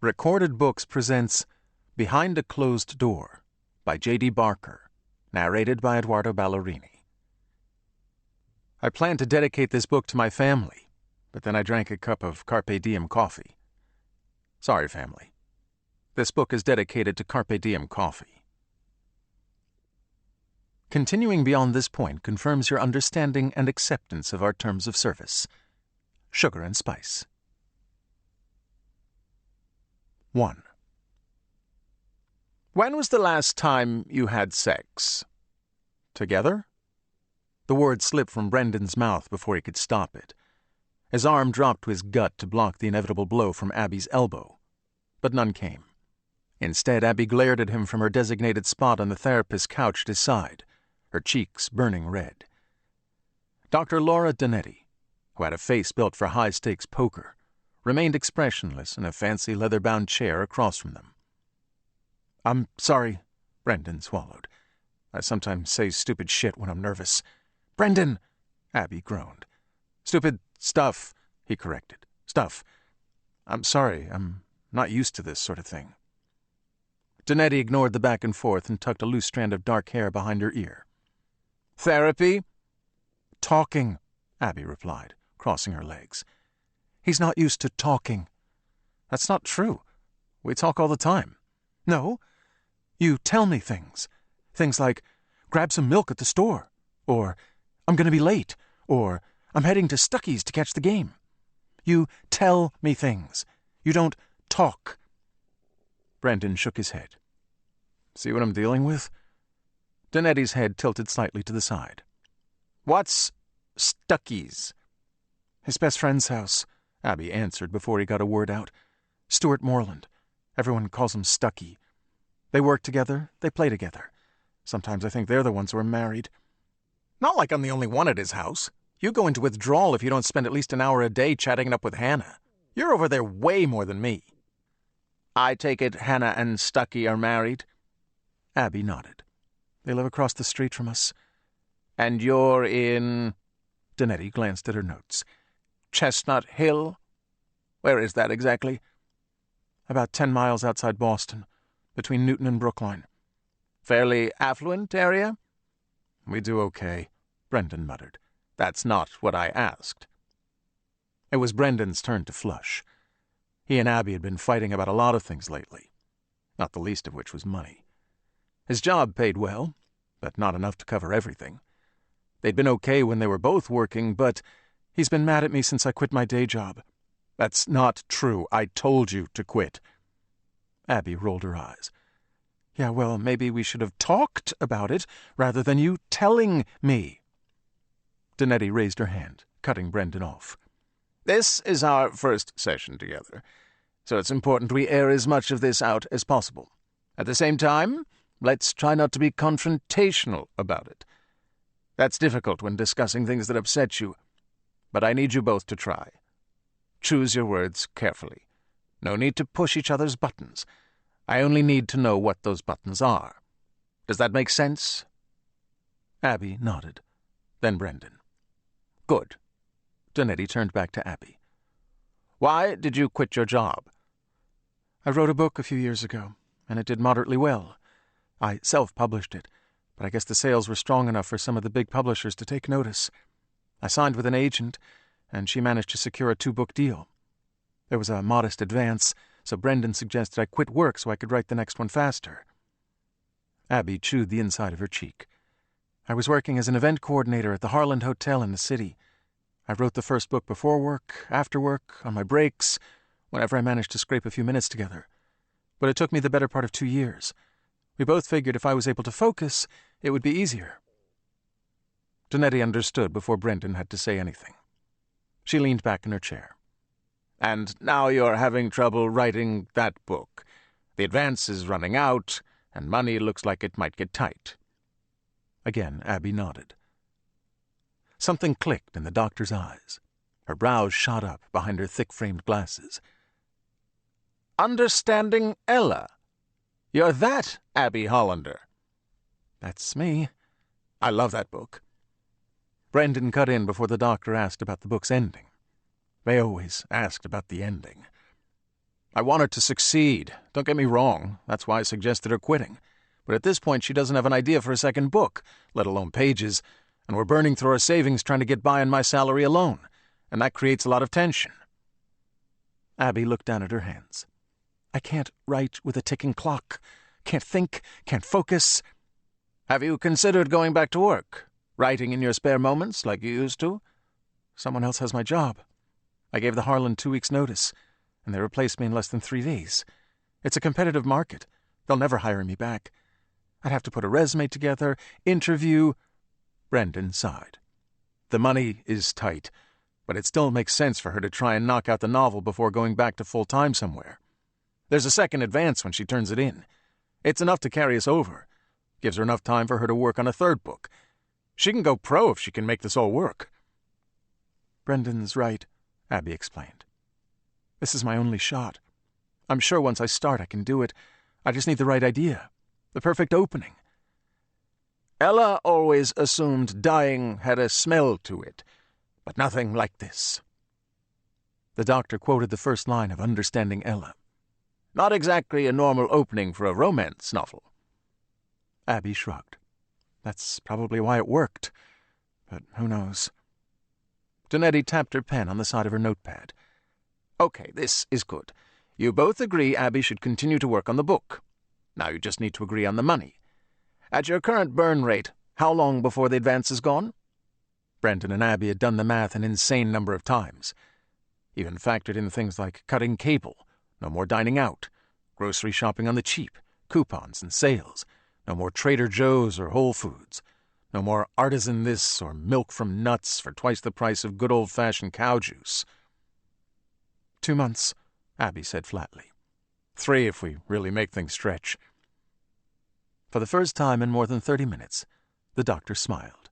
Recorded Books presents Behind a Closed Door by J.D. Barker, narrated by Eduardo Ballerini. I planned to dedicate this book to my family, but then I drank a cup of Carpe Diem coffee. Sorry, family. This book is dedicated to Carpe Diem coffee. Continuing beyond this point confirms your understanding and acceptance of our terms of service. Sugar and Spice. 1. When was the last time you had sex? Together? The word slipped from Brendan's mouth before he could stop it. His arm dropped to his gut to block the inevitable blow from Abby's elbow. But none came. Instead, Abby glared at him from her designated spot on the therapist's couch at his side, her cheeks burning red. Dr. Laura Donetti, who had a face built for high-stakes poker, remained expressionless in a fancy leather-bound chair across from them. "I'm sorry," Brendan swallowed. "I sometimes say stupid shit when I'm nervous." "Brendan!" Abby groaned. "Stupid stuff," he corrected. "Stuff. I'm sorry. I'm not used to this sort of thing." Donetti ignored the back and forth and tucked a loose strand of dark hair behind her ear. "Therapy?" "Talking," Abby replied, crossing her legs. "He's not used to talking." "That's not true. We talk all the time." "No. You tell me things. Things like, grab some milk at the store, or I'm going to be late, or I'm heading to Stuckey's to catch the game. You tell me things. You don't talk." Brendan shook his head. "See what I'm dealing with?" Donetti's head tilted slightly to the side. "What's Stuckey's?" "His best friend's house," Abby answered before he got a word out. "Stuart Moreland. Everyone calls him Stuckey. They work together, they play together. Sometimes I think they're the ones who are married." "Not like I'm the only one at his house. You go into withdrawal if you don't spend at least an hour a day chatting it up with Hannah. You're over there way more than me." "I take it Hannah and Stuckey are married?" Abby nodded. "They live across the street from us." "And you're in—" Donetti glanced at her notes. "Chestnut Hill? Where is that exactly?" "About 10 miles outside Boston, between Newton and Brookline." "Fairly affluent area?" "We do okay," Brendan muttered. "That's not what I asked." It was Brendan's turn to flush. He and Abby had been fighting about a lot of things lately, not the least of which was money. His job paid well, but not enough to cover everything. They'd been okay when they were both working, but he's been mad at me since I quit my day job. "That's not true. I told you to quit." Abby rolled her eyes. "Yeah, well, maybe we should have talked about it rather than you telling me." Donetti raised her hand, cutting Brendan off. "This is our first session together, so it's important we air as much of this out as possible. At the same time, let's try not to be confrontational about it. That's difficult when discussing things that upset you, but I need you both to try. Choose your words carefully. No need to push each other's buttons. I only need to know what those buttons are. Does that make sense?" Abby nodded. Then Brendan. "Good." Donetti turned back to Abby. "Why did you quit your job?" "I wrote a book a few years ago, and it did moderately well. I self-published it, but I guess the sales were strong enough for some of the big publishers to take notice. I signed with an agent, and she managed to secure a 2-book deal. There was a modest advance, so Brendan suggested I quit work so I could write the next one faster." Abby chewed the inside of her cheek. "I was working as an event coordinator at the Harland Hotel in the city. I wrote the first book before work, after work, on my breaks, whenever I managed to scrape a few minutes together. But it took me the better part of 2 years. We both figured if I was able to focus, it would be easier." Donetti understood before Brendan had to say anything. She leaned back in her chair. "And now you're having trouble writing that book. The advance is running out, and money looks like it might get tight." Again, Abby nodded. Something clicked in the doctor's eyes. Her brows shot up behind her thick-framed glasses. "Understanding Ella. You're that Abby Hollander." "That's me. I love that book." Brendan cut in before the doctor asked about the book's ending. They always asked about the ending. I want her to succeed. Don't get me wrong. That's why I suggested her quitting. But at this point, she doesn't have an idea for a second book, let alone pages, and we're burning through our savings trying to get by on my salary alone, and that creates a lot of tension. Abby looked down at her hands. I can't write with a ticking clock. Can't think, can't focus. Have you considered going back to work? Writing in your spare moments like you used to? Someone else has my job. I gave the Harlan 2 weeks' notice, and they replaced me in less than 3 days. It's a competitive market. They'll never hire me back. I'd have to put a resume together, interview. Brendan sighed. The money is tight, but it still makes sense for her to try and knock out the novel before going back to full-time somewhere. There's a second advance when she turns it in. It's enough to carry us over. Gives her enough time for her to work on a third book. She can go pro if she can make this all work. Brendan's right, Abby explained. This is my only shot. I'm sure once I start I can do it. I just need the right idea. The perfect opening. Ella always assumed dying had a smell to it, but nothing like this. The doctor quoted the first line of Understanding Ella. Not exactly a normal opening for a romance novel. Abby shrugged. That's probably why it worked, but who knows. Donetti tapped her pen on the side of her notepad. Okay, this is good. You both agree Abby should continue to work on the book. Now you just need to agree on the money. At your current burn rate, how long before the advance is gone? Brendan and Abby had done the math an insane number of times. Even factored in things like cutting cable, no more dining out, grocery shopping on the cheap, coupons and sales, no more Trader Joe's or Whole Foods, no more artisan this or milk from nuts for twice the price of good old-fashioned cow juice. 2 months, Abby said flatly. 3 if we really make things stretch. For the first time in more than 30 minutes, the doctor smiled.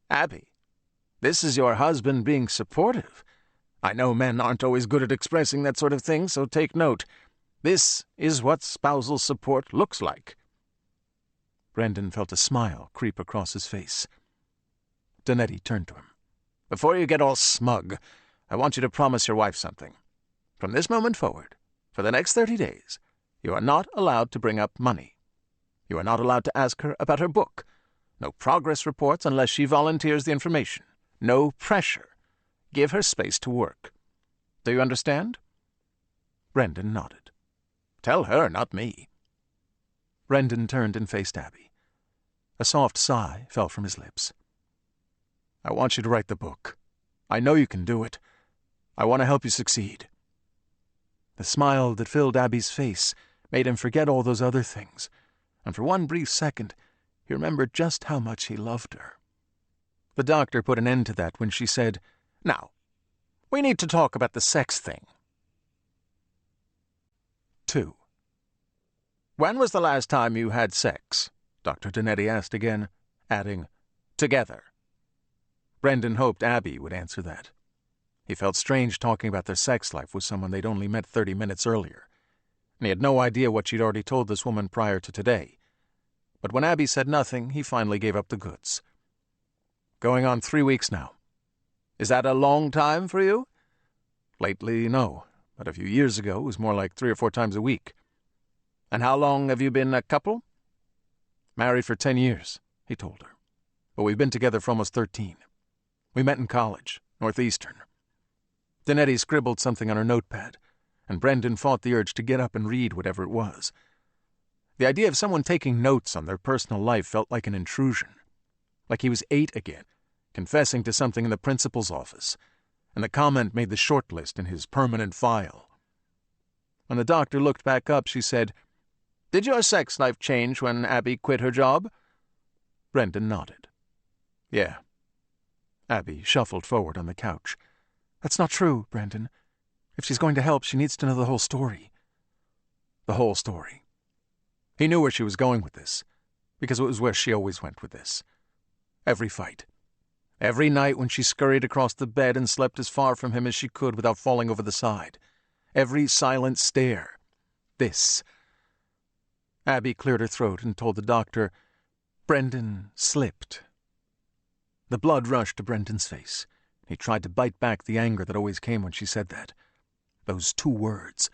Abby, this is your husband being supportive. I know men aren't always good at expressing that sort of thing, so take note. This is what spousal support looks like. Brendan felt a smile creep across his face. Donetti turned to him. Before you get all smug, I want you to promise your wife something. From this moment forward, for the next 30 days, you are not allowed to bring up money. You are not allowed to ask her about her book. No progress reports unless she volunteers the information. No pressure. Give her space to work. Do you understand? Brendan nodded. Tell her, not me. Brendan turned and faced Abby. A soft sigh fell from his lips. I want you to write the book. I know you can do it. I want to help you succeed. The smile that filled Abby's face made him forget all those other things, and for one brief second he remembered just how much he loved her. The doctor put an end to that when she said, Now, we need to talk about the sex thing. 2. When was the last time you had sex? Dr. Donetti asked again, adding, together. Brendan hoped Abby would answer that. He felt strange talking about their sex life with someone they'd only met 30 minutes earlier, and he had no idea what she'd already told this woman prior to today. But when Abby said nothing, he finally gave up the goods. Going on 3 weeks now. Is that a long time for you? Lately, no, but a few years ago it was more like 3 or 4 times a week. And how long have you been a couple? Married for 10 years, he told her. But we've been together for almost 13. We met in college, Northeastern. Donetti scribbled something on her notepad, and Brendan fought the urge to get up and read whatever it was. The idea of someone taking notes on their personal life felt like an intrusion. Like he was 8 again, confessing to something in the principal's office, and the comment made the short list in his permanent file. When the doctor looked back up, she said, Did your sex life change when Abby quit her job? Brendan nodded. Yeah. Abby shuffled forward on the couch. That's not true, Brendan. If she's going to help, she needs to know the whole story. The whole story. He knew where she was going with this, because it was where she always went with this. Every fight. Every night when she scurried across the bed and slept as far from him as she could without falling over the side. Every silent stare. This. Abby cleared her throat and told the doctor, Brendan slipped. The blood rushed to Brendan's face. He tried to bite back the anger that always came when she said that. Those 2 words.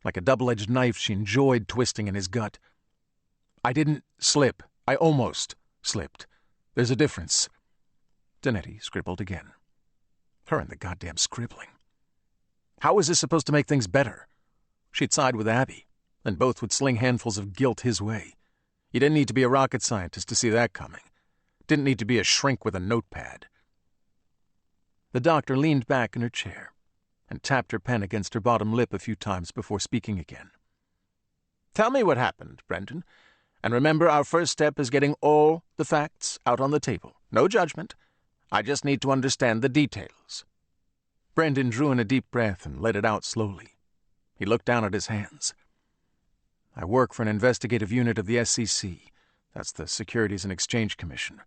like a double-edged knife she enjoyed twisting in his gut. I didn't slip. I almost slipped. There's a difference. Danetti scribbled again. Her and the goddamn scribbling. How was this supposed to make things better? She'd side with Abby, and both would sling handfuls of guilt his way. You didn't need to be a rocket scientist to see that coming. Didn't need to be a shrink with a notepad. The doctor leaned back in her chair and tapped her pen against her bottom lip a few times before speaking again. Tell me what happened, Brendan. And remember, our first step is getting all the facts out on the table. No judgment. I just need to understand the details. Brendan drew in a deep breath and let it out slowly. He looked down at his hands. I work for an investigative unit of the SEC. That's the Securities and Exchange Commission.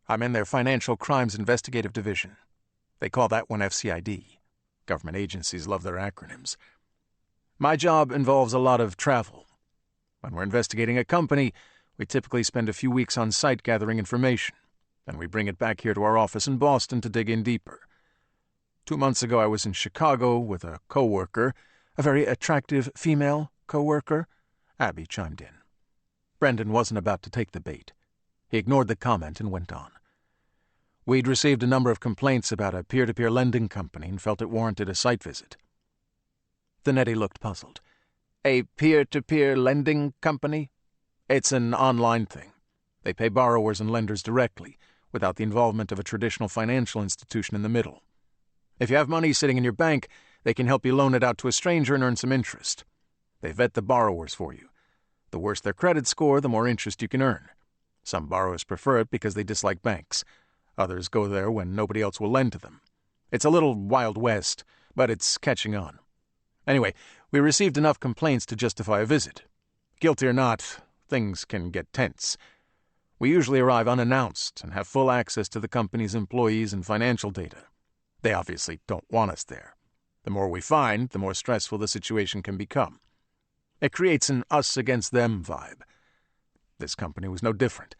I'm in their Financial Crimes Investigative Division. They call that one FCID. Government agencies love their acronyms. My job involves a lot of travel. When we're investigating a company, we typically spend a few weeks on site gathering information. Then we bring it back here to our office in Boston to dig in deeper. 2 months ago, I was in Chicago with a coworker, a very attractive female coworker. Abby chimed in. Brendan wasn't about to take the bait. He ignored the comment and went on. We'd received a number of complaints about a peer-to-peer lending company and felt it warranted a site visit. Danetti looked puzzled. A peer-to-peer lending company? It's an online thing. They pay borrowers and lenders directly, without the involvement of a traditional financial institution in the middle. If you have money sitting in your bank, they can help you loan it out to a stranger and earn some interest. They vet the borrowers for you. The worse their credit score, the more interest you can earn. Some borrowers prefer it because they dislike banks. Others go there when nobody else will lend to them. It's a little Wild West, but it's catching on. Anyway, we received enough complaints to justify a visit. Guilty or not, things can get tense. We usually arrive unannounced and have full access to the company's employees and financial data. They obviously don't want us there. The more we find, the more stressful the situation can become. It creates an us-against-them vibe. This company was no different.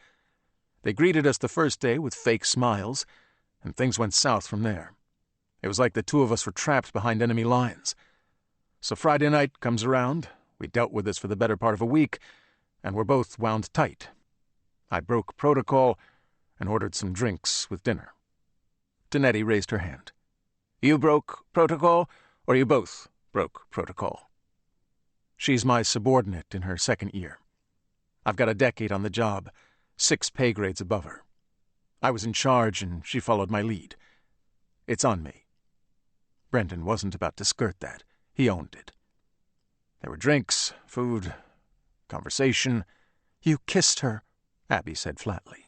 They greeted us the first day with fake smiles, and things went south from there. It was like the two of us were trapped behind enemy lines. So Friday night comes around, we dealt with this for the better part of a week, and we're both wound tight. I broke protocol and ordered some drinks with dinner. Danetti raised her hand. You broke protocol, or you both broke protocol? She's my subordinate in her second year. I've got a decade on the job, 6 pay grades above her. I was in charge, and she followed my lead. It's on me. Brendan wasn't about to skirt that. He owned it. There were drinks, food, conversation. You kissed her, Abby said flatly.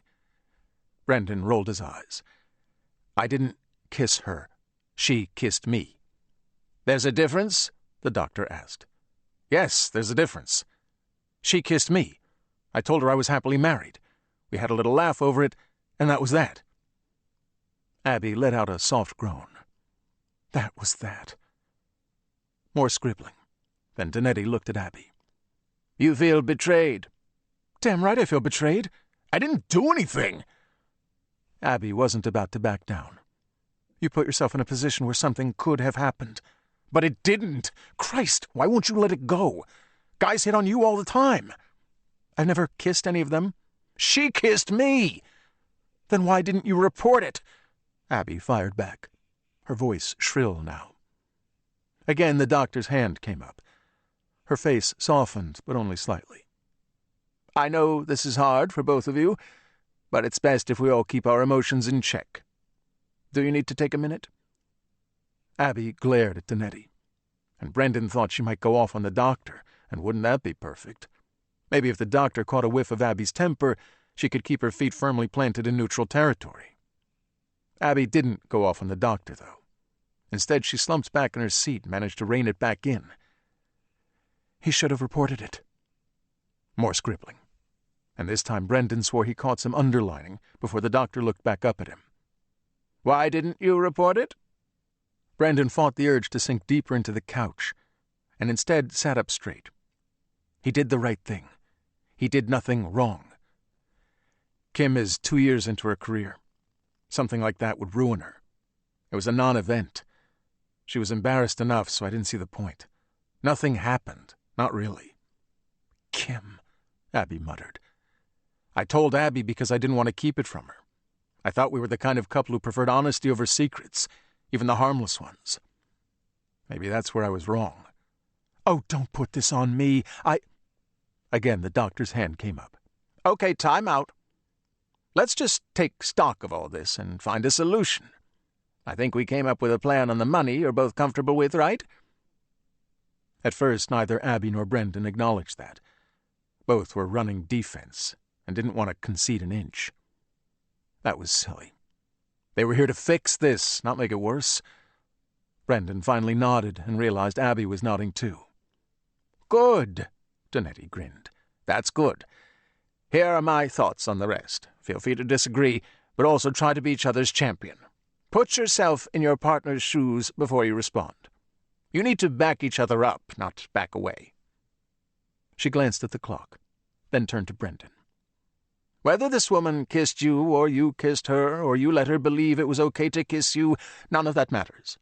Brendan rolled his eyes. I didn't kiss her. She kissed me. There's a difference? The doctor asked. Yes, there's a difference. She kissed me. I told her I was happily married. We had a little laugh over it, and that was that. Abby let out a soft groan. That was that. More scribbling. Then Danetti looked at Abby. You feel betrayed. Damn right I feel betrayed. I didn't do anything. Abby wasn't about to back down. You put yourself in a position where something could have happened. But it didn't. Christ, why won't you let it go? Guys hit on you all the time. I've never kissed any of them. She kissed me. Then why didn't you report it? Abby fired back, her voice shrill now. Again the doctor's hand came up. Her face softened, but only slightly. I know this is hard for both of you, but it's best if we all keep our emotions in check. Do you need to take a minute? Abby glared at Danetti, and Brendan thought she might go off on the doctor, and wouldn't that be perfect? Maybe if the doctor caught a whiff of Abby's temper, she could keep her feet firmly planted in neutral territory. Abby didn't go off on the doctor, though. Instead, she slumped back in her seat and managed to rein it back in. He should have reported it. More scribbling. And this time Brendan swore he caught some underlining before the doctor looked back up at him. Why didn't you report it? Brendan fought the urge to sink deeper into the couch, and instead sat up straight. He did the right thing. He did nothing wrong. Kim is 2 years into her career. Something like that would ruin her. It was a non-event. She was embarrassed enough, so I didn't see the point. Nothing happened. Not really. Kim, Abby muttered. I told Abby because I didn't want to keep it from her. I thought we were the kind of couple who preferred honesty over secrets, even the harmless ones. Maybe that's where I was wrong. Oh, don't put this on me. Again, the doctor's hand came up. Okay, time out. Let's just take stock of all this and find a solution. I think we came up with a plan on the money you're both comfortable with, right? At first, neither Abby nor Brendan acknowledged that. Both were running defense and didn't want to concede an inch. That was silly. They were here to fix this, not make it worse. Brendan finally nodded and realized Abby was nodding too. Good, Donetti grinned. That's good. Here are my thoughts on the rest. Feel free to disagree, but also try to be each other's champion. Put yourself in your partner's shoes before you respond. You need to back each other up, not back away. She glanced at the clock, then turned to Brendan. Whether this woman kissed you, or you kissed her, or you let her believe it was okay to kiss you, none of that matters.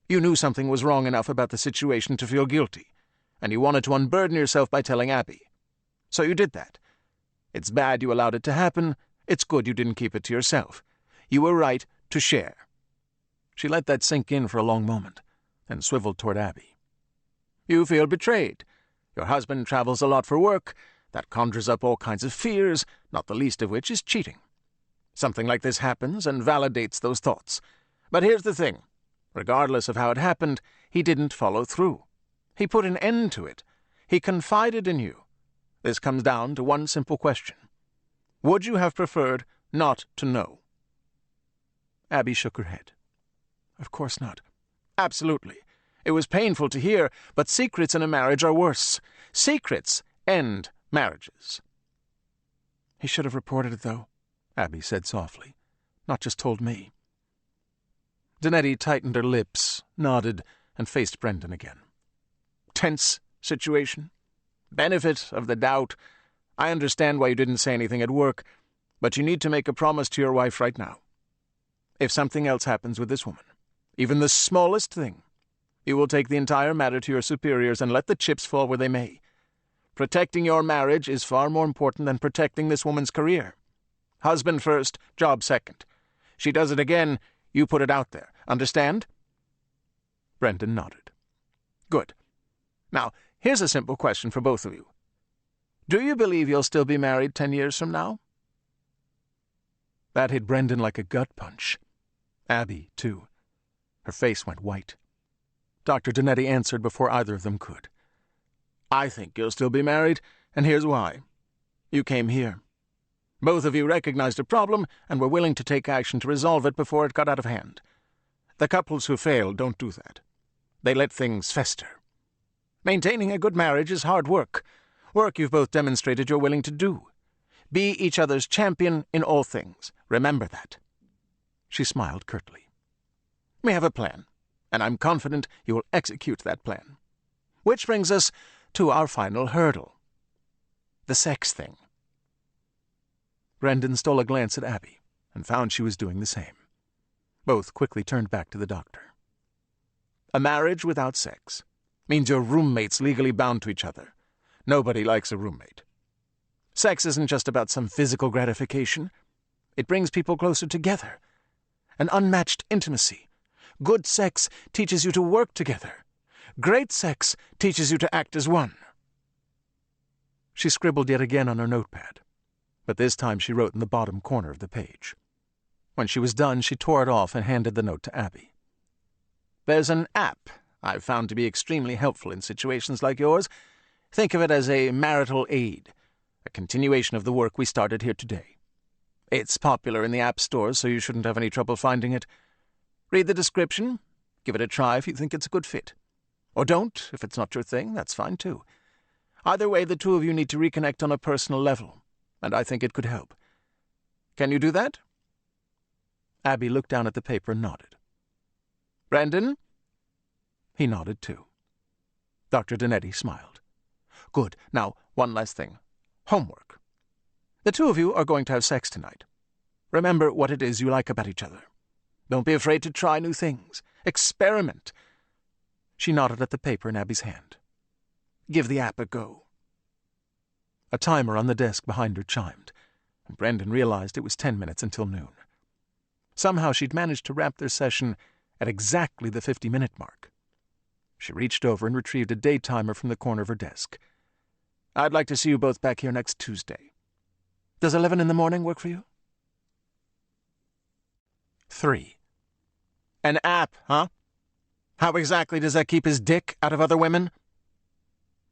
You knew something was wrong enough about the situation to feel guilty, and you wanted to unburden yourself by telling Abby. So you did that. It's bad you allowed it to happen. It's good you didn't keep it to yourself. You were right to share. She let that sink in for a long moment, then swiveled toward Abby. You feel betrayed. Your husband travels a lot for work. That conjures up all kinds of fears, not the least of which is cheating. Something like this happens and validates those thoughts. But here's the thing. Regardless of how it happened, he didn't follow through. He put an end to it. He confided in you. This comes down to one simple question. Would you have preferred not to know? Abby shook her head. Of course not. Absolutely. It was painful to hear, but secrets in a marriage are worse. Secrets end marriages. He should have reported it, though, Abby said softly. Not just told me. Donetti tightened her lips, nodded, and faced Brendan again. Tense situation. Benefit of the doubt. I understand why you didn't say anything at work, but you need to make a promise to your wife right now. If something else happens with this woman, even the smallest thing, you will take the entire matter to your superiors and let the chips fall where they may. Protecting your marriage is far more important than protecting this woman's career. Husband first, job second. She does it again, you put it out there. Understand? Brendan nodded. Good. Now, here's a simple question for both of you. Do you believe you'll still be married 10 years from now? That hit Brendan like a gut punch. Abby, too. Her face went white. Dr. Donetti answered before either of them could. I think you'll still be married, and here's why. You came here. Both of you recognized a problem and were willing to take action to resolve it before it got out of hand. The couples who fail don't do that. They let things fester. Maintaining a good marriage is hard work you've both demonstrated you're willing to do. Be each other's champion in all things. Remember that. She smiled curtly. We have a plan, and I'm confident you will execute that plan. Which brings us to our final hurdle. The sex thing. Brendan stole a glance at Abby and found she was doing the same. Both quickly turned back to the doctor. A marriage without sex means your roommates legally bound to each other. Nobody likes a roommate. Sex isn't just about some physical gratification. It brings people closer together. An unmatched intimacy. Good sex teaches you to work together. Great sex teaches you to act as one. She scribbled yet again on her notepad, but this time she wrote in the bottom corner of the page. When she was done, she tore it off and handed the note to Abby. There's an app I've found to be extremely helpful in situations like yours. Think of it as a marital aid, a continuation of the work we started here today. It's popular in the app stores, so you shouldn't have any trouble finding it. Read the description. Give it a try if you think it's a good fit. Or don't, if it's not your thing, that's fine too. Either way, the two of you need to reconnect on a personal level, and I think it could help. Can you do that? Abby looked down at the paper and nodded. Brendan? He nodded too. Dr. Donetti smiled. Good. Now, one last thing. Homework. The two of you are going to have sex tonight. Remember what it is you like about each other. Don't be afraid to try new things. Experiment. She nodded at the paper in Abby's hand. "Give the app a go." A timer on the desk behind her chimed, and Brendan realized it was 10 minutes until noon. Somehow she'd managed to wrap their session at exactly the 50-minute mark. She reached over and retrieved a day timer from the corner of her desk. "I'd like to see you both back here next Tuesday. Does 11 in the morning work for you?" 3. An app, huh? How exactly does that keep his dick out of other women?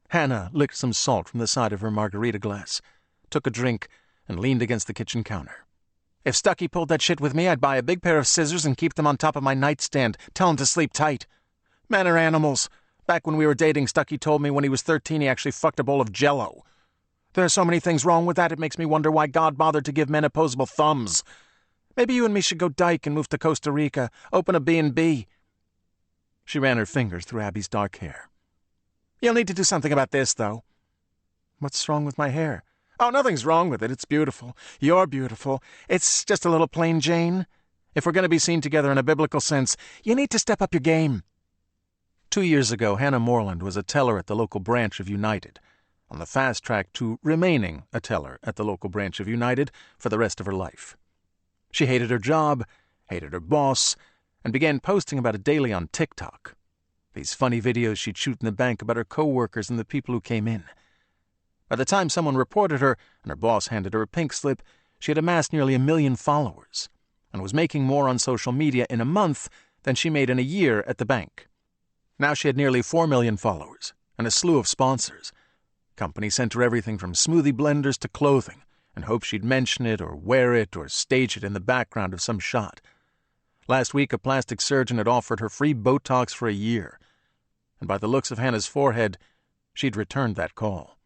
Hannah licked some salt from the side of her margarita glass, took a drink, and leaned against the kitchen counter. "If Stucky pulled that shit with me, I'd buy a big pair of scissors and keep them on top of my nightstand, tell him to sleep tight. Men are animals. Back when we were dating, Stucky told me when he was 13 he actually fucked a bowl of Jell-O. There are so many things wrong with that, it makes me wonder why God bothered to give men opposable thumbs. Maybe you and me should go dyke and move to Costa Rica, open a B&B. She ran her fingers through Abby's dark hair. "You'll need to do something about this, though." "What's wrong with my hair?" "Oh, nothing's wrong with it. It's beautiful. You're beautiful. It's just a little plain Jane. If we're going to be seen together in a biblical sense, you need to step up your game." 2 years ago, Hannah Moreland was a teller at the local branch of United, on the fast track to remaining a teller at the local branch of United for the rest of her life. She hated her job, hated her boss, and began posting about it daily on TikTok. These funny videos she'd shoot in the bank about her co-workers and the people who came in. By the time someone reported her and her boss handed her a pink slip, she had amassed nearly 1 million followers and was making more on social media in a month than she made in a year at the bank. Now she had nearly 4 million followers and a slew of sponsors. Companies sent her everything from smoothie blenders to clothing and hoped she'd mention it or wear it or stage it in the background of some shot. Last week, a plastic surgeon had offered her free Botox for a year, and by the looks of Hannah's forehead, she'd returned that call.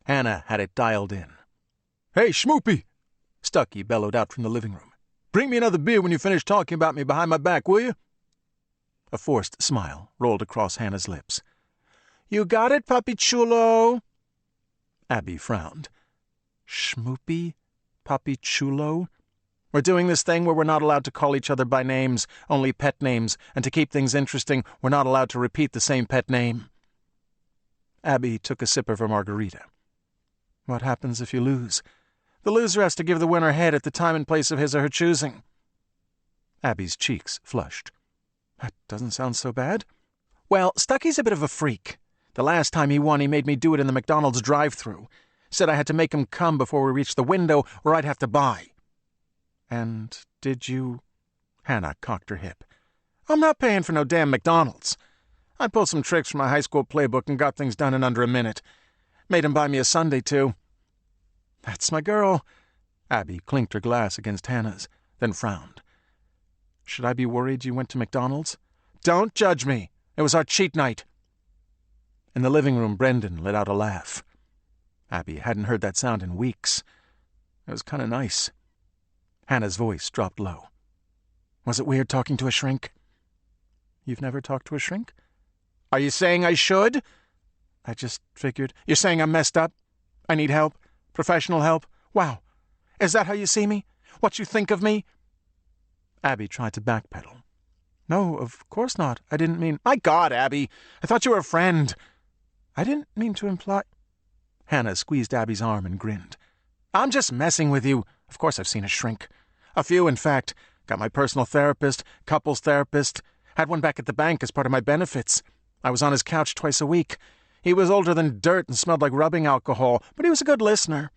Hannah had it dialed in. "Hey, Schmoopy!" Stucky bellowed out from the living room. "Bring me another beer when you finish talking about me behind my back, will you?" A forced smile rolled across Hannah's lips. "You got it, Papi Chulo?" Abby frowned. "Schmoopy? Papi Chulo? We're doing this thing where we're not allowed to call each other by names, only pet names, and to keep things interesting, we're not allowed to repeat the same pet name." Abby took a sip of her margarita. "What happens if you lose?" "The loser has to give the winner head at the time and place of his or her choosing." Abby's cheeks flushed. "That doesn't sound so bad." "Well, Stucky's a bit of a freak. The last time he won, he made me do it in the McDonald's drive-thru. Said I had to make him come before we reached the window, or I'd have to buy." "And did you—" Hannah cocked her hip. "I'm not paying for no damn McDonald's. I pulled some tricks from my high school playbook and got things done in under a minute. Made him buy me a sundae, too." "That's my girl." Abby clinked her glass against Hannah's, then frowned. "Should I be worried you went to McDonald's?" "Don't judge me. It was our cheat night." In the living room, Brendan let out a laugh. Abby hadn't heard that sound in weeks. It was kind of nice. Hannah's voice dropped low. "Was it weird talking to a shrink?" "You've never talked to a shrink?" "Are you saying I should?" "I just figured—" "You're saying I'm messed up? I need help? Professional help? Wow. Is that how you see me? What you think of me?" Abby tried to backpedal. "No, of course not. I didn't mean—" "My God, Abby! I thought you were a friend." "I didn't mean to imply—" Hannah squeezed Abby's arm and grinned. "I'm just messing with you. Of course I've seen a shrink. A few, in fact. Got my personal therapist, couples therapist. Had one back at the bank as part of my benefits. I was on his couch twice a week. He was older than dirt and smelled like rubbing alcohol, but he was a good listener.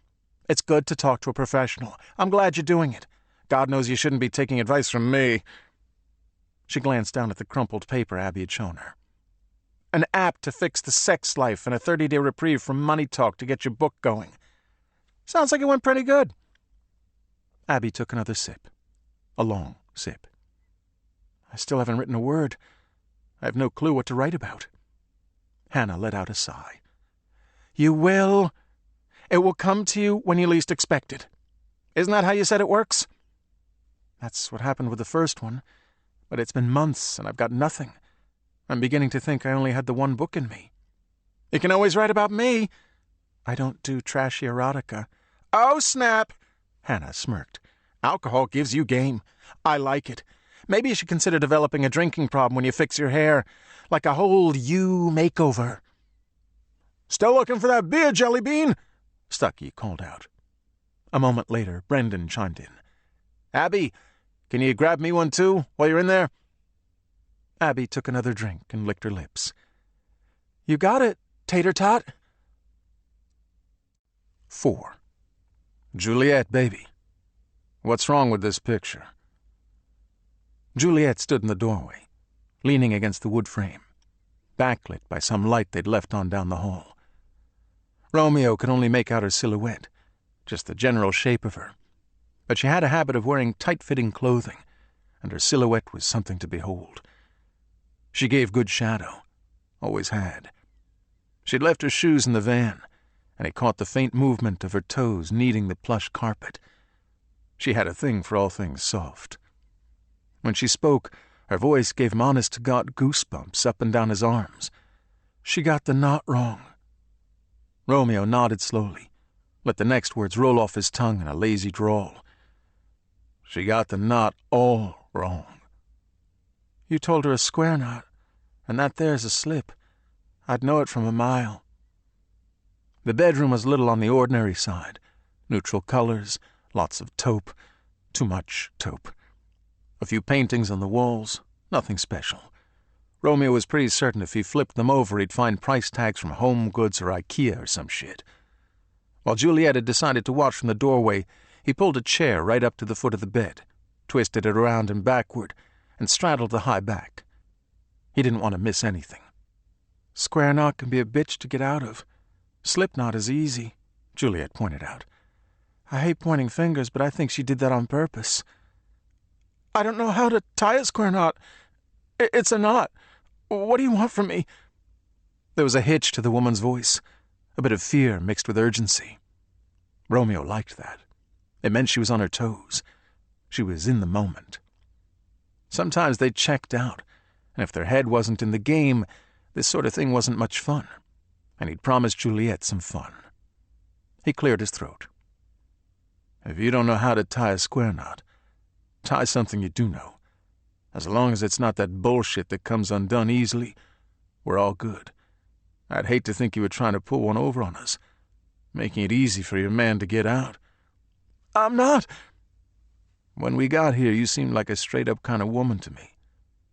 It's good to talk to a professional. I'm glad you're doing it. God knows you shouldn't be taking advice from me." She glanced down at the crumpled paper Abby had shown her. "An app to fix the sex life and a 30-day reprieve from money talk to get your book going. Sounds like it went pretty good." Abby took another sip. A long sip. "I still haven't written a word. I have no clue what to write about." Hannah let out a sigh. "You will. It will come to you when you least expect it. Isn't that how you said it works?" "That's what happened with the first one. But it's been months, and I've got nothing. I'm beginning to think I only had the one book in me." "You can always write about me." "I don't do trashy erotica." "Oh, snap!" Hannah smirked. "Alcohol gives you game. I like it. Maybe you should consider developing a drinking problem when you fix your hair, like a whole you makeover." "Still looking for that beer, Jelly Bean?" Stuckey called out. A moment later, Brendan chimed in. "Abby, can you grab me one too, while you're in there?" Abby took another drink and licked her lips. "You got it, Tater Tot." 4. "Juliet, baby, what's wrong with this picture?" Juliet stood in the doorway, leaning against the wood frame, backlit by some light they'd left on down the hall. Romeo could only make out her silhouette, just the general shape of her, but she had a habit of wearing tight-fitting clothing, and her silhouette was something to behold. She gave good shadow, always had. She'd left her shoes in the van, and he caught the faint movement of her toes kneading the plush carpet. She had a thing for all things soft. When she spoke, her voice gave him honest-to-God goosebumps up and down his arms. She got the knot wrong. Romeo nodded slowly, let the next words roll off his tongue in a lazy drawl. "She got the knot all wrong." "You told her a square knot, and that there's a slip. I'd know it from a mile." The bedroom was a little on the ordinary side. Neutral colors, lots of taupe, too much taupe. A few paintings on the walls, nothing special. Romeo was pretty certain if he flipped them over he'd find price tags from Home Goods or IKEA or some shit. While Juliet had decided to watch from the doorway, he pulled a chair right up to the foot of the bed, twisted it around and backward, and straddled the high back. He didn't want to miss anything. "Square knot can be a bitch to get out of. Slip knot is easy," Juliet pointed out. "I hate pointing fingers, but I think she did that on purpose." "I don't know how to tie a square knot. It's a knot. What do you want from me?" There was a hitch to the woman's voice, a bit of fear mixed with urgency. Romeo liked that. It meant she was on her toes. She was in the moment. Sometimes they checked out, and if their head wasn't in the game, this sort of thing wasn't much fun, and he'd promised Juliet some fun. He cleared his throat. "If you don't know how to tie a square knot, tie something you do know. As long as it's not that bullshit that comes undone easily, we're all good. I'd hate to think you were trying to pull one over on us, making it easy for your man to get out." "I'm not." "When we got here, you seemed like a straight-up kind of woman to me.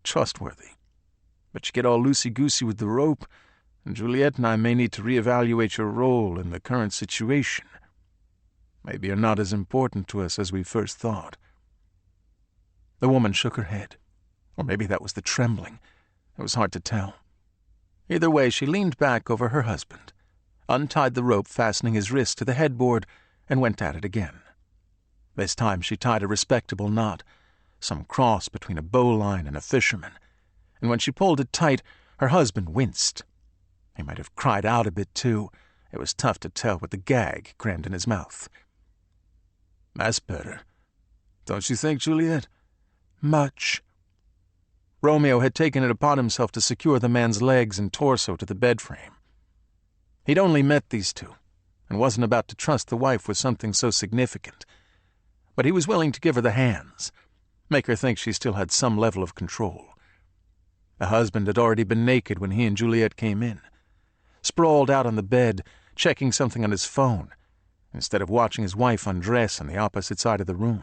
Trustworthy. But you get all loosey-goosey with the rope, and Juliet and I may need to reevaluate your role in the current situation. Maybe you're not as important to us as we first thought." The woman shook her head. Or maybe that was the trembling. It was hard to tell. Either way, she leaned back over her husband, untied the rope fastening his wrist to the headboard, and went at it again. This time she tied a respectable knot, some cross between a bowline and a fisherman, and when she pulled it tight, her husband winced. He might have cried out a bit, too. It was tough to tell with the gag crammed in his mouth. "That's better. Don't you think, Juliet?" "Much." Romeo had taken it upon himself to secure the man's legs and torso to the bed frame. He'd only met these two, and wasn't about to trust the wife with something so significant. But he was willing to give her the hands, make her think she still had some level of control. The husband had already been naked when he and Juliet came in, sprawled out on the bed, checking something on his phone, instead of watching his wife undress on the opposite side of the room.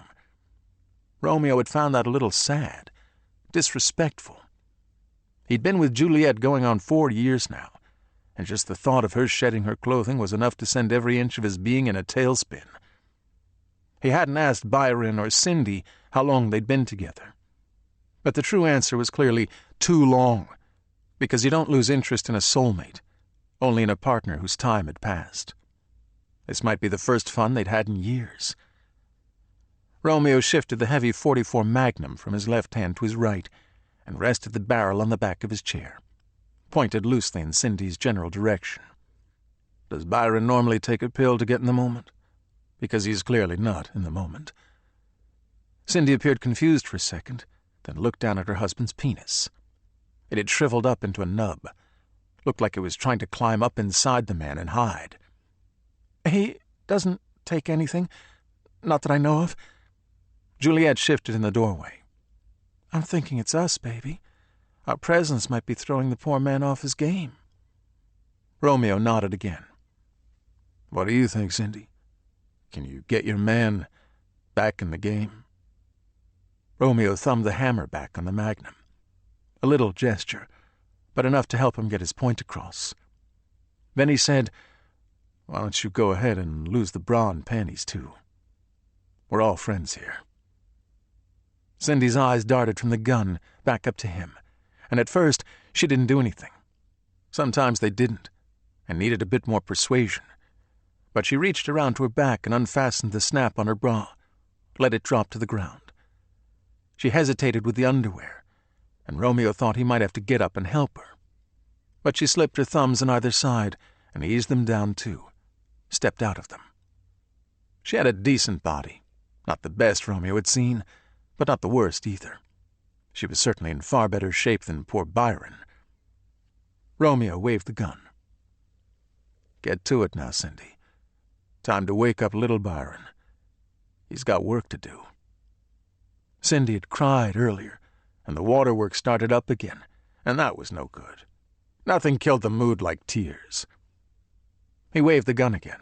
Romeo had found that a little sad, disrespectful. He'd been with Juliet going on 4 years now, and just the thought of her shedding her clothing was enough to send every inch of his being in a tailspin. He hadn't asked Byron or Cindy how long they'd been together. But the true answer was clearly too long, because you don't lose interest in a soulmate, only in a partner whose time had passed. This might be the first fun they'd had in years. Romeo shifted the heavy .44 Magnum from his left hand to his right and rested the barrel on the back of his chair, pointed loosely in Cindy's general direction. "Does Byron normally take a pill to get in the moment? Because he's clearly not in the moment." Cindy appeared confused for a second, then looked down at her husband's penis. It had shriveled up into a nub. Looked like it was trying to climb up inside the man and hide. "He doesn't take anything, not that I know of." Juliet shifted in the doorway. I'm thinking it's us, baby. Our presence might be throwing the poor man off his game." Romeo nodded again. "What do you think, Cindy? Can you get your man back in the game?" Romeo thumbed the hammer back on the magnum. A little gesture, but enough to help him get his point across. Then he said, "Why don't you go ahead and lose the bra and panties, too? We're all friends here." Cindy's eyes darted from the gun back up to him, and at first she didn't do anything. Sometimes they didn't, and needed a bit more persuasion. But she reached around to her back and unfastened the snap on her bra, let it drop to the ground. She hesitated with the underwear, and Romeo thought he might have to get up and help her. But she slipped her thumbs on either side and eased them down too, stepped out of them. She had a decent body, not the best Romeo had seen, but not the worst either. She was certainly in far better shape than poor Byron. Romeo waved the gun. "Get to it now, Cindy. Time to wake up little Byron. He's got work to do." Cindy had cried earlier, and the waterworks started up again, and that was no good. Nothing killed the mood like tears. He waved the gun again.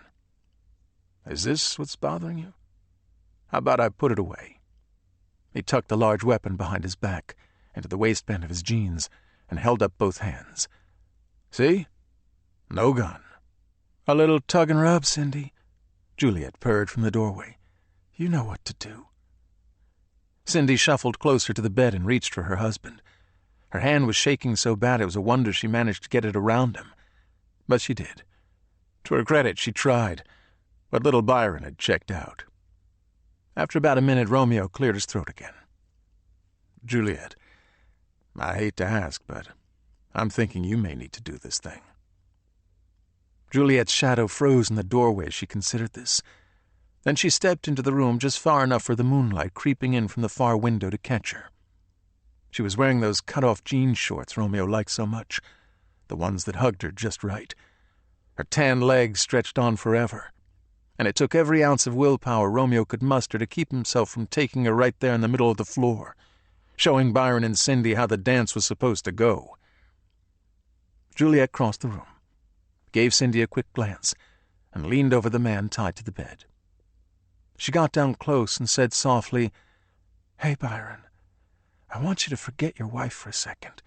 "Is this what's bothering you? How about I put it away?" He tucked the large weapon behind his back, into the waistband of his jeans, and held up both hands. "See? No gun." "A little tug and rub, Cindy," Juliet purred from the doorway. "You know what to do." Cindy shuffled closer to the bed and reached for her husband. Her hand was shaking so bad it was a wonder she managed to get it around him. But she did. To her credit, she tried, but little Byron had checked out. After about a minute, Romeo cleared his throat again. "Juliet, I hate to ask, but I'm thinking you may need to do this thing." Juliet's shadow froze in the doorway as she considered this. Then she stepped into the room just far enough for the moonlight creeping in from the far window to catch her. She was wearing those cut-off jean shorts Romeo liked so much, the ones that hugged her just right. Her tan legs stretched on forever, and it took every ounce of willpower Romeo could muster to keep himself from taking her right there in the middle of the floor, showing Byron and Cindy how the dance was supposed to go. Juliet crossed the room, gave Cindy a quick glance, and leaned over the man tied to the bed. She got down close and said softly, "Hey, Byron, I want you to forget your wife for a second.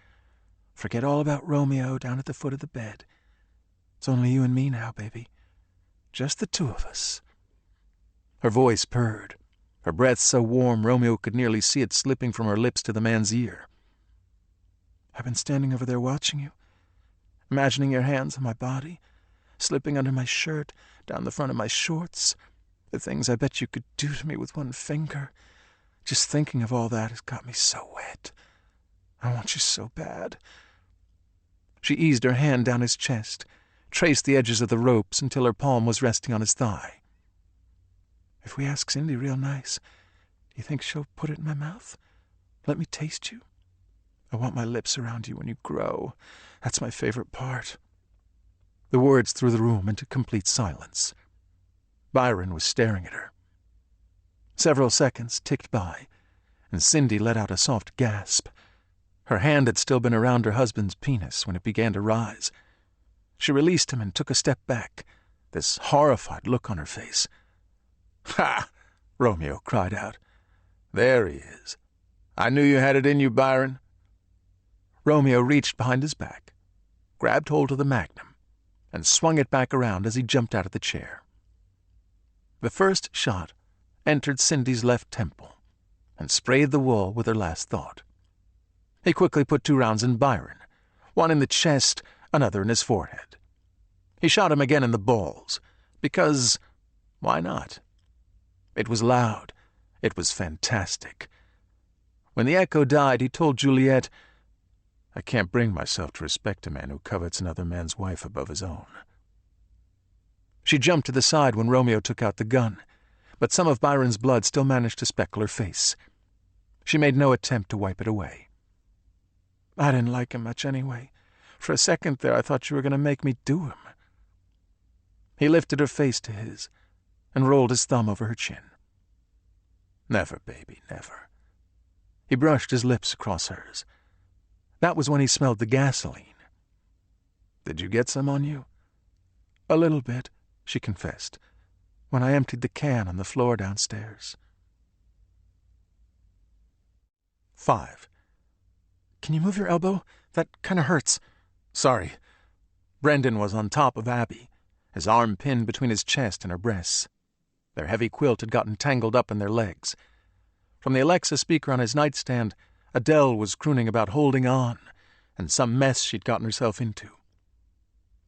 Forget all about Romeo down at the foot of the bed. It's only you and me now, baby. Just the two of us." Her voice purred, her breath so warm Romeo could nearly see it slipping from her lips to the man's ear. "I've been standing over there watching you, imagining your hands on my body, slipping under my shirt, down the front of my shorts, the things I bet you could do to me with one finger. Just thinking of all that has got me so wet. I want you so bad." She eased her hand down his chest, traced the edges of the ropes until her palm was resting on his thigh. "If we ask Cindy real nice, do you think she'll put it in my mouth? Let me taste you? I want my lips around you when you grow. That's my favorite part." The words threw the room into complete silence. Byron was staring at her. Several seconds ticked by, and Cindy let out a soft gasp. Her hand had still been around her husband's penis when it began to rise. She released him and took a step back, this horrified look on her face. "Ha!" Romeo cried out. "There he is. I knew you had it in you, Byron." Romeo reached behind his back, grabbed hold of the magnum, and swung it back around as he jumped out of the chair. The first shot entered Cindy's left temple and sprayed the wall with her last thought. He quickly put 2 rounds in Byron, one in the chest, another in his forehead. He shot him again in the balls, because why not? It was loud. It was fantastic. When the echo died, he told Juliet, "I can't bring myself to respect a man who covets another man's wife above his own." She jumped to the side when Romeo took out the gun, but some of Byron's blood still managed to speckle her face. She made no attempt to wipe it away. "I didn't like him much anyway. For a second there I thought you were going to make me do him." He lifted her face to his and rolled his thumb over her chin. "Never, baby, never. He brushed his lips across hers. That was when he smelled the gasoline. "Did you get some on you?" "A little bit," she confessed, "when I emptied the can on the floor downstairs." 5. "Can you move your elbow? That kind of hurts." "Sorry." Brendan was on top of Abby, his arm pinned between his chest and her breasts. Their heavy quilt had gotten tangled up in their legs. From the Alexa speaker on his nightstand, Adele was crooning about holding on and some mess she'd gotten herself into.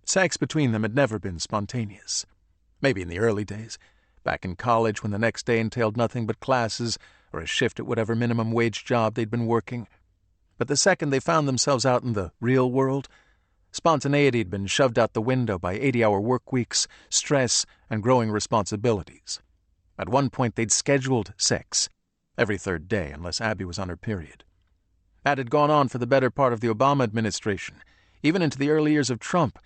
Sex between them had never been spontaneous. Maybe in the early days, back in college when the next day entailed nothing but classes or a shift at whatever minimum wage job they'd been working. But the second they found themselves out in the real world, spontaneity had been shoved out the window by 80-hour work weeks, stress, and growing responsibilities. At one point they'd scheduled sex every third day unless Abby was on her period. That had gone on for the better part of the Obama administration, even into the early years of Trump,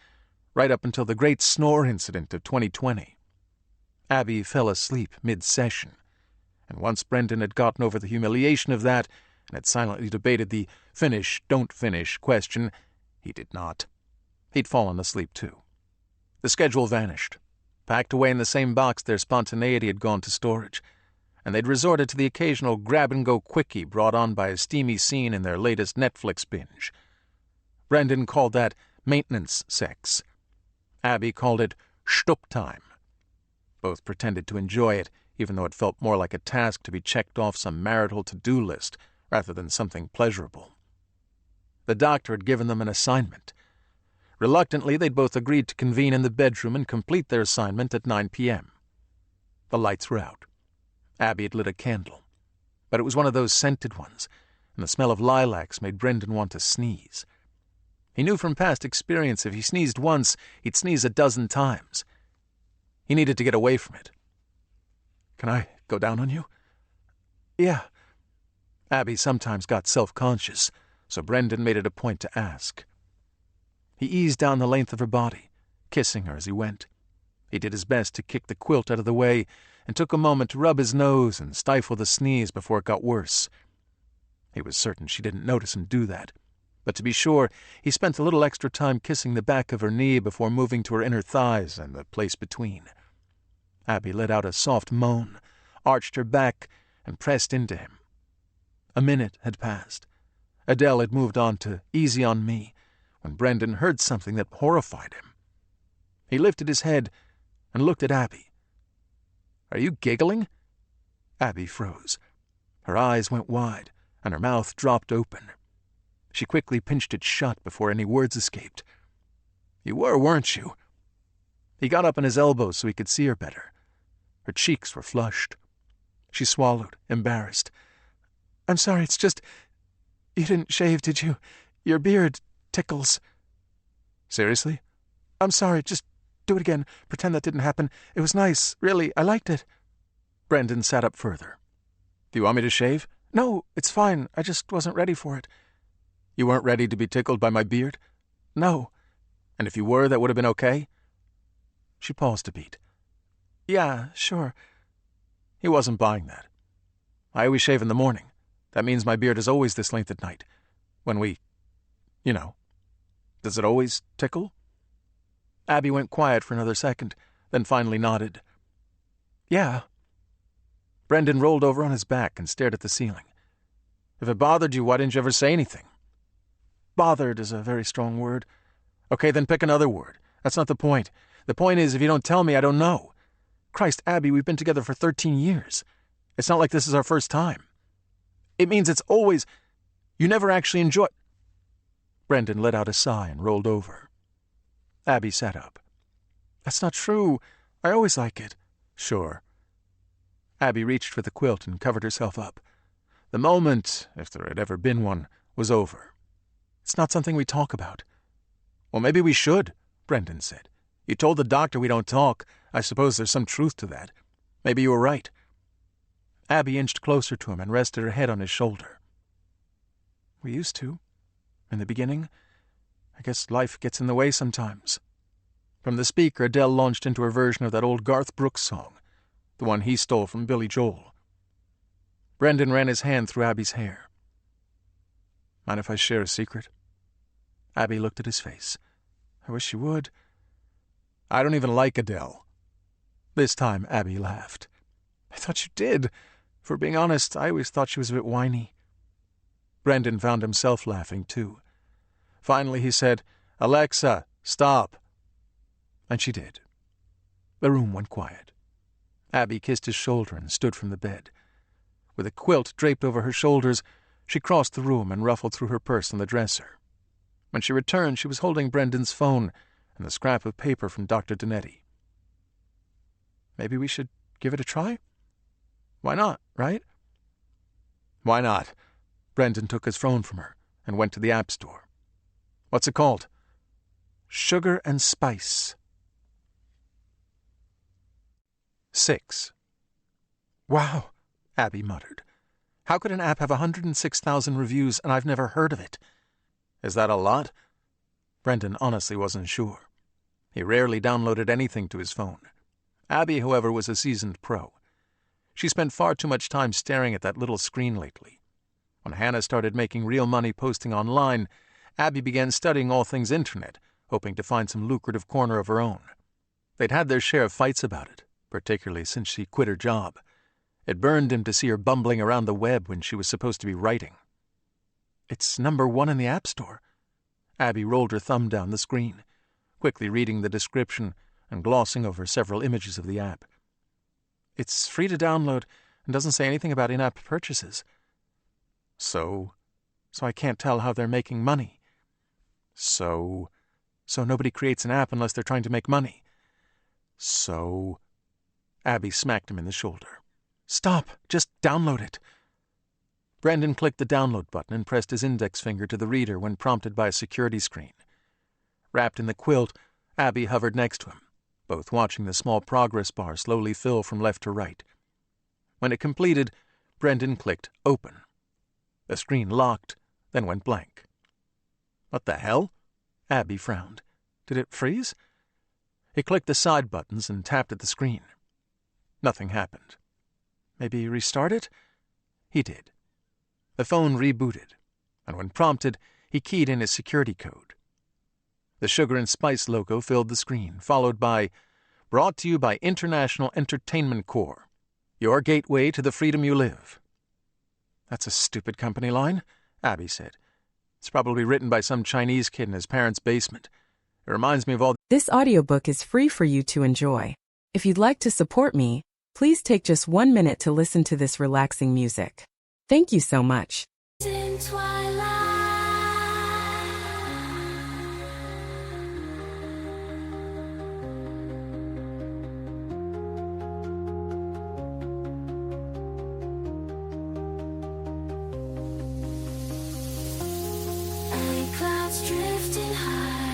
right up until the great snore incident of 2020. Abby fell asleep mid-session, and once Brendan had gotten over the humiliation of that and had silently debated the finish, don't finish question, he did not. He'd fallen asleep too. The schedule vanished, packed away in the same box their spontaneity had gone to storage, and they'd resorted to the occasional grab-and-go quickie brought on by a steamy scene in their latest Netflix binge. Brendan called that maintenance sex. Abby called it shtup time. Both pretended to enjoy it, even though it felt more like a task to be checked off some marital to-do list rather than something pleasurable. The doctor had given them an assignment. Reluctantly, they'd both agreed to convene in the bedroom and complete their assignment at 9 p.m. The lights were out. Abby had lit a candle, but it was one of those scented ones, and the smell of lilacs made Brendan want to sneeze. He knew from past experience if he sneezed once, he'd sneeze a dozen times. He needed to get away from it. "Can I go down on you?" "Yeah." Abby sometimes got self-conscious, so Brendan made it a point to ask. He eased down the length of her body, kissing her as he went. He did his best to kick the quilt out of the way and took a moment to rub his nose and stifle the sneeze before it got worse. He was certain she didn't notice him do that, but to be sure, he spent a little extra time kissing the back of her knee before moving to her inner thighs and the place between. Abby let out a soft moan, arched her back, and pressed into him. A minute had passed. Adele had moved on to Easy on Me when Brendan heard something that horrified him. He lifted his head and looked at Abby. "Are you giggling?" Abby froze. Her eyes went wide, and her mouth dropped open. She quickly pinched it shut before any words escaped. "You were, weren't you?" He got up on his elbows so he could see her better. Her cheeks were flushed. She swallowed, embarrassed. "I'm sorry, it's just... You didn't shave, did you? Your beard tickles." "Seriously?" "I'm sorry, just do it again. Pretend that didn't happen. It was nice, really. I liked it." Brendan sat up further. "Do you want me to shave?" "No, it's fine. I just wasn't ready for it." "You weren't ready to be tickled by my beard?" "No." "And if you were, that would have been okay?" She paused a beat. "Yeah, sure." He wasn't buying that. "I always shave in the morning. That means my beard is always this length at night. When we... you know. Does it always tickle?" Abby went quiet for another second, then finally nodded. "Yeah." Brendan rolled over on his back and stared at the ceiling. "If it bothered you, why didn't you ever say anything?" "Bothered is a very strong word." "Okay, then pick another word. That's not the point. The point is, if you don't tell me, I don't know. Christ, Abby, we've been together for 13 years. It's not like this is our first time. It means it's always... You never actually enjoy..." Brendan let out a sigh and rolled over. Abby sat up. "That's not true. I always like it." "Sure." Abby reached for the quilt and covered herself up. The moment, if there had ever been one, was over. "It's not something we talk about." "Well, maybe we should," Brendan said. "You told the doctor we don't talk. I suppose there's some truth to that. Maybe you were right." Abby inched closer to him and rested her head on his shoulder. "We used to. In the beginning. I guess life gets in the way sometimes." From the speaker, Adele launched into her version of that old Garth Brooks song, the one he stole from Billy Joel. Brendan ran his hand through Abby's hair. Mind if I share a secret? Abby looked at his face. I wish you would. I don't even like Adele. This time Abby laughed. I thought you did. For being honest, I always thought she was a bit whiny. Brendan found himself laughing, too. Finally he said, Alexa, stop. And she did. The room went quiet. Abby kissed his shoulder and stood from the bed. With a quilt draped over her shoulders, she crossed the room and ruffled through her purse on the dresser. When she returned, she was holding Brendan's phone and the scrap of paper from Dr. Donetti. Maybe we should give it a try? Why not, right? Why not? Brendan took his phone from her and went to the App Store. What's it called? Sugar and Spice. 6. Wow, Abby muttered. How could an app have 106,000 reviews and I've never heard of it? Is that a lot? Brendan honestly wasn't sure. He rarely downloaded anything to his phone. Abby, however, was a seasoned pro. She spent far too much time staring at that little screen lately. When Hannah started making real money posting online, Abby began studying all things internet, hoping to find some lucrative corner of her own. They'd had their share of fights about it, particularly since she quit her job. It burned him to see her bumbling around the web when she was supposed to be writing. It's #1 in the App Store. Abby rolled her thumb down the screen, quickly reading the description and glossing over several images of the app. It's free to download and doesn't say anything about in-app purchases. So I can't tell how they're making money. So nobody creates an app unless they're trying to make money. Abby smacked him in the shoulder. Stop! Just download it. Brendan clicked the download button and pressed his index finger to the reader when prompted by a security screen. Wrapped in the quilt, Abby hovered next to him, both watching the small progress bar slowly fill from left to right. When it completed, Brendan clicked Open. The screen locked, then went blank. What the hell? Abby frowned. Did it freeze? He clicked the side buttons and tapped at the screen. Nothing happened. Maybe restart it? He did. The phone rebooted, and when prompted, he keyed in his security code. The Sugar and Spice logo filled the screen, followed by, Brought to you by International Entertainment Corps, your gateway to the freedom you live. That's a stupid company line, Abby said. It's probably written by some Chinese kid in his parents' basement. It reminds me of all... This audiobook is free for you to enjoy. If you'd like to support me, please take just 1 minute to listen to this relaxing music. Thank you so much. In twilight, and clouds drifting high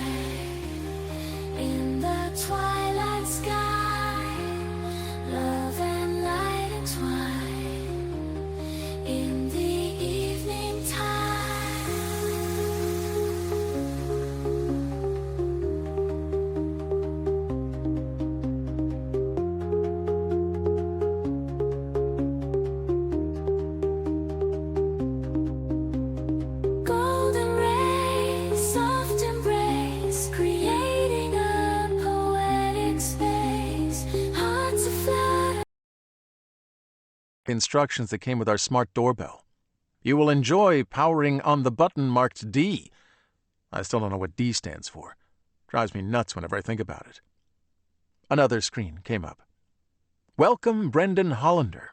in the twilight sky, love and light entwine in the evening time. Golden rays, soft embrace, creating a poetic space. Hearts aflutter. instructions that came with our smart doorbell. You will enjoy powering on the button marked D. I still don't know what D stands for. Drives me nuts whenever I think about it. Another screen came up. Welcome, Brendan Hollander.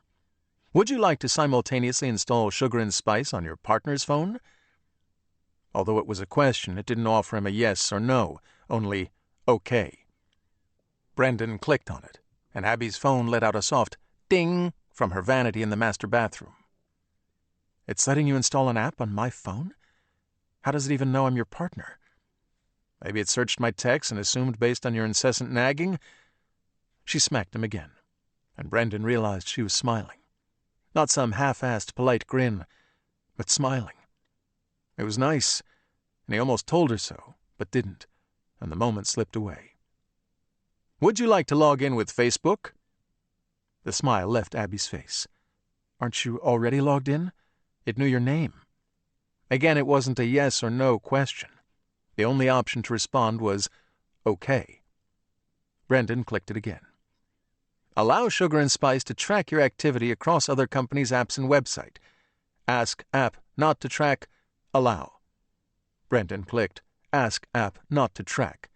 Would you like to simultaneously install Sugar and Spice on your partner's phone? Although it was a question, it didn't offer him a yes or no, only okay. Brendan clicked on it, and Abby's phone let out a soft ding from her vanity in the master bathroom. It's letting you install an app on my phone? How does it even know I'm your partner? Maybe it searched my texts and assumed based on your incessant nagging? She smacked him again, and Brendan realized she was smiling. Not some half-assed polite grin, but smiling. It was nice, and he almost told her so, but didn't, and the moment slipped away. Would you like to log in with Facebook? The smile left Abby's face. Aren't you already logged in? It knew your name. Again, it wasn't a yes or no question. The only option to respond was, okay. Brendan clicked it again. Allow Sugar and Spice to track your activity across other companies' apps and website. Ask app not to track. Allow. Brendan clicked Ask app not to track,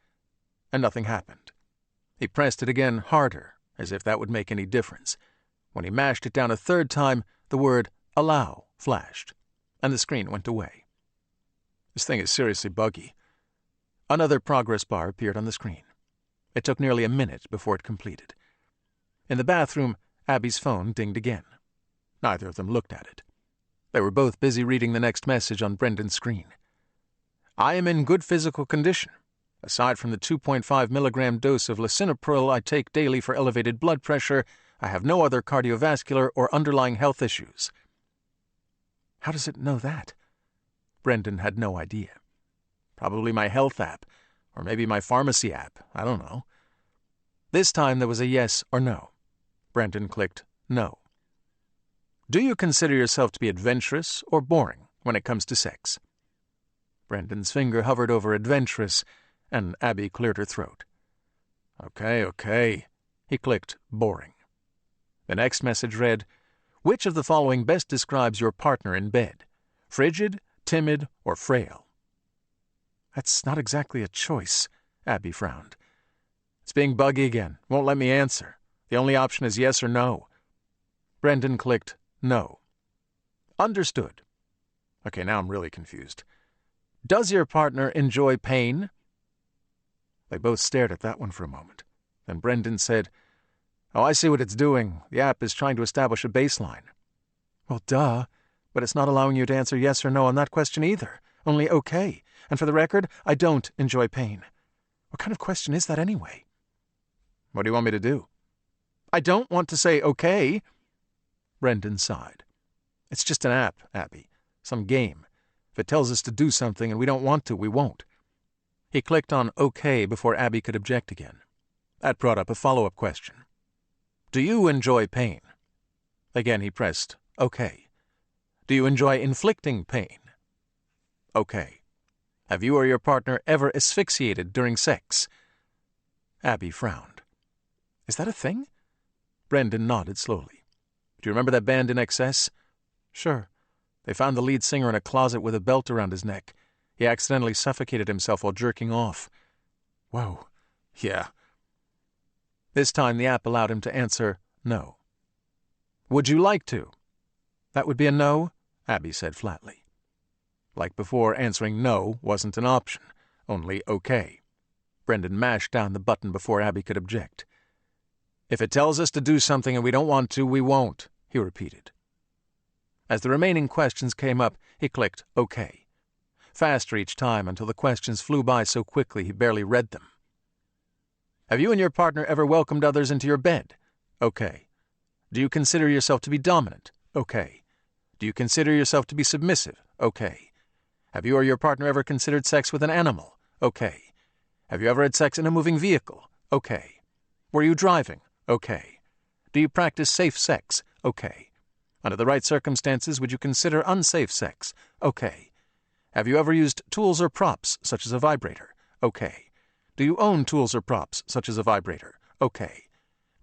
and nothing happened. He pressed it again harder, as if that would make any difference. When he mashed it down a third time, the word Allow flashed, and the screen went away. This thing is seriously buggy. Another progress bar appeared on the screen. It took nearly a minute before it completed. In the bathroom, Abby's phone dinged again. Neither of them looked at it. They were both busy reading the next message on Brendan's screen. I am in good physical condition. Aside from the 2.5 milligram dose of lisinopril I take daily for elevated blood pressure, I have no other cardiovascular or underlying health issues. How does it know that? Brendan had no idea. Probably my health app, or maybe my pharmacy app. I don't know. This time there was a yes or no. Brendan clicked no. Do you consider yourself to be adventurous or boring when it comes to sex? Brendan's finger hovered over adventurous, and Abby cleared her throat. Okay. He clicked boring. The next message read, which of the following best describes your partner in bed? Frigid, timid, or frail? That's not exactly a choice, Abby frowned. It's being buggy again. Won't let me answer. The only option is yes or no. Brendan clicked no. Understood. Okay, now I'm really confused. Does your partner enjoy pain? They both stared at that one for a moment. Then Brendan said, Oh, I see what it's doing. The app is trying to establish a baseline. Well, duh, but it's not allowing you to answer yes or no on that question either. Only okay. And for the record, I don't enjoy pain. What kind of question is that anyway? What do you want me to do? I don't want to say okay. Brendan sighed. It's just an app, Abby. Some game. If it tells us to do something and we don't want to, we won't. He clicked on OK before Abby could object again. That brought up a follow-up question. Do you enjoy pain? Again he pressed OK. Do you enjoy inflicting pain? OK. Have you or your partner ever asphyxiated during sex? Abby frowned. Is that a thing? Brendan nodded slowly. Do you remember that band In Excess? Sure. They found the lead singer in a closet with a belt around his neck. He accidentally suffocated himself while jerking off. Whoa. Yeah. This time the app allowed him to answer no. Would you like to? That would be a no, Abby said flatly. Like before, answering no wasn't an option, only okay. Brendan mashed down the button before Abby could object. If it tells us to do something and we don't want to, we won't, he repeated. As the remaining questions came up, he clicked OK. Faster each time until the questions flew by so quickly he barely read them. Have you and your partner ever welcomed others into your bed? OK. Do you consider yourself to be dominant? OK. Do you consider yourself to be submissive? OK. Have you or your partner ever considered sex with an animal? OK. Have you ever had sex in a moving vehicle? OK. Were you driving? OK. Do you practice safe sex? OK. Under the right circumstances, would you consider unsafe sex? OK. Have you ever used tools or props, such as a vibrator? OK. Do you own tools or props, such as a vibrator? OK.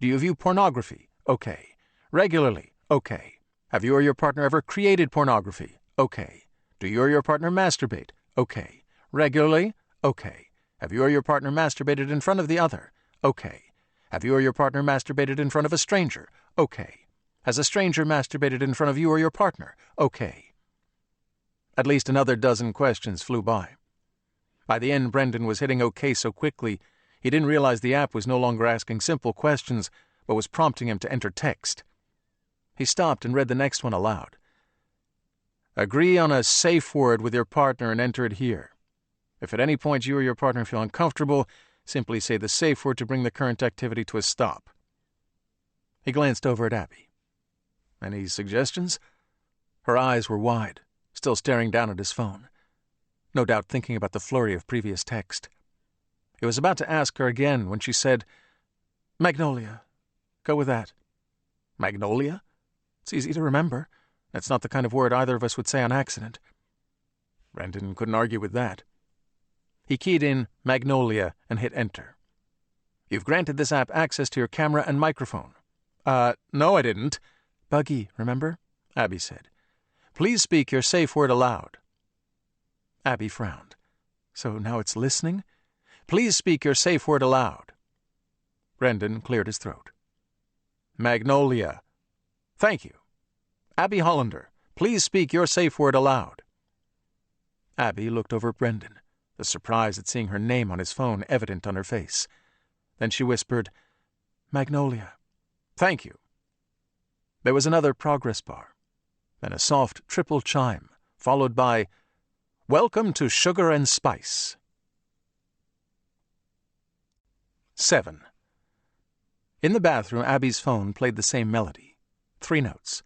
Do you view pornography? OK. Regularly? OK. Have you or your partner ever created pornography? OK. Do you or your partner masturbate? OK. Regularly? OK. Have you or your partner masturbated in front of the other? OK. Have you or your partner masturbated in front of a stranger? OK. Has a stranger masturbated in front of you or your partner? OK. At least another dozen questions flew by. By the end, Brendan was hitting OK so quickly, he didn't realize the app was no longer asking simple questions, but was prompting him to enter text. He stopped and read the next one aloud. Agree on a safe word with your partner and enter it here. If at any point you or your partner feel uncomfortable, simply say the safe word to bring the current activity to a stop. He glanced over at Abby. Any suggestions? Her eyes were wide, still staring down at his phone, no doubt thinking about the flurry of previous text. He was about to ask her again when she said, Magnolia. Go with that. Magnolia? It's easy to remember. That's not the kind of word either of us would say on accident. Brendan couldn't argue with that. He keyed in Magnolia and hit enter. "You've granted this app access to your camera and microphone." No, I didn't." "Buggy, remember?" Abby said. "Please speak your safe word aloud." Abby frowned. "So now it's listening?" "Please speak your safe word aloud." Brendan cleared his throat. "Magnolia." "Thank you. Abby Hollander, please speak your safe word aloud." Abby looked over at Brendan, the surprise at seeing her name on his phone evident on her face. Then she whispered, "Magnolia." "Thank you." There was another progress bar, then a soft triple chime, followed by, "Welcome to Sugar and Spice." 7. In the bathroom, Abby's phone played the same melody. 3 notes.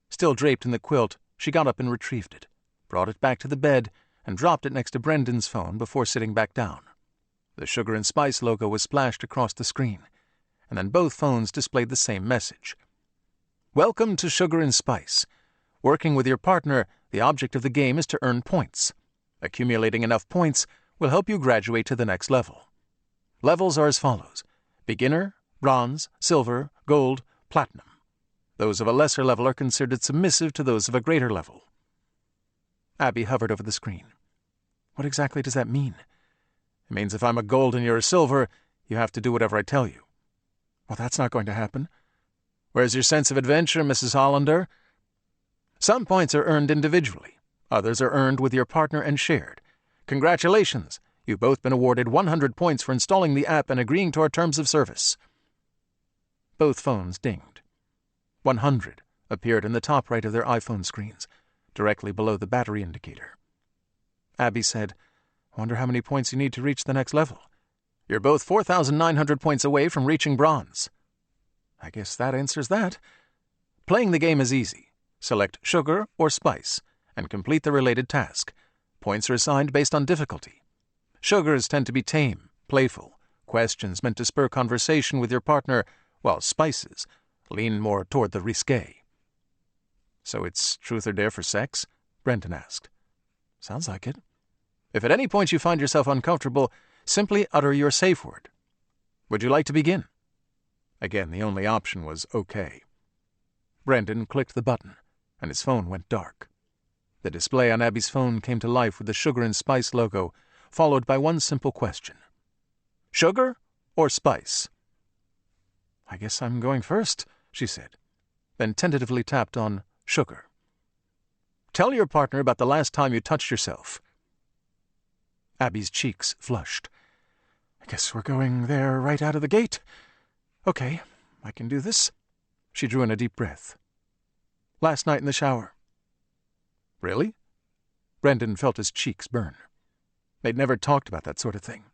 Still draped in the quilt, she got up and retrieved it, brought it back to the bed, and dropped it next to Brendan's phone before sitting back down. The Sugar and Spice logo was splashed across the screen, and then both phones displayed the same message. "Welcome to Sugar and Spice. Working with your partner, the object of the game is to earn points. Accumulating enough points will help you graduate to the next level. Levels are as follows: beginner, bronze, silver, gold, platinum. Those of a lesser level are considered submissive to those of a greater level." Abby hovered over the screen. "What exactly does that mean?" "It means if I'm a gold and you're a silver, you have to do whatever I tell you." "Well, that's not going to happen." "Where's your sense of adventure, Mrs. Hollander?" "Some points are earned individually. Others are earned with your partner and shared. Congratulations! You've both been awarded 100 points for installing the app and agreeing to our terms of service." Both phones dinged. 100 appeared in the top right of their iPhone screens, directly below the battery indicator. Abby said, "I wonder how many points you need to reach the next level." "You're both 4,900 points away from reaching bronze." "I guess that answers that." "Playing the game is easy. Select sugar or spice and complete the related task. Points are assigned based on difficulty. Sugars tend to be tame, playful, questions meant to spur conversation with your partner, while spices lean more toward the risque." "So it's truth or dare for sex?" Brendan asked. "Sounds like it." "If at any point you find yourself uncomfortable, simply utter your safe word. Would you like to begin?" Again, the only option was OK. Brendan clicked the button, and his phone went dark. The display on Abby's phone came to life with the Sugar and Spice logo, followed by one simple question. "Sugar or spice?" "I guess I'm going first," she said, then tentatively tapped on sugar. "Tell your partner about the last time you touched yourself." Abby's cheeks flushed. "I guess we're going there right out of the gate. Okay, I can do this." She drew in a deep breath. "Last night in the shower." "Really?" Brendan felt his cheeks burn. They'd never talked about that sort of thing.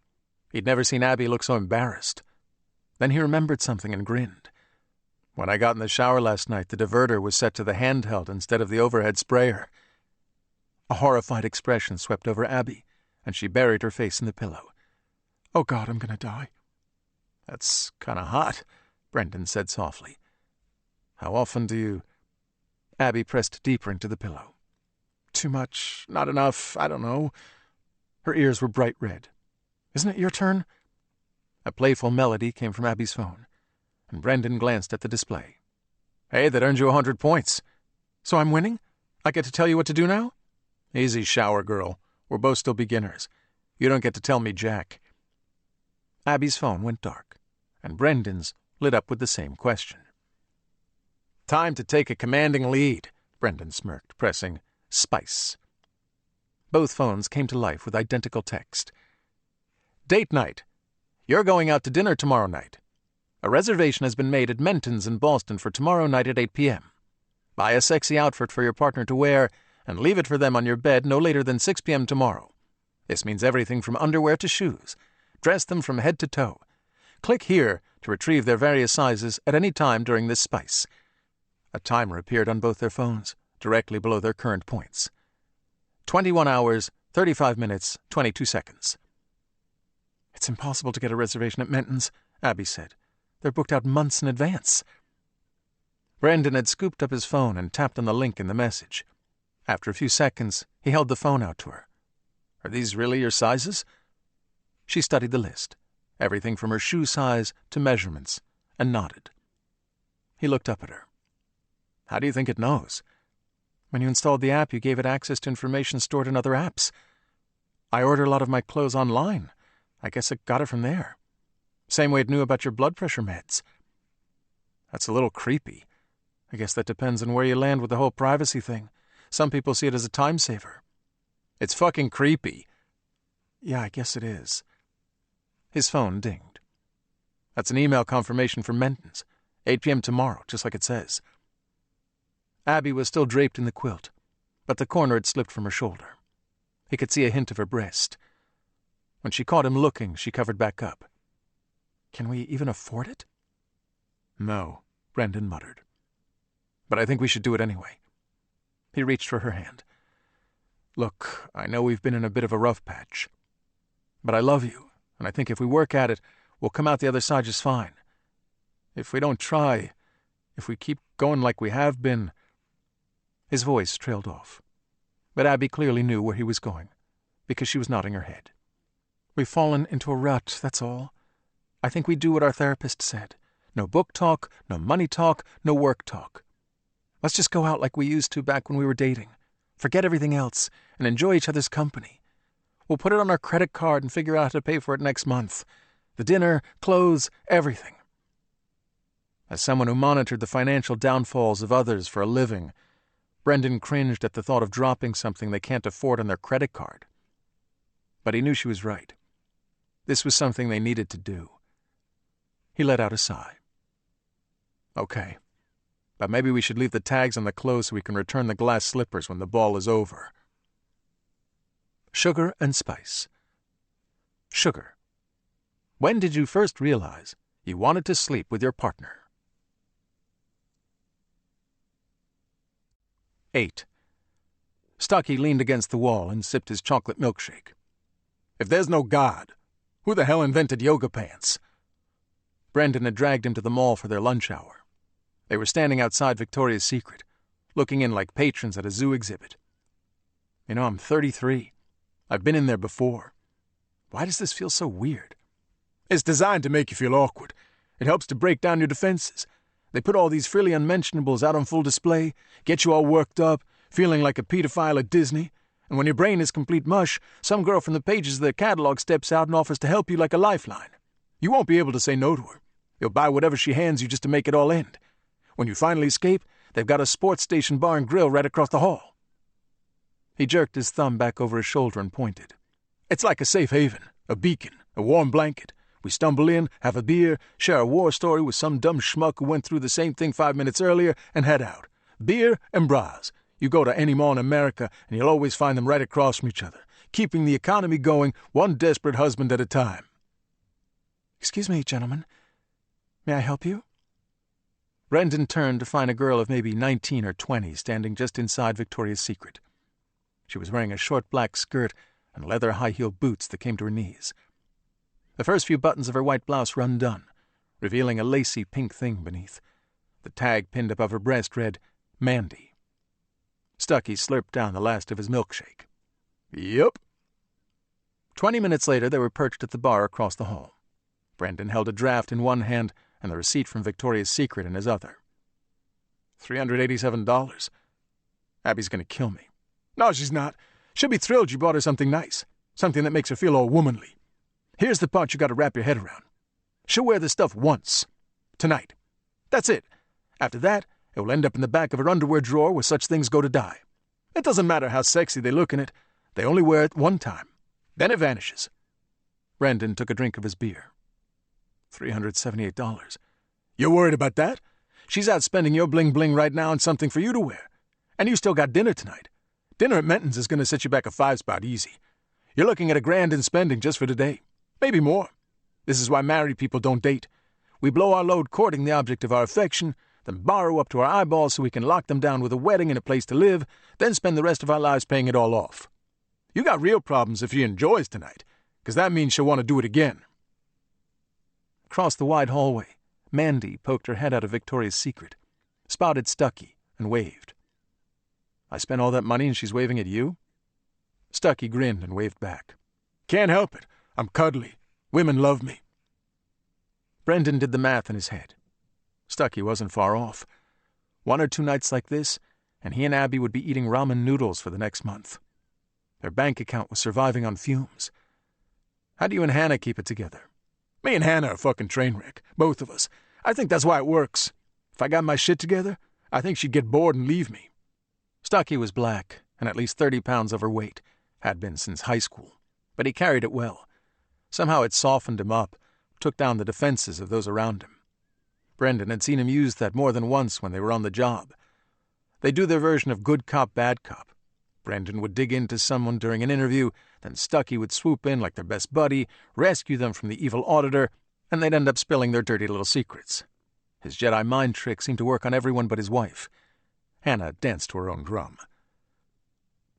He'd never seen Abby look so embarrassed. Then he remembered something and grinned. "When I got in the shower last night, the diverter was set to the handheld instead of the overhead sprayer." A horrified expression swept over Abby, and she buried her face in the pillow. "Oh, God, I'm going to die." "That's kind of hot," Brendan said softly. "How often do you—" Abby pressed deeper into the pillow. "Too much, not enough, I don't know." Her ears were bright red. "Isn't it your turn?" A playful melody came from Abby's phone, and Brendan glanced at the display. "Hey, that earned you 100 points. So I'm winning? I get to tell you what to do now?" "Easy, shower girl. We're both still beginners. You don't get to tell me jack." Abby's phone went dark, and Brendan's lit up with the same question. "Time to take a commanding lead," Brendan smirked, pressing spice. Both phones came to life with identical text. "Date night. You're going out to dinner tomorrow night. A reservation has been made at Menton's in Boston for tomorrow night at 8 p.m. Buy a sexy outfit for your partner to wear and leave it for them on your bed no later than 6 p.m. tomorrow. This means everything from underwear to shoes. Dress them from head to toe. Click here to retrieve their various sizes at any time during this spice." A timer appeared on both their phones, directly below their current points. 21 hours, 35 minutes, 22 seconds. "It's impossible to get a reservation at Menton's," Abby said. "They're booked out months in advance." Brendan had scooped up his phone and tapped on the link in the message. After a few seconds, he held the phone out to her. "Are these really your sizes?" She studied the list, everything from her shoe size to measurements, and nodded. He looked up at her. "How do you think it knows?" "When you installed the app, you gave it access to information stored in other apps. I order a lot of my clothes online. I guess it got it from there. Same way it knew about your blood pressure meds." "That's a little creepy. I guess that depends on where you land with the whole privacy thing. Some people see it as a time saver." "It's fucking creepy." "Yeah, I guess it is." His phone dinged. "That's an email confirmation from Menton's. 8 p.m. tomorrow, just like it says." Abby was still draped in the quilt, but the corner had slipped from her shoulder. He could see a hint of her breast. When she caught him looking, she covered back up. "Can we even afford it?" "No," Brendan muttered. "But I think we should do it anyway." He reached for her hand. "Look, I know we've been in a bit of a rough patch. But I love you, and I think if we work at it, we'll come out the other side just fine. If we don't try, if we keep going like we have been—" His voice trailed off. But Abby clearly knew where he was going, because she was nodding her head. "We've fallen into a rut, that's all. I think we do what our therapist said. No book talk, no money talk, no work talk. Let's just go out like we used to back when we were dating. Forget everything else and enjoy each other's company. We'll put it on our credit card and figure out how to pay for it next month. The dinner, clothes, everything." As someone who monitored the financial downfalls of others for a living, Brendan cringed at the thought of dropping something they can't afford on their credit card. But he knew she was right. This was something they needed to do. He let out a sigh. "Okay. But maybe we should leave the tags on the clothes so we can return the glass slippers when the ball is over." Sugar and spice. Sugar. When did you first realize you wanted to sleep with your partner? 8. Stucky leaned against the wall and sipped his chocolate milkshake. "If there's no God, who the hell invented yoga pants?" Brendan had dragged him to the mall for their lunch hour. They were standing outside Victoria's Secret, looking in like patrons at a zoo exhibit. "You know, I'm 33. I've been in there before. Why does this feel so weird?" "It's designed to make you feel awkward. It helps to break down your defenses. They put all these frilly unmentionables out on full display, get you all worked up, feeling like a pedophile at Disney, and when your brain is complete mush, some girl from the pages of their catalog steps out and offers to help you like a lifeline. You won't be able to say no to her. You'll buy whatever she hands you just to make it all end. When you finally escape, they've got a sports station bar and grill right across the hall." He jerked his thumb back over his shoulder and pointed. "It's like a safe haven, a beacon, a warm blanket. We stumble in, have a beer, share a war story with some dumb schmuck who went through the same thing 5 minutes earlier, and head out. Beer and bras. You go to any mall in America, and you'll always find them right across from each other, keeping the economy going one desperate husband at a time." "Excuse me, gentlemen. May I help you?" Brendan turned to find a girl of maybe 19 or 20 standing just inside Victoria's Secret. She was wearing a short black skirt and leather high-heeled boots that came to her knees. The first few buttons of her white blouse were undone, revealing a lacy pink thing beneath. The tag pinned above her breast read, "Mandy." Stucky slurped down the last of his milkshake. "Yup." 20 minutes later, they were perched at the bar across the hall. Brendan held a draft in one hand and the receipt from Victoria's Secret in his other. $387. Abby's going to kill me. "No, she's not. She'll be thrilled you bought her something nice, something that makes her feel all womanly. Here's the part you got to wrap your head around. She'll wear this stuff once. Tonight. That's it. After that, it will end up in the back of her underwear drawer where such things go to die. It doesn't matter how sexy they look in it. They only wear it one time. Then it vanishes." Brendan took a drink of his beer. $378. "You're worried about that? She's out spending your bling-bling right now on something for you to wear. And you still got dinner tonight. Dinner at Menton's is going to set you back a 5-spot easy. You're looking at $1,000 in spending just for today. Maybe more. This is why married people don't date. We blow our load courting the object of our affection, then borrow up to our eyeballs so we can lock them down with a wedding and a place to live, then spend the rest of our lives paying it all off. You got real problems if she enjoys tonight, because that means she'll want to do it again." Across the wide hallway, Mandy poked her head out of Victoria's Secret, spotted Stucky, and waved. I spent all that money and she's waving at you? Stucky grinned and waved back. Can't help it. I'm cuddly. Women love me. Brendan did the math in his head. Stucky wasn't far off. 1 or 2 nights like this, and he and Abby would be eating ramen noodles for the next month. Their bank account was surviving on fumes. How do you and Hannah keep it together? Me and Hannah are a fucking train wreck, both of us. I think that's why it works. If I got my shit together, I think she'd get bored and leave me. Stucky was black and at least 30 pounds overweight, had been since high school, but he carried it well. Somehow it softened him up, took down the defenses of those around him. Brendan had seen him use that more than once when they were on the job. They'd do their version of good cop, bad cop. Brendan would dig into someone during an interview, then Stucky would swoop in like their best buddy, rescue them from the evil auditor, and they'd end up spilling their dirty little secrets. His Jedi mind trick seemed to work on everyone but his wife. Hannah danced to her own drum.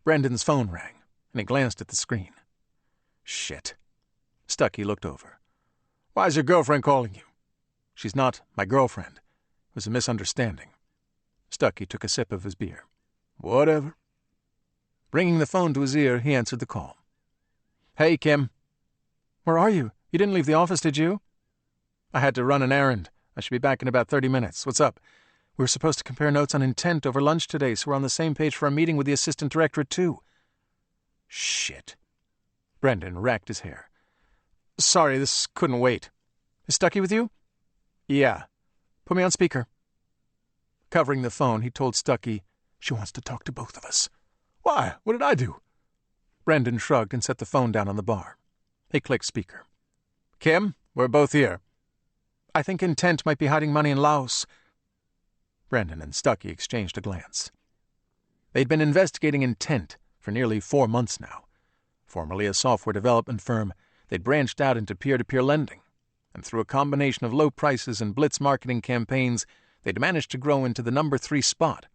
Brendan's phone rang, and he glanced at the screen. Shit. Stucky looked over. Why's your girlfriend calling you? She's not my girlfriend. It was a misunderstanding. Stucky took a sip of his beer. Whatever. Bringing the phone to his ear, he answered the call. Hey, Kim. Where are you? You didn't leave the office, did you? I had to run an errand. I should be back in about 30 minutes. What's up? We were supposed to compare notes on intent over lunch today, so we're on the same page for our meeting with the assistant director at 2. Shit. Brendan racked his hair. Sorry, this couldn't wait. Is Stucky with you? Yeah. Put me on speaker. Covering the phone, he told Stucky, She wants to talk to both of us. Why? What did I do? Brendan shrugged and set the phone down on the bar. He clicked speaker. Kim, we're both here. I think Intent might be hiding money in Laos. Brendan and Stucky exchanged a glance. They'd been investigating Intent for nearly 4 months now. Formerly a software development firm, they'd branched out into peer-to-peer lending, and through a combination of low prices and blitz marketing campaigns, they'd managed to grow into the number 3 spot,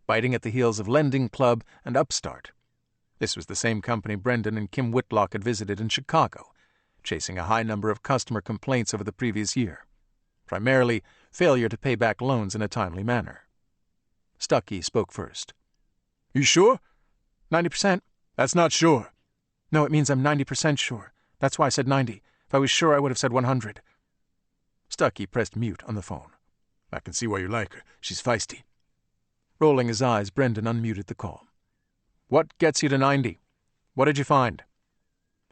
biting at the heels of Lending Club and Upstart. This was the same company Brendan and Kim Whitlock had visited in Chicago, chasing a high number of customer complaints over the previous year, primarily failure to pay back loans in a timely manner. Stucky spoke first. You sure? 90%. That's not sure. No, it means I'm 90% sure. That's why I said 90. If I was sure, I would have said 100. Stucky pressed mute on the phone. I can see why you like her. She's feisty. Rolling his eyes, Brendan unmuted the call. What gets you to 90? What did you find?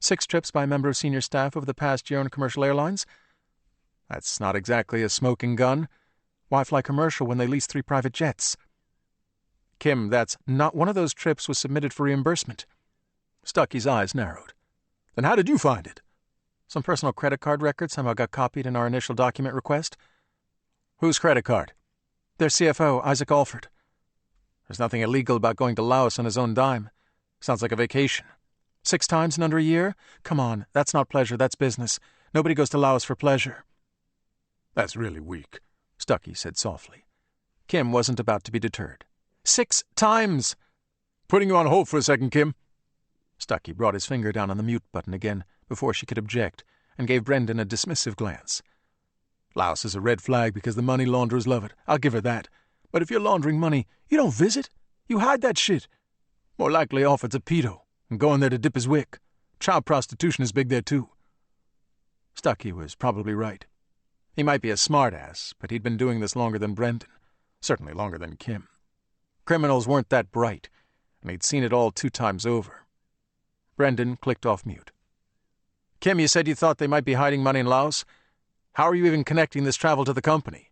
6 trips by a member of senior staff over the past year on commercial airlines. That's not exactly a smoking gun. Why fly commercial when they lease 3 private jets? Kim, that's not one of those trips was submitted for reimbursement. Stucky's eyes narrowed. Then how did you find it? Some personal credit card records somehow got copied in our initial document request. Whose credit card? Their CFO, Isaac Alford. There's nothing illegal about going to Laos on his own dime. Sounds like a vacation. 6 times in under a year? Come on, that's not pleasure, that's business. Nobody goes to Laos for pleasure. That's really weak, Stucky said softly. Kim wasn't about to be deterred. 6 times! Putting you on hold for a second, Kim. Stucky brought his finger down on the mute button again before she could object, and gave Brendan a dismissive glance. Laos is a red flag because the money launderers love it. I'll give her that. But if you're laundering money, you don't visit. You hide that shit. More likely Alford's a pedo and going there to dip his wick. Child prostitution is big there, too. Stucky was probably right. He might be a smart-ass, but he'd been doing this longer than Brendan. Certainly longer than Kim. Criminals weren't that bright, and he'd seen it all 2 times over. Brendan clicked off mute. Kim, you said you thought they might be hiding money in Laos? How are you even connecting this travel to the company?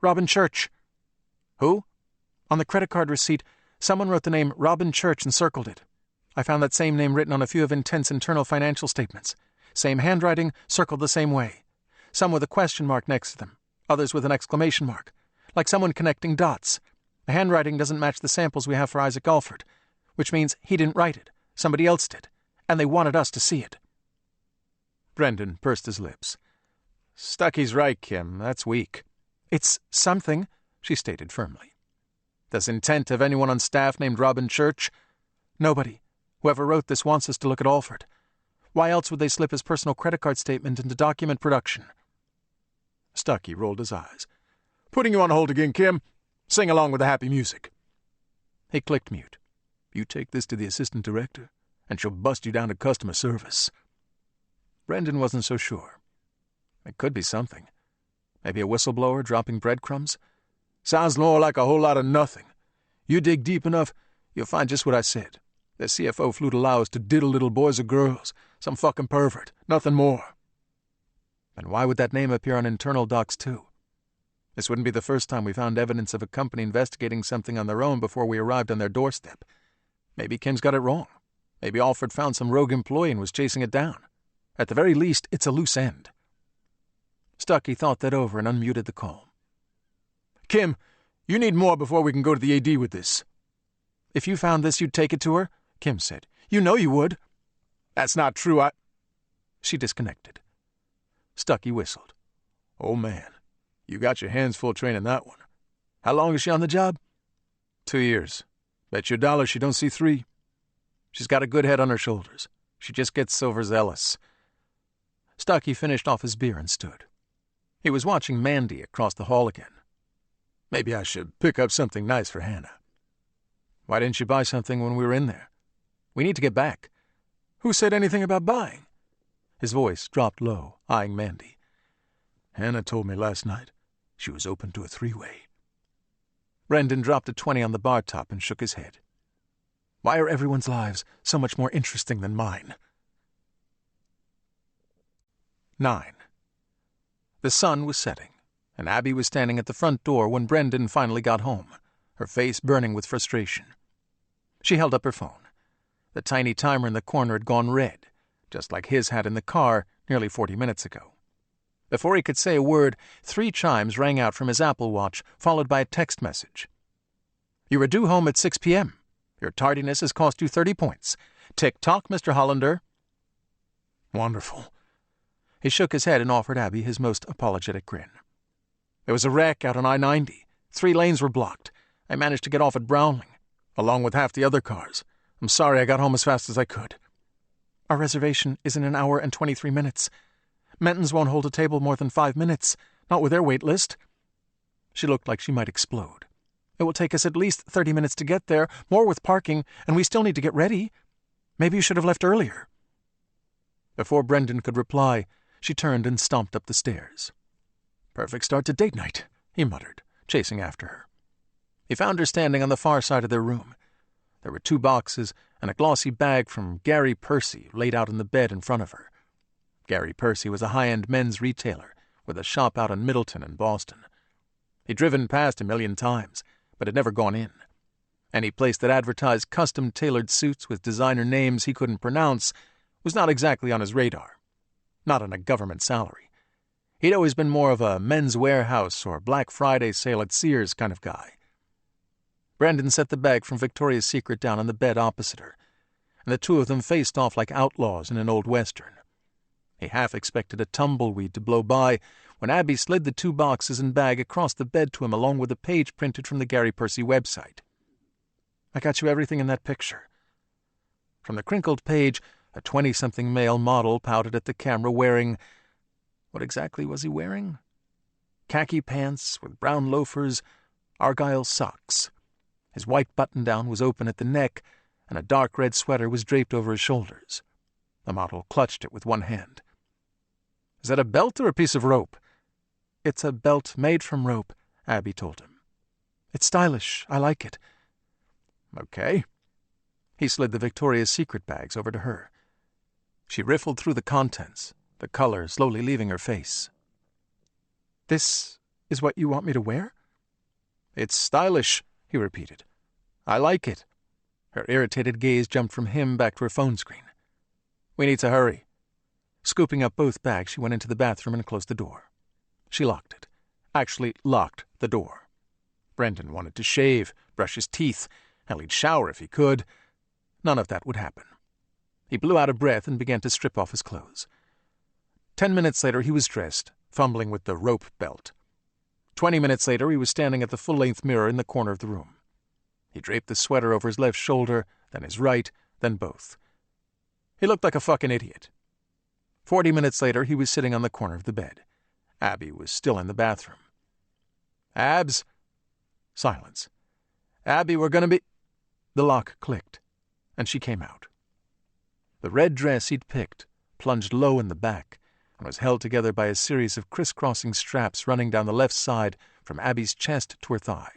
Robin Church. Who? On the credit card receipt, someone wrote the name Robin Church and circled it. I found that same name written on a few of Intent's internal financial statements. Same handwriting, circled the same way. Some with a question mark next to them, others with an exclamation mark. Like someone connecting dots. The handwriting doesn't match the samples we have for Isaac Alford, which means he didn't write it. Somebody else did, and they wanted us to see it. Brendan pursed his lips. Stucky's right, Kim. That's weak. It's something, she stated firmly. Does Intent have anyone on staff named Robin Church? Nobody. Whoever wrote this wants us to look at Alford. Why else would they slip his personal credit card statement into document production? Stucky rolled his eyes. Putting you on hold again, Kim. Sing along with the happy music. He clicked mute. "You take this to the assistant director, and she'll bust you down to customer service." Brendan wasn't so sure. It could be something. Maybe a whistleblower dropping breadcrumbs? "Sounds more like a whole lot of nothing. You dig deep enough, you'll find just what I said. The CFO flew to Laos to diddle little boys or girls. Some fucking pervert. Nothing more." Then why would that name appear on internal docs too? This wouldn't be the first time we found evidence of a company investigating something on their own before we arrived on their doorstep. Maybe Kim's got it wrong. Maybe Alfred found some rogue employee and was chasing it down. At the very least, it's a loose end. Stuckey thought that over and unmuted the call. "Kim, you need more before we can go to the AD with this." "If you found this, you'd take it to her?" Kim said. "You know you would." "That's not true. She disconnected. Stuckey whistled. "Oh, man, you got your hands full training that one. How long is she on the job?" 2 years. Bet you $1 she don't see 3. She's got a good head on her shoulders. She just gets overzealous." Stuckey finished off his beer and stood. He was watching Mandy across the hall again. "Maybe I should pick up something nice for Hannah." "Why didn't you buy something when we were in there? We need to get back." "Who said anything about buying?" His voice dropped low, eyeing Mandy. "Hannah told me last night she was open to a 3-way. Brendan dropped a 20 on the bar top and shook his head. Why are everyone's lives so much more interesting than mine? 9. The sun was setting, and Abby was standing at the front door when Brendan finally got home, her face burning with frustration. She held up her phone. The tiny timer in the corner had gone red, just like his had in the car nearly 40 minutes ago. Before he could say a word, 3 chimes rang out from his Apple Watch, followed by a text message. "You were due home at 6 p.m. Your tardiness has cost you 30 points. Tick-tock, Mr. Hollander." Wonderful. He shook his head and offered Abby his most apologetic grin. "There was a wreck out on I-90. 3 lanes were blocked. I managed to get off at Brownling, along with half the other cars. I'm sorry I got home as fast as I could." "Our reservation is in an hour and 23 minutes. Menton's won't hold a table more than 5 minutes, not with their wait list." She looked like she might explode. "It will take us at least 30 minutes to get there, more with parking, and we still need to get ready. Maybe you should have left earlier." Before Brendan could reply, she turned and stomped up the stairs. "Perfect start to date night," he muttered, chasing after her. He found her standing on the far side of their room. There were 2 boxes and a glossy bag from Gary Percy laid out on the bed in front of her. Gary Percy was a high-end men's retailer with a shop out in Middleton and Boston. He'd driven past 1,000,000 times, but had never gone in. Any place that advertised custom-tailored suits with designer names he couldn't pronounce was not exactly on his radar. Not on a government salary. He'd always been more of a Men's Warehouse or Black Friday sale at Sears kind of guy. Brendan set the bag from Victoria's Secret down on the bed opposite her, and the 2 of them faced off like outlaws in an old western. He half expected a tumbleweed to blow by when Abby slid the 2 boxes and bag across the bed to him along with a page printed from the Gary Percy website. "I got you everything in that picture." From the crinkled page, a 20-something male model pouted at the camera wearing... What exactly was he wearing? Khaki pants with brown loafers, argyle socks. His white button-down was open at the neck, and a dark red sweater was draped over his shoulders. The model clutched it with one hand. "Is that a belt or a piece of rope?" "It's a belt made from rope," Abby told him. "It's stylish. I like it." "Okay." He slid the Victoria's Secret bags over to her. She riffled through the contents, the color slowly leaving her face. "This is what you want me to wear?" "It's stylish," he repeated. "I like it." Her irritated gaze jumped from him back to her phone screen. "We need to hurry." Scooping up both bags, she went into the bathroom and closed the door. She locked it. Actually locked the door. Brendan wanted to shave, brush his teeth. Hell, he'd shower if he could. None of that would happen. He blew out a breath and began to strip off his clothes. 10 minutes later, he was dressed, fumbling with the rope belt. 20 minutes later, he was standing at the full-length mirror in the corner of the room. He draped the sweater over his left shoulder, then his right, then both. He looked like a fucking idiot. 40 minutes later, he was sitting on the corner of the bed. Abby was still in the bathroom. "Abs?" Silence. "Abby, we're gonna be..." The lock clicked, and she came out. The red dress he'd picked plunged low in the back and was held together by a series of crisscrossing straps running down the left side from Abby's chest to her thigh.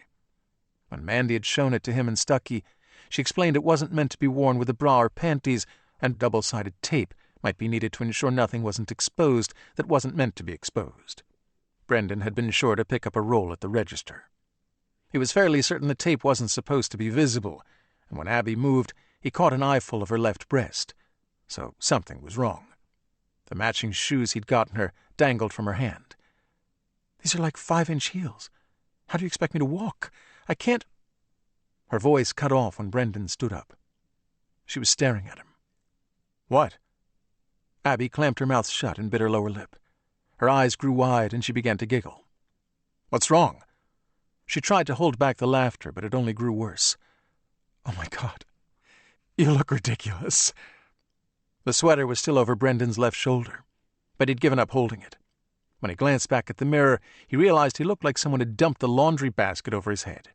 When Mandy had shown it to him and Stucky, she explained it wasn't meant to be worn with a bra or panties, and double-sided tape might be needed to ensure nothing wasn't exposed that wasn't meant to be exposed. Brendan had been sure to pick up a roll at the register. He was fairly certain the tape wasn't supposed to be visible, and when Abby moved, he caught an eyeful of her left breast. So something was wrong. The matching shoes he'd gotten her dangled from her hand. "These are like 5-inch heels. How do you expect me to walk? I can't—" Her voice cut off when Brendan stood up. She was staring at him. "What?" Abby clamped her mouth shut and bit her lower lip. Her eyes grew wide, and she began to giggle. "What's wrong?" She tried to hold back the laughter, but it only grew worse. "Oh, my God. You look ridiculous." The sweater was still over Brendan's left shoulder, but he'd given up holding it. When he glanced back at the mirror, he realized he looked like someone had dumped the laundry basket over his head.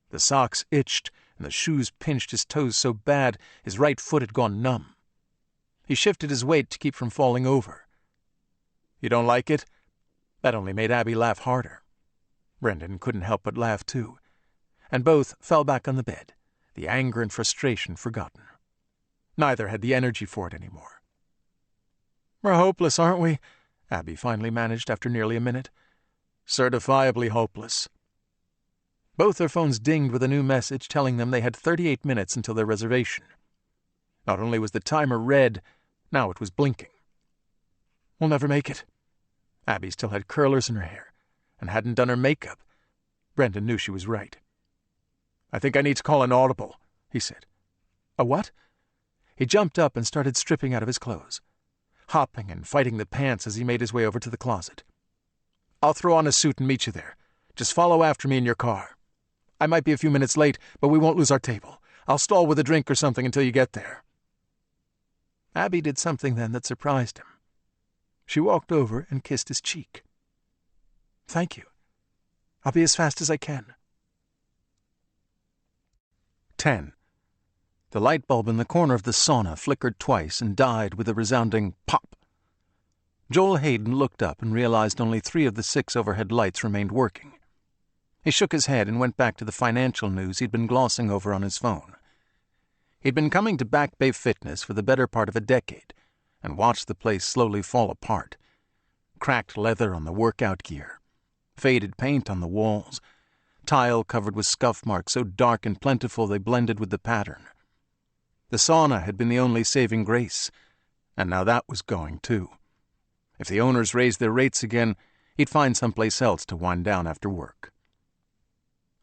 The socks itched, and the shoes pinched his toes so bad his right foot had gone numb. He shifted his weight to keep from falling over. "You don't like it?" That only made Abby laugh harder. Brendan couldn't help but laugh, too, and both fell back on the bed, the anger and frustration forgotten. Neither had the energy for it anymore. "We're hopeless, aren't we?" Abby finally managed after nearly a minute. "Certifiably hopeless." Both their phones dinged with a new message telling them they had 38 minutes until their reservation. Not only was the timer red, now it was blinking. "We'll never make it." Abby still had curlers in her hair and hadn't done her makeup. Brendan knew she was right. "I think I need to call an audible," he said. "A what?" He jumped up and started stripping out of his clothes, hopping and fighting the pants as he made his way over to the closet. "I'll throw on a suit and meet you there. Just follow after me in your car. I might be a few minutes late, but we won't lose our table. I'll stall with a drink or something until you get there." Abby did something then that surprised him. She walked over and kissed his cheek. "Thank you. I'll be as fast as I can." 10. The light bulb in the corner of the sauna flickered twice and died with a resounding pop. Joel Hayden looked up and realized only 3 of the 6 overhead lights remained working. He shook his head and went back to the financial news he'd been glossing over on his phone. He'd been coming to Back Bay Fitness for the better part of a decade and watched the place slowly fall apart. Cracked leather on the workout gear, faded paint on the walls, tile covered with scuff marks so dark and plentiful they blended with the pattern. The sauna had been the only saving grace, and now that was going too. If the owners raised their rates again, he'd find someplace else to wind down after work.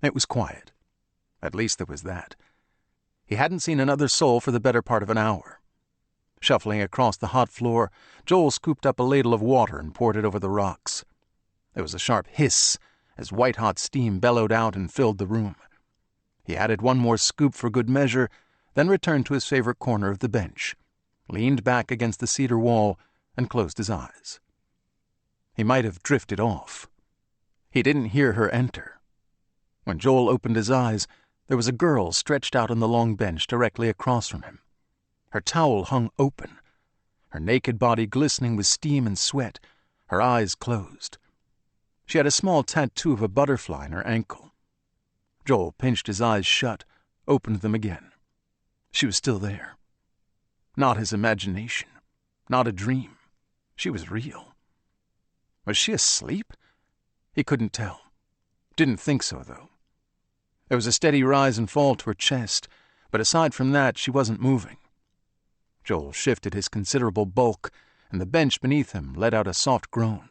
It was quiet. At least there was that. He hadn't seen another soul for the better part of an hour. Shuffling across the hot floor, Joel scooped up a ladle of water and poured it over the rocks. There was a sharp hiss as white-hot steam bellowed out and filled the room. He added one more scoop for good measure, then returned to his favorite corner of the bench, leaned back against the cedar wall, and closed his eyes. He might have drifted off. He didn't hear her enter. When Joel opened his eyes, there was a girl stretched out on the long bench directly across from him. Her towel hung open, her naked body glistening with steam and sweat, her eyes closed. She had a small tattoo of a butterfly in her ankle. Joel pinched his eyes shut, opened them again. She was still there. Not his imagination, not a dream. She was real. Was she asleep? He couldn't tell. Didn't think so, though. There was a steady rise and fall to her chest, but aside from that, she wasn't moving. Joel shifted his considerable bulk, and the bench beneath him let out a soft groan.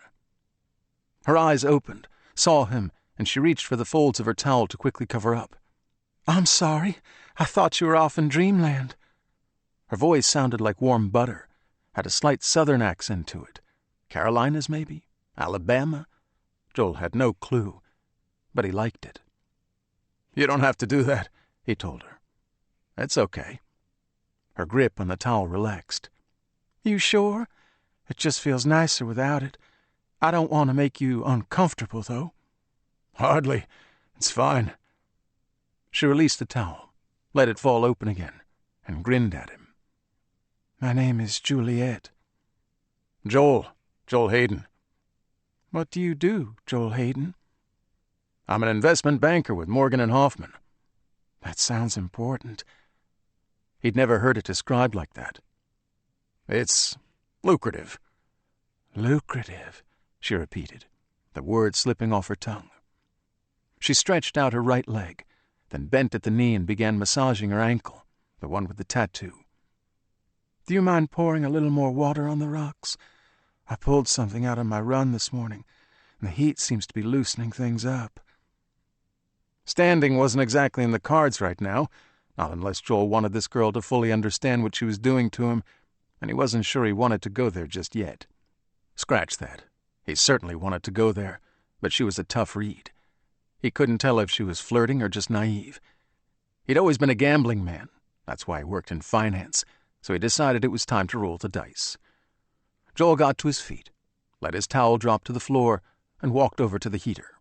Her eyes opened, saw him, and she reached for the folds of her towel to quickly cover up. "I'm sorry. I thought you were off in dreamland." Her voice sounded like warm butter, had a slight southern accent to it. Carolinas, maybe? Alabama? Joel had no clue, but he liked it. "You don't have to do that," he told her. "It's okay." Her grip on the towel relaxed. "You sure? It just feels nicer without it. I don't want to make you uncomfortable, though." "Hardly. It's fine." She released the towel. let it fall open again, and grinned at him. My name is Juliet. Joel Hayden. What do you do, Joel Hayden? I'm an investment banker with Morgan & Hoffman. That sounds important. He'd never heard it described like that. It's lucrative. Lucrative, she repeated, the words slipping off her tongue. She stretched out her right leg, then bent at the knee and began massaging her ankle, the one with the tattoo. Do you mind pouring a little more water on the rocks? I pulled something out on my run this morning, and the heat seems to be loosening things up. Standing wasn't exactly in the cards right now, not unless Joel wanted this girl to fully understand what she was doing to him, and he wasn't sure he wanted to go there just yet. Scratch that. He certainly wanted to go there, but she was a tough read. He couldn't tell if she was flirting or just naive. He'd always been a gambling man. That's why he worked in finance, so he decided it was time to roll the dice. Joel got to his feet, let his towel drop to the floor, and walked over to the heater.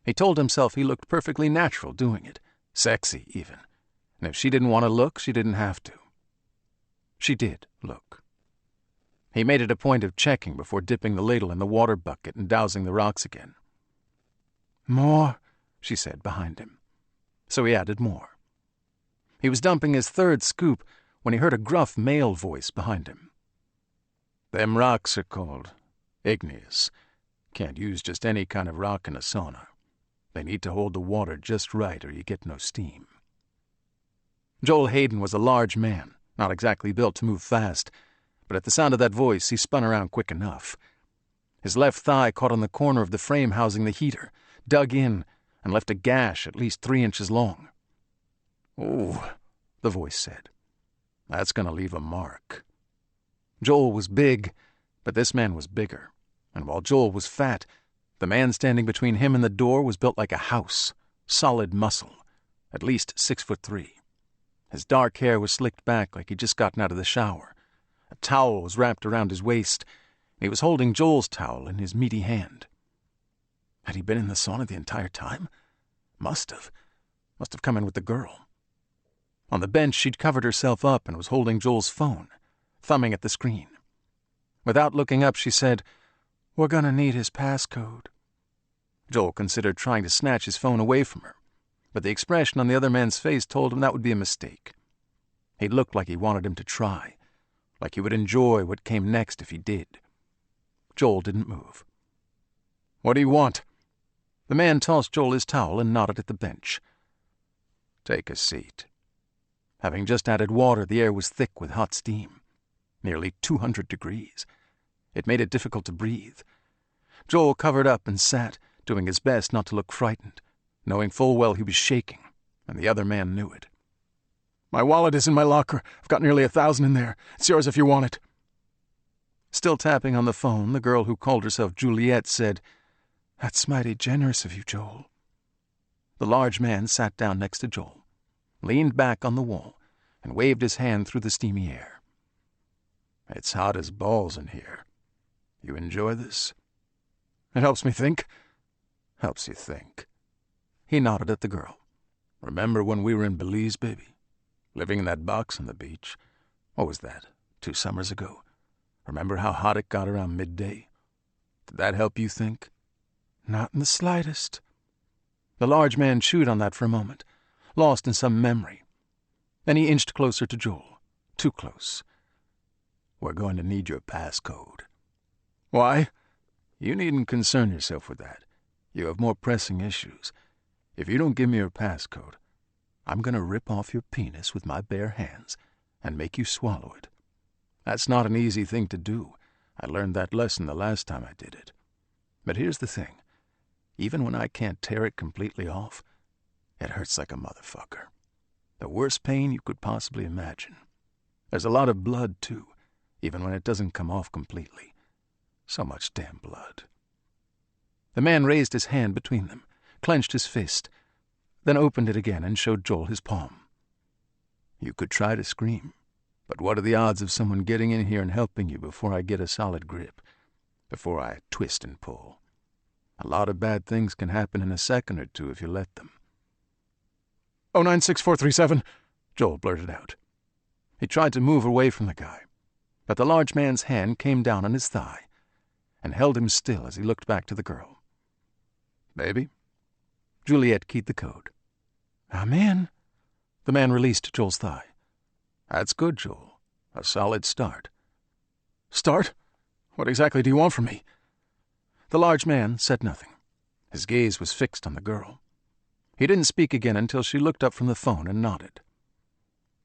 He told himself he looked perfectly natural doing it, sexy even, and if she didn't want to look, she didn't have to. She did look. He made it a point of checking before dipping the ladle in the water bucket and dousing the rocks again. More, she said behind him. So he added more. He was dumping his third scoop when he heard a gruff male voice behind him. Them rocks are called igneous. Can't use just any kind of rock in a sauna. They need to hold the water just right or you get no steam. Joel Hayden was a large man, not exactly built to move fast, but at the sound of that voice he spun around quick enough. His left thigh caught on the corner of the frame housing the heater, dug in, and left a gash at least 3 inches long. "Ooh," the voice said. "That's going to leave a mark." Joel was big, but this man was bigger, and while Joel was fat, the man standing between him and the door was built like a house, solid muscle, at least 6'3". His dark hair was slicked back like he'd just gotten out of the shower. A towel was wrapped around his waist, and he was holding Joel's towel in his meaty hand. Had he been in the sauna the entire time? Must have. Must have come in with the girl. On the bench, she'd covered herself up and was holding Joel's phone, thumbing at the screen. Without looking up, she said, "We're gonna need his passcode." Joel considered trying to snatch his phone away from her, but the expression on the other man's face told him that would be a mistake. He looked like he wanted him to try, like he would enjoy what came next if he did. Joel didn't move. "What do you want?" The man tossed Joel his towel and nodded at the bench. "Take a seat." Having just added water, the air was thick with hot steam. Nearly 200 degrees. It made it difficult to breathe. Joel covered up and sat, doing his best not to look frightened, knowing full well he was shaking, and the other man knew it. "My wallet is in my locker. I've got nearly 1,000 in there. It's yours if you want it." Still tapping on the phone, the girl who called herself Juliet said, "That's mighty generous of you, Joel." The large man sat down next to Joel, leaned back on the wall, and waved his hand through the steamy air. "It's hot as balls in here. You enjoy this?" "It helps me think." "Helps you think." He nodded at the girl. "Remember when we were in Belize, baby? Living in that box on the beach? What was that, 2 summers ago? Remember how hot it got around midday? Did that help you think?" "Not in the slightest." The large man chewed on that for a moment, lost in some memory. Then he inched closer to Joel, too close. "We're going to need your passcode." "Why?" "You needn't concern yourself with that. You have more pressing issues. If you don't give me your passcode, I'm going to rip off your penis with my bare hands and make you swallow it. That's not an easy thing to do. I learned that lesson the last time I did it. But here's the thing. Even when I can't tear it completely off, it hurts like a motherfucker. The worst pain you could possibly imagine. There's a lot of blood, too, even when it doesn't come off completely. So much damn blood." The man raised his hand between them, clenched his fist, then opened it again and showed Joel his palm. "You could try to scream, but what are the odds of someone getting in here and helping you before I get a solid grip, before I twist and pull? A lot of bad things can happen in a second or two if you let them." 096437, Joel blurted out. He tried to move away from the guy, but the large man's hand came down on his thigh and held him still as he looked back to the girl. Baby? Juliet keyed the code. I'm in. The man released Joel's thigh. That's good, Joel. A solid start. Start? What exactly do you want from me? The large man said nothing. His gaze was fixed on the girl. He didn't speak again until she looked up from the phone and nodded.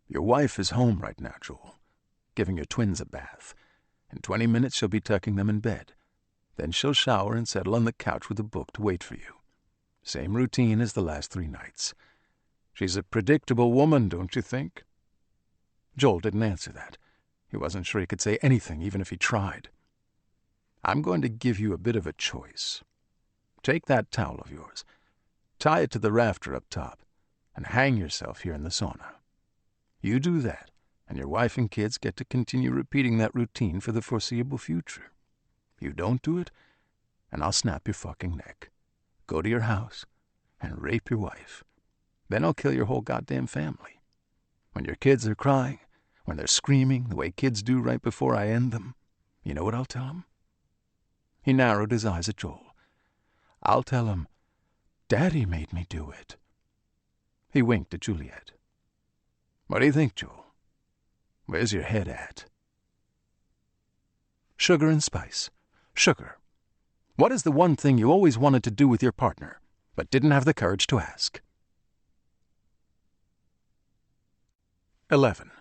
Your wife is home right now, Joel, giving your twins a bath. In 20 minutes she'll be tucking them in bed. Then she'll shower and settle on the couch with a book to wait for you. Same routine as the last 3 nights. She's a predictable woman, don't you think? Joel didn't answer that. He wasn't sure he could say anything, even if he tried. I'm going to give you a bit of a choice. Take that towel of yours, tie it to the rafter up top, and hang yourself here in the sauna. You do that, and your wife and kids get to continue repeating that routine for the foreseeable future. You don't do it, and I'll snap your fucking neck. Go to your house and rape your wife. Then I'll kill your whole goddamn family. When your kids are crying, when they're screaming the way kids do right before I end them, you know what I'll tell them? He narrowed his eyes at Joel. I'll tell him, Daddy made me do it. He winked at Juliet. What do you think, Joel? Where's your head at? Sugar and spice. Sugar. What is the one thing you always wanted to do with your partner, but didn't have the courage to ask? 11.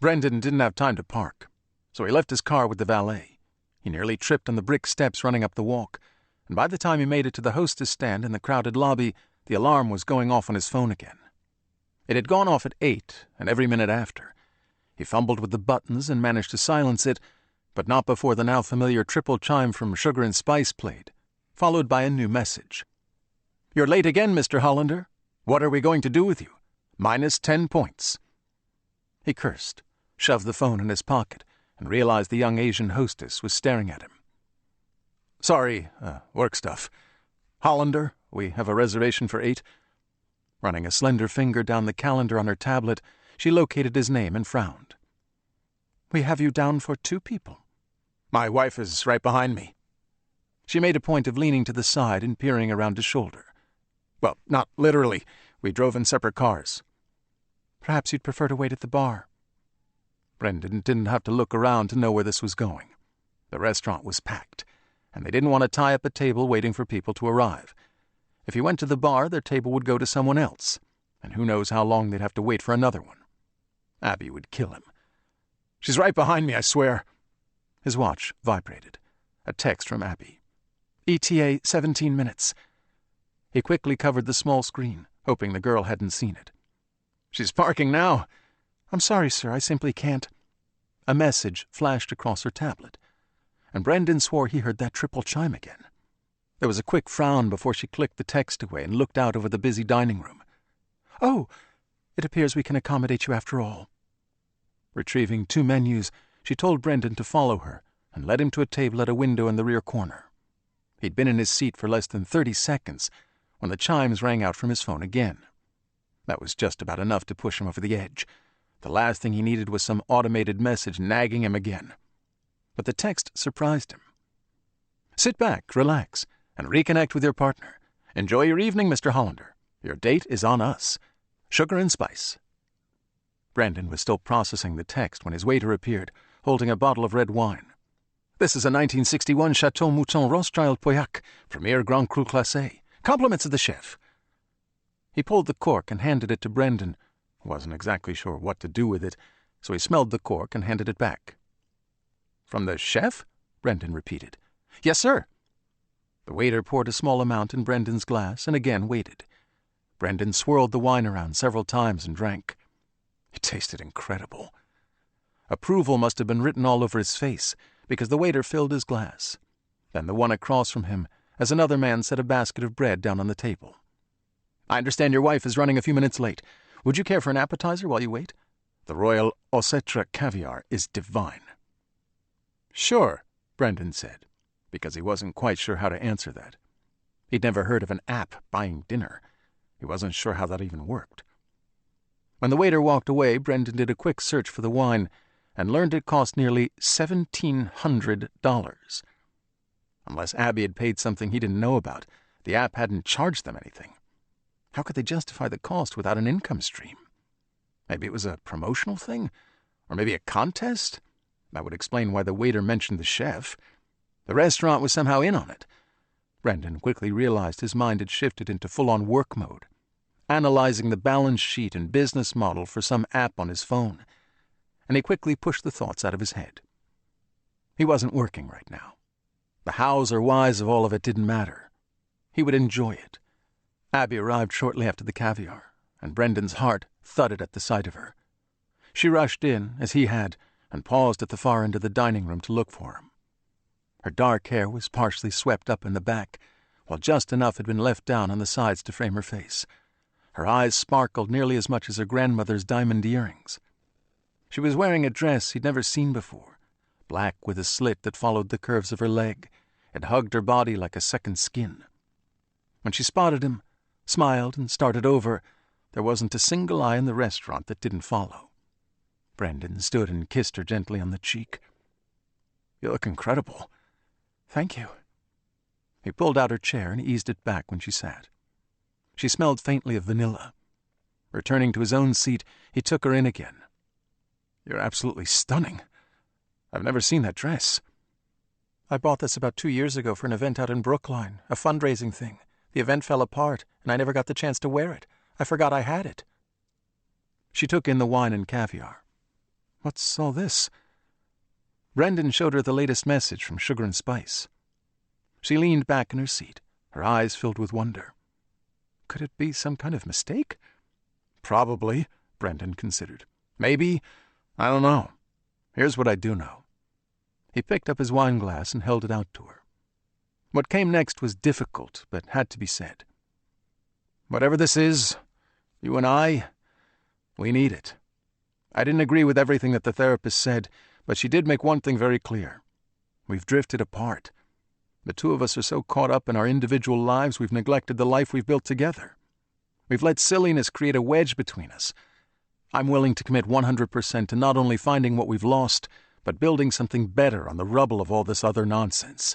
Brendan didn't have time to park, so he left his car with the valet. He nearly tripped on the brick steps running up the walk, and by the time he made it to the hostess stand in the crowded lobby, the alarm was going off on his phone again. It had gone off at 8, and every minute after. He fumbled with the buttons and managed to silence it, but not before the now familiar triple chime from Sugar and Spice played, followed by a new message. You're late again, Mr. Hollander. What are we going to do with you? Minus 10 points. He cursed, shoved the phone in his pocket, and realized the young Asian hostess was staring at him. Sorry, work stuff. Hollander, we have a reservation for 8. Running a slender finger down the calendar on her tablet, she located his name and frowned. We have you down for 2 people. My wife is right behind me. She made a point of leaning to the side and peering around his shoulder. Well, not literally. We drove in separate cars. Perhaps you'd prefer to wait at the bar. Brendan didn't have to look around to know where this was going. The restaurant was packed, and they didn't want to tie up a table waiting for people to arrive. If he went to the bar, their table would go to someone else, and who knows how long they'd have to wait for another one. Abby would kill him. She's right behind me, I swear. His watch vibrated. A text from Abby. ETA 17 minutes. He quickly covered the small screen, hoping the girl hadn't seen it. She's parking now. I'm sorry, sir, I simply can't. A message flashed across her tablet, and Brendan swore he heard that triple chime again. There was a quick frown before she clicked the text away and looked out over the busy dining room. Oh, it appears we can accommodate you after all. Retrieving 2 menus, she told Brendan to follow her and led him to a table at a window in the rear corner. He'd been in his seat for less than 30 seconds when the chimes rang out from his phone again. That was just about enough to push him over the edge. The last thing he needed was some automated message nagging him again. But the text surprised him. Sit back, relax, and reconnect with your partner. Enjoy your evening, Mr. Hollander. Your date is on us. Sugar and Spice. Brendan was still processing the text when his waiter appeared, holding a bottle of red wine. This is a 1961 Chateau Mouton Rothschild Pauillac, Premier Grand Cru Classé. Compliments of the chef. He pulled the cork and handed it to Brendan, who wasn't exactly sure what to do with it, so he smelled the cork and handed it back. From the chef? Brendan repeated. Yes, sir. The waiter poured a small amount in Brendan's glass and again waited. Brendan swirled the wine around several times and drank. It tasted incredible. Approval must have been written all over his face, because the waiter filled his glass. Then the one across from him, as another man set a basket of bread down on the table. I understand your wife is running a few minutes late. Would you care for an appetizer while you wait? The Royal Ossetra caviar is divine. Sure, Brendan said, because he wasn't quite sure how to answer that. He'd never heard of an app buying dinner. He wasn't sure how that even worked. When the waiter walked away, Brendan did a quick search for the wine and learned it cost nearly $1,700. Unless Abby had paid something he didn't know about, the app hadn't charged them anything. How could they justify the cost without an income stream? Maybe it was a promotional thing? Or maybe a contest? That would explain why the waiter mentioned the chef. The restaurant was somehow in on it. Brendan quickly realized his mind had shifted into full-on work mode, analyzing the balance sheet and business model for some app on his phone, and he quickly pushed the thoughts out of his head. He wasn't working right now. The hows or whys of all of it didn't matter. He would enjoy it. Abby arrived shortly after the caviar, and Brendan's heart thudded at the sight of her. She rushed in, as he had, and paused at the far end of the dining room to look for him. Her dark hair was partially swept up in the back, while just enough had been left down on the sides to frame her face. Her eyes sparkled nearly as much as her grandmother's diamond earrings. She was wearing a dress he'd never seen before, black with a slit that followed the curves of her leg. It hugged her body like a second skin. When she spotted him, smiled, and started over, there wasn't a single eye in the restaurant that didn't follow. Brendan stood and kissed her gently on the cheek. "You look incredible." "Thank you." He pulled out her chair and eased it back when she sat. She smelled faintly of vanilla. Returning to his own seat, he took her in again. "You're absolutely stunning. I've never seen that dress." "I bought this about 2 years ago for an event out in Brookline, a fundraising thing. The event fell apart, and I never got the chance to wear it. I forgot I had it." She took in the wine and caviar. "What's all this?" Brendan showed her the latest message from Sugar and Spice. She leaned back in her seat, her eyes filled with wonder. Could it be some kind of mistake? "Probably," Brendan considered. "Maybe. I don't know. Here's what I do know." He picked up his wine glass and held it out to her. What came next was difficult, but had to be said. "Whatever this is, you and we need it." I didn't agree with everything that the therapist said, but she did make one thing very clear. We've drifted apart. The two of us are so caught up in our individual lives we've neglected the life we've built together. We've let silliness create a wedge between us. I'm willing to commit 100% to not only finding what we've lost, but building something better on the rubble of all this other nonsense.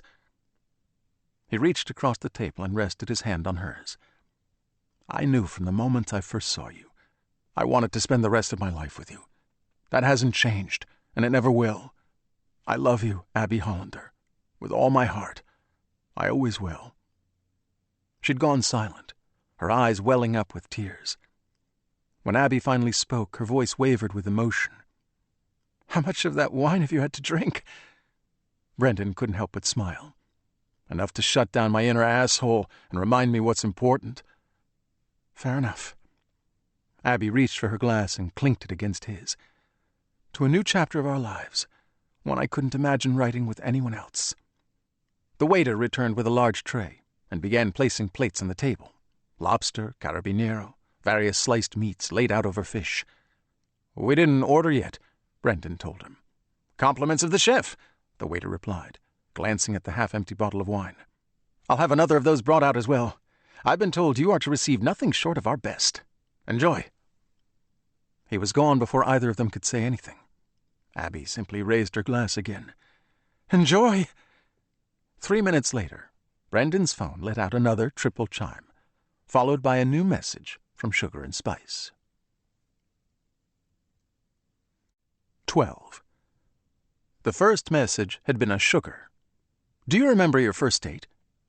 He reached across the table and rested his hand on hers. "I knew from the moment I first saw you. I wanted to spend the rest of my life with you. That hasn't changed, and it never will. I love you, Abby Hollander, with all my heart. I always will." She'd gone silent, her eyes welling up with tears. When Abby finally spoke, her voice wavered with emotion. "How much of that wine have you had to drink?" Brendan couldn't help but smile. "Enough to shut down my inner asshole and remind me what's important." "Fair enough." Abby reached for her glass and clinked it against his. "To a new chapter of our lives, one I couldn't imagine writing with anyone else." The waiter returned with a large tray and began placing plates on the table. Lobster, carabinero, various sliced meats laid out over fish. "We didn't order yet," Brendan told him. "Compliments of the chef," the waiter replied, glancing at the half-empty bottle of wine. "I'll have another of those brought out as well. I've been told you are to receive nothing short of our best. Enjoy." He was gone before either of them could say anything. Abby simply raised her glass again. "Enjoy!" 3 minutes later, Brendan's phone let out another triple chime, followed by a new message from Sugar and Spice. 12. The first message had been a Sugar. "Do you remember your first date?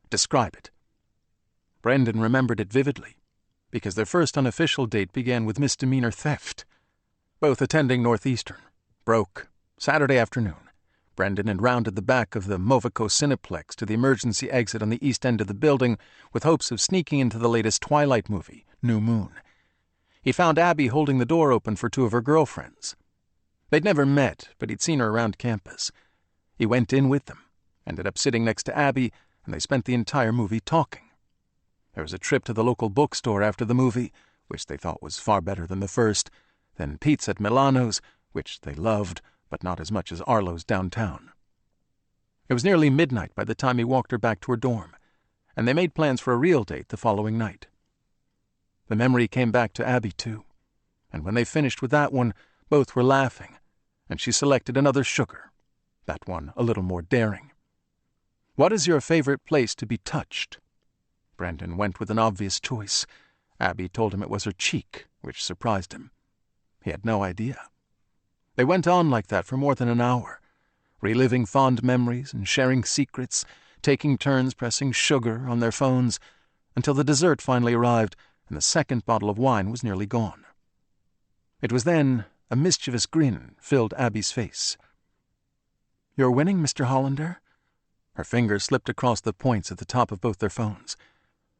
Describe it." Brendan remembered it vividly, because their first unofficial date began with misdemeanor theft. Both attending Northeastern, broke, Saturday afternoon, Brendan had rounded the back of the Movico Cineplex to the emergency exit on the east end of the building with hopes of sneaking into the latest Twilight movie, New Moon. He found Abby holding the door open for 2 of her girlfriends. They'd never met, but he'd seen her around campus. He went in with them, ended up sitting next to Abby, and they spent the entire movie talking. There was a trip to the local bookstore after the movie, which they thought was far better than the first, then pizza at Milano's, which they loved, but not as much as Arlo's downtown. It was nearly midnight by the time he walked her back to her dorm, and they made plans for a real date the following night. The memory came back to Abby, too. And when they finished with that one, both were laughing, and she selected another sugar, that one a little more daring. "What is your favorite place to be touched?" Brendan went with an obvious choice. Abby told him it was her cheek, which surprised him. He had no idea. They went on like that for more than an hour, reliving fond memories and sharing secrets, taking turns pressing sugar on their phones, until the dessert finally arrived and the second bottle of wine was nearly gone. It was then a mischievous grin filled Abby's face. "You're winning, Mr. Hollander." Her fingers slipped across the points at the top of both their phones.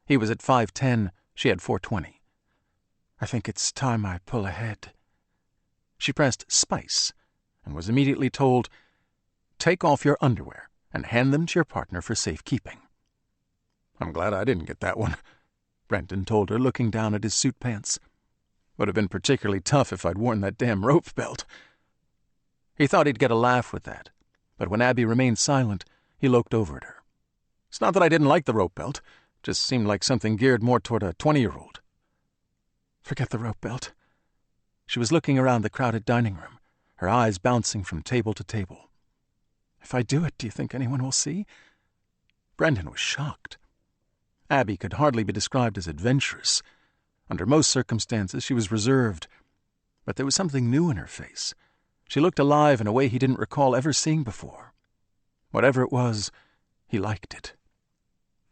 He was at 510, she had 420. "I think it's time I pull ahead." She pressed spice and was immediately told, "Take off your underwear and hand them to your partner for safekeeping." "I'm glad I didn't get that one," Brendan told her, looking down at his suit pants. "Would have been particularly tough if I'd worn that damn rope belt." He thought he'd get a laugh with that, but when Abby remained silent, he looked over at her. "It's not that I didn't like the rope belt. Just seemed like something geared more toward a 20-year-old. "Forget the rope belt." She was looking around the crowded dining room, her eyes bouncing from table to table. "If I do it, do you think anyone will see?" Brendan was shocked. Abby could hardly be described as adventurous. Under most circumstances, she was reserved. But there was something new in her face. She looked alive in a way he didn't recall ever seeing before. Whatever it was, he liked it.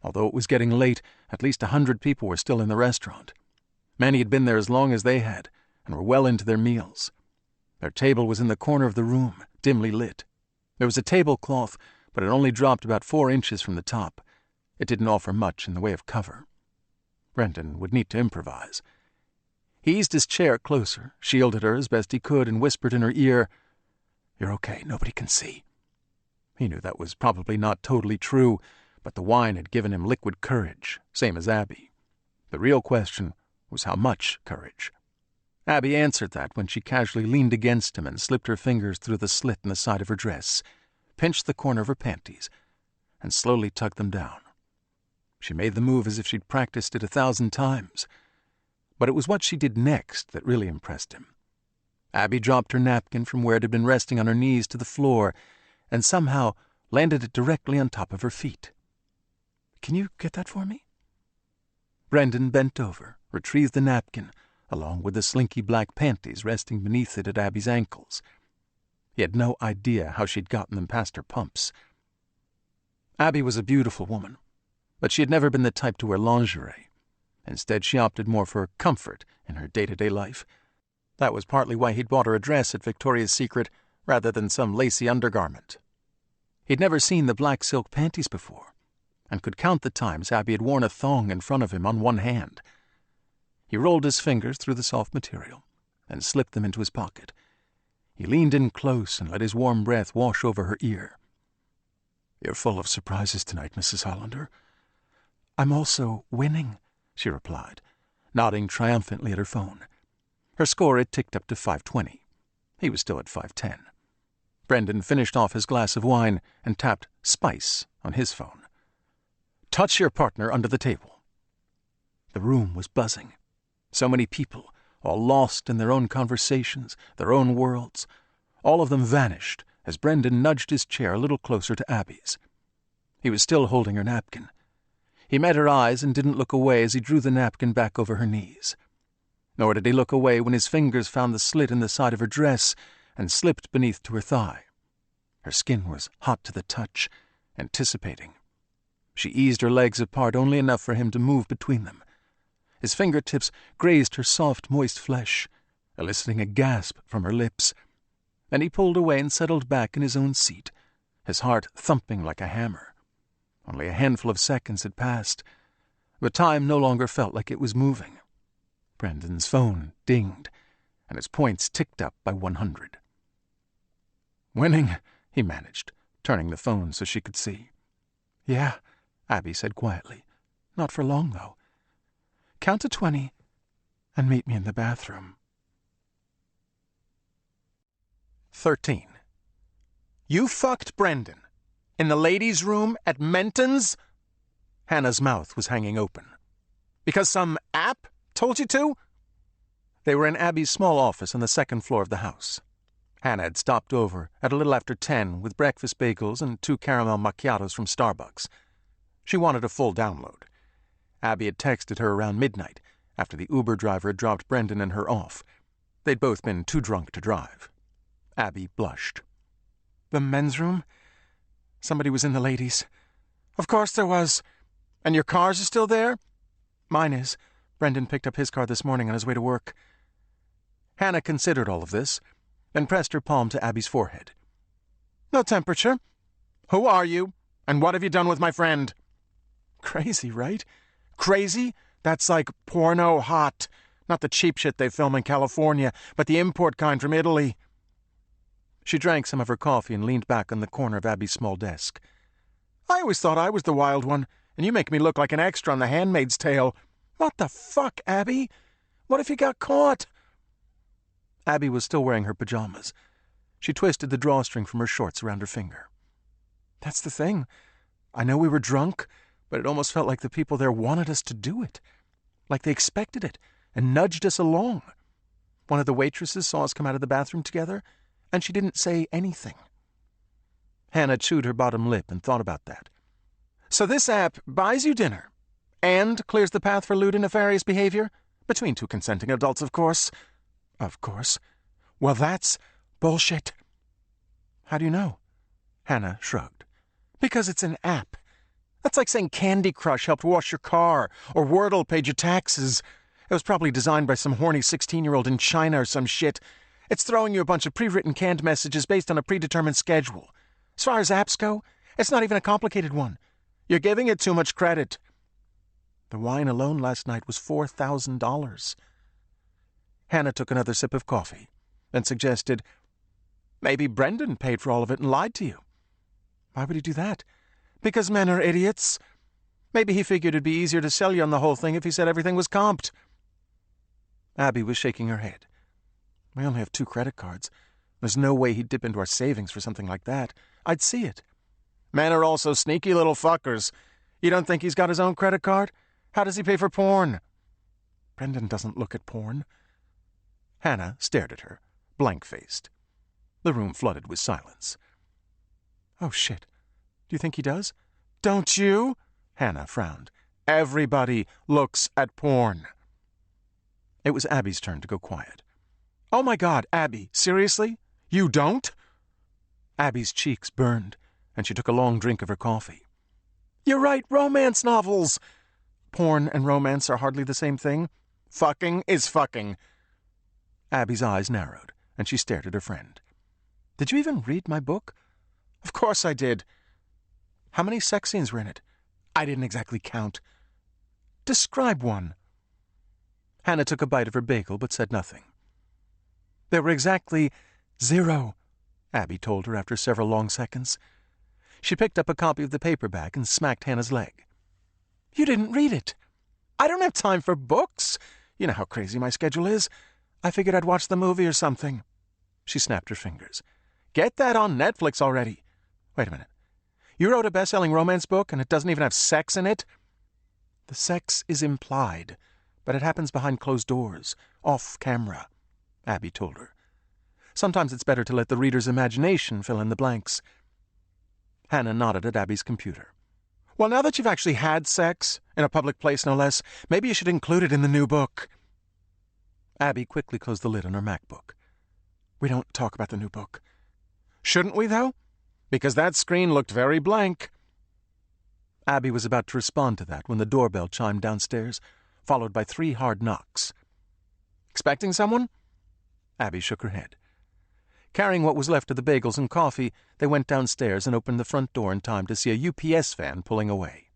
Although it was getting late, at least 100 people were still in the restaurant. Many had been there as long as they had, and were well into their meals. Their table was in the corner of the room, dimly lit. There was a tablecloth, but it only dropped about 4 inches from the top. It didn't offer much in the way of cover. Brendan would need to improvise. He eased his chair closer, shielded her as best he could, and whispered in her ear, "You're okay, nobody can see." He knew that was probably not totally true, but the wine had given him liquid courage, same as Abby. The real question was how much courage. Abby answered that when she casually leaned against him and slipped her fingers through the slit in the side of her dress, pinched the corner of her panties, and slowly tugged them down. She made the move as if she'd practiced it 1,000 times. But it was what she did next that really impressed him. Abby dropped her napkin from where it had been resting on her knees to the floor, and somehow landed it directly on top of her feet. "Can you get that for me?" Brendan bent over, retrieved the napkin, along with the slinky black panties resting beneath it at Abby's ankles. He had no idea how she'd gotten them past her pumps. Abby was a beautiful woman, but she had never been the type to wear lingerie. Instead, she opted more for comfort in her day-to-day life. That was partly why he'd bought her a dress at Victoria's Secret rather than some lacy undergarment. He'd never seen the black silk panties before, and could count the times Abby had worn a thong in front of him on one hand. He rolled his fingers through the soft material and slipped them into his pocket. He leaned in close and let his warm breath wash over her ear. "You're full of surprises tonight, Mrs. Hollander." "I'm also winning," she replied, nodding triumphantly at her phone. Her score had ticked up to 520. He was still at 510. Brendan finished off his glass of wine and tapped spice on his phone. "Touch your partner under the table." The room was buzzing. So many people, all lost in their own conversations, their own worlds. All of them vanished as Brendan nudged his chair a little closer to Abby's. He was still holding her napkin. He met her eyes and didn't look away as he drew the napkin back over her knees. Nor did he look away when his fingers found the slit in the side of her dress and slipped beneath to her thigh. Her skin was hot to the touch, anticipating. She eased her legs apart only enough for him to move between them. His fingertips grazed her soft, moist flesh, eliciting a gasp from her lips. Then he pulled away and settled back in his own seat, his heart thumping like a hammer. Only a handful of seconds had passed, but time no longer felt like it was moving. Brendan's phone dinged, and its points ticked up by 100. "Winning," he managed, turning the phone so she could see. "Yeah," Abby said quietly. "Not for long, though. Count to 20 and meet me in the bathroom." 13. "You fucked Brendan in the ladies' room at Menton's?" Hannah's mouth was hanging open. "Because some app told you to?" They were in Abby's small office on the second floor of the house. Hannah had stopped over at a little after 10 with breakfast bagels and 2 caramel macchiatos from Starbucks. She wanted a full download. Abby had texted her around midnight, after the Uber driver had dropped Brendan and her off. They'd both been too drunk to drive. Abby blushed. "The men's room? Somebody was in the ladies." "Of course there was. And your cars are still there?" "Mine is. Brendan picked up his car this morning on his way to work." Hannah considered all of this, then pressed her palm to Abby's forehead. "No temperature. Who are you, and what have you done with my friend?" "Crazy, right?" "Crazy? That's like porno hot. Not the cheap shit they film in California, but the import kind from Italy." She drank some of her coffee and leaned back on the corner of Abby's small desk. "I always thought I was the wild one, and you make me look like an extra on The Handmaid's Tale. What the fuck, Abby? What if you got caught?" Abby was still wearing her pajamas. She twisted the drawstring from her shorts around her finger. "That's the thing. I know we were drunk, but it almost felt like the people there wanted us to do it. Like they expected it and nudged us along. One of the waitresses saw us come out of the bathroom together, and she didn't say anything." Hannah chewed her bottom lip and thought about that. "So this app buys you dinner and clears the path for lewd and nefarious behavior? Between 2 consenting adults, of course." "Of course. Well, that's bullshit." "How do you know?" Hannah shrugged. "Because it's an app. That's like saying Candy Crush helped wash your car, or Wordle paid your taxes. It was probably designed by some horny 16-year-old in China or some shit. It's throwing you a bunch of pre-written canned messages based on a predetermined schedule. As far as apps go, it's not even a complicated one. You're giving it too much credit." "The wine alone last night was $4,000. Hannah took another sip of coffee, then suggested, "Maybe Brendan paid for all of it and lied to you." "Why would he do that?" "Because men are idiots. Maybe he figured it'd be easier to sell you on the whole thing if he said everything was comped." Abby was shaking her head. "We only have 2 credit cards. There's no way he'd dip into our savings for something like that. I'd see it." "Men are also sneaky little fuckers. You don't think he's got his own credit card? How does he pay for porn?" "Brendan doesn't look at porn." Hannah stared at her, blank-faced. The room flooded with silence. "Oh, shit. Do you think he does?" "Don't you?" Hannah frowned. "Everybody looks at porn." It was Abby's turn to go quiet. "Oh my God, Abby, seriously? You don't?" Abby's cheeks burned, and she took a long drink of her coffee. "You write romance novels." "Porn and romance are hardly the same thing." "Fucking is fucking." Abby's eyes narrowed, and she stared at her friend. "Did you even read my book?" "Of course I did." "How many sex scenes were in it?" "I didn't exactly count." "Describe one." Hannah took a bite of her bagel but said nothing. "There were exactly 0, Abby told her after several long seconds. She picked up a copy of the paperback and smacked Hannah's leg. "You didn't read it." "I don't have time for books. You know how crazy my schedule is. I figured I'd watch the movie or something." She snapped her fingers. "Get that on Netflix already." "Wait a minute. You wrote a best-selling romance book and it doesn't even have sex in it?" "The sex is implied, but it happens behind closed doors, off camera," Abby told her. "Sometimes it's better to let the reader's imagination fill in the blanks." Hannah nodded at Abby's computer. "Well, now that you've actually had sex, in a public place no less, maybe you should include it in the new book." Abby quickly closed the lid on her MacBook. "We don't talk about the new book." "Shouldn't we, though? Because that screen looked very blank." Abby was about to respond to that when the doorbell chimed downstairs, followed by 3 hard knocks. "Expecting someone?" Abby shook her head. Carrying what was left of the bagels and coffee, they went downstairs and opened the front door in time to see a UPS van pulling away.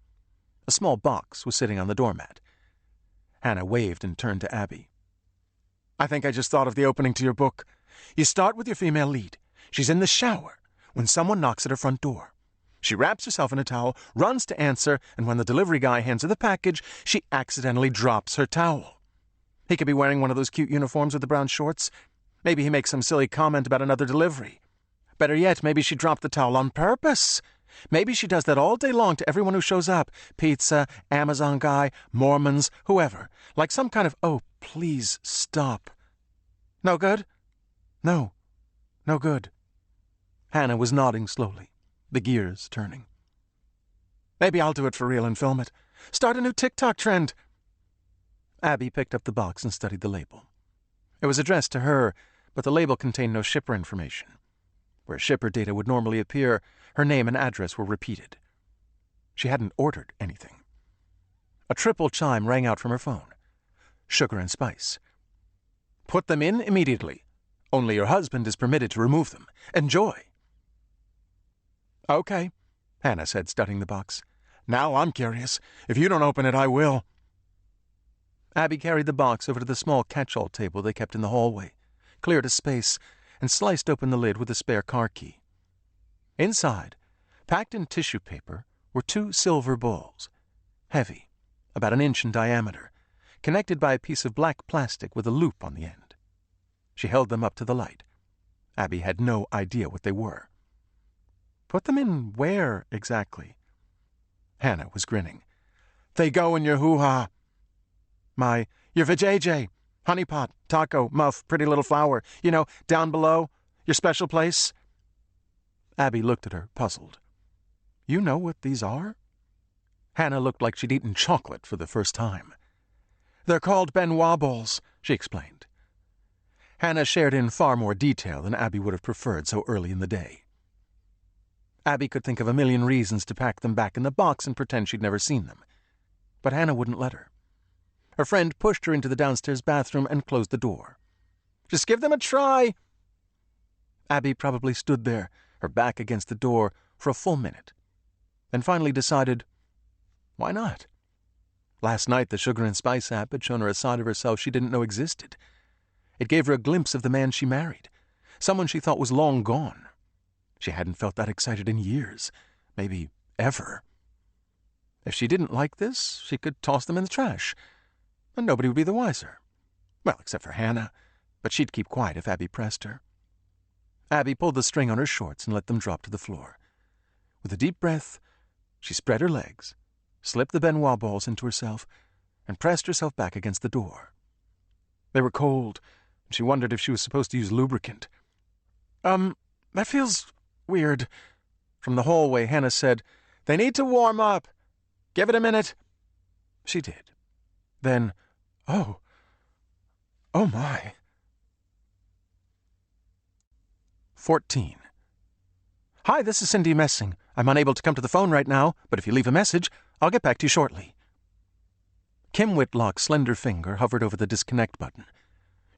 A small box was sitting on the doormat. Hannah waved and turned to Abby. "I think I just thought of the opening to your book. You start with your female lead. She's in the shower when someone knocks at her front door. She wraps herself in a towel, runs to answer, and when the delivery guy hands her the package, she accidentally drops her towel. He could be wearing one of those cute uniforms with the brown shorts. Maybe he makes some silly comment about another delivery. Better yet, maybe she dropped the towel on purpose. Maybe she does that all day long to everyone who shows up. Pizza, Amazon guy, Mormons, whoever. Like some kind of, oh, please stop. No good? No. No good. Hannah was nodding slowly, the gears turning. Maybe I'll do it for real and film it. Start a new TikTok trend. Abby picked up the box and studied the label. It was addressed to her, but the label contained no shipper information. Where shipper data would normally appear, her name and address were repeated. She hadn't ordered anything. A triple chime rang out from her phone. Sugar and spice. Put them in immediately. Only your husband is permitted to remove them. Enjoy. Okay, Hannah said, studying the box. Now I'm curious. If you don't open it, I will. Abby carried the box over to the small catch-all table they kept in the hallway, cleared a space, and sliced open the lid with a spare car key. Inside, packed in tissue paper, were 2 silver bowls, heavy, about 1 inch in diameter, connected by a piece of black plastic with a loop on the end. She held them up to the light. Abby had no idea what they were. Put them in where, exactly? Hannah was grinning. They go in your hoo-ha. Your vajayjay, honey pot, taco, muff, pretty little flower, down below, your special place. Abby looked at her, puzzled. You know what these are? Hannah looked like she'd eaten chocolate for the first time. They're called Benoit balls, she explained. Hannah shared in far more detail than Abby would have preferred so early in the day. Abby could think of a million reasons to pack them back in the box and pretend she'd never seen them. But Hannah wouldn't let her. Her friend pushed her into the downstairs bathroom and closed the door. Just give them a try. Abby probably stood there, her back against the door, for a full minute, and finally decided, why not? Last night the Sugar and Spice app had shown her a side of herself she didn't know existed. It gave her a glimpse of the man she married, someone she thought was long gone. She hadn't felt that excited in years, maybe ever. If she didn't like this, she could toss them in the trash, and nobody would be the wiser. Well, except for Hannah, but she'd keep quiet if Abby pressed her. Abby pulled the string on her shorts and let them drop to the floor. With a deep breath, she spread her legs, slipped the Benoit balls into herself, and pressed herself back against the door. They were cold, and she wondered if she was supposed to use lubricant. That feels weird. From the hallway, Hannah said, They need to warm up. Give it a minute. She did. Then, oh my. 14. Hi, this is Cindy Messing. I'm unable to come to the phone right now, but if you leave a message, I'll get back to you shortly. Kim Whitlock's slender finger hovered over the disconnect button.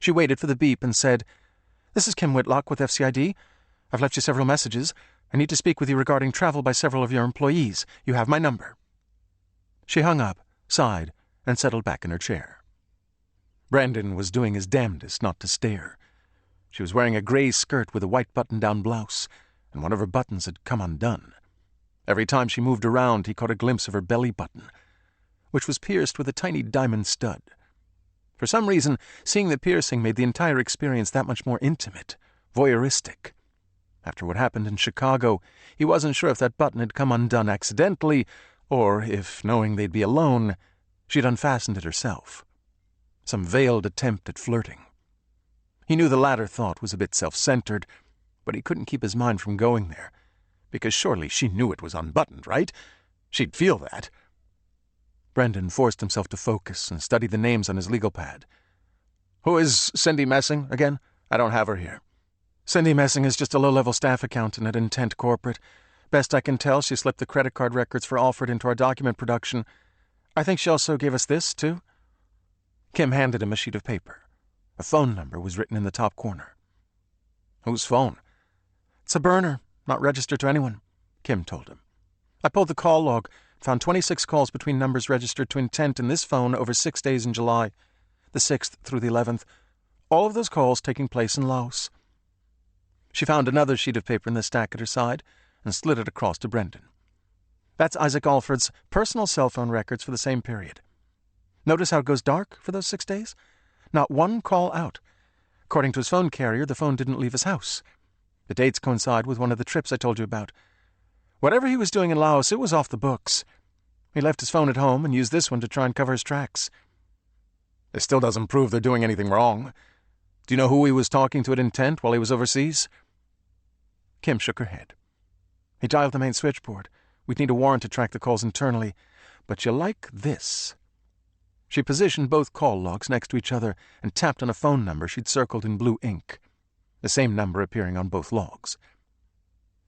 She waited for the beep and said, This is Kim Whitlock with FCID. I've left you several messages. I need to speak with you regarding travel by several of your employees. You have my number. She hung up, sighed, and settled back in her chair. Brandon was doing his damnedest not to stare. She was wearing a gray skirt with a white button-down blouse, and one of her buttons had come undone. Every time she moved around, he caught a glimpse of her belly button, which was pierced with a tiny diamond stud. For some reason, seeing the piercing made the entire experience that much more intimate, voyeuristic. After what happened in Chicago, he wasn't sure if that button had come undone accidentally, or if, knowing they'd be alone, she'd unfastened it herself. Some veiled attempt at flirting. He knew the latter thought was a bit self-centered, but he couldn't keep his mind from going there, because surely she knew it was unbuttoned, right? She'd feel that. Brendan forced himself to focus and study the names on his legal pad. Who is Cindy Messing, again? I don't have her here. Cindy Messing is just a low-level staff accountant at Intent Corporate. Best I can tell, she slipped the credit card records for Alfred into our document production. I think she also gave us this, too. Kim handed him a sheet of paper. A phone number was written in the top corner. Whose phone? It's a burner, not registered to anyone, Kim told him. I pulled the call log, found 26 calls between numbers registered to Intent in this phone over 6 days in July, the 6th through the 11th, all of those calls taking place in Laos. She found another sheet of paper in the stack at her side and slid it across to Brendan. That's Isaac Alfred's personal cell phone records for the same period. Notice how it goes dark for those 6 days? Not one call out. According to his phone carrier, the phone didn't leave his house. The dates coincide with one of the trips I told you about. Whatever he was doing in Laos, it was off the books. He left his phone at home and used this one to try and cover his tracks. This still doesn't prove they're doing anything wrong. Do you know who he was talking to at Intent while he was overseas? Kim shook her head. He dialed the main switchboard. We'd need a warrant to track the calls internally. But you like this. She positioned both call logs next to each other and tapped on a phone number she'd circled in blue ink, the same number appearing on both logs.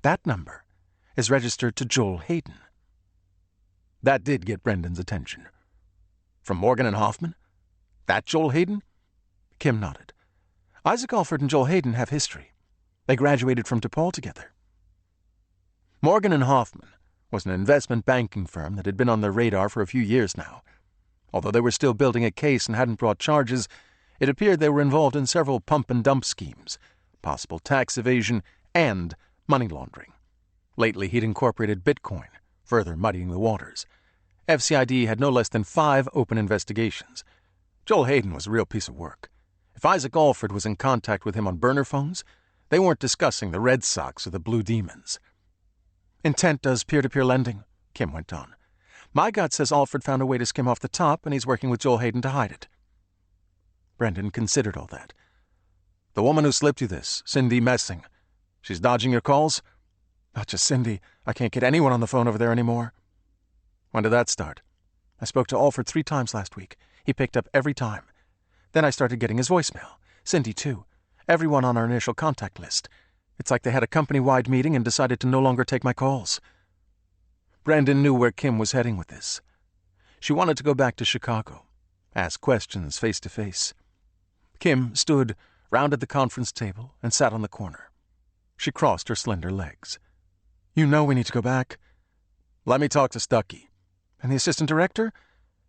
That number is registered to Joel Hayden. That did get Brendan's attention. From Morgan and Hoffman? That Joel Hayden? Kim nodded. Isaac Alford and Joel Hayden have history. They graduated from DePaul together. Morgan and Hoffman was an investment banking firm that had been on their radar for a few years now. Although they were still building a case and hadn't brought charges, it appeared they were involved in several pump-and-dump schemes, possible tax evasion, and money laundering. Lately, he'd incorporated Bitcoin, further muddying the waters. FCID had no less than 5 open investigations. Joel Hayden was a real piece of work. If Isaac Alford was in contact with him on burner phones, they weren't discussing the Red Sox or the Blue Demons. Intent does peer-to-peer lending, Kim went on. My gut says Alford found a way to skim off the top, and he's working with Joel Hayden to hide it. Brendan considered all that. The woman who slipped you this, Cindy Messing, she's dodging your calls? Not just Cindy. I can't get anyone on the phone over there anymore. When did that start? I spoke to Alford 3 times last week. He picked up every time. Then I started getting his voicemail. Cindy, too. Everyone on our initial contact list. It's like they had a company-wide meeting and decided to no longer take my calls. Brendan knew where Kim was heading with this. She wanted to go back to Chicago, ask questions face to face. Kim stood, rounded the conference table, and sat on the corner. She crossed her slender legs. You know we need to go back. Let me talk to Stuckey. And the assistant director?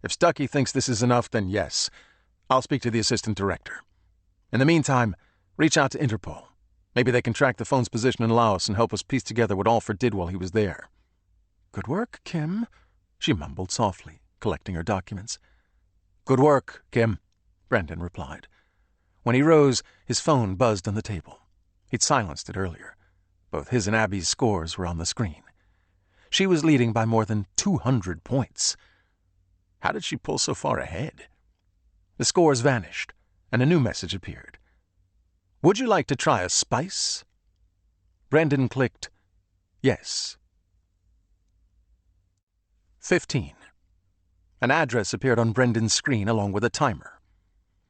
If Stuckey thinks this is enough, then yes. I'll speak to the assistant director. In the meantime, reach out to Interpol. Maybe they can track the phone's position in Laos and help us piece together what Alford did while he was there. Good work, Kim, she mumbled softly, collecting her documents. Good work, Kim, Brendan replied. When he rose, his phone buzzed on the table. He'd silenced it earlier. Both his and Abby's scores were on the screen. She was leading by more than 200 points. How did she pull so far ahead? The scores vanished, and a new message appeared. Would you like to try a spice? Brendan clicked yes. 15. An address appeared on Brendan's screen along with a timer.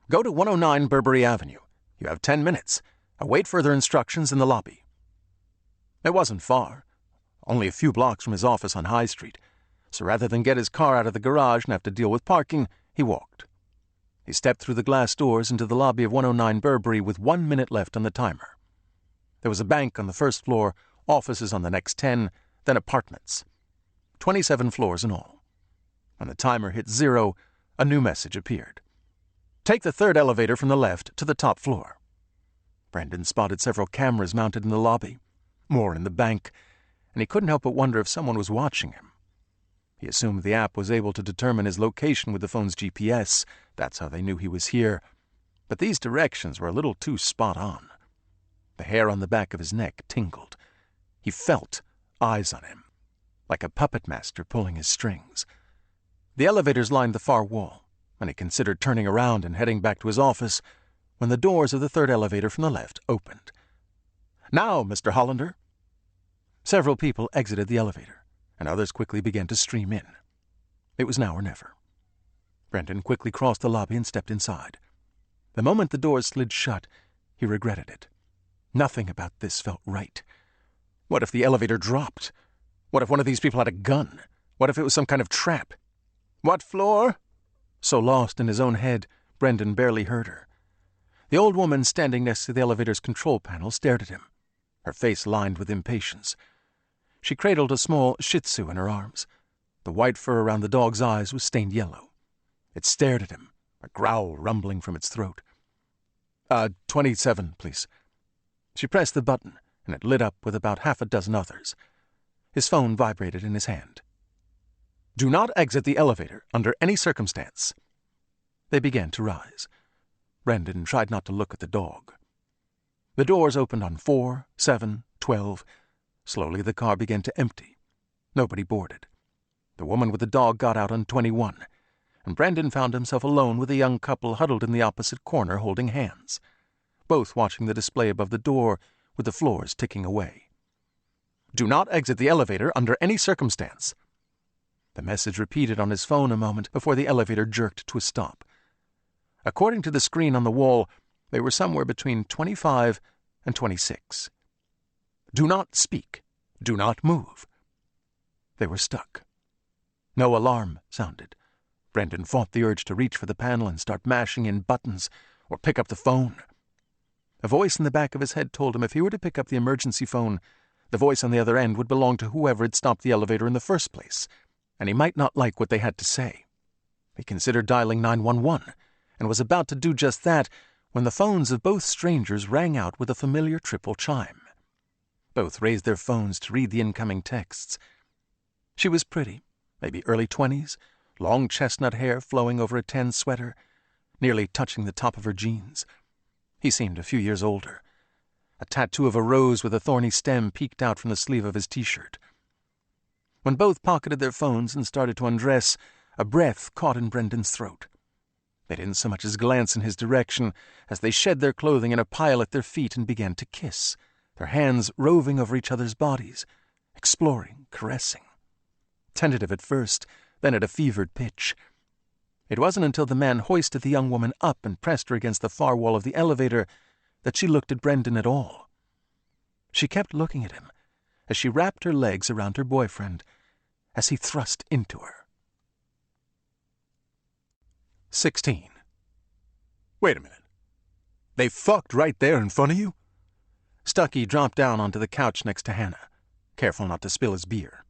Go to 109 Burberry Avenue. You have 10 minutes. Await further instructions in the lobby. It wasn't far, only a few blocks from his office on High Street, so rather than get his car out of the garage and have to deal with parking, he walked. He stepped through the glass doors into the lobby of 109 Burberry with 1 minute left on the timer. There was a bank on the first floor, offices on the next 10, then apartments. 27 floors in all. When the timer hit 0, a new message appeared. Take the 3rd elevator from the left to the top floor. Brendan spotted several cameras mounted in the lobby, more in the bank, and he couldn't help but wonder if someone was watching him. He assumed the app was able to determine his location with the phone's GPS. That's how they knew he was here. But these directions were a little too spot on. The hair on the back of his neck tingled. He felt eyes on him, like a puppet master pulling his strings. The elevators lined the far wall, and he considered turning around and heading back to his office when the doors of the 3rd elevator from the left opened. Now, Mr. Hollander. Several people exited the elevator, and others quickly began to stream in. It was now or never. Brendan quickly crossed the lobby and stepped inside. The moment the doors slid shut, he regretted it. Nothing about this felt right. What if the elevator dropped? What if one of these people had a gun? What if it was some kind of trap? What floor? So lost in his own head, Brendan barely heard her. The old woman standing next to the elevator's control panel stared at him, her face lined with impatience. She cradled a small Shih Tzu in her arms. The white fur around the dog's eyes was stained yellow. It stared at him, a growl rumbling from its throat. 27, please. She pressed the button, and it lit up with about half a dozen others. His phone vibrated in his hand. Do not exit the elevator under any circumstance. They began to rise. Brendan tried not to look at the dog. The doors opened on 4, 7, 12. Slowly the car began to empty, Nobody boarded. The woman with the dog got out on 21, and Brendan found himself alone with a young couple huddled in the opposite corner holding hands, both watching the display above the door with the floors ticking away. "Do not exit the elevator under any circumstance." The message repeated on his phone a moment before the elevator jerked to a stop. According to the screen on the wall, they were somewhere between 25 and 26. "Do not speak. Do not move." They were stuck. No alarm sounded. Brendan fought the urge to reach for the panel and start mashing in buttons or pick up the phone. A voice in the back of his head told him if he were to pick up the emergency phone, the voice on the other end would belong to whoever had stopped the elevator in the first place, and he might not like what they had to say. He considered dialing 911 and was about to do just that when the phones of both strangers rang out with a familiar triple chime. Both raised their phones to read the incoming texts. She was pretty, maybe early 20s, long chestnut hair flowing over a tan sweater, nearly touching the top of her jeans. He seemed a few years older. A tattoo of a rose with a thorny stem peeked out from the sleeve of his t-shirt. When both pocketed their phones and started to undress, a breath caught in Brendan's throat. They didn't so much as glance in his direction as they shed their clothing in a pile at their feet and began to kiss, their hands roving over each other's bodies, exploring, caressing. Tentative at first, then at a fevered pitch. It wasn't until the man hoisted the young woman up and pressed her against the far wall of the elevator that she looked at Brendan at all. She kept looking at him as she wrapped her legs around her boyfriend as he thrust into her. 16. Wait a minute. They fucked right there in front of you? Stuckey dropped down onto the couch next to Hannah, careful not to spill his beer.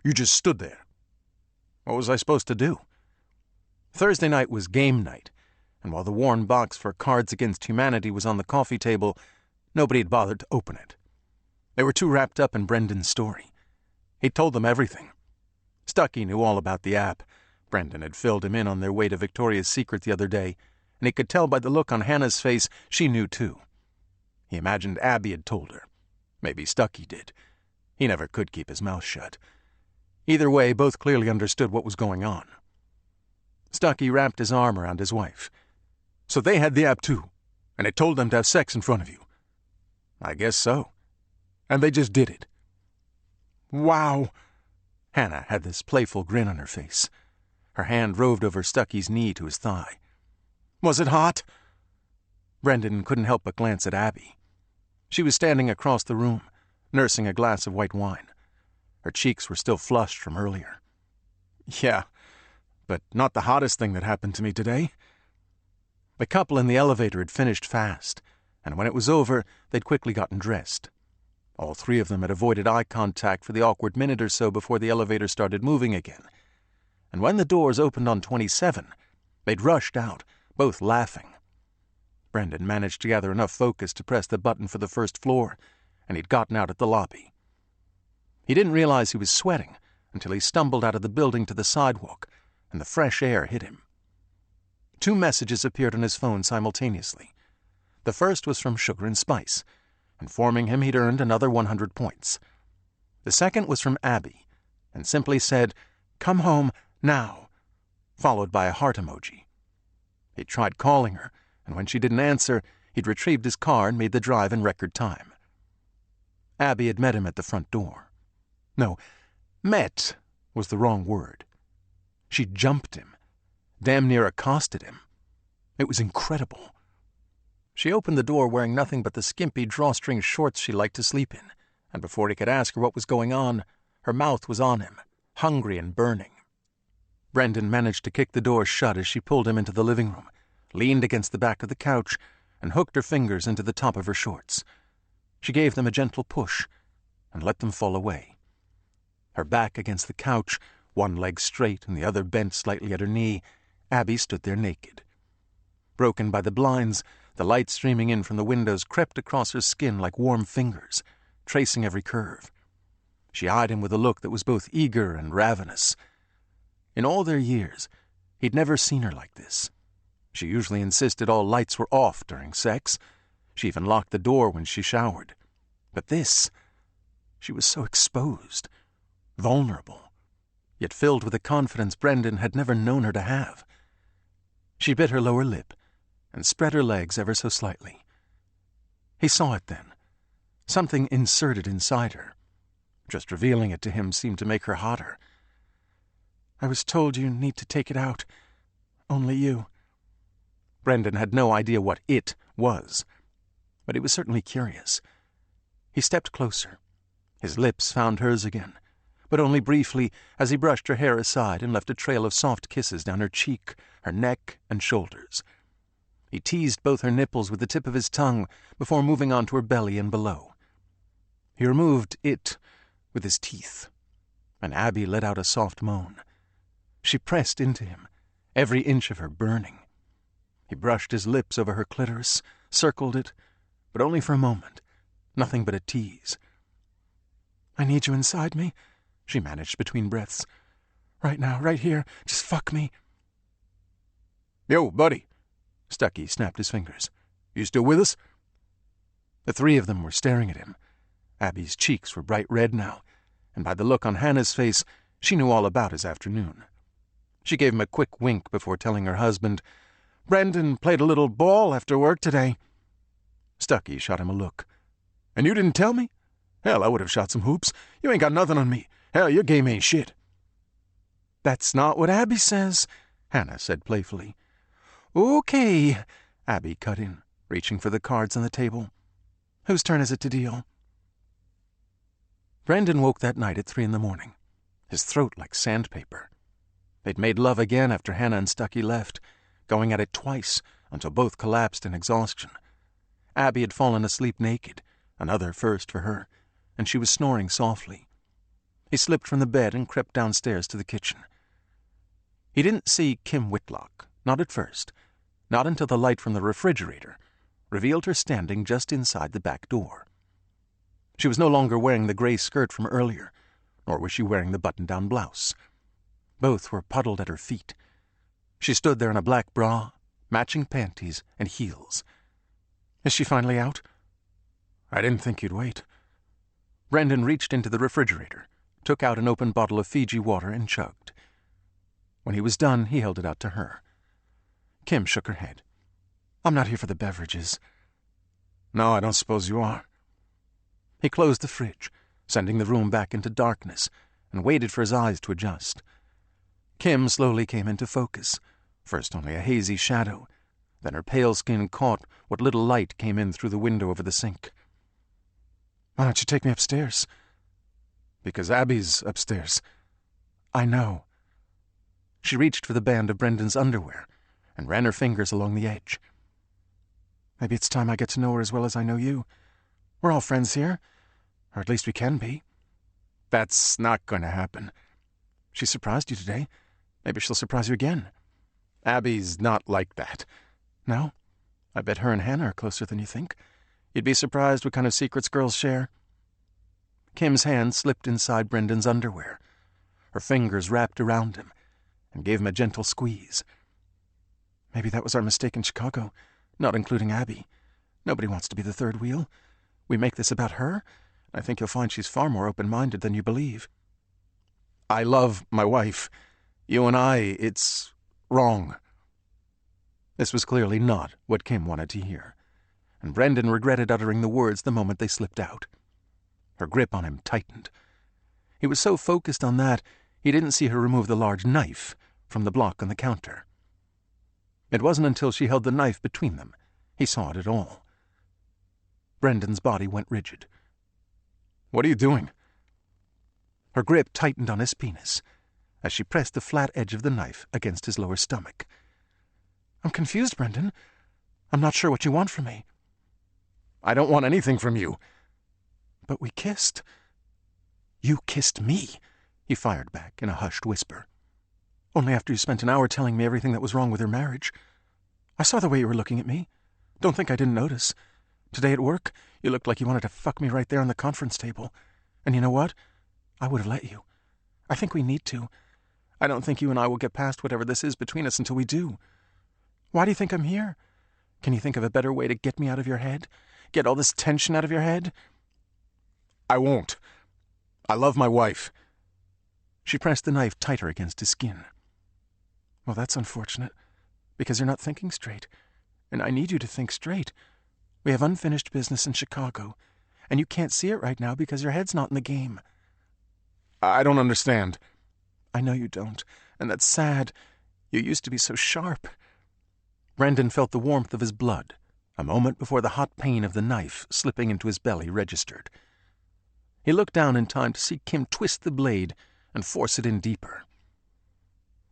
You just stood there. What was I supposed to do? Thursday night was game night, and while the worn box for Cards Against Humanity was on the coffee table, nobody had bothered to open it. They were too wrapped up in Brendan's story. He'd told them everything. Stuckey knew all about the app. Brendan had filled him in on their way to Victoria's Secret the other day, and he could tell by the look on Hannah's face she knew too. He imagined Abby had told her. Maybe Stuckey did. He never could keep his mouth shut. Either way, both clearly understood what was going on. Stuckey wrapped his arm around his wife. So they had the app too, and it told them to have sex in front of you? I guess so. And they just did it? Wow. Hannah had this playful grin on her face. Her hand roved over Stuckey's knee to his thigh. Was it hot? Brendan couldn't help but glance at Abby. She was standing across the room, nursing a glass of white wine. Her cheeks were still flushed from earlier. Yeah, but not the hottest thing that happened to me today. The couple in the elevator had finished fast, and when it was over, they'd quickly gotten dressed. All three of them had avoided eye contact for the awkward minute or so before the elevator started moving again. And when the doors opened on 27, they'd rushed out, both laughing. Brendan managed to gather enough focus to press the button for the first floor, and he'd gotten out at the lobby. He didn't realize he was sweating until he stumbled out of the building to the sidewalk, and the fresh air hit him. 2 messages appeared on his phone simultaneously. The first was from Sugar and Spice, informing him he'd earned another 100 points. The second was from Abby, and simply said, "Come home now," followed by a heart emoji. He'd tried calling her, and when she didn't answer, he'd retrieved his car and made the drive in record time. Abby had met him at the front door. No, met was the wrong word. She jumped him, damn near accosted him. It was incredible. She opened the door wearing nothing but the skimpy drawstring shorts she liked to sleep in, and before he could ask her what was going on, her mouth was on him, hungry and burning. Brendan managed to kick the door shut as she pulled him into the living room, leaned against the back of the couch, and hooked her fingers into the top of her shorts. She gave them a gentle push and let them fall away. Her back against the couch, one leg straight and the other bent slightly at her knee, Abby stood there naked. Broken by the blinds, the light streaming in from the windows crept across her skin like warm fingers, tracing every curve. She eyed him with a look that was both eager and ravenous. In all their years, he'd never seen her like this. She usually insisted all lights were off during sex. She even locked the door when she showered. But this, she was so exposed. vulnerable, yet filled with a confidence Brendan had never known her to have. She bit her lower lip and spread her legs ever so slightly. He saw it then, something inserted inside her. Just revealing it to him seemed to make her hotter. I was told you need to take it out. Only you. Brendan had no idea what it was, but he was certainly curious. He stepped closer. His lips found hers again, but only briefly as he brushed her hair aside and left a trail of soft kisses down her cheek, her neck, and shoulders. He teased both her nipples with the tip of his tongue before moving on to her belly and below. He removed it with his teeth, and Abby let out a soft moan. She pressed into him, every inch of her burning. He brushed his lips over her clitoris, circled it, but only for a moment, nothing but a tease. I need you inside me, she managed between breaths. Right now, right here, just fuck me. Yo, buddy, Stucky snapped his fingers. You still with us? The three of them were staring at him. Abby's cheeks were bright red now, and by the look on Hannah's face, she knew all about his afternoon. She gave him a quick wink before telling her husband, Brendan played a little ball after work today. Stucky shot him a look. And you didn't tell me? Hell, I would have shot some hoops. You ain't got nothing on me. Hell, your game ain't shit. That's not what Abby says, Hannah said playfully. Okay, Abby cut in, reaching for the cards on the table. Whose turn is it to deal? Brendan woke that night at 3 a.m, his throat like sandpaper. They'd made love again after Hannah and Stucky left, going at it twice until both collapsed in exhaustion. Abby had fallen asleep naked, another first for her, and she was snoring softly. He slipped from the bed and crept downstairs to the kitchen. He didn't see Kim Whitlock, not at first, not until the light from the refrigerator revealed her standing just inside the back door. She was no longer wearing the gray skirt from earlier, nor was she wearing the button-down blouse. Both were puddled at her feet. She stood there in a black bra, matching panties, and heels. Is she finally out? I didn't think you'd wait. Brendan reached into the refrigerator, took out an open bottle of Fiji water, and chugged. When he was done, he held it out to her. Kim shook her head. I'm not here for the beverages. No, I don't suppose you are. He closed the fridge, sending the room back into darkness, and waited for his eyes to adjust. Kim slowly came into focus, first only a hazy shadow, then her pale skin caught what little light came in through the window over the sink. Why don't you take me upstairs? Because Abby's upstairs. I know. She reached for the band of Brendan's underwear and ran her fingers along the edge. Maybe it's time I get to know her as well as I know you. We're all friends here, or at least we can be. That's not going to happen. She surprised you today. Maybe she'll surprise you again. Abby's not like that. No? I bet her and Hannah are closer than you think. You'd be surprised what kind of secrets girls share. Kim's hand slipped inside Brendan's underwear. Her fingers wrapped around him and gave him a gentle squeeze. Maybe that was our mistake in Chicago, not including Abby. Nobody wants to be the third wheel. We make this about her. I think you'll find she's far more open-minded than you believe. I love my wife. You and it's wrong. This was clearly not what Kim wanted to hear, and Brendan regretted uttering the words the moment they slipped out. Her grip on him tightened. He was so focused on that, he didn't see her remove the large knife from the block on the counter. It wasn't until she held the knife between them he saw it at all. Brendan's body went rigid. What are you doing? Her grip tightened on his penis as she pressed the flat edge of the knife against his lower stomach. I'm confused, Brendan. I'm not sure what you want from me. I don't want anything from you. But we kissed. You kissed me, he fired back in a hushed whisper. Only after you spent an hour telling me everything that was wrong with your marriage. I saw the way you were looking at me. Don't think I didn't notice. Today at work, you looked like you wanted to fuck me right there on the conference table. And you know what? I would have let you. I think we need to. I don't think you and I will get past whatever this is between us until we do. Why do you think I'm here? Can you think of a better way to get me out of your head? Get all this tension out of your head? I won't. I love my wife. She pressed the knife tighter against his skin. Well, that's unfortunate, because you're not thinking straight, and I need you to think straight. We have unfinished business in Chicago, and you can't see it right now because your head's not in the game. I don't understand. I know you don't, and that's sad. You used to be so sharp. Brendan felt the warmth of his blood, a moment before the hot pain of the knife slipping into his belly registered. He looked down in time to see Kim twist the blade and force it in deeper.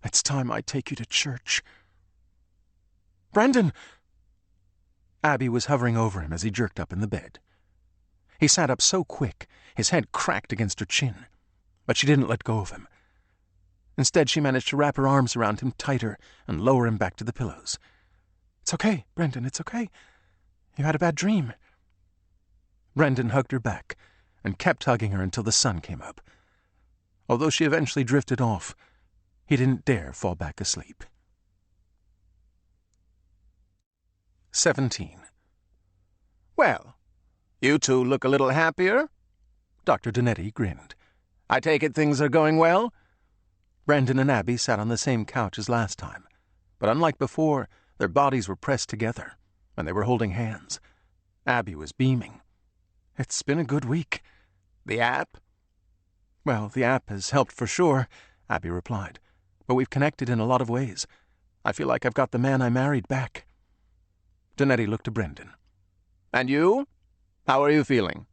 It's time I take you to church. Brendan! Abby was hovering over him as he jerked up in the bed. He sat up so quick, his head cracked against her chin, but she didn't let go of him. Instead, she managed to wrap her arms around him tighter and lower him back to the pillows. It's okay, Brendan, it's okay. You had a bad dream. Brendan hugged her back and kept hugging her until the sun came up. Although she eventually drifted off, he didn't dare fall back asleep. 17. Well, you two look a little happier. Dr. Donetti grinned. I take it things are going well? Brendan and Abby sat on the same couch as last time, but unlike before, their bodies were pressed together, and they were holding hands. Abby was beaming. It's been a good week. The app? Well, the app has helped for sure, Abby replied, but we've connected in a lot of ways. I feel like I've got the man I married back. Donetti looked to Brendan. And you? How are you feeling?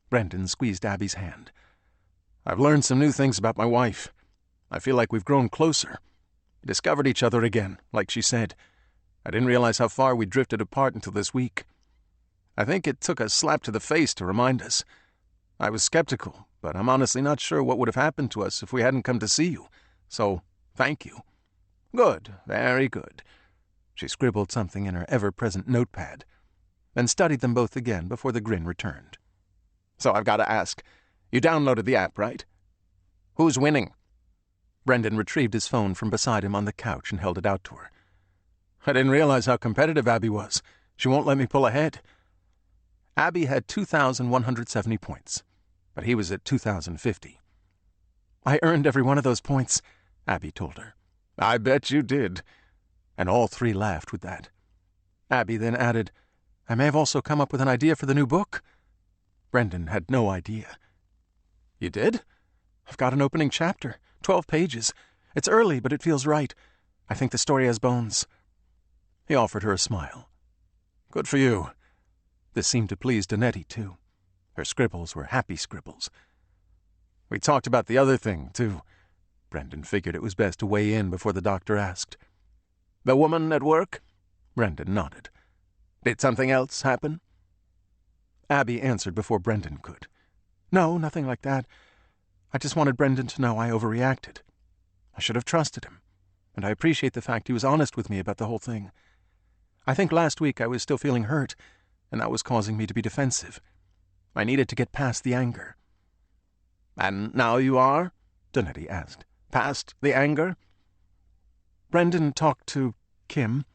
Brendan squeezed Abby's hand. I've learned some new things about my wife. I feel like we've grown closer. We discovered each other again, like she said. I didn't realize how far we'd drifted apart until this week. I think it took a slap to the face to remind us. I was skeptical, but I'm honestly not sure what would have happened to us if we hadn't come to see you. So, thank you. Good, very good. She scribbled something in her ever-present notepad, then studied them both again before the grin returned. So I've got to ask, you downloaded the app, right? Who's winning? Brendan retrieved his phone from beside him on the couch and held it out to her. I didn't realize how competitive Abby was. She won't let me pull ahead. Abby had 2,170 points, but he was at 2,050. I earned every one of those points, Abby told her. I bet you did. And all three laughed with that. Abby then added, I may have also come up with an idea for the new book. Brendan had no idea. You did? I've got an opening chapter, 12 pages. It's early, but it feels right. I think the story has bones. He offered her a smile. Good for you. This seemed to please Donetti, too. Her scribbles were happy scribbles. We talked about the other thing, too. Brendan figured it was best to weigh in before the doctor asked. The woman at work? Brendan nodded. Did something else happen? Abby answered before Brendan could. No, nothing like that. I just wanted Brendan to know I overreacted. I should have trusted him, and I appreciate the fact he was honest with me about the whole thing. I think last week I was still feeling hurt, and that was causing me to be defensive. I needed to get past the anger. And now you are? Donetti asked. Past the anger? Brendan talked to Kim.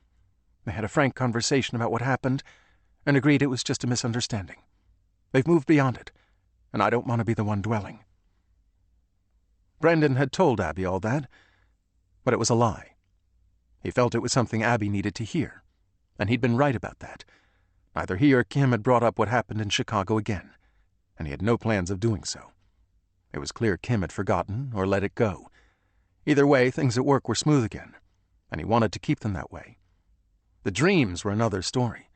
They had a frank conversation about what happened and agreed it was just a misunderstanding. They've moved beyond it, and I don't want to be the one dwelling. Brendan had told Abby all that, but it was a lie. He felt it was something Abby needed to hear, and he'd been right about that. Neither he or Kim had brought up what happened in Chicago again, and he had no plans of doing so. It was clear Kim had forgotten or let it go. Either way, things at work were smooth again, and he wanted to keep them that way. The dreams were another story.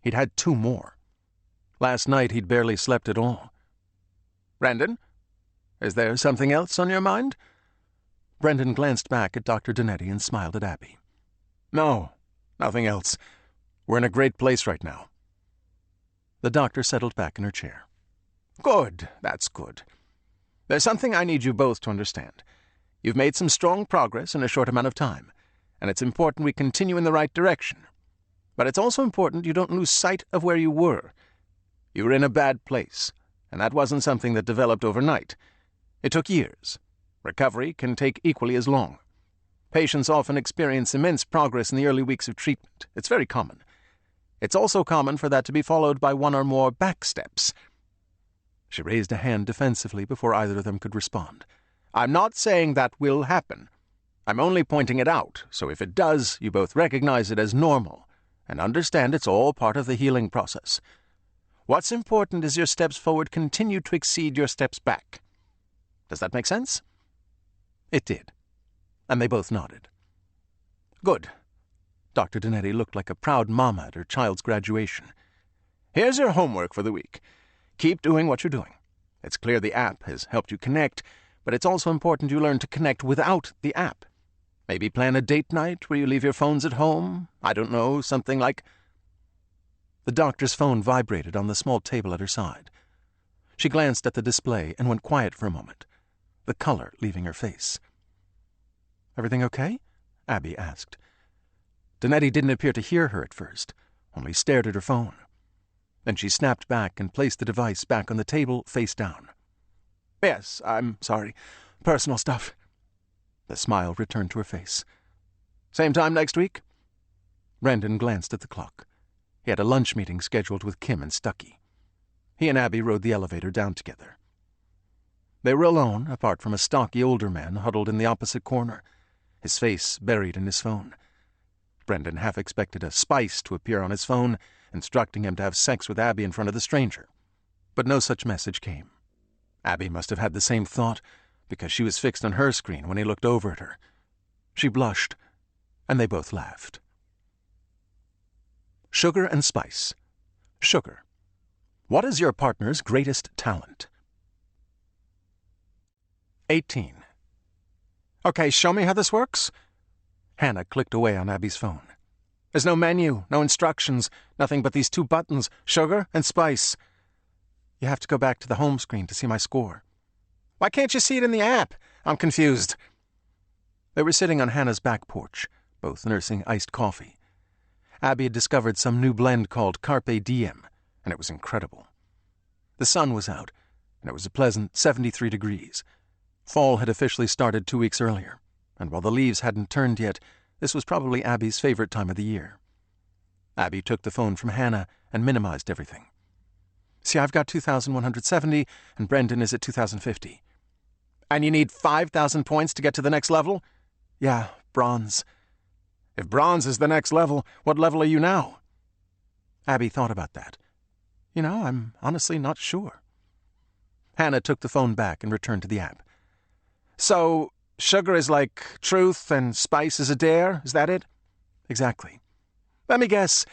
He'd had 2 more. Last night he'd barely slept at all. Brendan, is there something else on your mind? Brendan glanced back at Dr. Donetti and smiled at Abby. No, nothing else. We're in a great place right now. The doctor settled back in her chair. Good, that's good. There's something I need you both to understand. You've made some strong progress in a short amount of time, and it's important we continue in the right direction. But it's also important you don't lose sight of where you were. You were in a bad place, and that wasn't something that developed overnight. It took years. Recovery can take equally as long. Patients often experience immense progress in the early weeks of treatment. It's very common. It's also common for that to be followed by 1 or more back steps. She raised a hand defensively before either of them could respond. I'm not saying that will happen. I'm only pointing it out, so if it does, you both recognize it as normal and understand it's all part of the healing process. What's important is your steps forward continue to exceed your steps back. Does that make sense? It did, and they both nodded. Good. Dr. Donetti looked like a proud mama at her child's graduation. Here's your homework for the week. Keep doing what you're doing. It's clear the app has helped you connect, but it's also important you learn to connect without the app. Maybe plan a date night where you leave your phones at home. I don't know, something like... The doctor's phone vibrated on the small table at her side. She glanced at the display and went quiet for a moment, the color leaving her face. Everything okay? Abby asked. Donetti didn't appear to hear her at first, only stared at her phone. Then she snapped back and placed the device back on the table, face down. Yes, I'm sorry. Personal stuff. The smile returned to her face. Same time next week? Brendan glanced at the clock. He had a lunch meeting scheduled with Kim and Stuckey. He and Abby rode the elevator down together. They were alone, apart from a stocky older man huddled in the opposite corner, his face buried in his phone. Brendan half expected a Spice to appear on his phone, instructing him to have sex with Abby in front of the stranger. But no such message came. Abby must have had the same thought, because she was fixed on her screen when he looked over at her. She blushed, and they both laughed. Sugar and Spice. Sugar. What is your partner's greatest talent? 18. Okay, show me how this works. Hannah clicked away on Abby's phone. There's no menu, no instructions, nothing but these two buttons, sugar and spice. You have to go back to the home screen to see my score. Why can't you see it in the app? I'm confused. They were sitting on Hannah's back porch, both nursing iced coffee. Abby had discovered some new blend called Carpe Diem, and it was incredible. The sun was out, and it was a pleasant 73 degrees. Fall had officially started 2 weeks earlier, and while the leaves hadn't turned yet, this was probably Abby's favorite time of the year. Abby took the phone from Hannah and minimized everything. See, I've got 2,170, and Brendan is at 2,050. And you need 5,000 points to get to the next level? Yeah, bronze. If bronze is the next level, what level are you now? Abby thought about that. You know, I'm honestly not sure. Hannah took the phone back and returned to the app. So, sugar is like truth and spice is a dare, is that it? Exactly. Let me guess.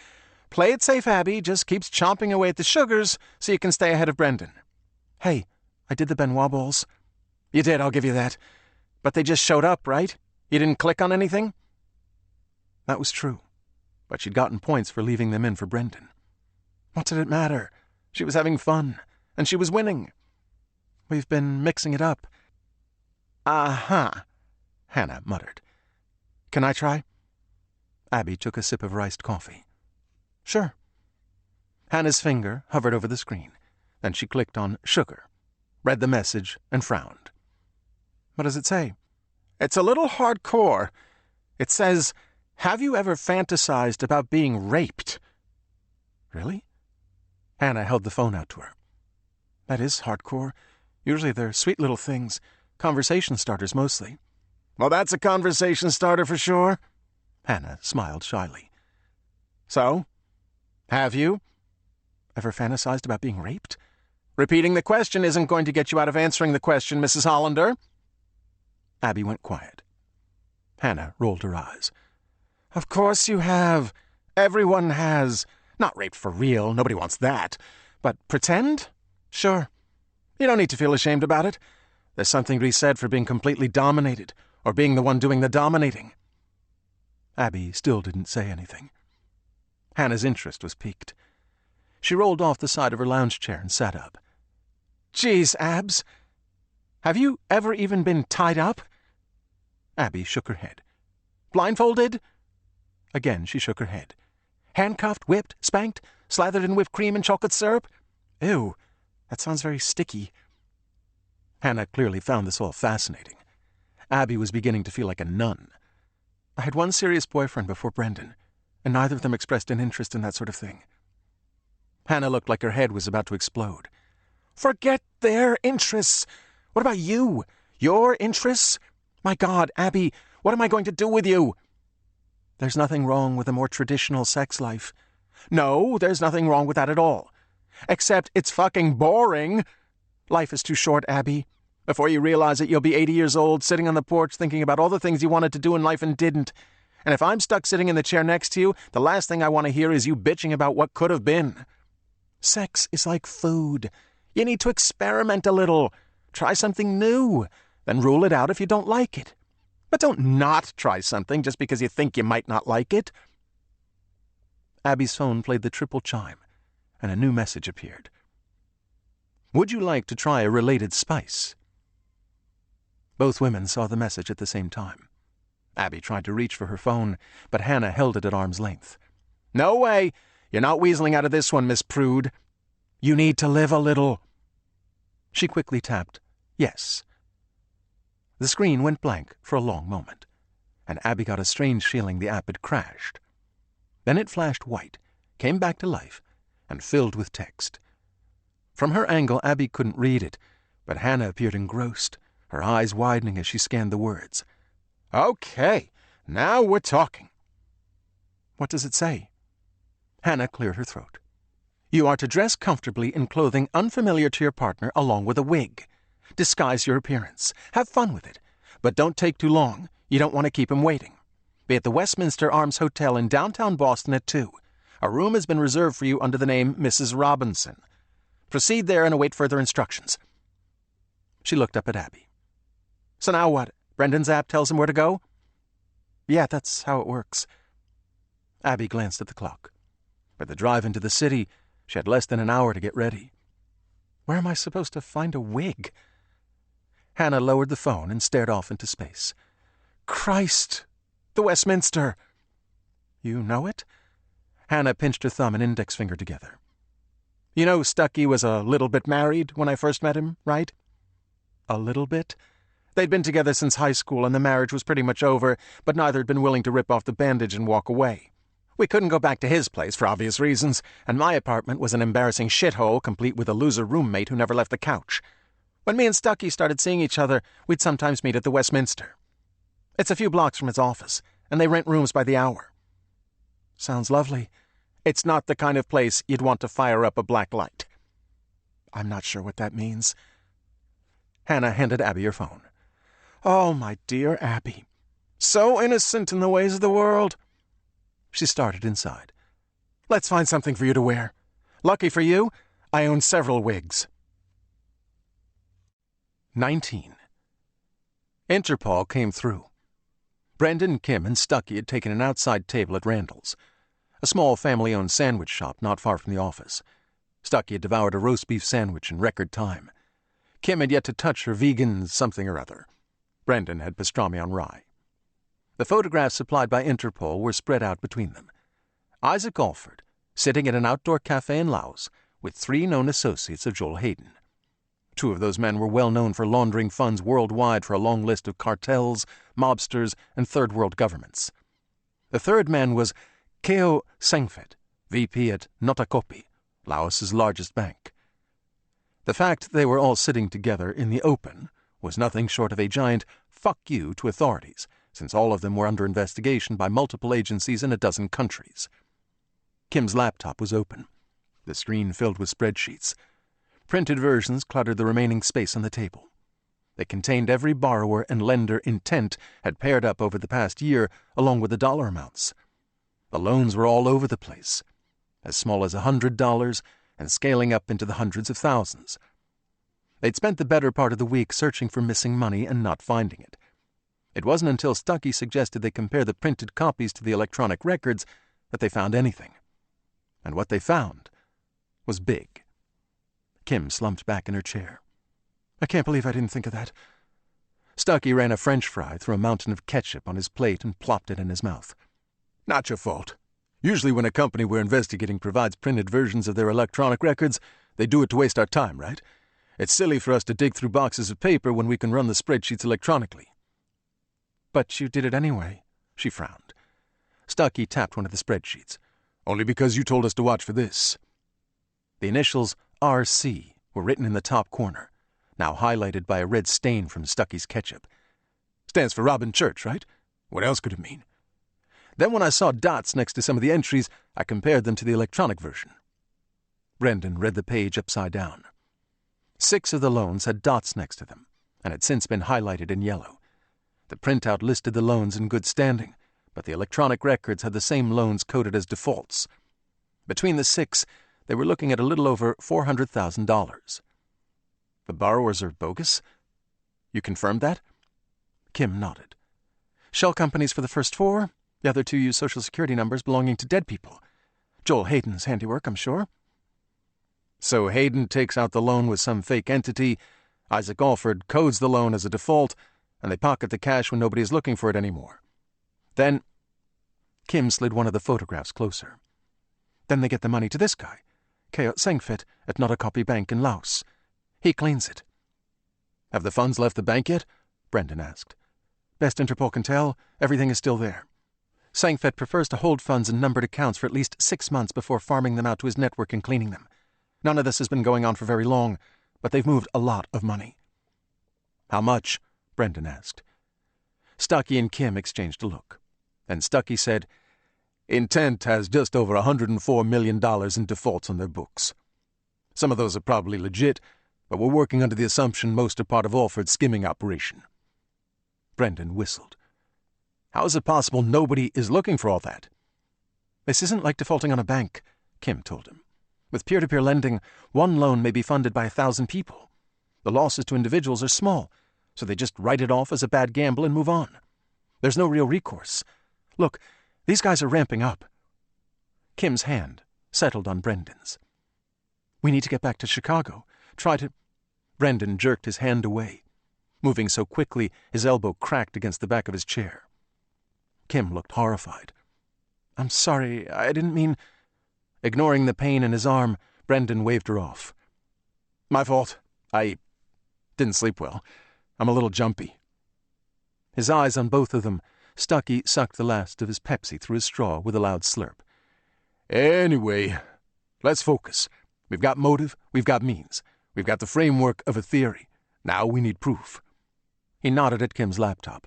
Play it safe, Abby just keeps chomping away at the sugars so you can stay ahead of Brendan. Hey, I did the Benoit balls. You did, I'll give you that. But they just showed up, right? You didn't click on anything? That was true, but she'd gotten points for leaving them in for Brendan. What did it matter? She was having fun, and she was winning. We've been mixing it up. Uh-huh, Hannah muttered. Can I try? Abby took a sip of her iced coffee. Sure. Hannah's finger hovered over the screen. Then she clicked on sugar, read the message, and frowned. What does it say? It's a little hardcore. It says, have you ever fantasized about being raped? Really? Hannah held the phone out to her. That is hardcore. Usually they're sweet little things. Conversation starters mostly. Well, that's a conversation starter for sure. Hannah smiled shyly. So, have you ever fantasized about being raped? Repeating the question isn't going to get you out of answering the question, Mrs. Hollander. Abby went quiet. Hannah rolled her eyes. Of course you have. Everyone has. Not raped for real, nobody wants that. But pretend? Sure. You don't need to feel ashamed about it. There's something to be said for being completely dominated, or being the one doing the dominating. Abby still didn't say anything. Hannah's interest was piqued. She rolled off the side of her lounge chair and sat up. Geez, Abs. Have you ever even been tied up? Abby shook her head. Blindfolded? Again she shook her head. Handcuffed, whipped, spanked, slathered in whipped cream and chocolate syrup? Ew, that sounds very sticky. Hannah clearly found this all fascinating. Abby was beginning to feel like a nun. I had one serious boyfriend before Brendan, and neither of them expressed an interest in that sort of thing. Hannah looked like her head was about to explode. Forget their interests. What about you? Your interests? My God, Abby, what am I going to do with you? There's nothing wrong with a more traditional sex life. No, there's nothing wrong with that at all. Except it's fucking boring. Life is too short, Abby. Before you realize it, you'll be 80 years old, sitting on the porch thinking about all the things you wanted to do in life and didn't. And if I'm stuck sitting in the chair next to you, the last thing I want to hear is you bitching about what could have been. Sex is like food. You need to experiment a little. Try something new. Then rule it out if you don't like it. But don't not try something just because you think you might not like it. Abby's phone played the triple chime, and a new message appeared. Would you like to try a related spice? Both women saw the message at the same time. Abby tried to reach for her phone, but Hannah held it at arm's length. No way! You're not weaseling out of this one, Miss Prude. You need to live a little. She quickly tapped yes. The screen went blank for a long moment, and Abby got a strange feeling the app had crashed. Then it flashed white, came back to life, and filled with text. From her angle, Abby couldn't read it, but Hannah appeared engrossed, her eyes widening as she scanned the words. Okay, now we're talking. What does it say? Hannah cleared her throat. You are to dress comfortably in clothing unfamiliar to your partner along with a wig. Disguise your appearance. Have fun with it. But don't take too long. You don't want to keep him waiting. Be at the Westminster Arms Hotel in downtown Boston at 2. A room has been reserved for you under the name Mrs. Robinson. Proceed there and await further instructions. She looked up at Abby. So now what? Brendan's app tells him where to go? Yeah, that's how it works. Abby glanced at the clock. For the drive into the city, she had less than an hour to get ready. Where am I supposed to find a wig? Hannah lowered the phone and stared off into space. Christ! The Westminster! You know it? Hannah pinched her thumb and index finger together. You know Stucky was a little bit married when I first met him, right? A little bit? They'd been together since high school and the marriage was pretty much over, but neither had been willing to rip off the bandage and walk away. We couldn't go back to his place for obvious reasons, and my apartment was an embarrassing shithole complete with a loser roommate who never left the couch. When me and Stucky started seeing each other, we'd sometimes meet at the Westminster. It's a few blocks from his office, and they rent rooms by the hour. Sounds lovely. It's not the kind of place you'd want to fire up a black light. I'm not sure what that means. Hannah handed Abby her phone. Oh, my dear Abby. So innocent in the ways of the world. She started inside. Let's find something for you to wear. Lucky for you, I own several wigs. 19. Interpol came through. Brendan, Kim, and Stucky had taken an outside table at Randall's, a small family-owned sandwich shop not far from the office. Stucky had devoured a roast beef sandwich in record time. Kim had yet to touch her vegan something or other. Brendan had pastrami on rye. The photographs supplied by Interpol were spread out between them. Isaac Alford, sitting at an outdoor cafe in Laos, with 3 known associates of Joel Hayden. 2 of those men were well known for laundering funds worldwide for a long list of cartels, mobsters, and third-world governments. The third man was Keo Sengfet, VP at Notakopi, Laos's largest bank. The fact they were all sitting together in the open was nothing short of a giant fuck you to authorities, since all of them were under investigation by multiple agencies in a dozen countries. Kim's laptop was open, the screen filled with spreadsheets. Printed versions cluttered the remaining space on the table. They contained every borrower and lender intent had paired up over the past year, along with the dollar amounts. The loans were all over the place, as small as $100 and scaling up into the hundreds of thousands. They'd spent the better part of the week searching for missing money and not finding it. It wasn't until Stucky suggested they compare the printed copies to the electronic records that they found anything. And what they found was big. Kim slumped back in her chair. I can't believe I didn't think of that. Stucky ran a French fry through a mountain of ketchup on his plate and plopped it in his mouth. Not your fault. Usually when a company we're investigating provides printed versions of their electronic records, they do it to waste our time, right? It's silly for us to dig through boxes of paper when we can run the spreadsheets electronically. But you did it anyway, she frowned. Stucky tapped one of the spreadsheets. Only because you told us to watch for this. The initials RC were written in the top corner, now highlighted by a red stain from Stucky's ketchup. Stands for Robin Church, right? What else could it mean? Then when I saw dots next to some of the entries, I compared them to the electronic version. Brendan read the page upside down. 6 of the loans had dots next to them, and had since been highlighted in yellow. The printout listed the loans in good standing, but the electronic records had the same loans coded as defaults. Between the 6, they were looking at a little over $400,000. The borrowers are bogus? You confirmed that? Kim nodded. Shell companies for the first 4. The other 2 use Social Security numbers belonging to dead people. Joel Hayden's handiwork, I'm sure. So Hayden takes out the loan with some fake entity, Isaac Alford codes the loan as a default, and they pocket the cash when nobody is looking for it anymore. Then Kim slid one of the photographs closer. Then they get the money to this guy, Keo Sengfit, at Not a Copy Bank in Laos. He cleans it. Have the funds left the bank yet? Brendan asked. Best Interpol can tell, everything is still there. Sengfit prefers to hold funds in numbered accounts for at least 6 months before farming them out to his network and cleaning them. None of this has been going on for very long, but they've moved a lot of money. How much? Brendan asked. Stucky and Kim exchanged a look. And Stucky said, Intent has just over $104 million in defaults on their books. Some of those are probably legit, but we're working under the assumption most are part of Alford's skimming operation. Brendan whistled. How is it possible nobody is looking for all that? This isn't like defaulting on a bank, Kim told him. With peer-to-peer lending, one loan may be funded by 1,000 people. The losses to individuals are small, so they just write it off as a bad gamble and move on. There's no real recourse. Look, these guys are ramping up. Kim's hand settled on Brendan's. We need to get back to Chicago. Brendan jerked his hand away. Moving so quickly, his elbow cracked against the back of his chair. Kim looked horrified. I'm sorry, I didn't mean... Ignoring the pain in his arm, Brendan waved her off. My fault. I didn't sleep well. I'm a little jumpy. His eyes on both of them, Stucky sucked the last of his Pepsi through his straw with a loud slurp. Anyway, let's focus. We've got motive, we've got means. We've got the framework of a theory. Now we need proof. He nodded at Kim's laptop.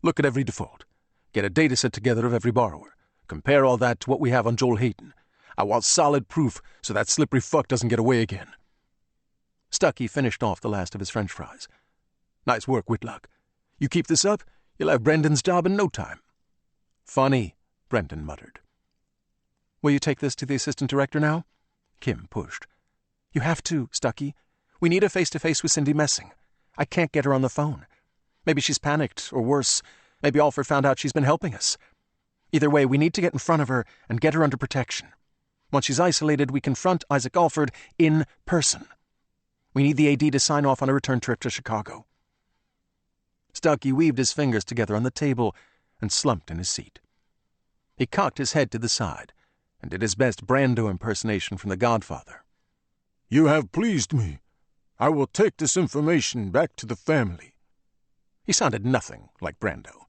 Look at every default. Get a data set together of every borrower. Compare all that to what we have on Joel Hayden. I want solid proof so that slippery fuck doesn't get away again. Stucky finished off the last of his French fries. Nice work, Whitlock. You keep this up, you'll have Brendan's job in no time. Funny, Brendan muttered. Will you take this to the assistant director now? Kim pushed. You have to, Stucky. We need a face-to-face with Cindy Messing. I can't get her on the phone. Maybe she's panicked, or worse, maybe Alford found out she's been helping us. Either way, we need to get in front of her and get her under protection. Once she's isolated, we confront Isaac Alford in person. We need the AD to sign off on a return trip to Chicago. Stucky weaved his fingers together on the table and slumped in his seat. He cocked his head to the side and did his best Brando impersonation from The Godfather. You have pleased me. I will take this information back to the family. He sounded nothing like Brando.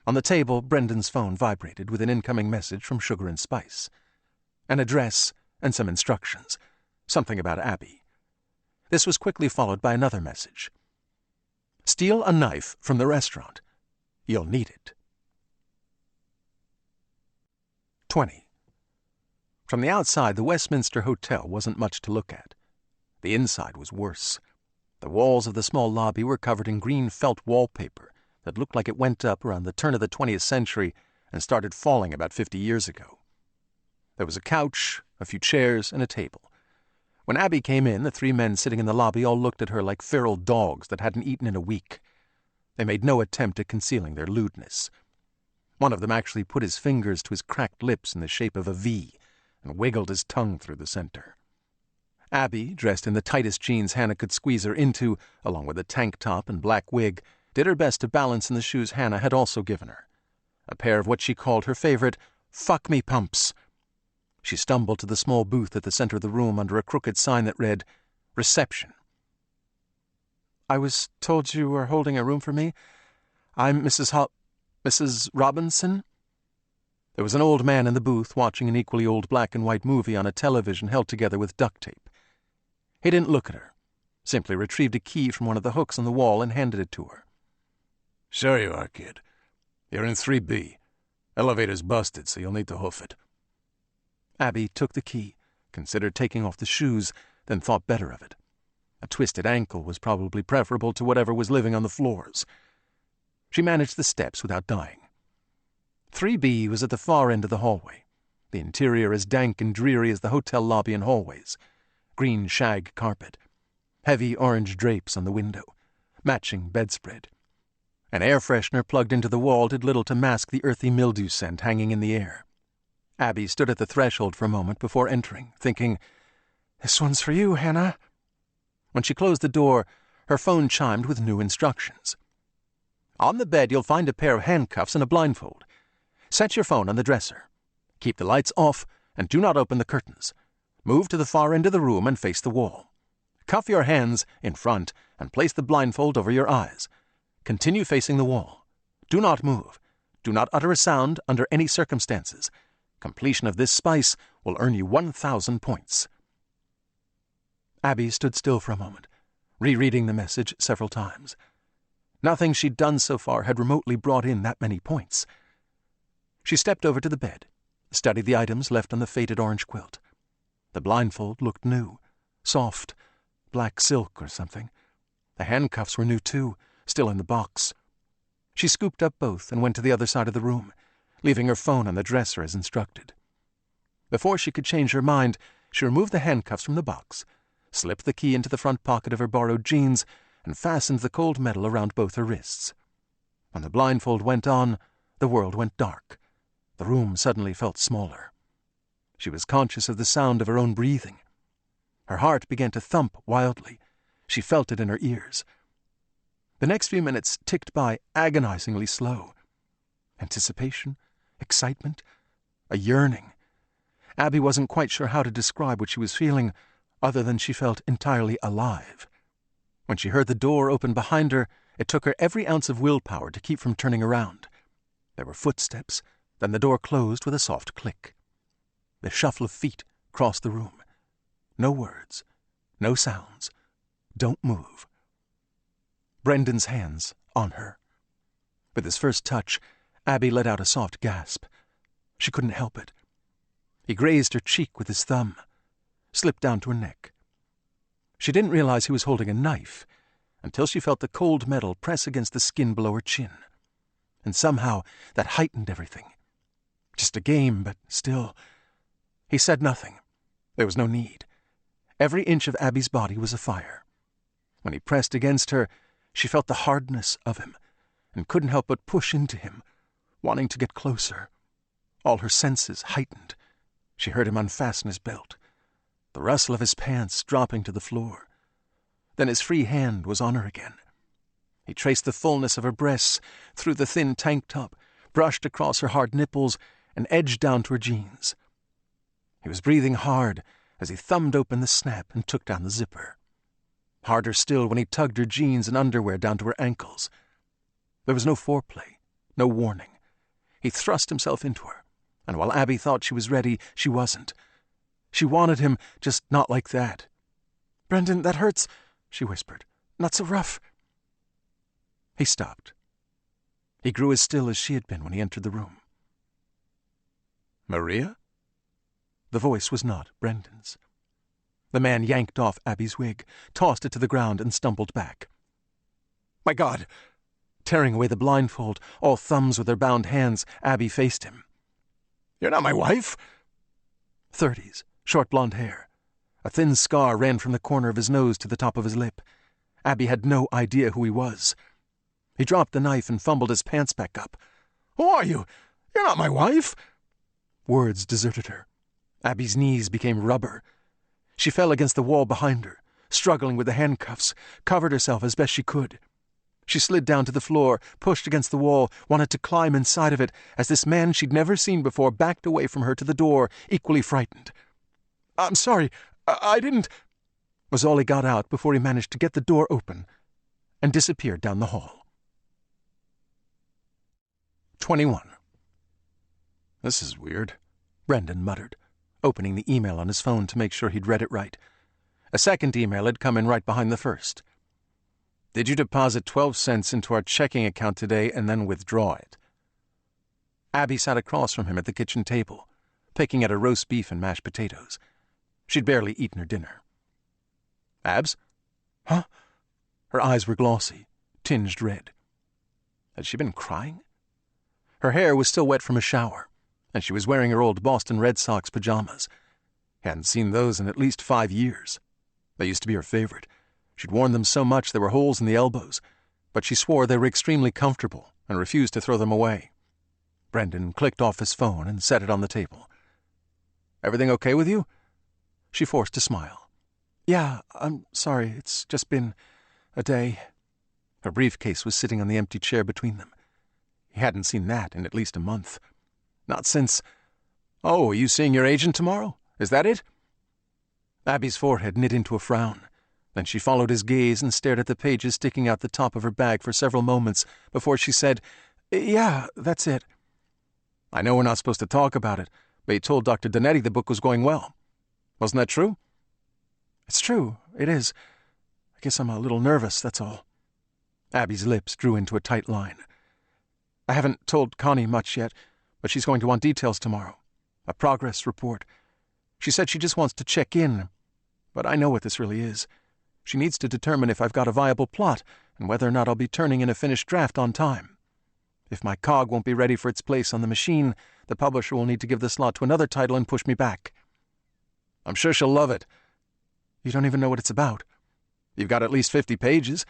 On the table, Brendan's phone vibrated with an incoming message from Sugar and Spice. An address and some instructions. Something about Abby. This was quickly followed by another message. Steal a knife from the restaurant. You'll need it. 20. From the outside, the Westminster Hotel wasn't much to look at. The inside was worse. The walls of the small lobby were covered in green felt wallpaper that looked like it went up around the turn of the 20th century and started falling about 50 years ago. There was a couch, a few chairs, and a table. When Abby came in, the 3 men sitting in the lobby all looked at her like feral dogs that hadn't eaten in a week. They made no attempt at concealing their lewdness. One of them actually put his fingers to his cracked lips in the shape of a V and wiggled his tongue through the center. Abby, dressed in the tightest jeans Hannah could squeeze her into, along with a tank top and black wig, did her best to balance in the shoes Hannah had also given her. A pair of what she called her favorite fuck-me pumps. She stumbled to the small booth at the center of the room under a crooked sign that read, Reception. I was told you were holding a room for me. I'm Mrs. Robinson? There was an old man in the booth watching an equally old black and white movie on a television held together with duct tape. He didn't look at her, simply retrieved a key from one of the hooks on the wall and handed it to her. Sure you are, kid. You're in 3B. Elevator's busted, so you'll need to hoof it. Abby took the key, considered taking off the shoes, then thought better of it. A twisted ankle was probably preferable to whatever was living on the floors. She managed the steps without dying. 3B was at the far end of the hallway, the interior as dank and dreary as the hotel lobby and hallways. Green shag carpet, heavy orange drapes on the window, matching bedspread. An air freshener plugged into the wall did little to mask the earthy mildew scent hanging in the air. Abby stood at the threshold for a moment before entering, thinking, "This one's for you, Hannah." When she closed the door, her phone chimed with new instructions. "On the bed, you'll find a pair of handcuffs and a blindfold. Set your phone on the dresser. Keep the lights off and do not open the curtains. Move to the far end of the room and face the wall. Cuff your hands in front and place the blindfold over your eyes. Continue facing the wall. Do not move. Do not utter a sound under any circumstances. Completion of this spice will earn you 1,000 points." Abby stood still for a moment, rereading the message several times. Nothing she'd done so far had remotely brought in that many points. She stepped over to the bed, studied the items left on the faded orange quilt. The blindfold looked new, soft, black silk or something. The handcuffs were new too, still in the box. She scooped up both and went to the other side of the room, leaving her phone on the dresser as instructed. Before she could change her mind, she removed the handcuffs from the box, slipped the key into the front pocket of her borrowed jeans, and fastened the cold metal around both her wrists. When the blindfold went on, the world went dark. The room suddenly felt smaller. She was conscious of the sound of her own breathing. Her heart began to thump wildly. She felt it in her ears. The next few minutes ticked by agonizingly slow. Anticipation, excitement, a yearning. Abby wasn't quite sure how to describe what she was feeling, other than she felt entirely alive. When she heard the door open behind her, it took her every ounce of willpower to keep from turning around. There were footsteps, then the door closed with a soft click. The shuffle of feet crossed the room. No words, no sounds. Don't move. Brendan's hands on her. With his first touch, Abby let out a soft gasp. She couldn't help it. He grazed her cheek with his thumb, slipped down to her neck. She didn't realize he was holding a knife until she felt the cold metal press against the skin below her chin. And somehow that heightened everything. Just a game, but still. He said nothing. There was no need. Every inch of Abby's body was afire. When he pressed against her, she felt the hardness of him and couldn't help but push into him, wanting to get closer. All her senses heightened. She heard him unfasten his belt, the rustle of his pants dropping to the floor. Then his free hand was on her again. He traced the fullness of her breasts through the thin tank top, brushed across her hard nipples, and edged down to her jeans. He was breathing hard as he thumbed open the snap and took down the zipper. Harder still when he tugged her jeans and underwear down to her ankles. There was no foreplay, no warning. He thrust himself into her, and while Abby thought she was ready, she wasn't. She wanted him, just not like that. "Brendan, that hurts," she whispered. "Not so rough." He stopped. He grew as still as she had been when he entered the room. "Maria?" The voice was not Brendan's. The man yanked off Abby's wig, tossed it to the ground, and stumbled back. "My God!" Tearing away the blindfold, all thumbs with her bound hands, Abby faced him. "You're not my wife?" 30s, short blonde hair. A thin scar ran from the corner of his nose to the top of his lip. Abby had no idea who he was. He dropped the knife and fumbled his pants back up. "Who are you? You're not my wife." Words deserted her. Abby's knees became rubber. She fell against the wall behind her, struggling with the handcuffs, covered herself as best she could. She slid down to the floor, pushed against the wall, wanted to climb inside of it, as this man she'd never seen before backed away from her to the door, equally frightened. "I'm sorry, I didn't," was all he got out before he managed to get the door open and disappeared down the hall. 21. "This is weird," Brendan muttered, opening the email on his phone to make sure he'd read it right. A second email had come in right behind the first. Did you deposit 12 cents into our checking account today and then withdraw it? Abby sat across from him at the kitchen table, picking at a roast beef and mashed potatoes. She'd barely eaten her dinner. Abs? Huh? Her eyes were glossy, tinged red. Had she been crying? Her hair was still wet from a shower, and she was wearing her old Boston Red Sox pajamas. Hadn't seen those in at least 5 years. They used to be her favorite. She'd worn them so much there were holes in the elbows, but she swore they were extremely comfortable and refused to throw them away. Brendan clicked off his phone and set it on the table. Everything okay with you? She forced a smile. Yeah, I'm sorry. It's just been a day. Her briefcase was sitting on the empty chair between them. He hadn't seen that in at least a month. Not since... Oh, are you seeing your agent tomorrow? Is that it? Abby's forehead knit into a frown. Then she followed his gaze and stared at the pages sticking out the top of her bag for several moments before she said, Yeah, that's it. I know we're not supposed to talk about it, but you told Dr. Donetti the book was going well. Wasn't that true? It's true, it is. I guess I'm a little nervous, that's all. Abby's lips drew into a tight line. I haven't told Connie much yet, but she's going to want details tomorrow. A progress report. She said she just wants to check in, but I know what this really is. She needs to determine if I've got a viable plot and whether or not I'll be turning in a finished draft on time. If my cog won't be ready for its place on the machine, the publisher will need to give the slot to another title and push me back. I'm sure she'll love it. You don't even know what it's about. You've got at least 50 pages,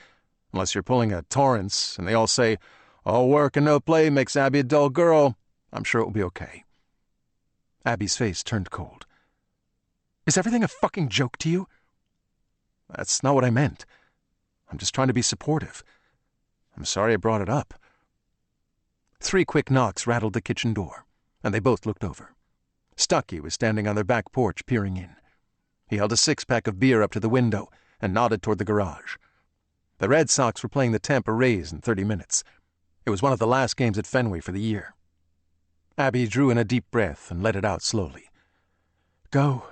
unless you're pulling a Torrance, and they all say, all work and no play makes Abby a dull girl. I'm sure it will be okay. Abby's face turned cold. Is everything a fucking joke to you? That's not what I meant. I'm just trying to be supportive. I'm sorry I brought it up. 3 quick knocks rattled the kitchen door, and they both looked over. Stucky was standing on their back porch, peering in. He held a 6-pack of beer up to the window and nodded toward the garage. The Red Sox were playing the Tampa Rays in 30 minutes. It was one of the last games at Fenway for the year. Abby drew in a deep breath and let it out slowly. Go.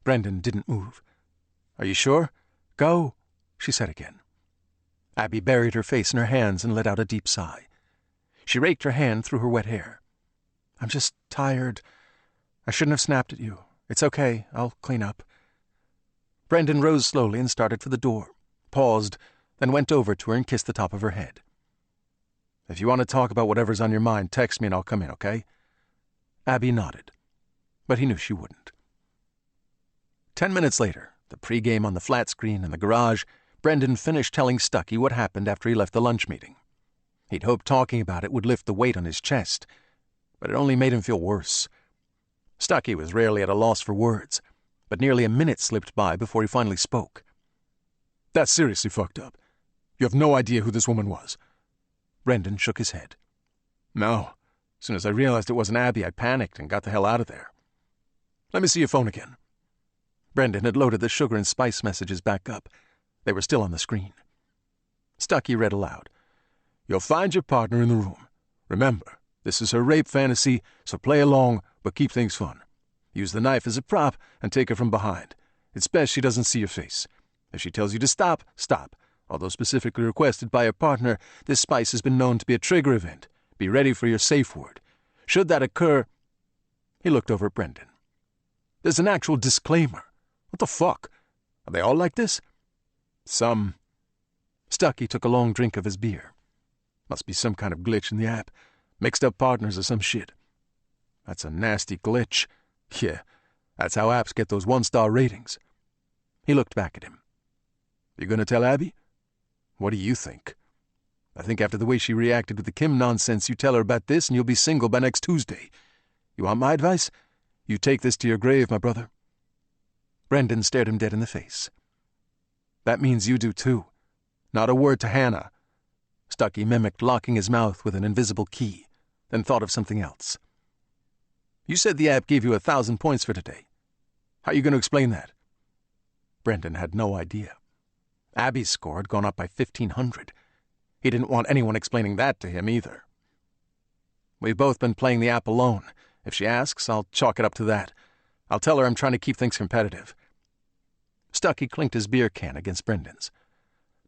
Brendan didn't move. Are you sure? Go, she said again. Abby buried her face in her hands and let out a deep sigh. She raked her hand through her wet hair. I'm just tired. I shouldn't have snapped at you. It's okay. I'll clean up. Brendan rose slowly and started for the door, paused, then went over to her and kissed the top of her head. If you want to talk about whatever's on your mind, text me and I'll come in, okay? Abby nodded, but he knew she wouldn't. 10 minutes later, the pregame on the flat screen in the garage, Brendan finished telling Stucky what happened after he left the lunch meeting. He'd hoped talking about it would lift the weight on his chest, but it only made him feel worse. Stucky was rarely at a loss for words, but nearly a minute slipped by before he finally spoke. That's seriously fucked up. You have no idea who this woman was. Brendan shook his head. No. As soon as I realized it wasn't Abby, I panicked and got the hell out of there. Let me see your phone again. Brendan had loaded the sugar and spice messages back up. They were still on the screen. Stucky read aloud. You'll find your partner in the room. Remember, this is her rape fantasy, so play along, but keep things fun. Use the knife as a prop and take her from behind. It's best she doesn't see your face. If she tells you to stop, stop. Although specifically requested by your partner, this spice has been known to be a trigger event. Be ready for your safe word. Should that occur... He looked over at Brendan. There's an actual disclaimer. What the fuck? Are they all like this? Some. Stucky took a long drink of his beer. Must be some kind of glitch in the app. Mixed up partners or some shit. That's a nasty glitch. Yeah, that's how apps get those 1-star ratings. He looked back at him. You gonna tell Abby? What do you think? I think after the way she reacted with the Kim nonsense, you tell her about this and you'll be single by next Tuesday. You want my advice? You take this to your grave, my brother. Brendan stared him dead in the face. That means you do too. Not a word to Hannah. Stucky mimicked locking his mouth with an invisible key, then thought of something else. You said the app gave you 1,000 points for today. How are you going to explain that? Brendan had no idea. Abby's score had gone up by 1,500. He didn't want anyone explaining that to him either. We've both been playing the app alone. If she asks, I'll chalk it up to that. I'll tell her I'm trying to keep things competitive. Stucky clinked his beer can against Brendan's.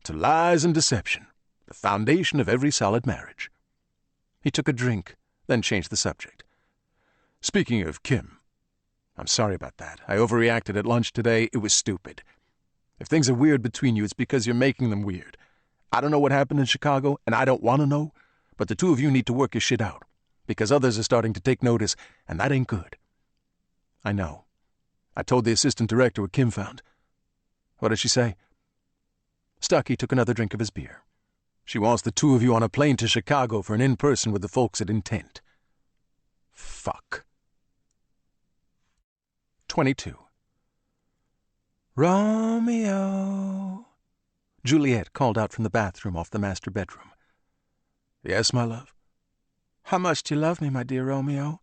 "To lies and deception, the foundation of every solid marriage." He took a drink, then changed the subject. "Speaking of Kim, I'm sorry about that. I overreacted at lunch today. It was stupid. If things are weird between you, it's because you're making them weird. I don't know what happened in Chicago, and I don't want to know, but the two of you need to work your shit out, because others are starting to take notice, and that ain't good." "I know. I told the assistant director what Kim found." "What did she say?" Stucky took another drink of his beer. "She wants the two of you on a plane to Chicago for an in-person with the folks at Intent." Fuck. 22. "Romeo," Juliet called out from the bathroom off the master bedroom. "Yes, my love?" "How much do you love me, my dear Romeo?"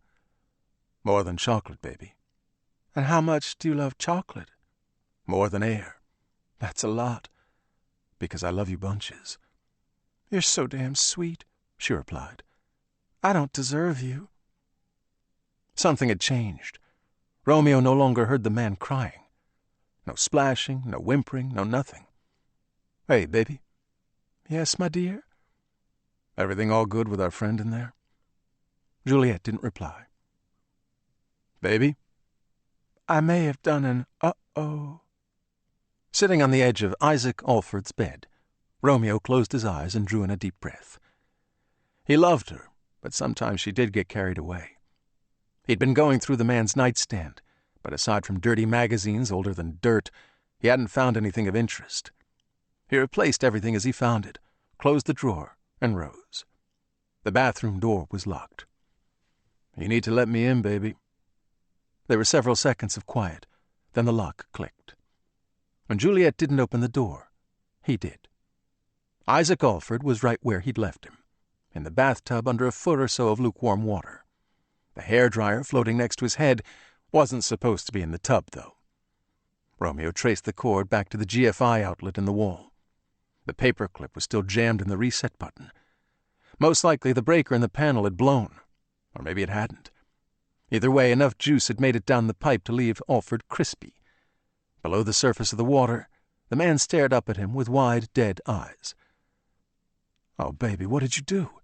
"More than chocolate, baby." "And how much do you love chocolate?" "More than air." "That's a lot." "Because I love you bunches." "You're so damn sweet," she replied. "I don't deserve you." Something had changed. Romeo no longer heard the man crying. No splashing, no whimpering, no nothing. "Hey, baby." "Yes, my dear?" "Everything all good with our friend in there?" Juliet didn't reply. "Baby?" "I may have done an uh-oh." Sitting on the edge of Isaac Alford's bed, Romeo closed his eyes and drew in a deep breath. He loved her, but sometimes she did get carried away. He'd been going through the man's nightstand, but aside from dirty magazines older than dirt, he hadn't found anything of interest. He replaced everything as he found it, closed the drawer, and rose. The bathroom door was locked. "You need to let me in, baby." There were several seconds of quiet, then the lock clicked. When Juliet didn't open the door, he did. Isaac Alford was right where he'd left him, in the bathtub under a foot or so of lukewarm water. The hairdryer floating next to his head wasn't supposed to be in the tub, though. Romeo traced the cord back to the GFI outlet in the wall. The paperclip was still jammed in the reset button. Most likely the breaker in the panel had blown, or maybe it hadn't. Either way, enough juice had made it down the pipe to leave Alford crispy. Below the surface of the water, the man stared up at him with wide, dead eyes. "Oh, baby, what did you do?"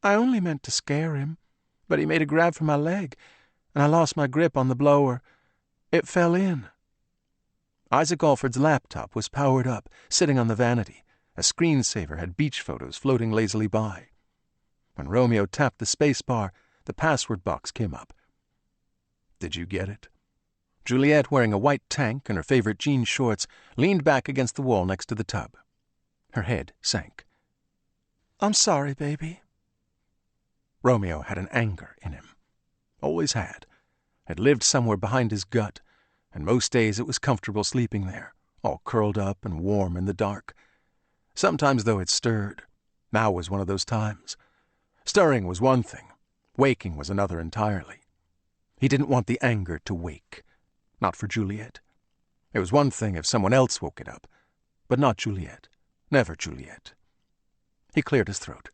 "I only meant to scare him, but he made a grab for my leg, and I lost my grip on the blower. It fell in." Isaac Alford's laptop was powered up, sitting on the vanity. A screensaver had beach photos floating lazily by. When Romeo tapped the space bar, the password box came up. "Did you get it?" Juliet, wearing a white tank and her favorite jean shorts, leaned back against the wall next to the tub. Her head sank. "I'm sorry, baby." Romeo had an anger in him. Always had. It lived somewhere behind his gut, and most days it was comfortable sleeping there, all curled up and warm in the dark. Sometimes, though, it stirred. Now was one of those times. Stirring was one thing. Waking was another entirely. He didn't want the anger to wake. Not for Juliet. It was one thing if someone else woke it up, but not Juliet. Never Juliet. He cleared his throat.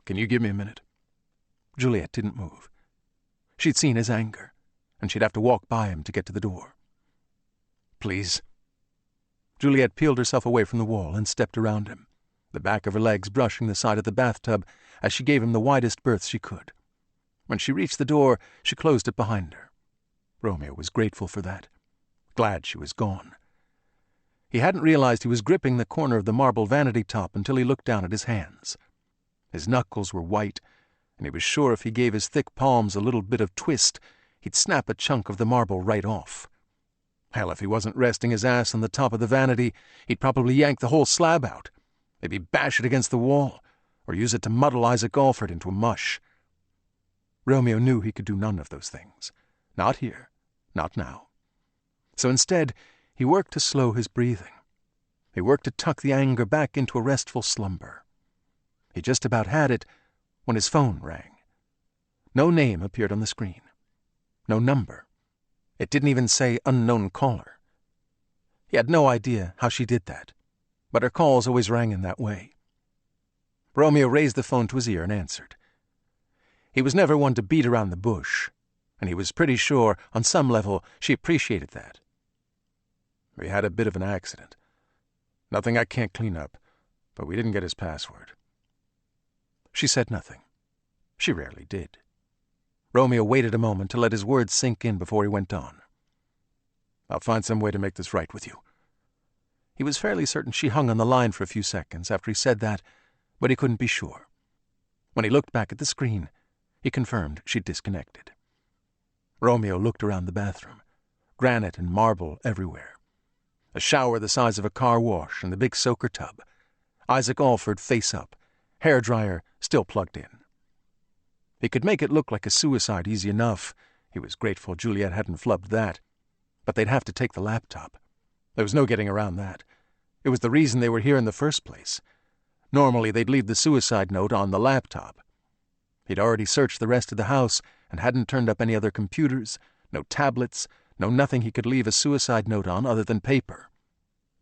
"Can you give me a minute?" Juliet didn't move. She'd seen his anger, and she'd have to walk by him to get to the door. "Please." Juliet peeled herself away from the wall and stepped around him, the back of her legs brushing the side of the bathtub as she gave him the widest berth she could. When she reached the door, she closed it behind her. Romeo was grateful for that, glad she was gone. He hadn't realized he was gripping the corner of the marble vanity top until he looked down at his hands. His knuckles were white, and he was sure if he gave his thick palms a little bit of twist, he'd snap a chunk of the marble right off. Hell, if he wasn't resting his ass on the top of the vanity, he'd probably yank the whole slab out, maybe bash it against the wall, or use it to muddle Isaac Alford into a mush. Romeo knew he could do none of those things. Not here, not now. So instead, he worked to slow his breathing. He worked to tuck the anger back into a restful slumber. He just about had it when his phone rang. No name appeared on the screen. No number. It didn't even say unknown caller. He had no idea how she did that, but her calls always rang in that way. Romeo raised the phone to his ear and answered. He was never one to beat around the bush, and he was pretty sure, on some level, she appreciated that. We had a bit of an accident. Nothing I can't clean up, but we didn't get his password." She said nothing. She rarely did. Romeo waited a moment to let his words sink in before he went on. "I'll find some way to make this right with you." He was fairly certain she hung on the line for a few seconds after he said that, but he couldn't be sure. When he looked back at the screen, he confirmed she'd disconnected. Romeo looked around the bathroom, granite and marble everywhere. A shower the size of a car wash and the big soaker tub. Isaac Alford face up, hairdryer still plugged in. He could make it look like a suicide easy enough. He was grateful Juliet hadn't flubbed that. But they'd have to take the laptop. There was no getting around that. It was the reason they were here in the first place. Normally, they'd leave the suicide note on the laptop. He'd already searched the rest of the house and hadn't turned up any other computers, no tablets, no nothing he could leave a suicide note on other than paper.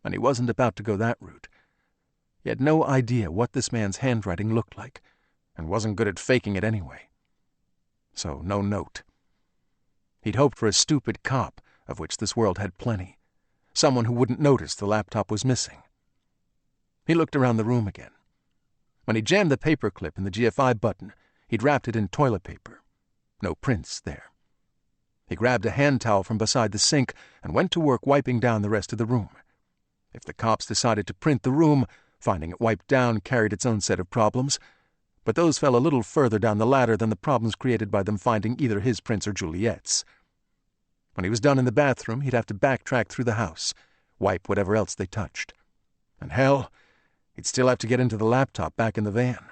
And he wasn't about to go that route. He had no idea what this man's handwriting looked like, and wasn't good at faking it anyway. So no note. He'd hoped for a stupid cop, of which this world had plenty. Someone who wouldn't notice the laptop was missing. He looked around the room again. When he jammed the paperclip in the GFI button, he'd wrapped it in toilet paper. No prints there. He grabbed a hand towel from beside the sink and went to work wiping down the rest of the room. If the cops decided to print the room, finding it wiped down carried its own set of problems, but those fell a little further down the ladder than the problems created by them finding either his prints or Juliet's. When he was done in the bathroom, he'd have to backtrack through the house, wipe whatever else they touched. And hell, he'd still have to get into the laptop back in the van.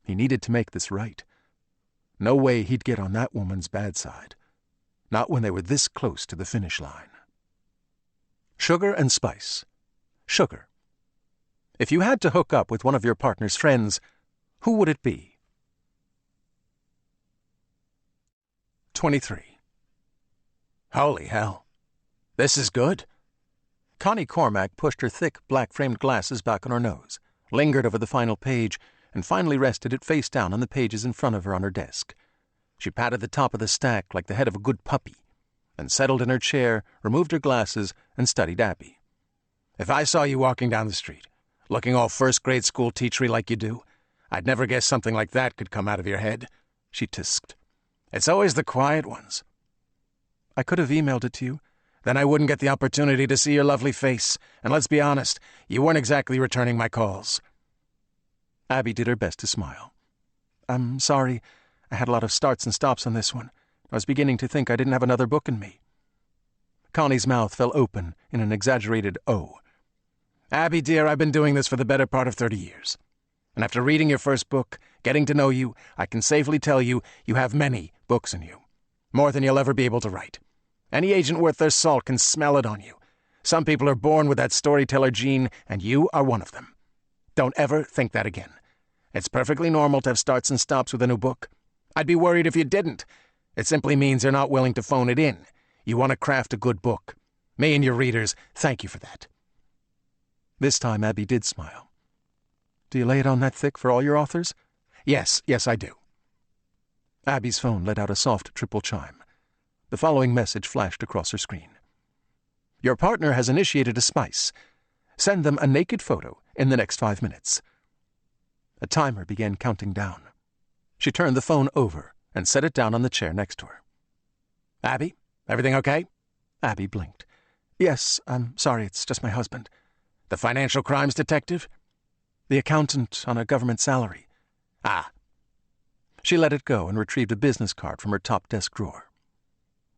He needed to make this right. No way he'd get on that woman's bad side. Not when they were this close to the finish line. Sugar and spice. Sugar. If you had to hook up with one of your partner's friends, who would it be? 23. Holy hell. This is good. Connie Cormack pushed her thick, black-framed glasses back on her nose, lingered over the final page, and finally rested it face down on the pages in front of her on her desk. She patted the top of the stack like the head of a good puppy, and settled in her chair, removed her glasses, and studied Abby. "If I saw you walking down the street, looking all first-grade school teachery like you do, I'd never guess something like that could come out of your head," she tisked. "It's always the quiet ones." "I could have emailed it to you." "Then I wouldn't get the opportunity to see your lovely face, and let's be honest, you weren't exactly returning my calls." Abby did her best to smile. "I'm sorry. I had a lot of starts and stops on this one. I was beginning to think I didn't have another book in me." Connie's mouth fell open in an exaggerated O. "Abby, dear, I've been doing this for the better part of 30 years. And after reading your first book, getting to know you, I can safely tell you you have many books in you. More than you'll ever be able to write. Any agent worth their salt can smell it on you. Some people are born with that storyteller gene, and you are one of them. Don't ever think that again. It's perfectly normal to have starts and stops with a new book. I'd be worried if you didn't. It simply means you're not willing to phone it in. You want to craft a good book. Me and your readers, thank you for that." This time Abby did smile. "Do you lay it on that thick for all your authors?" Yes, I do." Abby's phone let out a soft triple chime. The following message flashed across her screen. "Your partner has initiated a spice. Send them a naked photo in the next 5 minutes." A timer began counting down. She turned the phone over and set it down on the chair next to her. "Abby, everything okay?" Abby blinked. "Yes, I'm sorry, it's just my husband." "The financial crimes detective?" "The accountant on a government salary." "Ah." She let it go and retrieved a business card from her top desk drawer.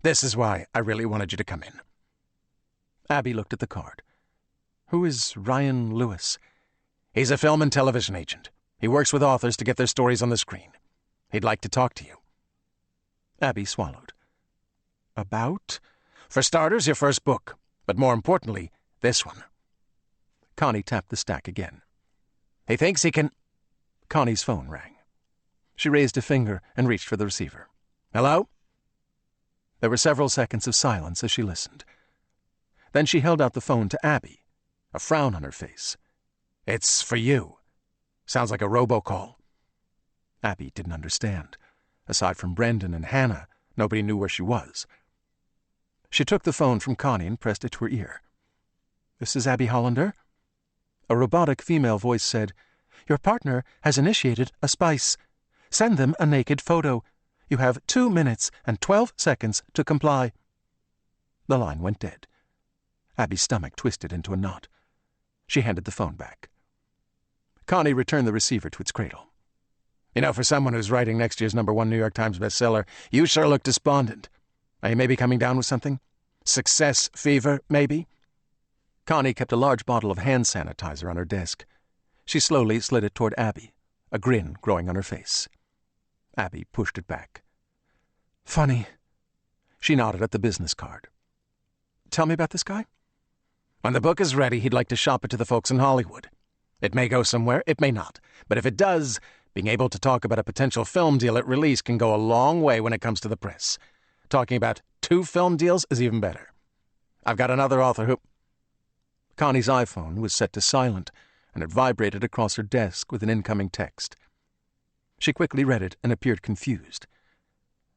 "This is why I really wanted you to come in." Abby looked at the card. "Who is Ryan Lewis?" "He's a film and television agent. He works with authors to get their stories on the screen. He'd like to talk to you." Abby swallowed. "About?" "For starters, your first book. But more importantly, this one." Connie tapped the stack again. "He thinks he can—" Connie's phone rang. She raised a finger and reached for the receiver. "Hello?" There were several seconds of silence as she listened. Then she held out the phone to Abby, a frown on her face. "It's for you. Sounds like a robocall." Abby didn't understand. Aside from Brendan and Hannah, nobody knew where she was. She took the phone from Connie and pressed it to her ear. "This is Abby Hollander." A robotic female voice said, "Your partner has initiated a spice. Send them a naked photo. You have 2 minutes and 12 seconds to comply." The line went dead. Abby's stomach twisted into a knot. She handed the phone back. Connie returned the receiver to its cradle. "You know, for someone who's writing next year's #1 New York Times bestseller, you sure look despondent. Are you maybe coming down with something? Success fever, maybe?" Connie kept a large bottle of hand sanitizer on her desk. She slowly slid it toward Abby, a grin growing on her face. Abby pushed it back. "Funny." She nodded at the business card. "Tell me about this guy." "When the book is ready, he'd like to shop it to the folks in Hollywood. It may go somewhere, it may not. But if it does, being able to talk about a potential film deal at release can go a long way when it comes to the press. Talking about 2 film deals is even better. I've got another author who—" Connie's iPhone was set to silent, and it vibrated across her desk with an incoming text. She quickly read it and appeared confused.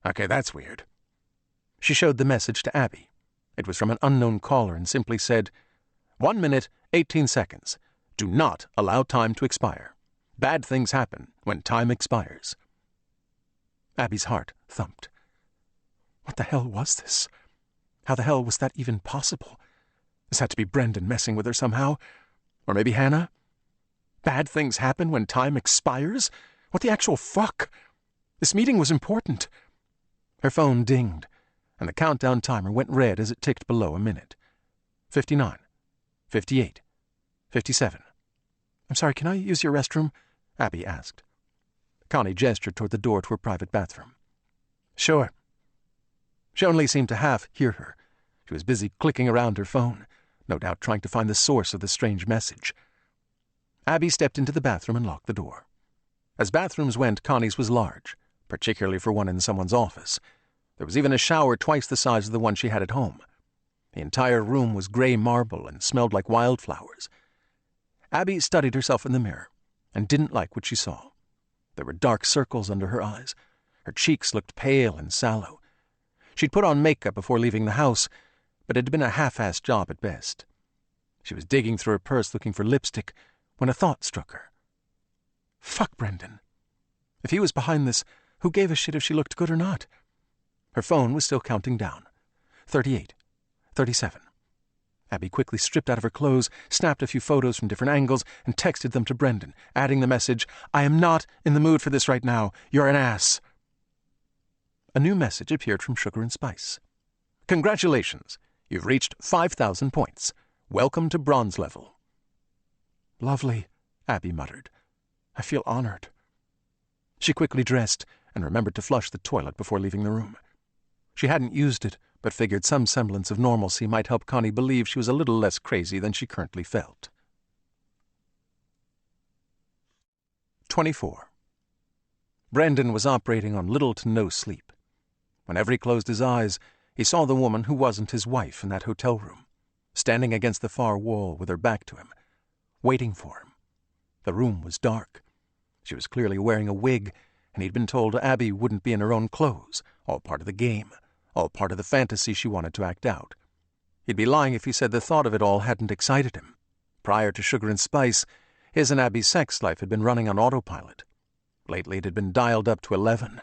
"Okay, that's weird." She showed the message to Abby. It was from an unknown caller and simply said, 1 minute, 18 seconds. Do not allow time to expire. Bad things happen when time expires. Abby's heart thumped. What the hell was this? How the hell was that even possible? This had to be Brendan messing with her somehow. Or maybe Hannah? Bad things happen when time expires? What the actual fuck? This meeting was important. Her phone dinged, and the countdown timer went red as it ticked below a minute. 59, 58, 57. "I'm sorry, can I use your restroom?" Abby asked. Connie gestured toward the door to her private bathroom. "Sure." She only seemed to half hear her. She was busy clicking around her phone, no doubt trying to find the source of the strange message. Abby stepped into the bathroom and locked the door. As bathrooms went, Connie's was large, particularly for one in someone's office. There was even a shower twice the size of the one she had at home. The entire room was gray marble and smelled like wildflowers. Abby studied herself in the mirror and didn't like what she saw. There were dark circles under her eyes. Her cheeks looked pale and sallow. She'd put on makeup before leaving the house, but it had been a half-assed job at best. She was digging through her purse looking for lipstick when a thought struck her. Fuck Brendan. If he was behind this, who gave a shit if she looked good or not? Her phone was still counting down. 38, 37. Abby quickly stripped out of her clothes, snapped a few photos from different angles, and texted them to Brendan, adding the message, "I am not in the mood for this right now. You're an ass." A new message appeared from Sugar and Spice. "Congratulations. You've reached 5,000 points. Welcome to bronze level." "Lovely," Abby muttered. "I feel honored." She quickly dressed and remembered to flush the toilet before leaving the room. She hadn't used it, but figured some semblance of normalcy might help Connie believe she was a little less crazy than she currently felt. 24. Brendan was operating on little to no sleep. Whenever he closed his eyes, he saw the woman who wasn't his wife in that hotel room, standing against the far wall with her back to him, waiting for him. The room was dark. She was clearly wearing a wig, and he'd been told Abby wouldn't be in her own clothes, all part of the game, all part of the fantasy she wanted to act out. He'd be lying if he said the thought of it all hadn't excited him. Prior to Sugar and Spice, his and Abby's sex life had been running on autopilot. Lately it had been dialed up to 11.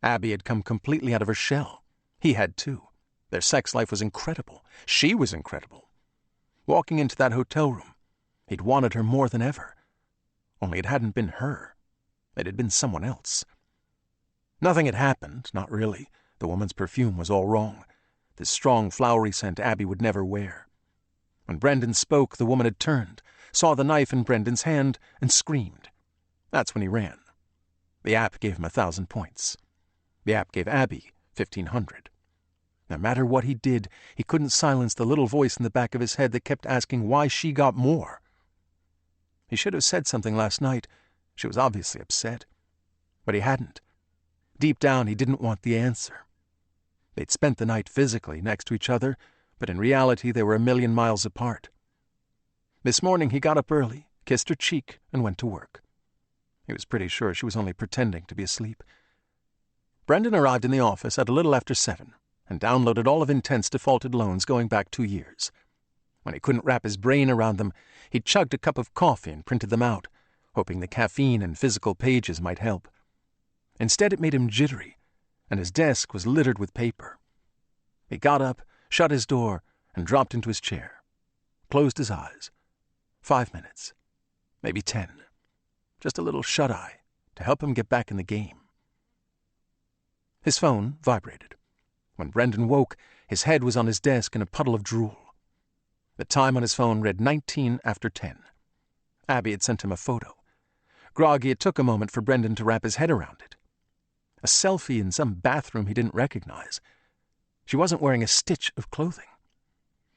Abby had come completely out of her shell. He had too. Their sex life was incredible. She was incredible. Walking into that hotel room, he'd wanted her more than ever. Only it hadn't been her. It had been someone else. Nothing had happened, not really. The woman's perfume was all wrong. This strong, flowery scent Abby would never wear. When Brendan spoke, the woman had turned, saw the knife in Brendan's hand, and screamed. That's when he ran. The app gave him 1,000 points. The app gave Abby 1,500. No matter what he did, he couldn't silence the little voice in the back of his head that kept asking why she got more. He should have said something last night. She was obviously upset. But he hadn't. Deep down, he didn't want the answer. They'd spent the night physically next to each other, but in reality they were a million miles apart. This morning he got up early, kissed her cheek, and went to work. He was pretty sure she was only pretending to be asleep. Brendan arrived in the office at a little after 7 and downloaded all of Intent's defaulted loans going back 2 years. When he couldn't wrap his brain around them, he chugged a cup of coffee and printed them out, hoping the caffeine and physical pages might help. Instead, it made him jittery, and his desk was littered with paper. He got up, shut his door, and dropped into his chair. Closed his eyes. 5 minutes. Maybe 10. Just a little shut-eye to help him get back in the game. His phone vibrated. When Brendan woke, his head was on his desk in a puddle of drool. The time on his phone read 19 after 10. Abby had sent him a photo. Groggy, it took a moment for Brendan to wrap his head around it. A selfie in some bathroom he didn't recognize. She wasn't wearing a stitch of clothing.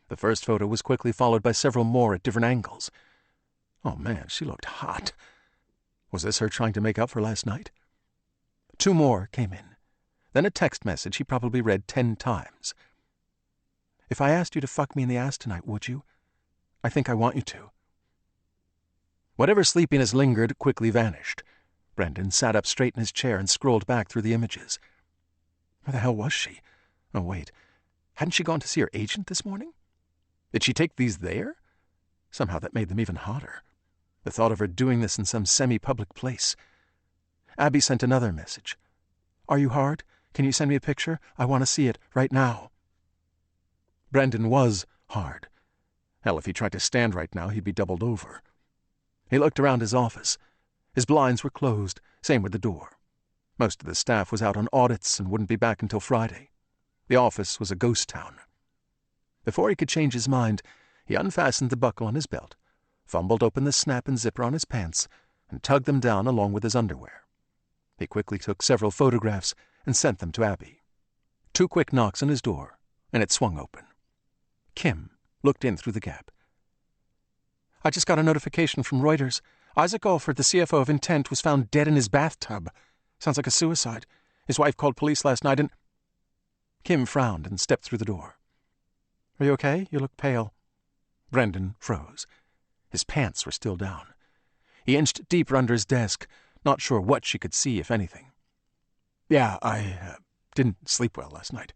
The first photo was quickly followed by several more at different angles. Oh man, she looked hot. Was this her trying to make up for last night? 2 more came in. Then a text message he probably read 10 times. If I asked you to fuck me in the ass tonight, would you? I think I want you to. Whatever sleepiness lingered quickly vanished. Brendan sat up straight in his chair and scrolled back through the images. Where the hell was she? Oh, wait. Hadn't she gone to see her agent this morning? Did she take these there? Somehow that made them even hotter. The thought of her doing this in some semi-public place. Abby sent another message. Are you hard? Can you send me a picture? I want to see it right now. Brendan was hard. Hell, if he tried to stand right now, he'd be doubled over. He looked around his office. His blinds were closed, same with the door. Most of the staff was out on audits and wouldn't be back until Friday. The office was a ghost town. Before he could change his mind, he unfastened the buckle on his belt, fumbled open the snap and zipper on his pants, and tugged them down along with his underwear. He quickly took several photographs and sent them to Abby. 2 quick knocks on his door, and it swung open. Kim looked in through the gap. I just got a notification from Reuters. Isaac Alford, the CFO of Intent, was found dead in his bathtub. Sounds like a suicide. His wife called police last night and... Kim frowned and stepped through the door. Are you okay? You look pale. Brendan froze. His pants were still down. He inched deeper under his desk, not sure what she could see, if anything. Yeah, I didn't sleep well last night.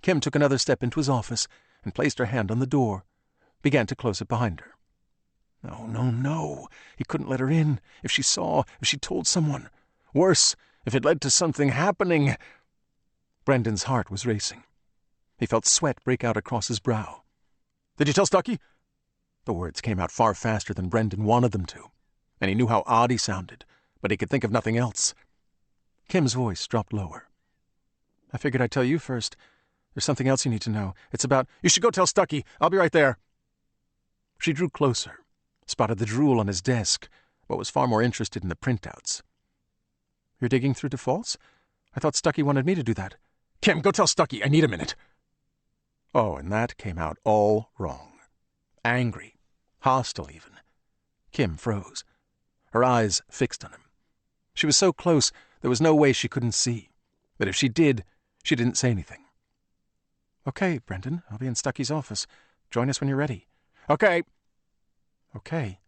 Kim took another step into his office and placed her hand on the door, began to close it behind her. No. He couldn't let her in. If she saw, if she told someone. Worse, if it led to something happening. Brendan's heart was racing. He felt sweat break out across his brow. Did you tell Stucky? The words came out far faster than Brendan wanted them to, and he knew how odd he sounded, but he could think of nothing else. Kim's voice dropped lower. I figured I'd tell you first. There's something else you need to know. It's about... You should go tell Stucky. I'll be right there. She drew closer, spotted the drool on his desk, but was far more interested in the printouts. You're digging through defaults? I thought Stucky wanted me to do that. Kim, go tell Stucky. I need a minute. Oh, and that came out all wrong. Angry. Hostile, even. Kim froze. Her eyes fixed on him. She was so close, there was no way she couldn't see. But if she did, she didn't say anything. Okay, Brendan, I'll be in Stucky's office. Join us when you're ready. Okay. Okay.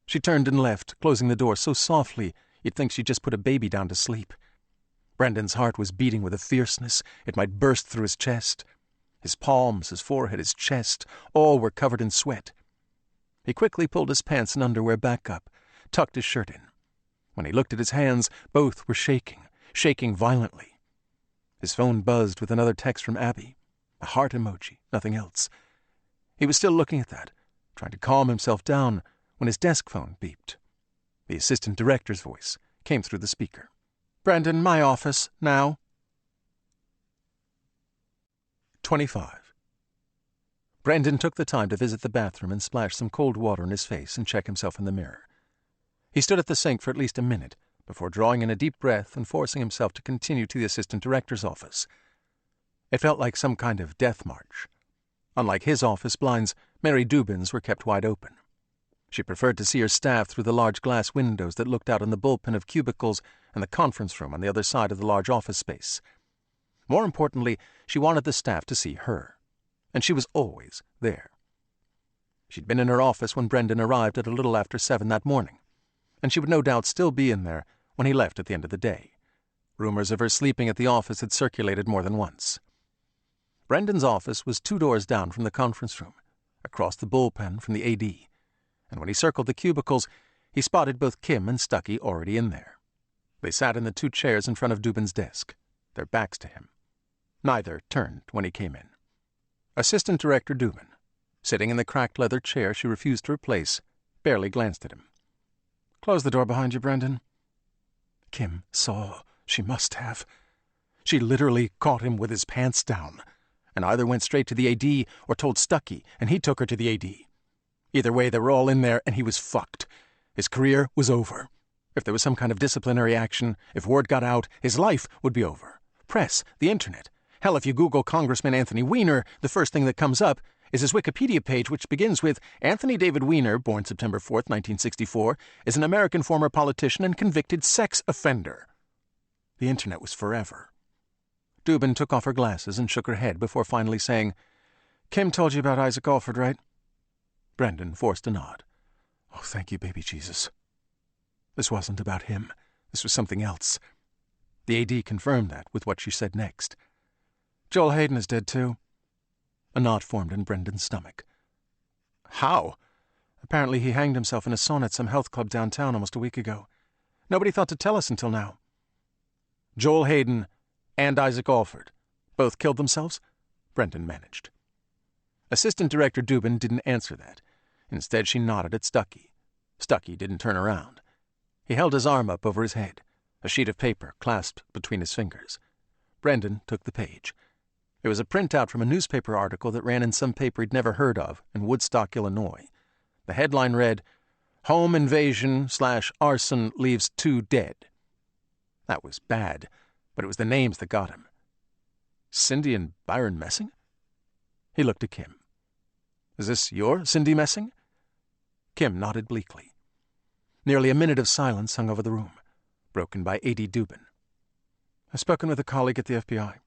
She turned and left, closing the door so softly you'd think she'd just put a baby down to sleep. Brendan's heart was beating with a fierceness it might burst through his chest. His palms, his forehead, his chest, all were covered in sweat. He quickly pulled his pants and underwear back up, tucked his shirt in. When he looked at his hands, both were shaking violently. His phone buzzed with another text from Abby, a heart emoji, nothing else. He was still looking at that, trying to calm himself down, when his desk phone beeped. The assistant director's voice came through the speaker. Brendan, my office, now. 25. Brendan took the time to visit the bathroom and splash some cold water in his face and check himself in the mirror. He stood at the sink for at least a minute before drawing in a deep breath and forcing himself to continue to the assistant director's office. It felt like some kind of death march. Unlike his office blinds, Mary Dubin's were kept wide open. She preferred to see her staff through the large glass windows that looked out on the bullpen of cubicles and the conference room on the other side of the large office space. More importantly, she wanted the staff to see her, and she was always there. She'd been in her office when Brendan arrived at a little after 7 that morning, and she would no doubt still be in there when he left at the end of the day. Rumors of her sleeping at the office had circulated more than once. Brendan's office was 2 doors down from the conference room, across the bullpen from the AD, and when he circled the cubicles, he spotted both Kim and Stuckey already in there. They sat in the 2 chairs in front of Dubin's desk, their backs to him. Neither turned when he came in. Assistant Director Dubin, sitting in the cracked leather chair she refused to replace, barely glanced at him. "Close the door behind you, Brendan." Kim saw. She must have. She literally caught him with his pants down, and either went straight to the AD or told Stuckey, and he took her to the AD. Either way, they were all in there, and he was fucked. His career was over. If there was some kind of disciplinary action, if word got out, his life would be over. Press, the internet. Hell, if you Google Congressman Anthony Weiner, the first thing that comes up is his Wikipedia page, which begins with, "Anthony David Weiner, born September 4th, 1964, is an American former politician and convicted sex offender." The internet was forever. Dubin took off her glasses and shook her head before finally saying, "Kim told you about Isaac Alford, right?" Brendan forced a nod. "Oh, thank you, baby Jesus." This wasn't about him. This was something else. The AD confirmed that with what she said next. "Joel Hayden is dead, too." A knot formed in Brendan's stomach. "How?" "Apparently he hanged himself in a sauna at some health club downtown almost a week ago. Nobody thought to tell us until now." "Joel Hayden and Isaac Alford both killed themselves?" Brendan managed. Assistant Director Dubin didn't answer that. Instead, she nodded at Stuckey. Stuckey didn't turn around. He held his arm up over his head, a sheet of paper clasped between his fingers. Brendan took the page. It was a printout from a newspaper article that ran in some paper he'd never heard of in Woodstock, Illinois. The headline read, "Home invasion/arson leaves 2 dead." That was bad, but it was the names that got him. Cindy and Byron Messing? He looked at Kim. "Is this your Cindy Messing?" Kim nodded bleakly. Nearly a minute of silence hung over the room, broken by A.D. Dubin. "I've spoken with a colleague at the FBI.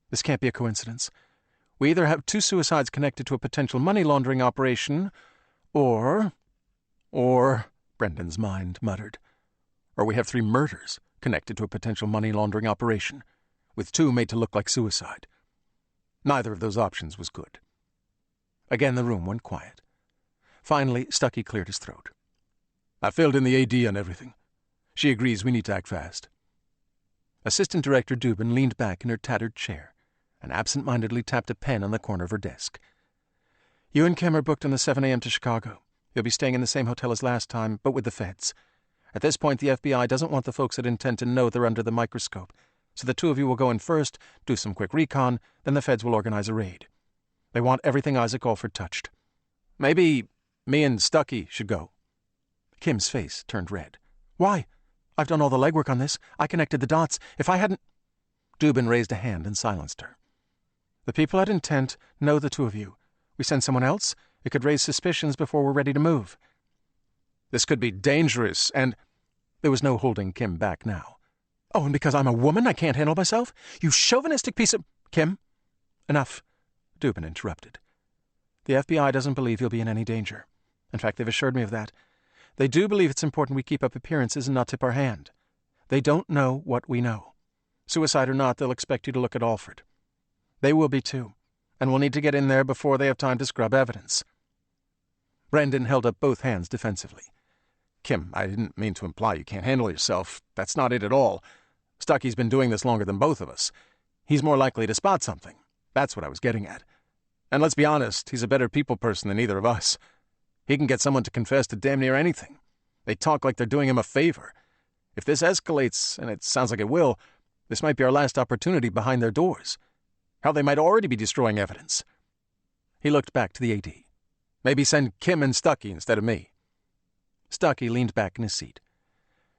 This can't be a coincidence. We either have 2 suicides connected to a potential money laundering operation, or, Brendan's mind muttered, or we have 3 murders connected to a potential money laundering operation, with 2 made to look like suicide. Neither of those options was good." Again the room went quiet. Finally, Stuckey cleared his throat. "I filled in the AD on everything. She agrees we need to act fast." Assistant Director Dubin leaned back in her tattered chair and absent-mindedly tapped a pen on the corner of her desk. "You and Kim are booked on the 7 a.m. to Chicago. You'll be staying in the same hotel as last time, but with the feds. At this point, the FBI doesn't want the folks at Intent to know they're under the microscope, so the 2 of you will go in first, do some quick recon, then the feds will organize a raid. They want everything Isaac Alford touched. Maybe me and Stuckey should go." Kim's face turned red. "Why? I've done all the legwork on this. I connected the dots. If I hadn't—" Dubin raised a hand and silenced her. "The people at Intent know the 2 of you. We send someone else? It could raise suspicions before we're ready to move." "This could be dangerous, and—" There was no holding Kim back now. "Oh, and because I'm a woman, I can't handle myself? You chauvinistic piece of—" "Kim, enough," Dubin interrupted. "The FBI doesn't believe you'll be in any danger. In fact, they've assured me of that. They do believe it's important we keep up appearances and not tip our hand. They don't know what we know. Suicide or not, they'll expect you to look at Alford. They will be too, and we'll need to get in there before they have time to scrub evidence." Brendan held up both hands defensively. "Kim, I didn't mean to imply you can't handle yourself. That's not it at all. Stuckey's been doing this longer than both of us. He's more likely to spot something. That's what I was getting at. And let's be honest, he's a better people person than either of us. He can get someone to confess to damn near anything. They talk like they're doing him a favor. If this escalates, and it sounds like it will, this might be our last opportunity behind their doors. How they might already be destroying evidence." He looked back to the AD. "Maybe send Kim and Stuckey instead of me." Stuckey leaned back in his seat.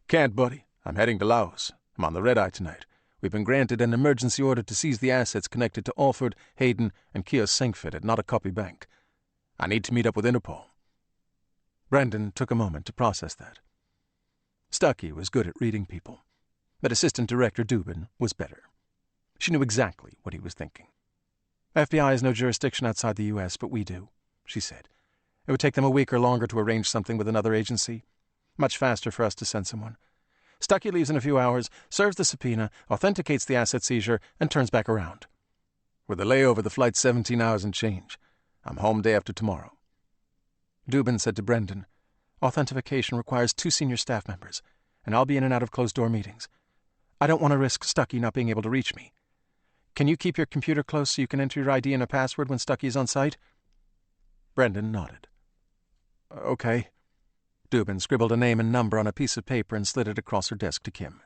"Can't, buddy. I'm heading to Laos. I'm on the red-eye tonight. We've been granted an emergency order to seize the assets connected to Alford, Hayden, and Kia Singfit at Nottacopy Bank. I need to meet up with Interpol." Brendan took a moment to process that. Stuckey was good at reading people, but Assistant Director Dubin was better. She knew exactly what he was thinking. "FBI has no jurisdiction outside the U.S., but we do," she said. "It would take them a week or longer to arrange something with another agency. Much faster for us to send someone. Stuckey leaves in a few hours, serves the subpoena, authenticates the asset seizure, and turns back around. With the layover, the flight's 17 hours and change. I'm home day after tomorrow. Dubin said to Brendan, "Authentication requires 2 senior staff members, and I'll be in and out of closed-door meetings. I don't want to risk Stucky not being able to reach me. Can you keep your computer close so you can enter your ID and a password when Stucky is on site?" Brendan nodded. "Okay." Dubin scribbled a name and number on a piece of paper and slid it across her desk to Kim.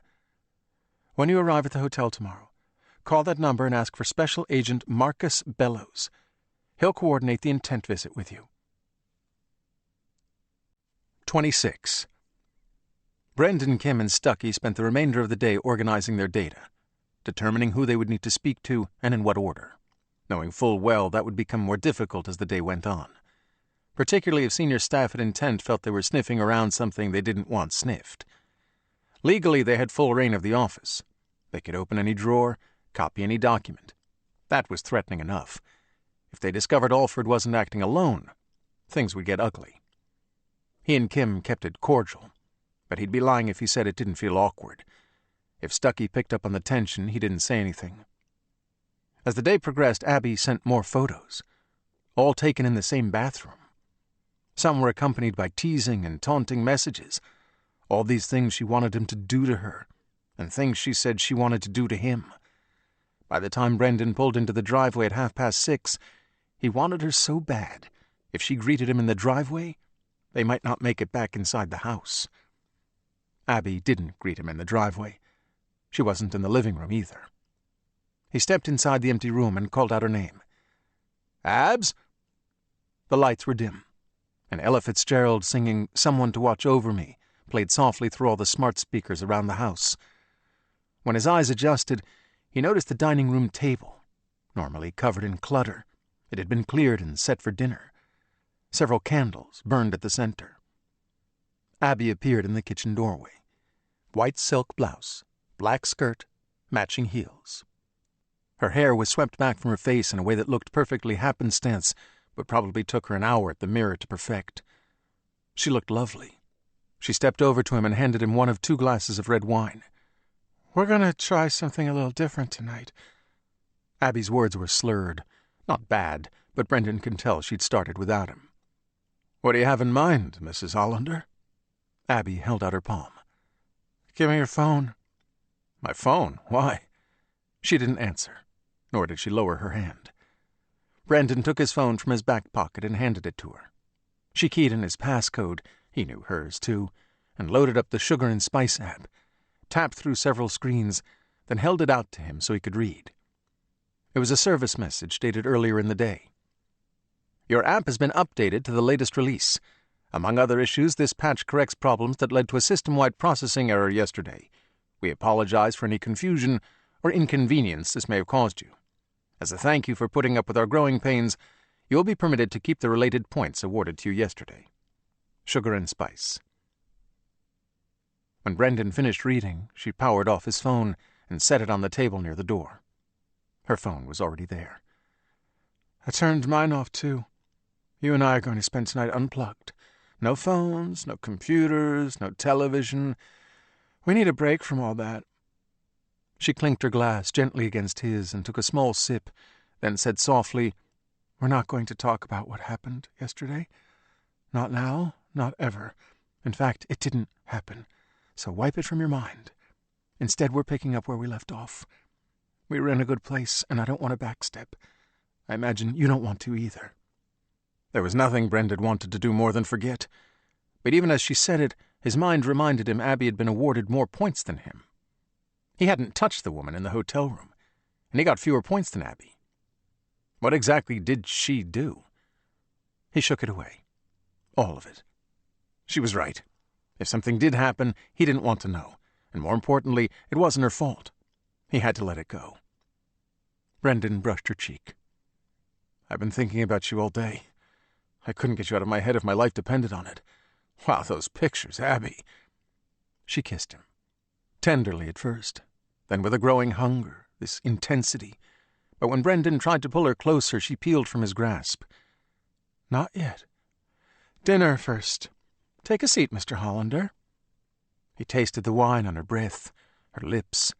"When you arrive at the hotel tomorrow, call that number and ask for Special Agent Marcus Bellows. He'll coordinate the intent visit with you." 26. Brendan, Kim, and Stucky spent the remainder of the day organizing their data, determining who they would need to speak to and in what order, knowing full well that would become more difficult as the day went on, particularly if senior staff at Intent felt they were sniffing around something they didn't want sniffed. Legally, they had full reign of the office. They could open any drawer, copy any document. That was threatening enough. If they discovered Alford wasn't acting alone, things would get ugly. He and Kim kept it cordial, but he'd be lying if he said it didn't feel awkward. If Stucky picked up on the tension, he didn't say anything. As the day progressed, Abby sent more photos, all taken in the same bathroom. Some were accompanied by teasing and taunting messages, all these things she wanted him to do to her, and things she said she wanted to do to him. By the time Brendan pulled into the driveway at 6:30, he wanted her so bad, if she greeted him in the driveway, they might not make it back inside the house. Abby didn't greet him in the driveway. She wasn't in the living room either. He stepped inside the empty room and called out her name. "Abs?" The lights were dim, and Ella Fitzgerald singing "Someone to Watch Over Me" played softly through all the smart speakers around the house. When his eyes adjusted, he noticed the dining room table, normally covered in clutter. It had been cleared and set for dinner. Several candles burned at the center. Abby appeared in the kitchen doorway. White silk blouse, black skirt, matching heels. Her hair was swept back from her face in a way that looked perfectly happenstance, but probably took her an hour at the mirror to perfect. She looked lovely. She stepped over to him and handed him one of 2 glasses of red wine. "We're going to try something a little different tonight." Abby's words were slurred. Not bad, but Brendan could tell she'd started without him. "What do you have in mind, Mrs. Hollander?" Abby held out her palm. "Give me your phone." "My phone? Why?" She didn't answer, nor did she lower her hand. Brendan took his phone from his back pocket and handed it to her. She keyed in his passcode, he knew hers too, and loaded up the Sugar and Spice app, tapped through several screens, then held it out to him so he could read. It was a service message dated earlier in the day. "Your app has been updated to the latest release. Among other issues, this patch corrects problems that led to a system-wide processing error yesterday. We apologize for any confusion or inconvenience this may have caused you. As a thank you for putting up with our growing pains, you'll be permitted to keep the related points awarded to you yesterday. Sugar and Spice." When Brendan finished reading, she powered off his phone and set it on the table near the door. Her phone was already there. "I turned mine off, too. You and I are going to spend tonight unplugged. No phones, no computers, no television. We need a break from all that." She clinked her glass gently against his and took a small sip, then said softly, "We're not going to talk about what happened yesterday. Not now, not ever. In fact, it didn't happen, so wipe it from your mind. Instead, we're picking up where we left off. We were in a good place, and I don't want to backstep. I imagine you don't want to either." There was nothing Brendan wanted to do more than forget, but even as she said it, his mind reminded him Abby had been awarded more points than him. He hadn't touched the woman in the hotel room, and he got fewer points than Abby. What exactly did she do? He shook it away. All of it. She was right. If something did happen, he didn't want to know, and more importantly, it wasn't her fault. He had to let it go. Brendan brushed her cheek. "I've been thinking about you all day. I couldn't get you out of my head if my life depended on it. Wow, those pictures, Abby." She kissed him. Tenderly at first, then with a growing hunger, this intensity. But when Brendan tried to pull her closer, she peeled from his grasp. "Not yet. Dinner first. Take a seat, Mr. Hollander." He tasted the wine on her breath, her lips.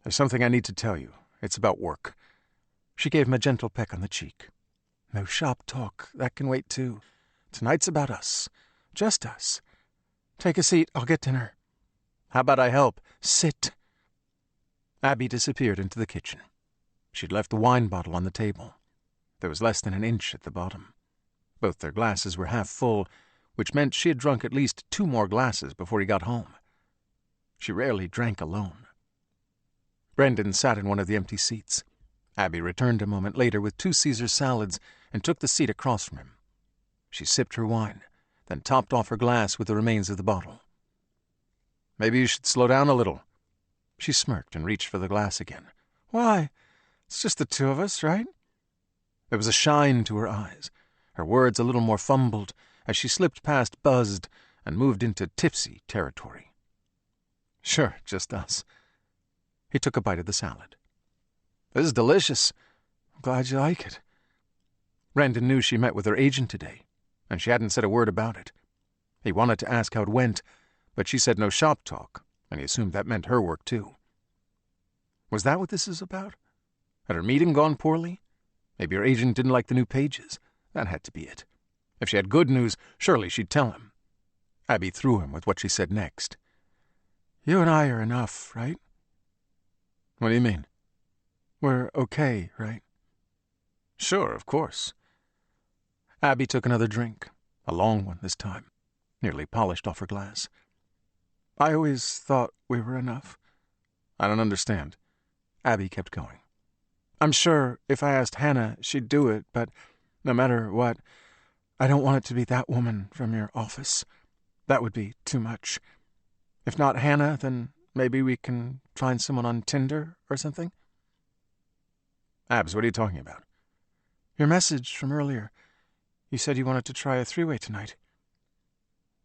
"There's something I need to tell you. It's about work." She gave him a gentle peck on the cheek. "No shop talk. That can wait, too. Tonight's about us. Just us. Take a seat. I'll get dinner. How about I help? Sit. Abby disappeared into the kitchen. She'd left the wine bottle on the table. There was less than an inch at the bottom. Both their glasses were half full, which meant she had drunk at least 2 more glasses before he got home. She rarely drank alone. Brendan sat in one of the empty seats. Abby returned a moment later with 2 Caesar salads and took the seat across from him. She sipped her wine, then topped off her glass with the remains of the bottle. "Maybe you should slow down a little." She smirked and reached for the glass again. "Why? It's just the 2 of us, right?" There was a shine to her eyes, her words a little more fumbled as she slipped past buzzed and moved into tipsy territory. "Sure, just us." He took a bite of the salad. "This is delicious. I'm glad you like it." Brendan knew she met with her agent today, and she hadn't said a word about it. He wanted to ask how it went, but she said no shop talk, and he assumed that meant her work too. Was that what this is about? Had her meeting gone poorly? Maybe her agent didn't like the new pages. That had to be it. If she had good news, surely she'd tell him. Abby threw him with what she said next. "You and I are enough, right?" "What do you mean?" "We're okay, right?" "Sure, of course." Abby took another drink, a long one this time, nearly polished off her glass. "I always thought we were enough." "I don't understand." Abby kept going. "I'm sure if I asked Hannah, she'd do it, but no matter what, I don't want it to be that woman from your office. That would be too much. If not Hannah, then maybe we can find someone on Tinder or something." "Abs, what are you talking about?" "Your message from earlier. You said you wanted to try a 3-way tonight."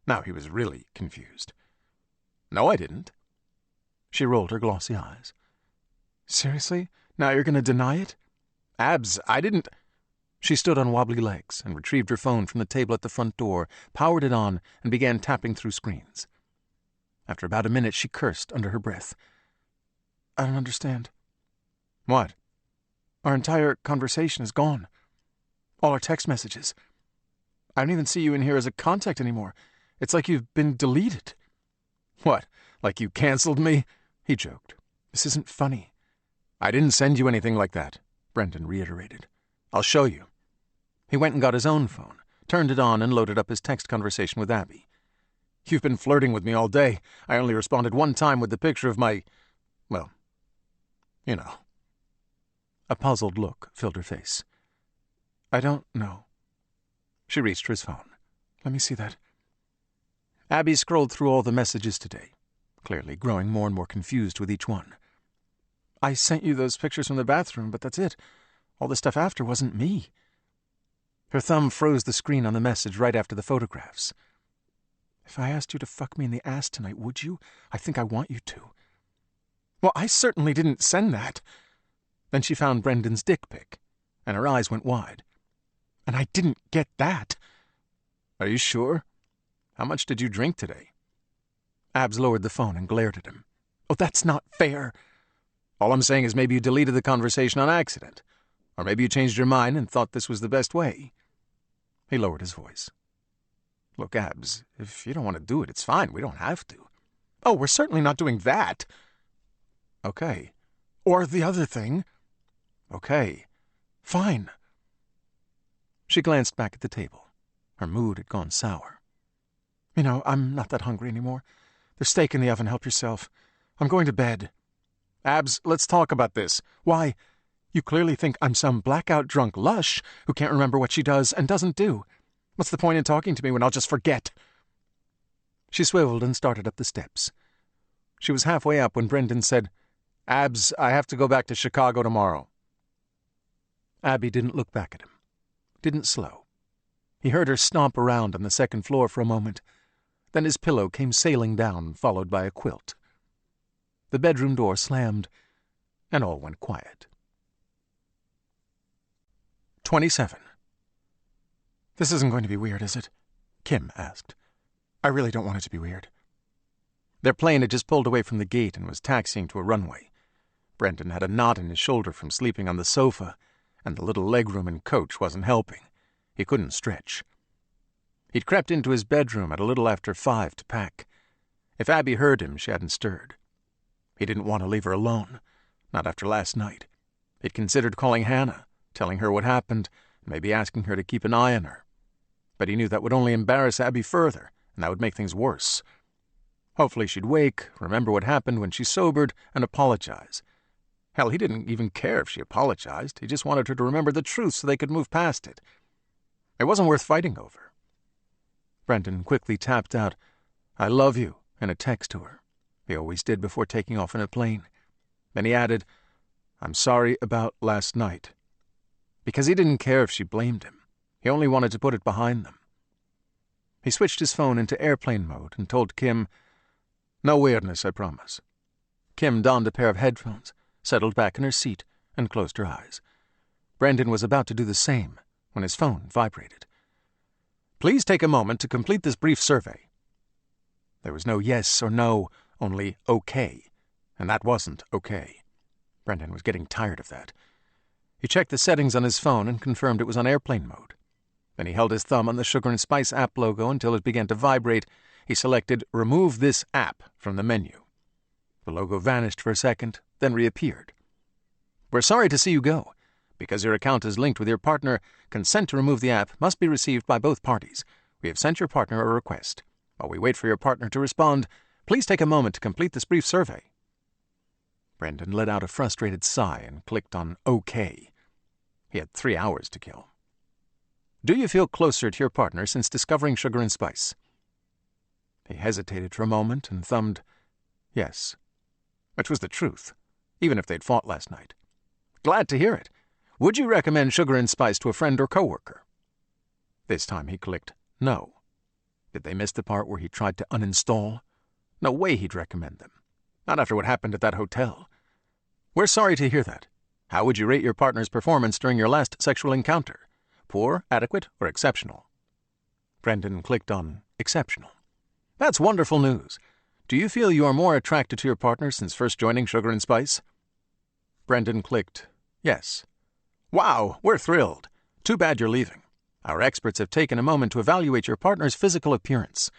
Now he was really confused. "No, I didn't." She rolled her glossy eyes. "Seriously? Now you're going to deny it?" "Abs, I didn't—" She stood on wobbly legs and retrieved her phone from the table at the front door, powered it on, and began tapping through screens. After about a minute, she cursed under her breath. "I don't understand." "What?" "Our entire conversation is gone. All our text messages. I don't even see you in here as a contact anymore. It's like you've been deleted." "What, like you canceled me?" He joked. "This isn't funny." "I didn't send you anything like that," Brendan reiterated. "I'll show you." He went and got his own phone, turned it on, and loaded up his text conversation with Abby. "You've been flirting with me all day. I only responded one time with the picture of my... well, you know." A puzzled look filled her face. "I don't know." She reached for his phone. "Let me see that." Abby scrolled through all the messages today, clearly growing more and more confused with each one. "I sent you those pictures from the bathroom, but that's it. All the stuff after wasn't me." Her thumb froze the screen on the message right after the photographs. "If I asked you to fuck me in the ass tonight, would you? I think I want you to." "Well, I certainly didn't send that." Then she found Brendan's dick pic, and her eyes went wide. "And I didn't get that." "Are you sure? How much did you drink today?" Abs lowered the phone and glared at him. "Oh, that's not fair." "All I'm saying is maybe you deleted the conversation on accident. Or maybe you changed your mind and thought this was the best way." He lowered his voice. "Look, Abs, if you don't want to do it, it's fine. We don't have to." "Oh, we're certainly not doing that." "Okay." "Or the other thing." "Okay." "Fine." She glanced back at the table. Her mood had gone sour. "You know, I'm not that hungry anymore. There's steak in the oven, help yourself. I'm going to bed." "Abs, let's talk about this." "Why? You clearly think I'm some blackout drunk lush who can't remember what she does and doesn't do. What's the point in talking to me when I'll just forget?" She swiveled and started up the steps. She was halfway up when Brendan said, "Abs, I have to go back to Chicago tomorrow." Abby didn't look back at him. Didn't slow. He heard her stomp around on the second floor for a moment. Then his pillow came sailing down, followed by a quilt. The bedroom door slammed, and all went quiet. 27. "This isn't going to be weird, is it?" Kim asked. "I really don't want it to be weird." Their plane had just pulled away from the gate and was taxiing to a runway. Brendan had a knot in his shoulder from sleeping on the sofa, and the little legroom and coach wasn't helping. He couldn't stretch. He'd crept into his bedroom at a little after 5 to pack. If Abby heard him, she hadn't stirred. He didn't want to leave her alone, not after last night. He'd considered calling Hannah, telling her what happened, and maybe asking her to keep an eye on her. But he knew that would only embarrass Abby further, and that would make things worse. Hopefully she'd wake, remember what happened when she sobered, and apologize. Hell, he didn't even care if she apologized. He just wanted her to remember the truth so they could move past it. It wasn't worth fighting over. Brendan quickly tapped out, "I love you," in a text to her. He always did before taking off in a plane. Then he added, "I'm sorry about last night." Because he didn't care if she blamed him. He only wanted to put it behind them. He switched his phone into airplane mode and told Kim, "No weirdness, I promise." Kim donned a pair of headphones, settled back in her seat, and closed her eyes. Brendan was about to do the same when his phone vibrated. "Please take a moment to complete this brief survey." There was no yes or no, only okay, and that wasn't okay. Brendan was getting tired of that. He checked the settings on his phone and confirmed it was on airplane mode. Then he held his thumb on the Sugar and Spice app logo until it began to vibrate. He selected Remove this app from the menu. The logo vanished for a second, then reappeared. "We're sorry to see you go. Because your account is linked with your partner, consent to remove the app must be received by both parties. We have sent your partner a request. While we wait for your partner to respond, please take a moment to complete this brief survey." Brendan let out a frustrated sigh and clicked on OK. He had 3 hours to kill. "Do you feel closer to your partner since discovering Sugar and Spice?" He hesitated for a moment and thumbed yes, which was the truth, even if they'd fought last night. "Glad to hear it. Would you recommend Sugar and Spice to a friend or coworker?" This time he clicked no. Did they miss the part where he tried to uninstall? No way he'd recommend them. Not after what happened at that hotel. "We're sorry to hear that. How would you rate your partner's performance during your last sexual encounter? Poor, adequate, or exceptional?" Brendan clicked on exceptional. "That's wonderful news. Do you feel you are more attracted to your partner since first joining Sugar and Spice?" Brendan clicked yes. "Wow, we're thrilled. Too bad you're leaving. Our experts have taken a moment to evaluate your partner's physical appearance.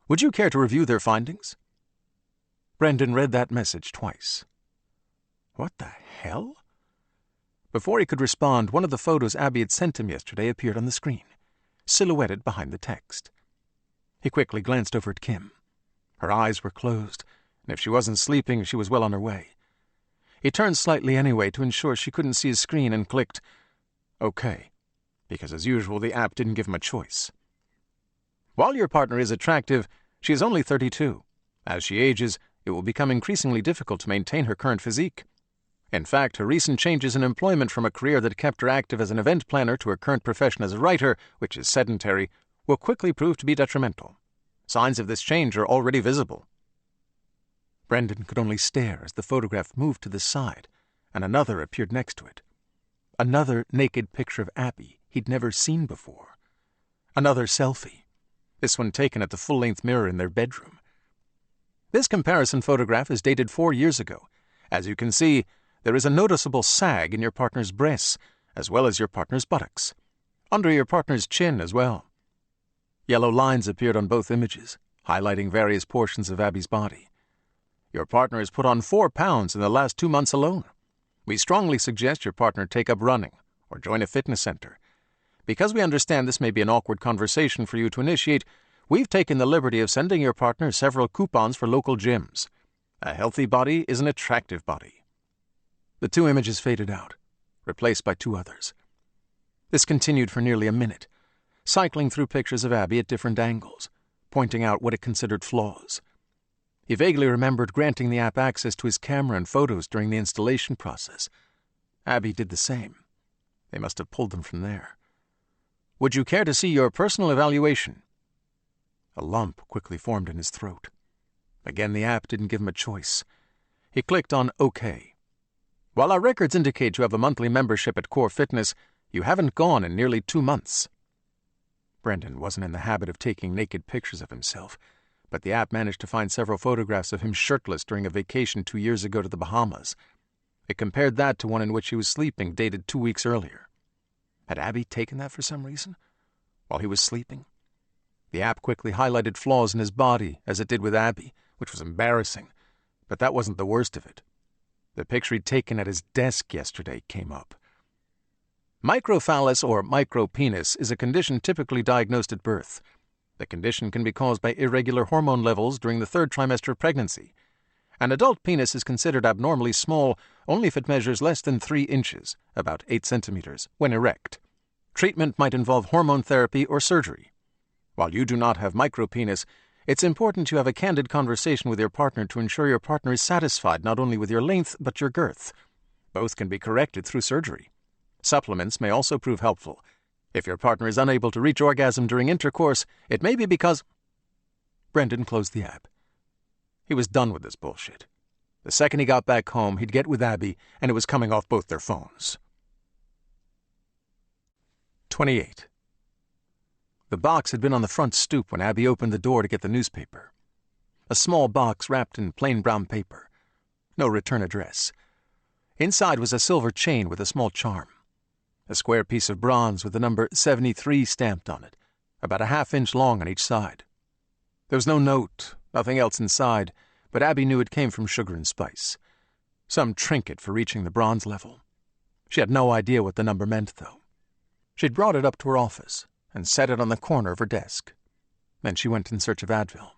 Would you care to review their findings?" Brendan read that message twice. What the hell? Before he could respond, one of the photos Abby had sent him yesterday appeared on the screen, silhouetted behind the text. He quickly glanced over at Kim. Her eyes were closed, and if she wasn't sleeping, she was well on her way. He turned slightly anyway to ensure she couldn't see his screen and clicked OK, because as usual the app didn't give him a choice. "While your partner is attractive, she is only 32. As she ages, it will become increasingly difficult to maintain her current physique. In fact, her recent changes in employment from a career that kept her active as an event planner to her current profession as a writer, which is sedentary, will quickly prove to be detrimental. Signs of this change are already visible." Brendan could only stare as the photograph moved to the side, and another appeared next to it. Another naked picture of Abby he'd never seen before. Another selfie, this one taken at the full-length mirror in their bedroom. This comparison photograph is dated 4 years ago. As you can see, there is a noticeable sag in your partner's breasts, as well as your partner's buttocks. Under your partner's chin as well. Yellow lines appeared on both images, highlighting various portions of Abby's body. Your partner has put on 4 pounds in the last 2 months alone. We strongly suggest your partner take up running or join a fitness center. Because we understand this may be an awkward conversation for you to initiate, we've taken the liberty of sending your partner several coupons for local gyms. A healthy body is an attractive body." The 2 images faded out, replaced by 2 others. This continued for nearly a minute, cycling through pictures of Abby at different angles, pointing out what it considered flaws. He vaguely remembered granting the app access to his camera and photos during the installation process. Abby did the same. They must have pulled them from there. "Would you care to see your personal evaluation?" A lump quickly formed in his throat. Again, the app didn't give him a choice. He clicked on OK. "While our records indicate you have a monthly membership at Core Fitness, you haven't gone in nearly 2 months." Brendan wasn't in the habit of taking naked pictures of himself, but the app managed to find several photographs of him shirtless during a vacation 2 years ago to the Bahamas. It compared that to one in which he was sleeping, dated 2 weeks earlier. Had Abby taken that for some reason? While he was sleeping? The app quickly highlighted flaws in his body, as it did with Abby, which was embarrassing. But that wasn't the worst of it. The picture he'd taken at his desk yesterday came up. Microphallus or micropenis is a condition typically diagnosed at birth. The condition can be caused by irregular hormone levels during the 3rd trimester of pregnancy. An adult penis is considered abnormally small only if it measures less than 3 inches, about 8 centimeters, when erect. Treatment might involve hormone therapy or surgery. While you do not have micropenis, it's important you have a candid conversation with your partner to ensure your partner is satisfied not only with your length but your girth. Both can be corrected through surgery. Supplements may also prove helpful. If your partner is unable to reach orgasm during intercourse, it may be because... Brendan closed the app. He was done with this bullshit. The second he got back home, he'd get with Abby, and it was coming off both their phones. 28. The box had been on the front stoop when Abby opened the door to get the newspaper. A small box wrapped in plain brown paper. No return address. Inside was a silver chain with a small charm. A square piece of bronze with the number 73 stamped on it, about a half-inch long on each side. There was no note, nothing else inside, but Abby knew it came from Sugar and Spice. Some trinket for reaching the bronze level. She had no idea what the number meant, though. She'd brought it up to her office and set it on the corner of her desk. Then she went in search of Advil.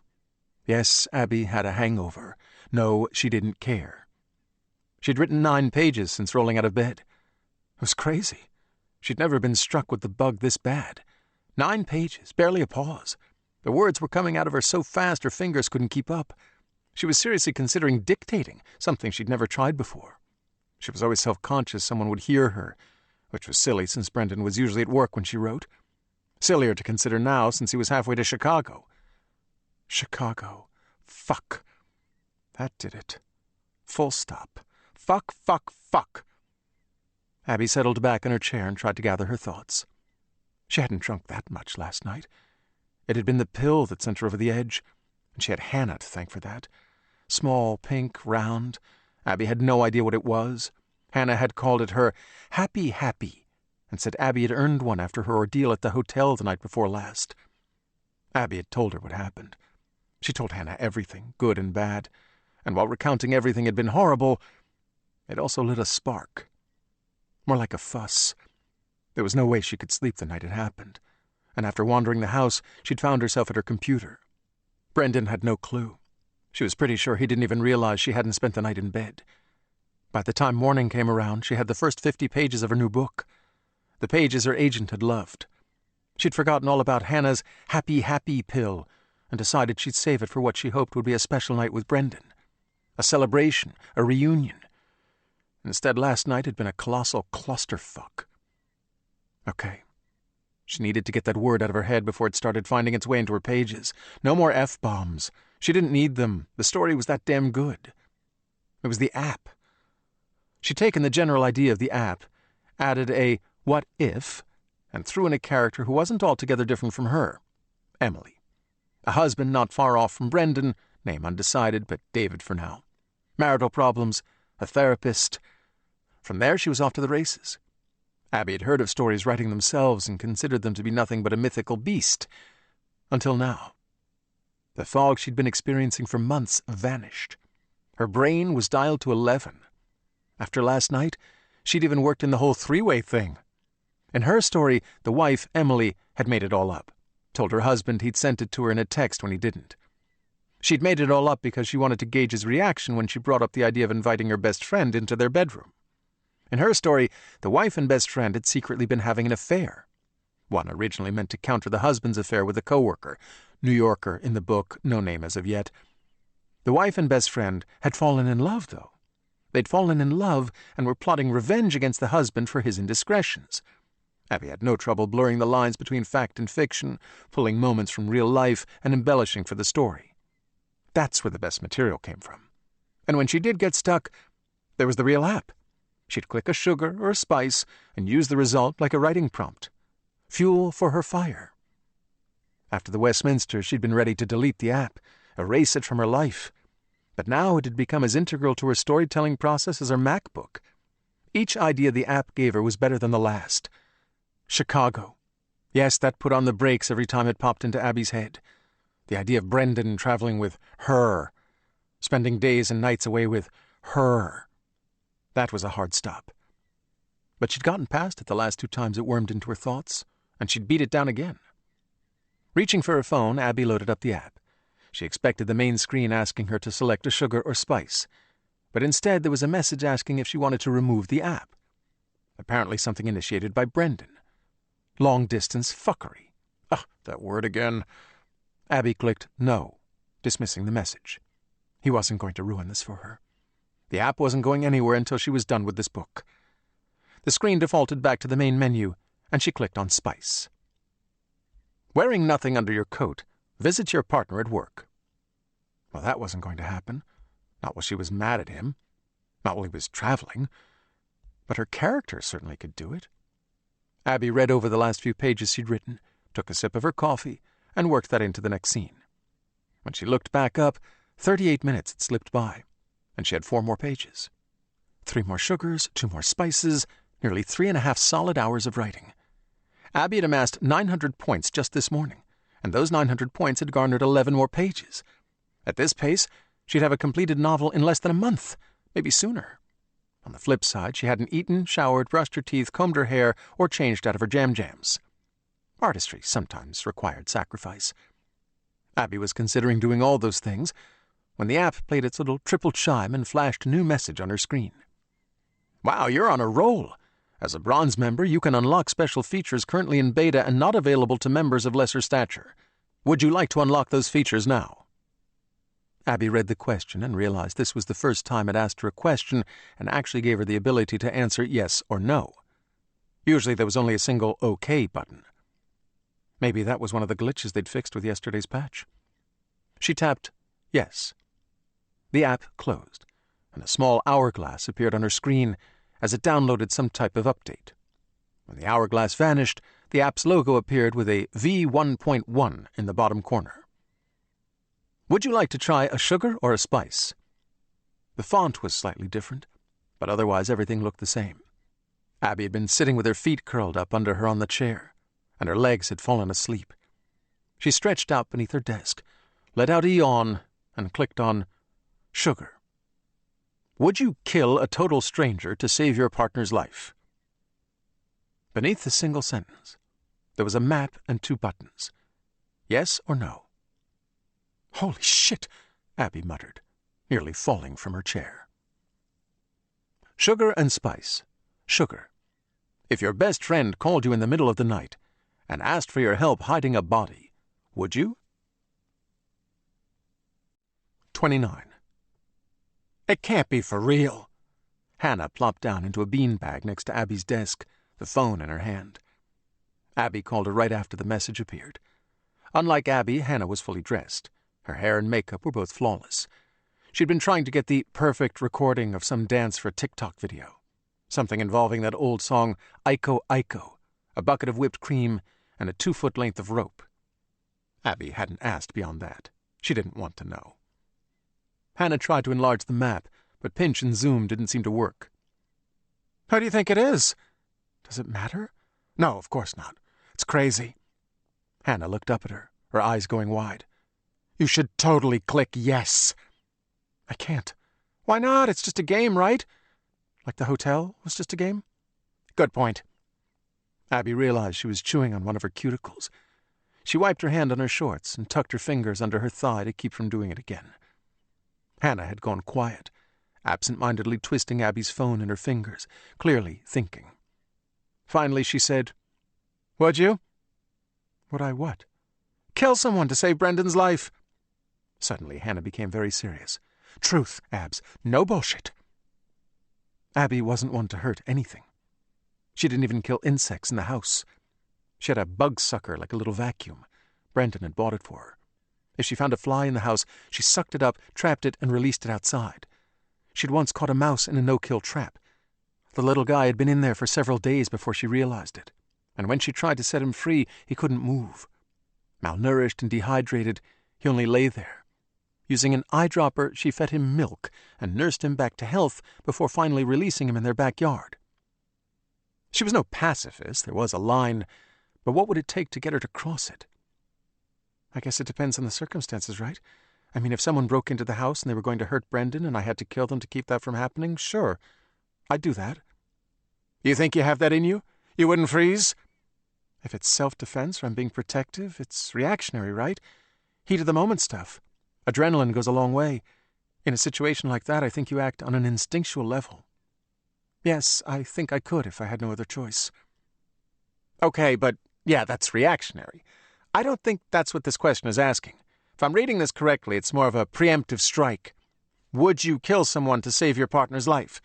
Yes, Abby had a hangover. No, she didn't care. She'd written 9 pages since rolling out of bed. It was crazy. She'd never been struck with the bug this bad. 9 pages, barely a pause. The words were coming out of her so fast her fingers couldn't keep up. She was seriously considering dictating, something she'd never tried before. She was always self-conscious someone would hear her, which was silly since Brendan was usually at work when she wrote. Sillier to consider now since he was halfway to Chicago. Chicago. Fuck. That did it. Full stop. Fuck, fuck, fuck. Abby settled back in her chair and tried to gather her thoughts. She hadn't drunk that much last night. It had been the pill that sent her over the edge, and she had Hannah to thank for that. Small, pink, round. Abby had no idea what it was. Hannah had called it her happy happy, and said Abby had earned one after her ordeal at the hotel the night before last. Abby had told her what happened. She told Hannah everything, good and bad, and while recounting everything had been horrible, it also lit a spark. More like a fuss. There was no way she could sleep the night it happened, and after wandering the house, she'd found herself at her computer. Brendan had no clue. She was pretty sure he didn't even realize she hadn't spent the night in bed. By the time morning came around, she had the first 50 pages of her new book. The pages her agent had loved. She'd forgotten all about Hannah's happy, happy pill and decided she'd save it for what she hoped would be a special night with Brendan. A celebration, a reunion. Instead, last night had been a colossal clusterfuck. Okay. She needed to get that word out of her head before it started finding its way into her pages. No more F-bombs. She didn't need them. The story was that damn good. It was the app. She'd taken the general idea of the app, added a what if, and threw in a character who wasn't altogether different from her, Emily. A husband not far off from Brendan, name undecided, but David for now. Marital problems, a therapist. From there she was off to the races. Abby had heard of stories writing themselves and considered them to be nothing but a mythical beast. Until now. The fog she'd been experiencing for months vanished. Her brain was dialed to 11. After last night, she'd even worked in the whole 3-way thing. In her story, the wife, Emily, had made it all up. Told her husband he'd sent it to her in a text when he didn't. She'd made it all up because she wanted to gauge his reaction when she brought up the idea of inviting her best friend into their bedroom. In her story, the wife and best friend had secretly been having an affair. One originally meant to counter the husband's affair with a coworker, New Yorker in the book, no name as of yet. The wife and best friend had fallen in love, though. They'd fallen in love and were plotting revenge against the husband for his indiscretions. Abby had no trouble blurring the lines between fact and fiction, pulling moments from real life and embellishing for the story. That's where the best material came from. And when she did get stuck, there was the real app. She'd click a sugar or a spice and use the result like a writing prompt. Fuel for her fire. After the Westminster, she'd been ready to delete the app, erase it from her life. But now it had become as integral to her storytelling process as her MacBook. Each idea the app gave her was better than the last. Chicago. Yes, that put on the brakes every time it popped into Abby's head. The idea of Brendan traveling with her, spending days and nights away with her. That was a hard stop. But she'd gotten past it the last 2 times it wormed into her thoughts, and she'd beat it down again. Reaching for her phone, Abby loaded up the app. She expected the main screen asking her to select a sugar or spice, but instead there was a message asking if she wanted to remove the app. Apparently something initiated by Brendan. Long-distance fuckery. That word again. Abby clicked no, dismissing the message. He wasn't going to ruin this for her. The app wasn't going anywhere until she was done with this book. The screen defaulted back to the main menu, and she clicked on spice. Wearing nothing under your coat, visit your partner at work. Well, that wasn't going to happen. Not while she was mad at him. Not while he was traveling. But her character certainly could do it. Abby read over the last few pages she'd written, took a sip of her coffee, and worked that into the next scene. When she looked back up, 38 minutes had slipped by, and she had 4 more pages. 3 more sugars, 2 more spices, nearly 3.5 solid hours of writing. Abby had amassed 900 points just this morning, and those 900 points had garnered 11 more pages. At this pace, she'd have a completed novel in less than a month, maybe sooner. On the flip side, she hadn't eaten, showered, brushed her teeth, combed her hair, or changed out of her jam-jams. Artistry sometimes required sacrifice. Abby was considering doing all those things when the app played its little triple chime and flashed a new message on her screen. Wow, you're on a roll! As a bronze member, you can unlock special features currently in beta and not available to members of lesser stature. Would you like to unlock those features now? Abby read the question and realized this was the first time it asked her a question and actually gave her the ability to answer yes or no. Usually there was only a single OK button. Maybe that was one of the glitches they'd fixed with yesterday's patch. She tapped yes. The app closed, and a small hourglass appeared on her screen as it downloaded some type of update. When the hourglass vanished, the app's logo appeared with a V1.1 in the bottom corner. Would you like to try a sugar or a spice? The font was slightly different, but otherwise everything looked the same. Abby had been sitting with her feet curled up under her on the chair, and her legs had fallen asleep. She stretched out beneath her desk, let out a yawn, and clicked on sugar. Would you kill a total stranger to save your partner's life? Beneath the single sentence, there was a map and 2 buttons. Yes or no? Holy shit, Abby muttered, nearly falling from her chair. Sugar and spice. Sugar. If your best friend called you in the middle of the night and asked for your help hiding a body, would you? 29. It can't be for real. Hannah plopped down into a beanbag next to Abby's desk, the phone in her hand. Abby called her right after the message appeared. Unlike Abby, Hannah was fully dressed. Her hair and makeup were both flawless. She'd been trying to get the perfect recording of some dance for a TikTok video. Something involving that old song, Aiko Aiko, a bucket of whipped cream, and a 2-foot length of rope. Abby hadn't asked beyond that. She didn't want to know. Hannah tried to enlarge the map, but pinch and zoom didn't seem to work. How do you think it is? Does it matter? No, of course not. It's crazy. Hannah looked up at her eyes going wide. You should totally click yes. I can't. Why not? It's just a game, right? Like the hotel was just a game? Good point. Abby realized she was chewing on one of her cuticles. She wiped her hand on her shorts and tucked her fingers under her thigh to keep from doing it again. Hannah had gone quiet, absent-mindedly twisting Abby's phone in her fingers, clearly thinking. Finally she said, Would you? Would I what? Kill someone to save Brendan's life. Suddenly Hannah became very serious. Truth, Abs, no bullshit. Abby wasn't one to hurt anything. She didn't even kill insects in the house. She had a bug sucker like a little vacuum. Brendan had bought it for her. If she found a fly in the house, she sucked it up, trapped it, and released it outside. She'd once caught a mouse in a no-kill trap. The little guy had been in there for several days before she realized it, and when she tried to set him free, he couldn't move. Malnourished and dehydrated, he only lay there. Using an eyedropper, she fed him milk and nursed him back to health before finally releasing him in their backyard. She was no pacifist, there was a line, But what would it take to get her to cross it? I guess it depends on the circumstances, right? I mean, if someone broke into the house and they were going to hurt Brendan and I had to kill them to keep that from happening, sure, I'd do that. You think you have that in you? You wouldn't freeze? If it's self-defense or I'm being protective, it's reactionary, right? Heat of the moment stuff. Adrenaline goes a long way. In a situation like that, I think you act on an instinctual level. Yes, I think I could if I had no other choice. Okay, but yeah, that's reactionary. I don't think that's what this question is asking. If I'm reading this correctly, it's more of a preemptive strike. Would you kill someone to save your partner's life?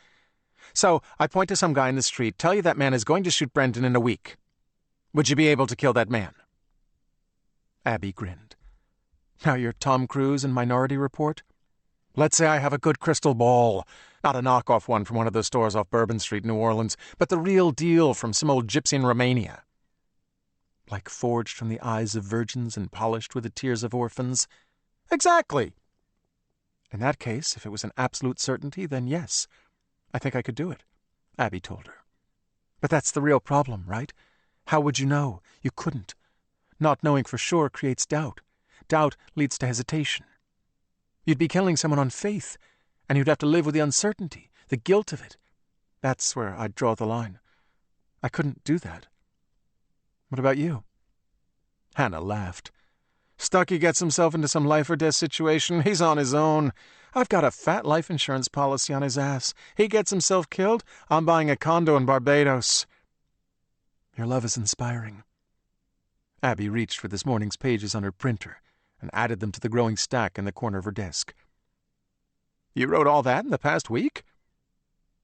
So, I point to some guy in the street, tell you that man is going to shoot Brendan in a week. Would you be able to kill that man? Abby grinned. Now you're Tom Cruise in Minority Report? Let's say I have a good crystal ball. Not a knockoff one from one of those stores off Bourbon Street, New Orleans, but the real deal from some old gypsy in Romania. Like forged from the eyes of virgins and polished with the tears of orphans? Exactly! In that case, if it was an absolute certainty, then yes, I think I could do it, Abby told her. But that's the real problem, right? How would you know? You couldn't. Not knowing for sure creates doubt. Doubt leads to hesitation. You'd be killing someone on faith, and you'd have to live with the uncertainty, the guilt of it. That's where I'd draw the line. I couldn't do that. What about you? Hannah laughed. Stucky gets himself into some life or death situation. He's on his own. I've got a fat life insurance policy on his ass. He gets himself killed, I'm buying a condo in Barbados. Your love is inspiring. Abby reached for this morning's pages on her printer and added them to the growing stack in the corner of her desk. You wrote all that in the past week?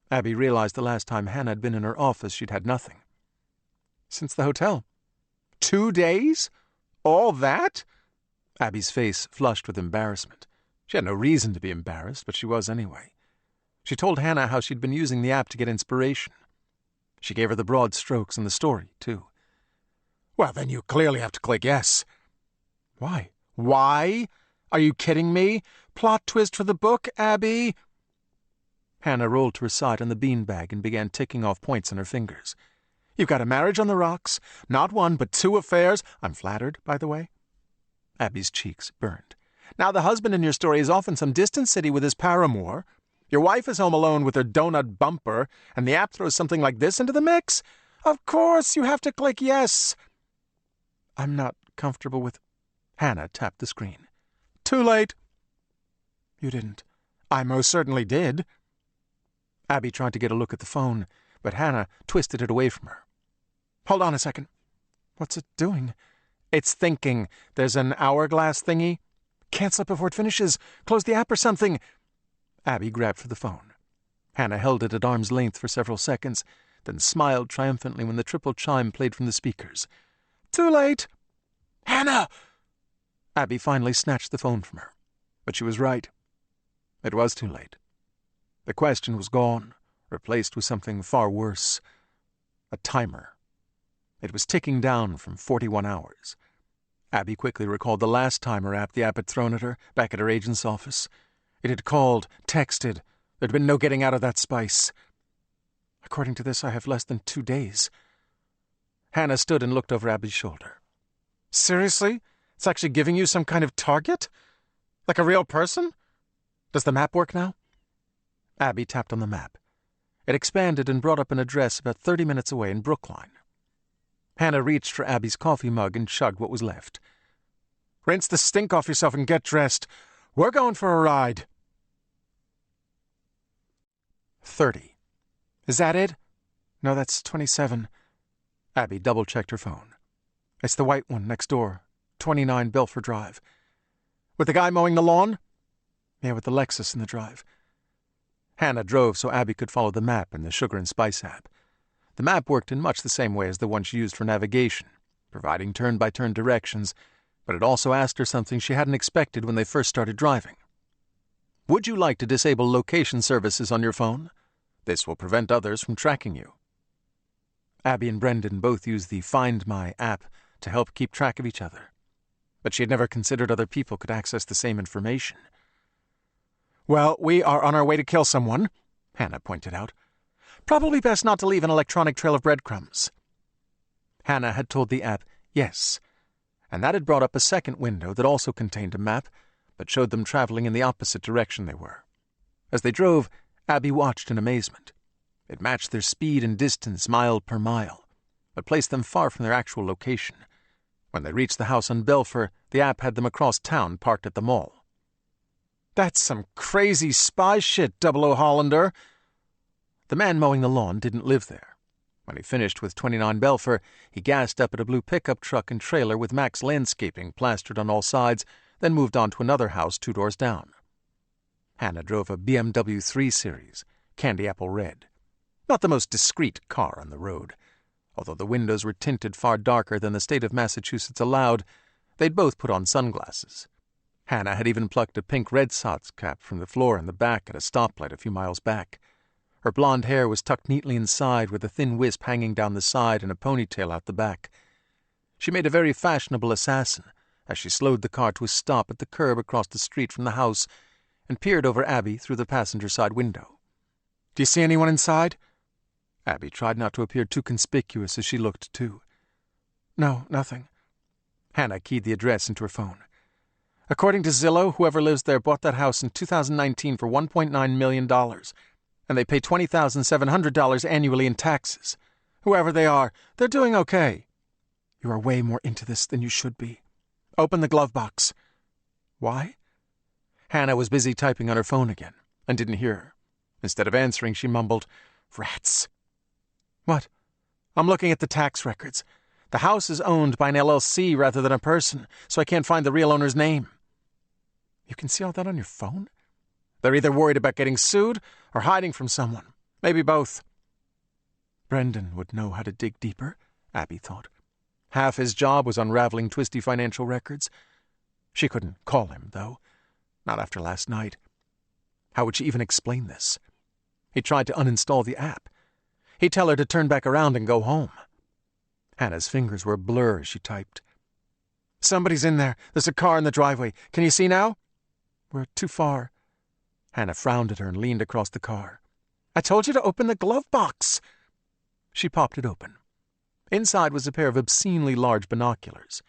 Abby realized the last time Hannah had been in her office she'd had nothing. Since the hotel. 2 days? All that? Abby's face flushed with embarrassment. She had no reason to be embarrassed, but she was anyway. She told Hannah how she'd been using the app to get inspiration. She gave her the broad strokes and the story, too. Well, then you clearly have to click yes. Why? Why? Are you kidding me? Plot twist for the book, Abby? Hannah rolled to her side on the beanbag and began ticking off points on her fingers. You've got a marriage on the rocks, not one but 2 affairs. I'm flattered, by the way. Abby's cheeks burned. Now the husband in your story is off in some distant city with his paramour. Your wife is home alone with her donut bumper, and the app throws something like this into the mix? Of course you have to click yes. I'm not comfortable with... Hannah tapped the screen. Too late. You didn't. I most certainly did. Abby tried to get a look at the phone, but Hannah twisted it away from her. Hold on a second. What's it doing? It's thinking. There's an hourglass thingy. Cancel it before it finishes. Close the app or something. Abby grabbed for the phone. Hannah held it at arm's length for several seconds, then smiled triumphantly when the triple chime played from the speakers. Too late. Hannah! Abby finally snatched the phone from her. But she was right. It was too late. The question was gone, replaced with something far worse. A timer. It was ticking down from 41 hours. Abby quickly recalled the last timer app the app had thrown at her, back at her agent's office. It had called, texted. There'd been no getting out of that spice. According to this, I have less than 2 days. Hannah stood and looked over Abby's shoulder. Seriously? It's actually giving you some kind of target? Like a real person? Does the map work now? Abby tapped on the map. It expanded and brought up an address about 30 minutes away in Brookline. Hannah reached for Abby's coffee mug and chugged what was left. Rinse the stink off yourself and get dressed. We're going for a ride. 30. Is that it? No, that's 27. Abby double-checked her phone. It's the white one next door, 29 Belfort Drive. With the guy mowing the lawn? Yeah, with the Lexus in the drive. Hannah drove so Abby could follow the map in the Sugar and Spice app. The map worked in much the same way as the one she used for navigation, providing turn-by-turn directions, but it also asked her something she hadn't expected when they first started driving. Would you like to disable location services on your phone? This will prevent others from tracking you. Abby and Brendan both used the Find My app to help keep track of each other, but she had never considered other people could access the same information. Well, we are on our way to kill someone, Hannah pointed out. Probably best not to leave an electronic trail of breadcrumbs. Hannah had told the app yes, and that had brought up a second window that also contained a map, but showed them traveling in the opposite direction they were. As they drove, Abby watched in amazement. It matched their speed and distance mile per mile, but placed them far from their actual location. When they reached the house on Belfer, the app had them across town, parked at the mall. "That's some crazy spy shit, 00 Hollander." The man mowing the lawn didn't live there. When he finished with 29 Belfer, he gassed up at a blue pickup truck and trailer with Max Landscaping plastered on all sides, then moved on to another house 2 doors down. Hannah drove a BMW 3 Series, candy apple red. Not the most discreet car on the road. Although the windows were tinted far darker than the state of Massachusetts allowed, they'd both put on sunglasses. Hannah had even plucked a pink Red Sox cap from the floor in the back at a stoplight a few miles back. Her blonde hair was tucked neatly inside with a thin wisp hanging down the side and a ponytail out the back. She made a very fashionable assassin as she slowed the car to a stop at the curb across the street from the house and peered over Abby through the passenger side window. "Do you see anyone inside?" Abby tried not to appear too conspicuous as she looked, too. "No, nothing." Hannah keyed the address into her phone. "According to Zillow, whoever lives there bought that house in 2019 for $1.9 million, and they pay $20,700 annually in taxes. Whoever they are, they're doing okay." "You are way more into this than you should be." "Open the glove box." "Why?" Hannah was busy typing on her phone again and didn't hear her. Instead of answering, she mumbled, "Rats." "What?" "I'm looking at the tax records. The house is owned by an LLC rather than a person, so I can't find the real owner's name." "You can see all that on your phone?" "They're either worried about getting sued or hiding from someone. Maybe both." Brendan would know how to dig deeper, Abby thought. Half his job was unraveling twisty financial records. She couldn't call him, though. Not after last night. How would she even explain this? He tried to uninstall the app. He'd tell her to turn back around and go home. Hannah's fingers were a blur as she typed. "Somebody's in there. There's a car in the driveway. Can you see now?" "We're too far." Hannah frowned at her and leaned across the car. "I told you to open the glove box." She popped it open. Inside was a pair of obscenely large binoculars.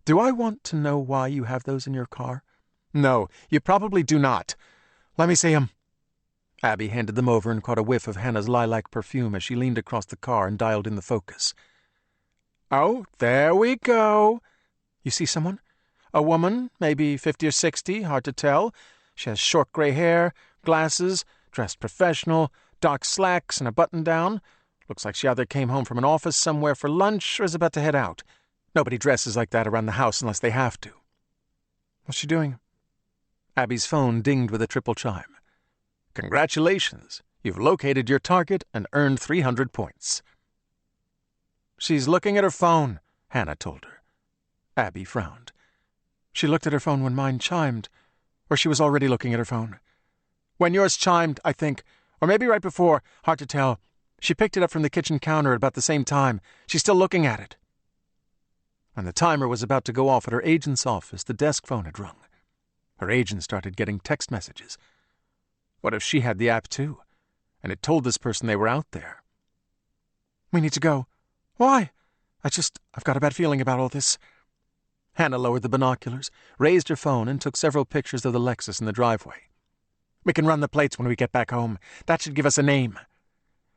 "Do I want to know why you have those in your car?" "No, you probably do not. Let me see 'em." Abby handed them over and caught a whiff of Hannah's lilac perfume as she leaned across the car and dialed in the focus. "Oh, there we go." "You see someone?" "A woman, maybe 50 or 60, hard to tell. She has short gray hair, glasses, dressed professional, dark slacks and a button-down. Looks like she either came home from an office somewhere for lunch or is about to head out. Nobody dresses like that around the house unless they have to." "What's she doing?" Abby's phone dinged with a triple chime. "Congratulations. You've located your target and earned 300 points." "She's looking at her phone," Hannah told her. Abby frowned. She looked at her phone when mine chimed, or she was already looking at her phone. "When yours chimed, I think, or maybe right before, hard to tell. She picked it up from the kitchen counter at about the same time. She's still looking at it." When the timer was about to go off at her agent's office, the desk phone had rung. Her agent started getting text messages. What if she had the app too, and it told this person they were out there? "We need to go." "Why?" I've got a bad feeling about all this." Hannah lowered the binoculars, raised her phone, and took several pictures of the Lexus in the driveway. "We can run the plates when we get back home. That should give us a name."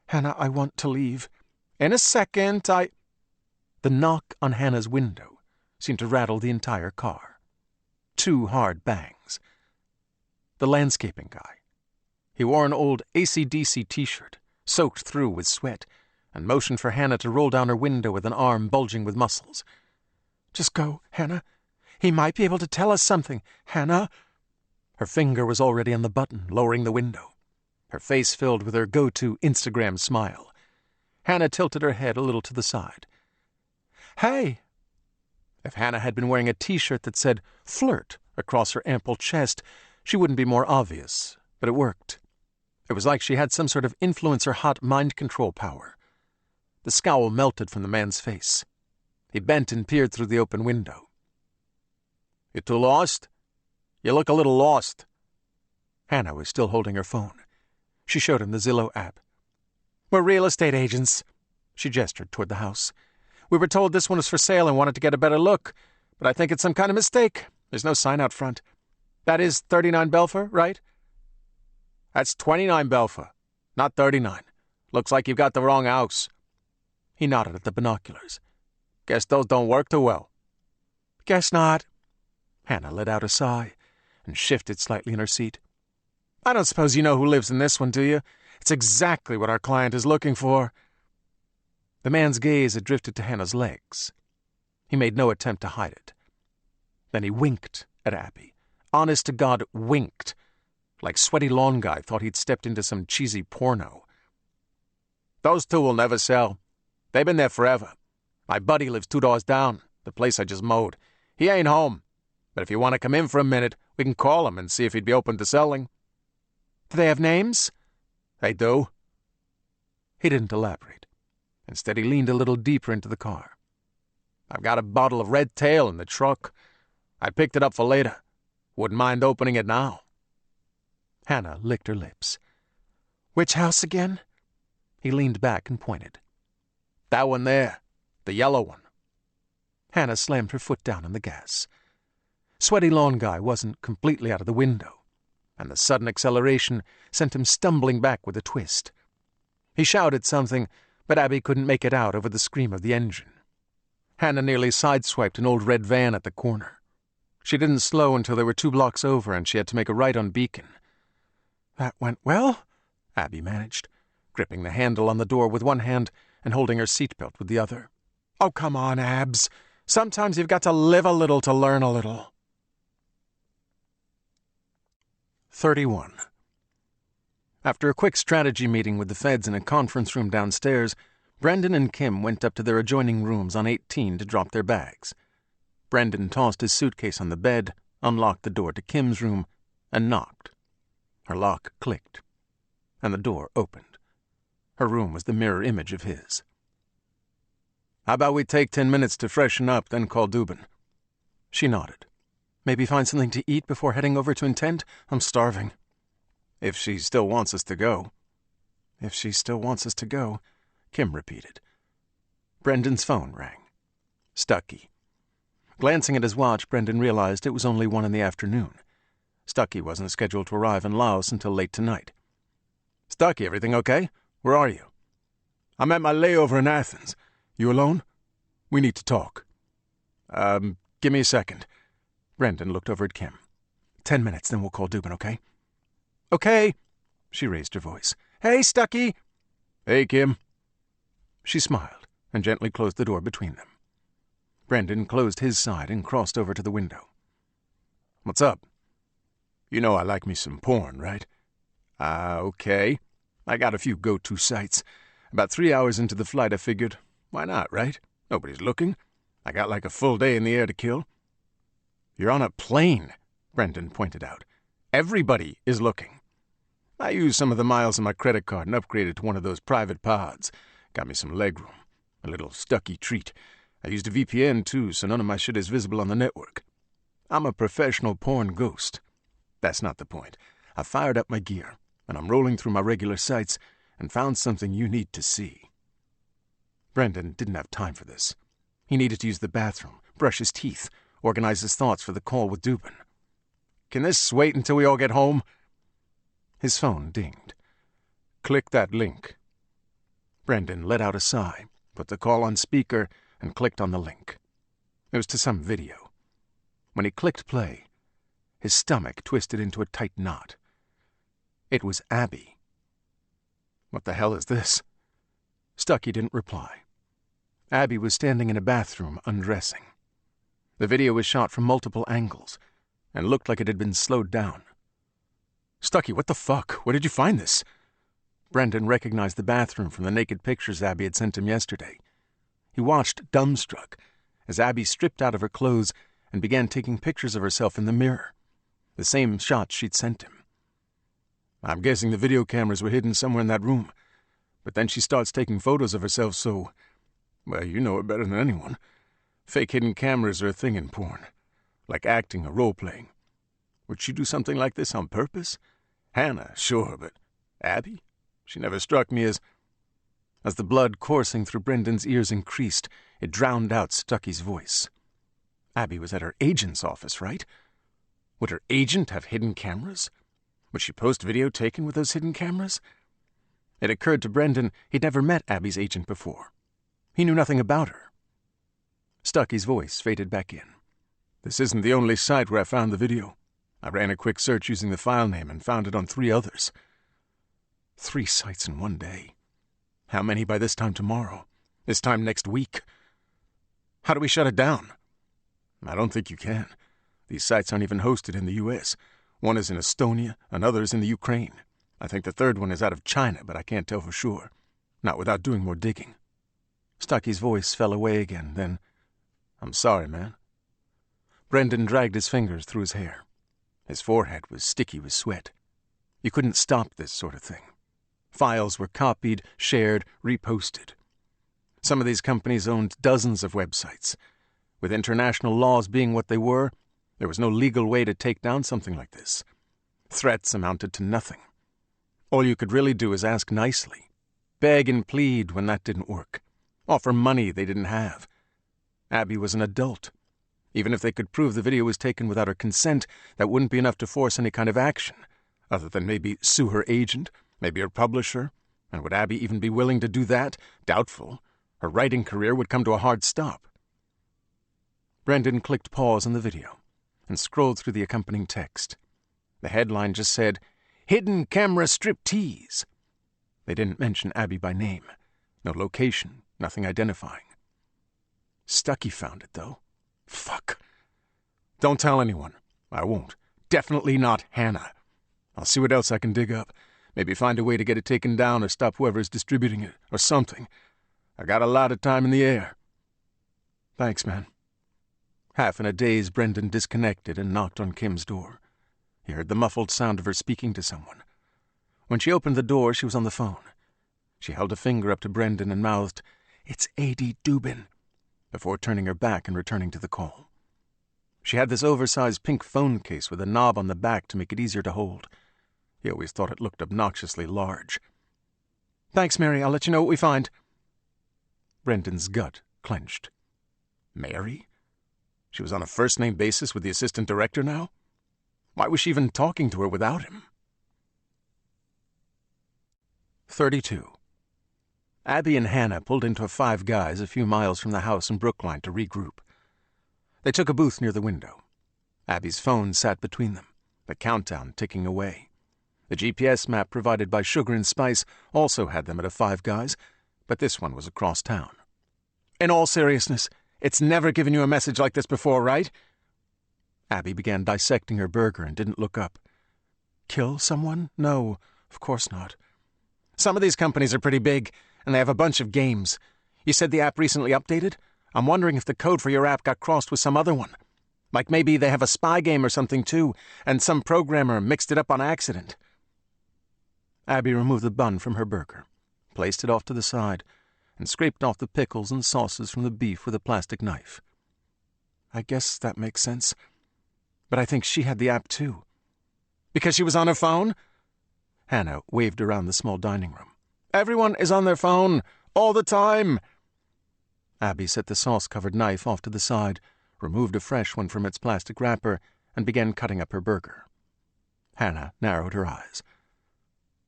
"Hannah, I want to leave." "In a second, The knock on Hannah's window seemed to rattle the entire car. 2 hard bangs. The landscaping guy. He wore an old AC/DC t-shirt, soaked through with sweat, and motioned for Hannah to roll down her window with an arm bulging with muscles. "Just go, Hannah. He might be able to tell us something. Hannah." Her finger was already on the button, lowering the window. Her face filled with her go-to Instagram smile. Hannah tilted her head a little to the side. "Hey!" If Hannah had been wearing a t-shirt that said "flirt" across her ample chest, she wouldn't be more obvious, but it worked. It was like she had some sort of influencer-hot mind control power. The scowl melted from the man's face. He bent and peered through the open window. "You too lost? You look a little lost." Hannah was still holding her phone. She showed him the Zillow app. "We're real estate agents." She gestured toward the house. We were told this one was for sale and wanted to get a better look, but I think it's some kind of mistake. There's no sign out front. That is 39 Belfer, right? That's 29 Belfer, not 39. Looks like you've got the wrong house. He nodded at the binoculars. Guess those don't work too well. Guess not. Hannah let out a sigh and shifted slightly in her seat. I don't suppose you know who lives in this one, do you? It's exactly what our client is looking for. The man's gaze had drifted to Hannah's legs. He made no attempt to hide it. Then he winked at Abby. Honest to God, winked. Like Sweaty Lawn Guy thought he'd stepped into some cheesy porno. Those two will never sell. They've been there forever. My buddy lives 2 doors down, the place I just mowed. He ain't home. But if you want to come in for a minute, we can call him and see if he'd be open to selling. Do they have names? They do. He didn't elaborate. Instead, he leaned a little deeper into the car. I've got a bottle of Red Tail in the truck. I picked it up for later. Wouldn't mind opening it now. Hannah licked her lips. Which house again? He leaned back and pointed. That one there. The yellow one. Hannah slammed her foot down on the gas. Sweaty Lawn Guy wasn't completely out of the window, and the sudden acceleration sent him stumbling back with a twist. He shouted something, but Abby couldn't make it out over the scream of the engine. Hannah nearly sideswiped an old red van at the corner. She didn't slow until they were 2 blocks over and she had to make a right on Beacon. That went well, Abby managed, gripping the handle on the door with one hand and holding her seatbelt with the other. Oh, come on, Abs. Sometimes you've got to live a little to learn a little. 31. After a quick strategy meeting with the feds in a conference room downstairs, Brendan and Kim went up to their adjoining rooms on 18 to drop their bags. Brendan tossed his suitcase on the bed, unlocked the door to Kim's room, and knocked. Her lock clicked, and the door opened. Her room was the mirror image of his. How about we take 10 minutes to freshen up, then call Dubin? She nodded. Maybe find something to eat before heading over to Intent? I'm starving. If she still wants us to go. If she still wants us to go, Kim repeated. Brendan's phone rang. Stucky. Glancing at his watch, Brendan realized it was only 1 in the afternoon. Stucky wasn't scheduled to arrive in Laos until late tonight. Stucky, everything okay? Where are you? I'm at my layover in Athens. You alone? We need to talk. Give me a second. Brendan looked over at Kim. 10 minutes, then we'll call Dubin, okay? Okay. She raised her voice. Hey, Stucky. Hey, Kim. She smiled and gently closed the door between them. Brendan closed his side and crossed over to the window. What's up? You know I like me some porn, right? Okay. I got a few go-to sites. About 3 hours into the flight, I figured, why not, right? Nobody's looking. I got like a full day in the air to kill. You're on a plane, Brendan pointed out. Everybody is looking. I used some of the miles on my credit card and upgraded to one of those private pods. Got me some legroom. A little Stucky treat. I used a VPN, too, so none of my shit is visible on the network. I'm a professional porn ghost. That's not the point. I fired up my gear, and I'm rolling through my regular sites and found something you need to see. Brendan didn't have time for this. He needed to use the bathroom, brush his teeth, organize his thoughts for the call with Dubin. Can this wait until we all get home? His phone dinged. Click that link. Brendan let out a sigh, put the call on speaker, and clicked on the link. It was to some video. When he clicked play, his stomach twisted into a tight knot. It was Abby. What the hell is this? Stucky didn't reply. Abby was standing in a bathroom, undressing. The video was shot from multiple angles, and looked like it had been slowed down. Stucky, what the fuck? Where did you find this? Brendan recognized the bathroom from the naked pictures Abby had sent him yesterday. He watched dumbstruck as Abby stripped out of her clothes and began taking pictures of herself in the mirror, the same shots she'd sent him. I'm guessing the video cameras were hidden somewhere in that room, but then she starts taking photos of herself, so, well, you know it better than anyone. Fake hidden cameras are a thing in porn, like acting or role-playing. Would she do something like this on purpose? Hannah, sure, but Abby? She never struck me as... As the blood coursing through Brendan's ears increased, It drowned out Stucky's voice. Abby was at her agent's office, right? Would her agent have hidden cameras? Would she post video taken with those hidden cameras? It occurred to Brendan he'd never met Abby's agent before. He knew nothing about her. Stucky's voice faded back in. This isn't the only site where I found the video. I ran a quick search using the file name and found it on 3 others. 3 sites in one day. How many by this time tomorrow? This time next week? How do we shut it down? I don't think you can. These sites aren't even hosted in the U.S. One is in Estonia, another is in the Ukraine. I think the third one is out of China, but I can't tell for sure. Not without doing more digging. Stucky's voice fell away again, then, I'm sorry, man. Brendan dragged his fingers through his hair. His forehead was sticky with sweat. You couldn't stop this sort of thing. Files were copied, shared, reposted. Some of these companies owned dozens of websites. With international laws being what they were, there was no legal way to take down something like this. Threats amounted to nothing. All you could really do is ask nicely. Beg and plead when that didn't work. Offer money they didn't have. Abby was an adult. Even if they could prove the video was taken without her consent, that wouldn't be enough to force any kind of action, other than maybe sue her agent, maybe her publisher. And would Abby even be willing to do that? Doubtful. Her writing career would come to a hard stop. Brendan clicked pause on the video and scrolled through the accompanying text. The headline just said, Hidden Camera Striptease. They didn't mention Abby by name. No location, nothing identifying. Stucky found it, though. Fuck. Don't tell anyone. I won't. Definitely not Hannah. I'll see what else I can dig up. Maybe find a way to get it taken down or stop whoever's distributing it, or something. I got a lot of time in the air. Thanks, man. Half in a daze, Brendan disconnected and knocked on Kim's door. He heard the muffled sound of her speaking to someone. When she opened the door, she was on the phone. She held a finger up to Brendan and mouthed, It's A.D. Dubin, before turning her back and returning to the call. She had this oversized pink phone case with a knob on the back to make it easier to hold. He always thought it looked obnoxiously large. Thanks, Mary. I'll let you know what we find. Brendan's gut clenched. Mary? She was on a first-name basis with the assistant director now? Why was she even talking to her without him? 32. Abby and Hannah pulled into a Five Guys a few miles from the house in Brookline to regroup. They took a booth near the window. Abby's phone sat between them, the countdown ticking away. The GPS map provided by Sugar and Spice also had them at a Five Guys, but this one was across town. In all seriousness, it's never given you a message like this before, right? Abby began dissecting her burger and didn't look up. Kill someone? No, of course not. Some of these companies are pretty big, and they have a bunch of games. You said the app recently updated? I'm wondering if the code for your app got crossed with some other one. Like maybe they have a spy game or something too, and some programmer mixed it up on accident. Abby removed the bun from her burger, placed it off to the side, and scraped off the pickles and sauces from the beef with a plastic knife. I guess that makes sense. But I think she had the app too. Because she was on her phone? Hannah waved around the small dining room. Everyone is on their phone, all the time. Abby set the sauce-covered knife off to the side, removed a fresh one from its plastic wrapper, and began cutting up her burger. Hannah narrowed her eyes.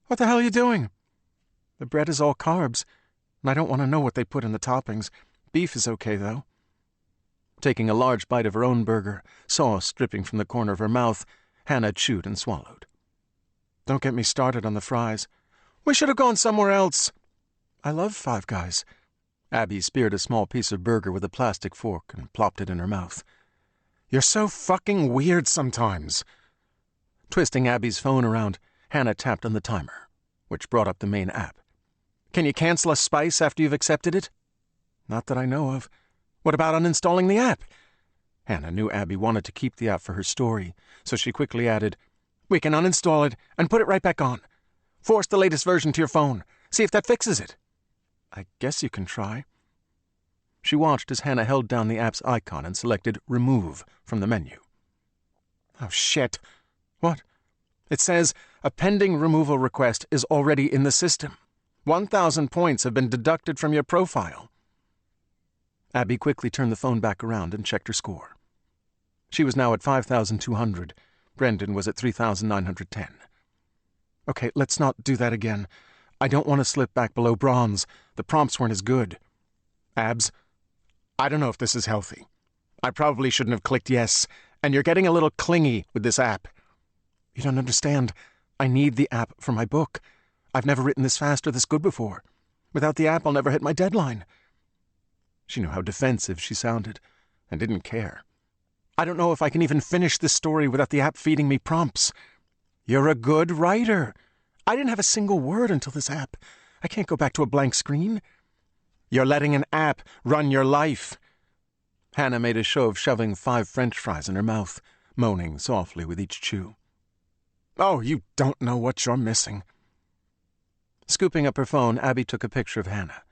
What the hell are you doing? The bread is all carbs, and I don't want to know what they put in the toppings. Beef is okay, though. Taking a large bite of her own burger, sauce dripping from the corner of her mouth, Hannah chewed and swallowed. Don't get me started on the fries. We should have gone somewhere else. I love Five Guys. Abby speared a small piece of burger with a plastic fork and plopped it in her mouth. You're so fucking weird sometimes. Twisting Abby's phone around, Hannah tapped on the timer, which brought up the main app. Can you cancel a spice after you've accepted it? Not that I know of. What about uninstalling the app? Hannah knew Abby wanted to keep the app for her story, so she quickly added, We can uninstall it and put it right back on. Force the latest version to your phone. See if that fixes it. I guess you can try. She watched as Hannah held down the app's icon and selected Remove from the menu. Oh, shit. What? It says, a pending removal request is already in the system. 1,000 points have been deducted from your profile. Abby quickly turned the phone back around and checked her score. She was now at 5,200. Brendan was at 3,910. Okay, let's not do that again. I don't want to slip back below bronze. The prompts weren't as good. Abs, I don't know if this is healthy. I probably shouldn't have clicked yes, and you're getting a little clingy with this app. You don't understand. I need the app for my book. I've never written this fast or this good before. Without the app, I'll never hit my deadline. She knew how defensive she sounded, and didn't care. I don't know if I can even finish this story without the app feeding me prompts. You're a good writer. I didn't have a single word until this app. I can't go back to a blank screen. You're letting an app run your life. Hannah made a show of shoving 5 French fries in her mouth, moaning softly with each chew. Oh, you don't know what you're missing. Scooping up her phone, Abby took a picture of Hannah.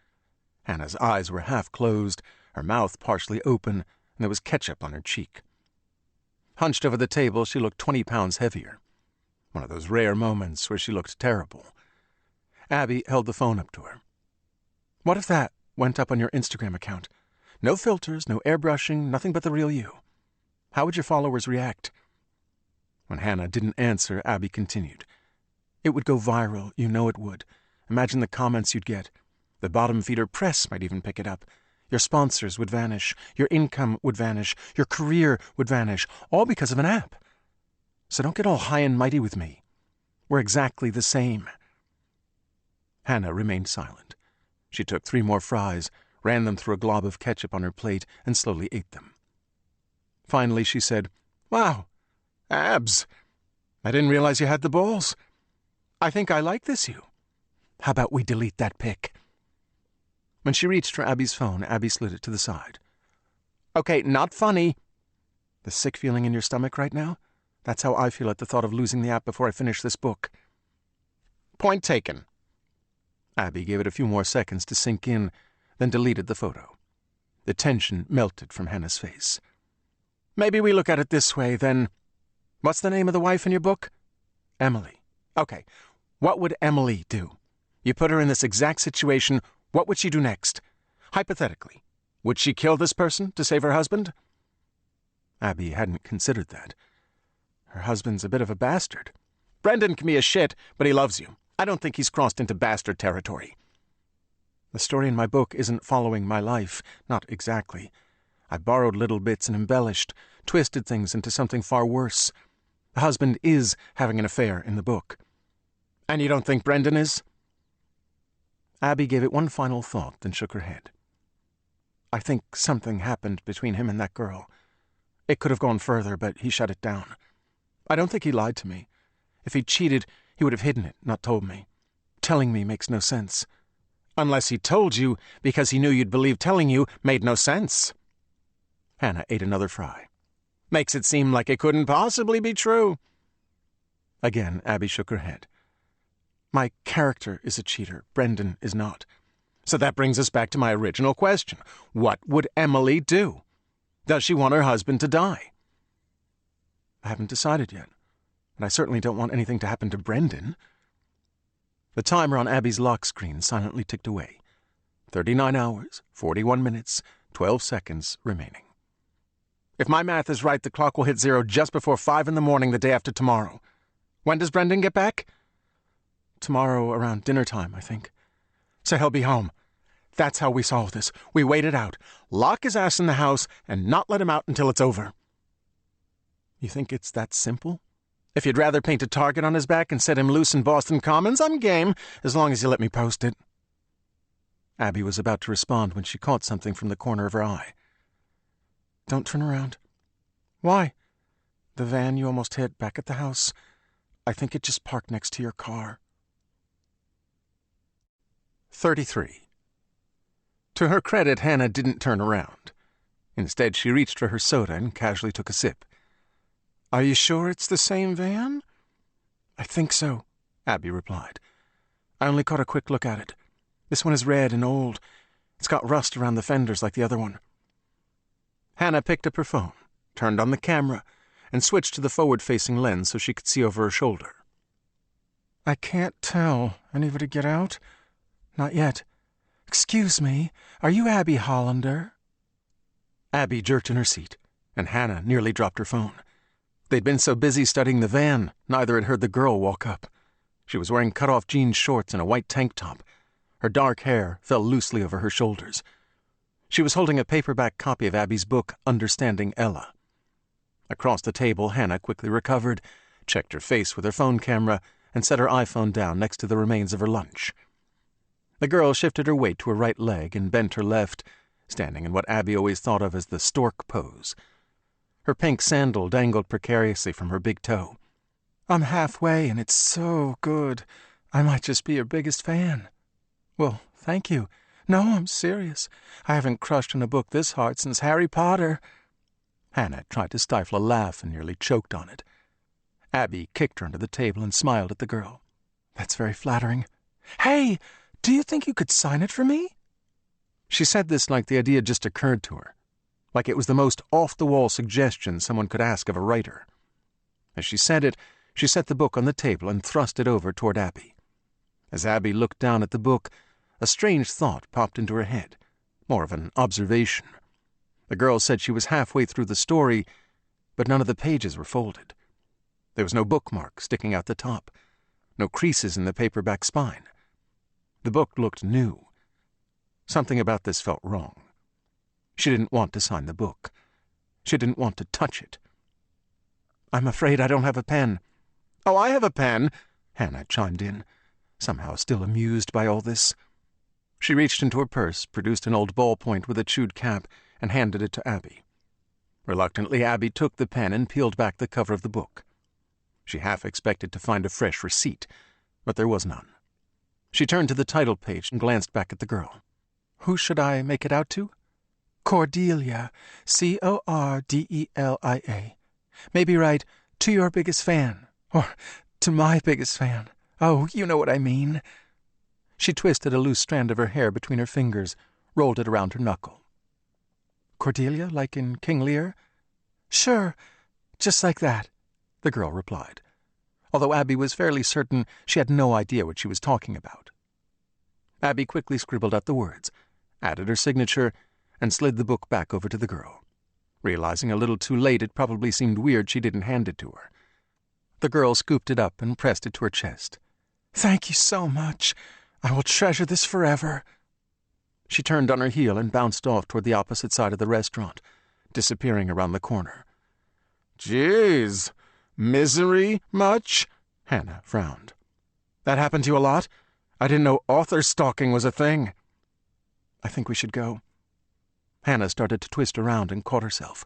Hannah's eyes were half closed, her mouth partially open, and there was ketchup on her cheek. Hunched over the table, she looked 20 pounds heavier. One of those rare moments where she looked terrible. Abby held the phone up to her. What if that went up on your Instagram account? No filters, no airbrushing, nothing but the real you. How would your followers react? When Hannah didn't answer, Abby continued. It would go viral, you know it would. Imagine the comments you'd get. The bottom-feeder press might even pick it up. Your sponsors would vanish. Your income would vanish. Your career would vanish, all because of an app. So don't get all high and mighty with me. We're exactly the same. Hannah remained silent. She took 3 more fries, ran them through a glob of ketchup on her plate, and slowly ate them. Finally, she said, Wow, abs. I didn't realize you had the balls. I think I like this you. How about we delete that pic? When she reached for Abby's phone, Abby slid it to the side. Okay, not funny. The sick feeling in your stomach right now? That's how I feel at the thought of losing the app before I finish this book. Point taken. Abby gave it a few more seconds to sink in, then deleted the photo. The tension melted from Hannah's face. Maybe we look at it this way, then. What's the name of the wife in your book? Emily. Okay, what would Emily do? You put her in this exact situation, what would she do next? Hypothetically, would she kill this person to save her husband? Abby hadn't considered that. Her husband's a bit of a bastard. Brendan can be a shit, but he loves you. I don't think he's crossed into bastard territory. The story in my book isn't following my life, not exactly. I borrowed little bits and embellished, twisted things into something far worse. The husband is having an affair in the book. And you don't think Brendan is? Abby gave it one final thought, then shook her head. I think something happened between him and that girl. It could have gone further, but he shut it down. I don't think he lied to me. If he'd cheated, he would have hidden it, not told me. Telling me makes no sense. Unless he told you because he knew you'd believe telling you made no sense. Hannah ate another fry. Makes it seem like it couldn't possibly be true. Again, Abby shook her head. My character is a cheater. Brendan is not. So that brings us back to my original question. What would Emily do? Does she want her husband to die? I haven't decided yet, and I certainly don't want anything to happen to Brendan. The timer on Abby's lock screen silently ticked away. 39 hours, 41 minutes, 12 seconds remaining. If my math is right, the clock will hit 0 just before 5 in the morning the day after tomorrow. When does Brendan get back? Tomorrow around dinner time, I think. So he'll be home. That's how we solve this. We wait it out. Lock his ass in the house and not let him out until it's over. You think it's that simple? If you'd rather paint a target on his back and set him loose in Boston Commons, I'm game, as long as you let me post it. Abby was about to respond when she caught something from the corner of her eye. Don't turn around. Why? The van you almost hit back at the house. I think it just parked next to your car. 33. To her credit, Hannah didn't turn around. Instead, she reached for her soda and casually took a sip. Are you sure it's the same van? I think so, Abby replied. I only caught a quick look at it. This one is red and old. It's got rust around the fenders like the other one. Hannah picked up her phone, turned on the camera, and switched to the forward-facing lens so she could see over her shoulder. I can't tell. Anybody get out? Not yet. Excuse me, are you Abby Hollander? Abby jerked in her seat, and Hannah nearly dropped her phone. They'd been so busy studying the van, neither had heard the girl walk up. She was wearing cut-off jean shorts and a white tank top. Her dark hair fell loosely over her shoulders. She was holding a paperback copy of Abby's book, Understanding Ella. Across the table, Hannah quickly recovered, checked her face with her phone camera, and set her iPhone down next to the remains of her lunch. The girl shifted her weight to her right leg and bent her left, standing in what Abby always thought of as the stork pose. Her pink sandal dangled precariously from her big toe. "I'm halfway, and it's so good. I might just be your biggest fan." "Well, thank you. No, I'm serious. I haven't crushed on a book this hard since Harry Potter." Hannah tried to stifle a laugh and nearly choked on it. Abby kicked her under the table and smiled at the girl. "That's very flattering. Hey, do you think you could sign it for me?" She said this like the idea just occurred to her, like it was the most off-the-wall suggestion someone could ask of a writer. As she said it, she set the book on the table and thrust it over toward Abby. As Abby looked down at the book, a strange thought popped into her head, more of an observation. The girl said she was halfway through the story, but none of the pages were folded. There was no bookmark sticking out the top, no creases in the paperback spine. The book looked new. Something about this felt wrong. She didn't want to sign the book. She didn't want to touch it. "I'm afraid I don't have a pen." "Oh, I have a pen," Hannah chimed in, somehow still amused by all this. She reached into her purse, produced an old ballpoint with a chewed cap, and handed it to Abby. Reluctantly, Abby took the pen and peeled back the cover of the book. She half expected to find a fresh receipt, but there was none. She turned to the title page and glanced back at the girl. "Who should I make it out to?" "Cordelia, Cordelia. Maybe write, 'To your biggest fan,' or 'To my biggest fan.' Oh, you know what I mean." She twisted a loose strand of her hair between her fingers, rolled it around her knuckle. "Cordelia, like in King Lear?" "Sure, just like that," the girl replied, although Abby was fairly certain she had no idea what she was talking about. Abby quickly scribbled out the words, added her signature, and slid the book back over to the girl. Realizing a little too late it probably seemed weird she didn't hand it to her. The girl scooped it up and pressed it to her chest. "Thank you so much. I will treasure this forever." She turned on her heel and bounced off toward the opposite side of the restaurant, disappearing around the corner. "Geez, misery much?" Hannah frowned. "That happened to you a lot? I didn't know author stalking was a thing." "I think we should go." Hannah started to twist around and caught herself.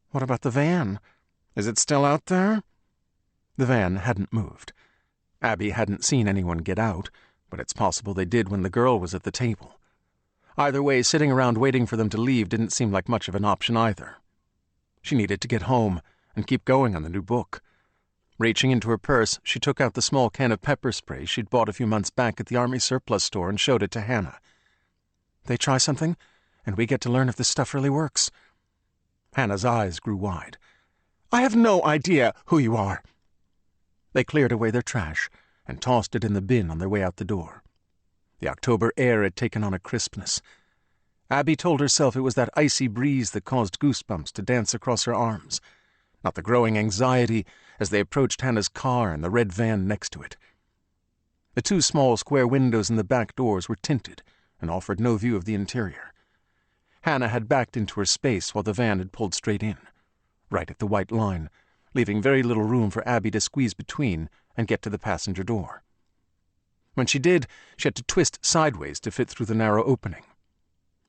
"What about the van? Is it still out there?" The van hadn't moved. Abby hadn't seen anyone get out, but it's possible they did when the girl was at the table. Either way, sitting around waiting for them to leave didn't seem like much of an option either. She needed to get home and keep going on the new book. Reaching into her purse, she took out the small can of pepper spray she'd bought a few months back at the Army surplus store and showed it to Hannah. "They try something, and we get to learn if this stuff really works." Hannah's eyes grew wide. "I have no idea who you are." They cleared away their trash and tossed it in the bin on their way out the door. The October air had taken on a crispness. Abby told herself it was that icy breeze that caused goosebumps to dance across her arms, not the growing anxiety as they approached Hannah's car and the red van next to it. The two small square windows in the back doors were tinted and offered no view of the interior. Hannah had backed into her space while the van had pulled straight in, right at the white line, leaving very little room for Abby to squeeze between and get to the passenger door. When she did, she had to twist sideways to fit through the narrow opening.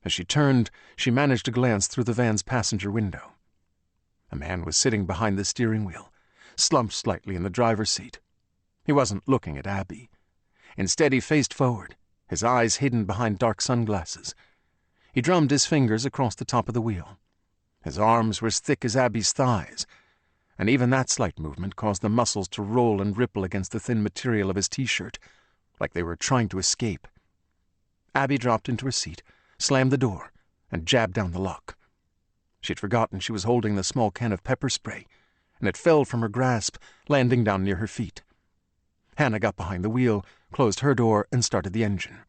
As she turned, she managed to glance through the van's passenger window. A man was sitting behind the steering wheel, slumped slightly in the driver's seat. He wasn't looking at Abby. Instead, he faced forward, his eyes hidden behind dark sunglasses. He drummed his fingers across the top of the wheel. His arms were as thick as Abby's thighs, and even that slight movement caused the muscles to roll and ripple against the thin material of his T-shirt, like they were trying to escape. Abby dropped into her seat, slammed the door, and jabbed down the lock. She'd forgotten she was holding the small can of pepper spray, and it fell from her grasp, landing down near her feet. Hannah got behind the wheel, closed her door, and started the engine.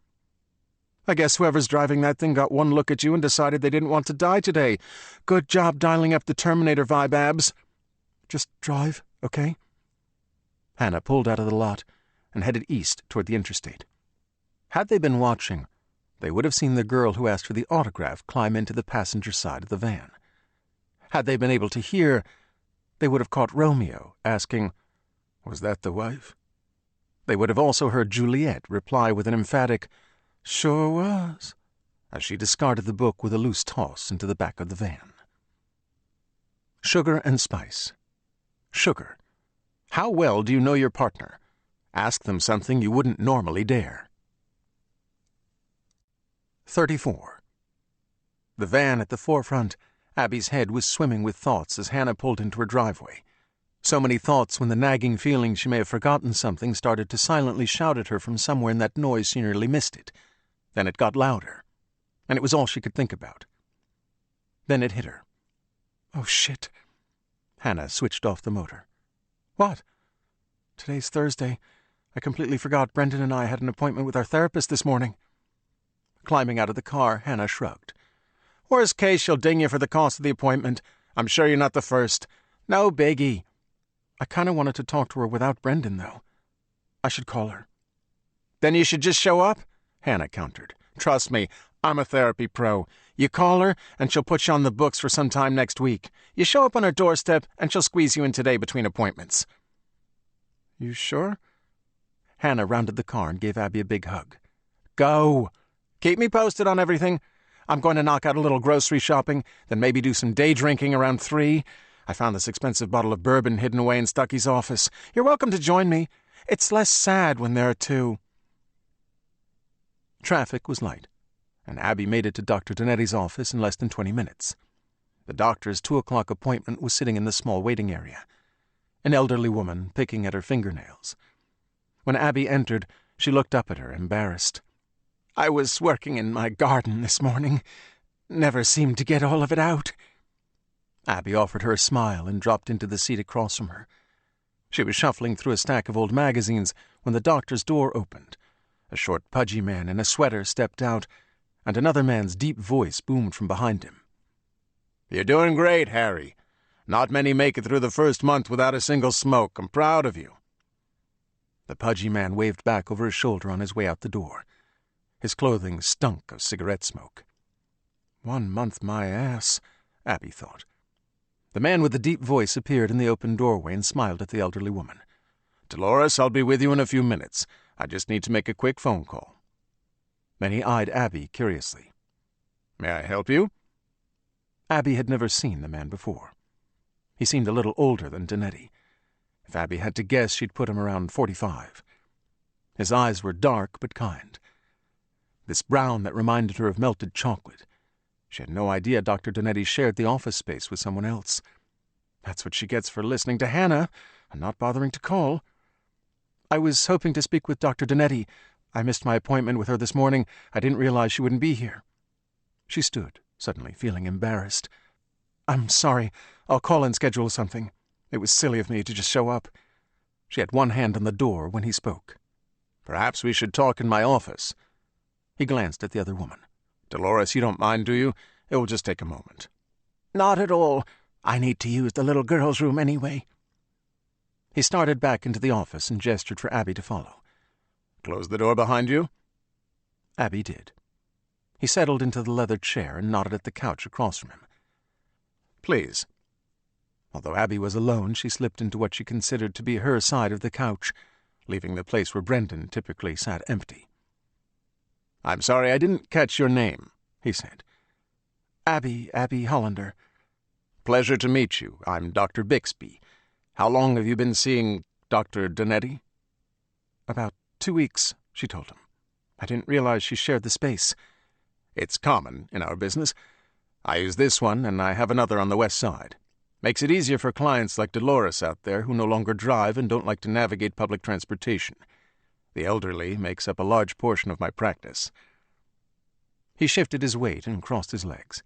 I guess whoever's driving that thing got one look at you and decided they didn't want to die today. Good job dialing up the Terminator vibe, Abs. Just drive, okay? Hannah pulled out of the lot and headed east toward the interstate. Had they been watching, they would have seen the girl who asked for the autograph climb into the passenger side of the van. Had they been able to hear, they would have caught Romeo asking, "Was that the wife?" They would have also heard Juliet reply with an emphatic, "Sure was," as she discarded the book with a loose toss into the back of the van. Sugar and spice. Sugar. How well do you know your partner? Ask them something you wouldn't normally dare. 34. The van at the forefront, Abby's head was swimming with thoughts as Hannah pulled into her driveway. So many thoughts when the nagging feeling she may have forgotten something started to silently shout at her from somewhere in that noise she nearly missed it. Then it got louder, and it was all she could think about. Then it hit her. Oh, shit. Hannah switched off the motor. What? Today's Thursday. I completely forgot Brendan and I had an appointment with our therapist this morning. Climbing out of the car, Hannah shrugged. Worst case, she'll ding you for the cost of the appointment. I'm sure you're not the first. No biggie. I kind of wanted to talk to her without Brendan, though. I should call her. Then you should just show up, Hannah countered. Trust me, I'm a therapy pro. You call her, and she'll put you on the books for some time next week. You show up on her doorstep, and she'll squeeze you in today between appointments. You sure? Hannah rounded the car and gave Abby a big hug. Go! Keep me posted on everything. I'm going to knock out a little grocery shopping, then maybe do some day drinking around 3. I found this expensive bottle of bourbon hidden away in Stucky's office. You're welcome to join me. It's less sad when there are two. Traffic was light, and Abby made it to Dr. Donetti's office in less than 20 minutes. The doctor's 2:00 appointment was sitting in the small waiting area, an elderly woman picking at her fingernails. When Abby entered, she looked up at her, embarrassed. I was working in my garden this morning. Never seemed to get all of it out. Abby offered her a smile and dropped into the seat across from her. She was shuffling through a stack of old magazines when the doctor's door opened. A short, pudgy man in a sweater stepped out, and another man's deep voice boomed from behind him. You're doing great, Harry. Not many make it through the first month without a single smoke. I'm proud of you. The pudgy man waved back over his shoulder on his way out the door. His clothing stunk of cigarette smoke. 1 month my ass, Abby thought. The man with the deep voice appeared in the open doorway and smiled at the elderly woman. Dolores, I'll be with you in a few minutes. I just need to make a quick phone call. Then he eyed Abby curiously. May I help you? Abby had never seen the man before. He seemed a little older than Donetti. If Abby had to guess, she'd put him around 45. His eyes were dark but kind. This brown that reminded her of melted chocolate. She had no idea Dr. Donetti shared the office space with someone else. That's what she gets for listening to Hannah and not bothering to call. I was hoping to speak with Dr. Donetti. I missed my appointment with her this morning. I didn't realize she wouldn't be here. She stood, suddenly feeling embarrassed. I'm sorry. I'll call and schedule something. It was silly of me to just show up. She had one hand on the door when he spoke. Perhaps we should talk in my office. He glanced at the other woman. Dolores, you don't mind, do you? It will just take a moment. Not at all. I need to use the little girl's room anyway. He started back into the office and gestured for Abby to follow. Close the door behind you? Abby did. He settled into the leather chair and nodded at the couch across from him. Please. Although Abby was alone, she slipped into what she considered to be her side of the couch, leaving the place where Brendan typically sat empty. I'm sorry I didn't catch your name, he said. Abby Hollander. Pleasure to meet you. I'm Dr. Bixby. How long have you been seeing Dr. Donetti? About 2 weeks, she told him. I didn't realize she shared the space. It's common in our business. I use this one, and I have another on the west side. Makes it easier for clients like Dolores out there who no longer drive and don't like to navigate public transportation. The elderly makes up a large portion of my practice. He shifted his weight and crossed his legs.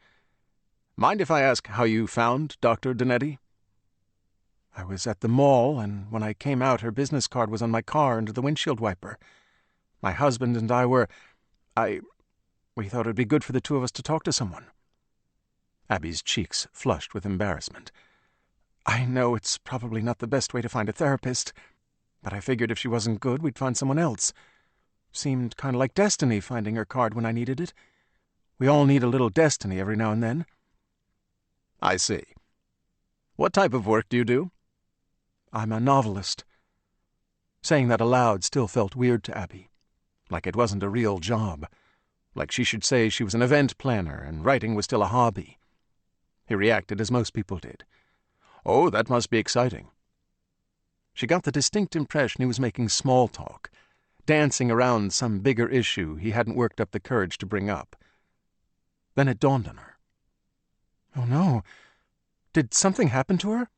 Mind if I ask how you found Dr. Donetti? I was at the mall, and when I came out, her business card was on my car under the windshield wiper. My husband and I were... We thought it would be good for the two of us to talk to someone. Abby's cheeks flushed with embarrassment. I know it's probably not the best way to find a therapist, but I figured if she wasn't good, we'd find someone else. Seemed kind of like destiny finding her card when I needed it. We all need a little destiny every now and then. I see. What type of work do you do? I'm a novelist. Saying that aloud still felt weird to Abby, like it wasn't a real job, like she should say she was an event planner and writing was still a hobby. He reacted as most people did. Oh, that must be exciting. She got the distinct impression he was making small talk, dancing around some bigger issue he hadn't worked up the courage to bring up. Then it dawned on her. Oh no, did something happen to her?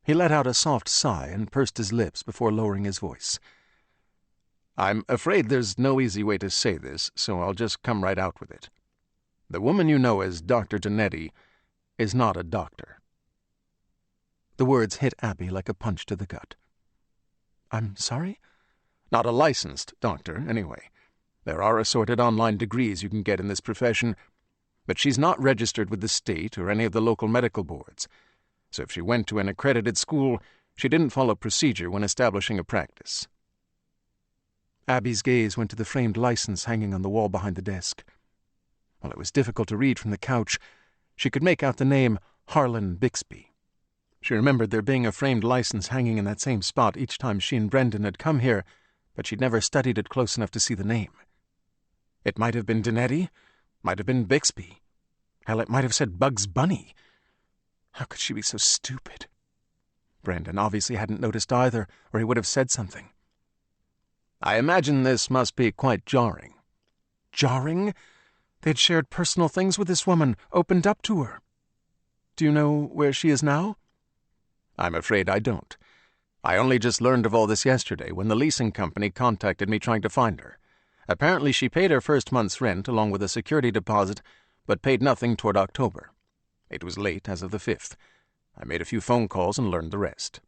He let out a soft sigh and pursed his lips before lowering his voice. I'm afraid there's no easy way to say this, so I'll just come right out with it. The woman you know as Dr. Donetti is not a doctor. The words hit Abby like a punch to the gut. I'm sorry? Not a licensed doctor, anyway. There are assorted online degrees you can get in this profession, but she's not registered with the state or any of the local medical boards. So if she went to an accredited school, she didn't follow procedure when establishing a practice. Abby's gaze went to the framed license hanging on the wall behind the desk. While it was difficult to read from the couch, she could make out the name Harlan Bixby. She remembered there being a framed license hanging in that same spot each time she and Brendan had come here, but she'd never studied it close enough to see the name. It might have been Donetti, might have been Bixby. Hell, it might have said Bugs Bunny. How could she be so stupid? Brendan obviously hadn't noticed either, or he would have said something. I imagine this must be quite jarring. Jarring? They'd shared personal things with this woman, opened up to her. Do you know where she is now? I'm afraid I don't. I only just learned of all this yesterday when the leasing company contacted me trying to find her. Apparently she paid her first month's rent along with a security deposit, but paid nothing toward October. It was late as of the 5th. I made a few phone calls and learned the rest.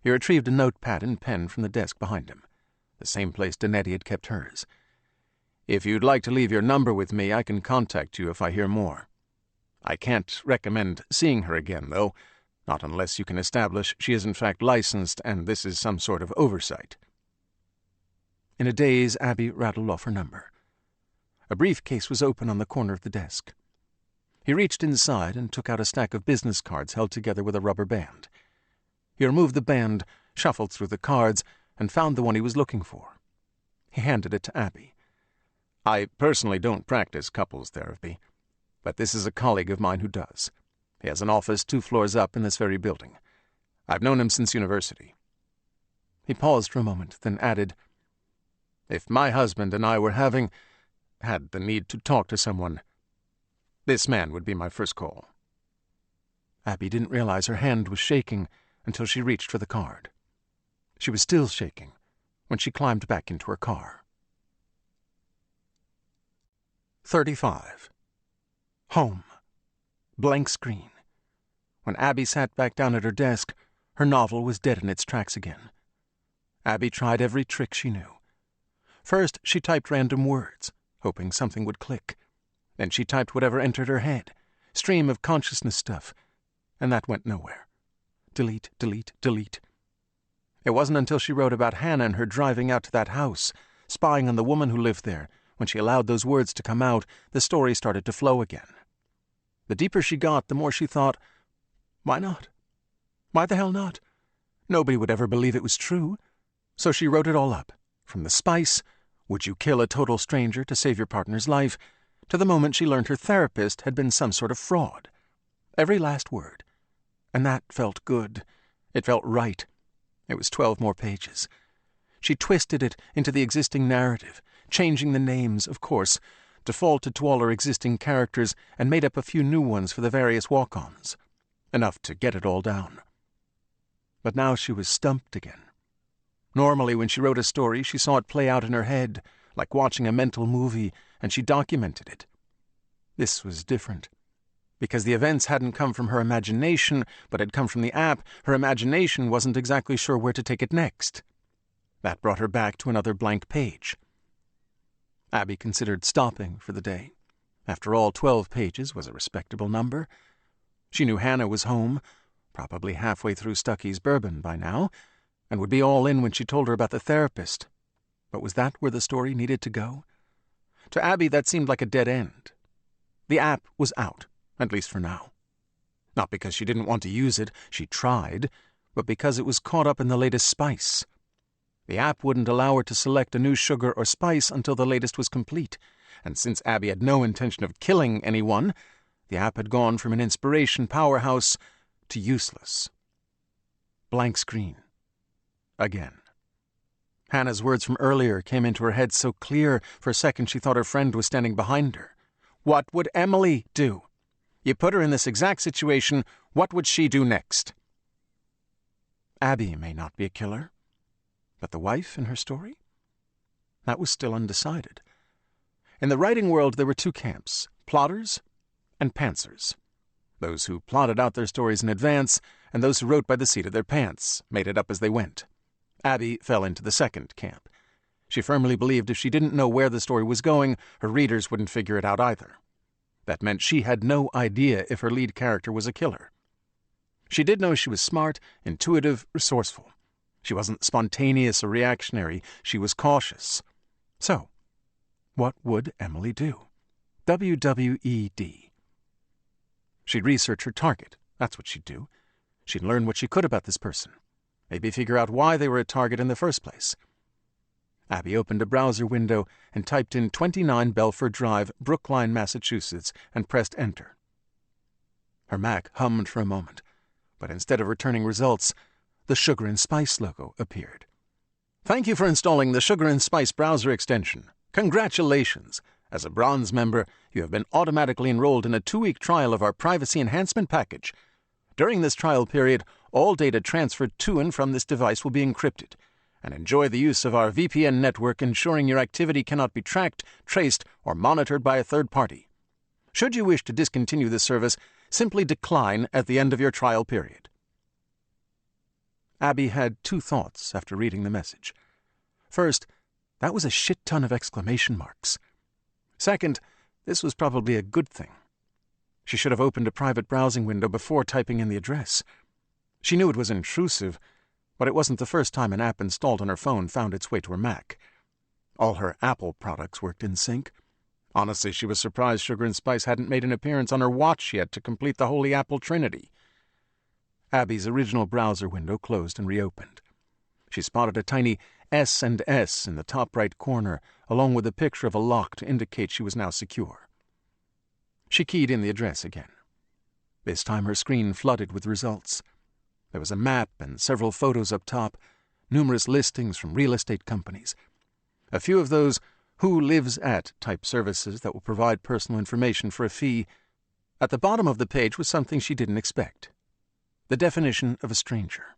He retrieved a notepad and pen from the desk behind him, the same place Donetti had kept hers. If you'd like to leave your number with me, I can contact you if I hear more. I can't recommend seeing her again, though, not unless you can establish she is in fact licensed and this is some sort of oversight. In a daze, Abby rattled off her number. A briefcase was open on the corner of the desk. He reached inside and took out a stack of business cards held together with a rubber band. He removed the band, shuffled through the cards, and found the one he was looking for. He handed it to Abby. I personally don't practice couples therapy, but this is a colleague of mine who does. He has an office 2 floors up in this very building. I've known him since university. He paused for a moment, then added, If my husband and I had the need to talk to someone, this man would be my first call. Abby didn't realize her hand was shaking until she reached for the card. She was still shaking when she climbed back into her car. 35. Home. Blank screen. When Abby sat back down at her desk, her novel was dead in its tracks again. Abby tried every trick she knew. First, she typed random words, hoping something would click. Then she typed whatever entered her head, stream of consciousness stuff, and that went nowhere. Delete, delete, delete. It wasn't until she wrote about Hannah and her driving out to that house, spying on the woman who lived there, when she allowed those words to come out, the story started to flow again. The deeper she got, the more she thought, why not? Why the hell not? Nobody would ever believe it was true. So she wrote it all up, from the spice, would you kill a total stranger to save your partner's life, to the moment she learned her therapist had been some sort of fraud. Every last word. And that felt good. It felt right. It was 12 more pages. She twisted it into the existing narrative, changing the names, of course, defaulted to all her existing characters, and made up a few new ones for the various walk-ons. Enough to get it all down. But now she was stumped again. Normally, when she wrote a story, she saw it play out in her head, like watching a mental movie, and she documented it. This was different. Because the events hadn't come from her imagination, but had come from the app, her imagination wasn't exactly sure where to take it next. That brought her back to another blank page. Abby considered stopping for the day. After all, 12 pages was a respectable number. She knew Hannah was home, probably halfway through Stucky's bourbon by now, and would be all in when she told her about the therapist. But was that where the story needed to go? To Abby, that seemed like a dead end. The app was out, at least for now. Not because she didn't want to use it, she tried, but because it was caught up in the latest spice. The app wouldn't allow her to select a new sugar or spice until the latest was complete, and since Abby had no intention of killing anyone, the app had gone from an inspiration powerhouse to useless. Blank screen. Again. Hannah's words from earlier came into her head so clear, for a second she thought her friend was standing behind her. What would Emily do? You put her in this exact situation, what would she do next? Abby may not be a killer, but the wife in her story? That was still undecided. In the writing world there were two camps, plotters and pantsers. Those who plotted out their stories in advance, and those who wrote by the seat of their pants, made it up as they went. Abby fell into the second camp. She firmly believed if she didn't know where the story was going, her readers wouldn't figure it out either. That meant she had no idea if her lead character was a killer. She did know she was smart, intuitive, resourceful. She wasn't spontaneous or reactionary. She was cautious. So, what would Emily do? WWED. She'd research her target. That's what she'd do. She'd learn what she could about this person. Maybe figure out why they were a target in the first place. Abby opened a browser window and typed in 29 Belford Drive, Brookline, Massachusetts, and pressed Enter. Her Mac hummed for a moment, but instead of returning results, the Sugar and Spice logo appeared. Thank you for installing the Sugar and Spice browser extension. Congratulations! As a bronze member, you have been automatically enrolled in a 2-week trial of our privacy enhancement package. During this trial period, all data transferred to and from this device will be encrypted, and enjoy the use of our VPN network ensuring your activity cannot be tracked, traced, or monitored by a third party. Should you wish to discontinue this service, simply decline at the end of your trial period. Abby had two thoughts after reading the message. First, that was a shit ton of exclamation marks. Second, this was probably a good thing. She should have opened a private browsing window before typing in the address. She knew it was intrusive, but it wasn't the first time an app installed on her phone found its way to her Mac. All her Apple products worked in sync. Honestly, she was surprised Sugar and Spice hadn't made an appearance on her watch yet to complete the holy Apple Trinity. Abby's original browser window closed and reopened. She spotted a tiny S&S in the top right corner, along with a picture of a lock to indicate she was now secure. She keyed in the address again. This time her screen flooded with results. There was a map and several photos up top, numerous listings from real estate companies. A few of those "who lives at" type services that will provide personal information for a fee. At the bottom of the page was something she didn't expect. The definition of a stranger.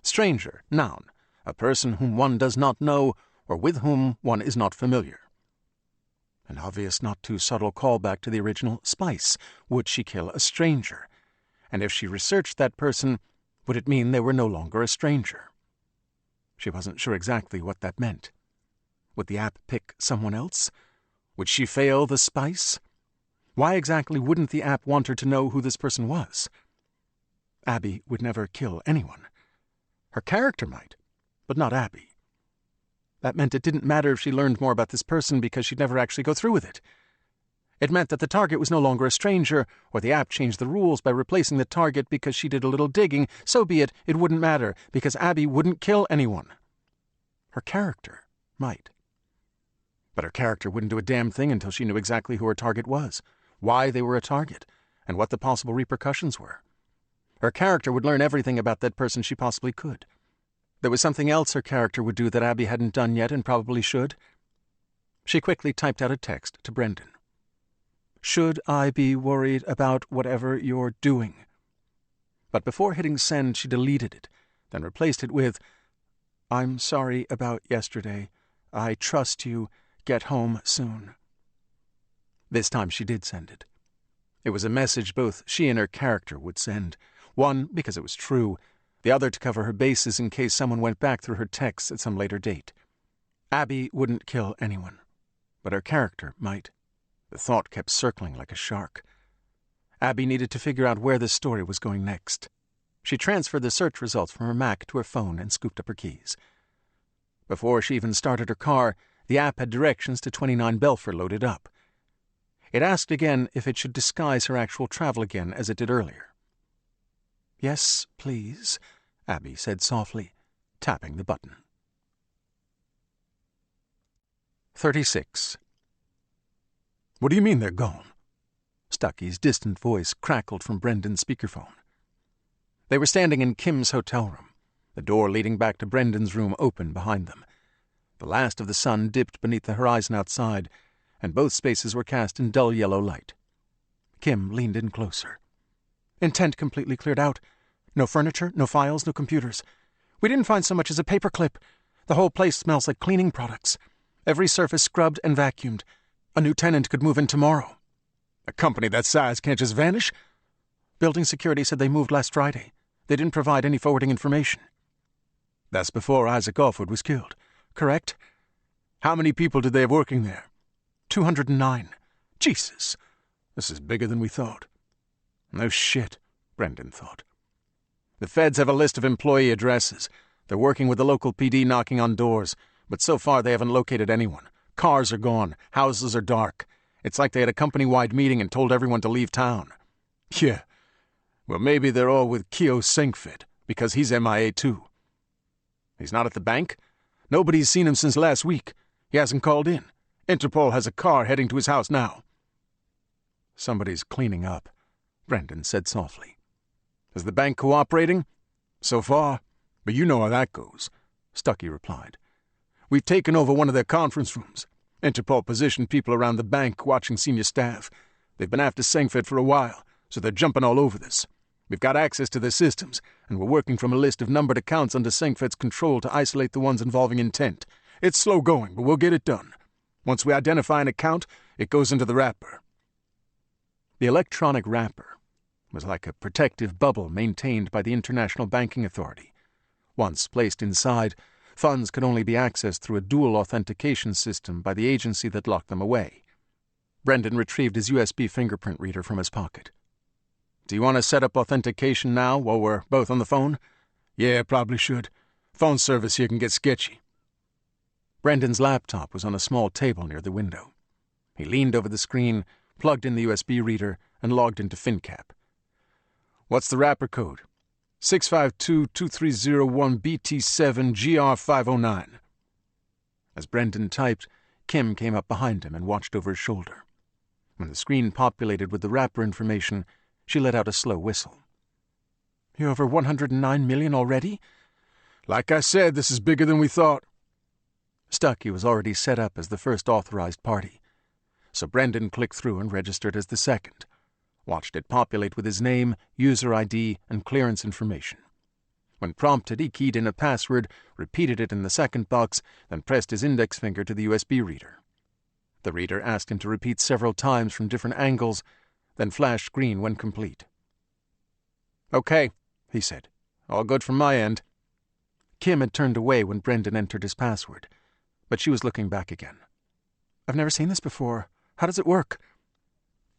Stranger, noun, a person whom one does not know or with whom one is not familiar. An obvious, not too subtle callback to the original Spice. Would she kill a stranger? And if she researched that person, would it mean they were no longer a stranger? She wasn't sure exactly what that meant. Would the app pick someone else? Would she fail the Spice? Why exactly wouldn't the app want her to know who this person was? Abby would never kill anyone. Her character might, but not Abby. That meant it didn't matter if she learned more about this person because she'd never actually go through with it. It meant that the target was no longer a stranger, or the app changed the rules by replacing the target because she did a little digging. So be it, it wouldn't matter, because Abby wouldn't kill anyone. Her character might. But her character wouldn't do a damn thing until she knew exactly who her target was, why they were a target, and what the possible repercussions were. Her character would learn everything about that person she possibly could. There was something else her character would do that Abby hadn't done yet and probably should. She quickly typed out a text to Brendan. Should I be worried about whatever you're doing? But before hitting send, she deleted it, then replaced it with, I'm sorry about yesterday. I trust you. Get home soon. This time she did send it. It was a message both she and her character would send. One, because it was true, the other to cover her bases in case someone went back through her texts at some later date. Abby wouldn't kill anyone, but her character might. The thought kept circling like a shark. Abby needed to figure out where this story was going next. She transferred the search results from her Mac to her phone and scooped up her keys. Before she even started her car, the app had directions to 29 Belfer loaded up. It asked again if it should disguise her actual travel again as it did earlier. "Yes, please," Abby said softly, tapping the button. 36. "What do you mean they're gone?" Stucky's distant voice crackled from Brendan's speakerphone. They were standing in Kim's hotel room, the door leading back to Brendan's room open behind them. The last of the sun dipped beneath the horizon outside, and both spaces were cast in dull yellow light. Kim leaned in closer. "Intent completely cleared out. No furniture, no files, no computers. We didn't find so much as a paperclip. The whole place smells like cleaning products. Every surface scrubbed and vacuumed. A new tenant could move in tomorrow." "A company that size can't just vanish?" "Building security said they moved last Friday. They didn't provide any forwarding information." "That's before Isaac Offwood was killed, correct? How many people did they have working there?" 209. Jesus! This is bigger than we thought. No shit, Brendan thought. The feds have a list of employee addresses. They're working with the local PD knocking on doors, but so far they haven't located anyone. Cars are gone. Houses are dark. It's like they had a company-wide meeting and told everyone to leave town. Yeah. Well, maybe they're all with Keo Sinkfit, because he's MIA too. He's not at the bank? Nobody's seen him since last week. He hasn't called in. Interpol has a car heading to his house now. Somebody's cleaning up, Brendan said softly. Is the bank cooperating? So far, but you know how that goes, Stuckey replied. We've taken over one of their conference rooms. Interpol positioned people around the bank watching senior staff. They've been after Sinkfit for a while, so they're jumping all over this. We've got access to their systems, and we're working from a list of numbered accounts under Sinkfit's control to isolate the ones involving intent. It's slow going, but we'll get it done. Once we identify an account, it goes into the wrapper. The electronic wrapper was like a protective bubble maintained by the International Banking Authority. Once placed inside, funds could only be accessed through a dual authentication system by the agency that locked them away. Brendan retrieved his USB fingerprint reader from his pocket. Do you want to set up authentication now while we're both on the phone? Yeah, probably should. Phone service here can get sketchy. Brendan's laptop was on a small table near the window. He leaned over the screen, plugged in the USB reader, and logged into FinCap. What's the wrapper code? 652-2301-BT7-GR509. As Brendan typed, Kim came up behind him and watched over his shoulder. When the screen populated with the wrapper information, she let out a slow whistle. You're over 109 million already? Like I said, this is bigger than we thought. Stuckey was already set up as the first authorized party, so Brendan clicked through and registered as the second, watched it populate with his name, user ID, and clearance information. When prompted, he keyed in a password, repeated it in the second box, then pressed his index finger to the USB reader. The reader asked him to repeat several times from different angles, then flashed green when complete. Okay, he said. All good from my end. Kim had turned away when Brendan entered his password, but she was looking back again. I've never seen this before. How does it work?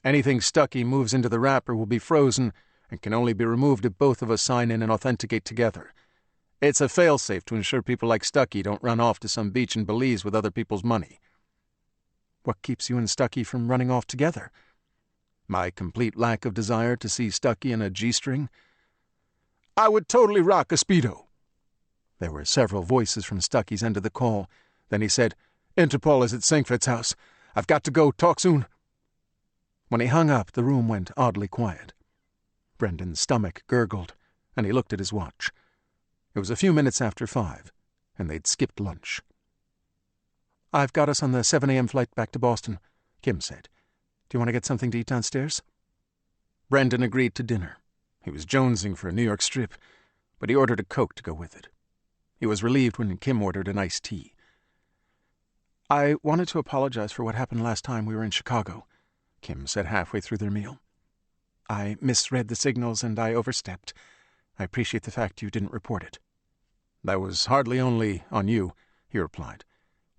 Anything Stuckey moves into the wrapper will be frozen and can only be removed if both of us sign in and authenticate together. It's a failsafe to ensure people like Stuckey don't run off to some beach in Belize with other people's money. What keeps you and Stuckey from running off together? My complete lack of desire to see Stuckey in a G-string? I would totally rock a Speedo. There were several voices from Stuckey's end of the call. Then he said, Interpol is at Sinkfit's house. I've got to go. Talk soon. When he hung up, the room went oddly quiet. Brendan's stomach gurgled, and he looked at his watch. It was a few minutes after 5, and they'd skipped lunch. I've got us on the 7 a.m. flight back to Boston, Kim said. Do you want to get something to eat downstairs? Brendan agreed to dinner. He was jonesing for a New York strip, but he ordered a Coke to go with it. He was relieved when Kim ordered an iced tea. I wanted to apologize for what happened last time we were in Chicago, Kim said halfway through their meal. I misread the signals and I overstepped. I appreciate the fact you didn't report it. That was hardly only on you, he replied.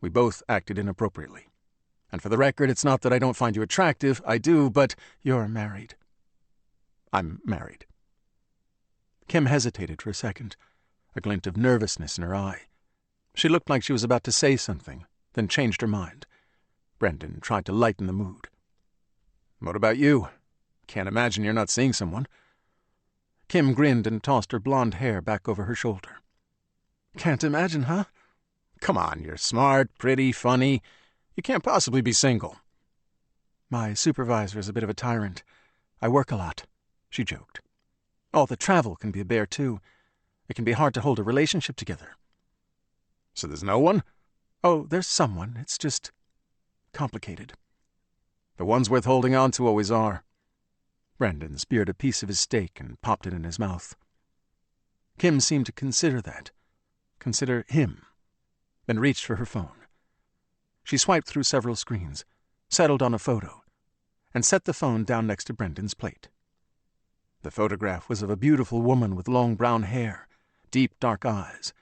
We both acted inappropriately. And for the record, it's not that I don't find you attractive. I do, but you're married. I'm married. Kim hesitated for a second, a glint of nervousness in her eye. She looked like she was about to say something, then changed her mind. Brendan tried to lighten the mood. What about you? Can't imagine you're not seeing someone. Kim grinned and tossed her blonde hair back over her shoulder. Can't imagine, huh? Come on, you're smart, pretty, funny. You can't possibly be single. My supervisor's a bit of a tyrant. I work a lot, she joked. All the travel can be a bear, too. It can be hard to hold a relationship together. So there's no one? Oh, there's someone. It's just complicated. The ones worth holding on to always are. Brendan speared a piece of his steak and popped it in his mouth. Kim seemed to consider that. Consider him. Then reached for her phone. She swiped through several screens, settled on a photo, and set the phone down next to Brendan's plate. The photograph was of a beautiful woman with long brown hair, deep dark eyes.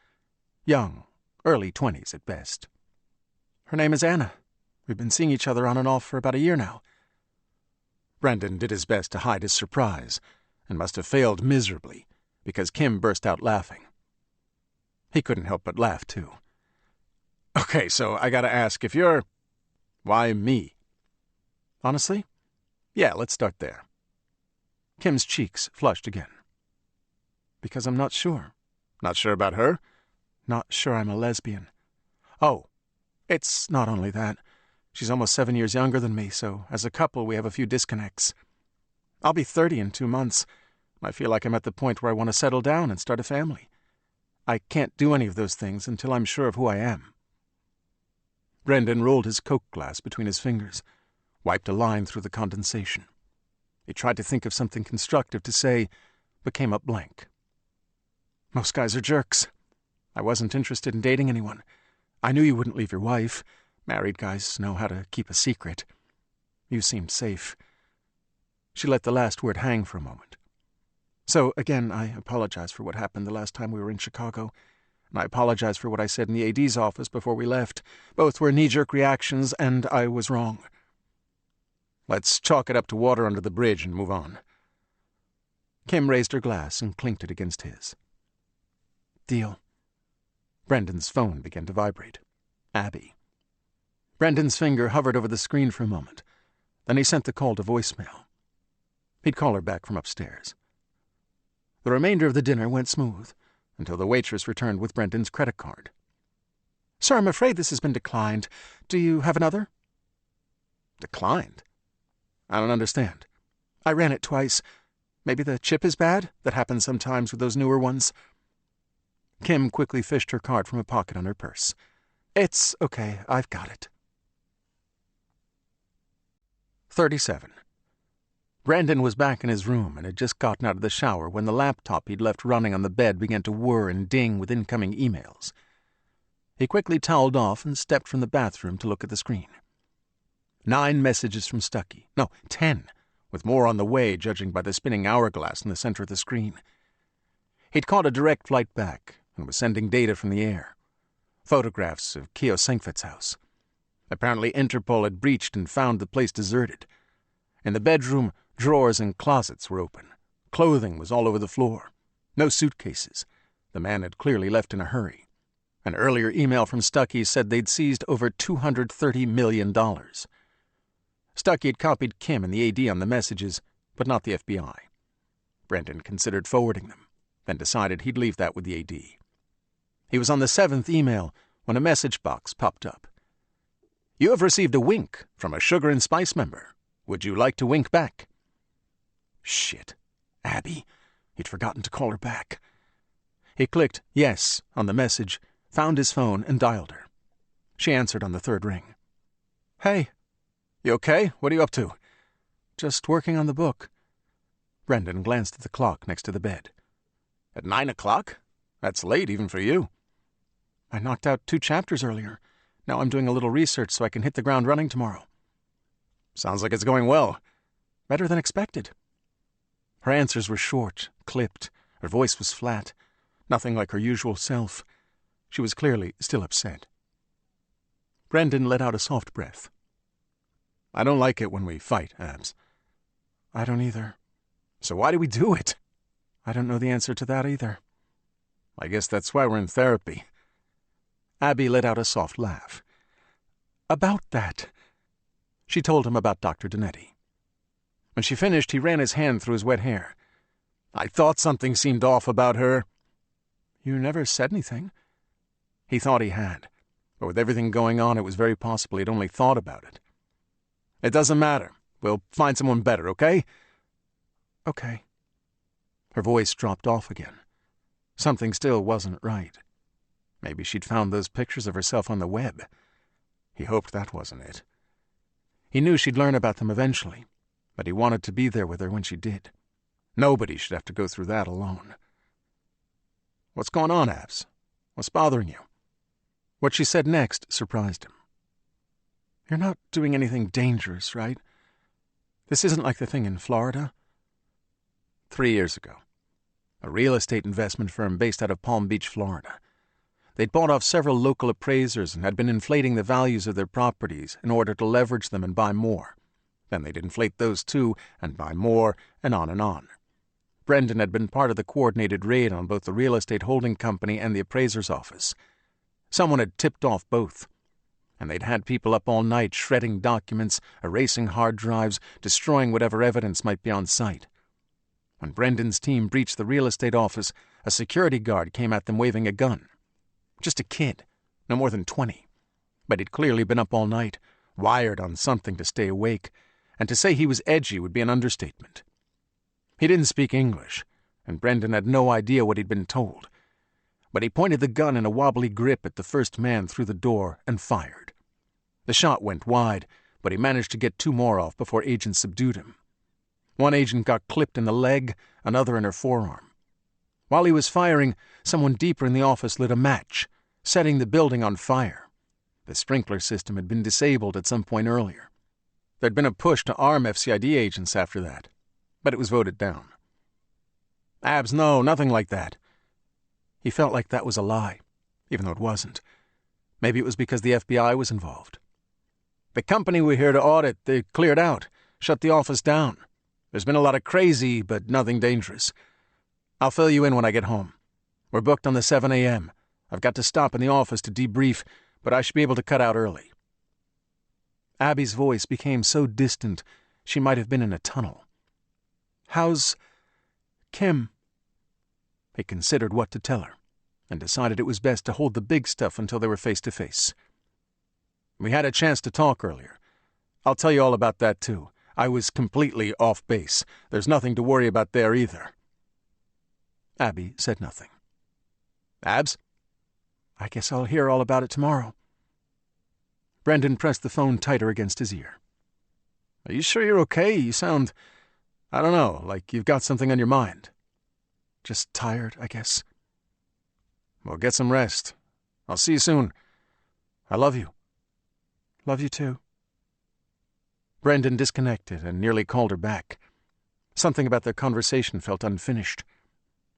Young, early 20s at best. Her name is Anna. We've been seeing each other on and off for about a year now. Brendan did his best to hide his surprise, and must have failed miserably, because Kim burst out laughing. He couldn't help but laugh, too. Okay, so I gotta ask, if you're... Why me? Honestly? Yeah, let's start there. Kim's cheeks flushed again. Because I'm not sure. Not sure about her? Not sure I'm a lesbian. Oh, it's not only that. She's almost 7 years younger than me, so as a couple we have a few disconnects. I'll be 30 in 2 months. I feel like I'm at the point where I want to settle down and start a family. I can't do any of those things until I'm sure of who I am. Brendan rolled his Coke glass between his fingers, wiped a line through the condensation. He tried to think of something constructive to say, but came up blank. Most guys are jerks. I wasn't interested in dating anyone. I knew you wouldn't leave your wife. Married guys know how to keep a secret. You seemed safe. She let the last word hang for a moment. So, again, I apologize for what happened the last time we were in Chicago, and I apologize for what I said in the AD's office before we left. Both were knee-jerk reactions, and I was wrong. Let's chalk it up to water under the bridge and move on. Kim raised her glass and clinked it against his. Deal. Brendan's phone began to vibrate. Abby. Brendan's finger hovered over the screen for a moment. Then he sent the call to voicemail. He'd call her back from upstairs. The remainder of the dinner went smooth, until the waitress returned with Brendan's credit card. Sir, I'm afraid this has been declined. Do you have another? Declined? I don't understand. I ran it twice. Maybe the chip is bad? That happens sometimes with those newer ones. Kim quickly fished her card from a pocket on her purse. It's okay. I've got it. 37. Brendan was back in his room and had just gotten out of the shower when the laptop he'd left running on the bed began to whir and ding with incoming emails. He quickly toweled off and stepped from the bathroom to look at the screen. 9 messages from Stuckey. No, 10, with more on the way, judging by the spinning hourglass in the center of the screen. He'd caught a direct flight back and was sending data from the air. Photographs of Keo Senkvet's house. Apparently Interpol had breached and found the place deserted. In the bedroom, drawers and closets were open. Clothing was all over the floor. No suitcases. The man had clearly left in a hurry. An earlier email from Stuckey said they'd seized over $230 million. Stuckey had copied Kim and the AD on the messages, but not the FBI. Brendan considered forwarding them, then decided he'd leave that with the AD. He was on the 7th email when a message box popped up. You have received a wink from a Sugar and Spice member. Would you like to wink back? Shit. Abby. He'd forgotten to call her back. He clicked yes on the message, found his phone, and dialed her. She answered on the 3rd ring. Hey. You okay? What are you up to? Just working on the book. Brendan glanced at the clock next to the bed. At 9 o'clock? That's late even for you. I knocked out 2 chapters earlier. Now I'm doing a little research so I can hit the ground running tomorrow. Sounds like it's going well. Better than expected. Her answers were short, clipped. Her voice was flat. Nothing like her usual self. She was clearly still upset. Brendan let out a soft breath. I don't like it when we fight, Abs. I don't either. So why do we do it? I don't know the answer to that either. I guess that's why we're in therapy. Abby let out a soft laugh. About that. She told him about Dr. Donetti. When she finished, he ran his hand through his wet hair. I thought something seemed off about her. You never said anything. He thought he had, but with everything going on, it was very possible he'd only thought about it. It doesn't matter. We'll find someone better, okay? Okay. Her voice dropped off again. Something still wasn't right. Maybe she'd found those pictures of herself on the web. He hoped that wasn't it. He knew she'd learn about them eventually, but he wanted to be there with her when she did. Nobody should have to go through that alone. What's going on, Abs? What's bothering you? What she said next surprised him. You're not doing anything dangerous, right? This isn't like the thing in Florida. 3 years ago, a real estate investment firm based out of Palm Beach, Florida. They'd bought off several local appraisers and had been inflating the values of their properties in order to leverage them and buy more. Then they'd inflate those too and buy more, and on and on. Brendan had been part of the coordinated raid on both the real estate holding company and the appraiser's office. Someone had tipped off both, and they'd had people up all night shredding documents, erasing hard drives, destroying whatever evidence might be on site. When Brendan's team breached the real estate office, a security guard came at them waving a gun. Just a kid, no more than 20. But he'd clearly been up all night, wired on something to stay awake, and to say he was edgy would be an understatement. He didn't speak English, and Brendan had no idea what he'd been told. But he pointed the gun in a wobbly grip at the first man through the door and fired. The shot went wide, but he managed to get 2 more off before agents subdued him. One agent got clipped in the leg, another in her forearm. While he was firing, someone deeper in the office lit a match, setting the building on fire. The sprinkler system had been disabled at some point earlier. There'd been a push to arm FCID agents after that, but it was voted down. Abs, no, nothing like that. He felt like that was a lie, even though it wasn't. Maybe it was because the FBI was involved. The company we're here to audit, they cleared out, shut the office down. There's been a lot of crazy, but nothing dangerous. I'll fill you in when I get home. We're booked on the 7 a.m. I've got to stop in the office to debrief, but I should be able to cut out early. Abby's voice became so distant she might have been in a tunnel. How's Kim? He considered what to tell her, and decided it was best to hold the big stuff until they were face to face. We had a chance to talk earlier. I'll tell you all about that, too. I was completely off base. There's nothing to worry about there either. Abby said nothing. Abs? I guess I'll hear all about it tomorrow. Brendan pressed the phone tighter against his ear. Are you sure you're okay? You sound, I don't know, like you've got something on your mind. Just tired, I guess. Well, get some rest. I'll see you soon. I love you. Love you too. Brendan disconnected and nearly called her back. Something about their conversation felt unfinished.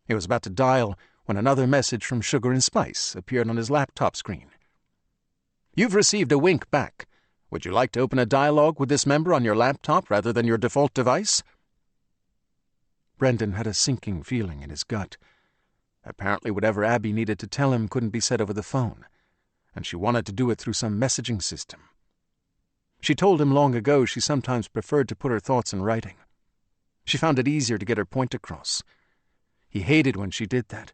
He was about to dial when another message from Sugar and Spice appeared on his laptop screen. You've received a wink back. Would you like to open a dialogue with this member on your laptop rather than your default device? Brendan had a sinking feeling in his gut. Apparently whatever Abby needed to tell him couldn't be said over the phone, and she wanted to do it through some messaging system. She told him long ago she sometimes preferred to put her thoughts in writing. She found it easier to get her point across. He hated when she did that,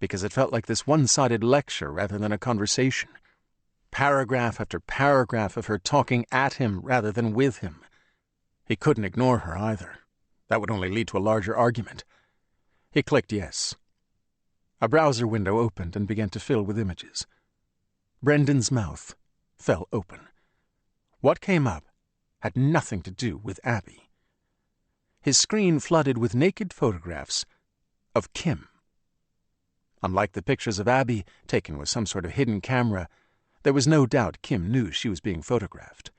because it felt like this one-sided lecture rather than a conversation. Paragraph after paragraph of her talking at him rather than with him. He couldn't ignore her either. That would only lead to a larger argument. He clicked yes. A browser window opened and began to fill with images. Brendan's mouth fell open. What came up had nothing to do with Abby. His screen flooded with naked photographs of Kim. Unlike the pictures of Abby taken with some sort of hidden camera, there was no doubt Kim knew she was being photographed.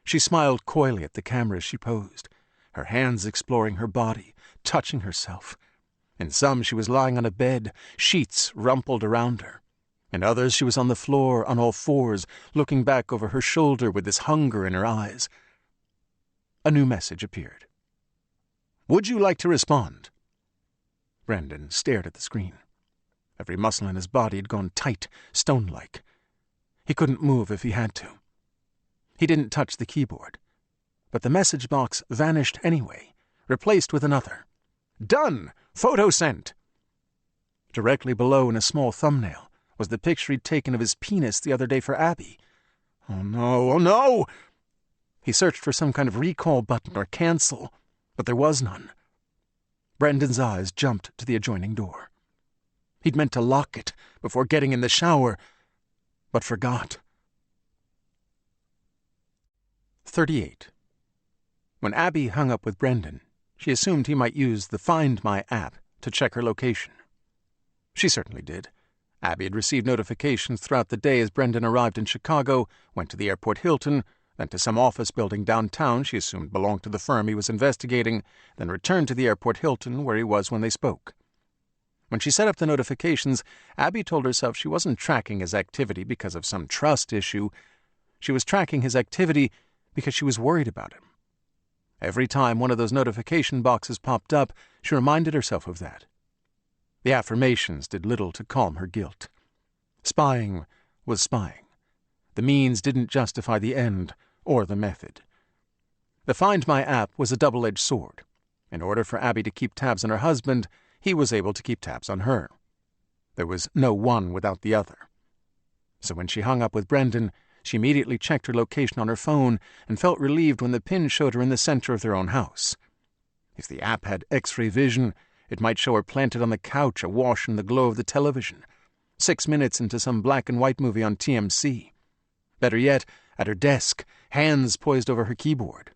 She smiled coyly at the camera as she posed, her hands exploring her body, touching herself. In some she was lying on a bed, sheets rumpled around her. In others she was on the floor on all fours, looking back over her shoulder with this hunger in her eyes. A new message appeared. "Would you like to respond?" Brendan stared at the screen. Every muscle in his body had gone tight, stone-like. He couldn't move if he had to. He didn't touch the keyboard. But the message box vanished anyway, replaced with another. "Done! Photo sent!" Directly below in a small thumbnail was the picture he'd taken of his penis the other day for Abby. Oh no, oh no! He searched for some kind of recall button or cancel, but there was none. Brendan's eyes jumped to the adjoining door. He'd meant to lock it before getting in the shower, but forgot. 38. When Abby hung up with Brendan, she assumed he might use the Find My app to check her location. She certainly did. Abby had received notifications throughout the day as Brendan arrived in Chicago, went to the airport Hilton, then to some office building downtown she assumed belonged to the firm he was investigating, then returned to the airport Hilton where he was when they spoke. When she set up the notifications, Abby told herself she wasn't tracking his activity because of some trust issue. She was tracking his activity because she was worried about him. Every time one of those notification boxes popped up, she reminded herself of that. The affirmations did little to calm her guilt. Spying was spying. The means didn't justify the end or the method. The Find My app was a double-edged sword. In order for Abby to keep tabs on her husband, he was able to keep tabs on her. There was no one without the other. So when she hung up with Brendan, she immediately checked her location on her phone and felt relieved when the pin showed her in the center of their own house. If the app had X-ray vision, it might show her planted on the couch awash in the glow of the television, 6 minutes into some black-and-white movie on TMC. Better yet, at her desk, hands poised over her keyboard,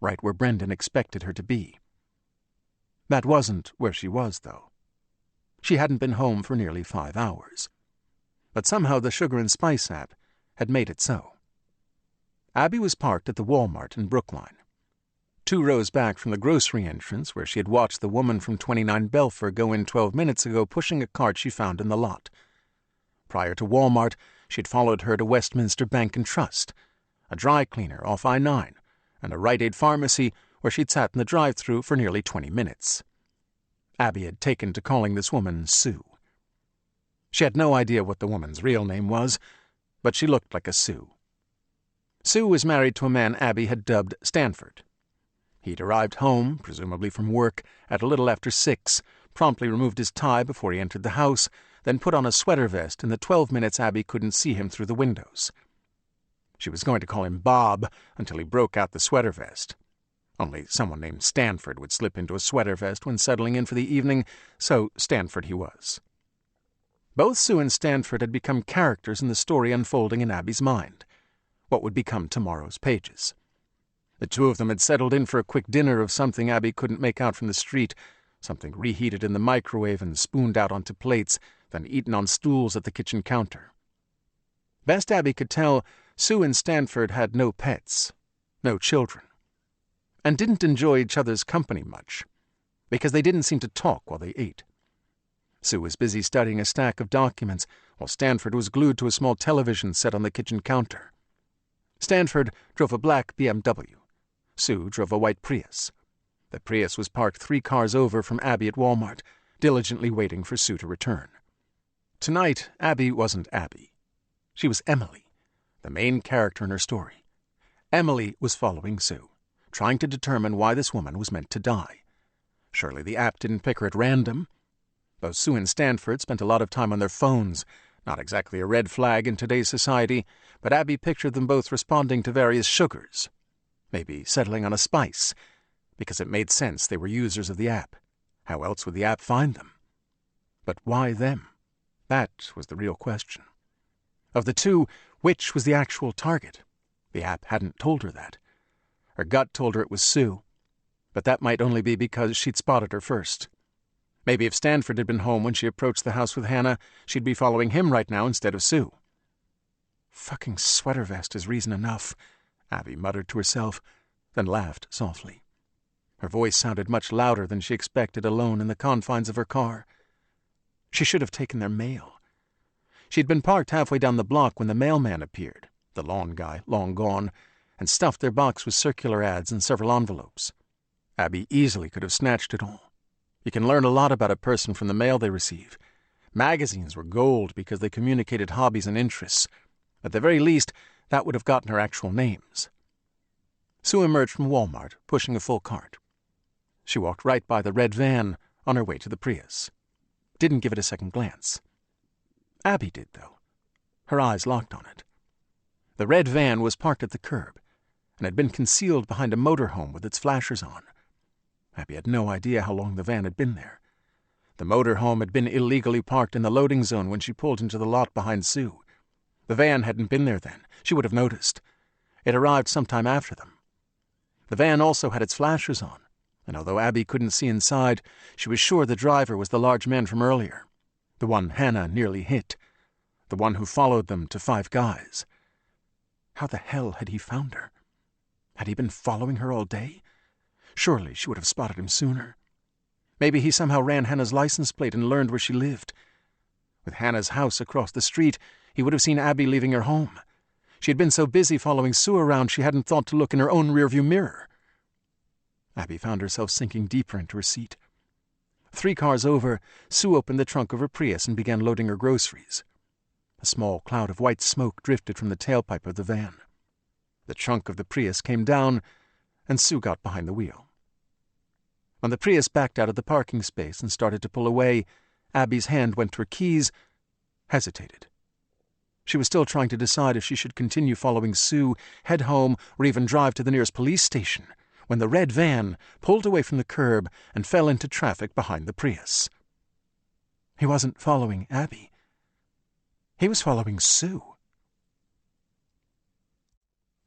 right where Brendan expected her to be. That wasn't where she was, though. She hadn't been home for nearly 5 hours. But somehow the Sugar and Spice app had made it so. Abby was parked at the Walmart in Brookline, 2 rows back from the grocery entrance where she had watched the woman from 29 Belfer go in 12 minutes ago pushing a cart she found in the lot. Prior to Walmart, she'd followed her to Westminster Bank and Trust, a dry cleaner off I-9, and a Rite Aid pharmacy where she'd sat in the drive-thru for nearly 20 minutes. Abby had taken to calling this woman Sue. She had no idea what the woman's real name was, but she looked like a Sue. Sue was married to a man Abby had dubbed Stanford. He'd arrived home, presumably from work, at a little after 6, promptly removed his tie before he entered the house, then put on a sweater vest in the 12 minutes Abby couldn't see him through the windows. She was going to call him Bob until he broke out the sweater vest. Only someone named Stanford would slip into a sweater vest when settling in for the evening, so Stanford he was. Both Sue and Stanford had become characters in the story unfolding in Abby's mind, what would become tomorrow's pages. The 2 of them had settled in for a quick dinner of something Abby couldn't make out from the street, something reheated in the microwave and spooned out onto plates, then eaten on stools at the kitchen counter. Best Abby could tell, Sue and Stanford had no pets, no children, and didn't enjoy each other's company much, because they didn't seem to talk while they ate. Sue was busy studying a stack of documents, while Stanford was glued to a small television set on the kitchen counter. Stanford drove a black BMW. Sue drove a white Prius. The Prius was parked 3 cars over from Abby at Walmart, diligently waiting for Sue to return. Tonight, Abby wasn't Abby. She was Emily, the main character in her story. Emily was following Sue, trying to determine why this woman was meant to die. Surely the app didn't pick her at random. Both Sue and Stanford spent a lot of time on their phones, not exactly a red flag in today's society, but Abby pictured them both responding to various sugars, maybe settling on a spice, because it made sense they were users of the app. How else would the app find them? But why them? That was the real question. Of the 2, which was the actual target? The app hadn't told her that. Her gut told her it was Sue, but that might only be because she'd spotted her first. Maybe if Stanford had been home when she approached the house with Hannah, she'd be following him right now instead of Sue. Fucking sweater vest is reason enough, Abby muttered to herself, then laughed softly. Her voice sounded much louder than she expected alone in the confines of her car. She should have taken their mail. She'd been parked halfway down the block when the mailman appeared, the lawn guy, long gone, and stuffed their box with circular ads and several envelopes. Abby easily could have snatched it all. You can learn a lot about a person from the mail they receive. Magazines were gold because they communicated hobbies and interests. At the very least, that would have gotten her actual names. Sue emerged from Walmart, pushing a full cart. She walked right by the red van on her way to the Prius. Didn't give it a second glance. Abby did, though. Her eyes locked on it. The red van was parked at the curb and had been concealed behind a motorhome with its flashers on. Abby had no idea how long the van had been there. The motorhome had been illegally parked in the loading zone when she pulled into the lot behind Sue. The van hadn't been there then. She would have noticed. It arrived sometime after them. The van also had its flashers on, and although Abby couldn't see inside, she was sure the driver was the large man from earlier, the one Hannah nearly hit, the one who followed them to Five Guys. How the hell had he found her? Had he been following her all day? Surely she would have spotted him sooner. Maybe he somehow ran Hannah's license plate and learned where she lived. With Hannah's house across the street, he would have seen Abby leaving her home. She had been so busy following Sue around she hadn't thought to look in her own rearview mirror. Abby found herself sinking deeper into her seat. 3 cars over, Sue opened the trunk of her Prius and began loading her groceries. A small cloud of white smoke drifted from the tailpipe of the van. The trunk of the Prius came down, and Sue got behind the wheel. When the Prius backed out of the parking space and started to pull away, Abby's hand went to her keys, hesitated. She was still trying to decide if she should continue following Sue, head home, or even drive to the nearest police station, when the red van pulled away from the curb and fell into traffic behind the Prius. He wasn't following Abby. He was following Sue.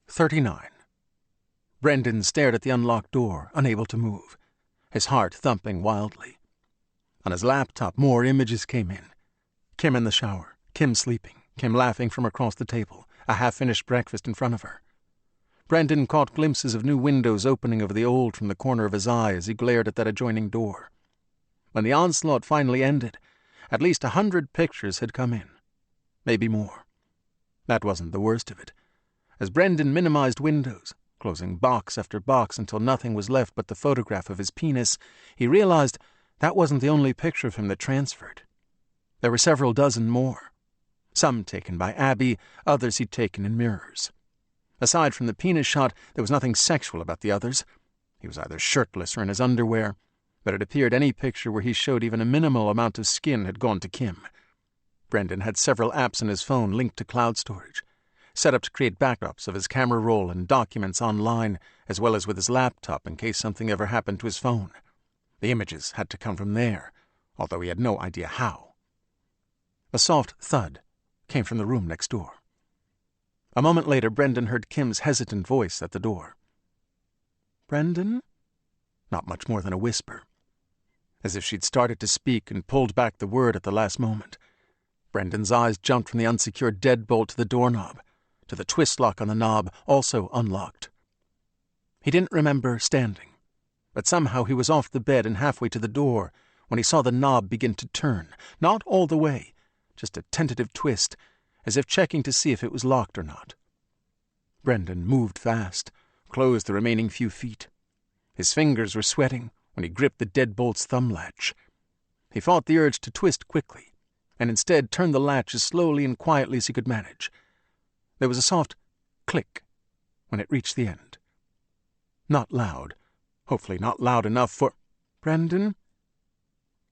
39. Brendan stared at the unlocked door, unable to move, his heart thumping wildly. On his laptop, more images came in. Kim in the shower, Kim sleeping, Kim laughing from across the table, a half-finished breakfast in front of her. Brendan caught glimpses of new windows opening over the old from the corner of his eye as he glared at that adjoining door. When the onslaught finally ended, at least 100 pictures had come in. Maybe more. That wasn't the worst of it. As Brendan minimized windows, closing box after box until nothing was left but the photograph of his penis, he realized that wasn't the only picture of him that transferred. There were several dozen more. Some taken by Abby, others he'd taken in mirrors. Aside from the penis shot, there was nothing sexual about the others. He was either shirtless or in his underwear, but it appeared any picture where he showed even a minimal amount of skin had gone to Kim. Brendan had several apps on his phone linked to cloud storage, set up to create backups of his camera roll and documents online, as well as with his laptop in case something ever happened to his phone. The images had to come from there, although he had no idea how. A soft thud came from the room next door. A moment later, Brendan heard Kim's hesitant voice at the door. "Brendan?" Not much more than a whisper. As if she'd started to speak and pulled back the word at the last moment. Brendan's eyes jumped from the unsecured deadbolt to the doorknob, to the twist lock on the knob, also unlocked. He didn't remember standing, but somehow he was off the bed and halfway to the door when he saw the knob begin to turn, not all the way, just a tentative twist, as if checking to see if it was locked or not. Brendan moved fast, closed the remaining few feet. His fingers were sweating when he gripped the deadbolt's thumb latch. He fought the urge to twist quickly, and instead turned the latch as slowly and quietly as he could manage. There was a soft click when it reached the end. Not loud, hopefully not loud enough for... "Brendan?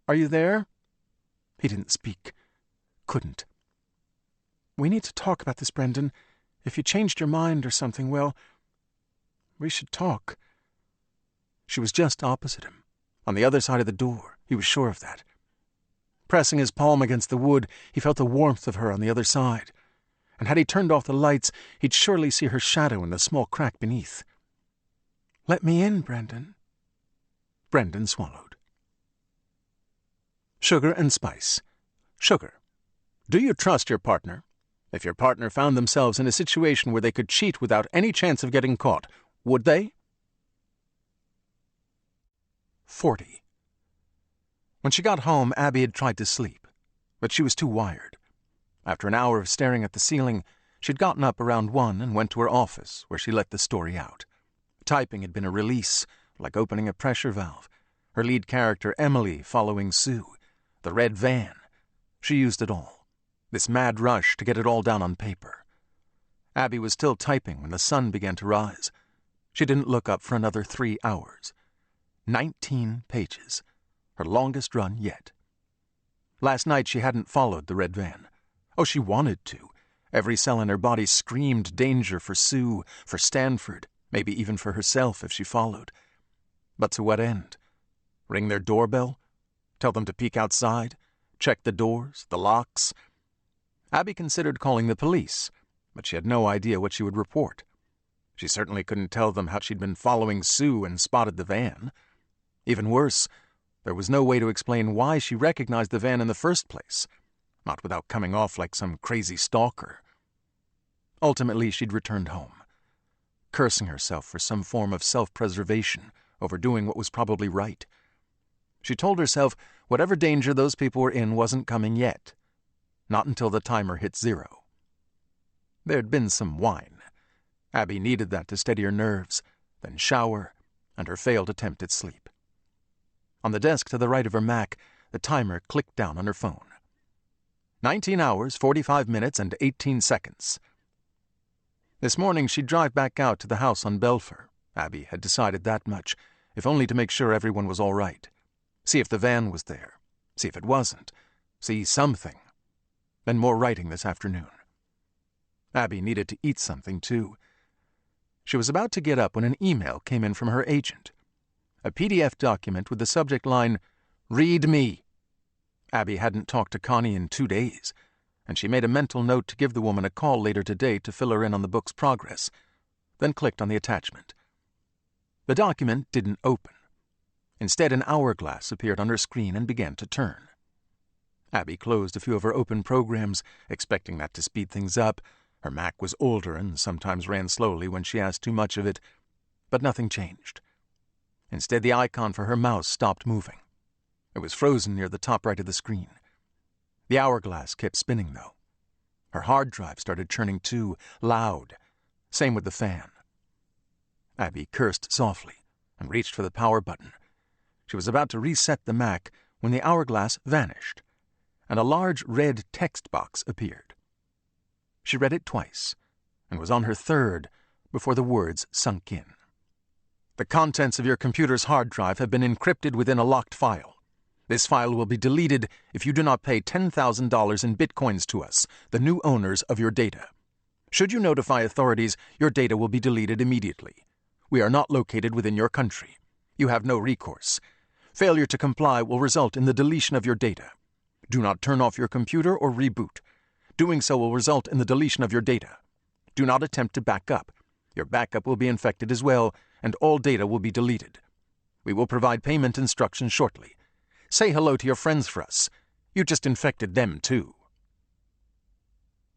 Are you there?" He didn't speak. Couldn't. "We need to talk about this, Brendan. If you changed your mind or something, well, we should talk." She was just opposite him, on the other side of the door. He was sure of that. Pressing his palm against the wood, he felt the warmth of her on the other side, and had he turned off the lights, he'd surely see her shadow in the small crack beneath. "Let me in, Brendan." Brendan swallowed. Sugar and spice. Sugar. Do you trust your partner? If your partner found themselves in a situation where they could cheat without any chance of getting caught, would they? 40. When she got home, Abby had tried to sleep, but she was too wired. After an hour of staring at the ceiling, She'd gotten up around 1 and went to her office, where she let the story out. Typing had been a release, like opening a pressure valve. Her lead character, Emily, following Sue. The red van. She used it all. This mad rush to get it all down on paper. Abby was still typing when the sun began to rise. She didn't look up for another 3 hours. 19 pages. Her longest run yet. Last night she hadn't followed the red van. Oh, she wanted to. Every cell in her body screamed danger for Sue, for Stanford, maybe even for herself if she followed. But to what end? Ring their doorbell? Tell them to peek outside? Check the doors, the locks? Abby considered calling the police, but she had no idea what she would report. She certainly couldn't tell them how she'd been following Sue and spotted the van. Even worse, there was no way to explain why she recognized the van in the first place, not without coming off like some crazy stalker. Ultimately, she'd returned home, cursing herself for some form of self-preservation over doing what was probably right. She told herself whatever danger those people were in wasn't coming yet, not until the timer hit 0. There'd been some wine. Abby needed that to steady her nerves, then shower, and her failed attempt at sleep. On the desk to the right of her Mac, the timer clicked down on her phone. 19 hours, 45 minutes, and 18 seconds. This morning she'd drive back out to the house on Belfer. Abby had decided that much, if only to make sure everyone was all right. See if the van was there. See if it wasn't. See something. Then more writing this afternoon. Abby needed to eat something, too. She was about to get up when an email came in from her agent. A PDF document with the subject line, "Read me." Abby hadn't talked to Connie in 2 days, and she made a mental note to give the woman a call later today to fill her in on the book's progress, then clicked on the attachment. The document didn't open. Instead, an hourglass appeared on her screen and began to turn. Abby closed a few of her open programs, expecting that to speed things up. Her Mac was older and sometimes ran slowly when she asked too much of it, but nothing changed. Instead, the icon for her mouse stopped moving. It was frozen near the top right of the screen. The hourglass kept spinning, though. Her hard drive started churning too, loud. Same with the fan. Abby cursed softly and reached for the power button. She was about to reset the Mac when the hourglass vanished, and a large red text box appeared. She read it twice, and was on her third before the words sunk in. The contents of your computer's hard drive have been encrypted within a locked file. This file will be deleted if you do not pay $10,000 in bitcoins to us, the new owners of your data. Should you notify authorities, your data will be deleted immediately. We are not located within your country. You have no recourse. Failure to comply will result in the deletion of your data. Do not turn off your computer or reboot. Doing so will result in the deletion of your data. Do not attempt to back up. Your backup will be infected as well, and all data will be deleted. We will provide payment instructions shortly. Say hello to your friends for us. You just infected them, too.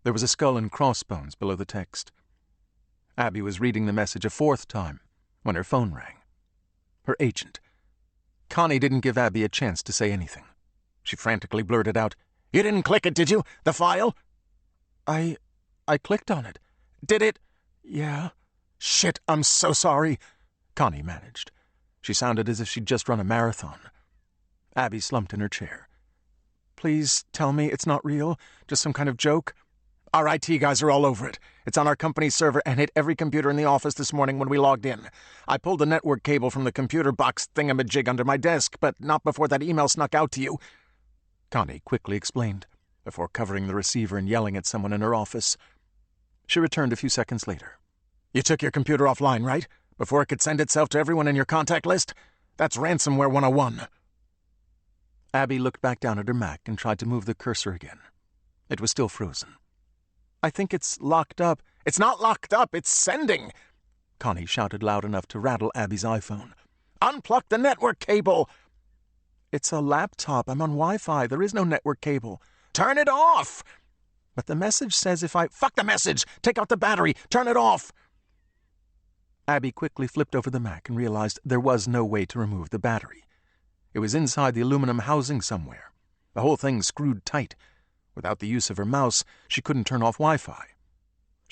There was a skull and crossbones below the text. Abby was reading the message a 4th time when her phone rang. Her agent. Connie didn't give Abby a chance to say anything. She frantically blurted out, "You didn't click it, did you? The file?" I clicked on it. "Did it?" "Yeah." "Shit, I'm so sorry," Connie managed. She sounded as if she'd just run a marathon. Abby slumped in her chair. "Please tell me it's not real, just some kind of joke." "Our IT guys are all over it. It's on our company's server and hit every computer in the office this morning when we logged in. I pulled the network cable from the computer box thingamajig under my desk, but not before that email snuck out to you," Connie quickly explained, before covering the receiver and yelling at someone in her office. She returned a few seconds later. "You took your computer offline, right? Before it could send itself to everyone in your contact list? That's ransomware 101. Abby looked back down at her Mac and tried to move the cursor again. It was still frozen. "I think it's locked up." "It's not locked up, it's sending!" Connie shouted loud enough to rattle Abby's iPhone. "Unplug the network cable!" "It's a laptop. I'm on Wi-Fi. There is no network cable." "Turn it off!" "But the message says if I—" "Fuck the message! Take out the battery! Turn it off!" Abby quickly flipped over the Mac and realized there was no way to remove the battery. It was inside the aluminum housing somewhere, the whole thing screwed tight. Without the use of her mouse, she couldn't turn off Wi-Fi.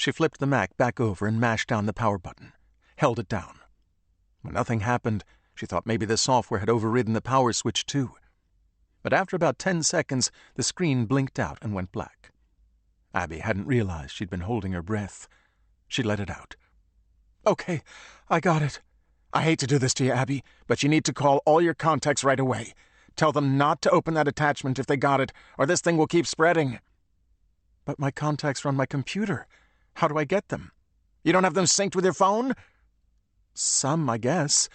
She flipped the Mac back over and mashed down the power button, held it down. When nothing happened, she thought maybe the software had overridden the power switch too. But after about 10 seconds, the screen blinked out and went black. Abby hadn't realized she'd been holding her breath. She let it out. "Okay, I got it. I hate to do this to you, Abby, but you need to call all your contacts right away. Tell them not to open that attachment if they got it, or this thing will keep spreading." "But my contacts are on my computer. How do I get them?" "You don't have them synced with your phone?" "Some, I guess."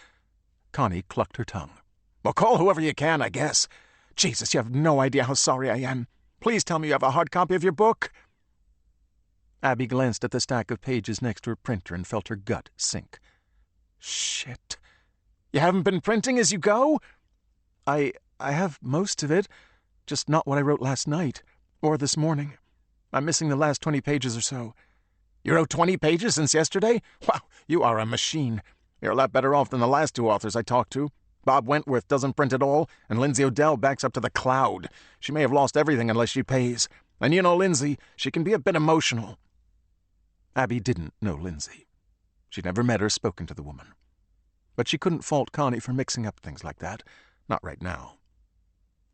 Connie clucked her tongue. "Well, call whoever you can, I guess. Jesus, you have no idea how sorry I am. Please tell me you have a hard copy of your book." Abby glanced at the stack of pages next to her printer and felt her gut sink. Shit. You haven't been printing as you go? I have most of it, just not what I wrote last night, or this morning. I'm missing the last 20 pages or so. You wrote 20 pages since yesterday? Wow, you are a machine. You're a lot better off than the last two authors I talked to. Bob Wentworth doesn't print at all, and Lindsay Odell backs up to the cloud. She may have lost everything unless she pays. And you know Lindsay, she can be a bit emotional. Abby didn't know Lindsay. She'd never met or spoken to the woman. But she couldn't fault Connie for mixing up things like that. Not right now.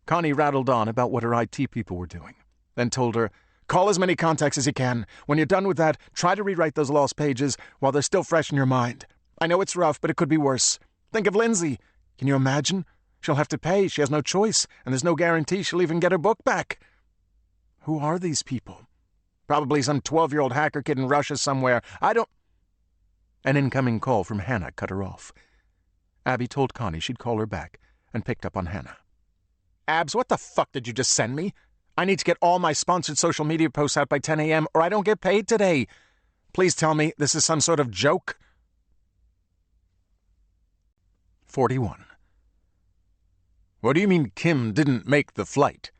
Connie rattled on about what her IT people were doing, then told her, "Call as many contacts as you can. When you're done with that, try to rewrite those lost pages while they're still fresh in your mind. I know it's rough, but it could be worse. Think of Lindsay. Can you imagine? She'll have to pay. She has no choice, and there's no guarantee she'll even get her book back." "Who are these people?" "Probably some 12-year-old hacker kid in Russia somewhere. I don't—" An incoming call from Hannah cut her off. Abby told Connie she'd call her back and picked up on Hannah. "Abs, what the fuck did you just send me? I need to get all my sponsored social media posts out by 10 a.m. or I don't get paid today. Please tell me this is some sort of joke." 41. "What do you mean Kim didn't make the flight?"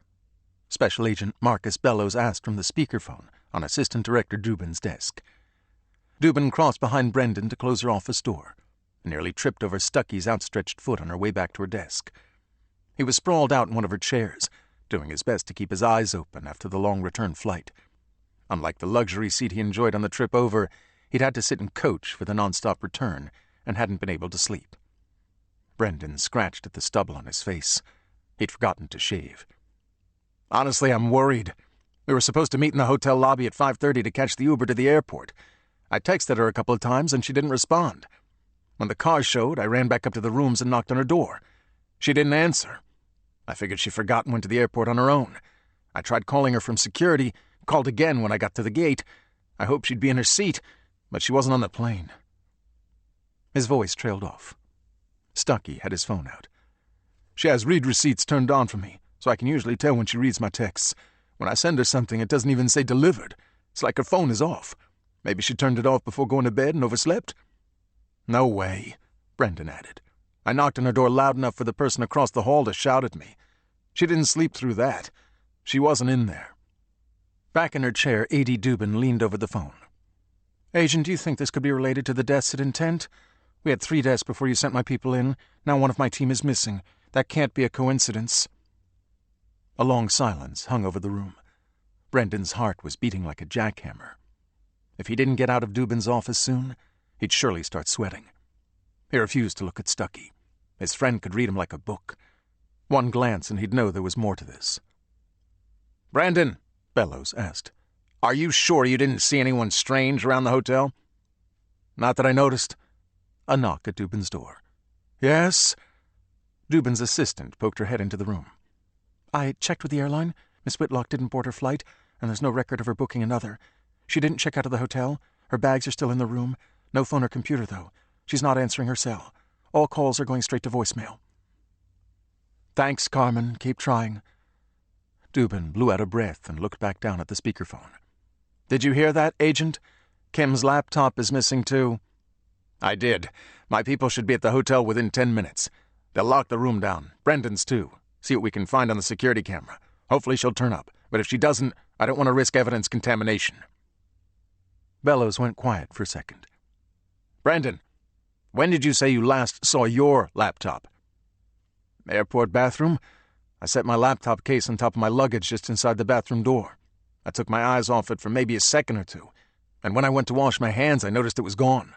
Special Agent Marcus Bellows asked from the speakerphone on Assistant Director Dubin's desk. Dubin crossed behind Brendan to close her office door and nearly tripped over Stucky's outstretched foot on her way back to her desk. He was sprawled out in one of her chairs, doing his best to keep his eyes open after the long return flight. Unlike the luxury seat he enjoyed on the trip over, he'd had to sit in coach for the nonstop return and hadn't been able to sleep. Brendan scratched at the stubble on his face. He'd forgotten to shave. "Honestly, I'm worried. We were supposed to meet in the hotel lobby at 5:30 to catch the Uber to the airport. I texted her a couple of times and she didn't respond. When the car showed, I ran back up to the rooms and knocked on her door. She didn't answer. I figured she'd forgotten and went to the airport on her own. I tried calling her from security, called again when I got to the gate. I hoped she'd be in her seat, but she wasn't on the plane." His voice trailed off. Stucky had his phone out. "She has read receipts turned on for me, so I can usually tell when she reads my texts. When I send her something, it doesn't even say delivered. It's like her phone is off. Maybe she turned it off before going to bed and overslept?" "No way," Brendan added. "I knocked on her door loud enough for the person across the hall to shout at me. She didn't sleep through that. She wasn't in there." Back in her chair, A.D. Dubin leaned over the phone. "Agent, do you think this could be related to the deaths at Intent? We had 3 deaths before you sent my people in. Now one of my team is missing. That can't be a coincidence." A long silence hung over the room. Brendan's heart was beating like a jackhammer. If he didn't get out of Dubin's office soon, he'd surely start sweating. He refused to look at Stucky. His friend could read him like a book. One glance and he'd know there was more to this. "Brandon," Bellows asked, "are you sure you didn't see anyone strange around the hotel?" "Not that I noticed." A knock at Dubin's door. "Yes?" Dubin's assistant poked her head into the room. "I checked with the airline. Miss Whitlock didn't board her flight, and there's no record of her booking another. She didn't check out of the hotel. Her bags are still in the room. No phone or computer, though. She's not answering her cell. All calls are going straight to voicemail." "Thanks, Carmen. Keep trying." Dubin blew out a breath and looked back down at the speakerphone. "Did you hear that, Agent? Kim's laptop is missing, too." "I did. My people should be at the hotel within 10 minutes. They'll lock the room down. Brendan's, too. See what we can find on the security camera. Hopefully she'll turn up. But if she doesn't, I don't want to risk evidence contamination." Bellows went quiet for a second. "Brendan, when did you say you last saw your laptop?" "Airport bathroom. I set my laptop case on top of my luggage just inside the bathroom door. I took my eyes off it for maybe a second or two. And when I went to wash my hands, I noticed it was gone.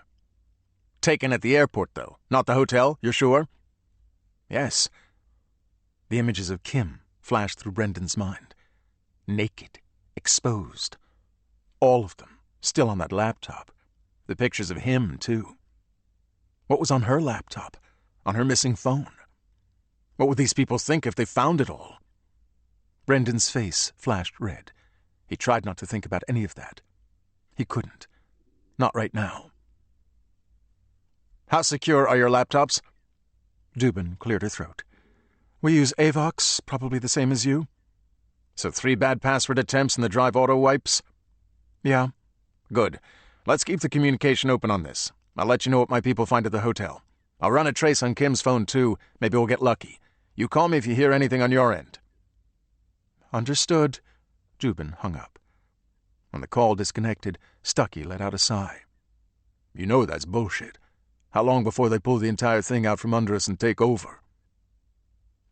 Taken at the airport, though, not the hotel, you're sure? Yes. The images of Kim flashed through Brendan's mind. Naked, exposed. All of them, still on that laptop. The pictures of him, too. What was on her laptop? On her missing phone? What would these people think if they found it all? Brendan's face flashed red. He tried not to think about any of that. He couldn't. Not right now. How secure are your laptops? Dubin cleared her throat. We use Avox, probably the same as you. So 3 bad password attempts and the drive auto wipes? Yeah. Good. Let's keep the communication open on this. I'll let you know what my people find at the hotel. I'll run a trace on Kim's phone, too. Maybe we'll get lucky. You call me if you hear anything on your end. Understood. Dubin hung up. When the call disconnected, Stuckey let out a sigh. You know that's bullshit. How long before they pull the entire thing out from under us and take over?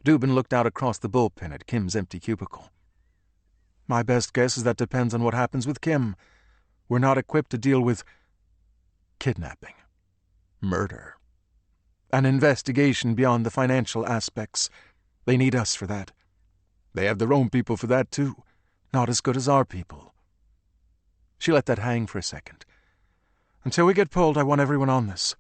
Dubin looked out across the bullpen at Kim's empty cubicle. My best guess is that depends on what happens with Kim. We're not equipped to deal with kidnapping, murder, an investigation beyond the financial aspects. They need us for that. They have their own people for that, too. Not as good as our people. She let that hang for a second. Until we get pulled, I want everyone on this.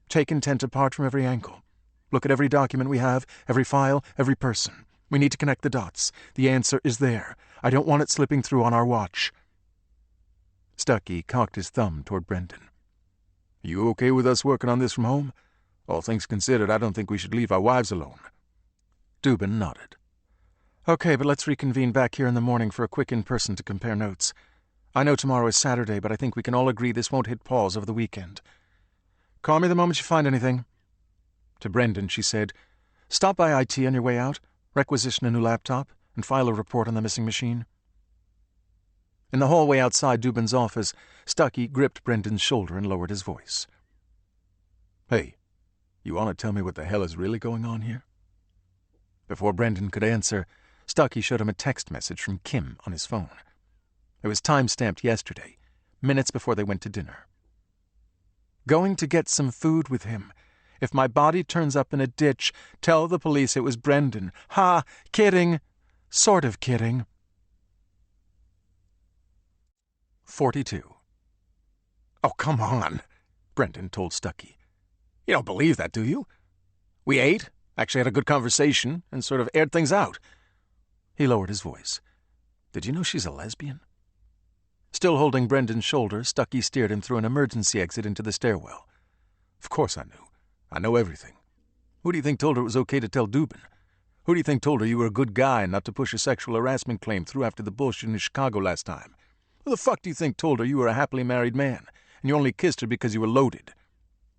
Take intent apart from every angle. Look at every document we have, every file, every person. We need to connect the dots. The answer is there. I don't want it slipping through on our watch. Stuckey cocked his thumb toward Brendan. You okay with us working on this from home? All things considered, I don't think we should leave our wives alone. Dubin nodded. Okay, but let's reconvene back here in the morning for a quick in-person to compare notes. I know tomorrow is Saturday, but I think we can all agree this won't hit pause over the weekend. Call me the moment you find anything. To Brendan, she said, Stop by IT on your way out, requisition a new laptop, and file a report on the missing machine. In the hallway outside Dubin's office, Stuckey gripped Brendan's shoulder and lowered his voice. Hey, you want to tell me what the hell is really going on here? Before Brendan could answer, Stuckey showed him a text message from Kim on his phone. It was time-stamped yesterday, minutes before they went to dinner. Going to get some food with him. If my body turns up in a ditch, tell the police it was Brendan. Ha! Kidding. Sort of kidding. 42. Oh, come on, Brendan told Stuckey. You don't believe that, do you? We ate, actually had a good conversation, and sort of aired things out. He lowered his voice. Did you know she's a lesbian? Still holding Brendan's shoulder, Stuckey steered him through an emergency exit into the stairwell. Of course I knew. I know everything. Who do you think told her it was okay to tell Dubin? Who do you think told her you were a good guy and not to push a sexual harassment claim through after the bullshit in Chicago last time? Who the fuck do you think told her you were a happily married man, and you only kissed her because you were loaded?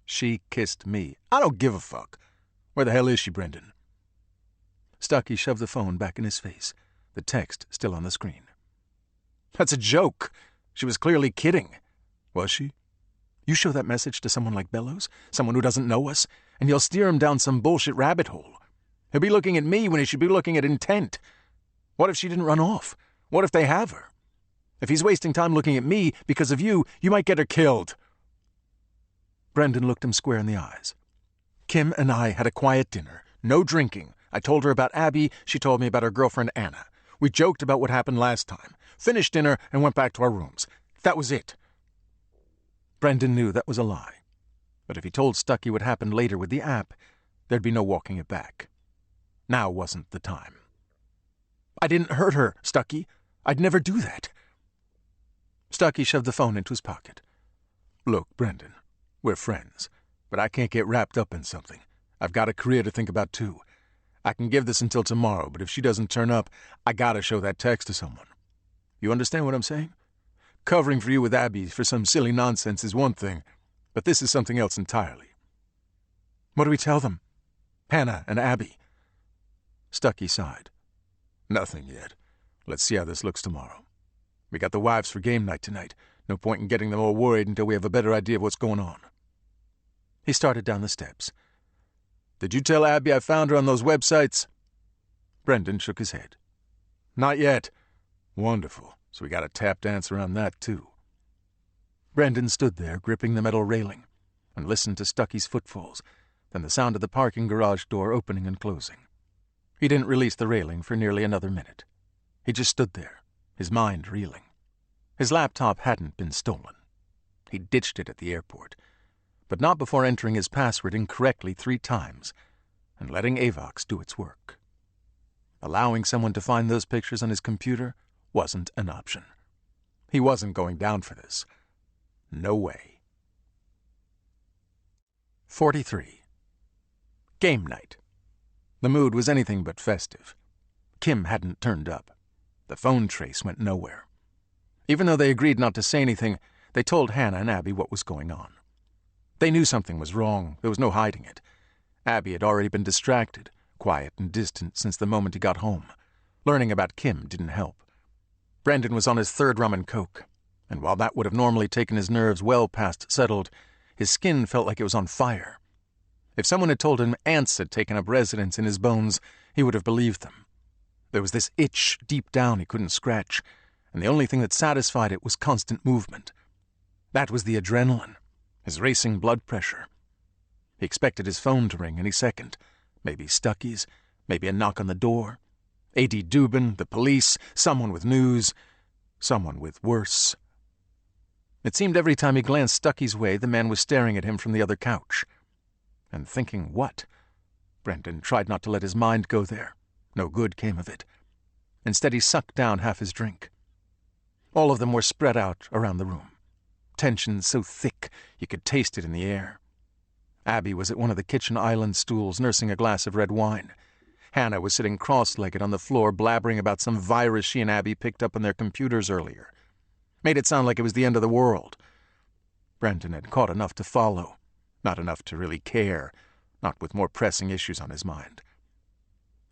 She kissed me. I don't give a fuck. Where the hell is she, Brendan? Stuckey shoved the phone back in his face, the text still on the screen. That's a joke. She was clearly kidding. Was she? You show that message to someone like Bellows, someone who doesn't know us, and you'll steer him down some bullshit rabbit hole. He'll be looking at me when he should be looking at intent. What if she didn't run off? What if they have her? If he's wasting time looking at me because of you, you might get her killed. Brendan looked him square in the eyes. Kim and I had a quiet dinner. No drinking. I told her about Abby. She told me about her girlfriend, Anna. We joked about what happened last time. Finished dinner and went back to our rooms. That was it. Brendan knew that was a lie. But if he told Stuckey what happened later with the app, there'd be no walking it back. Now wasn't the time. I didn't hurt her, Stuckey. I'd never do that. Stuckey shoved the phone into his pocket. Look, Brendan, we're friends, but I can't get wrapped up in something. I've got a career to think about, too. I can give this until tomorrow, but if she doesn't turn up, I gotta show that text to someone. You understand what I'm saying? Covering for you with Abby for some silly nonsense is one thing, but this is something else entirely. What do we tell them? Hannah and Abby. Stuckey sighed. Nothing yet. Let's see how this looks tomorrow. We got the wives for game night tonight. No point in getting them all worried until we have a better idea of what's going on. He started down the steps. Did you tell Abby I found her on those websites? Brendan shook his head. Not yet. Wonderful. So we got a tap dance around that, too. Brendan stood there, gripping the metal railing, and listened to Stucky's footfalls, then the sound of the parking garage door opening and closing. He didn't release the railing for nearly another minute. He just stood there, his mind reeling. His laptop hadn't been stolen. He ditched it at the airport, but not before entering his password incorrectly 3 times and letting AVOX do its work. Allowing someone to find those pictures on his computer wasn't an option. He wasn't going down for this. No way. 43. Game night. The mood was anything but festive. Kim hadn't turned up. The phone trace went nowhere. Even though they agreed not to say anything, they told Hannah and Abby what was going on. They knew something was wrong. There was no hiding it. Abby had already been distracted, quiet and distant since the moment he got home. Learning about Kim didn't help. Brendan was on his 3rd rum and coke, and while that would have normally taken his nerves well past settled, his skin felt like it was on fire. If someone had told him ants had taken up residence in his bones, he would have believed them. There was this itch deep down he couldn't scratch, and the only thing that satisfied it was constant movement. That was the adrenaline, his racing blood pressure. He expected his phone to ring any second. Maybe Stucky's, maybe a knock on the door. A.D. Dubin, the police, someone with news, someone with worse. It seemed every time he glanced Stucky's way, the man was staring at him from the other couch. And thinking what? Brendan tried not to let his mind go there. No good came of it. Instead, he sucked down half his drink. All of them were spread out around the room. Tension so thick you could taste it in the air. Abby was at one of the kitchen island stools nursing a glass of red wine. Hannah was sitting cross-legged on the floor blabbering about some virus she and Abby picked up on their computers earlier. Made it sound like it was the end of the world. Brendan had caught enough to follow, not enough to really care, not with more pressing issues on his mind.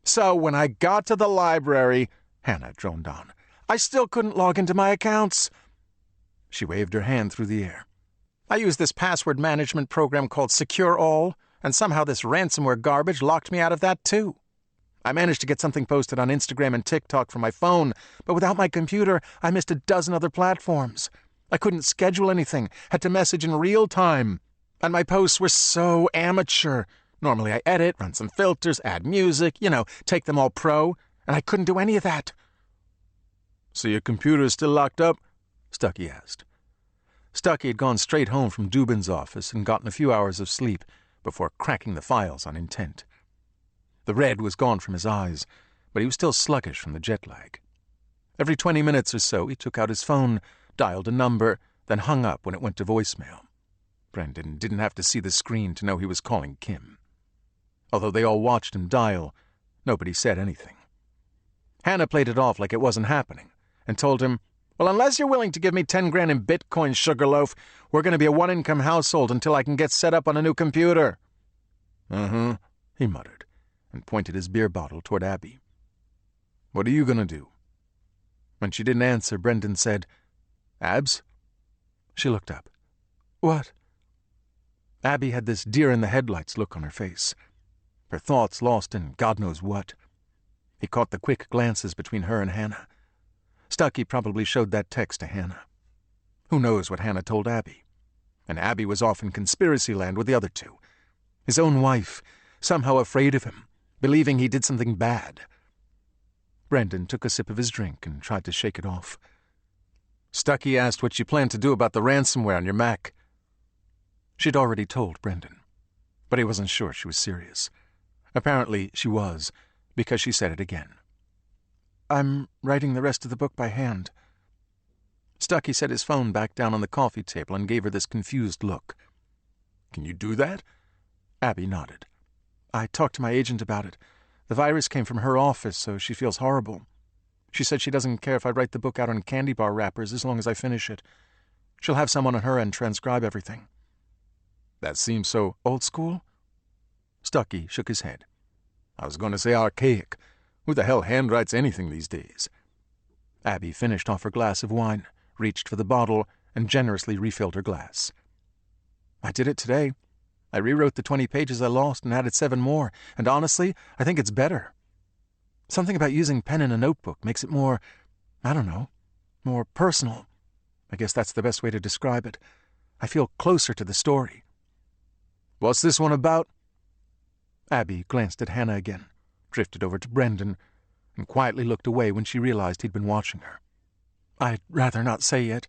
"So when I got to the library," Hannah droned on, "I still couldn't log into my accounts." She waved her hand through the air. "I used this password management program called Secure All, and somehow this ransomware garbage locked me out of that too. I managed to get something posted on Instagram and TikTok from my phone, but without my computer, I missed a dozen other platforms. I couldn't schedule anything, had to message in real time. And my posts were so amateur. Normally I edit, run some filters, add music, take them all pro, and I couldn't do any of that." "So your computer's still locked up?" Stucky asked. Stucky had gone straight home from Dubin's office and gotten a few hours of sleep before cracking the files on intent. The red was gone from his eyes, but he was still sluggish from the jet lag. Every 20 minutes or so, he took out his phone, dialed a number, then hung up when it went to voicemail. Brendan didn't have to see the screen to know he was calling Kim. Although they all watched him dial, nobody said anything. Hannah played it off like it wasn't happening and told him, "Well, unless you're willing to give me 10 grand in Bitcoin, Sugarloaf, we're going to be a one-income household until I can get set up on a new computer." "Uh-huh," he muttered, and pointed his beer bottle toward Abby. "What are you going to do?" When she didn't answer, Brendan said, "Abs?" She looked up. "What?" Abby had this deer-in-the-headlights look on her face, her thoughts lost in God knows what. He caught the quick glances between her and Hannah. Stucky probably showed that text to Hannah. Who knows what Hannah told Abby? And Abby was off in conspiracy land with the other two. His own wife, somehow afraid of him, believing he did something bad. Brendan took a sip of his drink and tried to shake it off. Stucky asked what you planned to do about the ransomware on your Mac. She'd already told Brendan, but he wasn't sure she was serious. Apparently she was, because she said it again. "I'm writing the rest of the book by hand." Stucky set his phone back down on the coffee table and gave her this confused look. "Can you do that?" Abby nodded. "I talked to my agent about it. The virus came from her office, so she feels horrible. She said she doesn't care if I write the book out on candy bar wrappers as long as I finish it. She'll have someone on her end transcribe everything." "That seems so old school?" Stucky shook his head. "I was going to say archaic. Who the hell handwrites anything these days?" Abby finished off her glass of wine, reached for the bottle, and generously refilled her glass. "I did it today. I rewrote the 20 pages I lost and added 7 more, and honestly, I think it's better. Something about using pen in a notebook makes it more, I don't know, more personal. I guess that's the best way to describe it. I feel closer to the story. What's this one about? Abby glanced at Hannah again, drifted over to Brendan, and quietly looked away when she realized he'd been watching her. I'd rather not say yet.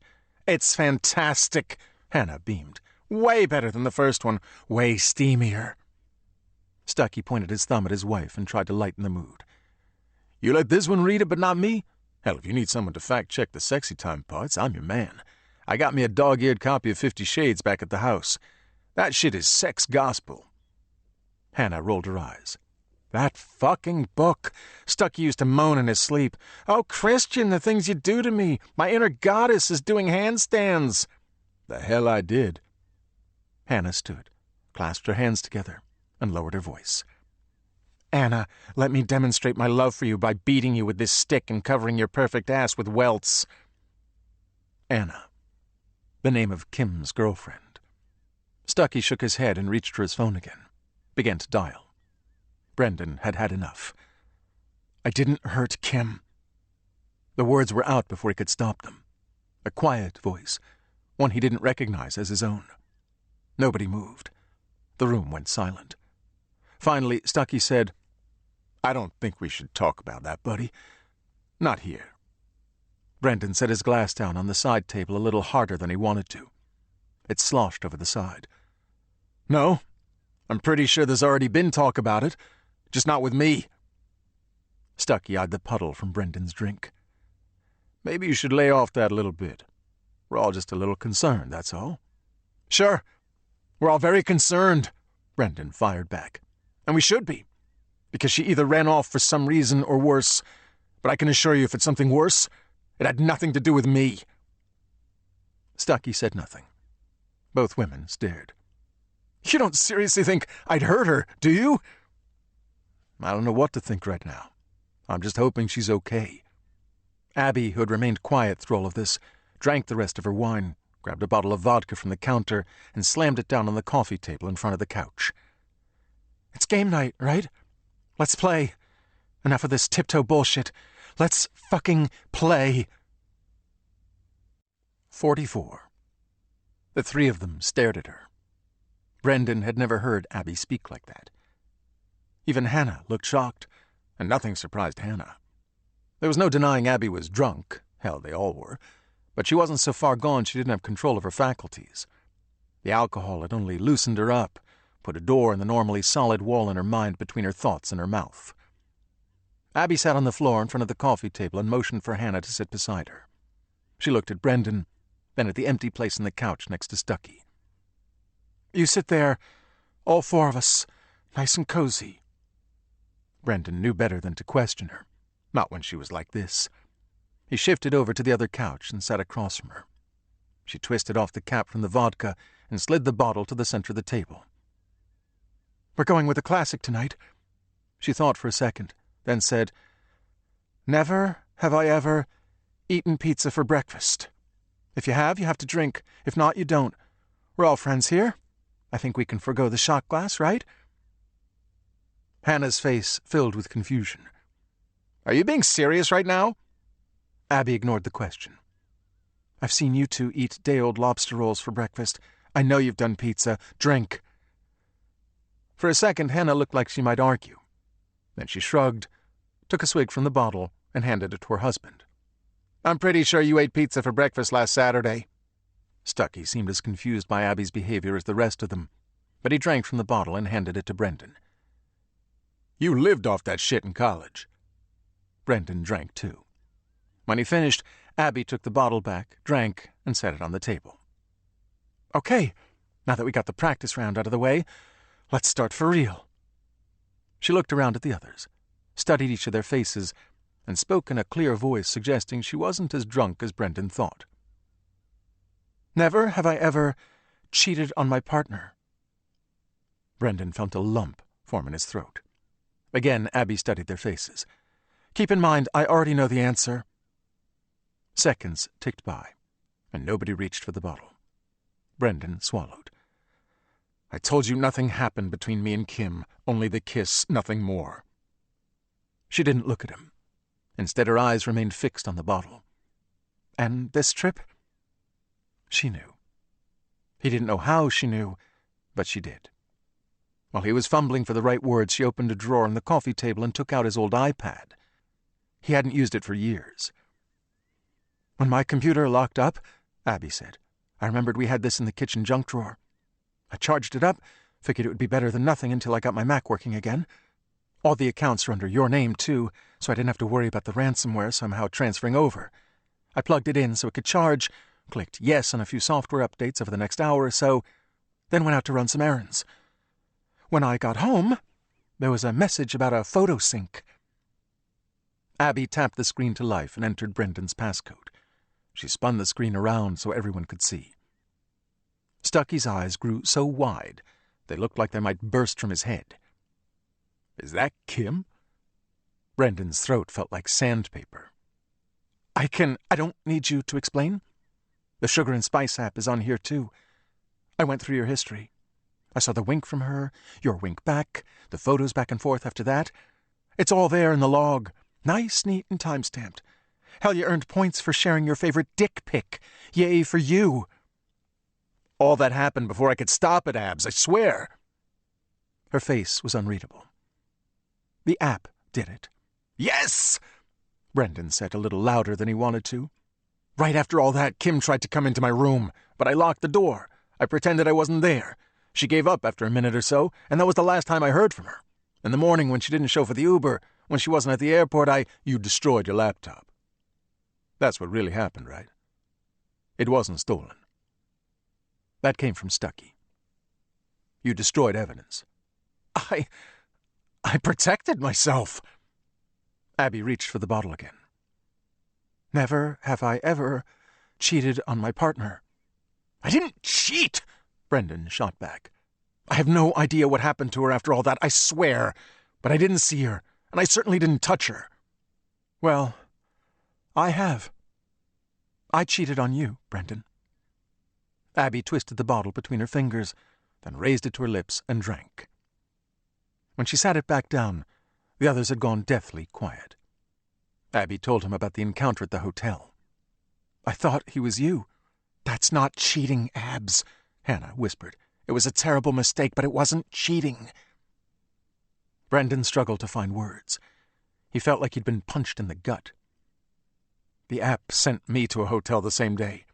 It's fantastic, Hannah beamed. Way better than the first one. Way steamier. Stucky pointed his thumb at his wife and tried to lighten the mood. You let this one read it, but not me? Hell, if you need someone to fact-check the sexy time parts, I'm your man. I got me a dog-eared copy of 50 Shades back at the house. That shit is sex gospel. Hannah rolled her eyes. That fucking book. Stucky used to moan in his sleep. Oh, Christian, the things you do to me. My inner goddess is doing handstands. The hell I did. Hannah stood, clasped her hands together, and lowered her voice. Anna, let me demonstrate my love for you by beating you with this stick and covering your perfect ass with welts. Anna, the name of Kim's girlfriend. Stucky shook his head and reached for his phone again, began to dial. Brendan had had enough. I didn't hurt Kim. The words were out before he could stop them. A quiet voice, one he didn't recognize as his own. Nobody moved. The room went silent. Finally, Stucky said, I don't think we should talk about that, buddy. Not here. Brendan set his glass down on the side table a little harder than he wanted to. It sloshed over the side. No, I'm pretty sure there's already been talk about it, just not with me. Stucky eyed the puddle from Brendan's drink. Maybe you should lay off that a little bit. We're all just a little concerned, that's all. Sure, we're all very concerned, Brendan fired back. And we should be, because she either ran off for some reason or worse, but I can assure you if it's something worse, it had nothing to do with me. Stucky said nothing. Both women stared. You don't seriously think I'd hurt her, do you? I don't know what to think right now. I'm just hoping she's okay. Abby, who had remained quiet through all of this, drank the rest of her wine, grabbed a bottle of vodka from the counter, and slammed it down on the coffee table in front of the couch. It's game night, right? Let's play. Enough of this tiptoe bullshit. Let's fucking play. 44. The three of them stared at her. Brendan had never heard Abby speak like that. Even Hannah looked shocked, and nothing surprised Hannah. There was no denying Abby was drunk. Hell, they all were. But she wasn't so far gone she didn't have control of her faculties. The alcohol had only loosened her up, put a door in the normally solid wall in her mind between her thoughts and her mouth. Abby sat on the floor in front of the coffee table and motioned for Hannah to sit beside her. She looked at Brendan, then at the empty place on the couch next to Stucky. You sit there, all four of us, nice and cozy. Brendan knew better than to question her, not when she was like this. He shifted over to the other couch and sat across from her. She twisted off the cap from the vodka and slid the bottle to the center of the table. We're going with a classic tonight. She thought for a second, then said, Never have I ever eaten pizza for breakfast. If you have to drink. If not, you don't. We're all friends here. I think we can forgo the shot glass, right? Hannah's face filled with confusion. Are you being serious right now? Abby ignored the question. I've seen you two eat day-old lobster rolls for breakfast. I know you've done pizza. Drink. For a second, Hannah looked like she might argue. Then she shrugged, took a swig from the bottle, and handed it to her husband. I'm pretty sure you ate pizza for breakfast last Saturday. Stucky seemed as confused by Abby's behavior as the rest of them, but he drank from the bottle and handed it to Brendan. You lived off that shit in college. Brendan drank too. When he finished, Abby took the bottle back, drank, and set it on the table. Okay, now that we got the practice round out of the way, let's start for real. She looked around at the others, studied each of their faces, and spoke in a clear voice suggesting she wasn't as drunk as Brendan thought. Never have I ever cheated on my partner. Brendan felt a lump form in his throat. Again, Abby studied their faces. Keep in mind, I already know the answer. Seconds ticked by, and nobody reached for the bottle. Brendan swallowed. I told you nothing happened between me and Kim, only the kiss, nothing more. She didn't look at him. Instead, her eyes remained fixed on the bottle. And this trip? She knew. He didn't know how she knew, but she did. While he was fumbling for the right words, she opened a drawer in the coffee table and took out his old iPad. He hadn't used it for years. "When my computer locked up," Abby said, "I remembered we had this in the kitchen junk drawer. I charged it up, figured it would be better than nothing until I got my Mac working again. All the accounts are under your name, too, so I didn't have to worry about the ransomware somehow transferring over. I plugged it in so it could charge, clicked yes on a few software updates over the next hour or so, then went out to run some errands. When I got home, there was a message about a photo sync." Abby tapped the screen to life and entered Brendan's passcode. She spun the screen around so everyone could see. Stucky's eyes grew so wide they looked like they might burst from his head. "Is that Kim?" Brendan's throat felt like sandpaper. I don't need you to explain. The Sugar and Spice app is on here, too. I went through your history. I saw the wink from her, your wink back, the photos back and forth after that. It's all there in the log. Nice, neat, and time-stamped. Hell, you earned points for sharing your favorite dick pic. Yay for you. All that happened before I could stop it, Abs, I swear. Her face was unreadable. The app did it. Yes! Brendan said a little louder than he wanted to. Right after all that, Kim tried to come into my room, but I locked the door. I pretended I wasn't there. She gave up after a minute or so, and that was the last time I heard from her. In the morning, when she didn't show for the Uber, when she wasn't at the airport, you destroyed your laptop. That's what really happened, right? It wasn't stolen. That came from Stucky. You destroyed evidence. I protected myself. Abby reached for the bottle again. Never have I ever cheated on my partner. I didn't cheat, Brendan shot back. I have no idea what happened to her after all that, I swear. But I didn't see her, and I certainly didn't touch her. Well, I have. I cheated on you, Brendan. Abby twisted the bottle between her fingers, then raised it to her lips and drank. When she sat it back down, the others had gone deathly quiet. Abby told him about the encounter at the hotel. I thought he was you. That's not cheating, Abs, Hannah whispered. It was a terrible mistake, but it wasn't cheating. Brendan struggled to find words. He felt like he'd been punched in the gut. The app sent me to a hotel the same day,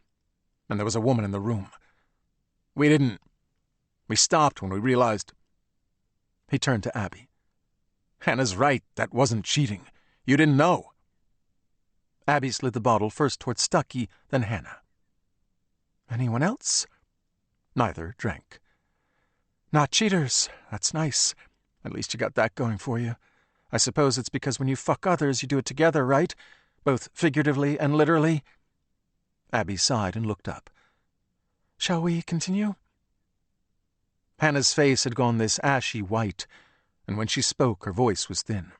and there was a woman in the room. We stopped when we realized. He turned to Abby. Hannah's right, that wasn't cheating. You didn't know. Abby slid the bottle first toward Stucky, then Hannah. Anyone else? Neither drank. Not cheaters. That's nice. At least you got that going for you. I suppose it's because when you fuck others, you do it together, right? Both figuratively and literally. Abby sighed and looked up. Shall we continue? Hannah's face had gone this ashy white, and when she spoke, her voice was thin.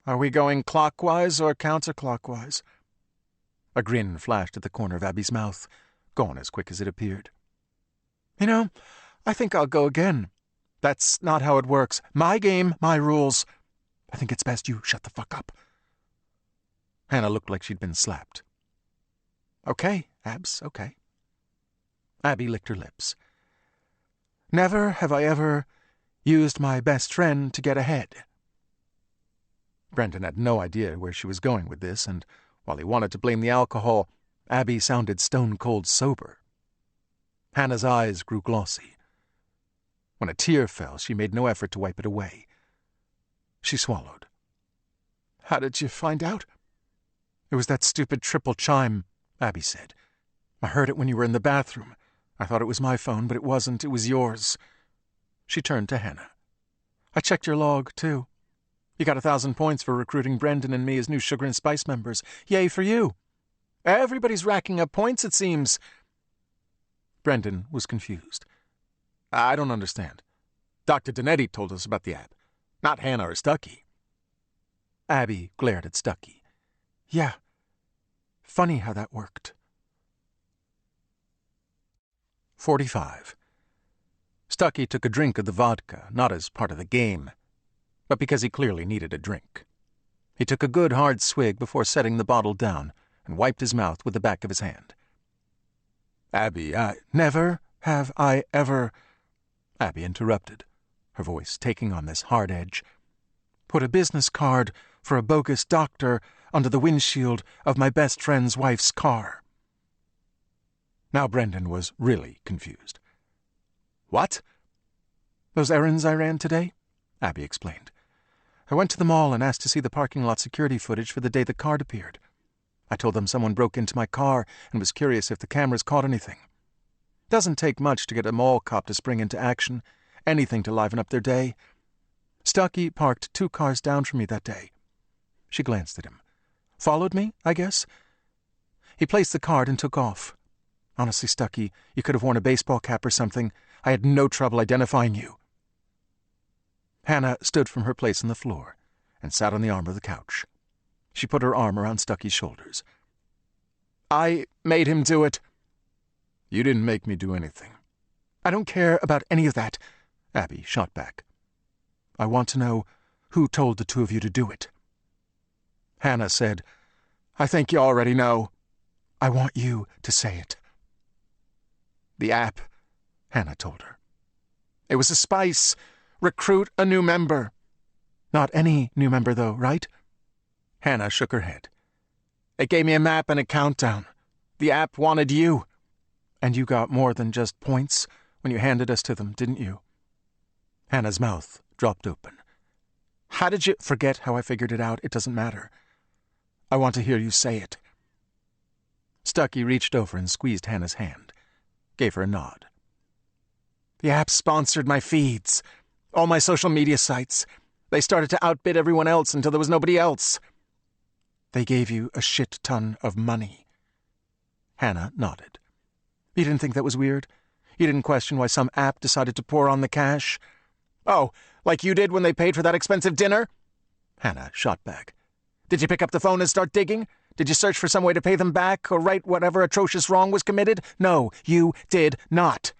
Are we going clockwise or counterclockwise? A grin flashed at the corner of Abby's mouth, gone as quick as it appeared. You know, I think I'll go again. That's not how it works. My game, my rules. I think it's best you shut the fuck up. Hannah looked like she'd been slapped. Okay, Abs, okay. Abby licked her lips. Never have I ever used my best friend to get ahead. Brendan had no idea where she was going with this, and while he wanted to blame the alcohol, Abby sounded stone-cold sober. Hannah's eyes grew glossy. When a tear fell, she made no effort to wipe it away. She swallowed. How did you find out? It was that stupid triple chime, Abby said. I heard it when you were in the bathroom. I thought it was my phone, but it wasn't. It was yours. She turned to Hannah. I checked your log, too. You got 1,000 points for recruiting Brendan and me as new Sugar and Spice members. Yay for you. Everybody's racking up points, it seems. Brendan was confused. I don't understand. Dr. Donetti told us about the app, not Hannah or Stucky. Abby glared at Stucky. Yeah. Funny how that worked. 45. Stucky took a drink of the vodka, not as part of the game, but because he clearly needed a drink. He took a good hard swig before setting the bottle down and wiped his mouth with the back of his hand. Abby, never have I ever... Abby interrupted, her voice taking on this hard edge. Put a business card for a bogus doctor under the windshield of my best friend's wife's car. Now Brendan was really confused. What? Those errands I ran today? Abby explained. I went to the mall and asked to see the parking lot security footage for the day the card appeared. I told them someone broke into my car and was curious if the cameras caught anything. Doesn't take much to get a mall cop to spring into action, anything to liven up their day. Stucky parked 2 cars down from me that day. She glanced at him. Followed me, I guess? He placed the card and took off. Honestly, Stucky, you could have worn a baseball cap or something. I had no trouble identifying you. Hannah stood from her place on the floor and sat on the arm of the couch. She put her arm around Stucky's shoulders. I made him do it. You didn't make me do anything. I don't care about any of that, Abby shot back. I want to know who told the 2 of you to do it. Hannah said, I think you already know. I want you to say it. The app, Hannah told her. It was a spice. Recruit a new member. Not any new member, though, right? Hannah shook her head. It gave me a map and a countdown. The app wanted you. And you got more than just points when you handed us to them, didn't you? Hannah's mouth dropped open. How did you... Forget how I figured it out. It doesn't matter. I want to hear you say it. Stucky reached over and squeezed Hannah's hand. Gave her a nod. The app sponsored my feeds. All my social media sites. They started to outbid everyone else until there was nobody else. They gave you a shit ton of money. Hannah nodded. You didn't think that was weird? You didn't question why some app decided to pour on the cash? Oh, like you did when they paid for that expensive dinner? Hannah shot back. Did you pick up the phone and start digging? Did you search for some way to pay them back or right whatever atrocious wrong was committed? No, you did not.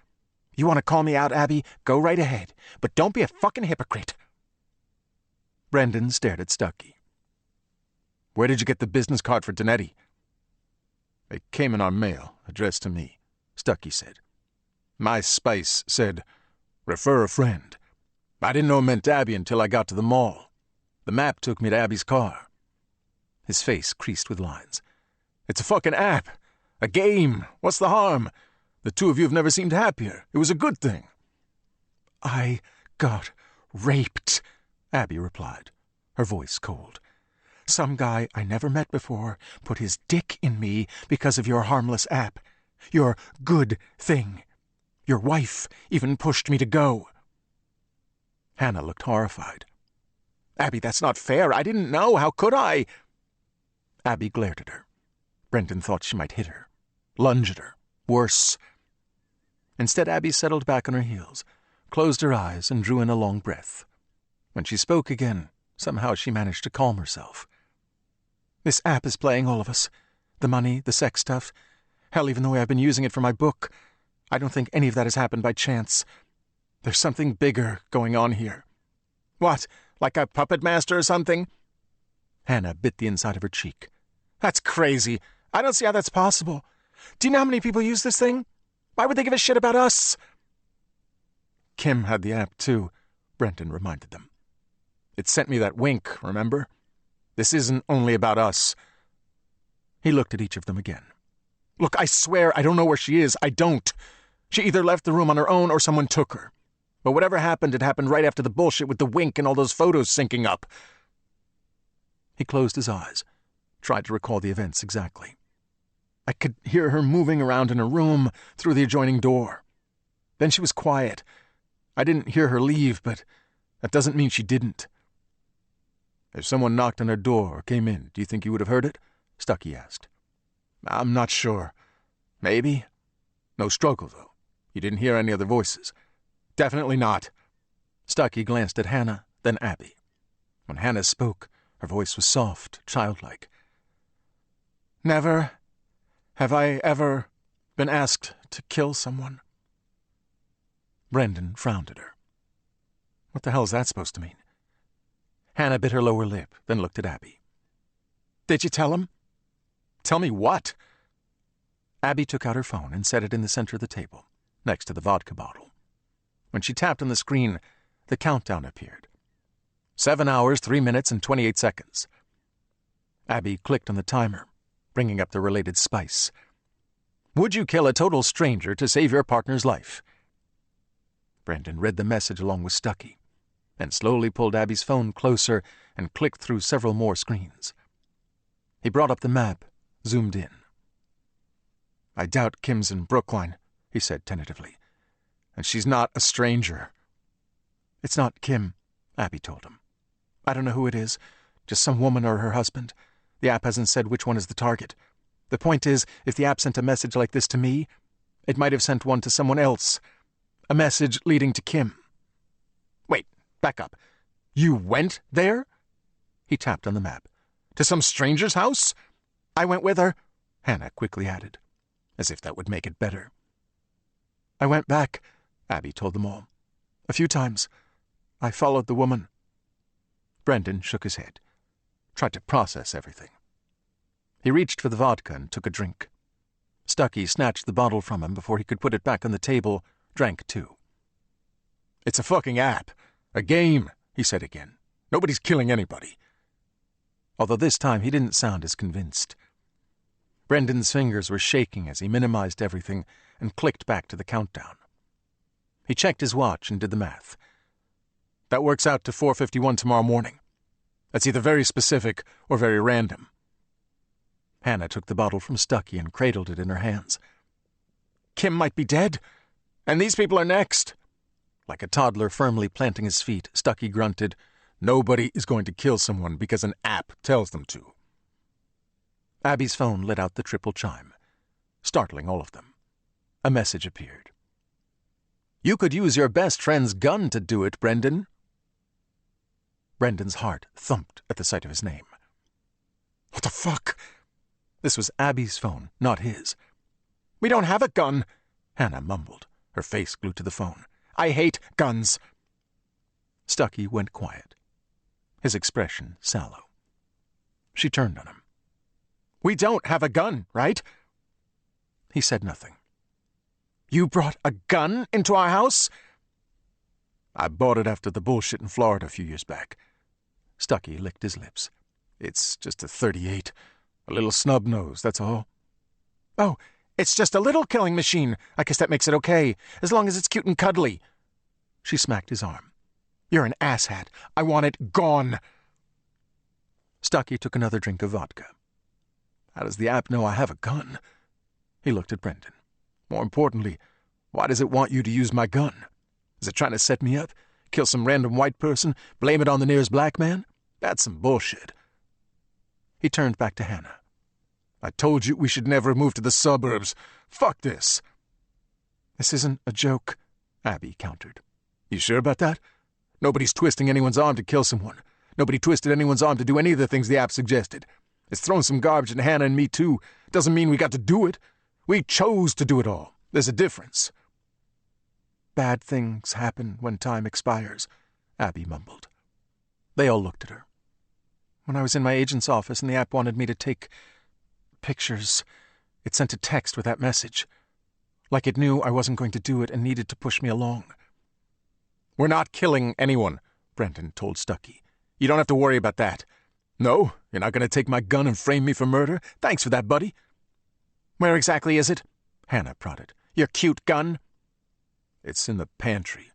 You want to call me out, Abby? Go right ahead. But don't be a fucking hypocrite. Brendan stared at Stucky. Where did you get the business card for Danetti? It came in our mail, addressed to me, Stucky said. My spice said, refer a friend. I didn't know it meant Abby until I got to the mall. The map took me to Abby's car. His face creased with lines. It's a fucking app. A game. What's the harm? The 2 of you have never seemed happier. It was a good thing. I got raped, Abby replied, her voice cold. Some guy I never met before put his dick in me because of your harmless app. Your good thing. Your wife even pushed me to go. Hannah looked horrified. Abby, that's not fair. I didn't know. How could I? Abby glared at her. Brendan thought she might hit her. Lunge at her. Worse. Instead, Abby settled back on her heels, closed her eyes, and drew in a long breath. When she spoke again, somehow she managed to calm herself. This app is playing all of us. The money, the sex stuff. Hell, even the way I've been using it for my book. I don't think any of that has happened by chance. There's something bigger going on here. What, like a puppet master or something? Hannah bit the inside of her cheek. That's crazy. I don't see how that's possible. Do you know how many people use this thing? Why would they give a shit about us? Kim had the app, too, Brendan reminded them. It sent me that wink, remember? This isn't only about us. He looked at each of them again. Look, I swear I don't know where she is. I don't. She either left the room on her own or someone took her. But whatever happened, it happened right after the bullshit with the wink and all those photos syncing up. He closed his eyes, tried to recall the events exactly. I could hear her moving around in her room through the adjoining door. Then she was quiet. I didn't hear her leave, but that doesn't mean she didn't. If someone knocked on her door or came in, do you think you would have heard it? Stucky asked. I'm not sure. Maybe. No struggle, though. You didn't hear any other voices. Definitely not. Stucky glanced at Hannah, then Abby. When Hannah spoke, her voice was soft, childlike. Never have I ever been asked to kill someone. Brendan frowned at her. What the hell is that supposed to mean? Hannah bit her lower lip, then looked at Abby. Did you tell him? Tell me what? Abby took out her phone and set it in the center of the table, next to the vodka bottle. When she tapped on the screen, the countdown appeared. 7 hours, 3 minutes, and 28 seconds. Abby clicked on the timer, bringing up the related spice. Would you kill a total stranger to save your partner's life? Brendan read the message along with Stucky, and slowly pulled Abby's phone closer and clicked through several more screens. He brought up the map, zoomed in. I doubt Kim's in Brookline, he said tentatively. And she's not a stranger. It's not Kim, Abby told him. I don't know who it is, just some woman or her husband. The app hasn't said which one is the target. The point is, if the app sent a message like this to me, it might have sent one to someone else. A message leading to Kim. Wait, back up. You went there? He tapped on the map. To some stranger's house? I went with her, Hannah quickly added, as if that would make it better. I went back, Abby told them all. A few times. I followed the woman. Brendan shook his head, tried to process everything. He reached for the vodka and took a drink. Stucky snatched the bottle from him before he could put it back on the table, drank too. It's a fucking app. A game, he said again. Nobody's killing anybody. Although this time he didn't sound as convinced. Brendan's fingers were shaking as he minimized everything and clicked back to the countdown. He checked his watch and did the math. That works out to 4:51 tomorrow morning. That's either very specific or very random. Hannah took the bottle from Stucky and cradled it in her hands. Kim might be dead, and these people are next. Like a toddler firmly planting his feet, Stucky grunted, Nobody is going to kill someone because an app tells them to. Abby's phone let out the triple chime, startling all of them. A message appeared. You could use your best friend's gun to do it, Brendan. Brendan's heart thumped at the sight of his name. What the fuck? This was Abby's phone, not his. We don't have a gun, Hannah mumbled, her face glued to the phone. I hate guns. Stucky went quiet, his expression sallow. She turned on him. We don't have a gun, right? He said nothing. You brought a gun into our house? I bought it after the bullshit in Florida a few years back. Stucky licked his lips. It's just a .38. A little snub nose, that's all. Oh, it's just a little killing machine. I guess that makes it okay, as long as it's cute and cuddly. She smacked his arm. You're an asshat. I want it gone. Stucky took another drink of vodka. How does the app know I have a gun? He looked at Brendan. More importantly, why does it want you to use my gun? Is it trying to set me up? Kill some random white person? Blame it on the nearest black man? That's some bullshit. He turned back to Hannah. I told you we should never move to the suburbs. Fuck this. This isn't a joke, Abby countered. You sure about that? Nobody's twisting anyone's arm to kill someone. Nobody twisted anyone's arm to do any of the things the app suggested. It's thrown some garbage at Hannah and me, too. Doesn't mean we got to do it. We chose to do it all. There's a difference. Bad things happen when time expires, Abby mumbled. They all looked at her. When I was in my agent's office and the app wanted me to take pictures, it sent a text with that message. Like it knew I wasn't going to do it and needed to push me along. We're not killing anyone, Brendan told Stucky. You don't have to worry about that. No, you're not going to take my gun and frame me for murder? Thanks for that, buddy. Where exactly is it? Hannah prodded. Your cute gun? It's in the pantry.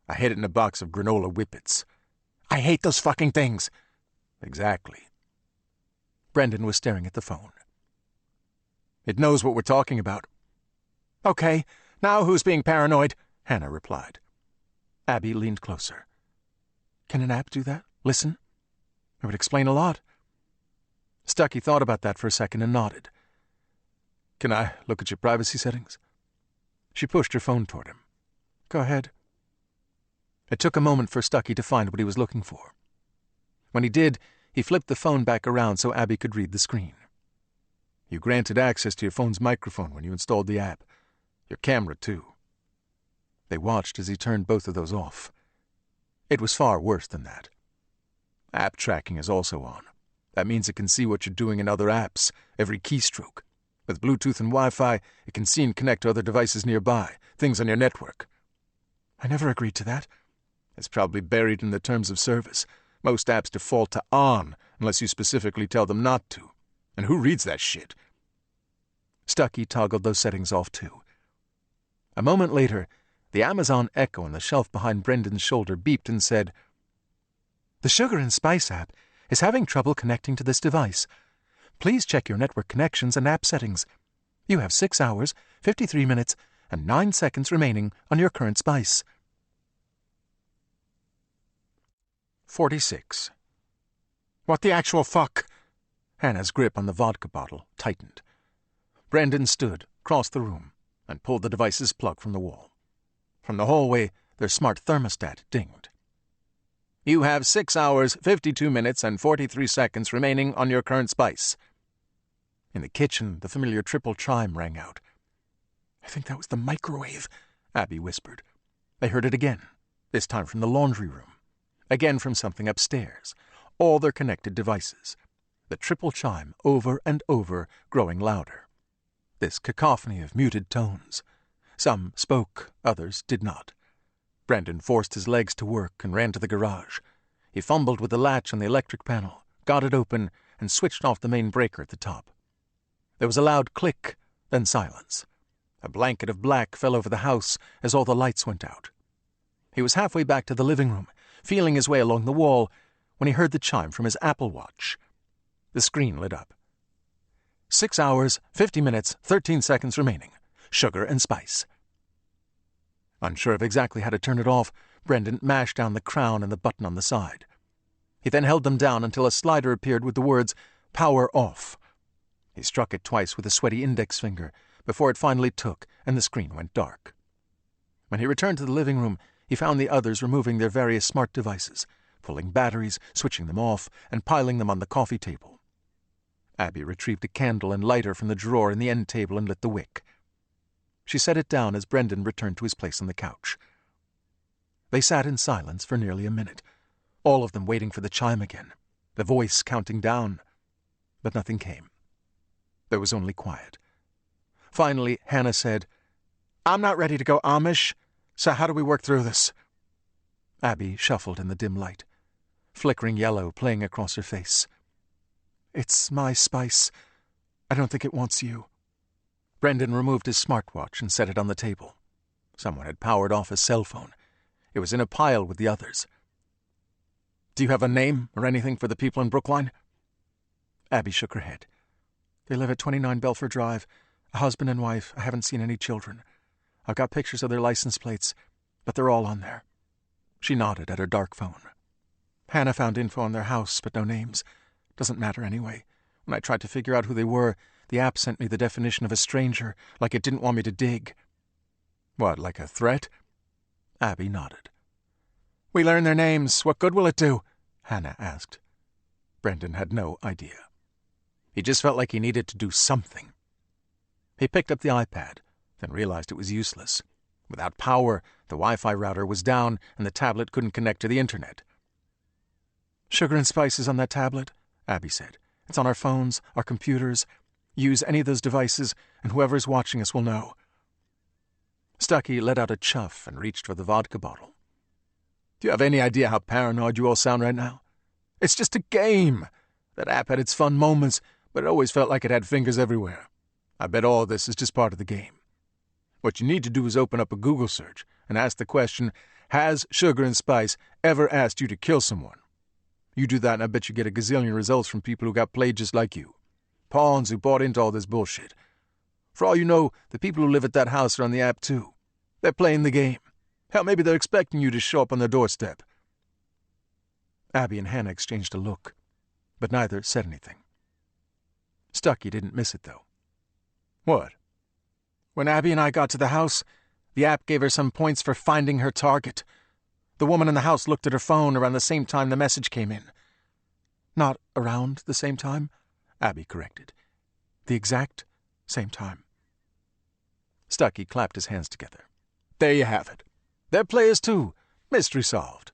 I hid it in a box of granola whippets. I hate those fucking things. Exactly. Brendan was staring at the phone. It knows what we're talking about. Okay, now who's being paranoid? Hannah replied. Abby leaned closer. Can an app do that? Listen? It would explain a lot. Stucky thought about that for a second and nodded. Can I look at your privacy settings? She pushed her phone toward him. Go ahead. It took a moment for Stucky to find what he was looking for. When he did, he flipped the phone back around so Abby could read the screen. You granted access to your phone's microphone when you installed the app. Your camera, too. They watched as he turned both of those off. It was far worse than that. App tracking is also on. That means it can see what you're doing in other apps, every keystroke. With Bluetooth and Wi-Fi, it can see and connect to other devices nearby, things on your network. I never agreed to that. It's probably buried in the terms of service. Most apps default to on, unless you specifically tell them not to. And who reads that shit? Stucky toggled those settings off too. A moment later, the Amazon Echo on the shelf behind Brendan's shoulder beeped and said, "The Sugar and Spice app is having trouble connecting to this device. Please check your network connections and app settings. You have 6 hours, 53 minutes, and 9 seconds remaining on your current Spice." 46. What the actual fuck? Hannah's grip on the vodka bottle tightened. Brendan stood, crossed the room, and pulled the device's plug from the wall. From the hallway, their smart thermostat dinged. You have 6 hours, 52 minutes, and 43 seconds remaining on your current Spice. In the kitchen, the familiar triple chime rang out. "I think that was the microwave," Abby whispered. They heard it again, this time from the laundry room, again from something upstairs, all their connected devices. The triple chime over and over, growing louder. This cacophony of muted tones. Some spoke, others did not. Brendan forced his legs to work and ran to the garage. He fumbled with the latch on the electric panel, got it open, and switched off the main breaker at the top. There was a loud click, then silence. A blanket of black fell over the house as all the lights went out. He was halfway back to the living room, feeling his way along the wall, when he heard the chime from his Apple Watch. The screen lit up. 6 hours, 50 minutes, 13 seconds remaining. Sugar and Spice. Unsure of exactly how to turn it off, Brendan mashed down the crown and the button on the side. He then held them down until a slider appeared with the words, "Power Off." He struck it twice with a sweaty index finger before it finally took and the screen went dark. When he returned to the living room, he found the others removing their various smart devices, pulling batteries, switching them off, and piling them on the coffee table. Abby retrieved a candle and lighter from the drawer in the end table and lit the wick. She set it down as Brendan returned to his place on the couch. They sat in silence for nearly a minute, all of them waiting for the chime again, the voice counting down. But nothing came. There was only quiet. Finally, Hannah said, "I'm not ready to go Amish, so how do we work through this?" Abby shuffled in the dim light, flickering yellow playing across her face. "It's my Spice. I don't think it wants you." Brendan removed his smartwatch and set it on the table. Someone had powered off his cell phone. It was in a pile with the others. "Do you have a name or anything for the people in Brookline?" Abby shook her head. "They live at 29 Belford Drive, a husband and wife. I haven't seen any children. I've got pictures of their license plates, but they're all on there." She nodded at her dark phone. "Hannah found info on their house, but no names. Doesn't matter anyway. When I tried to figure out who they were, the app sent me the definition of a stranger, like it didn't want me to dig." "What, like a threat?" Abby nodded. "We learn their names. What good will it do?" Hannah asked. Brendan had no idea. He just felt like he needed to do something. He picked up the iPad, then realized it was useless. Without power, the Wi-Fi router was down, and the tablet couldn't connect to the internet. "Sugar and Spice is on that tablet," Abby said. "It's on our phones, our computers. Use any of those devices, and whoever's watching us will know." Stucky let out a chuff and reached for the vodka bottle. "Do you have any idea how paranoid you all sound right now? It's just a game. That app had its fun moments, but it always felt like it had fingers everywhere. I bet all this is just part of the game. What you need to do is open up a Google search and ask the question, has Sugar and Spice ever asked you to kill someone? You do that and I bet you get a gazillion results from people who got played just like you. Pawns who bought into all this bullshit. For all you know, the people who live at that house are on the app too. They're playing the game. Hell, maybe they're expecting you to show up on their doorstep." Abby and Hannah exchanged a look, but neither said anything. Stucky didn't miss it, though. "What?" "When Abby and I got to the house, the app gave her some points for finding her target. The woman in the house looked at her phone around the same time the message came in." "Not around the same time," Abby corrected. "The exact same time." Stucky clapped his hands together. "There you have it. They're players too. Mystery solved."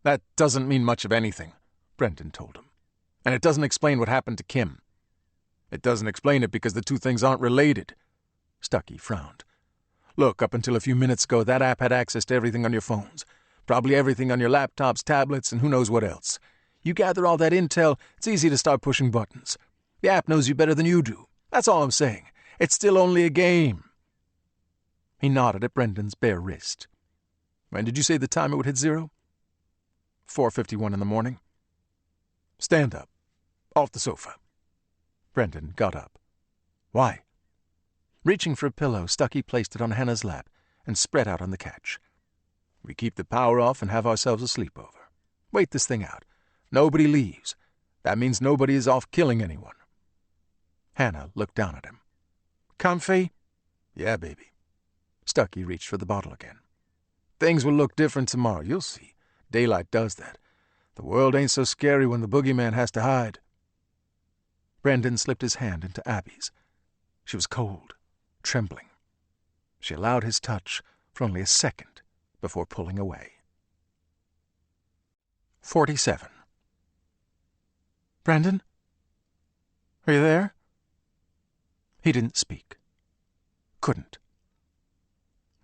"That doesn't mean much of anything," Brendan told him. "And it doesn't explain what happened to Kim." It doesn't explain it because the two things aren't related. Stuckey frowned. Look, up until a few minutes ago, that app had access to everything on your phones. Probably everything on your laptops, tablets, and who knows what else. You gather all that intel, it's easy to start pushing buttons. The app knows you better than you do. That's all I'm saying. It's still only a game. He nodded at Brendan's bare wrist. When did you say the time it would hit 0? 4:51 in the morning. Stand up. Off the sofa. Brendan got up. Why? Reaching for a pillow, Stuckey placed it on Hannah's lap and spread out on the couch. We keep the power off and have ourselves a sleepover. Wait this thing out. Nobody leaves. That means nobody is off killing anyone. Hannah looked down at him. Comfy? Yeah, baby. Stuckey reached for the bottle again. Things will look different tomorrow, you'll see. Daylight does that. The world ain't so scary when the boogeyman has to hide. Brendan slipped his hand into Abby's. She was cold, trembling. She allowed his touch for only a second before pulling away. 47. Brendan? Are you there? He didn't speak. Couldn't.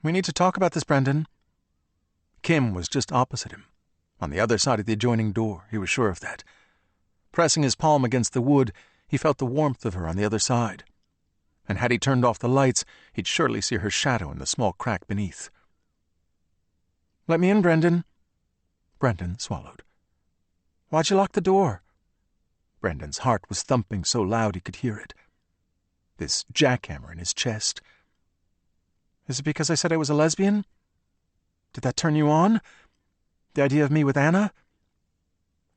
We need to talk about this, Brendan. Kim was just opposite him, on the other side of the adjoining door. He was sure of that. Pressing his palm against the wood, he felt the warmth of her on the other side. And had he turned off the lights, he'd surely see her shadow in the small crack beneath. Let me in, Brendan. Brendan swallowed. Why'd you lock the door? Brendan's heart was thumping so loud he could hear it. This jackhammer in his chest. Is it because I said I was a lesbian? Did that turn you on? The idea of me with Anna?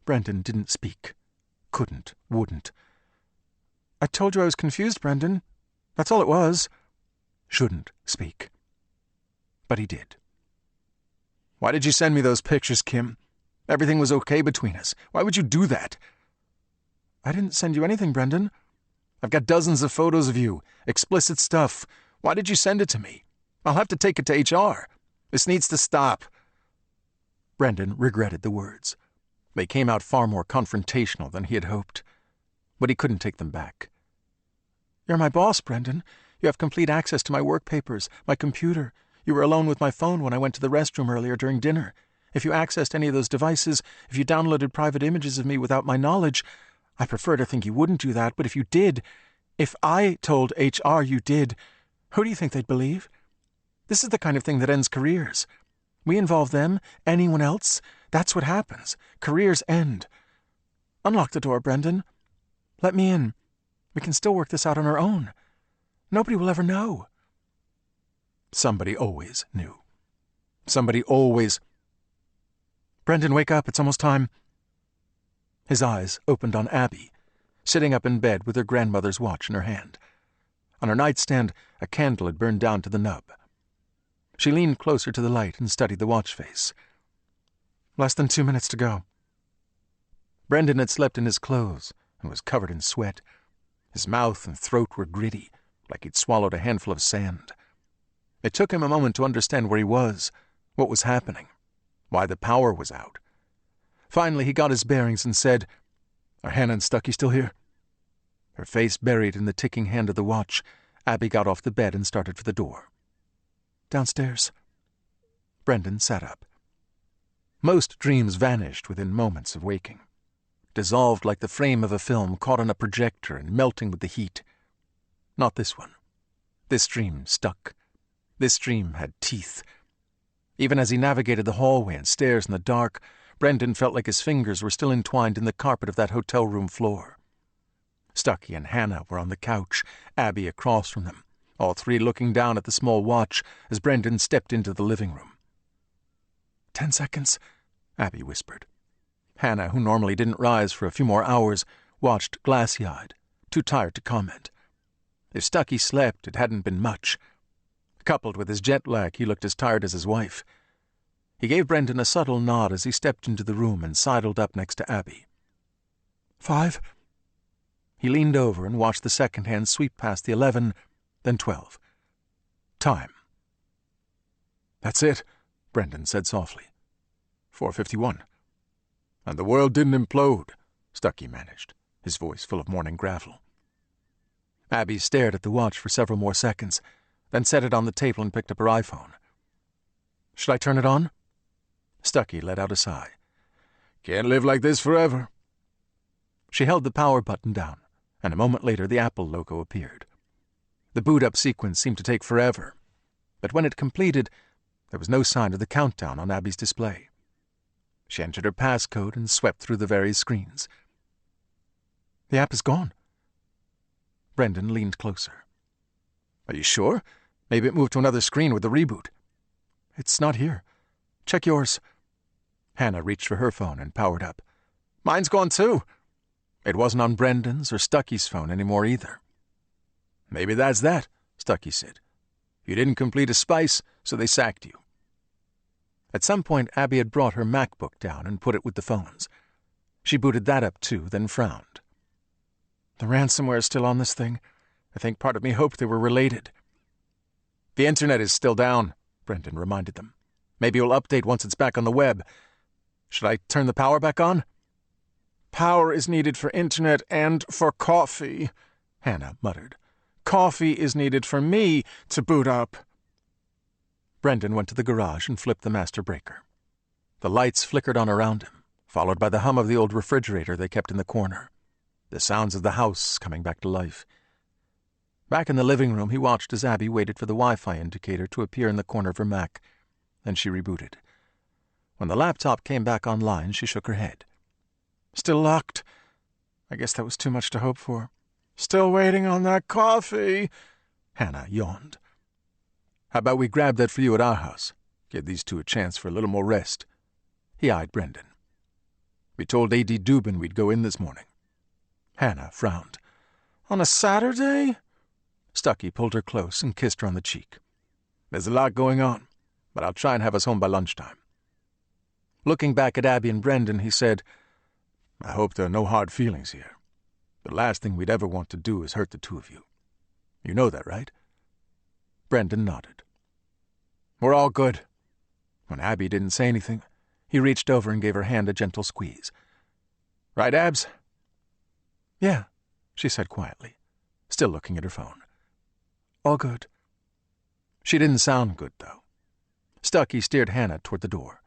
Brendan didn't speak. Couldn't, wouldn't. I told you I was confused, Brendan. That's all it was. Shouldn't speak. But he did. Why did you send me those pictures, Kim? Everything was okay between us. Why would you do that? I didn't send you anything, Brendan. I've got dozens of photos of you. Explicit stuff. Why did you send it to me? I'll have to take it to HR. This needs to stop. Brendan regretted the words. They came out far more confrontational than he had hoped. But he couldn't take them back. You're my boss, Brendan. You have complete access to my work papers, my computer. You were alone with my phone when I went to the restroom earlier during dinner. If you accessed any of those devices, if you downloaded private images of me without my knowledge, I prefer to think you wouldn't do that, but if you did, if I told HR you did, who do you think they'd believe? This is the kind of thing that ends careers. We involve them, anyone else. That's what happens. Careers end. Unlock the door, Brendan. Let me in. We can still work this out on our own. Nobody will ever know. Somebody always knew. Somebody always... Brendan, wake up. It's almost time. His eyes opened on Abby, sitting up in bed with her grandmother's watch in her hand. On her nightstand, a candle had burned down to the nub. She leaned closer to the light and studied the watch face. Less than 2 minutes to go. Brendan had slept in his clothes and was covered in sweat. His mouth and throat were gritty, like he'd swallowed a handful of sand. It took him a moment to understand where he was, what was happening, why the power was out. Finally, he got his bearings and said, Are Hannah and Stuckey still here? Her face buried in the ticking hand of the watch, Abby got off the bed and started for the door. Downstairs. Brendan sat up. Most dreams vanished within moments of waking, dissolved like the frame of a film caught on a projector and melting with the heat. Not this one. This dream stuck. This dream had teeth. Even as he navigated the hallway and stairs in the dark, Brendan felt like his fingers were still entwined in the carpet of that hotel room floor. Stuckey and Hannah were on the couch, Abby across from them, all three looking down at the small watch as Brendan stepped into the living room. 10 seconds, Abby whispered. Hannah, who normally didn't rise for a few more hours, watched glassy-eyed, too tired to comment. If Stuckey slept, it hadn't been much. Coupled with his jet lag, he looked as tired as his wife. He gave Brendan a subtle nod as he stepped into the room and sidled up next to Abby. 5. He leaned over and watched the second hand sweep past the 11, then 12. Time. That's it, Brendan said softly. 4:51. And the world didn't implode, Stuckey managed, his voice full of morning gravel. Abby stared at the watch for several more seconds, then set it on the table and picked up her iPhone. "Should I turn it on?" Stuckey let out a sigh. "Can't live like this forever." She held the power button down, and a moment later the Apple logo appeared. The boot-up sequence seemed to take forever, but when it completed, there was no sign of the countdown on Abby's display. She entered her passcode and swept through the various screens. "The app is gone." Brendan leaned closer. "Are you sure? Maybe it moved to another screen with the reboot." "It's not here. Check yours." Hannah reached for her phone and powered up. "Mine's gone too." It wasn't on Brendan's or Stuckey's phone anymore either. "Maybe that's that," Stuckey said. "You didn't complete a spice, so they sacked you." At some point, Abby had brought her MacBook down and put it with the phones. She booted that up too, then frowned. "The ransomware is still on this thing. I think part of me hoped they were related." "The internet is still down," Brendan reminded them. "Maybe it'll update once it's back on the web. Should I turn the power back on?" "Power is needed for internet and for coffee," Hannah muttered. "Coffee is needed for me to boot up." Brendan went to the garage and flipped the master breaker. The lights flickered on around him, followed by the hum of the old refrigerator they kept in the corner. The sounds of the house coming back to life. Back in the living room, he watched as Abby waited for the Wi-Fi indicator to appear in the corner of her Mac. Then she rebooted. When the laptop came back online, she shook her head. "Still locked. I guess that was too much to hope for. Still waiting on that coffee." Hannah yawned. "How about we grab that for you at our house? Give these two a chance for a little more rest." He eyed Brendan. "We told A.D. Dubin we'd go in this morning." Hannah frowned. "On a Saturday?" Stuckey pulled her close and kissed her on the cheek. "There's a lot going on, but I'll try and have us home by lunchtime." Looking back at Abby and Brendan, he said, "I hope there are no hard feelings here. The last thing we'd ever want to do is hurt the two of you. You know that, right?" Brendan nodded. "We're all good." When Abby didn't say anything, he reached over and gave her hand a gentle squeeze. "Right, Abs?" "Yeah," she said quietly, still looking at her phone. "All good." She didn't sound good, though. Stuckey steered Hannah toward the door.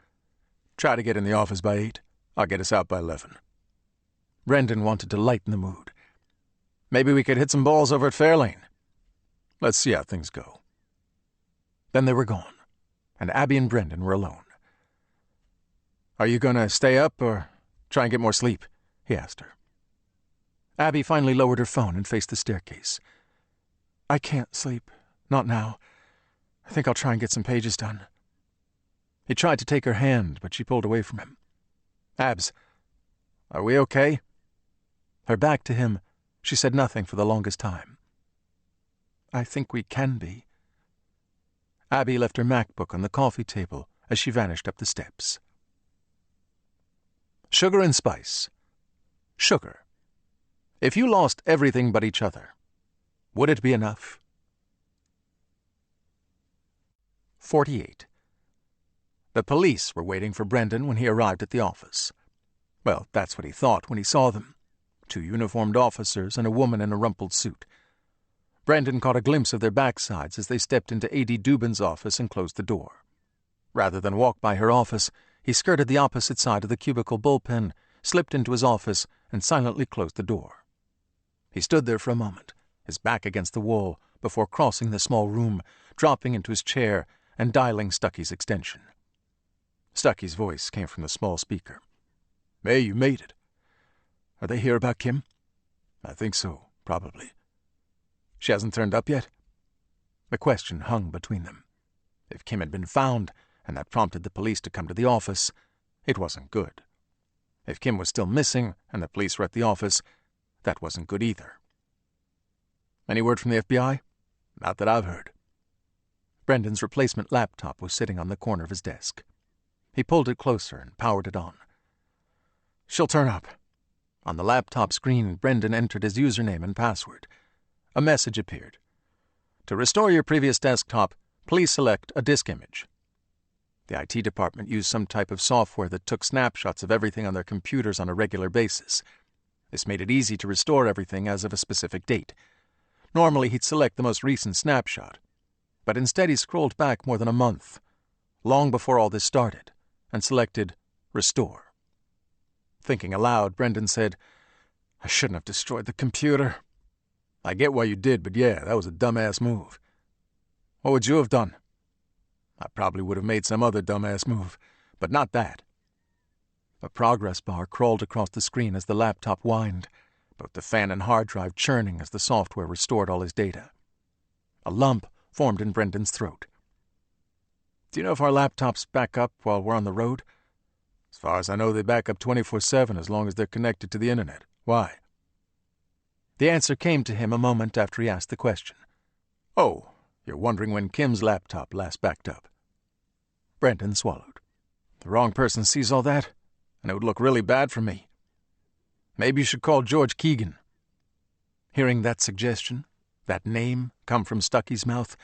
"Try to get in the office by 8. I'll get us out by 11. Brendan wanted to lighten the mood. "Maybe we could hit some balls over at Fairlane. Let's see how things go." Then they were gone, and Abby and Brendan were alone. "Are you going to stay up or try and get more sleep?" he asked her. Abby finally lowered her phone and faced the staircase. "I can't sleep. Not now. I think I'll try and get some pages done." He tried to take her hand, but she pulled away from him. "Abs, are we okay?" Her back to him, she said nothing for the longest time. "I think we can be." Abby left her MacBook on the coffee table as she vanished up the steps. Sugar and spice. Sugar. If you lost everything but each other, would it be enough? 48. The police were waiting for Brendan when he arrived at the office. Well, that's what he thought when he saw them. 2 uniformed officers and a woman in a rumpled suit. Brendan caught a glimpse of their backsides as they stepped into A.D. Dubin's office and closed the door. Rather than walk by her office, he skirted the opposite side of the cubicle bullpen, slipped into his office, and silently closed the door. He stood there for a moment, his back against the wall, before crossing the small room, dropping into his chair, and dialing Stuckey's extension. Stuckey's voice came from the small speaker. "Hey, you made it. Are they here about Kim?" "I think so, probably." "She hasn't turned up yet?" The question hung between them. If Kim had been found, and that prompted the police to come to the office, it wasn't good. If Kim was still missing, and the police were at the office, that wasn't good either. "Any word from the FBI?" "Not that I've heard." Brendan's replacement laptop was sitting on the corner of his desk. He pulled it closer and powered it on. "She'll turn up." On the laptop screen, Brendan entered his username and password. A message appeared. "To restore your previous desktop, please select a disk image." The IT department used some type of software that took snapshots of everything on their computers on a regular basis. This made it easy to restore everything as of a specific date. Normally he'd select the most recent snapshot, but instead he scrolled back more than a month, long before all this started, and selected Restore. Thinking aloud, Brendan said, "I shouldn't have destroyed the computer. I get why you did, but yeah, that was a dumbass move. What would you have done?" "I probably would have made some other dumbass move, but not that." A progress bar crawled across the screen as the laptop whined, both the fan and hard drive churning as the software restored all his data. A lump formed in Brendan's throat. "Do you know if our laptops back up while we're on the road?" "As far as I know, they back up 24/7 as long as they're connected to the internet. Why?" The answer came to him a moment after he asked the question. "Oh, you're wondering when Kim's laptop last backed up." Brendan swallowed. "The wrong person sees all that, and it would look really bad for me. Maybe you should call George Keegan." Hearing that suggestion, that name, come from Stucky's mouth,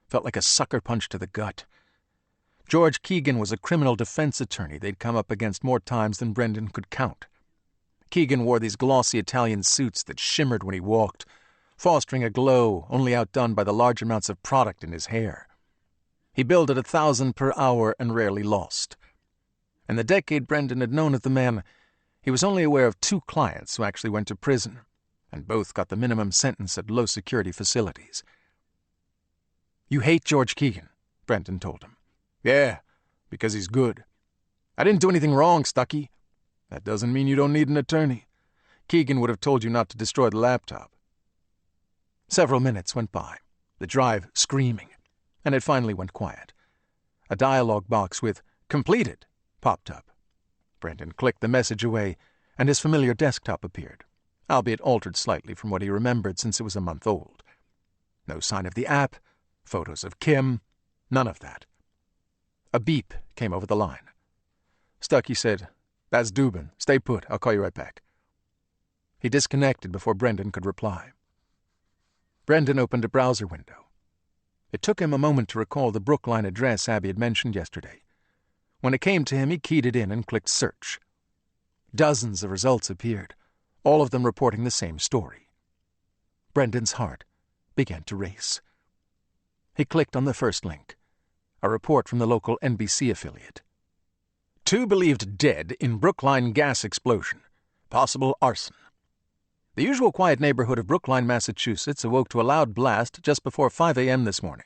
felt like a sucker punch to the gut. George Keegan was a criminal defense attorney they'd come up against more times than Brendan could count. Keegan wore these glossy Italian suits that shimmered when he walked, fostering a glow only outdone by the large amounts of product in his hair. He billed at 1,000 per hour and rarely lost. In the decade Brendan had known of the man, he was only aware of 2 clients who actually went to prison, and both got the minimum sentence at low-security facilities. "You hate George Keegan," Brendan told him. "Yeah, because he's good. I didn't do anything wrong, Stucky." "That doesn't mean you don't need an attorney. Keegan would have told you not to destroy the laptop." Several minutes went by, the drive screaming, and it finally went quiet. A dialog box with "Completed" popped up. Brendan clicked the message away, and his familiar desktop appeared, albeit altered slightly from what he remembered since it was a month old. No sign of the app, photos of Kim, none of that. A beep came over the line. Stucky said, "That's Dubin. Stay put. I'll call you right back." He disconnected before Brendan could reply. Brendan opened a browser window. It took him a moment to recall the Brookline address Abby had mentioned yesterday. When it came to him, he keyed it in and clicked search. Dozens of results appeared, all of them reporting the same story. Brendan's heart began to race. He clicked on the first link, a report from the local NBC affiliate. 2 believed dead in Brookline gas explosion. Possible arson. The usual quiet neighborhood of Brookline, Massachusetts awoke to a loud blast just before 5 a.m. this morning,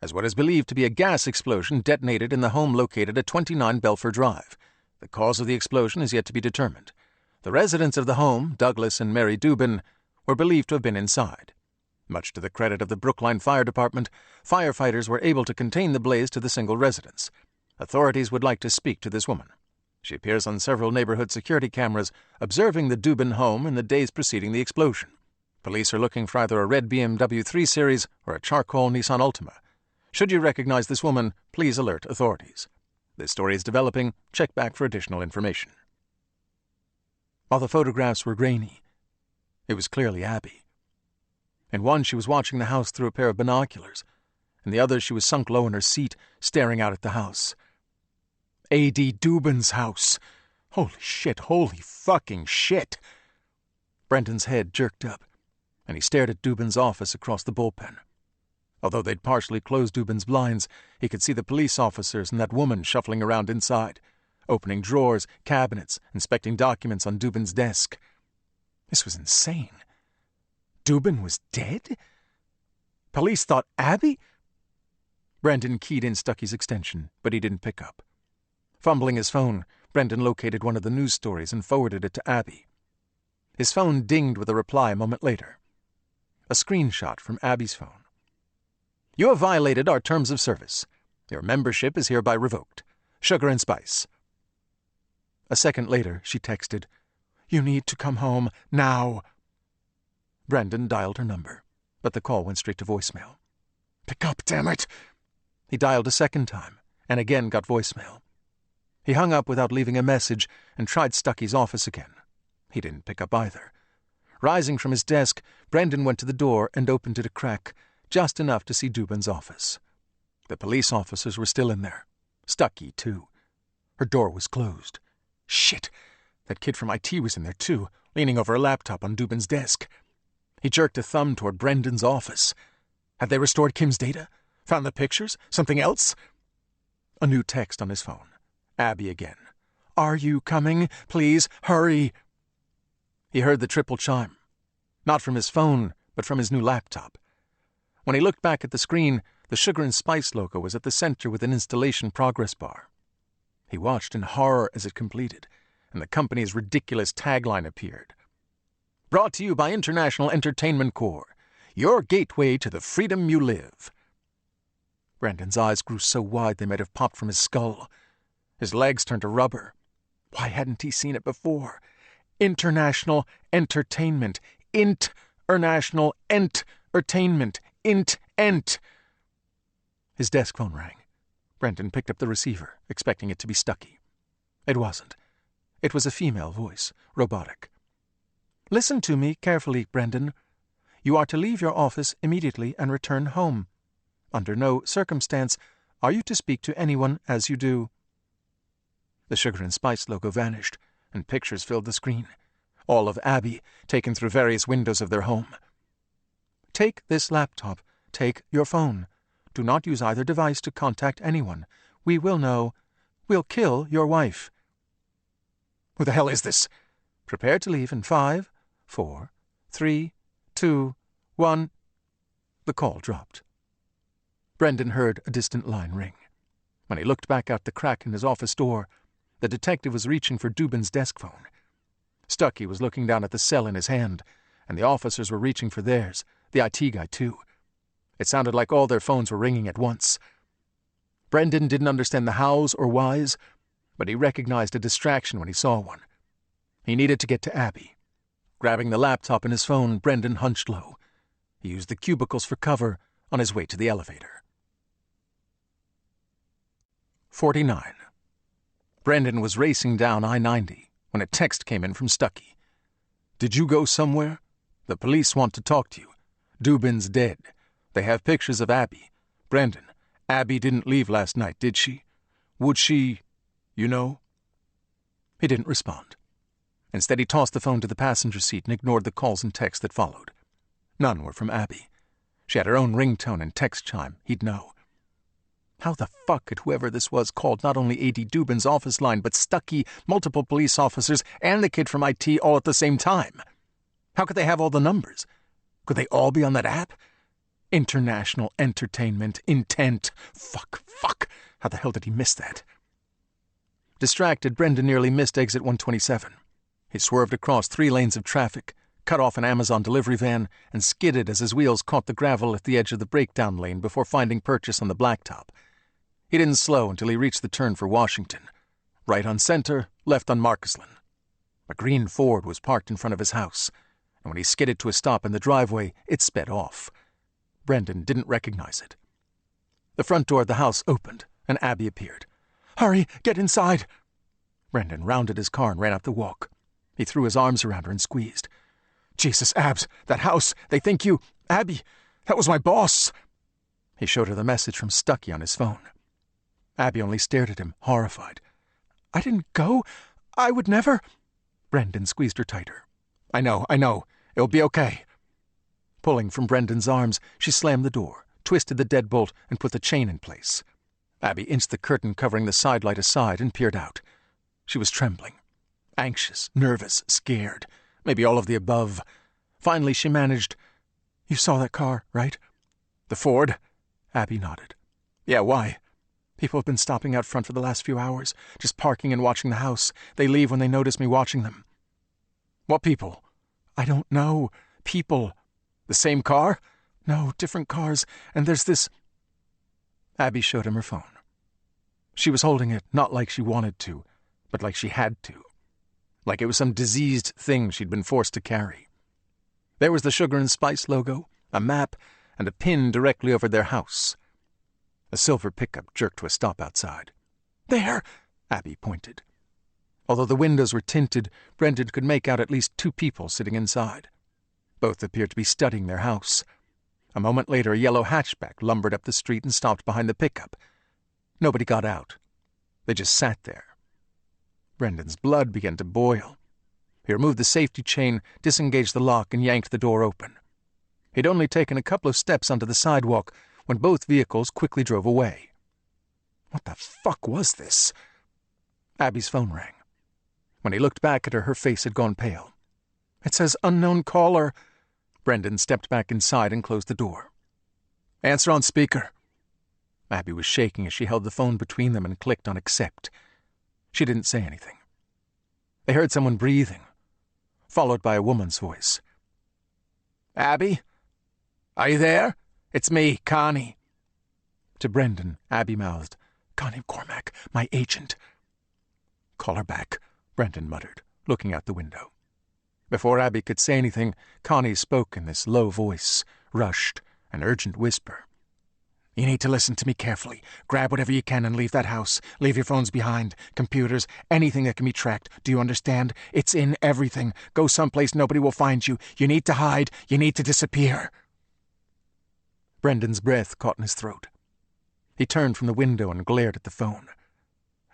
as what is believed to be a gas explosion detonated in the home located at 29 Belfer Drive. The cause of the explosion is yet to be determined. The residents of the home, Douglas and Mary Dubin, were believed to have been inside. Much to the credit of the Brookline Fire Department, firefighters were able to contain the blaze to the single residence. Authorities would like to speak to this woman. She appears on several neighborhood security cameras observing the Dubin home in the days preceding the explosion. Police are looking for either a red BMW 3 Series or a charcoal Nissan Altima. Should you recognize this woman, please alert authorities. This story is developing. Check back for additional information. While the photographs were grainy, it was clearly Abby. In one, she was watching the house through a pair of binoculars. In the other, she was sunk low in her seat, staring out at the house. A.D. Dubin's house. Holy shit, holy fucking shit. Brendan's head jerked up, and he stared at Dubin's office across the bullpen. Although they'd partially closed Dubin's blinds, he could see the police officers and that woman shuffling around inside, opening drawers, cabinets, inspecting documents on Dubin's desk. This was insane. Dubin was dead? Police thought Abby? Brendan keyed in Stucky's extension, but he didn't pick up. Fumbling his phone, Brendan located one of the news stories and forwarded it to Abby. His phone dinged with a reply a moment later. A screenshot from Abby's phone. "You have violated our terms of service. Your membership is hereby revoked. Sugar and Spice." A second later, she texted, "You need to come home now." Brendan dialed her number, but the call went straight to voicemail. "Pick up, damn it!" He dialed a second time, and again got voicemail. He hung up without leaving a message and tried Stucky's office again. He didn't pick up either. Rising from his desk, Brendan went to the door and opened it a crack, just enough to see Dubin's office. The police officers were still in there. Stucky, too. Her door was closed. Shit! That kid from IT was in there, too, leaning over a laptop on Dubin's desk. He jerked a thumb toward Brendan's office. Had they restored Kim's data? Found the pictures? Something else? A new text on his phone. Abby again. "Are you coming? Please, hurry." He heard the triple chime. Not from his phone, but from his new laptop. When he looked back at the screen, the Sugar and Spice logo was at the center with an installation progress bar. He watched in horror as it completed, and the company's ridiculous tagline appeared. "Brought to you by International Entertainment Corps. Your gateway to the freedom you live." Brendan's eyes grew so wide they might have popped from his skull. His legs turned to rubber. Why hadn't he seen it before? International Entertainment. International Entertainment. Ent. His desk phone rang. Brendan picked up the receiver, expecting it to be Stucky. It wasn't. It was a female voice, robotic. "Listen to me carefully, Brendan. You are to leave your office immediately and return home. Under no circumstance are you to speak to anyone as you do." The Sugar and Spice logo vanished, and pictures filled the screen, all of Abby, taken through various windows of their home. "Take this laptop. Take your phone. Do not use either device to contact anyone. We will know. We'll kill your wife." "Who the hell is this?" "Prepare to leave in 5, 4, 3, 2, 1. The call dropped. Brendan heard a distant line ring. When he looked back out the crack in his office door, the detective was reaching for Dubin's desk phone. Stucky was looking down at the cell in his hand, and the officers were reaching for theirs, the IT guy too. It sounded like all their phones were ringing at once. Brendan didn't understand the hows or whys, but he recognized a distraction when he saw one. He needed to get to Abby. Grabbing the laptop and his phone, Brendan hunched low. He used the cubicles for cover on his way to the elevator. 49. Brendan was racing down I-90 when a text came in from Stucky. "Did you go somewhere? The police want to talk to you. Dubin's dead. They have pictures of Abby. Brendan, Abby didn't leave last night, did she? Would she, you know?" He didn't respond. Instead, he tossed the phone to the passenger seat and ignored the calls and texts that followed. None were from Abby. She had her own ringtone and text chime. He'd know. How the fuck had whoever this was called not only A.D. Dubin's office line, but Stucky, multiple police officers, and the kid from IT all at the same time? How could they have all the numbers? Could they all be on that app? International Entertainment. Intent. Fuck. How the hell did he miss that? Distracted, Brendan nearly missed exit 127. He swerved across 3 lanes of traffic, cut off an Amazon delivery van, and skidded as his wheels caught the gravel at the edge of the breakdown lane before finding purchase on the blacktop. He didn't slow until he reached the turn for Washington. Right on center, left on Marcusland. A green Ford was parked in front of his house, and when he skidded to a stop in the driveway, it sped off. Brendan didn't recognize it. The front door of the house opened, and Abby appeared. "Hurry, get inside!" Brendan rounded his car and ran up the walk. He threw his arms around her and squeezed. "Jesus, Abs, that house, they think you... Abby, that was my boss!" He showed her the message from Stucky on his phone. Abby only stared at him, horrified. "I didn't go. I would never..." Brendan squeezed her tighter. I know. It'll be okay." Pulling from Brendan's arms, she slammed the door, twisted the deadbolt, and put the chain in place. Abby inched the curtain covering the sidelight aside and peered out. She was trembling. Anxious, nervous, scared. Maybe all of the above. Finally, she managed, "You saw that car, right?" "The Ford?" Abby nodded. "Yeah, why?" "People have been stopping out front for the last few hours, just parking and watching the house. They leave when they notice me watching them." "What people?" "I don't know. People." "The same car?" "No, different cars. And there's this..." Abby showed him her phone. She was holding it not like she wanted to, but like she had to. Like it was some diseased thing she'd been forced to carry. There was the Sugar and Spice logo, a map, and a pin directly over their house. A silver pickup jerked to a stop outside. "There!" Abby pointed. Although the windows were tinted, Brendan could make out at least 2 people sitting inside. Both appeared to be studying their house. A moment later, a yellow hatchback lumbered up the street and stopped behind the pickup. Nobody got out. They just sat there. Brendan's blood began to boil. He removed the safety chain, disengaged the lock, and yanked the door open. He'd only taken a couple of steps onto the sidewalk when both vehicles quickly drove away. What the fuck was this? Abby's phone rang. When he looked back at her, her face had gone pale. It says unknown caller. Brendan stepped back inside and closed the door. Answer on speaker. Abby was shaking as she held the phone between them and clicked on accept. She didn't say anything. They heard someone breathing, followed by a woman's voice. Abby? Are you there? It's me, Connie. To Brendan, Abby mouthed, Connie Cormack, my agent. Call her back, Brendan muttered, looking out the window. Before Abby could say anything, Connie spoke in this low voice, rushed, an urgent whisper. You need to listen to me carefully. Grab whatever you can and leave that house. Leave your phones behind, computers, anything that can be tracked. Do you understand? It's in everything. Go someplace nobody will find you. You need to hide. You need to disappear. Brendan's breath caught in his throat. He turned from the window and glared at the phone.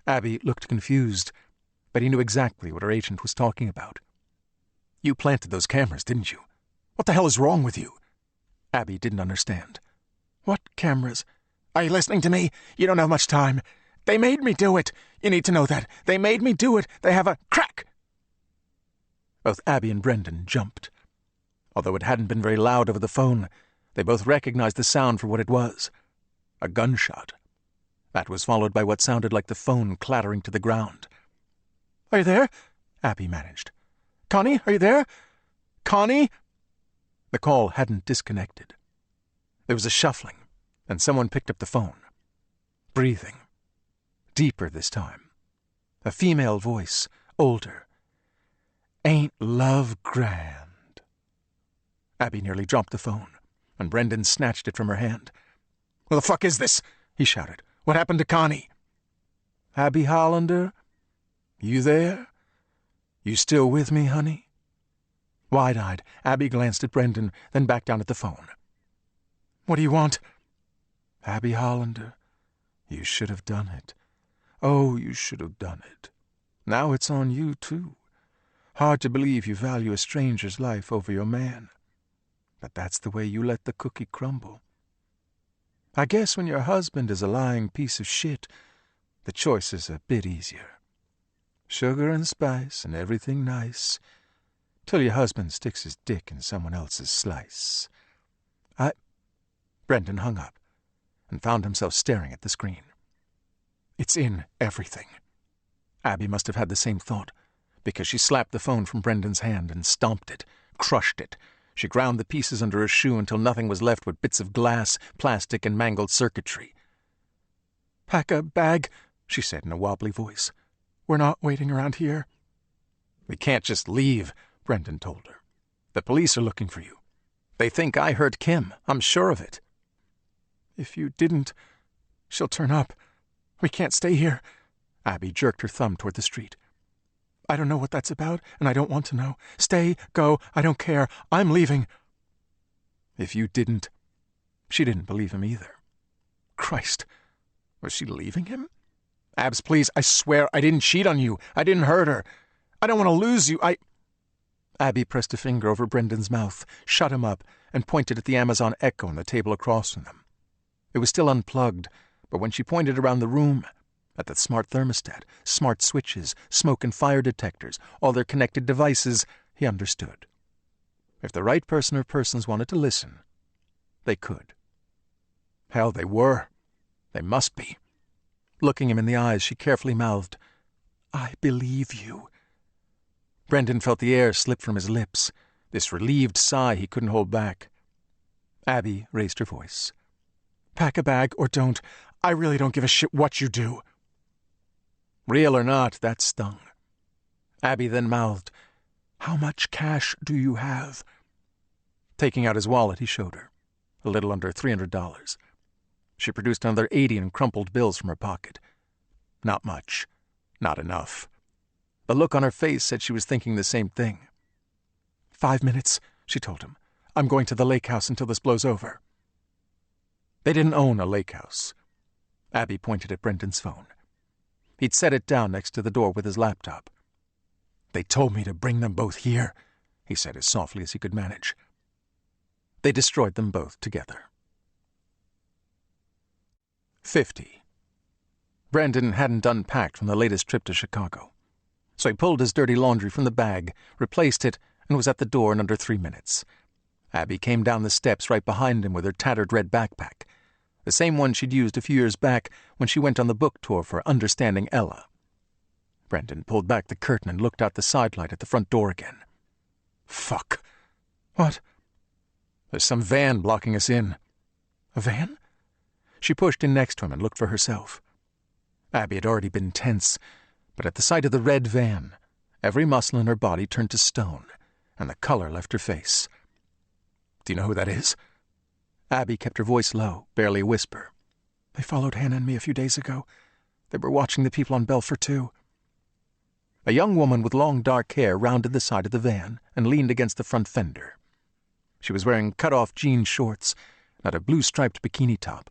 Abby looked confused, but he knew exactly what her agent was talking about. You planted those cameras, didn't you? What the hell is wrong with you? Abby didn't understand. What cameras? Are you listening to me? You don't have much time. They made me do it. You need to know that. They made me do it. They have a crack. Both Abby and Brendan jumped. Although it hadn't been very loud over the phone, they both recognized the sound for what it was. A gunshot. That was followed by what sounded like the phone clattering to the ground. Are you there? Abby managed. Connie, are you there? Connie? The call hadn't disconnected. There was a shuffling, and someone picked up the phone. Breathing. Deeper this time. A female voice, older. Ain't love grand? Abby nearly dropped the phone, and Brendan snatched it from her hand. What the fuck is this? He shouted. What happened to Connie? Abby Hollander? You there? You still with me, honey? Wide-eyed, Abby glanced at Brendan, then back down at the phone. What do you want? Abby Hollander, you should have done it. Oh, you should have done it. Now it's on you, too. Hard to believe you value a stranger's life over your man. But that's the way you let the cookie crumble. I guess when your husband is a lying piece of shit, the choice is a bit easier. Sugar and spice and everything nice, till your husband sticks his dick in someone else's slice. Brendan hung up and found himself staring at the screen. It's in everything. Abby must have had the same thought, because she slapped the phone from Brendan's hand and stomped it, crushed it. She ground the pieces under her shoe until nothing was left but bits of glass, plastic, and mangled circuitry. Pack a bag, she said in a wobbly voice. We're not waiting around here. We can't just leave, Brendan told her. The police are looking for you. They think I hurt Kim. I'm sure of it. If you didn't, she'll turn up. We can't stay here. Abby jerked her thumb toward the street. I don't know what that's about, and I don't want to know. Stay, go, I don't care. I'm leaving. If you didn't... She didn't believe him either. Christ, was she leaving him? Abs, please, I swear I didn't cheat on you. I didn't hurt her. I don't want to lose you. Abby pressed a finger over Brendan's mouth, shut him up, and pointed at the Amazon Echo on the table across from them. It was still unplugged, but when she pointed around the room, at the smart thermostat, smart switches, smoke and fire detectors, all their connected devices, he understood. If the right person or persons wanted to listen, they could. Hell, they were. They must be. Looking him in the eyes, she carefully mouthed, I believe you. Brendan felt the air slip from his lips, this relieved sigh he couldn't hold back. Abby raised her voice. Pack a bag or don't. I really don't give a shit what you do. Real or not, that stung. Abby then mouthed, How much cash do you have? Taking out his wallet, he showed her. A little under $300. She produced another 80 in crumpled bills from her pocket. Not much. Not enough. The look on her face said she was thinking the same thing. 5 minutes, she told him. I'm going to the lake house until this blows over. They didn't own a lake house. Abby pointed at Brendan's phone. He'd set it down next to the door with his laptop. They told me to bring them both here, he said as softly as he could manage. They destroyed them both together. 50. Brandon hadn't unpacked from the latest trip to Chicago, so he pulled his dirty laundry from the bag, replaced it, and was at the door in under 3 minutes. Abby came down the steps right behind him with her tattered red backpack, the same one she'd used a few years back when she went on the book tour for Understanding Ella. Brandon pulled back the curtain and looked out the sidelight at the front door again. Fuck. What? There's some van blocking us in. A van? She pushed in next to him and looked for herself. Abby had already been tense, but at the sight of the red van, every muscle in her body turned to stone, and the color left her face. Do you know who that is? Abby kept her voice low, barely a whisper. They followed Hannah and me a few days ago. They were watching the people on Belfer, too. A young woman with long dark hair rounded the side of the van and leaned against the front fender. She was wearing cut-off jean shorts and a blue-striped bikini top.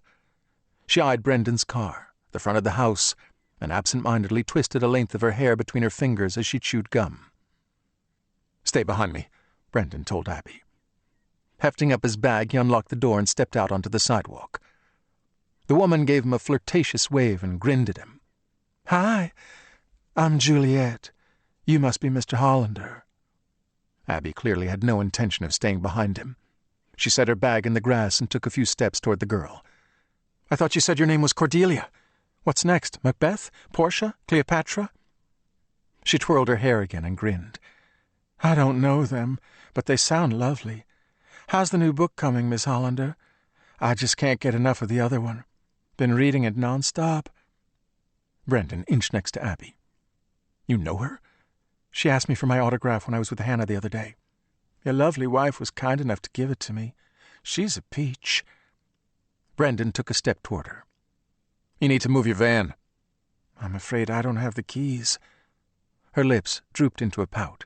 She eyed Brendan's car, the front of the house, and absent-mindedly twisted a length of her hair between her fingers as she chewed gum. Stay behind me, Brendan told Abby. Hefting up his bag, he unlocked the door and stepped out onto the sidewalk. The woman gave him a flirtatious wave and grinned at him. Hi, I'm Juliet. You must be Mr. Hollander. Abby clearly had no intention of staying behind him. She set her bag in the grass and took a few steps toward the girl. I thought you said your name was Cordelia. What's next, Macbeth? Portia? Cleopatra? She twirled her hair again and grinned. I don't know them, but they sound lovely. How's the new book coming, Miss Hollander? I just can't get enough of the other one. Been reading it nonstop. Brendan inched next to Abby. You know her? She asked me for my autograph when I was with Hannah the other day. Your lovely wife was kind enough to give it to me. She's a peach. Brendan took a step toward her. You need to move your van. I'm afraid I don't have the keys. Her lips drooped into a pout.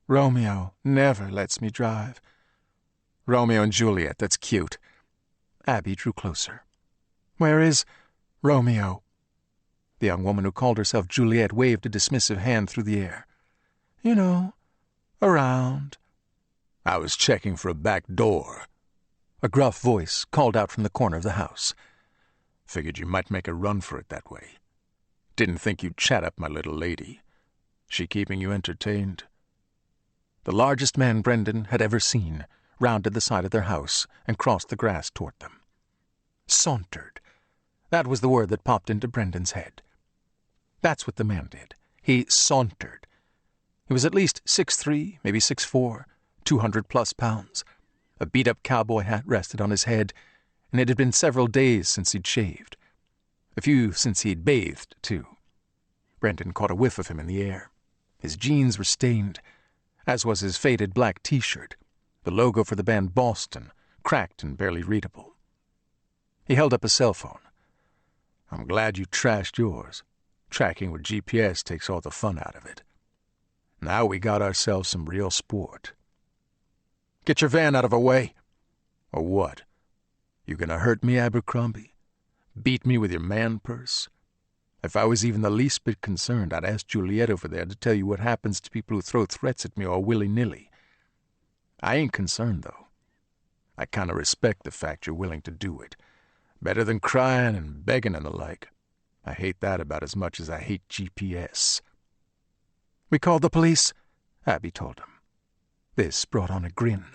Romeo never lets me drive. Romeo and Juliet, that's cute. Abby drew closer. Where is Romeo? The young woman who called herself Juliet waved a dismissive hand through the air. You know, around. I was checking for a back door. A gruff voice called out from the corner of the house. Figured you might make a run for it that way. Didn't think you'd chat up my little lady. She keeping you entertained? The largest man Brendan had ever seen rounded the side of their house and crossed the grass toward them. Sauntered. That was the word that popped into Brendan's head. That's what the man did. He sauntered. He was at least 6'3", maybe 6'4", 200-plus pounds. A beat-up cowboy hat rested on his head, and it had been several days since he'd shaved. A few since he'd bathed, too. Brendan caught a whiff of him in the air. His jeans were stained, as was his faded black T-shirt, the logo for the band Boston, cracked and barely readable. He held up a cell phone. I'm glad you trashed yours. Tracking with GPS takes all the fun out of it. Now we got ourselves some real sport. Get your van out of our way. Or what? You gonna hurt me, Abercrombie? Beat me with your man purse? If I was even the least bit concerned, I'd ask Juliet over there to tell you what happens to people who throw threats at me all willy-nilly. I ain't concerned, though. I kind of respect the fact you're willing to do it. Better than crying and begging and the like. I hate that about as much as I hate GPS. We called the police, Abby told him. This brought on a grin.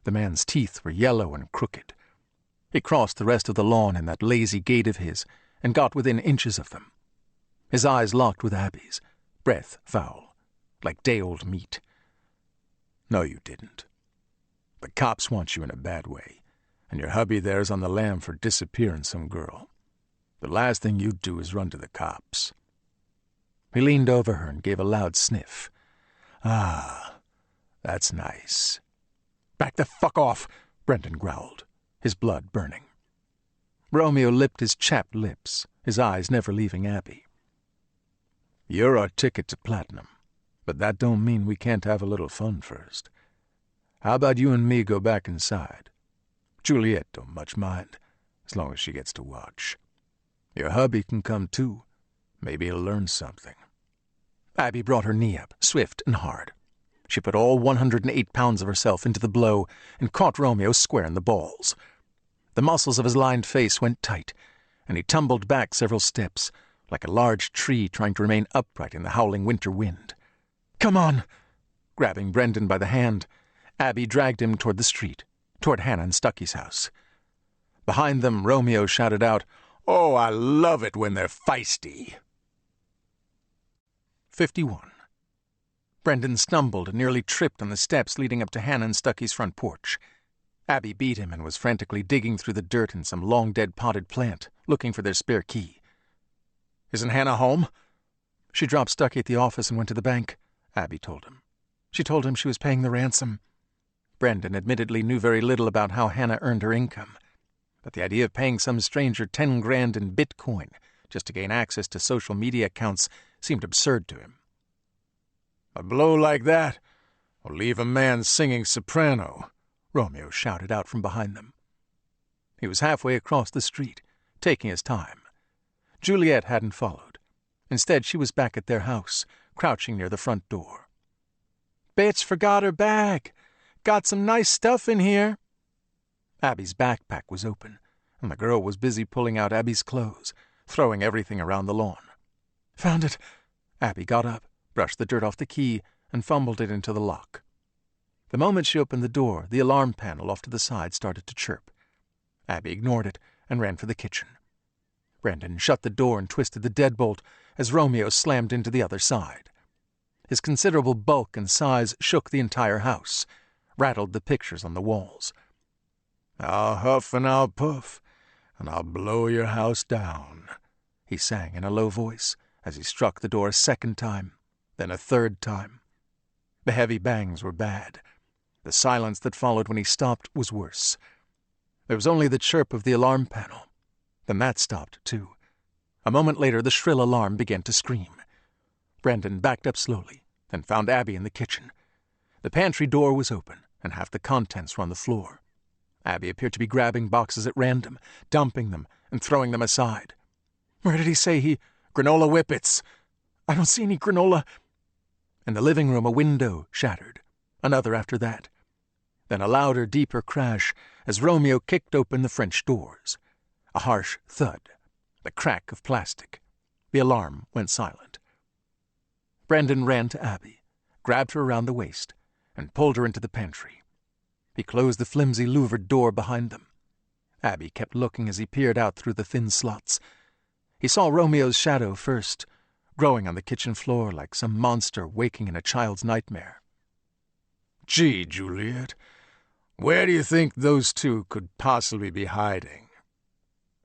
The man's teeth were yellow and crooked. He crossed the rest of the lawn in that lazy gait of his and got within inches of them. His eyes locked with Abby's, breath foul, like day-old meat. No, you didn't. The cops want you in a bad way, and your hubby there's on the lam for disappearing some girl. The last thing you'd do is run to the cops. He leaned over her and gave a loud sniff. Ah, that's nice. Back the fuck off, Brendan growled, his blood burning. Romeo lipped his chapped lips, his eyes never leaving Abby. You're our ticket to platinum, but that don't mean we can't have a little fun first. How about you and me go back inside? Juliet don't much mind, as long as she gets to watch. Your hubby can come too. Maybe he'll learn something. Abby brought her knee up, swift and hard. She put all 108 pounds of herself into the blow and caught Romeo square in the balls. The muscles of his lined face went tight, and he tumbled back several steps, like a large tree trying to remain upright in the howling winter wind. "Come on!" Grabbing Brendan by the hand, Abby dragged him toward the street, toward Hannah and Stucky's house. Behind them, Romeo shouted out, "Oh, I love it when they're feisty." 51. Brendan stumbled and nearly tripped on the steps leading up to Hannah and Stucky's front porch. Abby beat him and was frantically digging through the dirt in some long-dead potted plant, looking for their spare key. "Isn't Hannah home?" "She dropped Stucky at the office and went to the bank," Abby told him. "She told him she was paying the ransom." Brendan admittedly knew very little about how Hannah earned her income, but the idea of paying some stranger 10 grand in Bitcoin just to gain access to social media accounts seemed absurd to him. "A blow like that will leave a man singing soprano," Romeo shouted out from behind them. He was halfway across the street, taking his time. Juliet hadn't followed. Instead, she was back at their house, crouching near the front door. "Bitch forgot her bag. Got some nice stuff in here." Abby's backpack was open, and the girl was busy pulling out Abby's clothes, throwing everything around the lawn. "Found it." Abby got up, brushed the dirt off the key, and fumbled it into the lock. The moment she opened the door, the alarm panel off to the side started to chirp. Abby ignored it and ran for the kitchen. Brendan shut the door and twisted the deadbolt as Romeo slammed into the other side. His considerable bulk and size shook the entire house, rattled the pictures on the walls. "I'll huff and I'll puff, and I'll blow your house down," he sang in a low voice as he struck the door a second time, then a third time. The heavy bangs were bad. The silence that followed when he stopped was worse. There was only the chirp of the alarm panel. Then that stopped, too. A moment later, the shrill alarm began to scream. Brendan backed up slowly, then found Abby in the kitchen. The pantry door was open, and half the contents were on the floor. Abby appeared to be grabbing boxes at random, dumping them, and throwing them aside. "Where did he say he—" "Granola whippets!" "I don't see any granola." In the living room, a window shattered. Another after that. Then a louder, deeper crash as Romeo kicked open the French doors. A harsh thud. The crack of plastic. The alarm went silent. Brendan ran to Abby, grabbed her around the waist, and pulled her into the pantry. He closed the flimsy louvered door behind them. Abby kept looking as he peered out through the thin slots. He saw Romeo's shadow first, growing on the kitchen floor like some monster waking in a child's nightmare. "Gee, Juliet, where do you think those two could possibly be hiding?"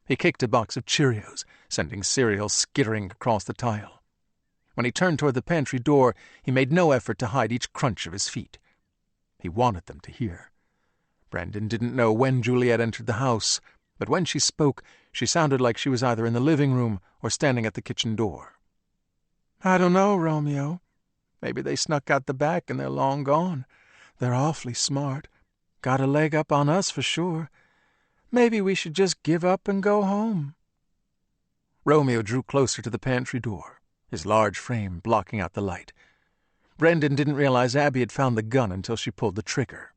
He kicked a box of Cheerios, sending cereal skittering across the tile. When he turned toward the pantry door, he made no effort to hide each crunch of his feet. He wanted them to hear. Brendan didn't know when Juliet entered the house, but when she spoke, she sounded like she was either in the living room or standing at the kitchen door. "I don't know, Romeo. Maybe they snuck out the back and they're long gone. They're awfully smart. Got a leg up on us for sure. Maybe we should just give up and go home." Romeo drew closer to the pantry door, his large frame blocking out the light. Brendan didn't realize Abby had found the gun until she pulled the trigger.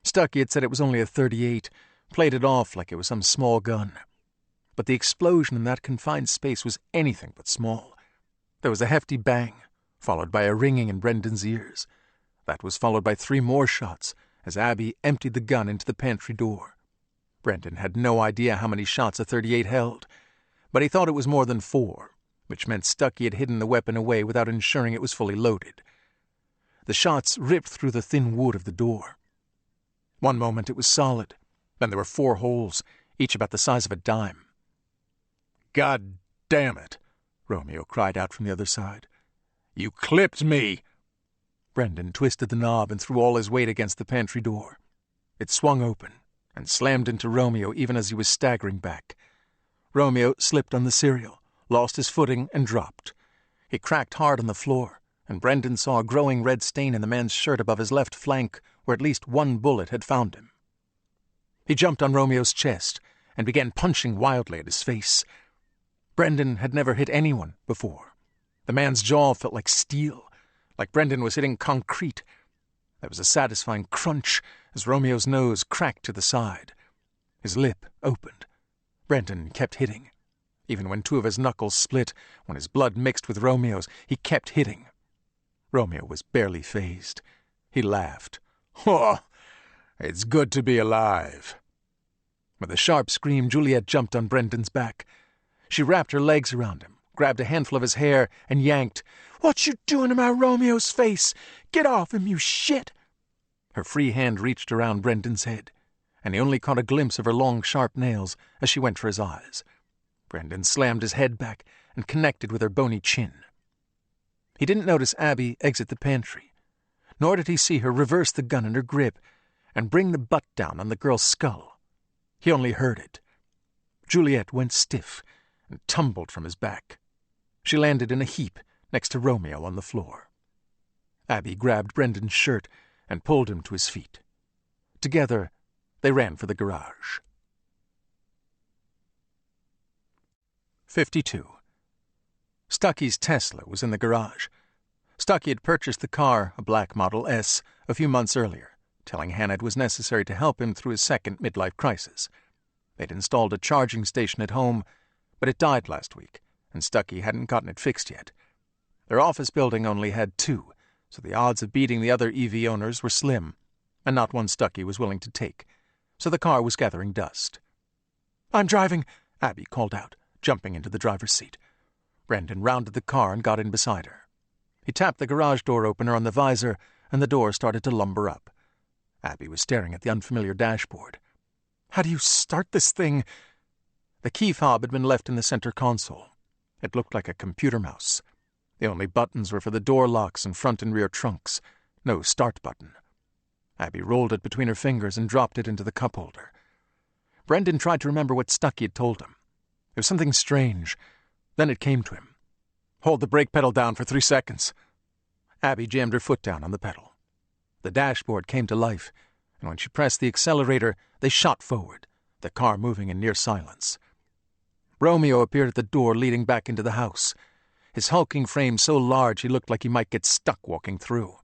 Stucky had said it was only a .38, played it off like it was some small gun. But the explosion in that confined space was anything but small. There was a hefty bang, followed by a ringing in Brendan's ears. That was followed by 3 more shots as Abby emptied the gun into the pantry door. Brendan had no idea how many shots a .38 held, but he thought it was more than 4, which meant Stucky had hidden the weapon away without ensuring it was fully loaded. The shots ripped through the thin wood of the door. One moment it was solid, then there were 4 holes, each about the size of a dime. "God damn it!" Romeo cried out from the other side. "You clipped me!" Brendan twisted the knob and threw all his weight against the pantry door. It swung open and slammed into Romeo even as he was staggering back. Romeo slipped on the cereal, lost his footing, and dropped. He cracked hard on the floor, and Brendan saw a growing red stain in the man's shirt above his left flank where at least 1 bullet had found him. He jumped on Romeo's chest and began punching wildly at his face. Brendan had never hit anyone before. The man's jaw felt like steel, like Brendan was hitting concrete, There was a satisfying crunch as Romeo's nose cracked to the side. His lip opened. Brendan kept hitting. Even when two of his knuckles split, when his blood mixed with Romeo's, he kept hitting. Romeo was barely fazed. He laughed. "Oh, it's good to be alive." With a sharp scream, Juliet jumped on Brendan's back. She wrapped her legs around him, grabbed a handful of his hair, and yanked. "What you doing to my Romeo's face? Get off him, you shit!" Her free hand reached around Brendan's head, and he only caught a glimpse of her long, sharp nails as she went for his eyes. Brendan slammed his head back and connected with her bony chin. He didn't notice Abby exit the pantry, nor did he see her reverse the gun in her grip and bring the butt down on the girl's skull. He only heard it. Juliet went stiff and tumbled from his back. She landed in a heap next to Romeo on the floor. Abby grabbed Brendan's shirt and pulled him to his feet. Together, they ran for the garage. 52. Stucky's Tesla was in the garage. Stucky had purchased the car, a black Model S, a few months earlier, telling Hannah it was necessary to help him through his second midlife crisis. They'd installed a charging station at home, but it died last week, and Stucky hadn't gotten it fixed yet. Their office building only had two, so the odds of beating the other EV owners were slim, and not one Stucky was willing to take, so the car was gathering dust. "I'm driving," Abby called out, jumping into the driver's seat. Brendan rounded the car and got in beside her. He tapped the garage door opener on the visor, and the door started to lumber up. Abby was staring at the unfamiliar dashboard. "How do you start this thing?" The key fob had been left in the center console. It looked like a computer mouse. The only buttons were for the door locks and front and rear trunks. No start button. Abby rolled it between her fingers and dropped it into the cup holder. Brendan tried to remember what Stucky had told him. It was something strange. Then it came to him. "Hold the brake pedal down for 3 seconds." Abby jammed her foot down on the pedal. The dashboard came to life, and when she pressed the accelerator, they shot forward, the car moving in near silence. Romeo appeared at the door leading back into the house, his hulking frame so large he looked like he might get stuck walking through.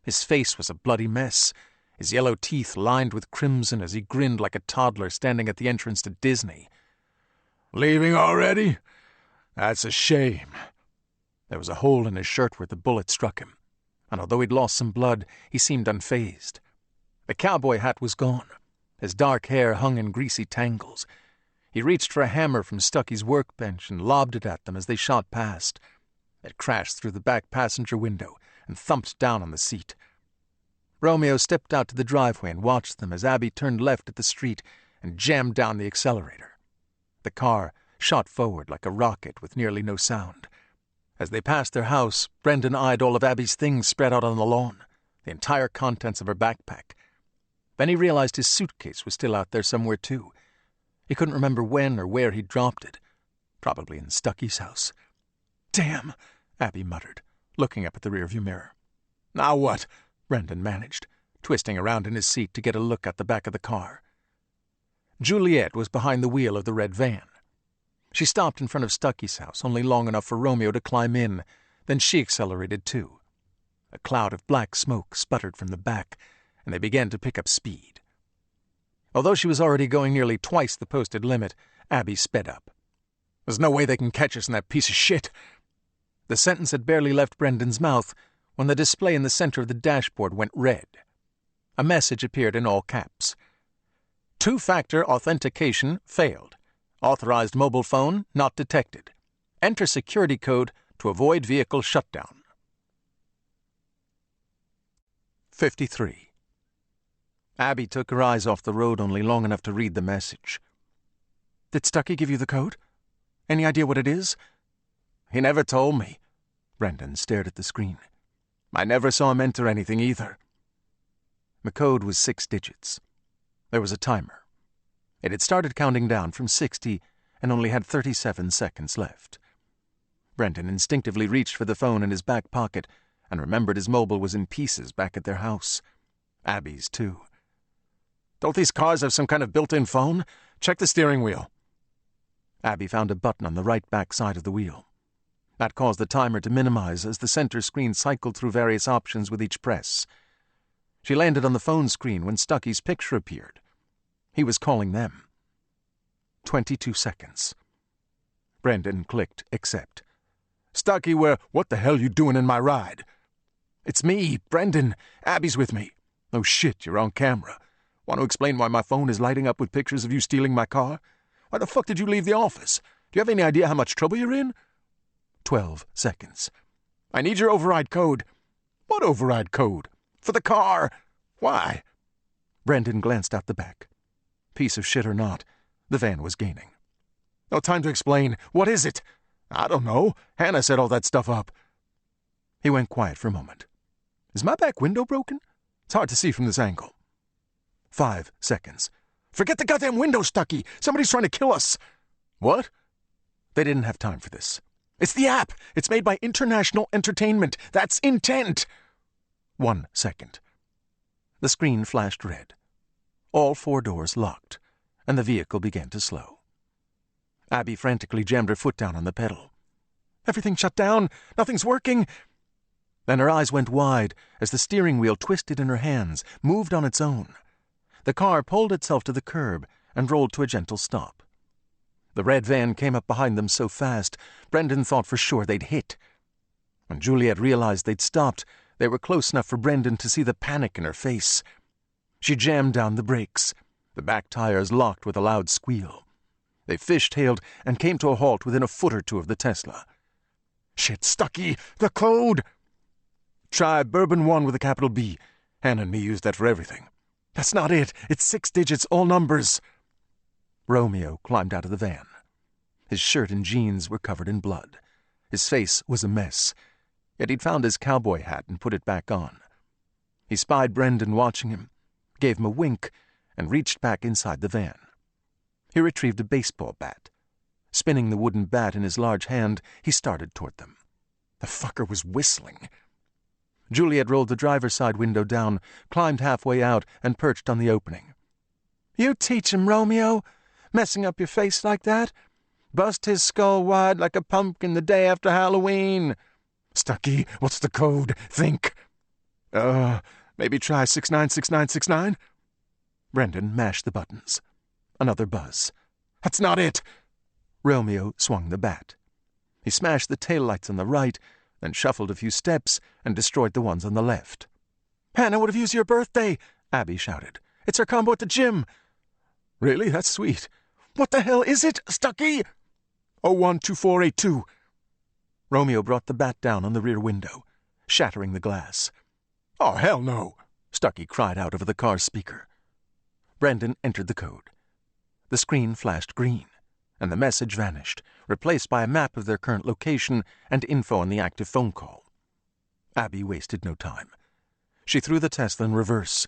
His face was a bloody mess, his yellow teeth lined with crimson as he grinned like a toddler standing at the entrance to Disney. "Leaving already? That's a shame." There was a hole in his shirt where the bullet struck him, and although he'd lost some blood, he seemed unfazed. The cowboy hat was gone. His dark hair hung in greasy tangles. He reached for a hammer from Stucky's workbench and lobbed it at them as they shot past. It crashed through the back passenger window and thumped down on the seat. Romeo stepped out to the driveway and watched them as Abby turned left at the street and jammed down the accelerator. The car shot forward like a rocket with nearly no sound. As they passed their house, Brendan eyed all of Abby's things spread out on the lawn, the entire contents of her backpack. Then he realized his suitcase was still out there somewhere, too. He couldn't remember when or where he'd dropped it. Probably in Stucky's house. "Damn," Abby muttered, looking up at the rearview mirror. "Now what?" Brendan managed, twisting around in his seat to get a look at the back of the car. Juliet was behind the wheel of the red van. She stopped in front of Stucky's house, only long enough for Romeo to climb in. Then she accelerated, too. A cloud of black smoke sputtered from the back, and they began to pick up speed. Although she was already going nearly twice the posted limit, Abby sped up. "There's no way they can catch us in that piece of shit." The sentence had barely left Brendan's mouth when the display in the center of the dashboard went red. A message appeared in all caps. "Two-factor authentication failed. Authorized mobile phone not detected. Enter security code to avoid vehicle shutdown." 53. Abby took her eyes off the road only long enough to read the message. "Did Stucky give you the code? Any idea what it is?" "He never told me." Brendan stared at the screen. "I never saw him enter anything either." The code was 6 digits. There was a timer. It had started counting down from 60 and only had 37 seconds left. Brendan instinctively reached for the phone in his back pocket and remembered his mobile was in pieces back at their house. Abby's, too. "Don't these cars have some kind of built-in phone? Check the steering wheel." Abby found a button on the right back side of the wheel. That caused the timer to minimize as the center screen cycled through various options with each press. She landed on the phone screen when Stucky's picture appeared. He was calling them. 22 seconds. Brendan clicked accept. Stucky, what the hell you doing in my ride? It's me, Brendan. Abby's with me. Oh shit, you're on camera. Want to explain why my phone is lighting up with pictures of you stealing my car? Why the fuck did you leave the office? Do you have any idea how much trouble you're in? 12 seconds. I need your override code. What override code? For the car. Why? Brendan glanced out the back. Piece of shit or not, the van was gaining. No time to explain. What is it? I don't know. Hannah set all that stuff up. He went quiet for a moment. Is my back window broken? It's hard to see from this angle. 5 seconds. Forget the goddamn window, Stucky. Somebody's trying to kill us. What? They didn't have time for this. It's the app. It's made by International Entertainment. That's intent. 1 second. The screen flashed red. All 4 doors locked, and the vehicle began to slow. Abby frantically jammed her foot down on the pedal. Everything shut down. Nothing's working. Then her eyes went wide as the steering wheel twisted in her hands, moved on its own. The car pulled itself to the curb and rolled to a gentle stop. The red van came up behind them so fast, Brendan thought for sure they'd hit. When Juliet realized they'd stopped, they were close enough for Brendan to see the panic in her face. She jammed down the brakes. The back tires locked with a loud squeal. They fishtailed and came to a halt within a foot or two of the Tesla. Shit, Stucky! The code! Try Bourbon 1 with a capital B. Hannah and me used that for everything. That's not it. It's 6 digits, all numbers. Romeo climbed out of the van. His shirt and jeans were covered in blood. His face was a mess, yet he'd found his cowboy hat and put it back on. He spied Brendan watching him, gave him a wink, and reached back inside the van. He retrieved a baseball bat. Spinning the wooden bat in his large hand, he started toward them. The fucker was whistling. Juliet rolled the driver's side window down, climbed halfway out, and perched on the opening. You teach him, Romeo, messing up your face like that. Bust his skull wide like a pumpkin the day after Halloween. Stucky, what's the code? Think. Maybe try 696969? Brendan mashed the buttons. Another buzz. That's not it! Romeo swung the bat. He smashed the taillights on the right, then shuffled a few steps and destroyed the ones on the left. Hannah would have used your birthday, Abby shouted. It's her combo at the gym. Really? That's sweet. What the hell is it, Stucky? 012482. Romeo brought the bat down on the rear window, shattering the glass. Oh, hell no, Stucky cried out over the car's speaker. Brendan entered the code. The screen flashed green, and the message vanished, replaced by a map of their current location and info on the active phone call. Abby wasted no time. She threw the Tesla in reverse,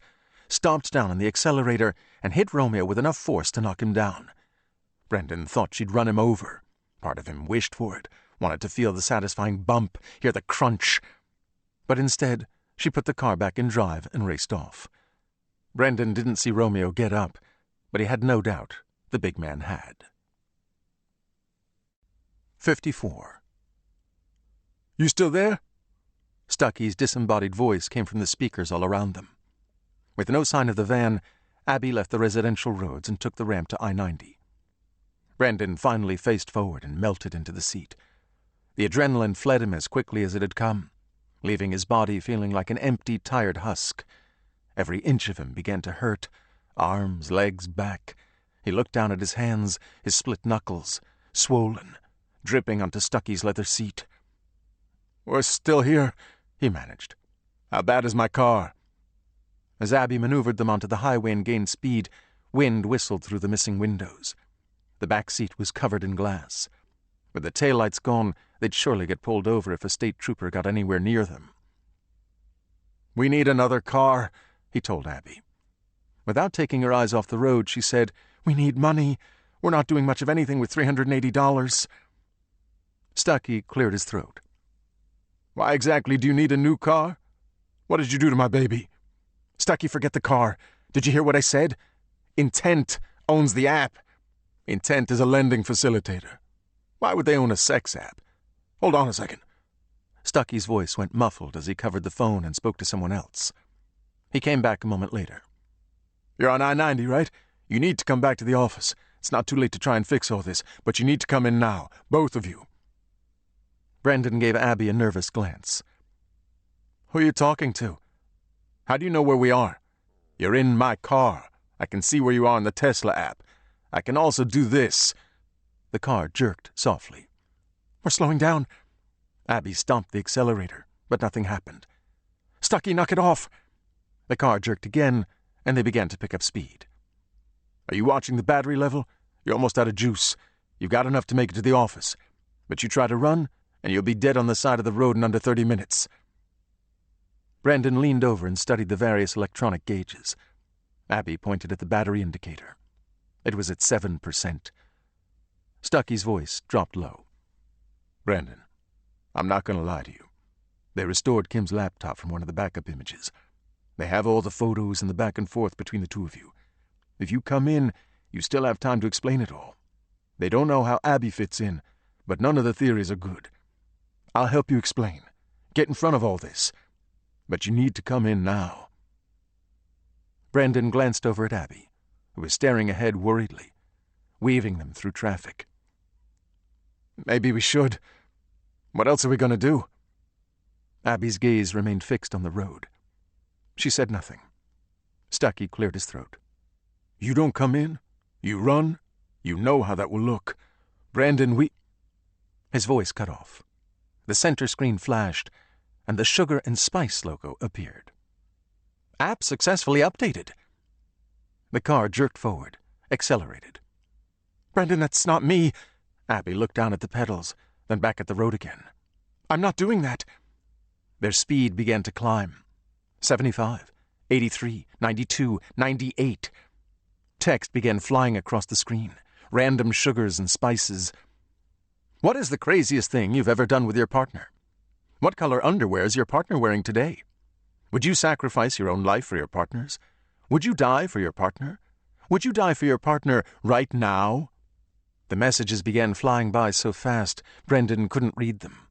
stomped down on the accelerator, and hit Romeo with enough force to knock him down. Brendan thought she'd run him over. Part of him wished for it, wanted to feel the satisfying bump, hear the crunch. But instead, she put the car back in drive and raced off. Brendan didn't see Romeo get up, but he had no doubt the big man had. 54. You still there? Stucky's disembodied voice came from the speakers all around them. With no sign of the van, Abby left the residential roads and took the ramp to I-90. Brendan finally faced forward and melted into the seat. The adrenaline fled him as quickly as it had come, leaving his body feeling like an empty, tired husk. Every inch of him began to hurt, arms, legs, back. He looked down at his hands, his split knuckles, swollen, dripping onto Stucky's leather seat. We're still here, he managed. How bad is my car? As Abby maneuvered them onto the highway and gained speed, wind whistled through the missing windows. The back seat was covered in glass. With the taillights gone, they'd surely get pulled over if a state trooper got anywhere near them. We need another car, he told Abby. Without taking her eyes off the road, she said, We need money. We're not doing much of anything with $380. Stucky cleared his throat. Why exactly do you need a new car? What did you do to my baby? Stucky, forget the car. Did you hear what I said? Intent owns the app. Intent is a lending facilitator. Why would they own a sex app? Hold on a second. Stucky's voice went muffled as he covered the phone and spoke to someone else. He came back a moment later. "You're on I-90, right? You need to come back to the office. It's not too late to try and fix all this, but you need to come in now, both of you." Brendan gave Abby a nervous glance. "Who are you talking to? How do you know where we are? You're in my car. I can see where you are in the Tesla app. I can also do this." The car jerked softly. "We're slowing down." Abby stomped the accelerator, but nothing happened. "Stucky, knock it off." The car jerked again, and they began to pick up speed. "Are you watching the battery level? You're almost out of juice. You've got enough to make it to the office. But you try to run, and you'll be dead on the side of the road in under 30 minutes. Brendan leaned over and studied the various electronic gauges. Abby pointed at the battery indicator. It was at 7%. Stucky's voice dropped low. "Brendan, I'm not going to lie to you. They restored Kim's laptop from one of the backup images. They have all the photos and the back and forth between the two of you. If you come in, you still have time to explain it all. They don't know how Abby fits in, but none of the theories are good. I'll help you explain. Get in front of all this. But you need to come in now." Brendan glanced over at Abby, who was staring ahead worriedly, weaving them through traffic. "Maybe we should. What else are we going to do?" Abby's gaze remained fixed on the road. She said nothing. Stucky cleared his throat. "You don't come in? You run? You know how that will look. Brendan, we—" His voice cut off. The center screen flashed, and the Sugar and Spice logo appeared. "App successfully updated." The car jerked forward, accelerated. "Brendan, that's not me." Abby looked down at the pedals, then back at the road again. "I'm not doing that." Their speed began to climb. 75, 83, 92, 98. Text began flying across the screen, random sugars and spices. "What is the craziest thing you've ever done with your partner? What color underwear is your partner wearing today? Would you sacrifice your own life for your partner's? Would you die for your partner? Would you die for your partner right now?" The messages began flying by so fast, Brendan couldn't read them.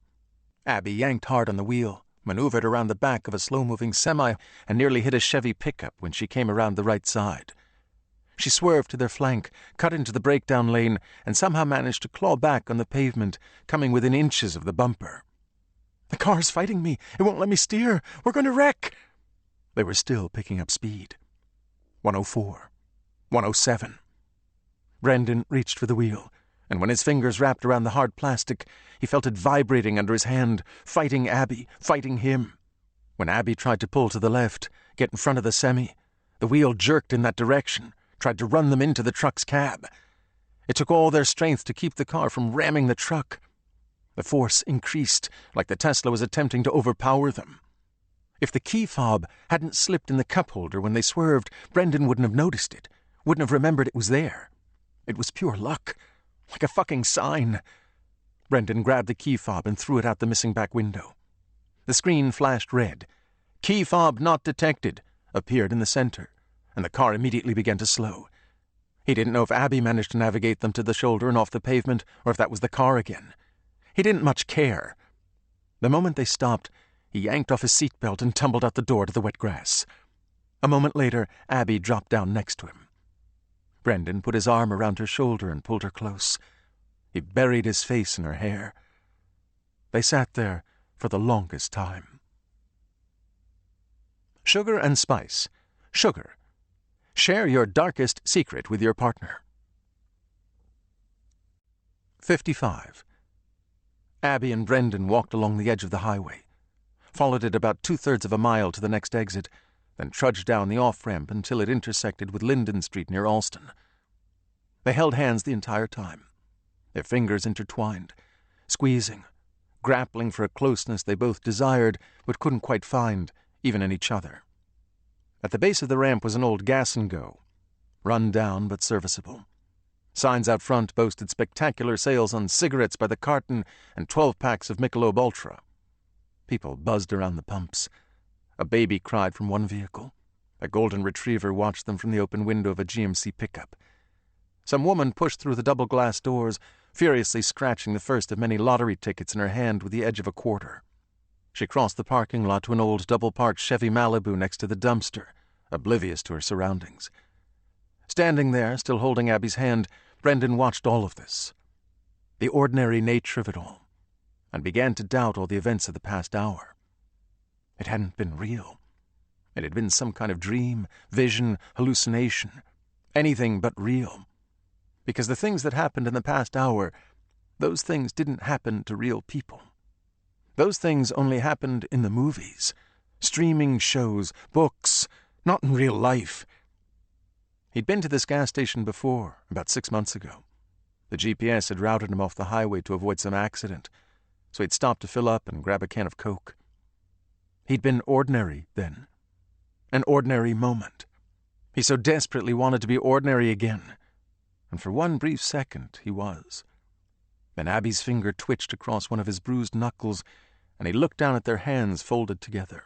Abby yanked hard on the wheel, maneuvered around the back of a slow-moving semi, and nearly hit a Chevy pickup when she came around the right side. She swerved to their flank, cut into the breakdown lane, and somehow managed to claw back on the pavement, coming within inches of the bumper. "The car's fighting me. It won't let me steer. We're going to wreck." They were still picking up speed. 104. 107. Brendan reached for the wheel, and when his fingers wrapped around the hard plastic, he felt it vibrating under his hand, fighting Abby, fighting him. When Abby tried to pull to the left, get in front of the semi, the wheel jerked in that direction, tried to run them into the truck's cab. It took all their strength to keep the car from ramming the truck. The force increased, like the Tesla was attempting to overpower them. If the key fob hadn't slipped in the cup holder when they swerved, Brendan wouldn't have noticed it, wouldn't have remembered it was there. It was pure luck, like a fucking sign. Brendan grabbed the key fob and threw it out the missing back window. The screen flashed red. "Key fob not detected," appeared in the center, and the car immediately began to slow. He didn't know if Abby managed to navigate them to the shoulder and off the pavement, or if that was the car again. He didn't much care. The moment they stopped, he yanked off his seatbelt and tumbled out the door to the wet grass. A moment later, Abby dropped down next to him. Brendan put his arm around her shoulder and pulled her close. He buried his face in her hair. They sat there for the longest time. Sugar and Spice. Sugar. Share your darkest secret with your partner. 55. Abby and Brendan walked along the edge of the highway, followed it about 2/3 of a mile to the next exit, then trudged down the off-ramp until it intersected with Linden Street near Alston. They held hands the entire time, their fingers intertwined, squeezing, grappling for a closeness they both desired but couldn't quite find, even in each other. At the base of the ramp was an old gas-and-go, run down but serviceable. Signs out front boasted spectacular sales on cigarettes by the carton and 12 packs of Michelob Ultra. People buzzed around the pumps. A baby cried from one vehicle. A golden retriever watched them from the open window of a GMC pickup. Some woman pushed through the double glass doors, furiously scratching the first of many lottery tickets in her hand with the edge of a quarter. She crossed the parking lot to an old double-parked Chevy Malibu next to the dumpster, oblivious to her surroundings. Standing there, still holding Abby's hand, Brendan watched all of this, the ordinary nature of it all, and began to doubt all the events of the past hour. It hadn't been real. It had been some kind of dream, vision, hallucination, anything but real. Because the things that happened in the past hour, those things didn't happen to real people. Those things only happened in the movies, streaming shows, books, not in real life. He'd been to this gas station before, about 6 months ago. The GPS had routed him off the highway to avoid some accident, so he'd stopped to fill up and grab a can of Coke. He'd been ordinary then. An ordinary moment. He so desperately wanted to be ordinary again. And for one brief second, he was. Then Abby's finger twitched across one of his bruised knuckles, and he looked down at their hands folded together.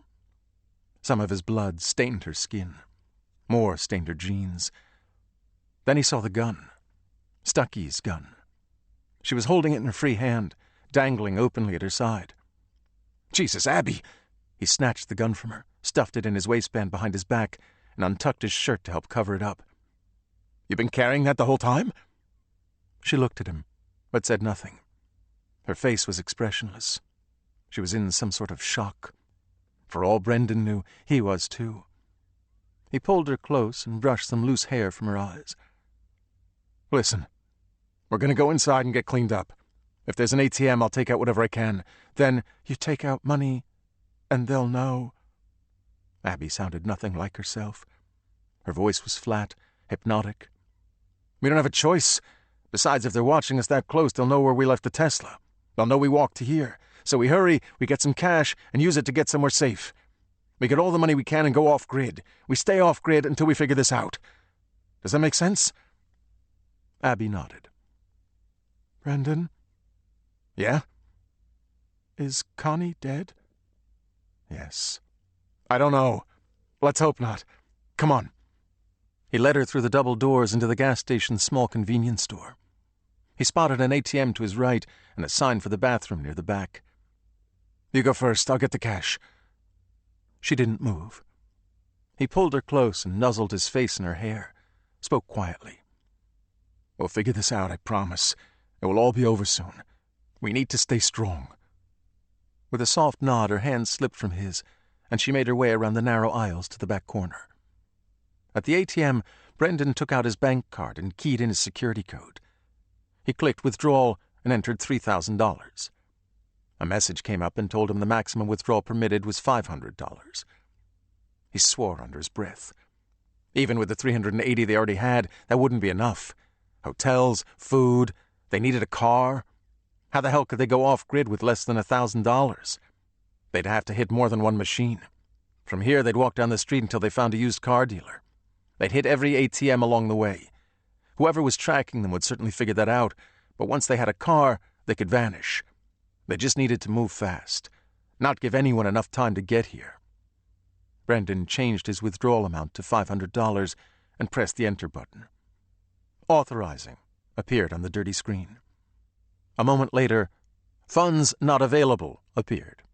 Some of his blood stained her skin. More stained her jeans. Then he saw the gun. Stucky's gun. She was holding it in her free hand, dangling openly at her side. "Jesus, Abby!" He snatched the gun from her, stuffed it in his waistband behind his back, and untucked his shirt to help cover it up. "You been carrying that the whole time?" She looked at him, but said nothing. Her face was expressionless. She was in some sort of shock. For all Brendan knew, he was too. He pulled her close and brushed some loose hair from her eyes. "Listen, we're going to go inside and get cleaned up. If there's an ATM, I'll take out whatever I can. Then you take out money, and they'll know." Abby sounded nothing like herself. Her voice was flat, hypnotic. "We don't have a choice. Besides, if they're watching us that close, they'll know where we left the Tesla. They'll know we walked to here. So we hurry, we get some cash, and use it to get somewhere safe. We get all the money we can and go off-grid. We stay off-grid until we figure this out. Does that make sense?" Abby nodded. "Brendan, "Yeah?" is Connie dead?" "Yes." "I don't know. Let's hope not. Come on." He led her through the double doors into the gas station's small convenience store. He spotted an ATM to his right and a sign for the bathroom near the back. "You go first. I'll get the cash." She didn't move. He pulled her close and nuzzled his face in her hair, spoke quietly. "We'll figure this out, I promise. It will all be over soon. We need to stay strong." With a soft nod, her hand slipped from his, and she made her way around the narrow aisles to the back corner. At the ATM, Brendan took out his bank card and keyed in his security code. He clicked withdrawal and entered $3,000. A message came up and told him the maximum withdrawal permitted was $500. He swore under his breath. Even with the $380 they already had, that wouldn't be enough. Hotels, food, they needed a car. How the hell could they go off-grid with less than $1,000? They'd have to hit more than one machine. From here, they'd walk down the street until they found a used car dealer. They'd hit every ATM along the way. Whoever was tracking them would certainly figure that out, but once they had a car, they could vanish. They just needed to move fast, not give anyone enough time to get here. Brendan changed his withdrawal amount to $500 and pressed the enter button. Authorizing appeared on the dirty screen. A moment later, funds not available appeared.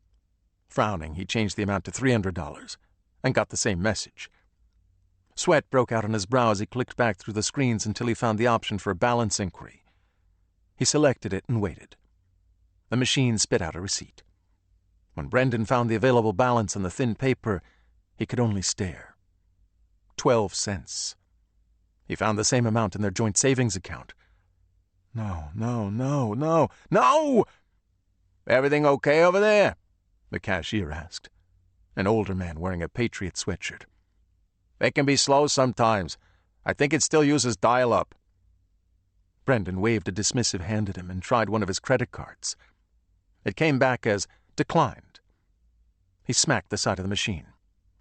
Frowning, he changed the amount to $300 and got the same message. Sweat broke out on his brow as he clicked back through the screens until he found the option for a balance inquiry. He selected it and waited. The machine spit out a receipt. When Brendan found the available balance on the thin paper, he could only stare. 12 cents. He found the same amount in their joint savings account. No. "Everything okay over there?" the cashier asked, an older man wearing a Patriot sweatshirt. "They can be slow sometimes. I think it still uses dial-up." Brendan waved a dismissive hand at him and tried one of his credit cards. It came back as declined. He smacked the side of the machine.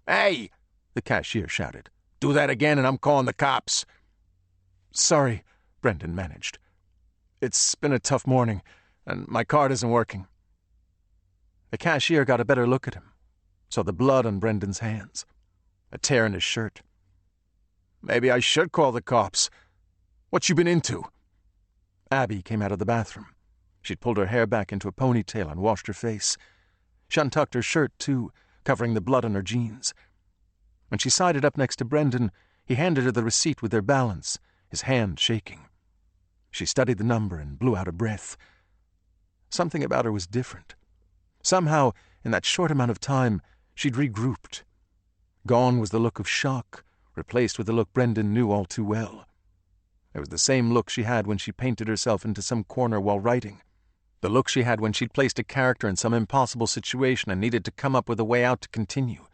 "Hey!" the cashier shouted. "Do that again and I'm calling the cops." "Sorry," Brendan managed. "It's been a tough morning, and my card isn't working." The cashier got a better look at him, saw the blood on Brendan's hands, a tear in his shirt. "Maybe I should call the cops. What you been into?" Abby came out of the bathroom. She'd pulled her hair back into a ponytail and washed her face. She untucked her shirt, too, covering the blood on her jeans. When she sided up next to Brendan, he handed her the receipt with their balance, his hand shaking. She studied the number and blew out a breath. Something about her was different. Somehow, in that short amount of time, she'd regrouped. Gone was the look of shock, replaced with the look Brendan knew all too well. It was the same look she had when she painted herself into some corner while writing. The look she had when she'd placed a character in some impossible situation and needed to come up with a way out to continue.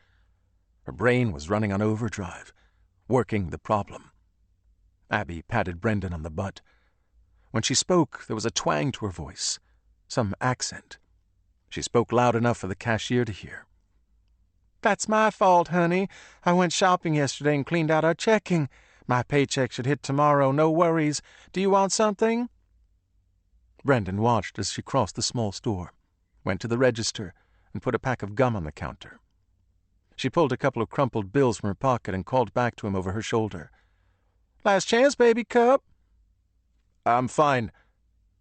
Her brain was running on overdrive, working the problem. Abby patted Brendan on the butt. When she spoke, there was a twang to her voice, some accent. She spoke loud enough for the cashier to hear. "That's my fault, honey. I went shopping yesterday and cleaned out our checking. My paycheck should hit tomorrow, no worries. Do you want something?" Brendan watched as she crossed the small store, went to the register, and put a pack of gum on the counter. She pulled a couple of crumpled bills from her pocket and called back to him over her shoulder. "Last chance, baby cup." "I'm fine."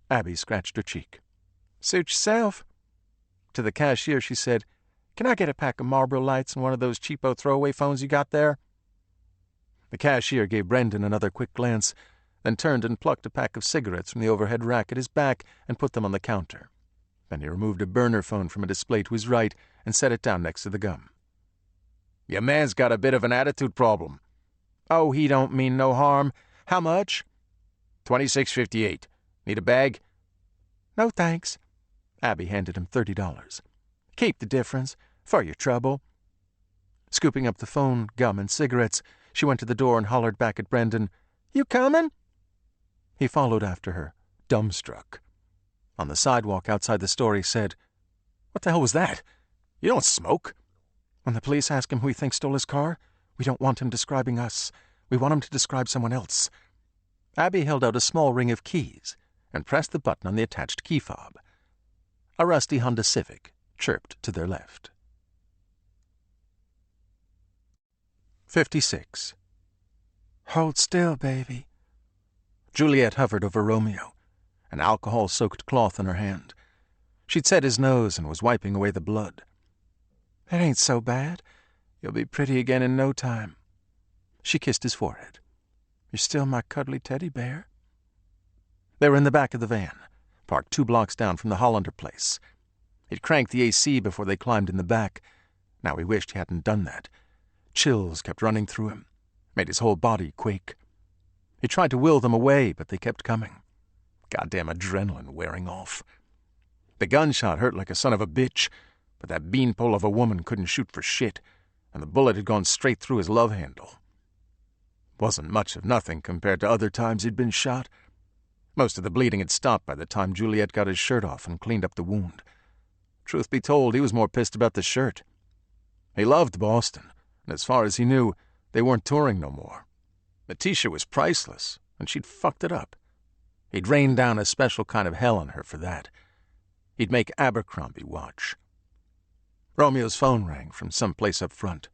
Abby scratched her cheek. "Suit yourself." To the cashier, she said, "Can I get a pack of Marlboro Lights and one of those cheapo throwaway phones you got there?" The cashier gave Brendan another quick glance, then turned and plucked a pack of cigarettes from the overhead rack at his back and put them on the counter. Then he removed a burner phone from a display to his right and set it down next to the gum. "Your man's got a bit of an attitude problem." "Oh, he don't mean no harm. How much?" $26.58. Need a bag?" "No, thanks." Abby handed him $30. "Keep the difference, for your trouble." Scooping up the phone, gum, and cigarettes, she went to the door and hollered back at Brendan, "You coming?" He followed after her, dumbstruck. On the sidewalk outside the store, he said, "What the hell was that? You don't smoke." "When the police ask him who he thinks stole his car, we don't want him describing us. We want him to describe someone else." Abby held out a small ring of keys and pressed the button on the attached key fob. A rusty Honda Civic chirped to their left. 56. "Hold still, baby." Juliet hovered over Romeo, an alcohol-soaked cloth in her hand. She'd set his nose and was wiping away the blood. "It ain't so bad. You'll be pretty again in no time." She kissed his forehead. "You're still my cuddly teddy bear." They were in the back of the van, parked 2 blocks down from the Hollander place. He'd cranked the AC before they climbed in the back. Now he wished he hadn't done that. Chills kept running through him, made his whole body quake. He tried to will them away, but they kept coming. Goddamn adrenaline wearing off. The gunshot hurt like a son of a bitch, but that beanpole of a woman couldn't shoot for shit, and the bullet had gone straight through his love handle. Wasn't much of nothing compared to other times he'd been shot. Most of the bleeding had stopped by the time Juliet got his shirt off and cleaned up the wound. Truth be told, he was more pissed about the shirt. He loved Boston, and as far as he knew, they weren't touring no more. The t-shirt was priceless, and she'd fucked it up. He'd rained down a special kind of hell on her for that. He'd make Abercrombie watch. Romeo's phone rang from some place up front.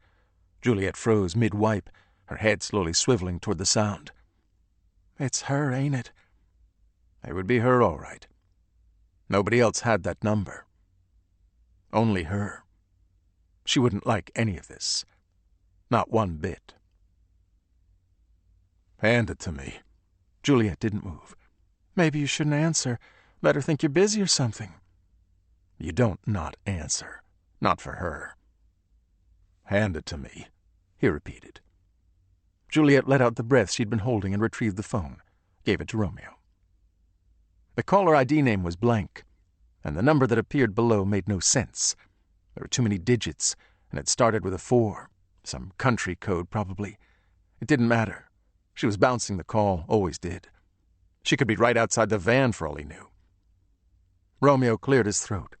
Juliet froze mid-wipe, her head slowly swiveling toward the sound. "It's her, ain't it?" It would be her, all right. Nobody else had that number. Only her. She wouldn't like any of this. Not one bit. "Hand it to me." Juliet didn't move. "Maybe you shouldn't answer. Let her think you're busy or something." You don't not answer. Not for her. "Hand it to me," he repeated. Juliet let out the breath she'd been holding and retrieved the phone, gave it to Romeo. The caller ID name was blank, and the number that appeared below made no sense. There were too many digits, and it started with a 4, some country code probably. It didn't matter. She was bouncing the call, always did. She could be right outside the van for all he knew. Romeo cleared his throat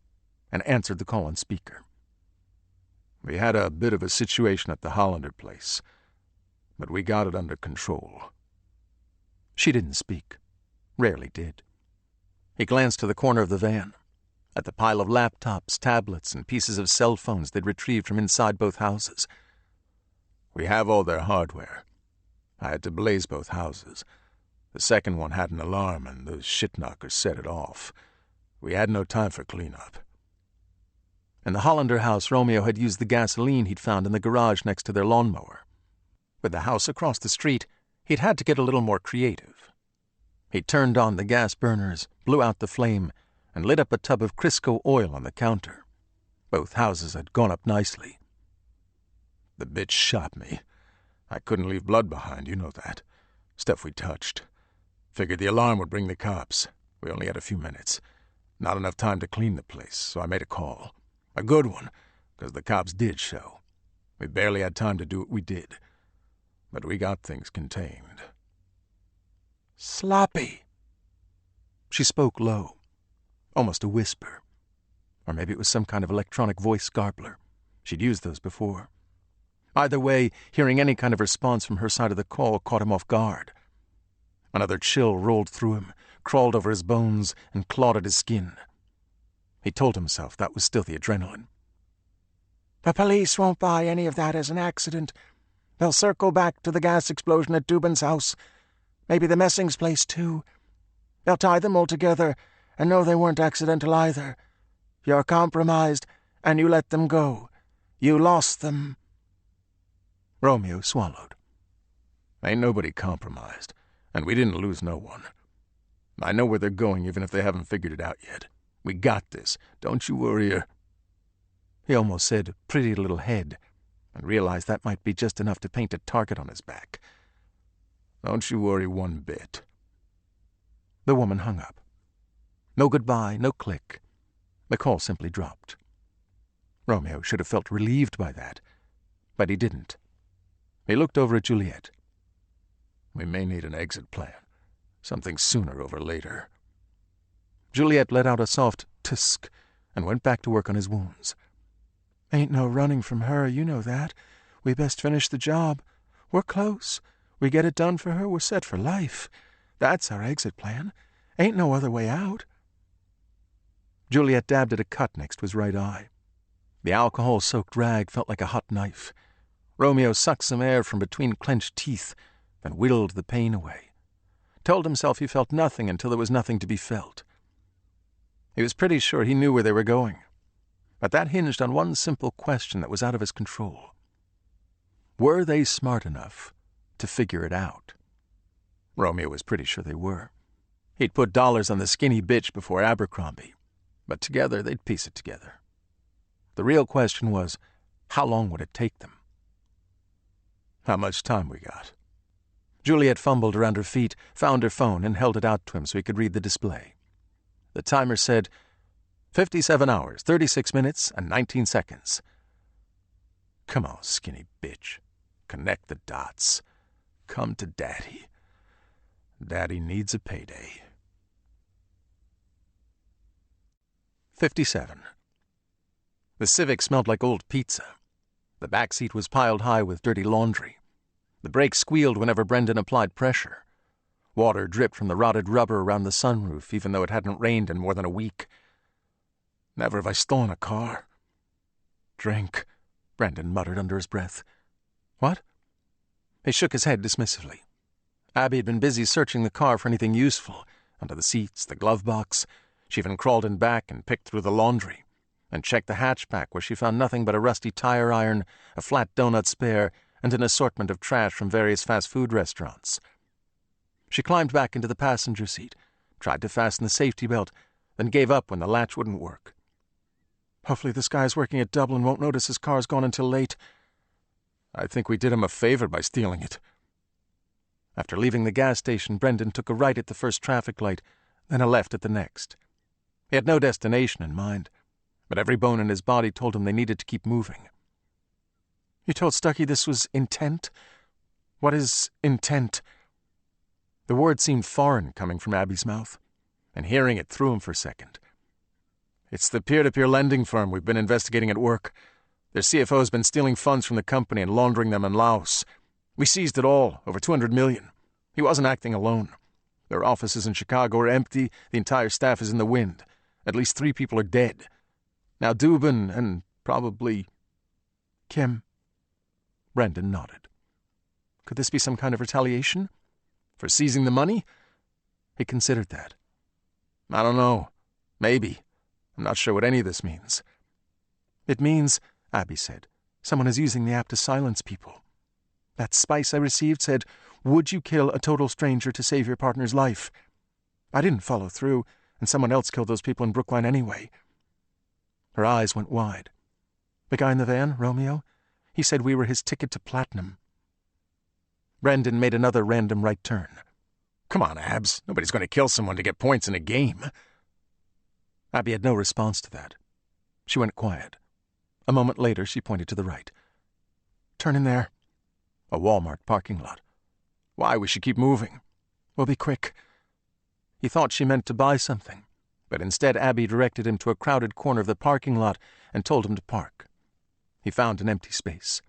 and answered the call on speaker. "We had a bit of a situation at the Hollander place, but we got it under control." She didn't speak. Rarely did. He glanced to the corner of the van, at the pile of laptops, tablets, and pieces of cell phones they'd retrieved from inside both houses. "We have all their hardware. I had to blaze both houses. The second one had an alarm, and those shit-knockers set it off. We had no time for cleanup." In the Hollander house, Romeo had used the gasoline he'd found in the garage next to their lawnmower. With the house across the street, he'd had to get a little more creative. He turned on the gas burners, blew out the flame, and lit up a tub of Crisco oil on the counter. Both houses had gone up nicely. The bitch shot me. I couldn't leave blood behind, you know that. Stuff we touched. Figured the alarm would bring the cops. We only had a few minutes. Not enough time to clean the place, so I made a call. A good one, because the cops did show. We barely had time to do what we did. But we got things contained. Sloppy. She spoke low, almost a whisper. Or maybe it was some kind of electronic voice garbler. She'd used those before. Either way, hearing any kind of response from her side of the call caught him off guard. Another chill rolled through him, crawled over his bones, and clawed at his skin. He told himself that was still the adrenaline. The police won't buy any of that as an accident. They'll circle back to the gas explosion at Dubin's house. Maybe the Messings' place, too. They'll tie them all together and know they weren't accidental either. You're compromised, and you let them go. You lost them. Romeo swallowed. Ain't nobody compromised, and we didn't lose no one. I know where they're going, even if they haven't figured it out yet. We got this. Don't you worry. He almost said, pretty little head, and realized that might be just enough to paint a target on his back. Don't you worry one bit. The woman hung up. No goodbye, no click. The call simply dropped. Romeo should have felt relieved by that, but he didn't. He looked over at Juliet. We may need an exit plan. Something sooner over later. Juliet let out a soft tsk and went back to work on his wounds. Ain't no running from her, you know that. We best finish the job. We're close. We get it done for her, we're set for life. That's our exit plan. Ain't no other way out. Juliet dabbed at a cut next to his right eye. The alcohol-soaked rag felt like a hot knife. Romeo sucked some air from between clenched teeth, then willed the pain away. Told himself he felt nothing until there was nothing to be felt. He was pretty sure he knew where they were going, but that hinged on one simple question that was out of his control. Were they smart enough to figure it out? Romeo was pretty sure they were. He'd put dollars on the skinny bitch before Abercrombie, but together they'd piece it together. The real question was, how long would it take them? How much time we got? Juliet fumbled around her feet, found her phone, and held it out to him so he could read the display. The timer said, 57 hours, 36 minutes, and 19 seconds. Come on, skinny bitch. Connect the dots. Come to Daddy. Daddy needs a payday. 57. The Civic smelled like old pizza. The back seat was piled high with dirty laundry. The brakes squealed whenever Brendan applied pressure. Water dripped from the rotted rubber around the sunroof, even though it hadn't rained in more than a week. Never have I stolen a car. Drink, Brendan muttered under his breath. What? He shook his head dismissively. Abby had been busy searching the car for anything useful, under the seats, the glove box. She even crawled in back and picked through the laundry, and checked the hatchback where she found nothing but a rusty tire iron, a flat donut spare, and an assortment of trash from various fast food restaurants. She climbed back into the passenger seat, tried to fasten the safety belt, then gave up when the latch wouldn't work. Hopefully this guy's working at Dublin won't notice his car's gone until late. I think we did him a favor by stealing it. After leaving the gas station, Brendan took a right at the first traffic light, then a left at the next. He had no destination in mind, but every bone in his body told him they needed to keep moving. You told Stucky this was intent? What is intent? The word seemed foreign coming from Abby's mouth, and hearing it threw him for a second. It's the peer-to-peer lending firm we've been investigating at work. Their CFO's been stealing funds from the company and laundering them in Laos. We seized it all, over $200 million. He wasn't acting alone. Their offices in Chicago are empty, the entire staff is in the wind. At least 3 people are dead. Now Dubin and probably Kim. Brendan nodded. Could this be some kind of retaliation? For seizing the money? He considered that. I don't know. Maybe. I'm not sure what any of this means. "It means," Abby said, "someone is using the app to silence people. That spice I received said, 'Would you kill a total stranger to save your partner's life?' I didn't follow through, and someone else killed those people in Brookline anyway." Her eyes went wide. "The guy in the van, Romeo, he said we were his ticket to platinum." Brendan made another random right turn. Come on, Abs. Nobody's going to kill someone to get points in a game. Abby had no response to that. She went quiet. A moment later, she pointed to the right. "Turn in there." A Walmart parking lot. Why, we should keep moving. "We'll be quick." He thought she meant to buy something, but instead Abby directed him to a crowded corner of the parking lot and told him to park. He found an empty space.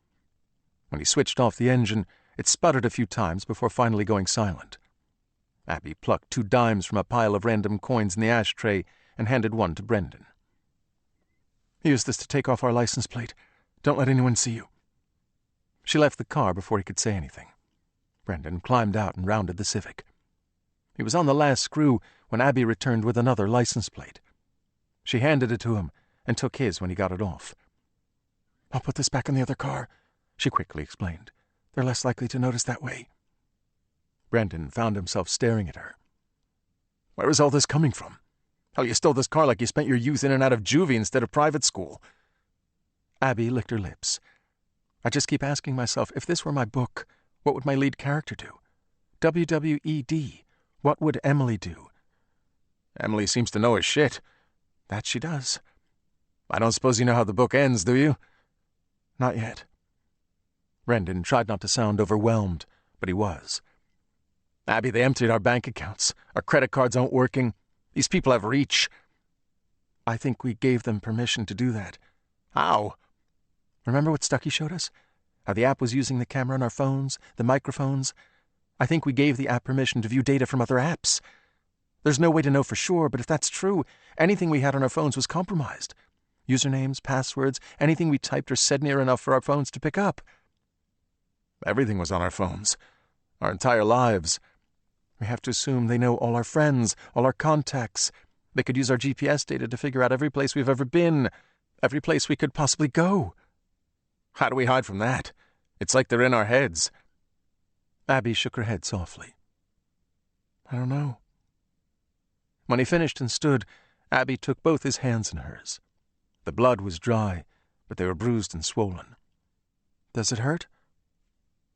When he switched off the engine, it sputtered a few times before finally going silent. Abby plucked 2 dimes from a pile of random coins in the ashtray and handed one to Brendan. "Use this to take off our license plate. Don't let anyone see you." She left the car before he could say anything. Brendan climbed out and rounded the Civic. He was on the last screw when Abby returned with another license plate. She handed it to him and took his when he got it off. "I'll put this back in the other car," she quickly explained. "They're less likely to notice that way." Brendan found himself staring at her. Where is all this coming from? Hell, you stole this car like you spent your youth in and out of juvie instead of private school. Abby licked her lips. "I just keep asking myself, if this were my book, what would my lead character do? WWED. What would Emily do?" Emily seems to know her shit. "That she does." "I don't suppose you know how the book ends, do you?" "Not yet." Brendan tried not to sound overwhelmed, but he was. "Abby, they emptied our bank accounts. Our credit cards aren't working. These people have reach." "I think we gave them permission to do that." "How?" "Remember what Stucky showed us? How the app was using the camera on our phones, the microphones? I think we gave the app permission to view data from other apps. There's no way to know for sure, but if that's true, anything we had on our phones was compromised. Usernames, passwords, anything we typed or said near enough for our phones to pick up." "Everything was on our phones. Our entire lives." "We have to assume they know all our friends, all our contacts. They could use our GPS data to figure out every place we've ever been, every place we could possibly go." "How do we hide from that? It's like they're in our heads." Abby shook her head softly. "I don't know." When he finished and stood, Abby took both his hands in hers. The blood was dry, but they were bruised and swollen. "Does it hurt?"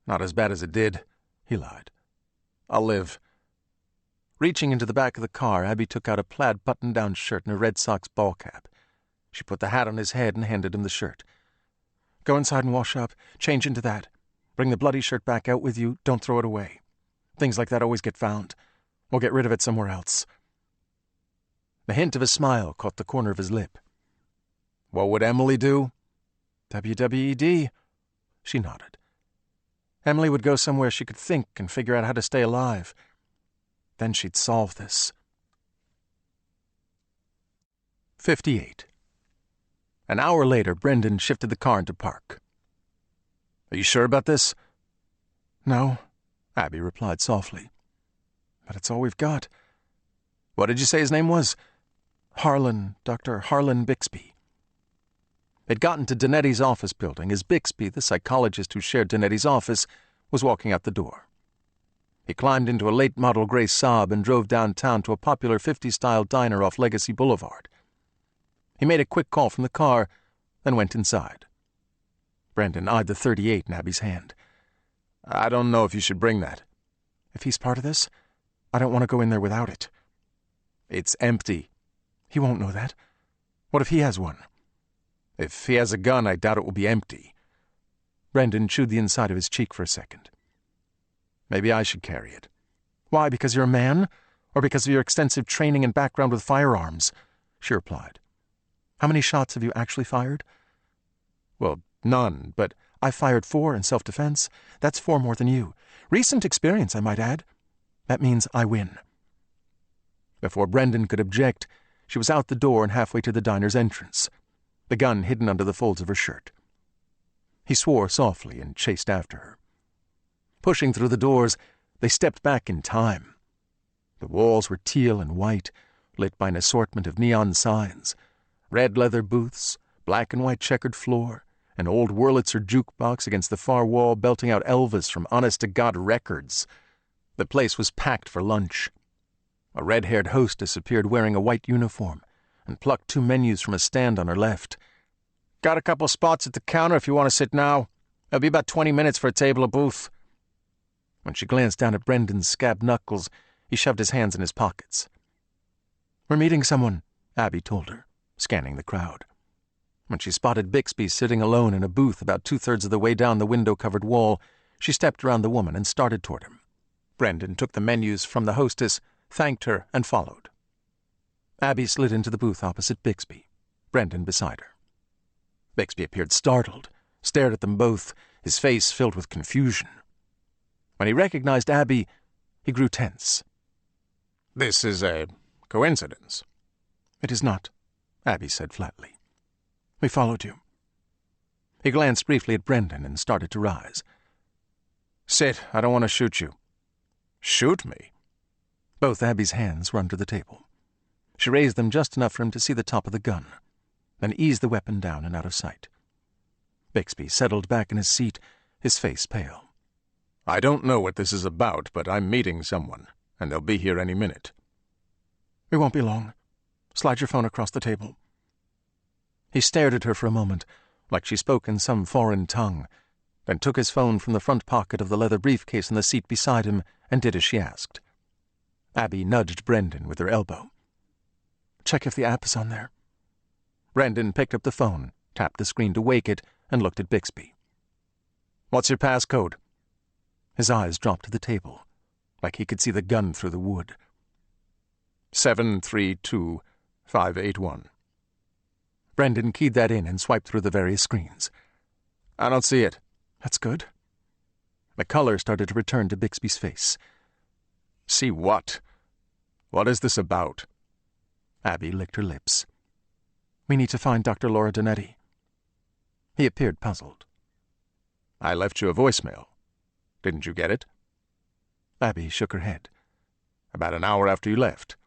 "Not as bad as it did," he lied. "I'll live." Reaching into the back of the car, Abby took out a plaid button-down shirt and a Red Sox ball cap. She put the hat on his head and handed him the shirt. "Go inside and wash up. Change into that. Bring the bloody shirt back out with you. Don't throw it away. Things like that always get found. We'll get rid of it somewhere else." The hint of a smile caught the corner of his lip. "What would Emily do?" "WWED." She nodded. "Emily would go somewhere she could think and figure out how to stay alive. Then she'd solve this." 58. An hour later, Brendan shifted the car into park. "Are you sure about this?" "No," Abby replied softly. "But it's all we've got." "What did you say his name was?" "Harlan, Dr. Harlan Bixby." They'd gotten to Donetti's office building as Bixby, the psychologist who shared Donetti's office, was walking out the door. He climbed into a late-model gray Saab and drove downtown to a popular 50s-style diner off Legacy Boulevard. He made a quick call from the car, then went inside. Brendan eyed the .38 in Abby's hand. "I don't know if you should bring that." "If he's part of this, I don't want to go in there without it." "It's empty." "He won't know that. What if he has one?" "If he has a gun, I doubt it will be empty." Brendan chewed the inside of his cheek for a second. "Maybe I should carry it." "Why, because you're a man? Or because of your extensive training and background with firearms?" she replied. "How many shots have you actually fired?" "Well, none, but I fired 4 in self-defense. That's 4 more than you. Recent experience, I might add. That means I win." Before Brendan could object, she was out the door and halfway to the diner's entrance, the gun hidden under the folds of her shirt. He swore softly and chased after her. Pushing through the doors, they stepped back in time. The walls were teal and white, lit by an assortment of neon signs, red leather booths, black and white checkered floor, an old Wurlitzer jukebox against the far wall belting out Elvis from honest-to-God records. The place was packed for lunch. A red-haired hostess appeared wearing a white uniform and plucked 2 menus from a stand on her left. "Got a couple spots at the counter if you want to sit now. It'll be about 20 minutes for a table or booth." When she glanced down at Brendan's scabbed knuckles, he shoved his hands in his pockets. "We're meeting someone," Abby told her, scanning the crowd. When she spotted Bixby sitting alone in a booth about 2/3 of the way down the window-covered wall, she stepped around the woman and started toward him. Brendan took the menus from the hostess, thanked her, and followed. Abby slid into the booth opposite Bixby, Brendan beside her. Bixby appeared startled, stared at them both, his face filled with confusion. When he recognized Abby, he grew tense. "This is a coincidence." "It is not," Abby said flatly. "We followed you." He glanced briefly at Brendan and started to rise. "Sit, I don't want to shoot you." "Shoot me?" Both Abby's hands were under the table. She raised them just enough for him to see the top of the gun, then eased the weapon down and out of sight. Bixby settled back in his seat, his face pale. "I don't know what this is about, but I'm meeting someone, and they'll be here any minute." "We won't be long. Slide your phone across the table." He stared at her for a moment, like she spoke in some foreign tongue, then took his phone from the front pocket of the leather briefcase in the seat beside him and did as she asked. Abby nudged Brendan with her elbow. "Check if the app is on there." Brendan picked up the phone, tapped the screen to wake it, and looked at Bixby. "What's your passcode?" His eyes dropped to the table, like he could see the gun through the wood. 732581. Brendan keyed that in and swiped through the various screens. "I don't see it." "That's good." The color started to return to Bixby's face. "See what? What is this about?" Abby licked her lips. "We need to find Dr. Laura Donetti." He appeared puzzled. "I left you a voicemail. Didn't you get it?" Abby shook her head. "About an hour after you left."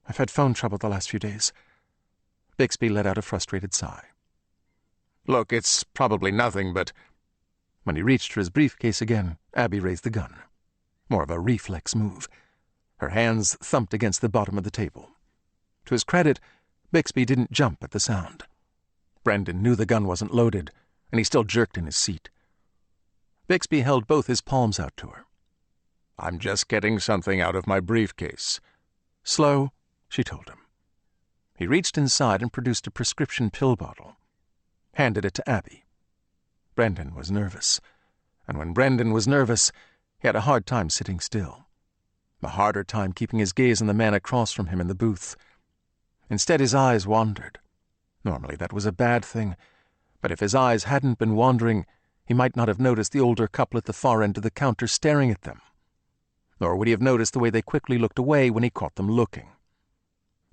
"I've had phone trouble the last few days." Bixby let out a frustrated sigh. "Look, it's probably nothing, but—" When he reached for his briefcase again, Abby raised the gun. More of a reflex move. Her hands thumped against the bottom of the table. To his credit, Bixby didn't jump at the sound. Brendan knew the gun wasn't loaded, and he still jerked in his seat. Bixby held both his palms out to her. "I'm just getting something out of my briefcase." "Slow," she told him. He reached inside and produced a prescription pill bottle. Handed it to Abby. Brendan was nervous, and when Brendan was nervous, he had a hard time sitting still. A harder time keeping his gaze on the man across from him in the booth. Instead, his eyes wandered. Normally that was a bad thing, but if his eyes hadn't been wandering, he might not have noticed the older couple at the far end of the counter staring at them. Nor would he have noticed the way they quickly looked away when he caught them looking.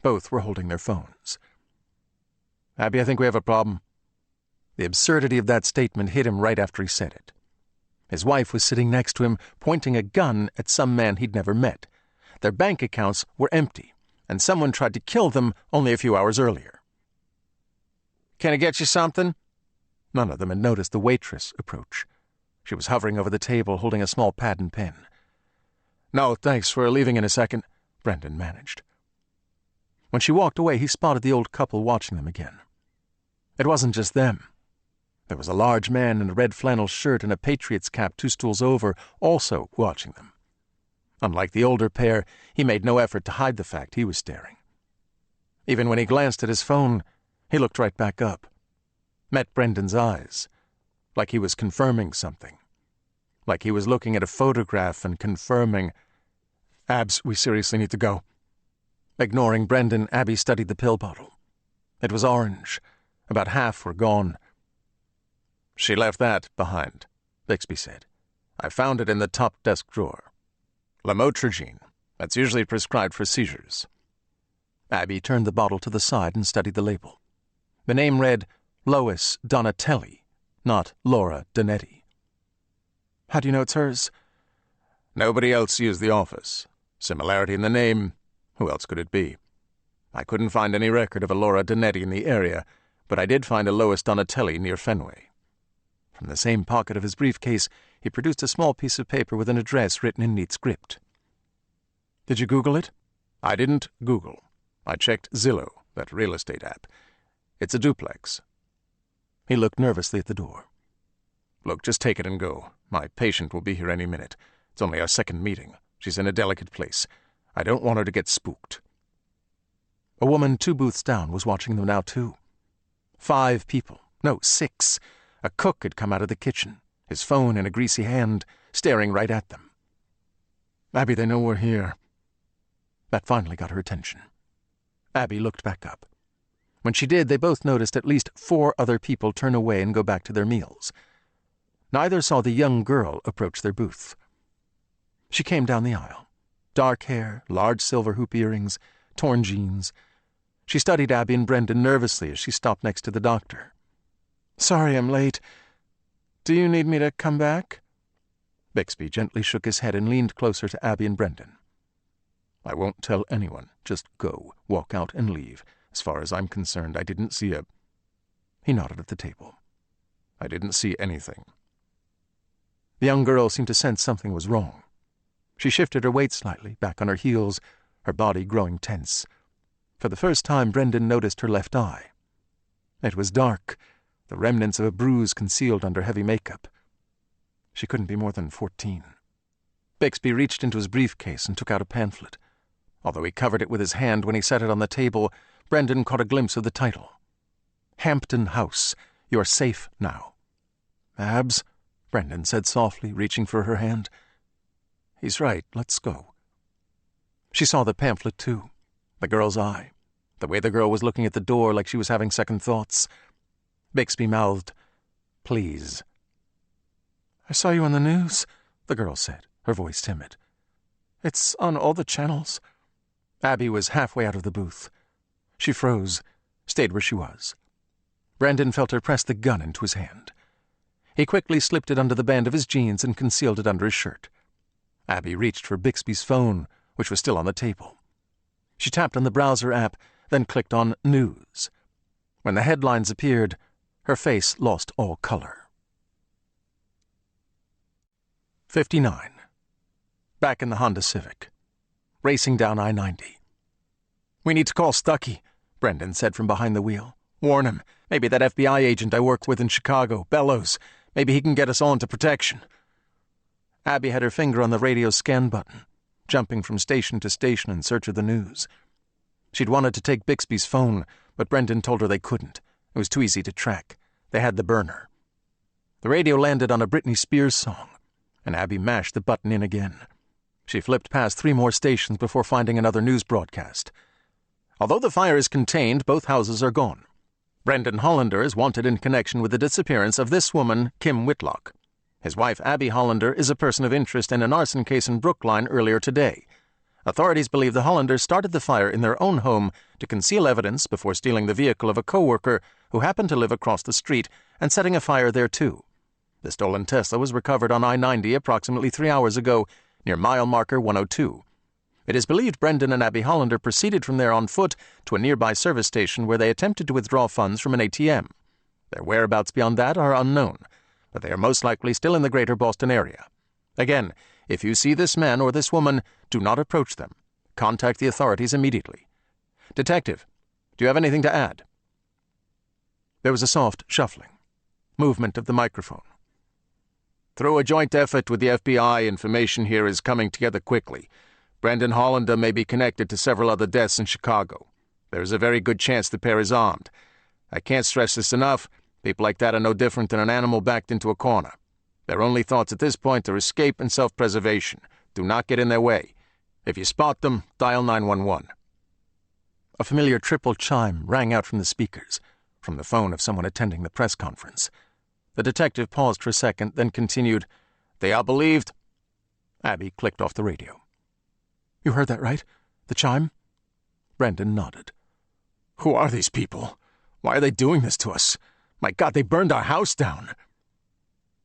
Both were holding their phones. "Abby, I think we have a problem." The absurdity of that statement hit him right after he said it. His wife was sitting next to him, pointing a gun at some man he'd never met. Their bank accounts were empty, and someone tried to kill them only a few hours earlier. "Can I get you something?" None of them had noticed the waitress approach. She was hovering over the table, holding a small pad and pen. "No, thanks, we're leaving in a second," Brendan managed. When she walked away, he spotted the old couple watching them again. It wasn't just them. There was a large man in a red flannel shirt and a Patriots cap 2 stools over, also watching them. Unlike the older pair, he made no effort to hide the fact he was staring. Even when he glanced at his phone, he looked right back up. Met Brendan's eyes, like he was confirming something. Like he was looking at a photograph and confirming. "Abs, we seriously need to go." Ignoring Brendan, Abby studied the pill bottle. It was orange. About half were gone. "She left that behind," Bixby said. "I found it in the top desk drawer. Lamotrigine. That's usually prescribed for seizures." Abby turned the bottle to the side and studied the label. The name read Lois Donatelli, not Laura Donetti. "How do you know it's hers?" "Nobody else used the office. Similarity in the name. Who else could it be? I couldn't find any record of a Laura Donetti in the area, but I did find a Lois Donatelli near Fenway." From the same pocket of his briefcase, he produced a small piece of paper with an address written in neat script. "Did you Google it?" "I didn't Google. I checked Zillow, that real estate app. It's a duplex." He looked nervously at the door. "Look, just take it and go. My patient will be here any minute. It's only our second meeting. She's in a delicate place. I don't want her to get spooked." A woman 2 booths down was watching them now, too. 5 people. No, 6. A cook had come out of the kitchen, his phone in a greasy hand, staring right at them. "Abby, they know we're here." That finally got her attention. Abby looked back up. When she did, they both noticed at least 4 other people turn away and go back to their meals. Neither saw the young girl approach their booth. She came down the aisle. Dark hair, large silver hoop earrings, torn jeans. She studied Abby and Brendan nervously as she stopped next to the doctor. "Sorry I'm late. Do you need me to come back?" Bixby gently shook his head and leaned closer to Abby and Brendan. "I won't tell anyone. Just go, walk out, and leave. As far as I'm concerned, I didn't see a—" He nodded at the table. "I didn't see anything." The young girl seemed to sense something was wrong. She shifted her weight slightly, back on her heels, her body growing tense. For the first time, Brendan noticed her left eye. It was dark, the remnants of a bruise concealed under heavy makeup. She couldn't be more than 14. Bixby reached into his briefcase and took out a pamphlet. Although he covered it with his hand when he set it on the table, Brendan caught a glimpse of the title. "Hampton House. You're safe now." "Abs," Brendan said softly, reaching for her hand. "He's right. Let's go." She saw the pamphlet, too. The girl's eye. The way the girl was looking at the door like she was having second thoughts. Bixby mouthed, "Please." "I saw you on the news," the girl said, her voice timid. "It's on all the channels." Abby was halfway out of the booth. She froze, stayed where she was. Brendan felt her press the gun into his hand. He quickly slipped it under the band of his jeans and concealed it under his shirt. Abby reached for Bixby's phone, which was still on the table. She tapped on the browser app, then clicked on News. When the headlines appeared, her face lost all color. 59. Back in the Honda Civic. Racing down I-90. "We need to call Stuckey," Brendan said from behind the wheel. "Warn him. Maybe that FBI agent I work with in Chicago, Bellows. Maybe he can get us all into protection." Abby had her finger on the radio scan button, jumping from station to station in search of the news. She'd wanted to take Bixby's phone, but Brendan told her they couldn't. It was too easy to track. They had the burner. The radio landed on a Britney Spears song, and Abby mashed the button in again. She flipped past 3 more stations before finding another news broadcast. Although the fire is contained, both houses are gone. Brendan Hollander is wanted in connection with the disappearance of this woman, Kim Whitlock. His wife, Abby Hollander, is a person of interest in an arson case in Brookline earlier today. Authorities believe the Hollanders started the fire in their own home to conceal evidence before stealing the vehicle of a co-worker who happened to live across the street and setting a fire there too. The stolen Tesla was recovered on I-90 approximately 3 hours ago near mile marker 102. It is believed Brendan and Abby Hollander proceeded from there on foot to a nearby service station where they attempted to withdraw funds from an ATM. Their whereabouts beyond that are unknown, but they are most likely still in the greater Boston area. Again, if you see this man or this woman, do not approach them. Contact the authorities immediately. Detective, do you have anything to add? There was a soft shuffling. Movement of the microphone. Through a joint effort with the FBI, information here is coming together quickly. Brendan Hollander may be connected to several other deaths in Chicago. There is a very good chance the pair is armed. I can't stress this enough. People like that are no different than an animal backed into a corner. Their only thoughts at this point are escape and self-preservation. Do not get in their way. If you spot them, dial 911. A familiar triple chime rang out from the speakers, from the phone of someone attending the press conference. The detective paused for a second, then continued, "They are believed." Abby clicked off the radio. "You heard that, right? The chime?" Brendan nodded. "Who are these people? Why are they doing this to us? My God, they burned our house down."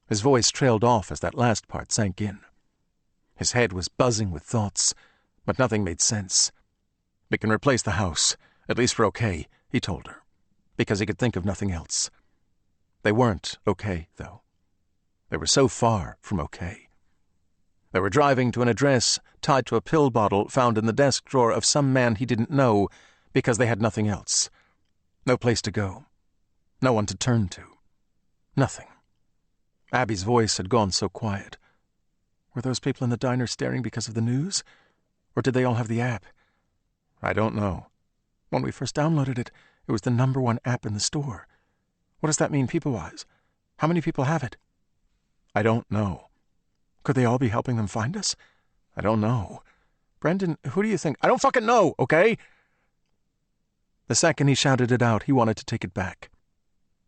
His voice trailed off as that last part sank in. His head was buzzing with thoughts, but nothing made sense. "We can replace the house, at least for okay," he told her. because he could think of nothing else. They weren't okay, though. They were so far from okay. They were driving to an address tied to a pill bottle found in the desk drawer of some man he didn't know because they had nothing else. No place to go. No one to turn to. Nothing. Abby's voice had gone so quiet. Were those people in the diner staring because of the news? Or did they all have the app? I don't know. When we first downloaded it, it was the #1 app in the store. What does that mean people-wise? How many people have it? I don't know. Could they all be helping them find us? I don't know. Brendan, who do you think? I don't fucking know, okay? The second he shouted it out, he wanted to take it back.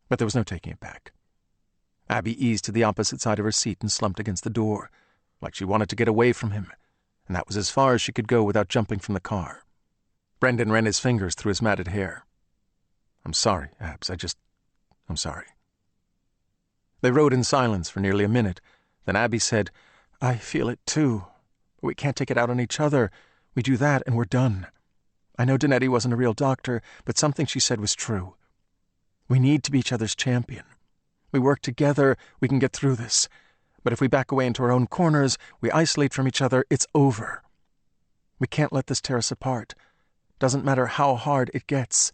But there was no taking it back. Abby eased to the opposite side of her seat and slumped against the door, like she wanted to get away from him, and that was as far as she could go without jumping from the car. Brendan ran his fingers through his matted hair. I'm sorry, Abs. I'm sorry. They rode in silence for nearly a minute. Then Abby said, I feel it too. But we can't take it out on each other. We do that and we're done. I know Danetti wasn't a real doctor, but something she said was true. We need to be each other's champion. We work together, we can get through this. But if we back away into our own corners, we isolate from each other, it's over. We can't let this tear us apart. Doesn't matter how hard it gets.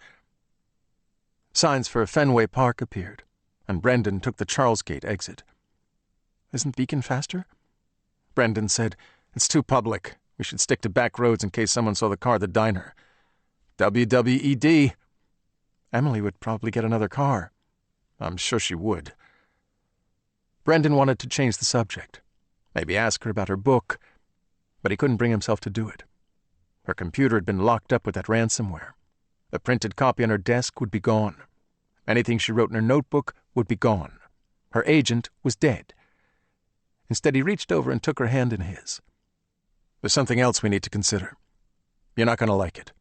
Signs for Fenway Park appeared, and Brendan took the Charlesgate exit. Isn't Beacon faster? Brendan said, It's too public. We should stick to back roads in case someone saw the car at the diner. WWED. Emily would probably get another car. I'm sure she would. Brendan wanted to change the subject, maybe ask her about her book, but he couldn't bring himself to do it. Her computer had been locked up with that ransomware. The printed copy on her desk would be gone. Anything she wrote in her notebook would be gone. Her agent was dead. Instead, he reached over and took her hand in his. There's something else we need to consider. You're not going to like it.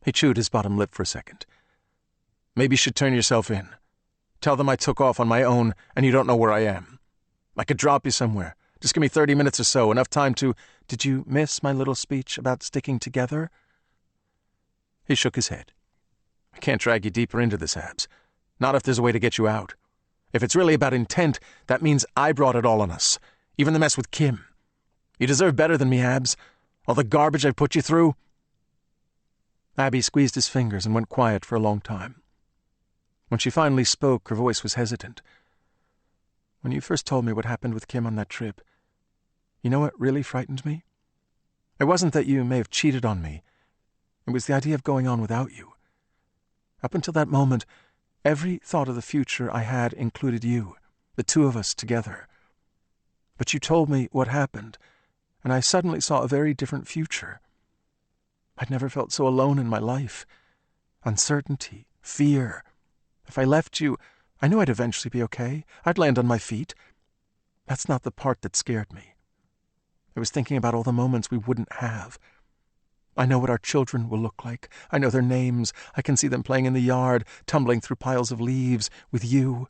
He chewed his bottom lip for a second. Maybe you should turn yourself in. Tell them I took off on my own and you don't know where I am. I could drop you somewhere. Just give me 30 minutes or so, enough time to... Did you miss my little speech about sticking together? He shook his head. I can't drag you deeper into this, Abs. Not if there's a way to get you out. If it's really about intent, that means I brought it all on us. Even the mess with Kim. You deserve better than me, Abs. All the garbage I've put you through. Abby squeezed his fingers and went quiet for a long time. When she finally spoke, her voice was hesitant. When you first told me what happened with Kim on that trip, you know what really frightened me? It wasn't that you may have cheated on me. It was the idea of going on without you. Up until that moment, every thought of the future I had included you, the two of us together. But you told me what happened, and I suddenly saw a very different future. I'd never felt so alone in my life. Uncertainty, fear. If I left you, I knew I'd eventually be okay. I'd land on my feet. That's not the part that scared me. I was thinking about all the moments we wouldn't have. I know what our children will look like. I know their names. I can see them playing in the yard, tumbling through piles of leaves, with you.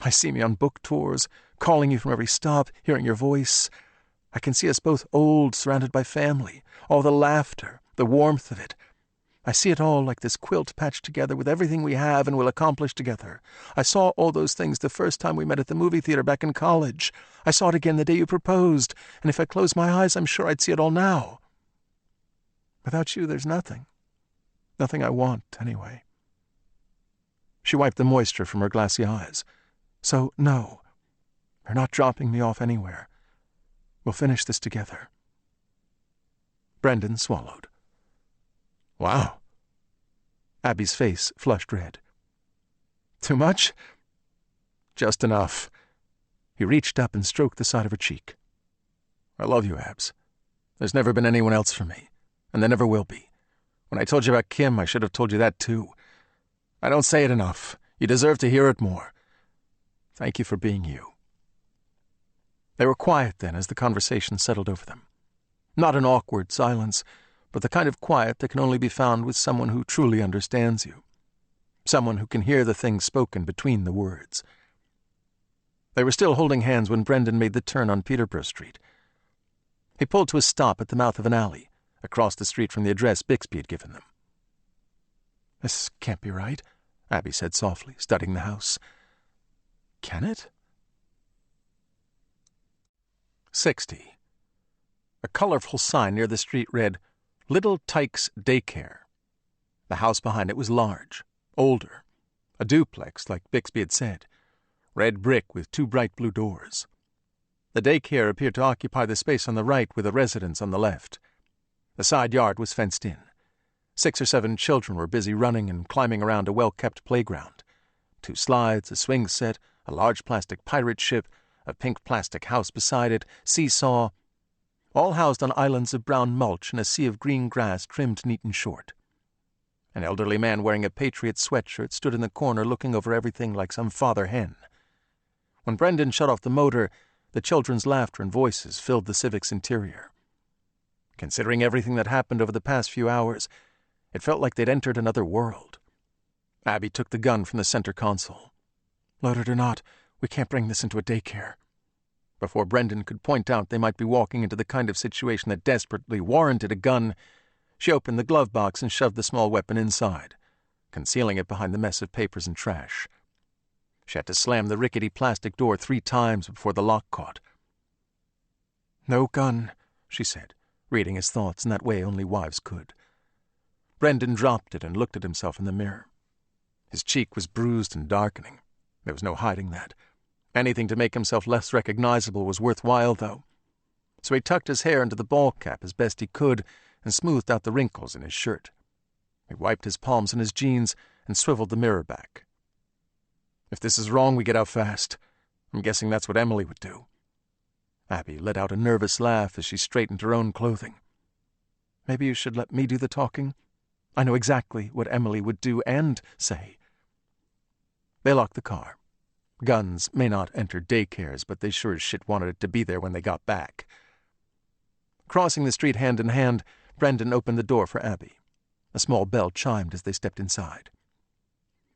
I see me on book tours, calling you from every stop, hearing your voice. I can see us both old, surrounded by family, all the laughter, the warmth of it. I see it all like this quilt patched together with everything we have and will accomplish together. I saw all those things the first time we met at the movie theater back in college. I saw it again the day you proposed, and if I close my eyes, I'm sure I'd see it all now. Without you, there's nothing. Nothing I want, anyway. She wiped the moisture from her glassy eyes. So, no, you're not dropping me off anywhere. We'll finish this together. Brendan swallowed. Wow. Abby's face flushed red. Too much? Just enough. He reached up and stroked the side of her cheek. I love you, Abs. There's never been anyone else for me, and there never will be. When I told you about Kim, I should have told you that too. I don't say it enough. You deserve to hear it more. Thank you for being you. They were quiet then as the conversation settled over them. Not an awkward silence, but the kind of quiet that can only be found with someone who truly understands you. Someone who can hear the things spoken between the words. They were still holding hands when Brendan made the turn on Peterborough Street. He pulled to a stop at the mouth of an alley, across the street from the address Bixby had given them. This can't be right. Abby said softly, studying the house. Can it? 60. A colorful sign near the street read, Little Tykes Daycare. The house behind it was large, older, a duplex like Bixby had said, red brick with 2 bright blue doors. The daycare appeared to occupy the space on the right with a residence on the left. The side yard was fenced in. 6 or 7 children were busy running and climbing around a well-kept playground. 2 slides, a swing set, a large plastic pirate ship, a pink plastic house beside it, seesaw, all housed on islands of brown mulch and a sea of green grass trimmed neat and short. An elderly man wearing a Patriot sweatshirt stood in the corner looking over everything like some father hen. When Brendan shut off the motor, the children's laughter and voices filled the Civic's interior. Considering everything that happened over the past few hours, it felt like they'd entered another world. Abby took the gun from the center console. Loaded or not, we can't bring this into a daycare. Before Brendan could point out they might be walking into the kind of situation that desperately warranted a gun, she opened the glove box and shoved the small weapon inside, concealing it behind the mess of papers and trash. She had to slam the rickety plastic door 3 times before the lock caught. No gun, she said, reading his thoughts in that way only wives could. Brendan dropped it and looked at himself in the mirror. His cheek was bruised and darkening. There was no hiding that. Anything to make himself less recognizable was worthwhile, though. So he tucked his hair into the ball cap as best he could and smoothed out the wrinkles in his shirt. He wiped his palms in his jeans and swiveled the mirror back. If this is wrong, we get out fast. I'm guessing that's what Emily would do. Abby let out a nervous laugh as she straightened her own clothing. Maybe you should let me do the talking. I know exactly what Emily would do and say. They locked the car. Guns may not enter daycares, but they sure as shit wanted it to be there when they got back. Crossing the street hand in hand, Brendan opened the door for Abby. A small bell chimed as they stepped inside.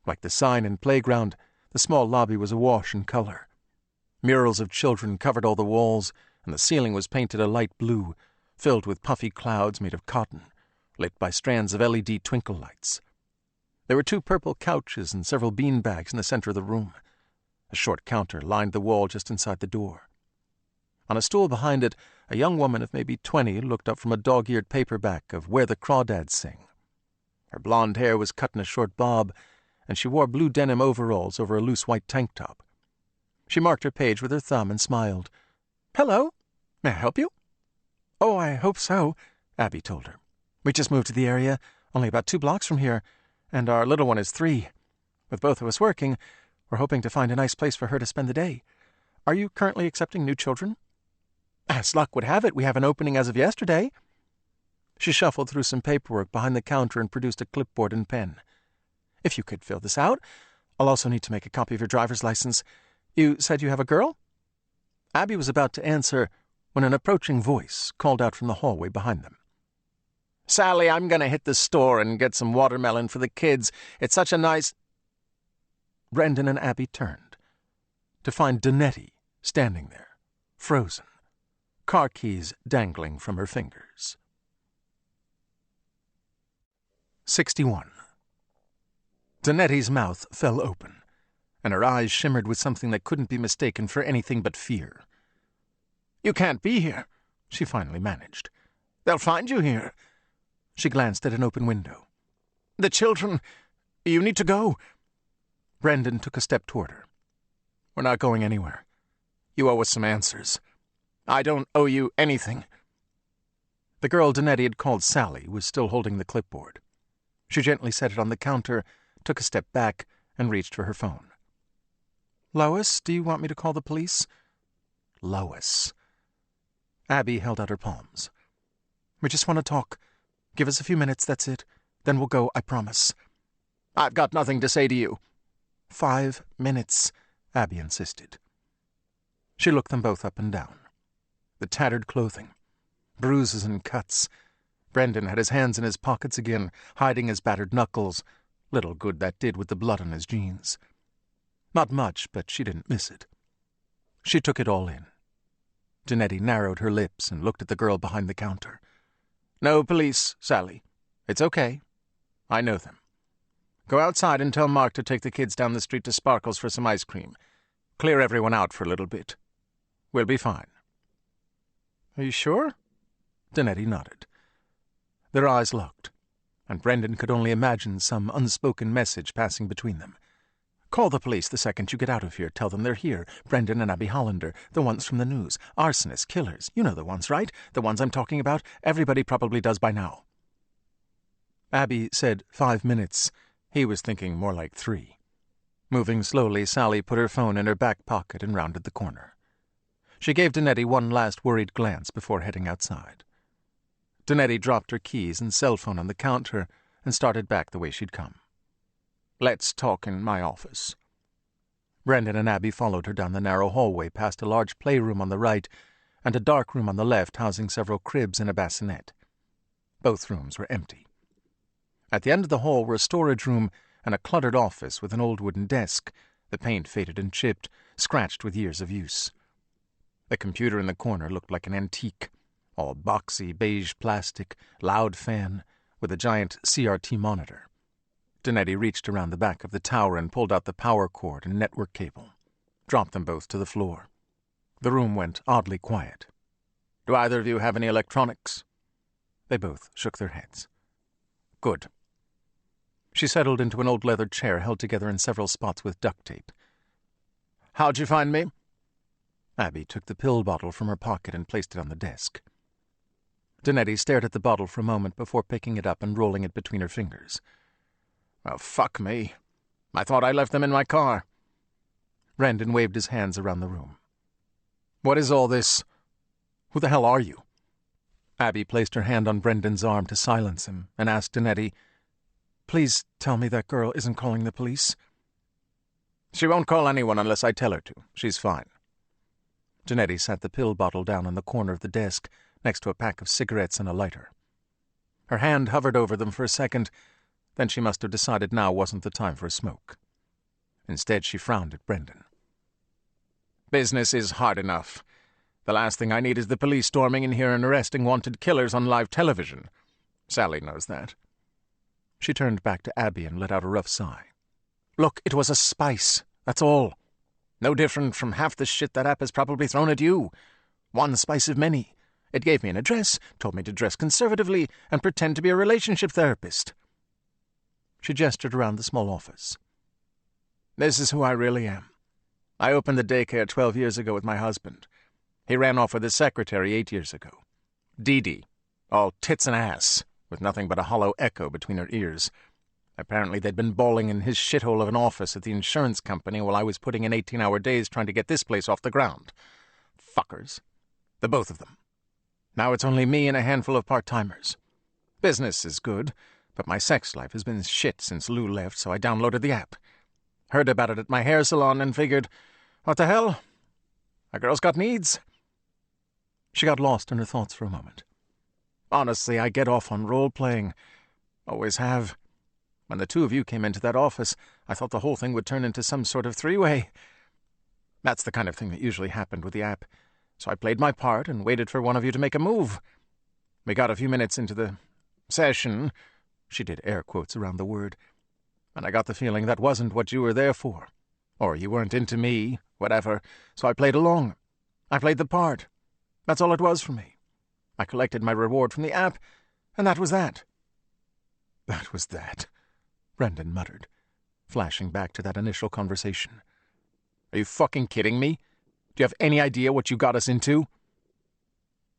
Like the sign and playground, the small lobby was awash in color. Murals of children covered all the walls, and the ceiling was painted a light blue, filled with puffy clouds made of cotton, lit by strands of LED twinkle lights. There were 2 purple couches and several bean bags in the center of the room. A short counter lined the wall just inside the door. On a stool behind it, a young woman of maybe 20 looked up from a dog-eared paperback of Where the Crawdads Sing. Her blonde hair was cut in a short bob, and she wore blue denim overalls over a loose white tank top. She marked her page with her thumb and smiled. "Hello. May I help you?" "Oh, I hope so," Abby told her. "We just moved to the area, only about 2 blocks from here, and our little one is 3. With both of us working, we're hoping to find a nice place for her to spend the day. Are you currently accepting new children?" "As luck would have it, we have an opening as of yesterday." She shuffled through some paperwork behind the counter and produced a clipboard and pen. "If you could fill this out, I'll also need to make a copy of your driver's license. You said you have a girl?" Abby was about to answer when an approaching voice called out from the hallway behind them. "Sally, I'm going to hit the store and get some watermelon for the kids. It's such a nice—" Brendan and Abby turned to find Donetti standing there, frozen, car keys dangling from her fingers. 61. Donetti's mouth fell open, and her eyes shimmered with something that couldn't be mistaken for anything but fear. "You can't be here," she finally managed. "They'll find you here." She glanced at an open window. "The children, you need to go." Brendan took a step toward her. "We're not going anywhere. You owe us some answers." "I don't owe you anything." The girl Donetti had called Sally was still holding the clipboard. She gently set it on the counter, took a step back, and reached for her phone. "Lois, do you want me to call the police?" Lois. Abby held out her palms. "We just want to talk. Give us a few minutes, that's it. Then we'll go, I promise." "I've got nothing to say to you." 5 minutes, Abby insisted. She looked them both up and down. The tattered clothing, bruises and cuts. Brendan had his hands in his pockets again, hiding his battered knuckles. Little good that did with the blood on his jeans. Not much, but she didn't miss it. She took it all in. Donetti narrowed her lips and looked at the girl behind the counter. "No police, Sally. It's okay. I know them. Go outside and tell Mark to take the kids down the street to Sparkles for some ice cream. Clear everyone out for a little bit. We'll be fine." "Are you sure?" Danetti nodded. Their eyes locked, and Brendan could only imagine some unspoken message passing between them. "Call the police the second you get out of here. Tell them they're here. Brendan and Abby Hollander, the ones from the news. Arsonists, killers. You know the ones, right? The ones I'm talking about. Everybody probably does by now." Abby said 5 minutes. He was thinking more like 3. Moving slowly, Sally put her phone in her back pocket and rounded the corner. She gave Danetti one last worried glance before heading outside. Danetti dropped her keys and cell phone on the counter and started back the way she'd come. "Let's talk in my office." Brendan and Abby followed her down the narrow hallway past a large playroom on the right and a dark room on the left housing several cribs and a bassinet. Both rooms were empty. At the end of the hall were a storage room and a cluttered office with an old wooden desk, the paint faded and chipped, scratched with years of use. The computer in the corner looked like an antique, all boxy beige plastic, loud fan, with a giant CRT monitor. Danetti reached around the back of the tower and pulled out the power cord and network cable, dropped them both to the floor. The room went oddly quiet. "Do either of you have any electronics?" They both shook their heads. "Good." She settled into an old leather chair held together in several spots with duct tape. "How'd you find me?" Abby took the pill bottle from her pocket and placed it on the desk. Danetti stared at the bottle for a moment before picking it up and rolling it between her fingers. "Well, fuck me. I thought I left them in my car." Brendan waved his hands around the room. "What is all this? Who the hell are you?" Abby placed her hand on Brendan's arm to silence him and asked Danetti, "Please tell me that girl isn't calling the police." "She won't call anyone unless I tell her to. She's fine." Danetti sat the pill bottle down on the corner of the desk next to a pack of cigarettes and a lighter. Her hand hovered over them for a second, then she must have decided now wasn't the time for a smoke. Instead, she frowned at Brendan. "Business is hard enough. The last thing I need is the police storming in here and arresting wanted killers on live television. Sally knows that." She turned back to Abby and let out a rough sigh. "Look, it was a spice, that's all. No different from half the shit that app has probably thrown at you. One spice of many. It gave me an address, told me to dress conservatively, and pretend to be a relationship therapist." She gestured around the small office. "This is who I really am. I opened the daycare 12 years ago with my husband. He ran off with his secretary 8 years ago. Dee Dee, all tits and ass, with nothing but a hollow echo between her ears. Apparently they'd been bawling in his shithole of an office at the insurance company while I was putting in 18-hour days trying to get this place off the ground. Fuckers. The both of them. Now it's only me and a handful of part-timers. Business is good, but my sex life has been shit since Lou left, so I downloaded the app. Heard about it at my hair salon and figured, what the hell? A girl's got needs." She got lost in her thoughts for a moment. "Honestly, I get off on role-playing. Always have. When the two of you came into that office, I thought the whole thing would turn into some sort of three-way. That's the kind of thing that usually happened with the app, so I played my part and waited for one of you to make a move. We got a few minutes into the session," she did air quotes around the word, "and I got the feeling that wasn't what you were there for. Or you weren't into me, whatever, so I played along. I played the part. That's all it was for me. I collected my reward from the app, and that was that." "That was that," Brendan muttered, flashing back to that initial conversation. "Are you fucking kidding me? Do you have any idea what you got us into?"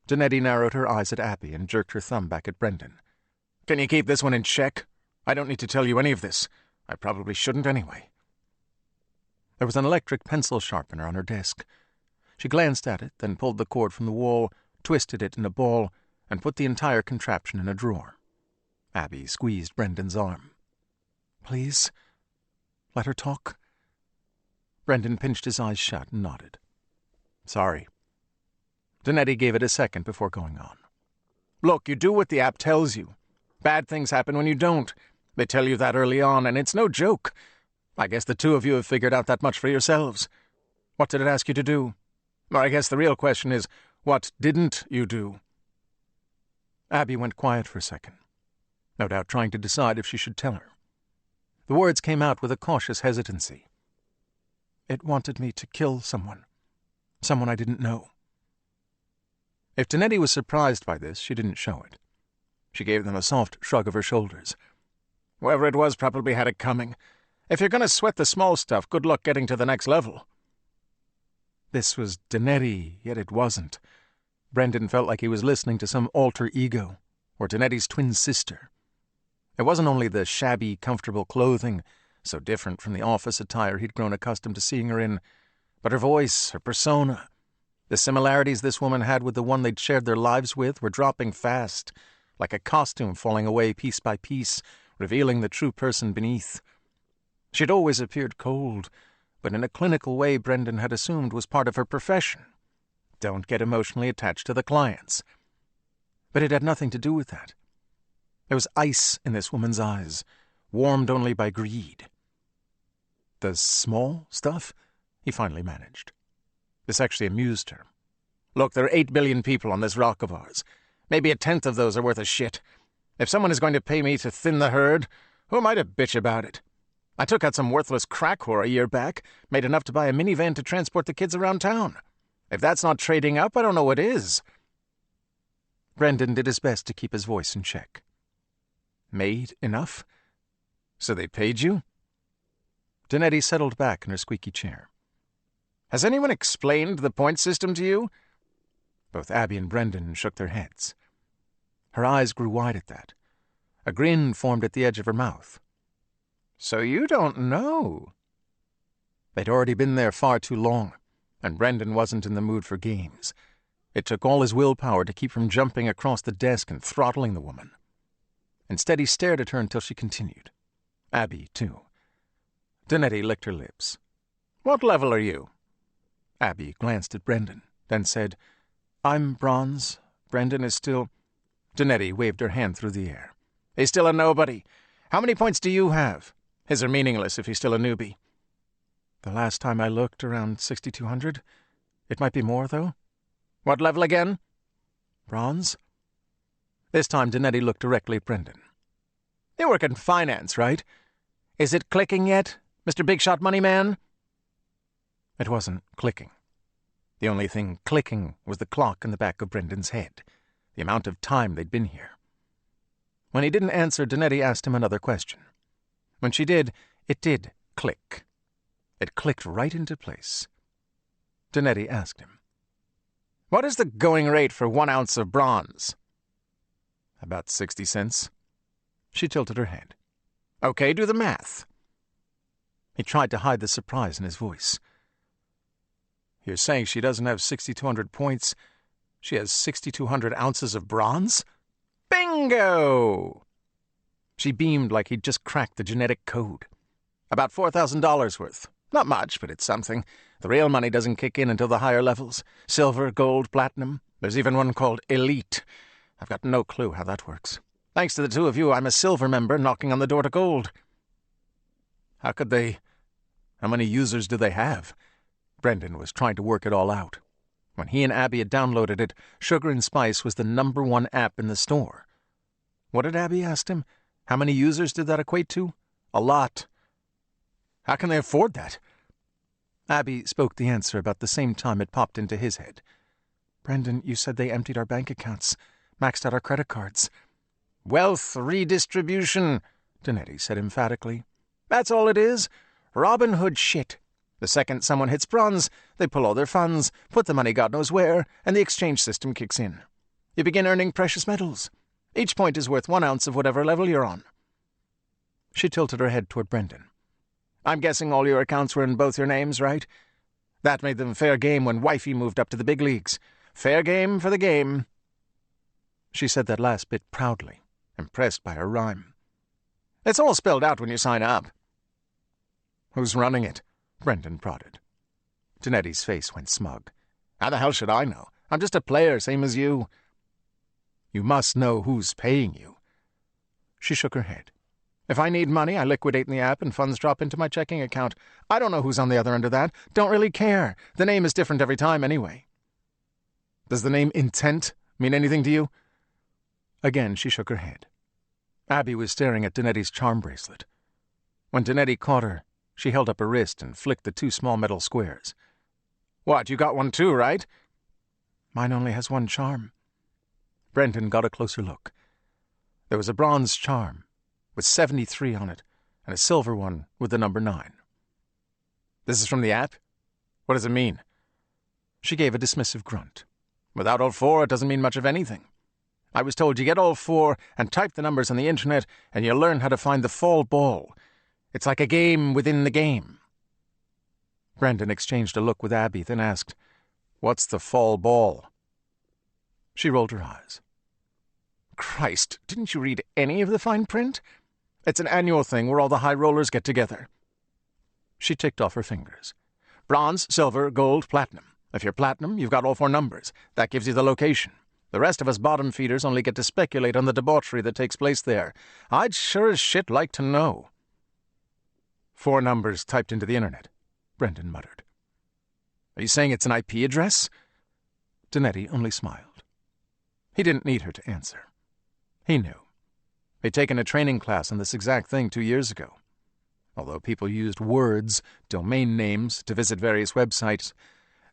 Danetti narrowed her eyes at Abby and jerked her thumb back at Brendan. "Can you keep this one in check? I don't need to tell you any of this. I probably shouldn't anyway." There was an electric pencil sharpener on her desk. She glanced at it, then pulled the cord from the wall, twisted it in a ball, and put the entire contraption in a drawer. Abby squeezed Brendan's arm. "Please, let her talk." Brendan pinched his eyes shut and nodded. "Sorry." Danetti gave it a second before going on. "Look, you do what the app tells you. Bad things happen when you don't. They tell you that early on, and it's no joke. I guess the two of you have figured out that much for yourselves. What did it ask you to do? Or I guess the real question is, what didn't you do?" Abby went quiet for a second, no doubt trying to decide if she should tell her. The words came out with a cautious hesitancy. It wanted me to kill someone. Someone I didn't know. If Danetti was surprised by this, she didn't show it. She gave them a soft shrug of her shoulders. Whoever it was probably had it coming. If you're going to sweat the small stuff, good luck getting to the next level. This was Danetti, yet it wasn't. Brendan felt like he was listening to some alter ego, or Danetti's twin sister. It wasn't only the shabby, comfortable clothing, so different from the office attire he'd grown accustomed to seeing her in, but her voice, her persona. The similarities this woman had with the one they'd shared their lives with were dropping fast, like a costume falling away piece by piece, revealing the true person beneath. She'd always appeared cold, but in a clinical way Brendan had assumed was part of her profession. Don't get emotionally attached to the clients. But it had nothing to do with that. There was ice in this woman's eyes, warmed only by greed. The small stuff? He finally managed. This actually amused her. Look, there are 8 billion people on this rock of ours. Maybe 1/10 of those are worth a shit. If someone is going to pay me to thin the herd, who am I to bitch about it? I took out some worthless crack whore a year back, made enough to buy a minivan to transport the kids around town. If that's not trading up, I don't know what is. Brendan did his best to keep his voice in check. Made enough? So they paid you? Danetti settled back in her squeaky chair. Has anyone explained the point system to you? Both Abby and Brendan shook their heads. Her eyes grew wide at that. A grin formed at the edge of her mouth. So you don't know? They'd already been there far too long, and Brendan wasn't in the mood for games. It took all his willpower to keep from jumping across the desk and throttling the woman. Instead, he stared at her until she continued. Abby, too. Danetti licked her lips. What level are you? Abby glanced at Brendan, then said, I'm bronze. Brendan is still... Danetti waved her hand through the air. He's still a nobody. How many points do you have? His are meaningless if he's still a newbie. The last time I looked, around 6,200. It might be more, though. What level again? Bronze. This time Danetti looked directly at Brendan. You work in finance, right? Is it clicking yet, Mr. Big Shot Money Man? It wasn't clicking. The only thing clicking was the clock in the back of Brendan's head, the amount of time they'd been here. When he didn't answer, Danetti asked him another question. When she did, it did click. It clicked right into place. Danetti asked him, What is the going rate for 1 ounce of bronze? About 60 cents. She tilted her head. Okay, do the math. He tried to hide the surprise in his voice. You're saying she doesn't have 6,200 points. She has 6,200 ounces of bronze? Bingo! She beamed like he'd just cracked the genetic code. About $4,000 worth. Not much, but it's something. The real money doesn't kick in until the higher levels. Silver, gold, platinum. There's even one called Elite. I've got no clue how that works. Thanks to the two of you, I'm a silver member knocking on the door to gold. How many users do they have? Brendan was trying to work it all out. When he and Abby had downloaded it, Sugar and Spice was the #1 app in the store. What did Abby ask him? How many users did that equate to? A lot. How can they afford that? Abby spoke the answer about the same time it popped into his head. Brendan, you said they emptied our bank accounts, maxed out our credit cards. Wealth redistribution, Danetti said emphatically. That's all it is. Robin Hood shit. The second someone hits bronze, they pull all their funds, put the money God knows where, and the exchange system kicks in. You begin earning precious metals. Each point is worth 1 ounce of whatever level you're on. She tilted her head toward Brendan. I'm guessing all your accounts were in both your names, right? That made them fair game when Wifey moved up to the big leagues. Fair game for the game. She said that last bit proudly, impressed by her rhyme. It's all spelled out when you sign up. Who's running it? Brendan prodded. Danetti's face went smug. How the hell should I know? I'm just a player, same as you. You must know who's paying you. She shook her head. If I need money, I liquidate in the app and funds drop into my checking account. I don't know who's on the other end of that. Don't really care. The name is different every time anyway. Does the name Intent mean anything to you? Again, she shook her head. Abby was staring at Danetti's charm bracelet. When Danetti caught her, she held up her wrist and flicked the 2 small metal squares. "What, you got one too, right?" "Mine only has 1 charm." Brendan got a closer look. There was a bronze charm with 73 on it, and a silver one with the number 9. "This is from the app? What does it mean?" She gave a dismissive grunt. "Without all 4, it doesn't mean much of anything. I was told you get all 4 and type the numbers on the internet, and you'll learn how to find the fall ball. It's like a game within the game." Brendan exchanged a look with Abby, then asked, "What's the fall ball?" She rolled her eyes. "Christ, didn't you read any of the fine print? It's an annual thing where all the high rollers get together." She ticked off her fingers. "Bronze, silver, gold, platinum. If you're platinum, you've got all 4 numbers. That gives you the location. The rest of us bottom feeders only get to speculate on the debauchery that takes place there. I'd sure as shit like to know." 4 numbers typed into the internet, Brendan muttered. "Are you saying it's an IP address?" Danetti only smiled. He didn't need her to answer. He knew. He'd taken a training class on this exact thing 2 years ago. Although people used words, domain names, to visit various websites,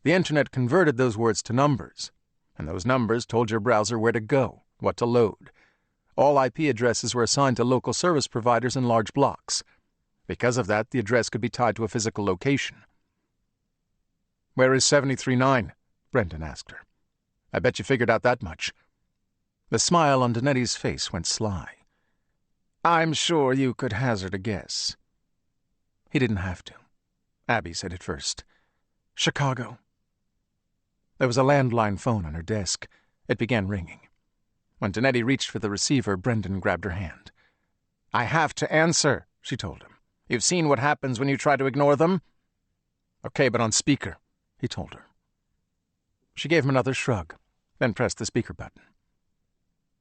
the internet converted those words to numbers, and those numbers told your browser where to go, what to load. All IP addresses were assigned to local service providers in large blocks. Because of that, the address could be tied to a physical location. "Where is 739? Brendan asked her. "I bet you figured out that much." The smile on Danetti's face went sly. "I'm sure you could hazard a guess." He didn't have to. Abby said it first. "Chicago." There was a landline phone on her desk. It began ringing. When Danetti reached for the receiver, Brendan grabbed her hand. "I have to answer," she told him. "You've seen what happens when you try to ignore them?" "Okay, but on speaker," he told her. She gave him another shrug, then pressed the speaker button.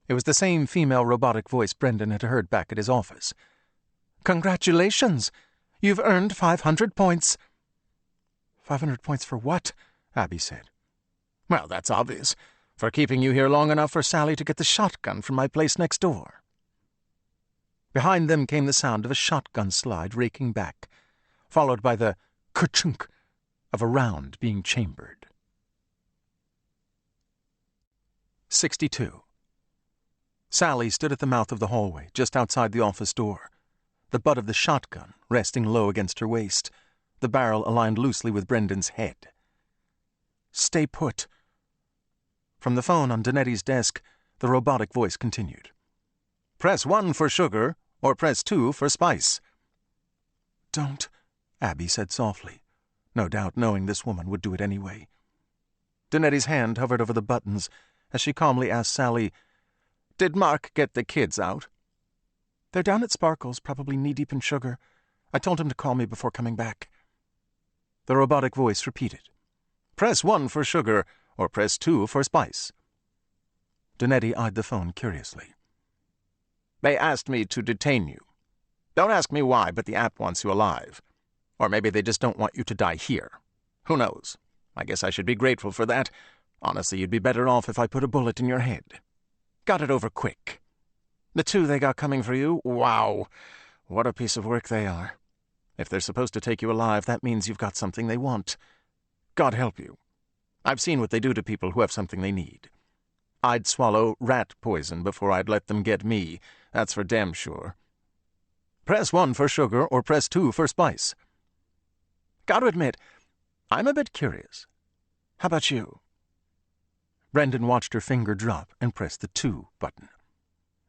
It was the same female robotic voice Brendan had heard back at his office. "Congratulations! You've earned 500 points. 500 points for what?" Abby said. "Well, that's obvious. For keeping you here long enough for Sally to get the shotgun from my place next door." Behind them came the sound of a shotgun slide raking back, followed by the ka-chunk of a round being chambered. 62. Sally stood at the mouth of the hallway, just outside the office door, the butt of the shotgun resting low against her waist, the barrel aligned loosely with Brendan's head. "Stay put." From the phone on Danetti's desk, the robotic voice continued. "Press 1 for sugar, or press 2 for spice." "Don't," Abby said softly, no doubt knowing this woman would do it anyway. Danetti's hand hovered over the buttons as she calmly asked Sally, "Did Mark get the kids out?" "They're down at Sparkle's, probably knee-deep in sugar. I told him to call me before coming back." The robotic voice repeated, "Press 1 for sugar, or press 2 for spice." Danetti eyed the phone curiously. "They asked me to detain you. Don't ask me why, but the app wants you alive. Or maybe they just don't want you to die here. Who knows? I guess I should be grateful for that. Honestly, you'd be better off if I put a bullet in your head. Got it over quick. The 2 they got coming for you, wow, what a piece of work they are. If they're supposed to take you alive, that means you've got something they want. God help you. I've seen what they do to people who have something they need. I'd swallow rat poison before I'd let them get me, that's for damn sure. Press 1 for sugar or press 2 for spice." "Gotta admit, I'm a bit curious. How about you?" Brendan watched her finger drop and pressed the 2 button.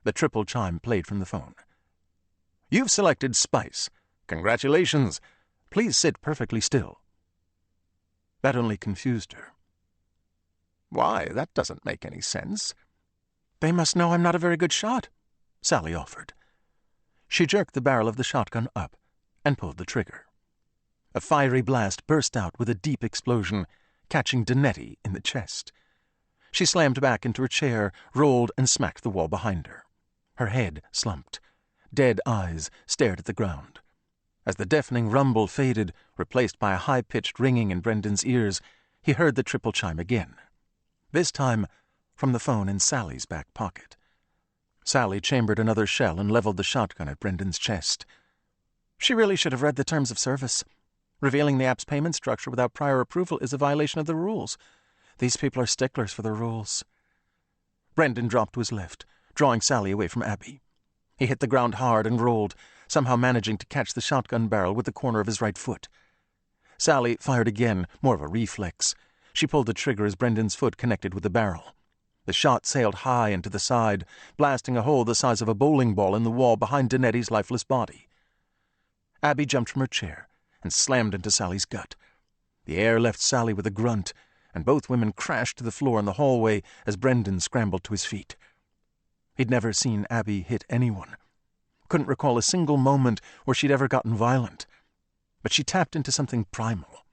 The triple chime played from the phone. "You've selected spice. Congratulations. Please sit perfectly still." That only confused her. "Why, that doesn't make any sense." "They must know I'm not a very good shot," Sally offered. She jerked the barrel of the shotgun up and pulled the trigger. A fiery blast burst out with a deep explosion, catching Danetti in the chest. She slammed back into her chair, rolled, and smacked the wall behind her. Her head slumped. Dead eyes stared at the ground. As the deafening rumble faded, replaced by a high-pitched ringing in Brendan's ears, he heard the triple chime again. This time from the phone in Sally's back pocket. Sally chambered another shell and leveled the shotgun at Brendan's chest. She really should have read the terms of service. Revealing the app's payment structure without prior approval is a violation of the rules. These people are sticklers for the rules. Brendan dropped to his left, drawing Sally away from Abby. He hit the ground hard and rolled, somehow managing to catch the shotgun barrel with the corner of his right foot. Sally fired again, more of a reflex. She pulled the trigger as Brendan's foot connected with the barrel. The shot sailed high into the side, blasting a hole the size of a bowling ball in the wall behind Danetti's lifeless body. Abby jumped from her chair and slammed into Sally's gut. The air left Sally with a grunt, and both women crashed to the floor in the hallway as Brendan scrambled to his feet. He'd never seen Abby hit anyone. Couldn't recall a single moment where she'd ever gotten violent. But she tapped into something primal.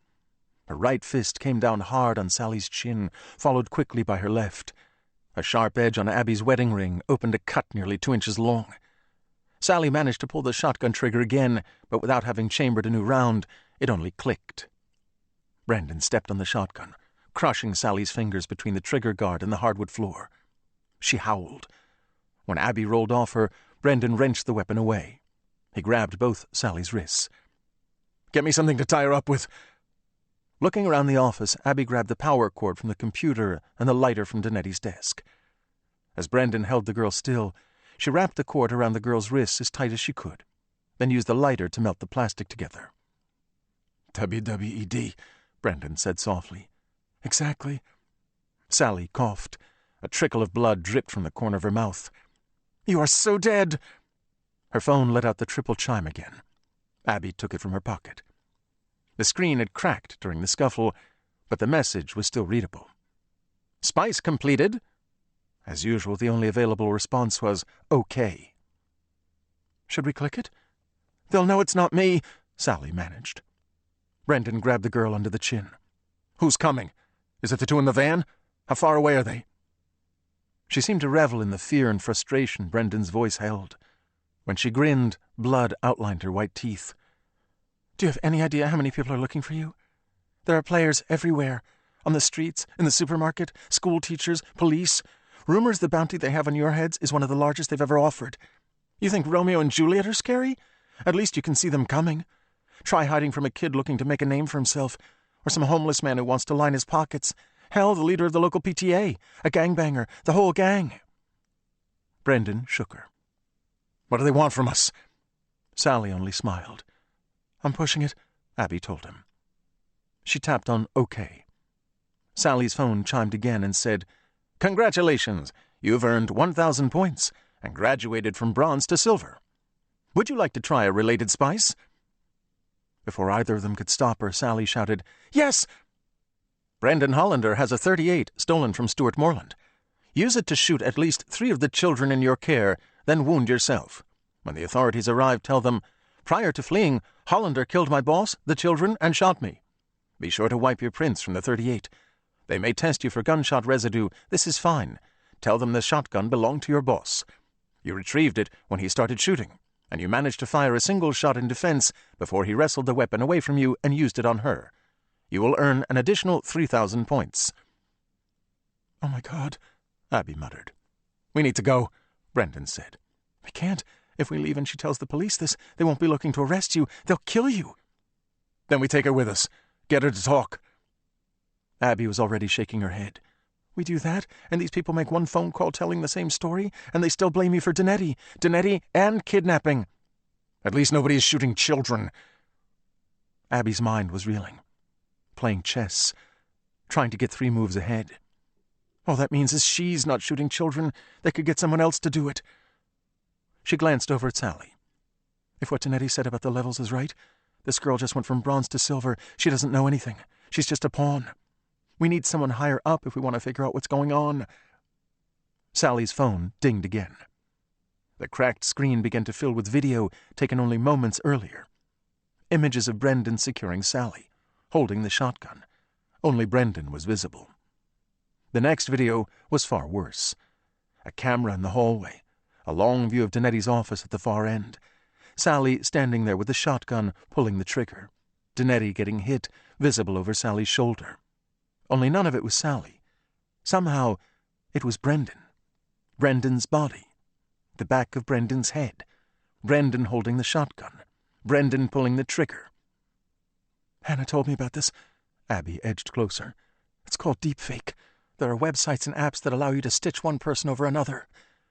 Her right fist came down hard on Sally's chin, followed quickly by her left. A sharp edge on Abby's wedding ring opened a cut nearly 2 inches long. Sally managed to pull the shotgun trigger again, but without having chambered a new round, it only clicked. Brendan stepped on the shotgun, crushing Sally's fingers between the trigger guard and the hardwood floor. She howled. When Abby rolled off her, Brendan wrenched the weapon away. He grabbed both Sally's wrists. "Get me something to tie her up with." Looking around the office, Abby grabbed the power cord from the computer and the lighter from Danetti's desk. As Brendan held the girl still, she wrapped the cord around the girl's wrists as tight as she could, then used the lighter to melt the plastic together. "WWED," Brendan said softly. "Exactly." Sally coughed. A trickle of blood dripped from the corner of her mouth. "You are so dead." Her phone let out the triple chime again. Abby took it from her pocket. The screen had cracked during the scuffle, but the message was still readable. "Spice completed." As usual, the only available response was, "Okay." "Should we click it?" "They'll know it's not me," Sally managed. Brendan grabbed the girl under the chin. "Who's coming? Is it the two in the van? How far away are they?" She seemed to revel in the fear and frustration Brendan's voice held. When she grinned, blood outlined her white teeth. "Do you have any idea how many people are looking for you? There are players everywhere. On the streets, in the supermarket, school teachers, police. Rumors the bounty they have on your heads is one of the largest they've ever offered. You think Romeo and Juliet are scary? At least you can see them coming. Try hiding from a kid looking to make a name for himself, or some homeless man who wants to line his pockets. Hell, the leader of the local PTA, a gangbanger, the whole gang." Brendan shook her. "What do they want from us?" Sally only smiled. "I'm pushing it," Abby told him. She tapped on OK. Sally's phone chimed again and said, "Congratulations! You've earned 1,000 points and graduated from bronze to silver. Would you like to try a related spice?" Before either of them could stop her, Sally shouted, "Yes!" "Brendan Hollander has a .38 stolen from Stuart Moreland. Use it to shoot at least 3 of the children in your care, then wound yourself. When the authorities arrive, tell them, 'Prior to fleeing, Hollander killed my boss, the children, and shot me.' Be sure to wipe your prints from the .38. They may test you for gunshot residue. This is fine. Tell them the shotgun belonged to your boss. You retrieved it when he started shooting, and you managed to fire a single shot in defense before he wrestled the weapon away from you and used it on her. You will earn an additional 3,000 points." "Oh, my God," Abby muttered. "We need to go," Brendan said. "We can't. If we leave and she tells the police this, they won't be looking to arrest you. They'll kill you." "Then we take her with us. Get her to talk." Abby was already shaking her head. "We do that, and these people make one phone call telling the same story, and they still blame you for Danetti. Danetti and kidnapping." "At least nobody is shooting children." Abby's mind was reeling. Playing chess, trying to get 3 moves ahead. All that means is she's not shooting children. They could get someone else to do it. She glanced over at Sally. If what Danetti said about the levels is right, this girl just went from bronze to silver. She doesn't know anything. She's just a pawn. We need someone higher up if we want to figure out what's going on. Sally's phone dinged again. The cracked screen began to fill with video taken only moments earlier. Images of Brendan securing Sally, holding the shotgun. Only Brendan was visible. The next video was far worse. A camera in the hallway, a long view of Danetti's office at the far end. Sally standing there with the shotgun, pulling the trigger. Danetti getting hit, visible over Sally's shoulder. Only none of it was Sally. Somehow, it was Brendan. Brendan's body. The back of Brendan's head. Brendan holding the shotgun. Brendan pulling the trigger. Hannah told me about this. Abby edged closer. It's called deepfake. There are websites and apps that allow you to stitch one person over another.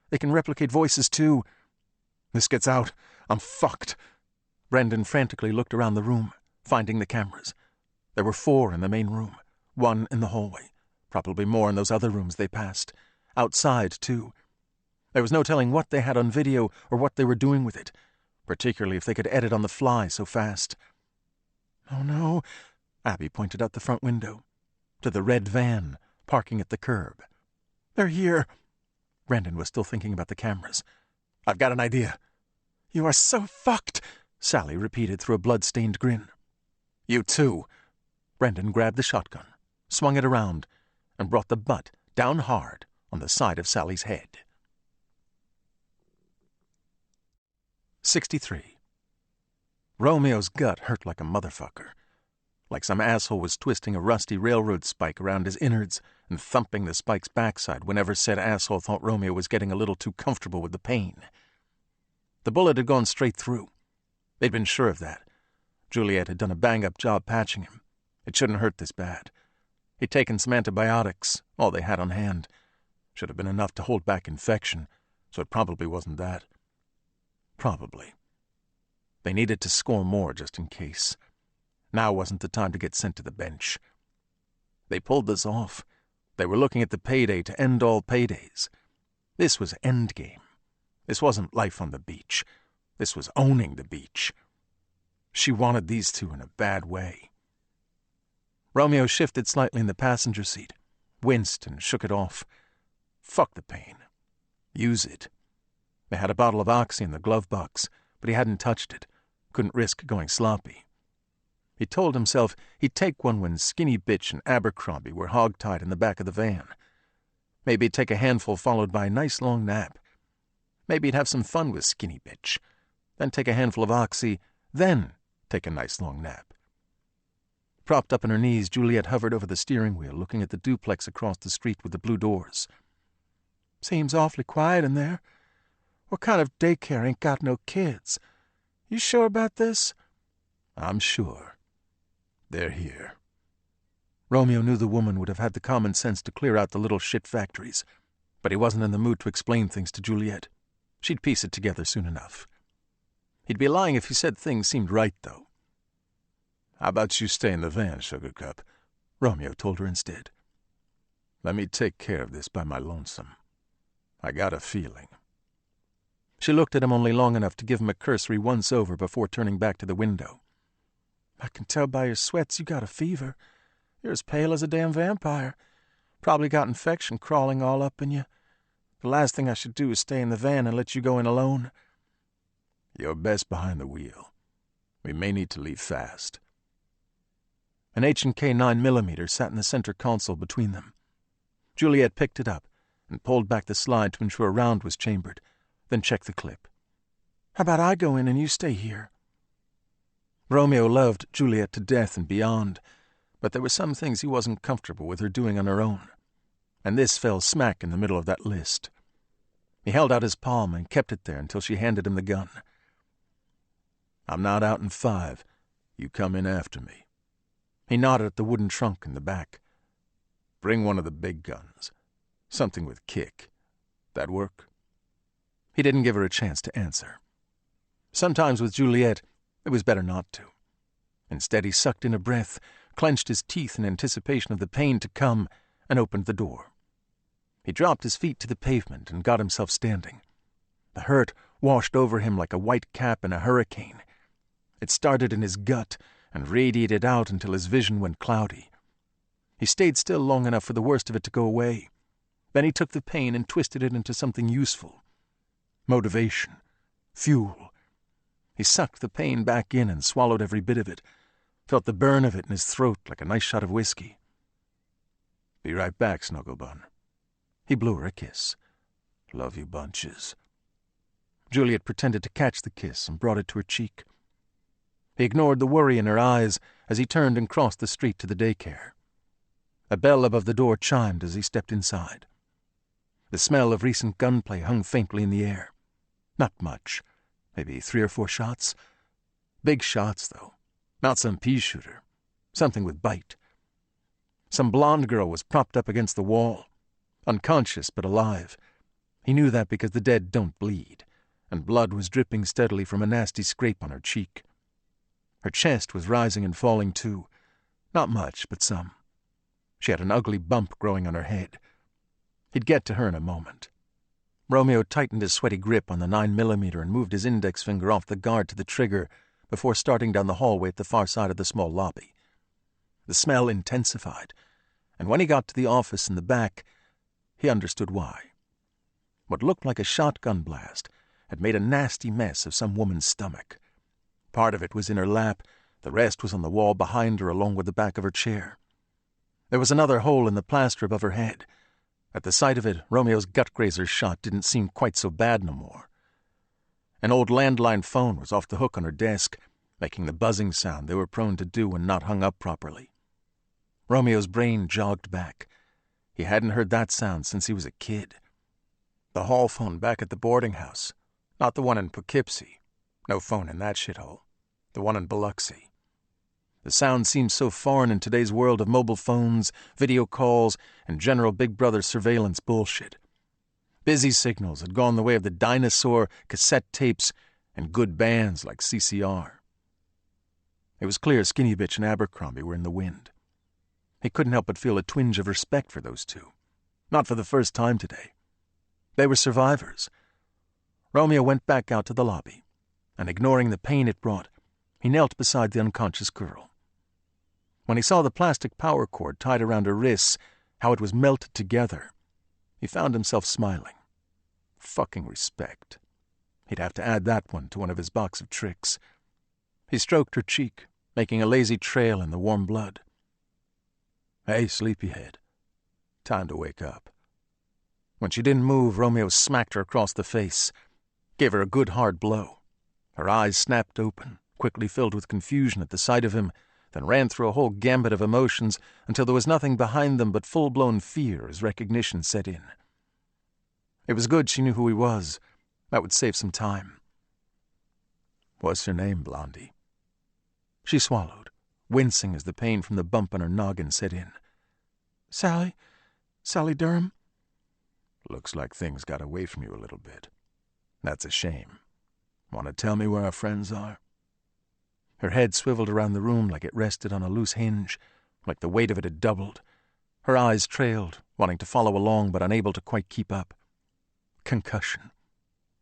They can replicate voices, too. This gets out, I'm fucked. Brendan frantically looked around the room, finding the cameras. There were 4 in the main room, 1 in the hallway, probably more in those other rooms they passed. Outside, too. There was no telling what they had on video or what they were doing with it, particularly if they could edit on the fly so fast. Oh, no. Abby pointed out the front window, to the red van parking at the curb. They're here. Brendan was still thinking about the cameras. I've got an idea. You are so fucked, Sally repeated through a blood-stained grin. You too. Brendan grabbed the shotgun, swung it around, and brought the butt down hard on the side of Sally's head. 63. Romeo's gut hurt like a motherfucker. Like some asshole was twisting a rusty railroad spike around his innards and thumping the spike's backside whenever said asshole thought Romeo was getting a little too comfortable with the pain. The bullet had gone straight through. They'd been sure of that. Juliet had done a bang-up job patching him. It shouldn't hurt this bad. He'd taken some antibiotics, all they had on hand. Should have been enough to hold back infection, so it probably wasn't that. Probably. They needed to score more just in case. Now wasn't the time to get sent to the bench. They pulled this off. They were looking at the payday to end all paydays. This was endgame. This wasn't life on the beach. This was owning the beach. She wanted these two in a bad way. Romeo shifted slightly in the passenger seat, winced and shook it off. Fuck the pain. Use it. They had a bottle of Oxy in the glove box, but he hadn't touched it. Couldn't risk going sloppy. He told himself he'd take one when Skinny Bitch and Abercrombie were hogtied in the back of the van. Maybe he'd take a handful followed by a nice long nap. Maybe he'd have some fun with Skinny Bitch, then take a handful of Oxy, then take a nice long nap. Propped up on her knees, Juliet hovered over the steering wheel, looking at the duplex across the street with the blue doors. Seems awfully quiet in there. What kind of daycare ain't got no kids? You sure about this? I'm sure. They're here. Romeo knew the woman would have had the common sense to clear out the little shit factories, but he wasn't in the mood to explain things to Juliet. She'd piece it together soon enough. He'd be lying if he said things seemed right, though. How about you stay in the van, Sugar Cup? Romeo told her instead. Let me take care of this by my lonesome. I got a feeling. She looked at him only long enough to give him a cursory once-over before turning back to the window. I can tell by your sweats you got a fever. You're as pale as a damn vampire. Probably got infection crawling all up in you. The last thing I should do is stay in the van and let you go in alone. You're best behind the wheel. We may need to leave fast. An H&K 9mm sat in the center console between them. Juliet picked it up and pulled back the slide to ensure a round was chambered, then checked the clip. How about I go in and you stay here? Romeo loved Juliet to death and beyond, but there were some things he wasn't comfortable with her doing on her own, and this fell smack in the middle of that list. He held out his palm and kept it there until she handed him the gun. I'm not out in 5. You come in after me. He nodded at the wooden trunk in the back. Bring one of the big guns. Something with kick. That work? He didn't give her a chance to answer. Sometimes with Juliet, it was better not to. Instead, he sucked in a breath, clenched his teeth in anticipation of the pain to come, and opened the door. He dropped his feet to the pavement and got himself standing. The hurt washed over him like a white cap in a hurricane. It started in his gut and radiated out until his vision went cloudy. He stayed still long enough for the worst of it to go away. Then he took the pain and twisted it into something useful. Motivation. Fuel. He sucked the pain back in and swallowed every bit of it, felt the burn of it in his throat like a nice shot of whiskey. Be right back, Snugglebun. He blew her a kiss. Love you bunches. Juliet pretended to catch the kiss and brought it to her cheek. He ignored the worry in her eyes as he turned and crossed the street to the daycare. A bell above the door chimed as he stepped inside. The smell of recent gunplay hung faintly in the air. Not much. Maybe 3 or 4 shots. Big shots, though. Not some pea shooter. Something with bite. Some blonde girl was propped up against the wall, unconscious but alive. He knew that because the dead don't bleed, and blood was dripping steadily from a nasty scrape on her cheek. Her chest was rising and falling too. Not much, but some. She had an ugly bump growing on her head. He'd get to her in a moment. Romeo tightened his sweaty grip on the 9mm and moved his index finger off the guard to the trigger before starting down the hallway at the far side of the small lobby. The smell intensified, and when he got to the office in the back, he understood why. What looked like a shotgun blast had made a nasty mess of some woman's stomach. Part of it was in her lap, the rest was on the wall behind her along with the back of her chair. There was another hole in the plaster above her head. At the sight of it, Romeo's gut-grazer shot didn't seem quite so bad no more. An old landline phone was off the hook on her desk, making the buzzing sound they were prone to do when not hung up properly. Romeo's brain jogged back. He hadn't heard that sound since he was a kid. The hall phone back at the boarding house, not the one in Poughkeepsie. No phone in that shithole. The one in Biloxi. The sound seemed so foreign in today's world of mobile phones, video calls, and general Big Brother surveillance bullshit. Busy signals had gone the way of the dinosaur, cassette tapes, and good bands like CCR. It was clear Skinny Bitch and Abercrombie were in the wind. He couldn't help but feel a twinge of respect for those two. Not for the first time today. They were survivors. Romeo went back out to the lobby, and ignoring the pain it brought, he knelt beside the unconscious girl. When he saw the plastic power cord tied around her wrists, how it was melted together, he found himself smiling. Fucking respect. He'd have to add that one to one of his box of tricks. He stroked her cheek, making a lazy trail in the warm blood. Hey, sleepyhead. Time to wake up. When she didn't move, Romeo smacked her across the face, gave her a good hard blow. Her eyes snapped open, quickly filled with confusion at the sight of him, then ran through a whole gambit of emotions until there was nothing behind them but full-blown fear as recognition set in. It was good she knew who he was. That would save some time. What's your name, Blondie? She swallowed, wincing as the pain from the bump on her noggin set in. Sally Durham. Looks like things got away from you a little bit. That's a shame. Want to tell me where our friends are? Her head swiveled around the room like it rested on a loose hinge, like the weight of it had doubled. Her eyes trailed, wanting to follow along but unable to quite keep up. Concussion.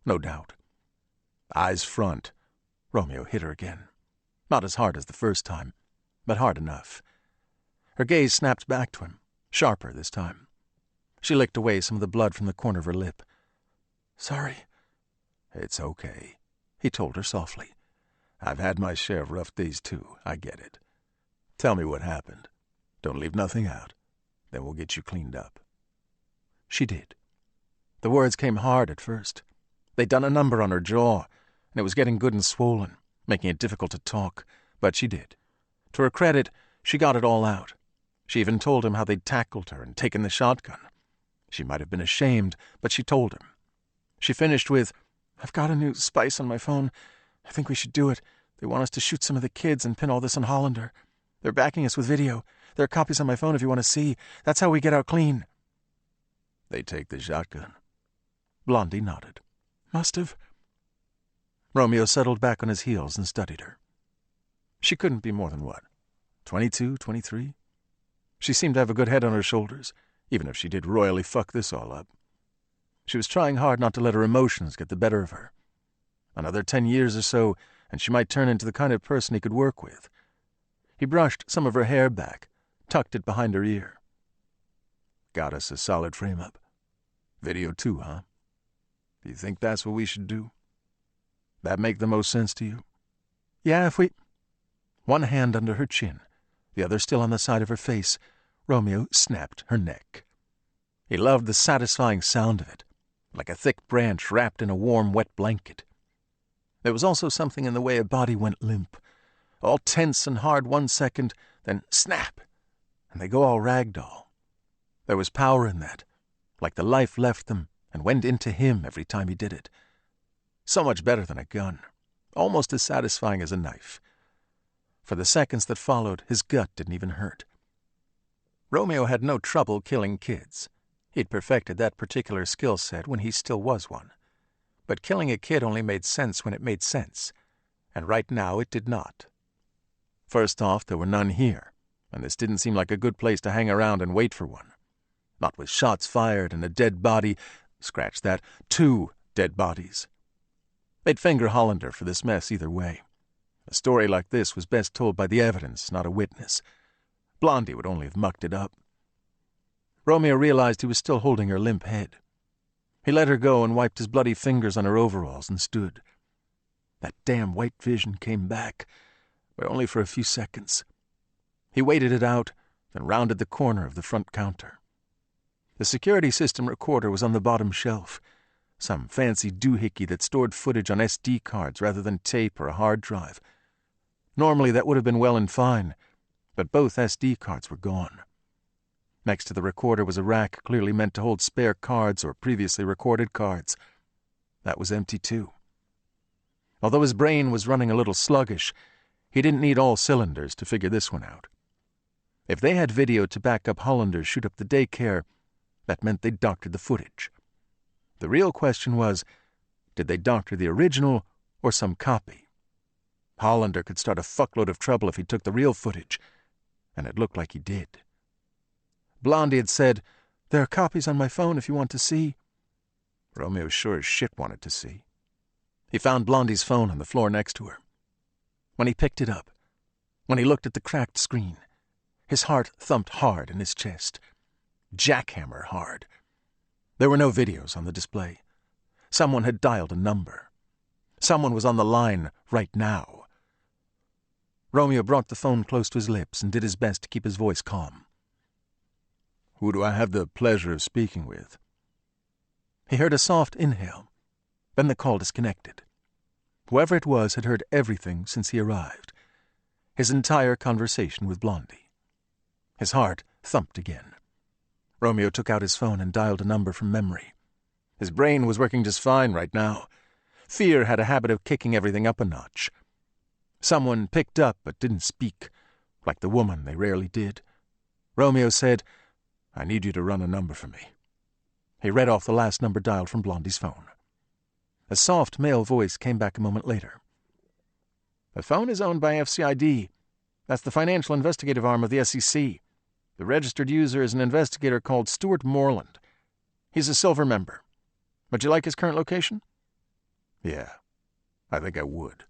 No doubt. Eyes front. Romeo hit her again. Not as hard as the first time, but hard enough. Her gaze snapped back to him, sharper this time. She licked away some of the blood from the corner of her lip. Sorry. It's okay, he told her softly. I've had my share of rough days too, I get it. Tell me what happened. Don't leave nothing out. Then we'll get you cleaned up. She did. The words came hard at first. They'd done a number on her jaw, and it was getting good and swollen, making it difficult to talk, but she did. To her credit, she got it all out. She even told him how they'd tackled her and taken the shotgun. She might have been ashamed, but she told him. She finished with, I've got a new spice on my phone. I think we should do it. They want us to shoot some of the kids and pin all this on Hollander. They're backing us with video. There are copies on my phone if you want to see. That's how we get out clean. They take the shotgun. Blondie nodded. Must have. Romeo settled back on his heels and studied her. She couldn't be more than what? 22, 23? She seemed to have a good head on her shoulders, even if she did royally fuck this all up. She was trying hard not to let her emotions get the better of her. Another 10 years or so, and she might turn into the kind of person he could work with. He brushed some of her hair back, tucked it behind her ear. Got us a solid frame-up. Video too, huh? Do you think that's what we should do? That make the most sense to you? Yeah, if we... One hand under her chin, the other still on the side of her face, Romeo snapped her neck. He loved the satisfying sound of it, like a thick branch wrapped in a warm, wet blanket. There was also something in the way her body went limp, all tense and hard 1 second, then snap, and they go all ragdoll. There was power in that, like the life left them and went into him every time he did it. So much better than a gun, almost as satisfying as a knife. For the seconds that followed, his gut didn't even hurt. Romeo had no trouble killing kids. He'd perfected that particular skill set when he still was one. But killing a kid only made sense when it made sense, and right now it did not. First off, there were none here, and this didn't seem like a good place to hang around and wait for one. Not with shots fired and a dead body, scratch that, 2 dead bodies. They'd finger Hollander for this mess either way. A story like this was best told by the evidence, not a witness. Blondie would only have mucked it up. Romeo realized he was still holding her limp head. He let her go and wiped his bloody fingers on her overalls and stood. That damn white vision came back, but only for a few seconds. He waited it out, then rounded the corner of the front counter. The security system recorder was on the bottom shelf, some fancy doohickey that stored footage on SD cards rather than tape or a hard drive. Normally that would have been well and fine, but both SD cards were gone. Next to the recorder was a rack clearly meant to hold spare cards or previously recorded cards. That was empty too. Although his brain was running a little sluggish, he didn't need all cylinders to figure this one out. If they had video to back up Hollander's shoot up the daycare, that meant they'd doctored the footage. The real question was, did they doctor the original or some copy? Hollander could start a fuckload of trouble if he took the real footage, and it looked like he did. Blondie had said, "There are copies on my phone if you want to see." Romeo sure as shit wanted to see. He found Blondie's phone on the floor next to her. When he picked it up, when he looked at the cracked screen, his heart thumped hard in his chest. Jackhammer hard. There were no videos on the display. Someone had dialed a number. Someone was on the line right now. Romeo brought the phone close to his lips and did his best to keep his voice calm. "Who do I have the pleasure of speaking with?" He heard a soft inhale. Then the call disconnected. Whoever it was had heard everything since he arrived. His entire conversation with Blondie. His heart thumped again. Romeo took out his phone and dialed a number from memory. His brain was working just fine right now. Fear had a habit of kicking everything up a notch. Someone picked up but didn't speak. Like the woman, they rarely did. Romeo said, "I need you to run a number for me." He read off the last number dialed from Blondie's phone. A soft male voice came back a moment later. "The phone is owned by FCID. That's the financial investigative arm of the SEC. The registered user is an investigator called Stuart Moreland. He's a silver member. Would you like his current location?" "Yeah, I think I would.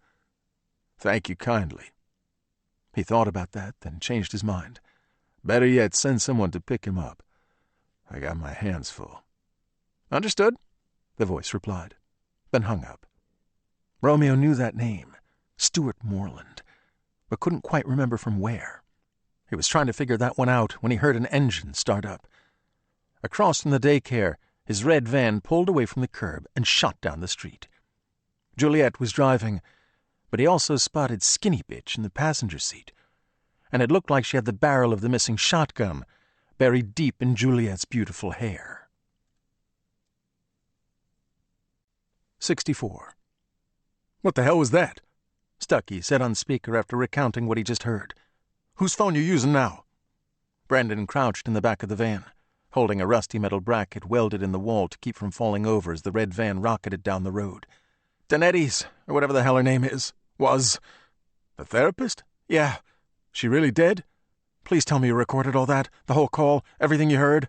Thank you kindly." He thought about that, then changed his mind. Better yet, send someone to pick him up. I got my hands full. "Understood," the voice replied, then hung up. Romeo knew that name, Stuart Moreland, but couldn't quite remember from where. He was trying to figure that one out when he heard an engine start up. Across from the daycare, his red van pulled away from the curb and shot down the street. Juliet was driving, but he also spotted Skinny Bitch in the passenger seat, and it looked like she had the barrel of the missing shotgun buried deep in Juliet's beautiful hair. 64. "What the hell was that?" Stuckey said on speaker after recounting what he just heard. "Whose phone you using now?" Brendan crouched in the back of the van, holding a rusty metal bracket welded in the wall to keep from falling over as the red van rocketed down the road. "Danetti's, or whatever the hell her name is, was..." "The therapist? Yeah. She really dead? Please tell me you recorded all that, the whole call, everything you heard."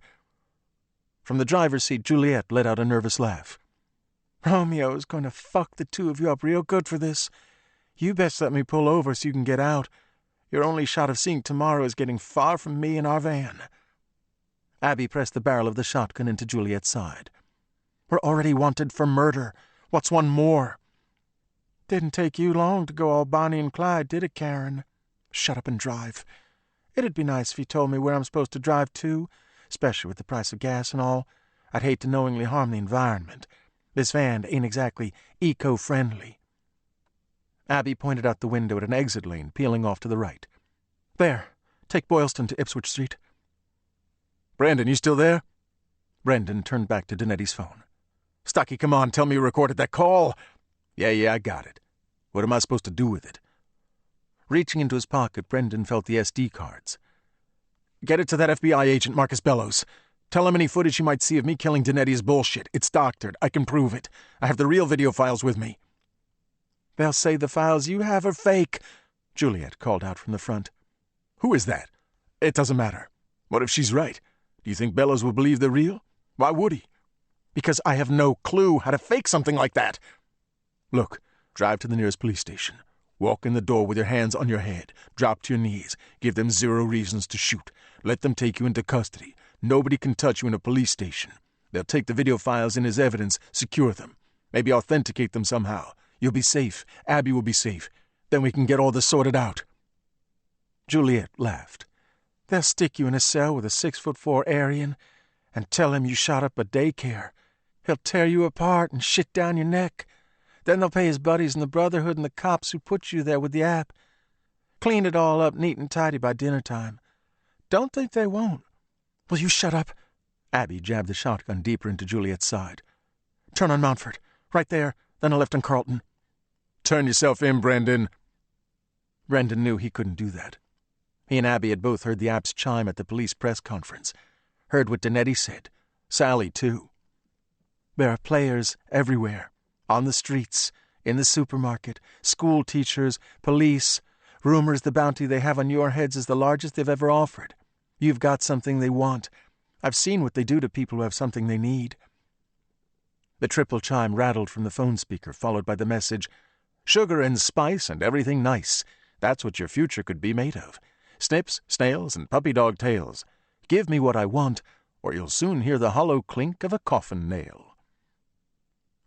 From the driver's seat, Juliet let out a nervous laugh. "Romeo is going to fuck the two of you up real good for this. You best let me pull over so you can get out. Your only shot of seeing tomorrow is getting far from me and our van." Abby pressed the barrel of the shotgun into Juliet's side. "We're already wanted for murder. What's one more?" "Didn't take you long to go all Bonnie and Clyde, did it, Karen?" "Shut up and drive. It'd be nice if you told me where I'm supposed to drive to, especially with the price of gas and all. I'd hate to knowingly harm the environment. This van ain't exactly eco-friendly." Abby pointed out the window at an exit lane peeling off to the right. "There. Take Boylston to Ipswich Street." "Brandon, you still there?" Brendan turned back to Danetti's phone. "Stuckey, come on, tell me you recorded that call." Yeah, I got it. What am I supposed to do with it? Reaching into his pocket, Brendan felt the SD cards. Get it to that FBI agent, Marcus Bellows. Tell him any footage you might see of me killing Danetti is bullshit. It's doctored. I can prove it. I have the real video files with me. They'll say the files you have are fake, Juliet called out from the front. Who is that? It doesn't matter. What if she's right? Do you think Bellows will believe they're real? Why would he? Because I have no clue how to fake something like that. Look, drive to the nearest police station. Walk in the door with your hands on your head. Drop to your knees. Give them 0 reasons to shoot. Let them take you into custody. Nobody can touch you in a police station. They'll take the video files in as evidence, secure them. Maybe authenticate them somehow. You'll be safe. Abby will be safe. Then we can get all this sorted out. Juliet laughed. They'll stick you in a cell with a 6'4" Aryan and tell him you shot up a daycare. He'll tear you apart and shit down your neck. Then they'll pay his buddies in the Brotherhood and the cops who put you there with the app. Clean it all up neat and tidy by dinner time. Don't think they won't. Will you shut up? Abby jabbed the shotgun deeper into Juliet's side. Turn on Mountford. Right there, then a left on Carlton. Turn yourself in, Brendan. Brendan knew he couldn't do that. He and Abby had both heard the app's chime at the police press conference. Heard what Danetti said. Sally, too. There are players everywhere. On the streets, in the supermarket, school teachers, police. Rumors the bounty they have on your heads is the largest they've ever offered. You've got something they want. I've seen what they do to people who have something they need. The triple chime rattled from the phone speaker, followed by the message, Sugar and spice and everything nice. That's what your future could be made of. Snips, snails, and puppy dog tails. Give me what I want, or you'll soon hear the hollow clink of a coffin nail.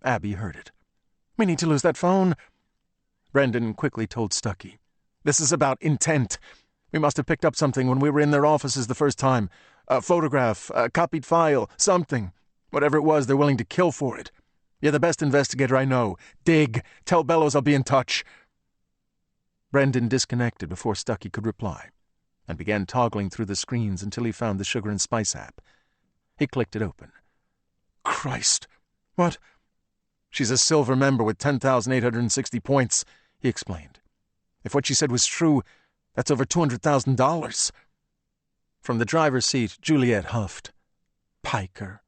Abby heard it. We need to lose that phone. Brendan quickly told Stuckey. This is about intent. We must have picked up something when we were in their offices the first time. A photograph, a copied file, something. Whatever it was, they're willing to kill for it. You're the best investigator I know. Dig. Tell Bellows I'll be in touch. Brendan disconnected before Stuckey could reply, and began toggling through the screens until he found the Sugar and Spice app. He clicked it open. Christ. What? She's a silver member with 10,860 points, he explained. If what she said was true, that's over $200,000. From the driver's seat, Juliet huffed. Piker.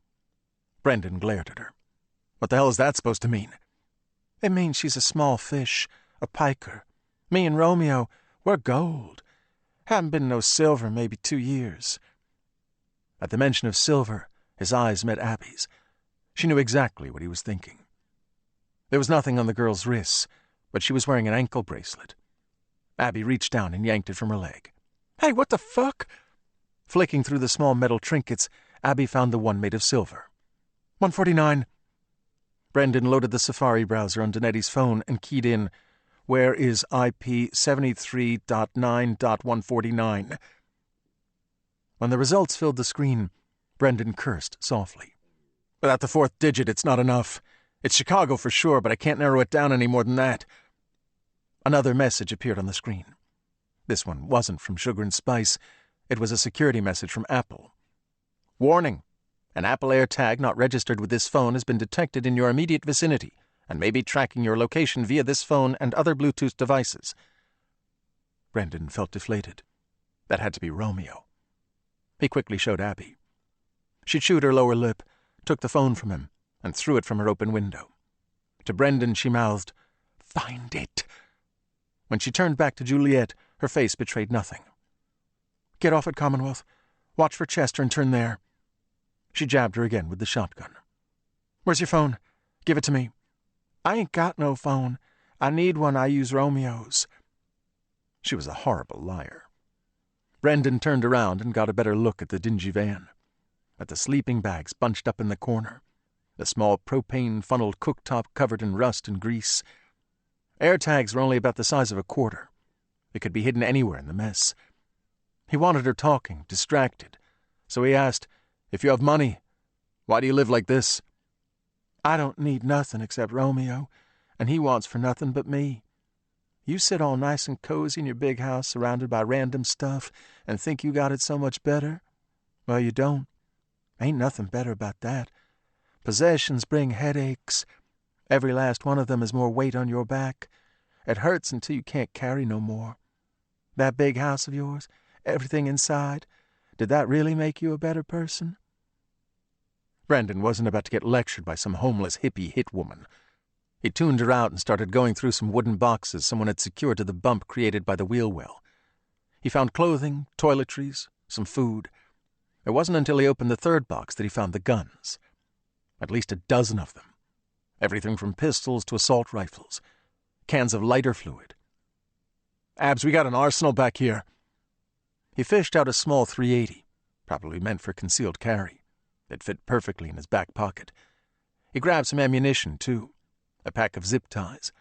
Brendan glared at her. What the hell is that supposed to mean? It means she's a small fish, a piker. Me and Romeo, we're gold. Haven't been no silver maybe 2 years. At the mention of silver, his eyes met Abby's. She knew exactly what he was thinking. There was nothing on the girl's wrists, but she was wearing an ankle bracelet. Abby reached down and yanked it from her leg. Hey, what the fuck? Flicking through the small metal trinkets, Abby found the one made of silver. 149. Brendan loaded the Safari browser on Danetti's phone and keyed in, Where is IP 73.9.149? When the results filled the screen, Brendan cursed softly. Without the 4th digit, it's not enough. It's Chicago for sure, but I can't narrow it down any more than that. Another message appeared on the screen. This one wasn't from Sugar and Spice. It was a security message from Apple. Warning. An Apple AirTag not registered with this phone has been detected in your immediate vicinity and may be tracking your location via this phone and other Bluetooth devices. Brendan felt deflated. That had to be Romeo. He quickly showed Abby. She chewed her lower lip, took the phone from him, and threw it from her open window. To Brendan she mouthed, "Find it." When she turned back to Juliet, her face betrayed nothing. Get off at Commonwealth. Watch for Chester and turn there. She jabbed her again with the shotgun. Where's your phone? Give it to me. I ain't got no phone. I need one. I use Romeo's. She was a horrible liar. Brendan turned around and got a better look at the dingy van, at the sleeping bags bunched up in the corner, the small propane-funneled cooktop covered in rust and grease. AirTags were only about the size of a quarter. It could be hidden anywhere in the mess. He wanted her talking, distracted, so he asked, "If you have money, why do you live like this?" "I don't need nothing except Romeo, and he wants for nothing but me. You sit all nice and cozy in your big house surrounded by random stuff and think you got it so much better? Well, you don't. Ain't nothing better about that. Possessions bring headaches. Every last one of them is more weight on your back. It hurts until you can't carry no more. That big house of yours, everything inside, did that really make you a better person?" Brandon wasn't about to get lectured by some homeless hippie hit woman. He tuned her out and started going through some wooden boxes someone had secured to the bump created by the wheel well. He found clothing, toiletries, some food. It wasn't until he opened the third box that he found the guns. At least a dozen of them. Everything from pistols to assault rifles. Cans of lighter fluid. "Abs, we got an arsenal back here." He fished out a small .380, probably meant for concealed carry. It fit perfectly in his back pocket. He grabbed some ammunition, too. A pack of zip ties.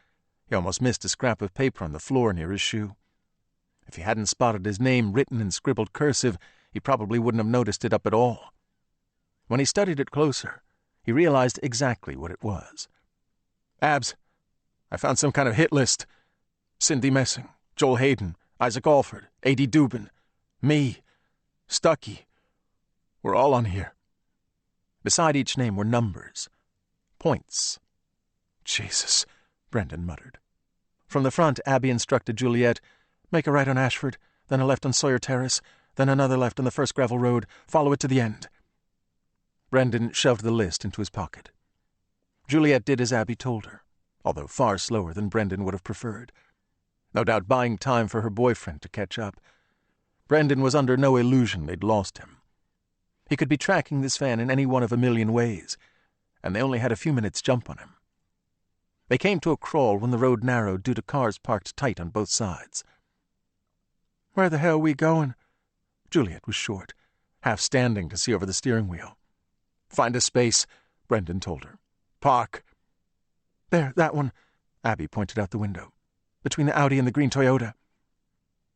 He almost missed a scrap of paper on the floor near his shoe. If he hadn't spotted his name written in scribbled cursive, he probably wouldn't have noticed it up at all. When he studied it closer, he realized exactly what it was. "Abs, I found some kind of hit list. Cindy Messing, Joel Hayden, Isaac Alford, A.D. Dubin, me, Stucky. We're all on here." Beside each name were numbers. Points. "Jesus," Brendan muttered. From the front, Abby instructed Juliet, "Make a right on Ashford, then a left on Sawyer Terrace, then another left on the first gravel road. Follow it to the end." Brendan shoved the list into his pocket. Juliet did as Abby told her, although far slower than Brendan would have preferred. No doubt buying time for her boyfriend to catch up. Brendan was under no illusion they'd lost him. He could be tracking this van in any one of a million ways, and they only had a few minutes' jump on him. They came to a crawl when the road narrowed due to cars parked tight on both sides. "Where the hell are we going?" Juliet was short, half standing to see over the steering wheel. "Find a space," Brendan told her. "Park." "There, that one," Abby pointed out the window. "Between the Audi and the green Toyota."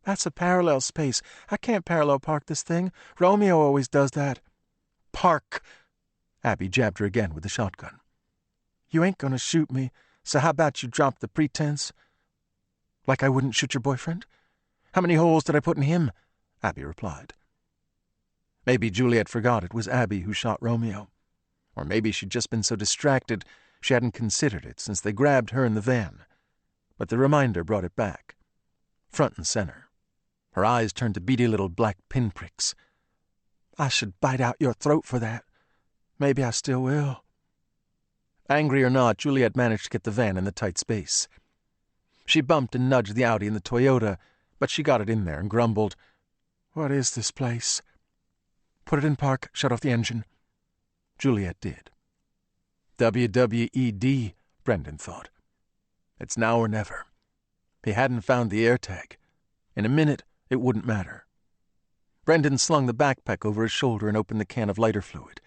"That's a parallel space. I can't parallel park this thing. Romeo always does that." "Park!" Abby jabbed her again with the shotgun. "You ain't gonna shoot me, so how about you drop the pretense?" "Like I wouldn't shoot your boyfriend? How many holes did I put in him?" Abby replied. Maybe Juliet forgot it was Abby who shot Romeo. Or maybe she'd just been so distracted she hadn't considered it since they grabbed her in the van. But the reminder brought it back. Front and center. Her eyes turned to beady little black pinpricks. "I should bite out your throat for that. Maybe I still will." Angry or not, Juliet managed to get the van in the tight space. She bumped and nudged the Audi and the Toyota, but she got it in there and grumbled, "What is this place?" "Put it in park, shut off the engine." Juliet did. WWED, Brendan thought. It's now or never. He hadn't found the AirTag. In a minute, it wouldn't matter. Brendan slung the backpack over his shoulder and opened the can of lighter fluid.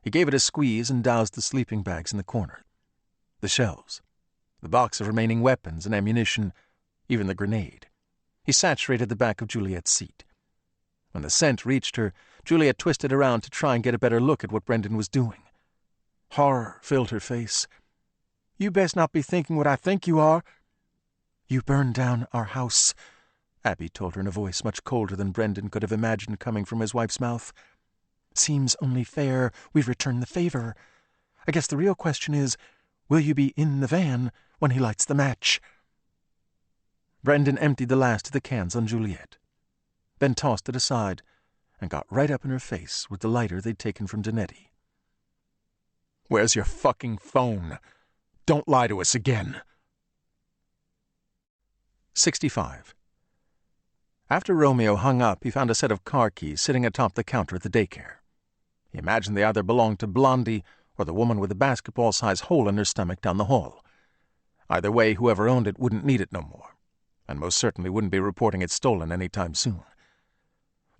He gave it a squeeze and doused the sleeping bags in the corner. The shells. The box of remaining weapons and ammunition, even the grenade. He saturated the back of Juliet's seat. When the scent reached her, Juliet twisted around to try and get a better look at what Brendan was doing. Horror filled her face. "You best not be thinking what I think you are." "You burned down our house," Abby told her in a voice much colder than Brendan could have imagined coming from his wife's mouth. "Seems only fair we return the favor. I guess the real question is, will you be in the van when he lights the match?" Brendan emptied the last of the cans on Juliet, then tossed it aside and got right up in her face with the lighter they'd taken from Danetti. "Where's your fucking phone? Don't lie to us again." 65. After Romeo hung up, he found a set of car keys sitting atop the counter at the daycare. He imagined they either belonged to Blondie or the woman with the basketball-sized hole in her stomach down the hall. Either way, whoever owned it wouldn't need it no more, and most certainly wouldn't be reporting it stolen any time soon.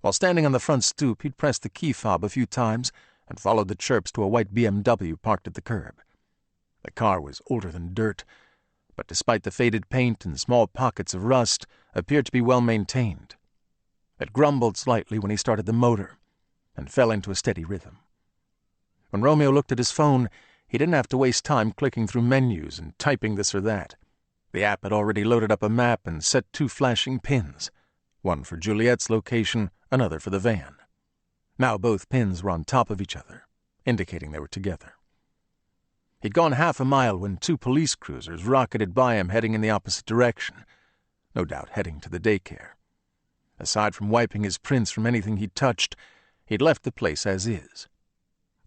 While standing on the front stoop, he'd pressed the key fob a few times and followed the chirps to a white BMW parked at the curb. The car was older than dirt, but despite the faded paint and small pockets of rust, appeared to be well maintained. It grumbled slightly when he started the motor, and fell into a steady rhythm. When Romeo looked at his phone, he didn't have to waste time clicking through menus and typing this or that. The app had already loaded up a map and set 2 flashing pins, one for Juliet's location, another for the van. Now both pins were on top of each other, indicating they were together. He'd gone half a mile when 2 police cruisers rocketed by him heading in the opposite direction, no doubt heading to the daycare. Aside from wiping his prints from anything he'd touched, he'd left the place as is.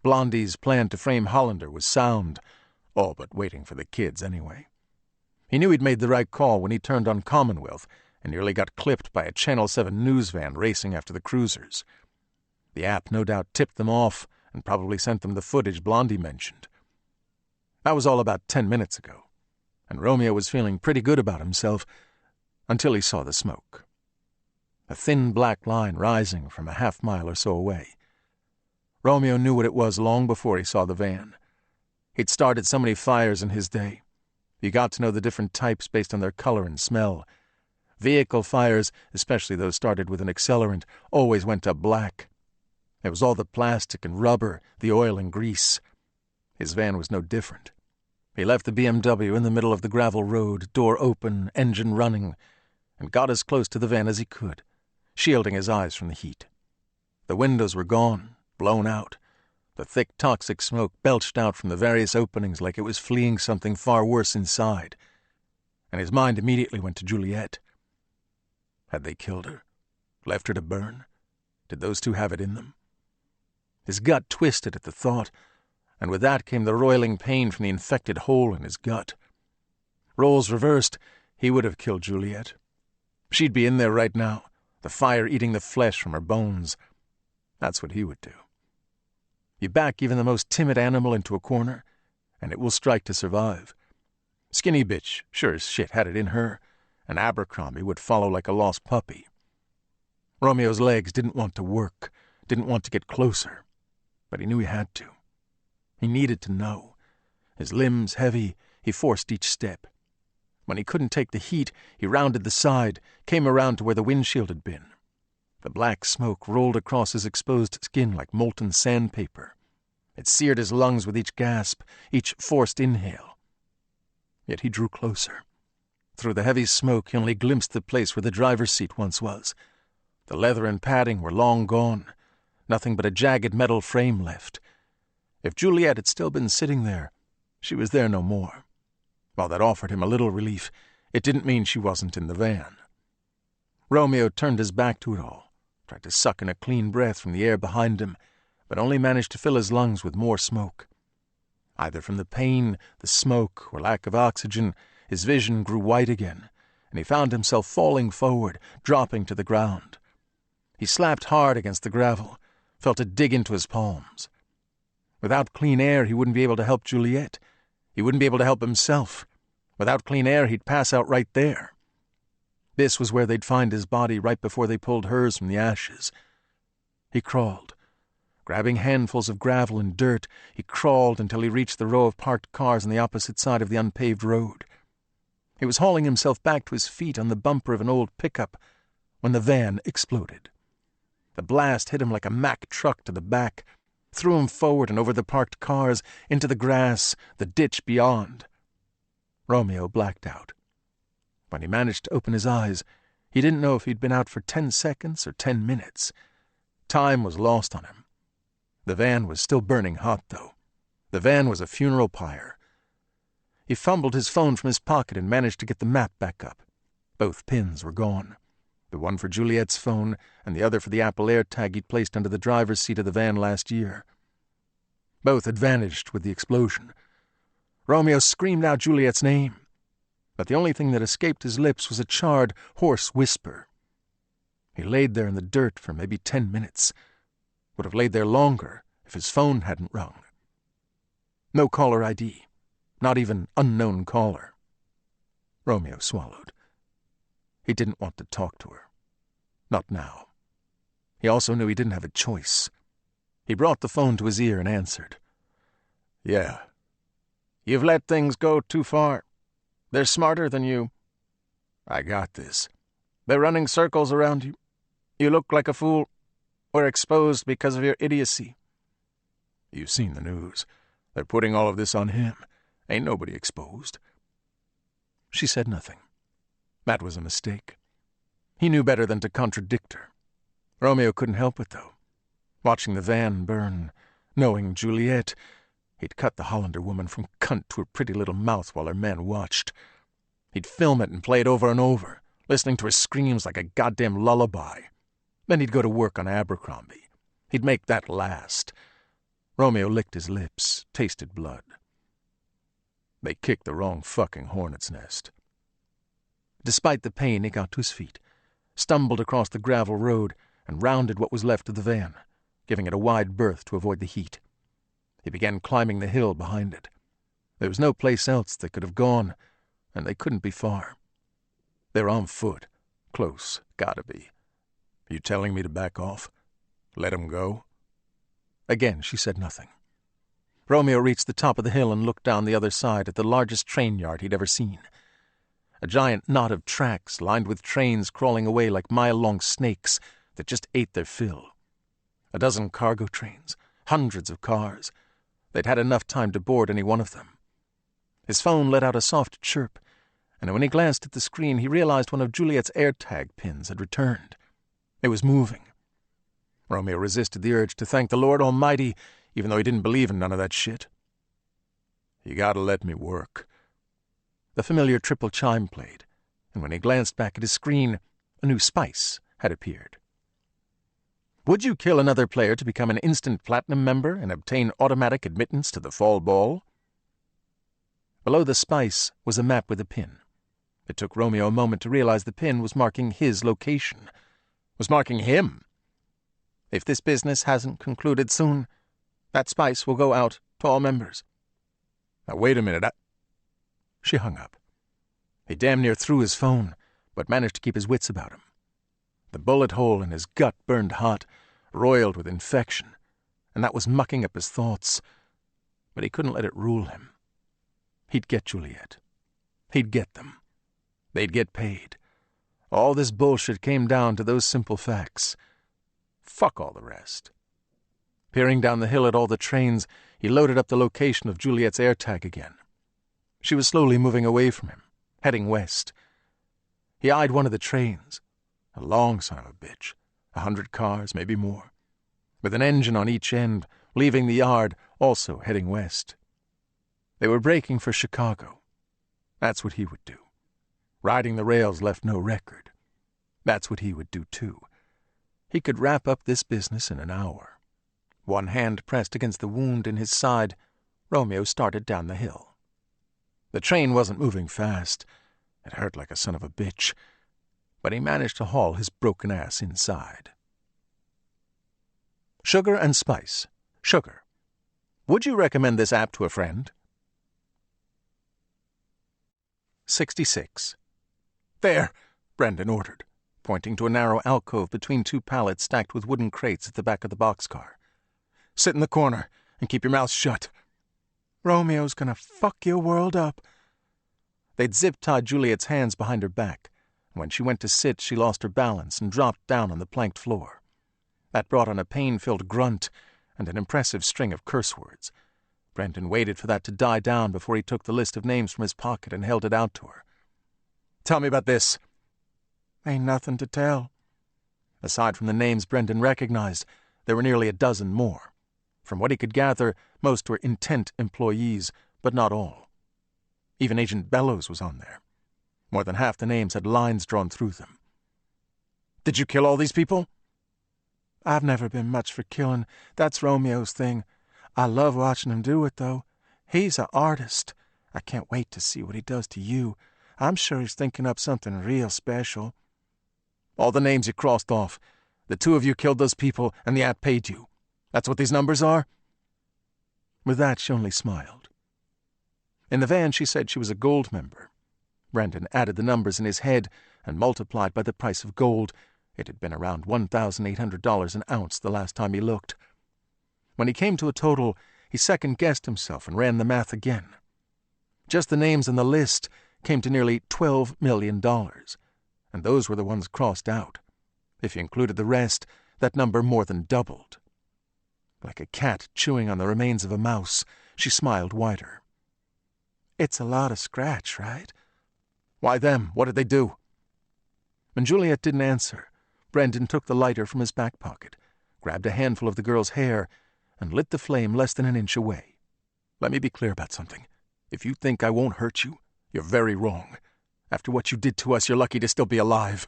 Blondie's plan to frame Hollander was sound, all but waiting for the kids anyway. He knew he'd made the right call when he turned on Commonwealth and nearly got clipped by a Channel 7 news van racing after the cruisers. The app no doubt tipped them off and probably sent them the footage Blondie mentioned. That was all about 10 minutes ago, and Romeo was feeling pretty good about himself until he saw the smoke. A thin black line rising from a half-mile or so away. Romeo knew what it was long before he saw the van. He'd started so many fires in his day. You got to know the different types based on their color and smell. Vehicle fires, especially those started with an accelerant, always went up black. It was all the plastic and rubber, the oil and grease. His van was no different. He left the BMW in the middle of the gravel road, door open, engine running, and got as close to the van as he could, shielding his eyes from the heat. The windows were gone, blown out. The thick, toxic smoke belched out from the various openings like it was fleeing something far worse inside. And his mind immediately went to Juliet. Had they killed her? Left her to burn? Did those two have it in them? His gut twisted at the thought, and with that came the roiling pain from the infected hole in his gut. Roles reversed, he would have killed Juliet. She'd be in there right now, the fire eating the flesh from her bones. That's what he would do. You back even the most timid animal into a corner, and it will strike to survive. Skinny bitch, sure as shit, had it in her, and Abercrombie would follow like a lost puppy. Romeo's legs didn't want to work, didn't want to get closer, but he knew he had to. He needed to know. His limbs heavy, he forced each step. When he couldn't take the heat, he rounded the side, came around to where the windshield had been. The black smoke rolled across his exposed skin like molten sandpaper. It seared his lungs with each gasp, each forced inhale. Yet he drew closer. Through the heavy smoke, he only glimpsed the place where the driver's seat once was. The leather and padding were long gone, nothing but a jagged metal frame left. If Juliet had still been sitting there, she was there no more. While that offered him a little relief, it didn't mean she wasn't in the van. Romeo turned his back to it all, tried to suck in a clean breath from the air behind him, but only managed to fill his lungs with more smoke. Either from the pain, the smoke, or lack of oxygen, his vision grew white again, and he found himself falling forward, dropping to the ground. He slapped hard against the gravel, felt it dig into his palms. Without clean air, he wouldn't be able to help Juliet. He wouldn't be able to help himself. Without clean air, he'd pass out right there. This was where they'd find his body right before they pulled hers from the ashes. He crawled. Grabbing handfuls of gravel and dirt, he crawled until he reached the row of parked cars on the opposite side of the unpaved road. He was hauling himself back to his feet on the bumper of an old pickup when the van exploded. The blast hit him like a Mack truck to the back, threw him forward and over the parked cars, into the grass, the ditch beyond. Romeo blacked out. When he managed to open his eyes, he didn't know if he'd been out for 10 seconds or 10 minutes. Time was lost on him. The van was still burning hot, though. The van was a funeral pyre. He fumbled his phone from his pocket and managed to get the map back up. Both pins were gone. The one for Juliet's phone and the other for the Apple AirTag he'd placed under the driver's seat of the van last year. Both had vanished with the explosion. Romeo screamed out Juliet's name, but the only thing that escaped his lips was a charred, hoarse whisper. He laid there in the dirt for maybe 10 minutes. Would have laid there longer if his phone hadn't rung. No caller ID, not even unknown caller. Romeo swallowed. He didn't want to talk to her. Not now. He also knew he didn't have a choice. He brought the phone to his ear and answered. "Yeah. You've let things go too far. They're smarter than you. I got this. They're running circles around you. You look like a fool. We're exposed because of your idiocy." "You've seen the news. They're putting all of this on him. Ain't nobody exposed." She said nothing. That was a mistake. He knew better than to contradict her. Romeo couldn't help it, though. Watching the van burn, knowing Juliet, He'd cut the Hollander woman from cunt to her pretty little mouth while her men watched. He'd film it and play it over and over, listening to her screams like a goddamn lullaby. Then he'd go to work on Abercrombie. He'd make that last. Romeo licked his lips, tasted blood. They kicked the wrong fucking hornet's nest. Despite the pain, he got to his feet, stumbled across the gravel road, and rounded what was left of the van, giving it a wide berth to avoid the heat. He began climbing the hill behind it. There was no place else they could have gone, and they couldn't be far. They were on foot. Close, gotta be. You telling me to back off? Let him go? Again, she said nothing. Romeo reached the top of the hill and looked down the other side at the largest train yard he'd ever seen. A giant knot of tracks lined with trains crawling away like mile-long snakes that just ate their fill. A dozen cargo trains, hundreds of cars. They'd had enough time to board any one of them. His phone let out a soft chirp, and when he glanced at the screen, he realized one of Juliet's AirTag pins had returned. It was moving. Romeo resisted the urge to thank the Lord Almighty, even though he didn't believe in none of that shit. You gotta let me work. The familiar triple chime played, and when he glanced back at his screen, a new spice had appeared. Would you kill another player to become an instant platinum member and obtain automatic admittance to the fall ball? Below the spice was a map with a pin. It took Romeo a moment to realize the pin was marking his location. Was marking him. If this business hasn't concluded soon, that spice will go out to all members. Now wait a minute, She hung up. He damn near threw his phone, but managed to keep his wits about him. The bullet hole in his gut burned hot, roiled with infection, and that was mucking up his thoughts. But he couldn't let it rule him. He'd get Juliet. He'd get them. They'd get paid. All this bullshit came down to those simple facts. Fuck all the rest. Peering down the hill at all the trains, he loaded up the location of Juliet's AirTag again. She was slowly moving away from him, heading west. He eyed one of the trains. A long son of a bitch. 100 cars, maybe more. With an engine on each end, leaving the yard, also heading west. They were braking for Chicago. That's what he would do. Riding the rails left no record. That's what he would do, too. He could wrap up this business in an hour. One hand pressed against the wound in his side, Romeo started down the hill. The train wasn't moving fast. It hurt like a son of a bitch. But he managed to haul his broken ass inside. Sugar and spice. Sugar. Would you recommend this app to a friend? 66. There, Brendan ordered, pointing to a narrow alcove between two pallets stacked with wooden crates at the back of the boxcar. Sit in the corner and keep your mouth shut. Romeo's gonna fuck your world up. They'd zip-tied Juliet's hands behind her back. When she went to sit, she lost her balance and dropped down on the planked floor. That brought on a pain-filled grunt and an impressive string of curse words. Brendan waited for that to die down before he took the list of names from his pocket and held it out to her. Tell me about this. Ain't nothing to tell. Aside from the names Brendan recognized, there were nearly a dozen more. From what he could gather, most were intent employees, but not all. Even Agent Bellows was on there. More than half the names had lines drawn through them. Did you kill all these people? I've never been much for killing. That's Romeo's thing. I love watching him do it, though. He's an artist. I can't wait to see what he does to you. I'm sure he's thinking up something real special. All the names you crossed off. The two of you killed those people, and the app paid you. That's what these numbers are? With that, she only smiled. In the van, she said she was a gold member. Brendan added the numbers in his head and multiplied by the price of gold. It had been around $1,800 an ounce the last time he looked. When he came to a total, he second-guessed himself and ran the math again. Just the names on the list came to nearly $12 million, and those were the ones crossed out. If you included the rest, that number more than doubled. Like a cat chewing on the remains of a mouse, she smiled wider. It's a lot of scratch, right? Why them? What did they do? When Juliet didn't answer, Brendan took the lighter from his back pocket, grabbed a handful of the girl's hair, and lit the flame less than an inch away. Let me be clear about something. If you think I won't hurt you, you're very wrong. After what you did to us, you're lucky to still be alive."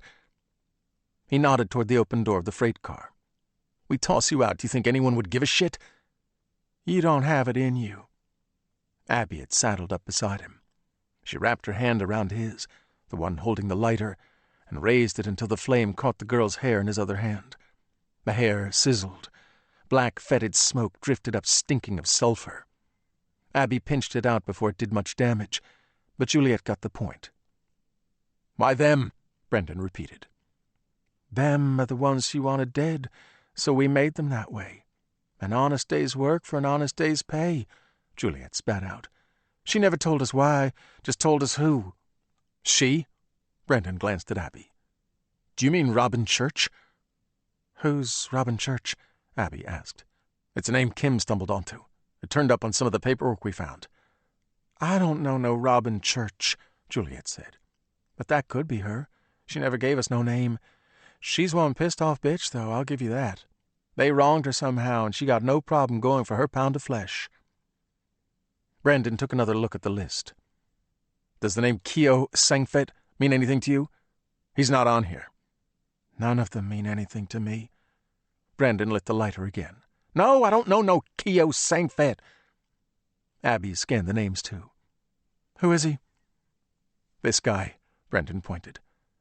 He nodded toward the open door of the freight car. "We toss you out. Do you think anyone would give a shit?" "You don't have it in you." Abby had saddled up beside him. She wrapped her hand around his, the one holding the lighter, and raised it until the flame caught the girl's hair in his other hand. The hair sizzled. Black, fetid smoke drifted up, stinking of sulfur. Abby pinched it out before it did much damage, but Juliet got the point. "Why them?" Brendan repeated. "Them are the ones she wanted dead, so we made them that way. An honest day's work for an honest day's pay," Juliet spat out. "She never told us why, just told us who." "She?" Brendan glanced at Abby. "Do you mean Robin Church?" "Who's Robin Church?" Abby asked. "It's a name Kim stumbled onto. It turned up on some of the paperwork we found." "I don't know no Robin Church," Juliet said. "But that could be her. She never gave us no name. She's one pissed-off bitch, though, I'll give you that. They wronged her somehow, and she got no problem going for her pound of flesh." Brendan took another look at the list. "Does the name Keo Sangfet mean anything to you? He's not on here." "None of them mean anything to me." Brendan lit the lighter again. "No, I don't know no Keo Sangfet." Abby scanned the names, too. "Who is he?" "This guy," Brendan pointed.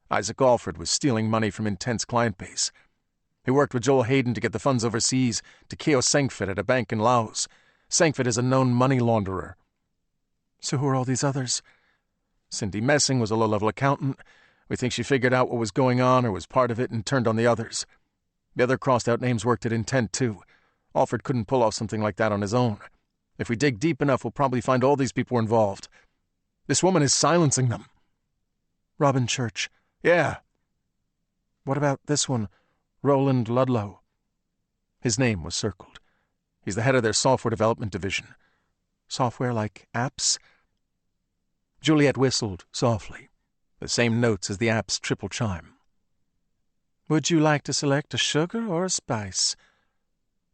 "Isaac Alford was stealing money from Intense client base. He worked with Joel Hayden to get the funds overseas to Keo Sangfet at a bank in Laos. Sangfet is a known money launderer." "So who are all these others?" "Cindy Messing was a low-level accountant. We think she figured out what was going on or was part of it and turned on the others. The other crossed-out names worked at Intent, too. Alford couldn't pull off something like that on his own. If we dig deep enough, we'll probably find all these people were involved. This woman is silencing them." "Robin Church." "Yeah." "What about this one, Roland Ludlow?" His name was circled. He's the head of their software development division. "Software like apps?" Juliet whistled softly, the same notes as the app's triple chime. "Would you like to select a sugar or a spice?"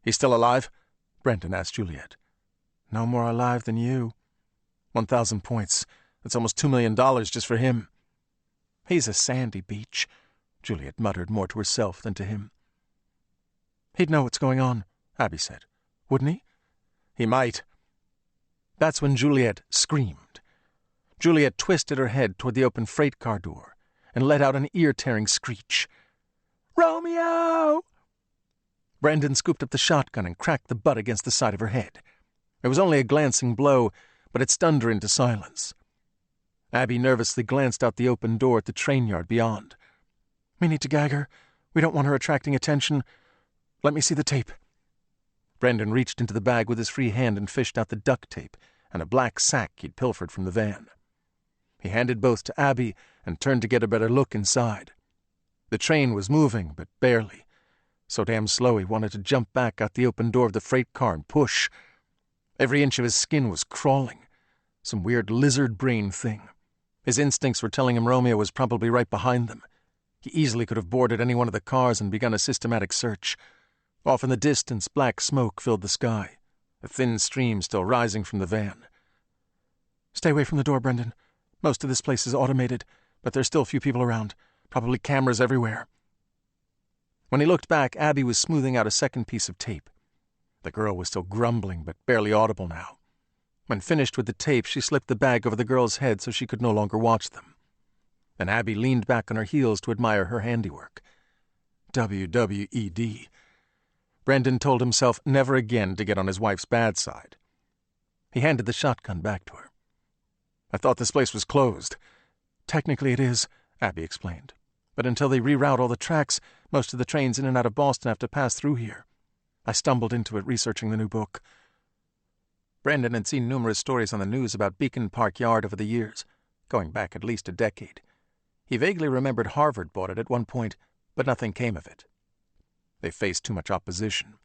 "He's still alive?" Brendan asked Juliet. "No more alive than you." 1,000 points. That's almost $2 million just for him. "He's a sandy beach," Juliet muttered more to herself than to him. "He'd know what's going on," Abby said. "Wouldn't he?" "He might." That's when Juliet screamed. Juliet twisted her head toward the open freight car door and let out an ear-tearing screech. "Romeo!" Brendan scooped up the shotgun and cracked the butt against the side of her head. It was only a glancing blow, but it stunned her into silence. Abby nervously glanced out the open door at the train yard beyond. "We need to gag her. We don't want her attracting attention. Let me see the tape." Brendan reached into the bag with his free hand and fished out the duct tape and a black sack he'd pilfered from the van. He handed both to Abby and turned to get a better look inside. The train was moving, but barely. So damn slow he wanted to jump back out the open door of the freight car and push. Every inch of his skin was crawling. Some weird lizard brain thing. His instincts were telling him Romeo was probably right behind them. He easily could have boarded any one of the cars and begun a systematic search. Off in the distance, black smoke filled the sky, a thin stream still rising from the van. "Stay away from the door, Brendan. Most of this place is automated, but there's still a few people around. Probably cameras everywhere." When he looked back, Abby was smoothing out a second piece of tape. The girl was still grumbling, but barely audible now. When finished with the tape, she slipped the bag over the girl's head so she could no longer watch them. Then Abby leaned back on her heels to admire her handiwork. WWED. Brendan told himself never again to get on his wife's bad side. He handed the shotgun back to her. "I thought this place was closed." "Technically it is," Abby explained. "But until they reroute all the tracks, most of the trains in and out of Boston have to pass through here. I stumbled into it researching the new book." Brendan had seen numerous stories on the news about Beacon Park Yard over the years, going back at least a decade. He vaguely remembered Harvard bought it at one point, but nothing came of it. They faced too much opposition.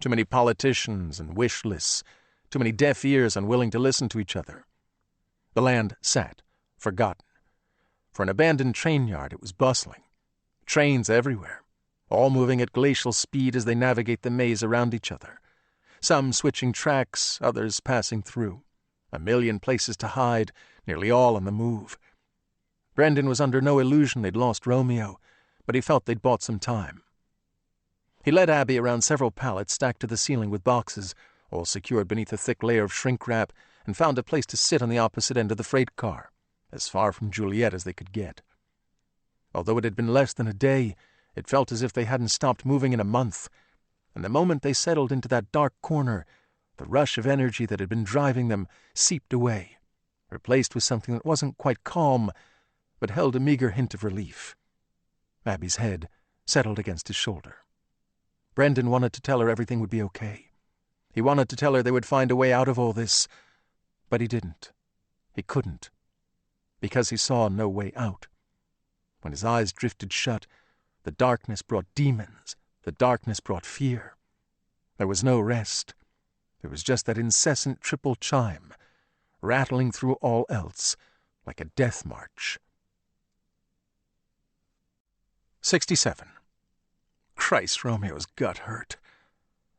Too many politicians and wish lists. Too many deaf ears unwilling to listen to each other. The land sat, forgotten. For an abandoned train yard, it was bustling. Trains everywhere, all moving at glacial speed as they navigate the maze around each other. some switching tracks, others passing through. A million places to hide, nearly all on the move. Brendan was under no illusion they'd lost Romeo, but he felt they'd bought some time. He led Abby around several pallets stacked to the ceiling with boxes, all secured beneath a thick layer of shrink wrap, and found a place to sit on the opposite end of the freight car, as far from Juliet as they could get. Although it had been less than a day, it felt as if they hadn't stopped moving in a month, and the moment they settled into that dark corner, the rush of energy that had been driving them seeped away, replaced with something that wasn't quite calm, but held a meager hint of relief. Abby's head settled against his shoulder. Brendan wanted to tell her everything would be okay. He wanted to tell her they would find a way out of all this, but he didn't. He couldn't, because he saw no way out. When his eyes drifted shut, the darkness brought demons, the darkness brought fear. There was no rest. There was just that incessant triple chime, rattling through all else like a death march. 67. Christ, Romeo's gut hurt.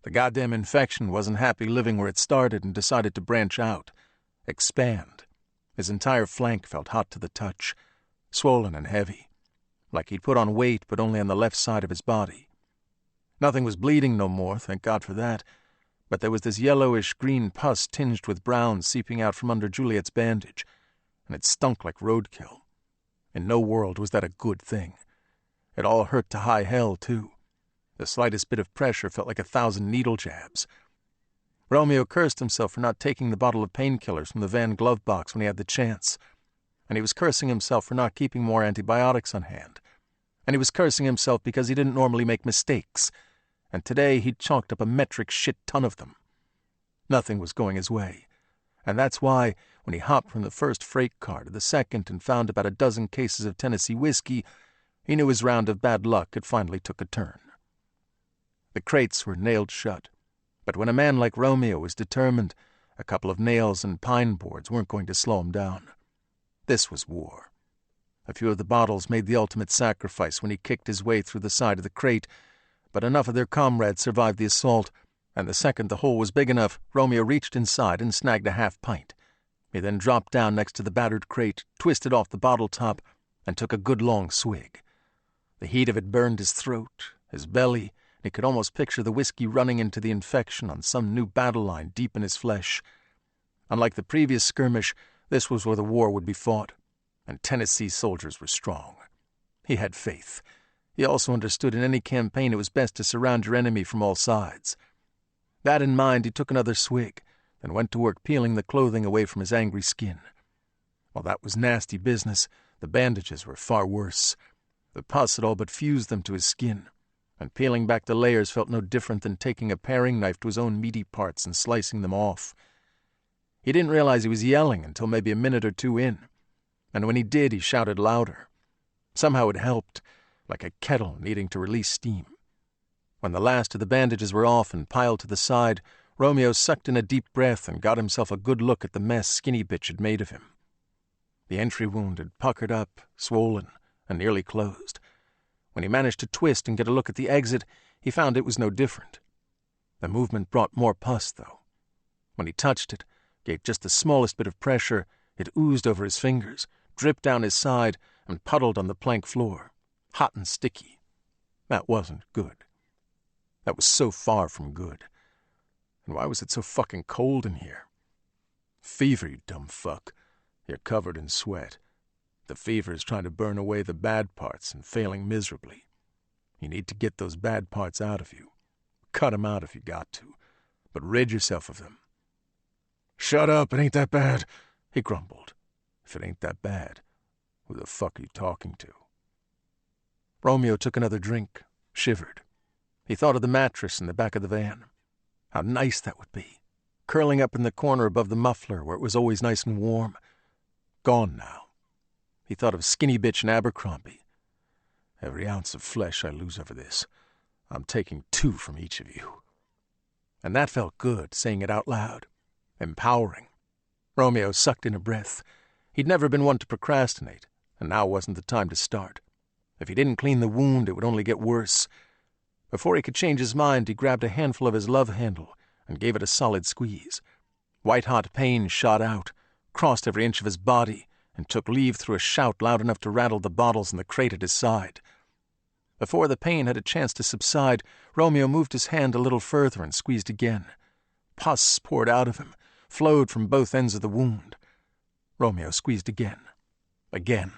The goddamn infection wasn't happy living where it started and decided to branch out, expand. His entire flank felt hot to the touch, swollen and heavy, like he'd put on weight but only on the left side of his body. Nothing was bleeding no more, thank God for that, but there was this yellowish-green pus tinged with brown seeping out from under Juliet's bandage, and it stunk like roadkill. In no world was that a good thing. It all hurt to high hell, too. The slightest bit of pressure felt like 1,000 needle jabs. Romeo cursed himself for not taking the bottle of painkillers from the van glove box when he had the chance, and he was cursing himself for not keeping more antibiotics on hand, and he was cursing himself because he didn't normally make mistakes, and today he'd chalked up a metric shit-ton of them. Nothing was going his way, and that's why, when he hopped from the first freight car to the second and found about a dozen cases of Tennessee whiskey, he knew his round of bad luck had finally took a turn. The crates were nailed shut, but when a man like Romeo was determined, a couple of nails and pine boards weren't going to slow him down. This was war. A few of the bottles made the ultimate sacrifice when he kicked his way through the side of the crate, but enough of their comrades survived the assault, and the second the hole was big enough, Romeo reached inside and snagged a half-pint. He then dropped down next to the battered crate, twisted off the bottle top, and took a good long swig. The heat of it burned his throat, his belly, and he could almost picture the whiskey running into the infection on some new battle line deep in his flesh. Unlike the previous skirmish, this was where the war would be fought, and Tennessee soldiers were strong. He had faith. He also understood in any campaign it was best to surround your enemy from all sides. That in mind, he took another swig, then went to work peeling the clothing away from his angry skin. While that was nasty business, the bandages were far worse. The pus had all but fused them to his skin, and peeling back the layers felt no different than taking a paring knife to his own meaty parts and slicing them off. He didn't realize he was yelling until maybe a minute or two in, and when he did, he shouted louder. Somehow it helped, like a kettle needing to release steam. When the last of the bandages were off and piled to the side, Romeo sucked in a deep breath and got himself a good look at the mess Skinny Bitch had made of him. The entry wound had puckered up, swollen, and nearly closed. When he managed to twist and get a look at the exit, he found it was no different. The movement brought more pus, though. When he touched it, gave just the smallest bit of pressure, it oozed over his fingers, dripped down his side, and puddled on the plank floor, hot and sticky. That wasn't good. That was so far from good. And why was it so fucking cold in here? Fever, you dumb fuck. You're covered in sweat. The fever is trying to burn away the bad parts and failing miserably. You need to get those bad parts out of you. Cut 'em out if you got to, but rid yourself of them. Shut up, it ain't that bad, he grumbled. If it ain't that bad, who the fuck are you talking to? Romeo took another drink, shivered. He thought of the mattress in the back of the van. How nice that would be, curling up in the corner above the muffler where it was always nice and warm. Gone now. He thought of Skinny Bitch and Abercrombie. Every ounce of flesh I lose over this, I'm taking 2 from each of you. And that felt good, saying it out loud. Empowering. Romeo sucked in a breath. He'd never been one to procrastinate, and now wasn't the time to start. If he didn't clean the wound, it would only get worse. Before he could change his mind, he grabbed a handful of his love handle and gave it a solid squeeze. White-hot pain shot out, crossed every inch of his body, and took leave through a shout loud enough to rattle the bottles in the crate at his side. Before the pain had a chance to subside, Romeo moved his hand a little further and squeezed again. Pus poured out of him, flowed from both ends of the wound. Romeo squeezed again. Again.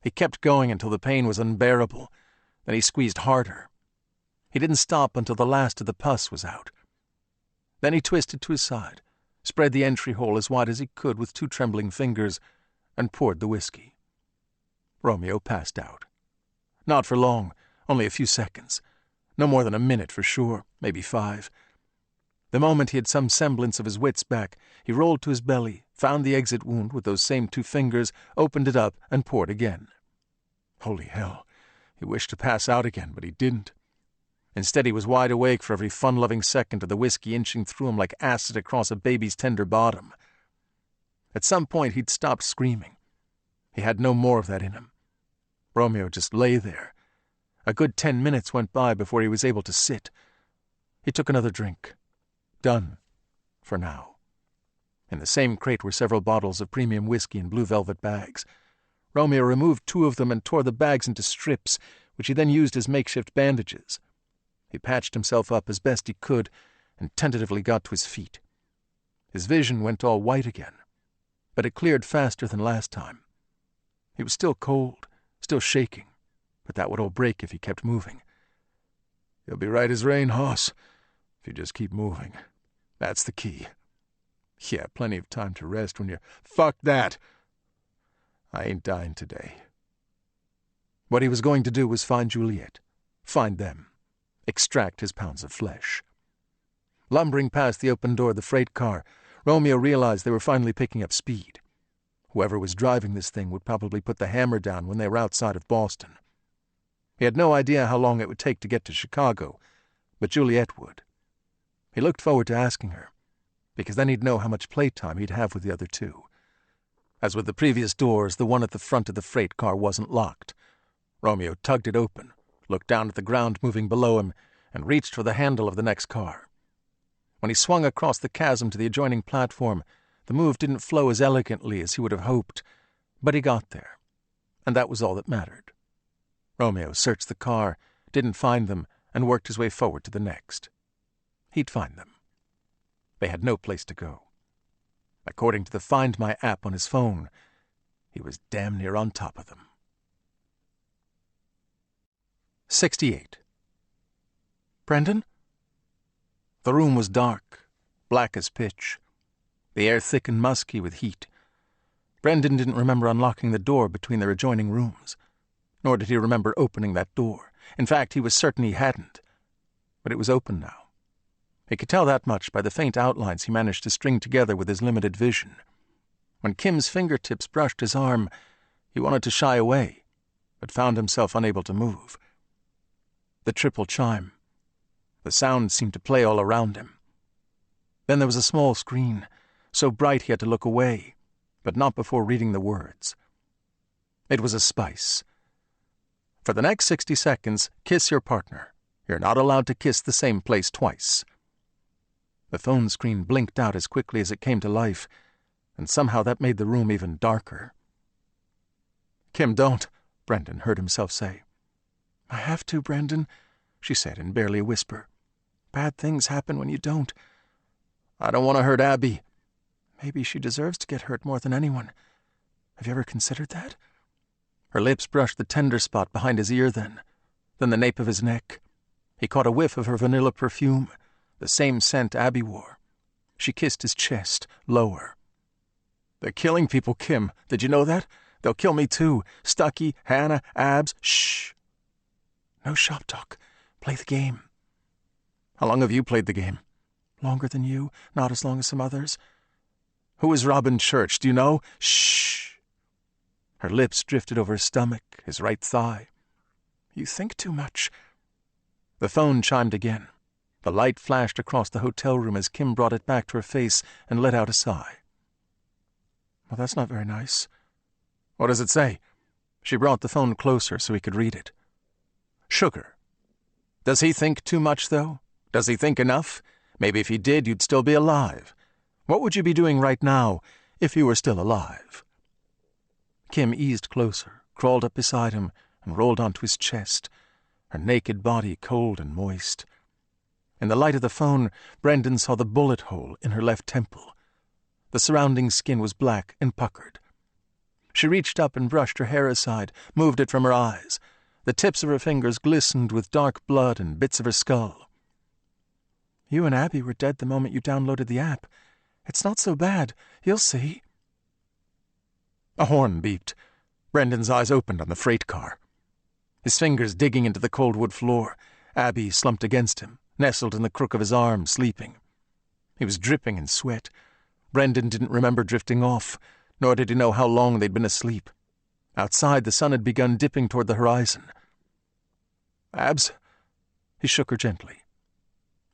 He kept going until the pain was unbearable. Then he squeezed harder. He didn't stop until the last of the pus was out. Then he twisted to his side, spread the entry hole as wide as he could with 2 trembling fingers, and poured the whiskey. Romeo passed out. Not for long, only a few seconds. No more than a minute for sure, maybe 5. The moment he had some semblance of his wits back, he rolled to his belly, found the exit wound with those same 2 fingers, opened it up, and poured again. Holy hell! He wished to pass out again, but he didn't. Instead, he was wide awake for every fun-loving second of the whiskey inching through him like acid across a baby's tender bottom. At some point, he'd stopped screaming. He had no more of that in him. Romeo just lay there. A good 10 minutes went by before he was able to sit. He took another drink. Done. For now. In the same crate were several bottles of premium whiskey in blue velvet bags. Romeo removed 2 of them and tore the bags into strips, which he then used as makeshift bandages. He patched himself up as best he could and tentatively got to his feet. His vision went all white again, but it cleared faster than last time. He was still cold, still shaking, but that would all break if he kept moving. "You'll be right as rain, hoss, if you just keep moving. That's the key. Yeah, plenty of time to rest when you're— Fuck that! I ain't dying today." What he was going to do was find Juliet, find them, extract his pounds of flesh. Lumbering past the open door of the freight car, Romeo realized they were finally picking up speed. Whoever was driving this thing would probably put the hammer down when they were outside of Boston. He had no idea how long it would take to get to Chicago, but Juliet would. He looked forward to asking her, because then he'd know how much playtime he'd have with the other 2. As with the previous doors, the one at the front of the freight car wasn't locked. Romeo tugged it open, looked down at the ground moving below him, and reached for the handle of the next car. When he swung across the chasm to the adjoining platform, the move didn't flow as elegantly as he would have hoped, but he got there, and that was all that mattered. Romeo searched the car, didn't find them, and worked his way forward to the next. He'd find them. They had no place to go. According to the Find My app on his phone, he was damn near on top of them. 68. "Brendan?" The room was dark, black as pitch. The air thick and musky with heat. Brendan didn't remember unlocking the door between their adjoining rooms, nor did he remember opening that door. In fact, he was certain he hadn't. But it was open now. He could tell that much by the faint outlines he managed to string together with his limited vision. When Kim's fingertips brushed his arm, he wanted to shy away, but found himself unable to move. The triple chime. The sound seemed to play all around him. Then there was a small screen, so bright he had to look away, but not before reading the words. It was a spice. "For the next 60 seconds, kiss your partner. You're not allowed to kiss the same place twice." The phone screen blinked out as quickly as it came to life, and somehow that made the room even darker. "Kim, don't," Brendan heard himself say. "I have to, Brendan," she said in barely a whisper. "Bad things happen when you don't." "I don't want to hurt Abby." "Maybe she deserves to get hurt more than anyone. Have you ever considered that?" Her lips brushed the tender spot behind his ear then the nape of his neck. He caught a whiff of her vanilla perfume, the same scent Abby wore. She kissed his chest, lower. "They're killing people, Kim. Did you know that? They'll kill me too. Stucky, Hannah, Abs. Shh. No shop talk. Play the game." "How long have you played the game?" "Longer than you, not as long as some others." "Who is Robin Church? Do you know?" "Shh." Her lips drifted over his stomach, his right thigh. "You think too much." The phone chimed again. The light flashed across the hotel room as Kim brought it back to her face and let out a sigh. "Well, that's not very nice." "What does it say?" She brought the phone closer so he could read it. "Sugar. Does he think too much, though? Does he think enough? Maybe if you did, you'd still be alive. What would you be doing right now if you were still alive? Kim eased closer, crawled up beside him, and rolled onto his chest, her naked body cold and moist. In the light of the phone, Brendan saw the bullet hole in her left temple. The surrounding skin was black and puckered. She reached up and brushed her hair aside, moved it from her eyes. The tips of her fingers glistened with dark blood and bits of her skull. You and Abby were dead the moment you downloaded the app. It's not so bad. You'll see. A horn beeped. Brendan's eyes opened on the freight car. His fingers digging into the cold wood floor, Abby slumped against him, nestled in the crook of his arm, sleeping. He was dripping in sweat. Brendan didn't remember drifting off, nor did he know how long they'd been asleep. Outside, the sun had begun dipping toward the horizon. "Abs?" He shook her gently.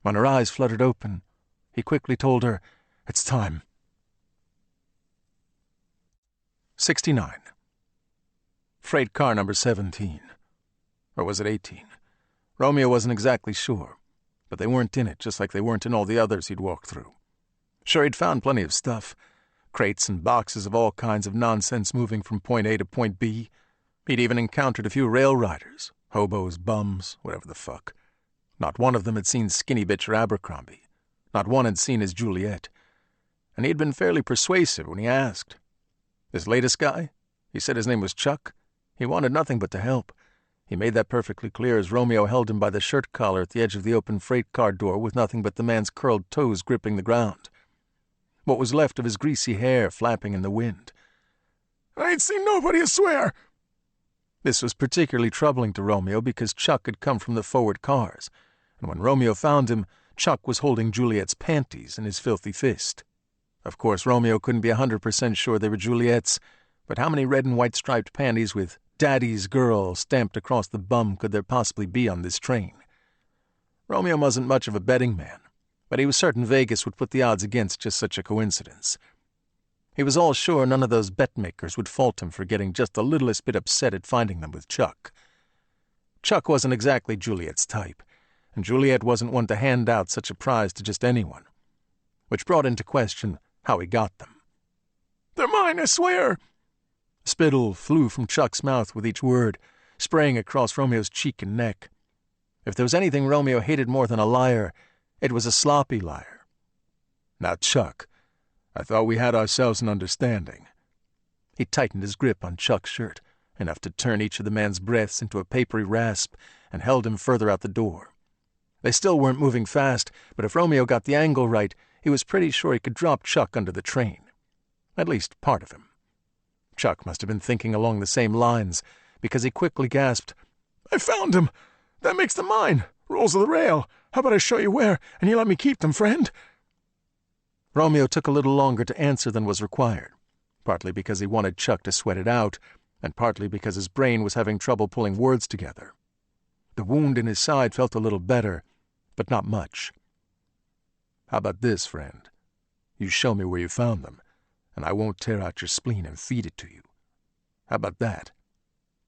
When her eyes fluttered open, he quickly told her, "It's time." 69. Freight car number 17. Or was it 18? Romeo wasn't exactly sure, but they weren't in it, just like they weren't in all the others he'd walked through. Sure, he'd found plenty of stuff. Crates and boxes of all kinds of nonsense moving from point A to point B. He'd even encountered a few rail riders, hobos, bums, whatever the fuck. Not one of them had seen Skinny Bitch or Abercrombie. Not one had seen his Juliet. And he'd been fairly persuasive when he asked. This latest guy? He said his name was Chuck. He wanted nothing but to help. He made that perfectly clear as Romeo held him by the shirt collar at the edge of the open freight car door with nothing but the man's curled toes gripping the ground. What was left of his greasy hair flapping in the wind. "I ain't seen nobody, I swear." This was particularly troubling to Romeo because Chuck had come from the forward cars, and when Romeo found him, Chuck was holding Juliet's panties in his filthy fist. Of course, Romeo couldn't be 100% sure they were Juliet's, but how many red and white striped panties with "Daddy's Girl" stamped across the bum could there possibly be on this train? Romeo wasn't much of a betting man, but he was certain Vegas would put the odds against just such a coincidence. He was all sure none of those bet-makers would fault him for getting just the littlest bit upset at finding them with Chuck. Chuck wasn't exactly Juliet's type, and Juliet wasn't one to hand out such a prize to just anyone, which brought into question how he got them. "They're mine, I swear." Spittle flew from Chuck's mouth with each word, spraying across Romeo's cheek and neck. If there was anything Romeo hated more than a liar, it was a sloppy liar. "Now, Chuck, I thought we had ourselves an understanding." He tightened his grip on Chuck's shirt, enough to turn each of the man's breaths into a papery rasp, and held him further out the door. They still weren't moving fast, but if Romeo got the angle right, he was pretty sure he could drop Chuck under the train. At least part of him. Chuck must have been thinking along the same lines, because he quickly gasped, "I found him! That makes them mine! Rules of the rail! How about I show you where, and you let me keep them, friend?" Romeo took a little longer to answer than was required, partly because he wanted Chuck to sweat it out, and partly because his brain was having trouble pulling words together. The wound in his side felt a little better, but not much. "How about this, friend? You show me where you found them, and I won't tear out your spleen and feed it to you. How about that?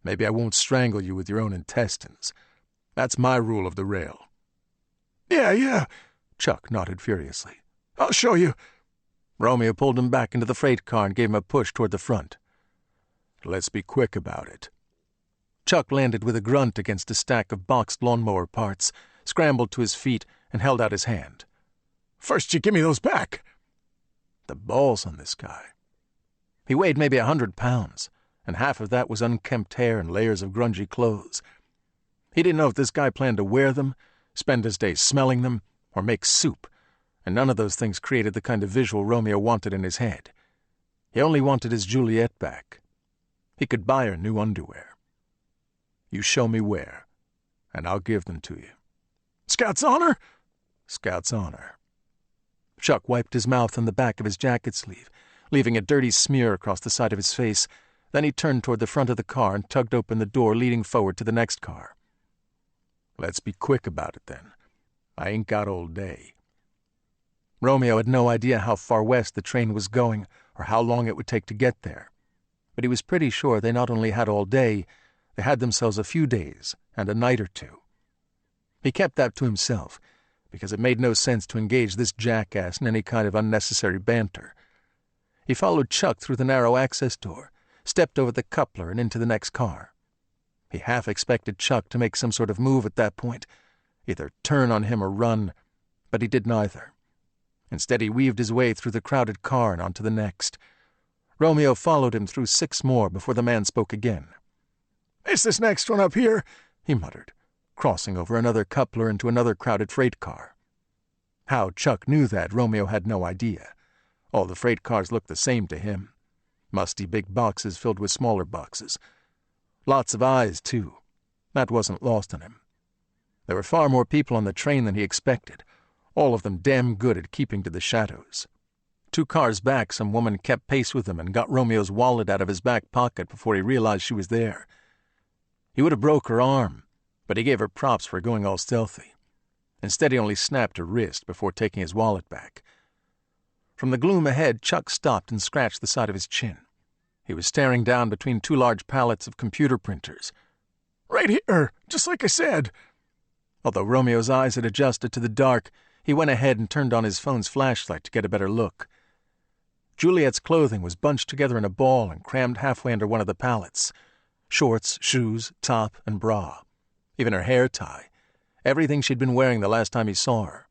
Maybe I won't strangle you with your own intestines. That's my rule of the rail." Yeah, Chuck nodded furiously. "I'll show you." Romeo pulled him back into the freight car and gave him a push toward the front. "Let's be quick about it." Chuck landed with a grunt against a stack of boxed lawnmower parts, scrambled to his feet, and held out his hand. "First you give me those back." The balls on this guy. He weighed maybe 100 pounds, and half of that was unkempt hair and layers of grungy clothes. He didn't know if this guy planned to wear them, spend his days smelling them, or make soup, and none of those things created the kind of visual Romeo wanted in his head. He only wanted his Juliet back. He could buy her new underwear. "You show me where, and I'll give them to you." "Scout's honor?" "Scout's honor." Chuck wiped his mouth on the back of his jacket sleeve, leaving a dirty smear across the side of his face. Then he turned toward the front of the car and tugged open the door leading forward to the next car. "Let's be quick about it, then. I ain't got all day." Romeo had no idea how far west the train was going or how long it would take to get there. But he was pretty sure they not only had all day, they had themselves a few days and a night or two. He kept that to himself, because it made no sense to engage this jackass in any kind of unnecessary banter. He followed Chuck through the narrow access door, stepped over the coupler and into the next car. He half expected Chuck to make some sort of move at that point, either turn on him or run, but he did neither. Instead, he weaved his way through the crowded car and onto the next. Romeo followed him through 6 more before the man spoke again. "It's this next one up here," he muttered, crossing over another coupler into another crowded freight car. How Chuck knew that, Romeo had no idea. All the freight cars looked the same to him. Musty big boxes filled with smaller boxes. Lots of eyes, too. That wasn't lost on him. There were far more people on the train than he expected, all of them damn good at keeping to the shadows. 2 cars back, some woman kept pace with him and got Romeo's wallet out of his back pocket before he realized she was there. He would have broke her arm, but he gave her props for going all stealthy. Instead, he only snapped her wrist before taking his wallet back. From the gloom ahead, Chuck stopped and scratched the side of his chin. He was staring down between 2 large pallets of computer printers. "Right here, just like I said." Although Romeo's eyes had adjusted to the dark, he went ahead and turned on his phone's flashlight to get a better look. Juliet's clothing was bunched together in a ball and crammed halfway under one of the pallets. Shorts, shoes, top, and bra. Even her hair tie. Everything she'd been wearing the last time he saw her.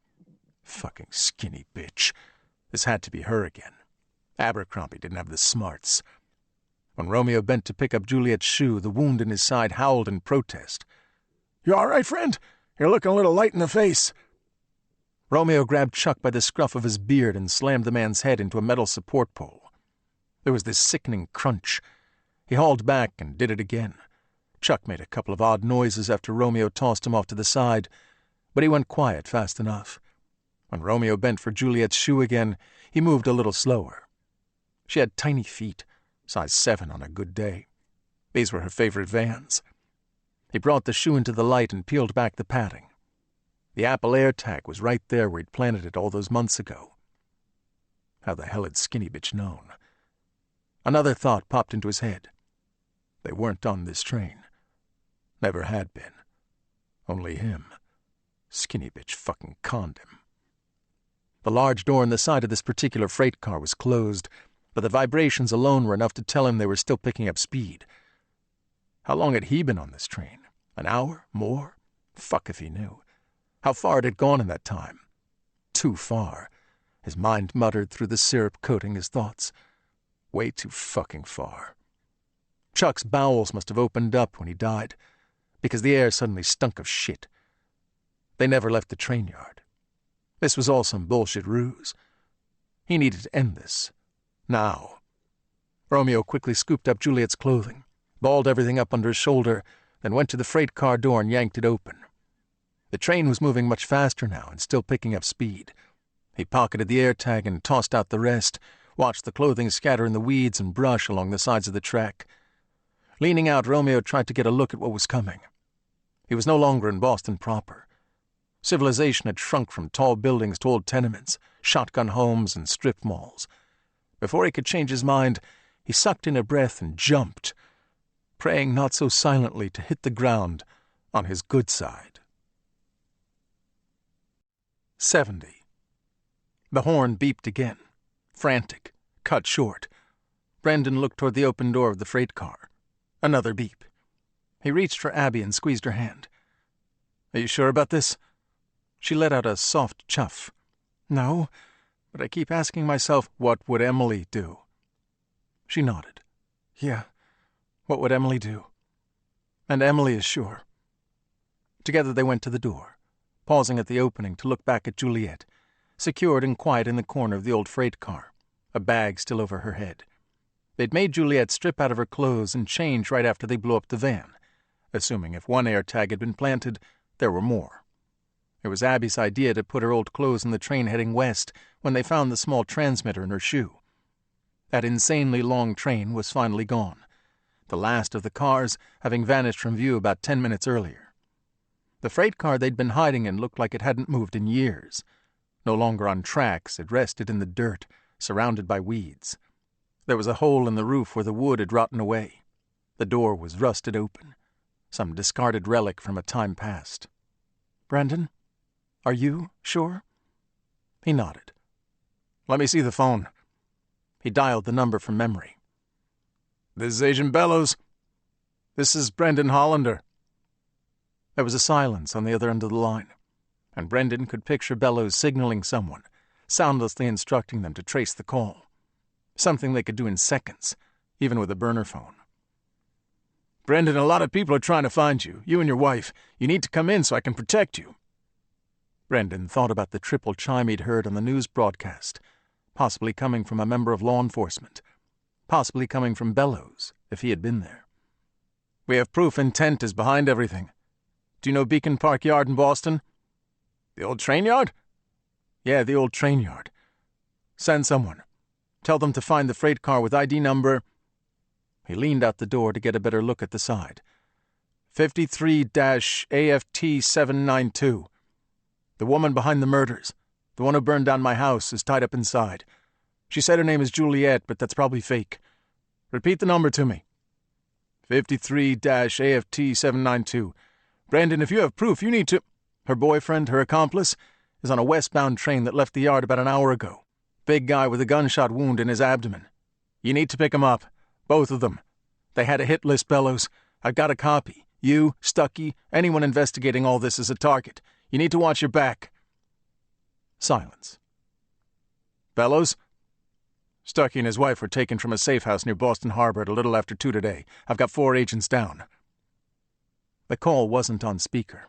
Fucking skinny bitch. This had to be her again. Abercrombie didn't have the smarts. When Romeo bent to pick up Juliet's shoe, the wound in his side howled in protest. "You all right, friend? You're looking a little light in the face." Romeo grabbed Chuck by the scruff of his beard and slammed the man's head into a metal support pole. There was this sickening crunch. He hauled back and did it again. Chuck made a couple of odd noises after Romeo tossed him off to the side, but he went quiet fast enough. When Romeo bent for Juliet's shoe again, he moved a little slower. She had tiny feet, size 7 on a good day. These were her favorite Vans. He brought the shoe into the light and peeled back the padding. The Apple AirTag was right there where he'd planted it all those months ago. How the hell had Skinny Bitch known? Another thought popped into his head. They weren't on this train. Never had been. Only him. Skinny Bitch fucking conned him. The large door in the side of this particular freight car was closed, but the vibrations alone were enough to tell him they were still picking up speed. How long had he been on this train? An hour? More? Fuck if he knew. How far had it gone in that time? Too far, his mind muttered through the syrup coating his thoughts. Way too fucking far. Chuck's bowels must have opened up when he died, because the air suddenly stunk of shit. They never left the train yard. This was all some bullshit ruse. He needed to end this. Now. Romeo quickly scooped up Juliet's clothing, balled everything up under his shoulder, then went to the freight car door and yanked it open. The train was moving much faster now and still picking up speed. He pocketed the AirTag and tossed out the rest, watched the clothing scatter in the weeds and brush along the sides of the track. Leaning out, Romeo tried to get a look at what was coming. He was no longer in Boston proper. Civilization had shrunk from tall buildings to old tenements, shotgun homes, and strip malls. Before he could change his mind, he sucked in a breath and jumped, praying not so silently to hit the ground on his good side. 70. The horn beeped again, frantic, cut short. Brendan looked toward the open door of the freight car. Another beep. He reached for Abby and squeezed her hand. "Are you sure about this?" She let out a soft chuff. "No, but I keep asking myself, what would Emily do?" She nodded. "Yeah, what would Emily do?" "And Emily is sure." Together they went to the door, pausing at the opening to look back at Juliet, secured and quiet in the corner of the old freight car, a bag still over her head. They'd made Juliet strip out of her clothes and change right after they blew up the van, assuming if one AirTag had been planted, there were more. It was Abby's idea to put her old clothes in the train heading west when they found the small transmitter in her shoe. That insanely long train was finally gone, the last of the cars having vanished from view about 10 minutes earlier. The freight car they'd been hiding in looked like it hadn't moved in years. No longer on tracks, it rested in the dirt, surrounded by weeds. There was a hole in the roof where the wood had rotten away. The door was rusted open, some discarded relic from a time past. "Brendan?" Are you sure?" He nodded. "Let me see the phone." He dialed the number from memory. "This is Agent Bellows. This is Brendan Hollander." There was a silence on the other end of the line, and Brendan could picture Bellows signaling someone, soundlessly instructing them to trace the call. Something they could do in seconds, even with a burner phone. "Brendan, a lot of people are trying to find you. You and your wife. You need to come in so I can protect you." Brendan thought about the triple chime he'd heard on the news broadcast, possibly coming from a member of law enforcement, possibly coming from Bellows, if he had been there. "We have proof intent is behind everything. Do you know Beacon Park Yard in Boston?" "The old train yard?" "Yeah, the old train yard. Send someone. Tell them to find the freight car with ID number—" He leaned out the door to get a better look at the side. 53-AFT792. The woman behind the murders, the one who burned down my house, is tied up inside. She said her name is Juliet, but that's probably fake. Repeat the number to me. 53-AFT792. Brandon, if you have proof, you need to— Her boyfriend, her accomplice, is on a westbound train that left the yard about an hour ago. Big guy with a gunshot wound in his abdomen. You need to pick him up. Both of them. They had a hit list, Bellows. I've got a copy. You, Stuckey, anyone investigating all this is a target. You need to watch your back." Silence. "Bellows?" "Stuckey and his wife were taken from a safe house near Boston Harbor at a little after 2 today. I've got 4 agents down." The call wasn't on speaker,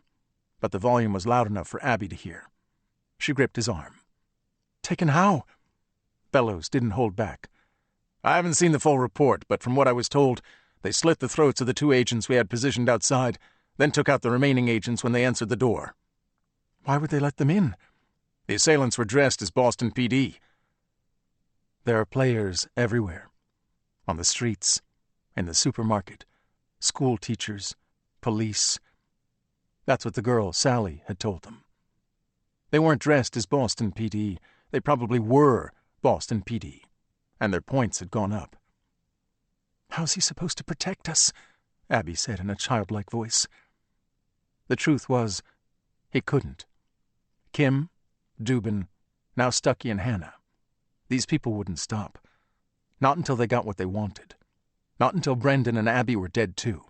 but the volume was loud enough for Abby to hear. She gripped his arm. "Taken how?" Bellows didn't hold back. "I haven't seen the full report, but from what I was told, they slit the throats of the 2 agents we had positioned outside, then took out the remaining agents when they answered the door." "Why would they let them in?" "The assailants were dressed as Boston PD. There are players everywhere. On the streets, in the supermarket, school teachers, police. That's what the girl, Sally, had told them. They weren't dressed as Boston PD. They probably were Boston PD, and their points had gone up. "How's he supposed to protect us?" Abby said in a childlike voice. The truth was, he couldn't. Kim, Dubin, now Stuckey and Hannah. These people wouldn't stop. Not until they got what they wanted. Not until Brendan and Abby were dead too.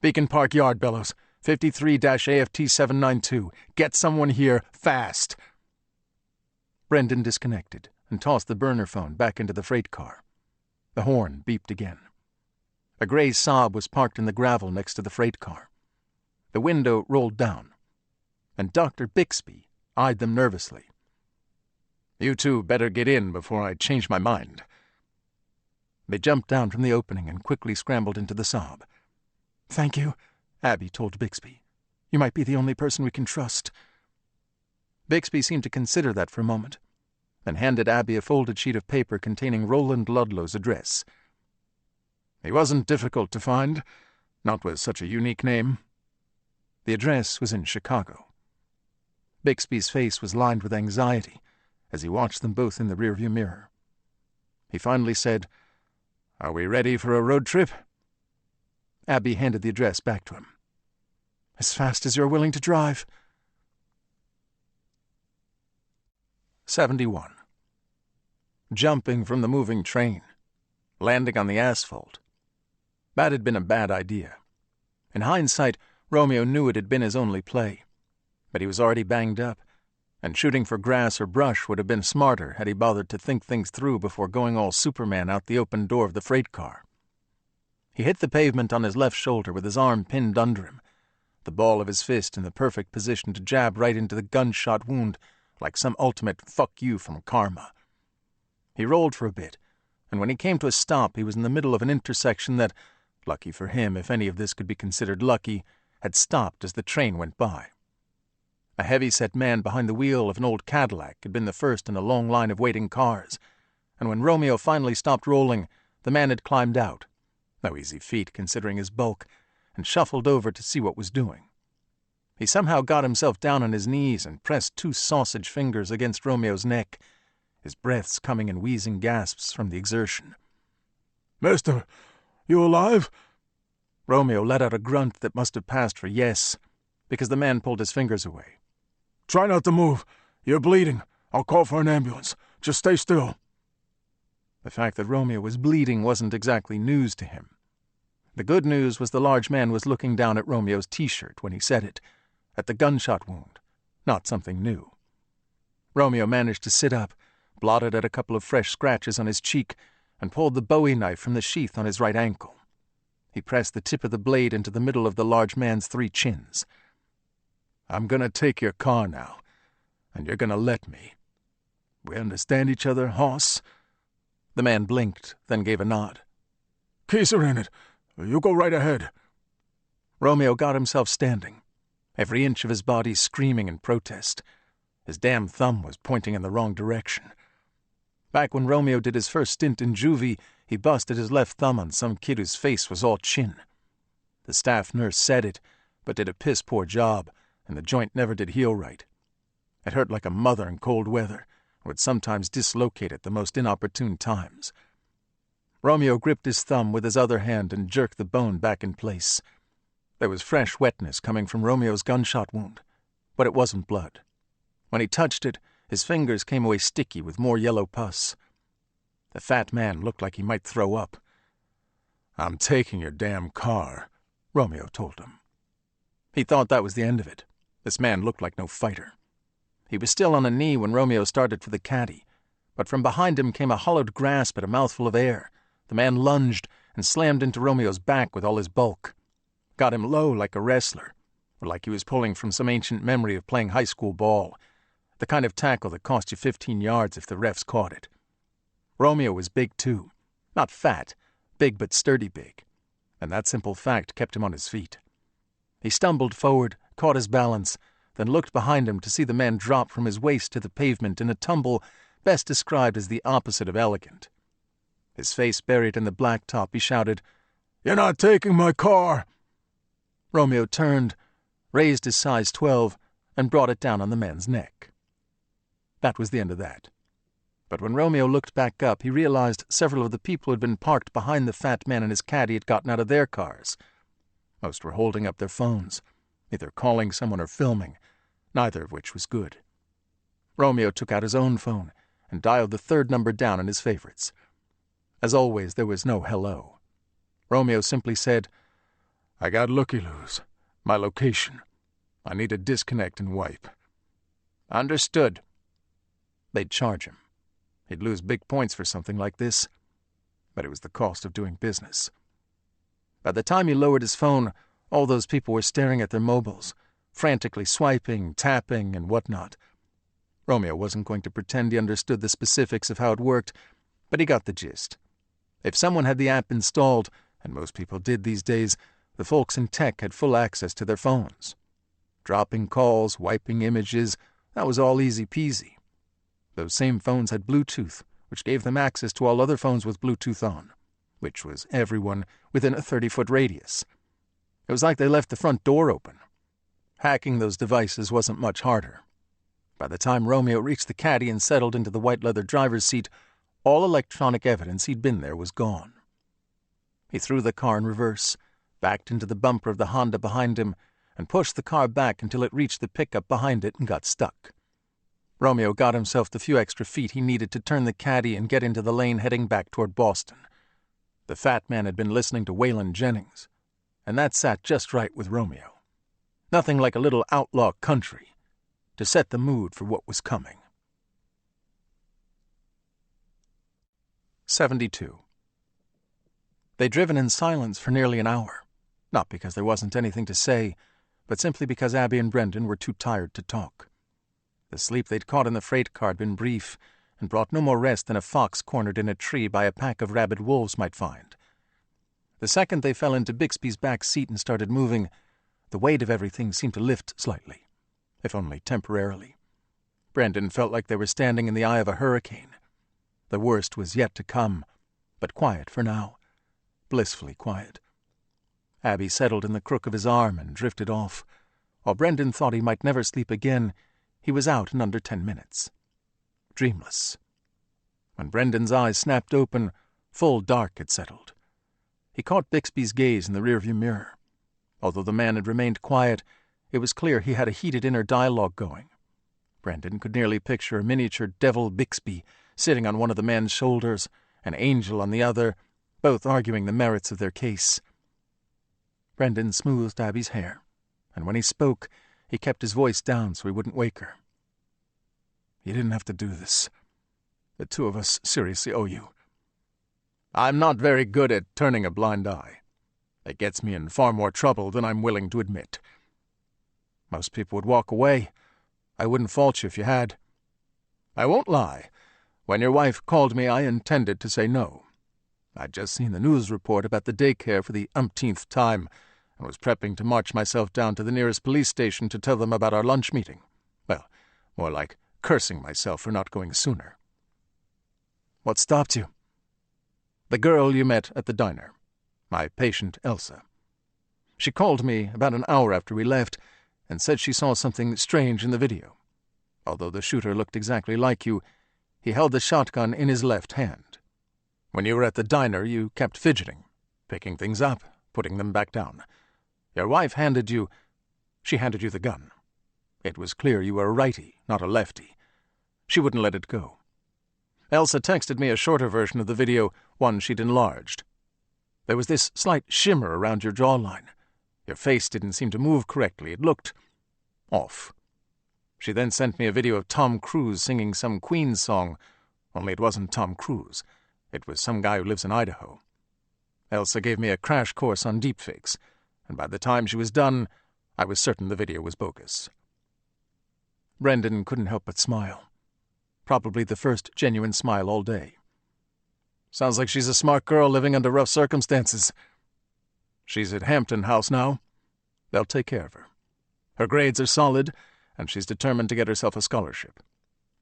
"Beacon Park Yard, Bellows. 53-AFT792. Get someone here, fast." Brendan disconnected and tossed the burner phone back into the freight car. The horn beeped again. A gray Saab was parked in the gravel next to the freight car. The window rolled down, and Dr. Bixby eyed them nervously. "You two better get in before I change my mind." They jumped down from the opening and quickly scrambled into the Saab. "Thank you," Abby told Bixby. "You might be the only person we can trust." Bixby seemed to consider that for a moment, then handed Abby a folded sheet of paper containing Roland Ludlow's address. "He wasn't difficult to find, not with such a unique name." The address was in Chicago. Bixby's face was lined with anxiety as he watched them both in the rearview mirror. He finally said, "Are we ready for a road trip?" Abby handed the address back to him. "As fast as you're willing to drive." 71. Jumping from the moving train. Landing on the asphalt. That had been a bad idea. In hindsight, Romeo knew it had been his only play. But he was already banged up, and shooting for grass or brush would have been smarter had he bothered to think things through before going all Superman out the open door of the freight car. He hit the pavement on his left shoulder with his arm pinned under him, the ball of his fist in the perfect position to jab right into the gunshot wound like some ultimate fuck you from karma. He rolled for a bit, and when he came to a stop he was in the middle of an intersection that, lucky for him if any of this could be considered lucky, had stopped as the train went by. A heavy-set man behind the wheel of an old Cadillac had been the first in a long line of waiting cars, and when Romeo finally stopped rolling, the man had climbed out, no easy feat considering his bulk, and shuffled over to see what was doing. He somehow got himself down on his knees and pressed 2 sausage fingers against Romeo's neck, his breaths coming in wheezing gasps from the exertion. "Mister, you alive?" Romeo let out a grunt that must have passed for yes, because the man pulled his fingers away, Try not to move. You're bleeding. I'll call for an ambulance. Just stay still. The fact that Romeo was bleeding wasn't exactly news to him. The good news was the large man was looking down at Romeo's T-shirt when he said it, at the gunshot wound, not something new. Romeo managed to sit up, blotted at a couple of fresh scratches on his cheek, and pulled the Bowie knife from the sheath on his right ankle. He pressed the tip of the blade into the middle of the large man's 3 chins. "I'm going to take your car now, and you're going to let me. We understand each other, hoss?" The man blinked, then gave a nod. "Keys are in it. You go right ahead." Romeo got himself standing, every inch of his body screaming in protest. His damn thumb was pointing in the wrong direction. Back when Romeo did his first stint in juvie, he busted his left thumb on some kid whose face was all chin. The staff nurse said it, but did a piss-poor job, and the joint never did heal right. It hurt like a mother in cold weather, and would sometimes dislocate at the most inopportune times. Romeo gripped his thumb with his other hand and jerked the bone back in place. There was fresh wetness coming from Romeo's gunshot wound, but it wasn't blood. When he touched it, his fingers came away sticky with more yellow pus. The fat man looked like he might throw up. "I'm taking your damn car," Romeo told him. He thought that was the end of it. This man looked like no fighter. He was still on a knee when Romeo started for the caddy, but from behind him came a hollowed grasp at a mouthful of air. The man lunged and slammed into Romeo's back with all his bulk. Got him low like a wrestler, or like he was pulling from some ancient memory of playing high school ball, the kind of tackle that cost you 15 yards if the refs caught it. Romeo was big too, not fat, big but sturdy big, and that simple fact kept him on his feet. He stumbled forward, caught his balance, then looked behind him to see the man drop from his waist to the pavement in a tumble best described as the opposite of elegant. His face buried in the blacktop, he shouted, "You're not taking my car!" Romeo turned, raised his size 12, and brought it down on the man's neck. That was the end of that. But when Romeo looked back up, he realized several of the people who had been parked behind the fat man and his caddy had gotten out of their cars. Most were holding up their phones, either calling someone or filming, neither of which was good. Romeo took out his own phone and dialed the 3rd number down in his favorites. As always, there was no hello. Romeo simply said, "I got looky-loos. My location. I need to disconnect and wipe." "Understood." They'd charge him. He'd lose big points for something like this, but it was the cost of doing business. By the time he lowered his phone, all those people were staring at their mobiles, frantically swiping, tapping, and whatnot. Romeo wasn't going to pretend he understood the specifics of how it worked, but he got the gist. If someone had the app installed, and most people did these days, the folks in tech had full access to their phones. Dropping calls, wiping images, that was all easy peasy. Those same phones had Bluetooth, which gave them access to all other phones with Bluetooth on, which was everyone within a 30-foot radius. It was like they left the front door open. Hacking those devices wasn't much harder. By the time Romeo reached the caddy and settled into the white leather driver's seat, all electronic evidence he'd been there was gone. He threw the car in reverse, backed into the bumper of the Honda behind him, and pushed the car back until it reached the pickup behind it and got stuck. Romeo got himself the few extra feet he needed to turn the caddy and get into the lane heading back toward Boston. The fat man had been listening to Waylon Jennings, and that sat just right with Romeo. Nothing like a little outlaw country to set the mood for what was coming. 72. They'd driven in silence for nearly an hour, not because there wasn't anything to say, but simply because Abby and Brendan were too tired to talk. The sleep they'd caught in the freight car had been brief, and brought no more rest than a fox cornered in a tree by a pack of rabid wolves might find. The second they fell into Bixby's back seat and started moving, the weight of everything seemed to lift slightly, if only temporarily. Brendan felt like they were standing in the eye of a hurricane. The worst was yet to come, but quiet for now, blissfully quiet. Abby settled in the crook of his arm and drifted off. While Brendan thought he might never sleep again, he was out in under 10 minutes. Dreamless. When Brendan's eyes snapped open, full dark had settled. He caught Bixby's gaze in the rearview mirror. Although the man had remained quiet, it was clear he had a heated inner dialogue going. Brendan could nearly picture a miniature devil Bixby sitting on one of the men's shoulders, an angel on the other, both arguing the merits of their case. Brendan smoothed Abby's hair, and when he spoke, he kept his voice down so he wouldn't wake her. "You didn't have to do this. The two of us seriously owe you. I'm not very good at turning a blind eye. It gets me in far more trouble than I'm willing to admit. Most people would walk away. I wouldn't fault you if you had. I won't lie. When your wife called me, I intended to say no. I'd just seen the news report about the daycare for the umpteenth time and was prepping to march myself down to the nearest police station to tell them about our lunch meeting. Well, more like cursing myself for not going sooner." "What stopped you?" "The girl you met at the diner. My patient, Elsa. She called me about an hour after we left and said she saw something strange in the video. Although the shooter looked exactly like you, he held the shotgun in his left hand. When you were at the diner, you kept fidgeting, picking things up, putting them back down. Your wife handed you the gun. It was clear you were a righty, not a lefty. She wouldn't let it go. Elsa texted me a shorter version of the video, one she'd enlarged. There was this slight shimmer around your jawline. Your face didn't seem to move correctly. It looked off. She then sent me a video of Tom Cruise singing some Queen song, only it wasn't Tom Cruise. It was some guy who lives in Idaho. Elsa gave me a crash course on deepfakes, and by the time she was done, I was certain the video was bogus." Brendan couldn't help but smile. Probably the first genuine smile all day. "Sounds like she's a smart girl living under rough circumstances. She's at Hampton House now. They'll take care of her. Her grades are solid, and she's determined to get herself a scholarship.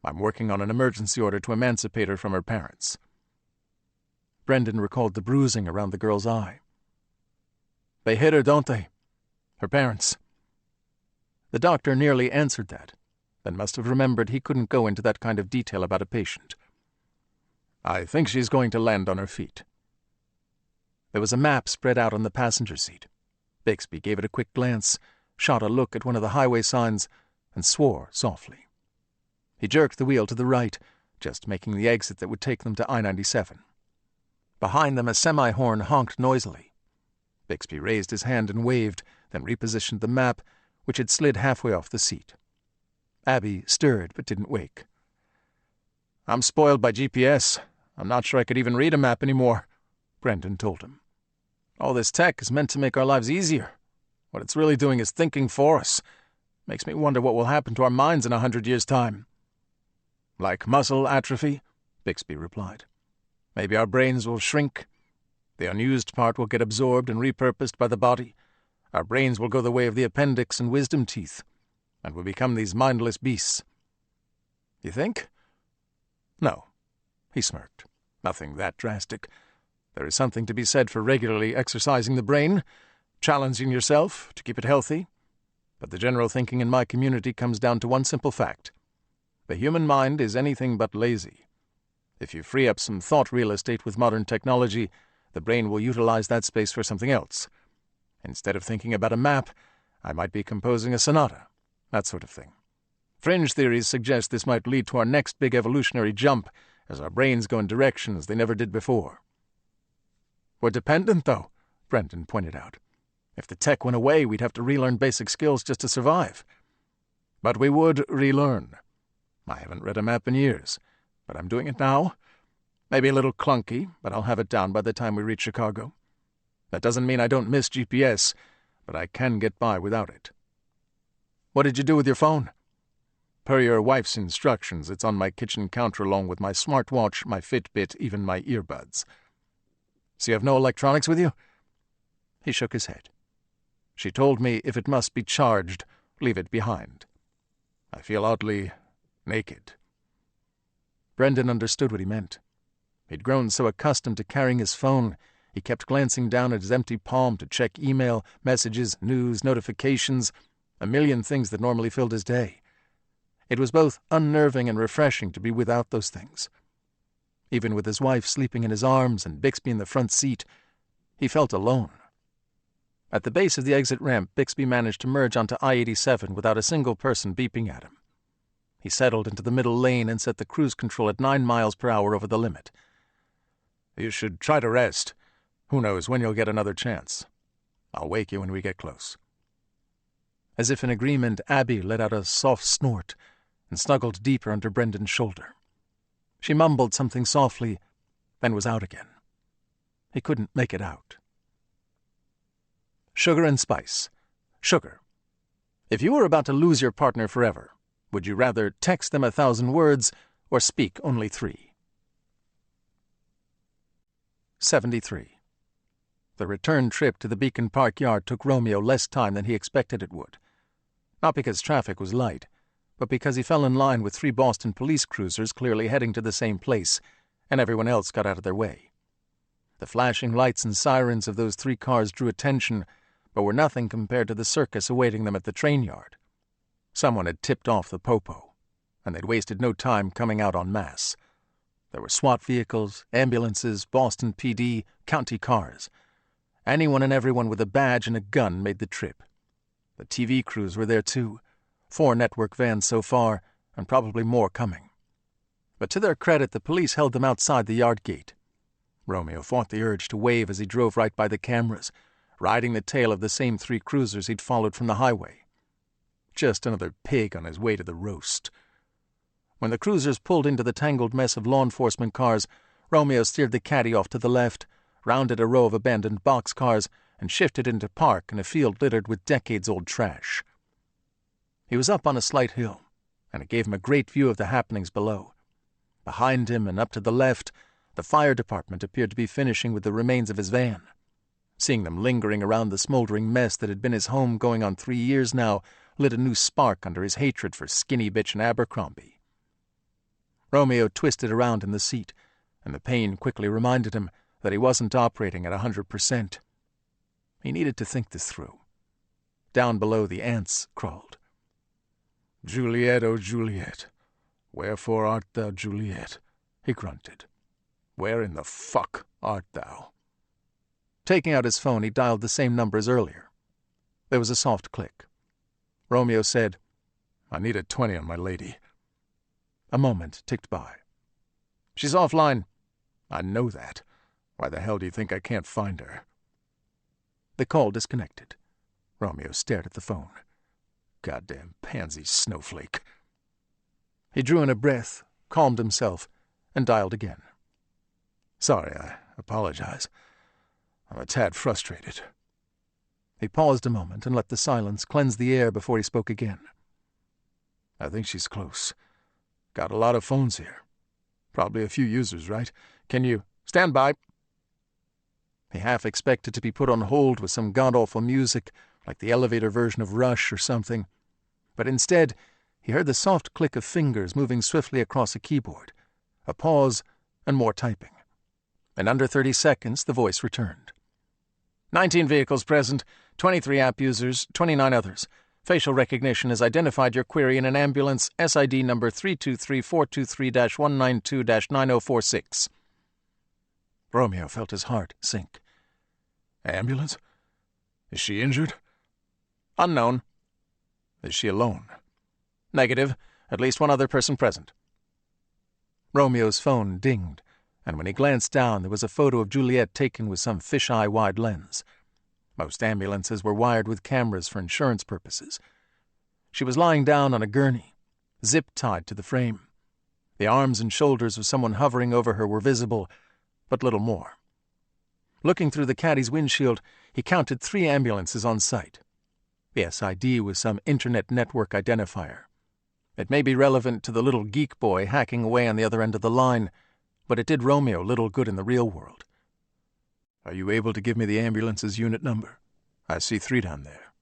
I'm working on an emergency order to emancipate her from her parents." Brendan recalled the bruising around the girl's eye. "They hit her, don't they? Her parents?" The doctor nearly answered that, then must have remembered he couldn't go into that kind of detail about a patient. "I think she's going to land on her feet." There was a map spread out on the passenger seat. Bixby gave it a quick glance, shot a look at one of the highway signs, and swore softly. He jerked the wheel to the right, just making the exit that would take them to I-97. Behind them, a semi-horn honked noisily. Bixby raised his hand and waved, then repositioned the map, which had slid halfway off the seat. Abby stirred but didn't wake. "I'm spoiled by GPS. I'm not sure I could even read a map anymore," Brendan told him. "All this tech is meant to make our lives easier. What it's really doing is thinking for us. Makes me wonder what will happen to our minds in 100 years' time." "Like muscle atrophy," Bixby replied. "Maybe our brains will shrink. The unused part will get absorbed and repurposed by the body. Our brains will go the way of the appendix and wisdom teeth, and we'll become these mindless beasts." "You think?" "No," he smirked. "Nothing that drastic. There is something to be said for regularly exercising the brain, challenging yourself to keep it healthy. But the general thinking in my community comes down to one simple fact. The human mind is anything but lazy. If you free up some thought real estate with modern technology, the brain will utilize that space for something else. Instead of thinking about a map, I might be composing a sonata, that sort of thing. Fringe theories suggest this might lead to our next big evolutionary jump, as our brains go in directions they never did before." "We're dependent, though," Brendan pointed out. "If the tech went away, we'd have to relearn basic skills just to survive." "But we would relearn. I haven't read a map in years, but I'm doing it now. Maybe a little clunky, but I'll have it down by the time we reach Chicago. That doesn't mean I don't miss GPS, but I can get by without it." "What did you do with your phone?" "Per your wife's instructions, it's on my kitchen counter along with my smartwatch, my Fitbit, even my earbuds." "So you have no electronics with you?" He shook his head. "She told me if it must be charged, leave it behind. I feel oddly naked." Brendan understood what he meant. He'd grown so accustomed to carrying his phone, he kept glancing down at his empty palm to check email, messages, news, notifications, a million things that normally filled his day. It was both unnerving and refreshing to be without those things. Even with his wife sleeping in his arms and Bixby in the front seat, he felt alone. At the base of the exit ramp, Bixby managed to merge onto I-87 without a single person beeping at him. He settled into the middle lane and set the cruise control at 9 miles per hour over the limit. You should try to rest. Who knows when you'll get another chance. I'll wake you when we get close. As if in agreement, Abby let out a soft snort and snuggled deeper under Brendan's shoulder. She mumbled something softly, then was out again. He couldn't make it out. Sugar and spice. Sugar. If you were about to lose your partner forever, would you rather text them 1,000 words or speak only 3? 73. The return trip to the Beacon Park yard took Romeo less time than he expected it would. Not because traffic was light, but because he fell in line with 3 Boston police cruisers clearly heading to the same place, and everyone else got out of their way. The flashing lights and sirens of those 3 cars drew attention, but were nothing compared to the circus awaiting them at the train yard. Someone had tipped off the popo, and they'd wasted no time coming out en masse. There were SWAT vehicles, ambulances, Boston PD, county cars. Anyone and everyone with a badge and a gun made the trip. The TV crews were there too. 4 network vans so far, and probably more coming. But to their credit, the police held them outside the yard gate. Romeo fought the urge to wave as he drove right by the cameras, riding the tail of the same 3 cruisers he'd followed from the highway. Just another pig on his way to the roast. When the cruisers pulled into the tangled mess of law enforcement cars, Romeo steered the caddy off to the left, rounded a row of abandoned boxcars, and shifted into park in a field littered with decades-old trash. He was up on a slight hill, and it gave him a great view of the happenings below. Behind him and up to the left, the fire department appeared to be finishing with the remains of his van. Seeing them lingering around the smoldering mess that had been his home going on 3 years now lit a new spark under his hatred for Skinny Bitch and Abercrombie. Romeo twisted around in the seat, and the pain quickly reminded him that he wasn't operating at 100%. He needed to think this through. Down below, the ants crawled. Juliet, oh Juliet, wherefore art thou Juliet? He grunted. Where in the fuck art thou? Taking out his phone, he dialed the same number as earlier. There was a soft click. Romeo said, I need a 20 on my lady. A moment ticked by. She's offline. I know that. Why the hell do you think I can't find her? The call disconnected. Romeo stared at the phone. Goddamn pansy snowflake. He drew in a breath, calmed himself, and dialed again. Sorry, I apologize. I'm a tad frustrated. He paused a moment and let the silence cleanse the air before he spoke again. I think she's close. Got a lot of phones here. Probably a few users, right? Can you stand by? He half expected to be put on hold with some god-awful music, like the elevator version of Rush or something. But instead, he heard the soft click of fingers moving swiftly across a keyboard, a pause, and more typing. In under 30 seconds, the voice returned. 19 vehicles present, 23 app users, 29 others. Facial recognition has identified your query in an ambulance, SID number 323423-192-9046. Romeo felt his heart sink. Ambulance? Is she injured? Unknown. Is she alone? Negative. At least one other person present. Romeo's phone dinged, and when he glanced down, there was a photo of Juliet taken with some fisheye-wide lens. Most ambulances were wired with cameras for insurance purposes. She was lying down on a gurney, zip-tied to the frame. The arms and shoulders of someone hovering over her were visible, but little more. Looking through the caddy's windshield, he counted 3 ambulances on site. The SID was some internet network identifier. It may be relevant to the little geek boy hacking away on the other end of the line, but it did Romeo little good in the real world. Are you able to give me the ambulance's unit number? I see 3 down there.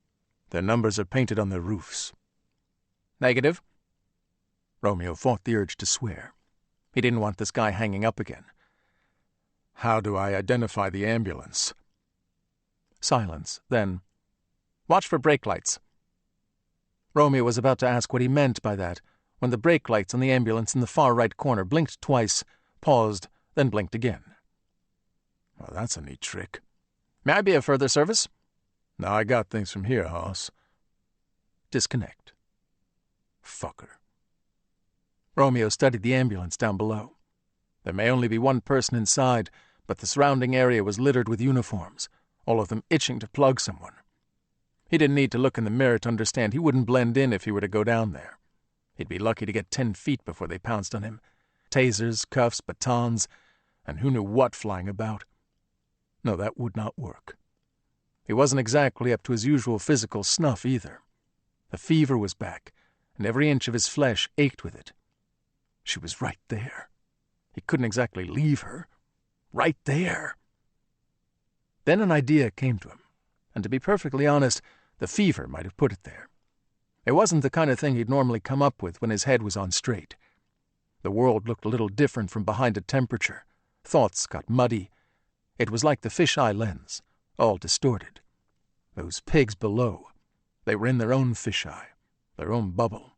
Their numbers are painted on their roofs. Negative. Romeo fought the urge to swear. He didn't want this guy hanging up again. How do I identify the ambulance? Silence, then, watch for brake lights. Romeo was about to ask what he meant by that, when the brake lights on the ambulance in the far right corner blinked twice, paused, then blinked again. Well, that's a neat trick. May I be of further service? No, I got things from here, Hoss. Disconnect. Fucker. Romeo studied the ambulance down below. There may only be one person inside, but the surrounding area was littered with uniforms, all of them itching to plug someone. He didn't need to look in the mirror to understand he wouldn't blend in if he were to go down there. He'd be lucky to get 10 feet before they pounced on him. Tasers, cuffs, batons, and who knew what flying about. No, that would not work. He wasn't exactly up to his usual physical snuff either. The fever was back, and every inch of his flesh ached with it. She was right there. He couldn't exactly leave her. Right there. Then an idea came to him, and to be perfectly honest, the fever might have put it there. It wasn't the kind of thing he'd normally come up with when his head was on straight. The world looked a little different from behind a temperature. Thoughts got muddy. It was like the fisheye lens, all distorted. Those pigs below, they were in their own fisheye, their own bubble.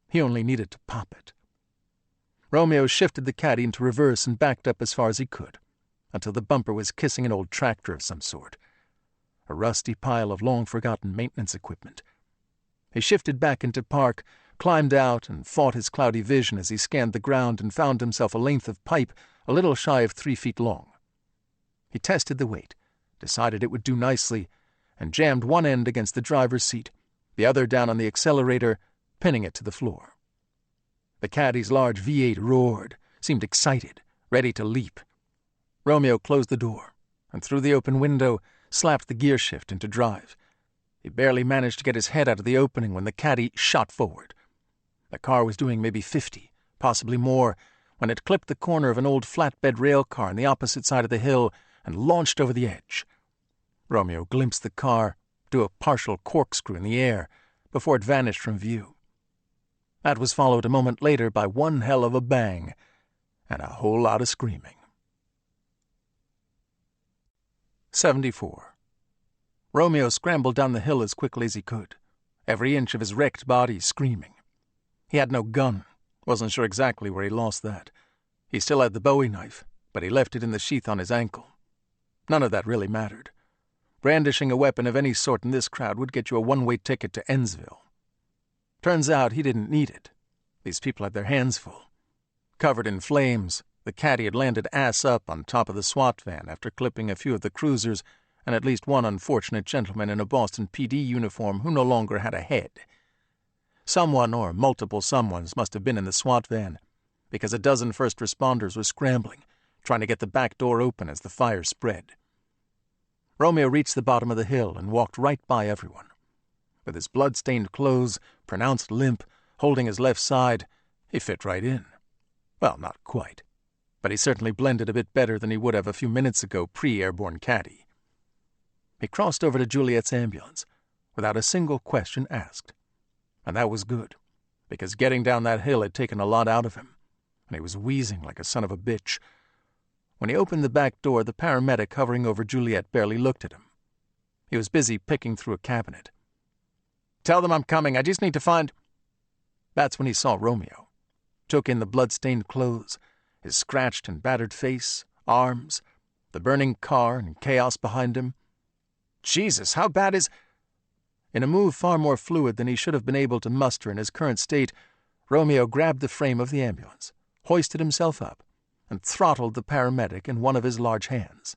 He only needed to pop it. Romeo shifted the caddy into reverse and backed up as far as he could, until the bumper was kissing an old tractor of some sort. A rusty pile of long-forgotten maintenance equipment. He shifted back into park, climbed out, and fought his cloudy vision as he scanned the ground and found himself a length of pipe a little shy of 3 feet long. He tested the weight, decided it would do nicely, and jammed one end against the driver's seat, the other down on the accelerator, pinning it to the floor. The caddy's large V8 roared, seemed excited, ready to leap. Romeo closed the door, and through the open window slapped the gear shift into drive. He barely managed to get his head out of the opening when the caddy shot forward. The car was doing maybe 50, possibly more, when it clipped the corner of an old flatbed rail car on the opposite side of the hill and launched over the edge. Romeo glimpsed the car, do a partial corkscrew in the air, before it vanished from view. That was followed a moment later by one hell of a bang and a whole lot of screaming. 74. Romeo scrambled down the hill as quickly as he could, every inch of his wrecked body screaming. He had no gun, wasn't sure exactly where he lost that. He still had the Bowie knife, but he left it in the sheath on his ankle. None of that really mattered. Brandishing a weapon of any sort in this crowd would get you a one-way ticket to Ennsville. Turns out he didn't need it. These people had their hands full. Covered in flames, the caddy had landed ass up on top of the SWAT van after clipping a few of the cruisers and at least one unfortunate gentleman in a Boston PD uniform who no longer had a head. Someone or multiple someones must have been in the SWAT van, because a dozen first responders were scrambling, trying to get the back door open as the fire spread. Romeo reached the bottom of the hill and walked right by everyone. With his blood-stained clothes, pronounced limp, holding his left side, he fit right in. Well, not quite, but he certainly blended a bit better than he would have a few minutes ago pre-airborne caddy. He crossed over to Juliet's ambulance, without a single question asked. And that was good, because getting down that hill had taken a lot out of him, and he was wheezing like a son of a bitch. When he opened the back door, the paramedic hovering over Juliet barely looked at him. He was busy picking through a cabinet. "Tell them I'm coming, I just need to find—" That's when he saw Romeo. Took in the blood-stained clothes, his scratched and battered face, arms, the burning car and chaos behind him. Jesus, how bad is— In a move far more fluid than he should have been able to muster in his current state, Romeo grabbed the frame of the ambulance, hoisted himself up, and throttled the paramedic in one of his large hands.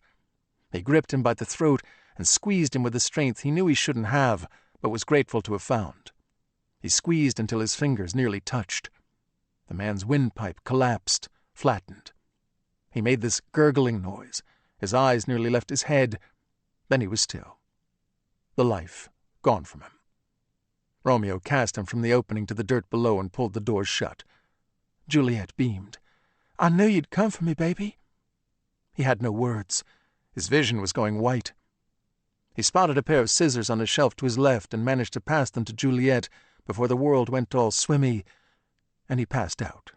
He gripped him by the throat and squeezed him with a strength he knew he shouldn't have, but was grateful to have found. He squeezed until his fingers nearly touched. The man's windpipe collapsed, flattened. He made this gurgling noise. His eyes nearly left his head. Then he was still. The life gone from him. Romeo cast him from the opening to the dirt below and pulled the doors shut. Juliet beamed. "I knew you'd come for me, baby." He had no words. His vision was going white. He spotted a pair of scissors on a shelf to his left and managed to pass them to Juliet before the world went all swimmy, and he passed out.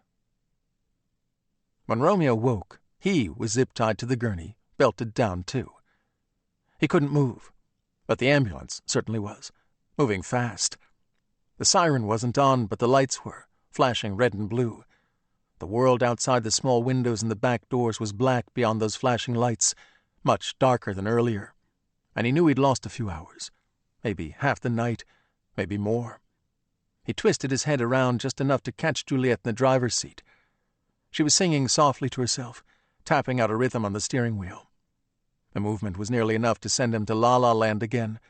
When Romeo woke, he was zip-tied to the gurney, belted down too. He couldn't move, but the ambulance certainly was, moving fast. The siren wasn't on, but the lights were, flashing red and blue. The world outside the small windows and the back doors was black beyond those flashing lights, much darker than earlier, and he knew he'd lost a few hours, maybe half the night, maybe more. He twisted his head around just enough to catch Juliet in the driver's seat. She was singing softly to herself, tapping out a rhythm on the steering wheel. The movement was nearly enough to send him to La La Land again,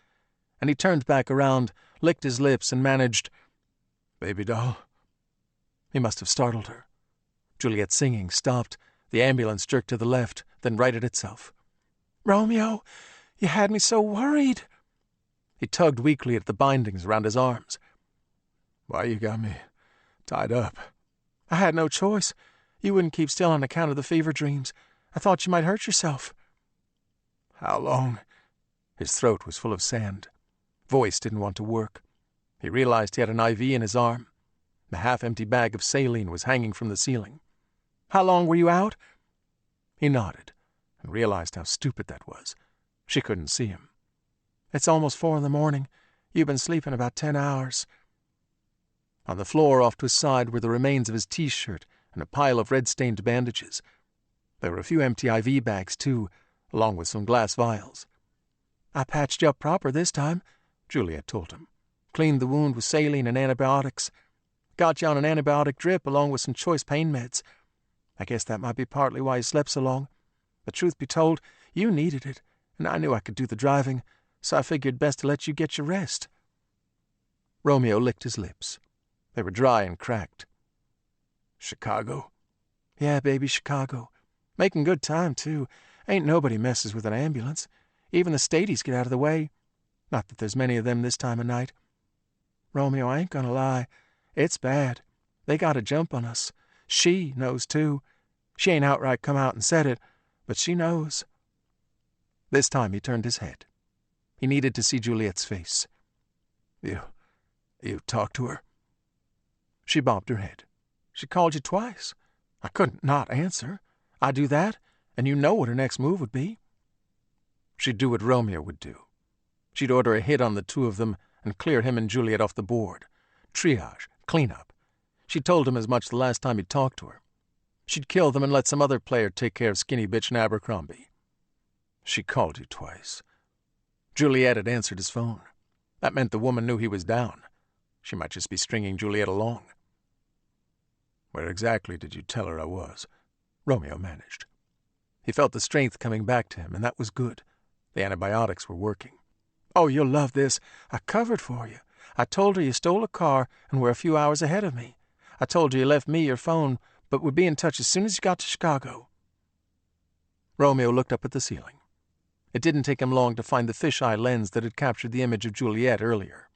and he turned back around, licked his lips, and managed, "Baby doll." He must have startled her. Juliet's singing stopped. The ambulance jerked to the left, then righted itself. "Romeo, you had me so worried." He tugged weakly at the bindings around his arms. "Why you got me tied up?" "I had no choice. You wouldn't keep still on account of the fever dreams. I thought you might hurt yourself." "How long?" His throat was full of sand. Voice didn't want to work. He realized he had an IV in his arm. The half-empty bag of saline was hanging from the ceiling. "How long were you out?" He nodded and realized how stupid that was. She couldn't see him. "It's almost 4 a.m. You've been sleeping about 10 hours. On the floor off to his side were the remains of his T-shirt and a pile of red-stained bandages. There were a few empty IV bags, too, along with some glass vials. "I patched you up proper this time," Juliet told him. "Cleaned the wound with saline and antibiotics. Got you on an antibiotic drip along with some choice pain meds. I guess that might be partly why you slept so long. But truth be told, you needed it, and I knew I could do the driving, so I figured best to let you get your rest." Romeo licked his lips. They were dry and cracked. "Chicago?" "Yeah, baby, Chicago. Making good time, too. Ain't nobody messes with an ambulance. Even the stadies get out of the way. Not that there's many of them this time of night. Romeo, I ain't gonna lie. It's bad. They got a jump on us. She knows, too. She ain't outright come out and said it, but she knows." This time he turned his head. He needed to see Juliet's face. You talked to her?" She bobbed her head. "She called you twice. I couldn't not answer. I do that, and you know what her next move would be." She'd do what Romeo would do. She'd order a hit on the two of them and clear him and Juliet off the board. Triage, cleanup. She'd told him as much the last time he'd talked to her. She'd kill them and let some other player take care of skinny bitch and Abercrombie. "She called you twice." Juliet had answered his phone. That meant the woman knew he was down. She might just be stringing Juliet along. "Where exactly did you tell her I was?" Romeo managed. He felt the strength coming back to him, and that was good. The antibiotics were working. "Oh, you'll love this. I covered for you. I told her you stole a car and were a few hours ahead of me. I told her you left me your phone, but would be in touch as soon as you got to Chicago." Romeo looked up at the ceiling. It didn't take him long to find the fisheye lens that had captured the image of Juliet earlier.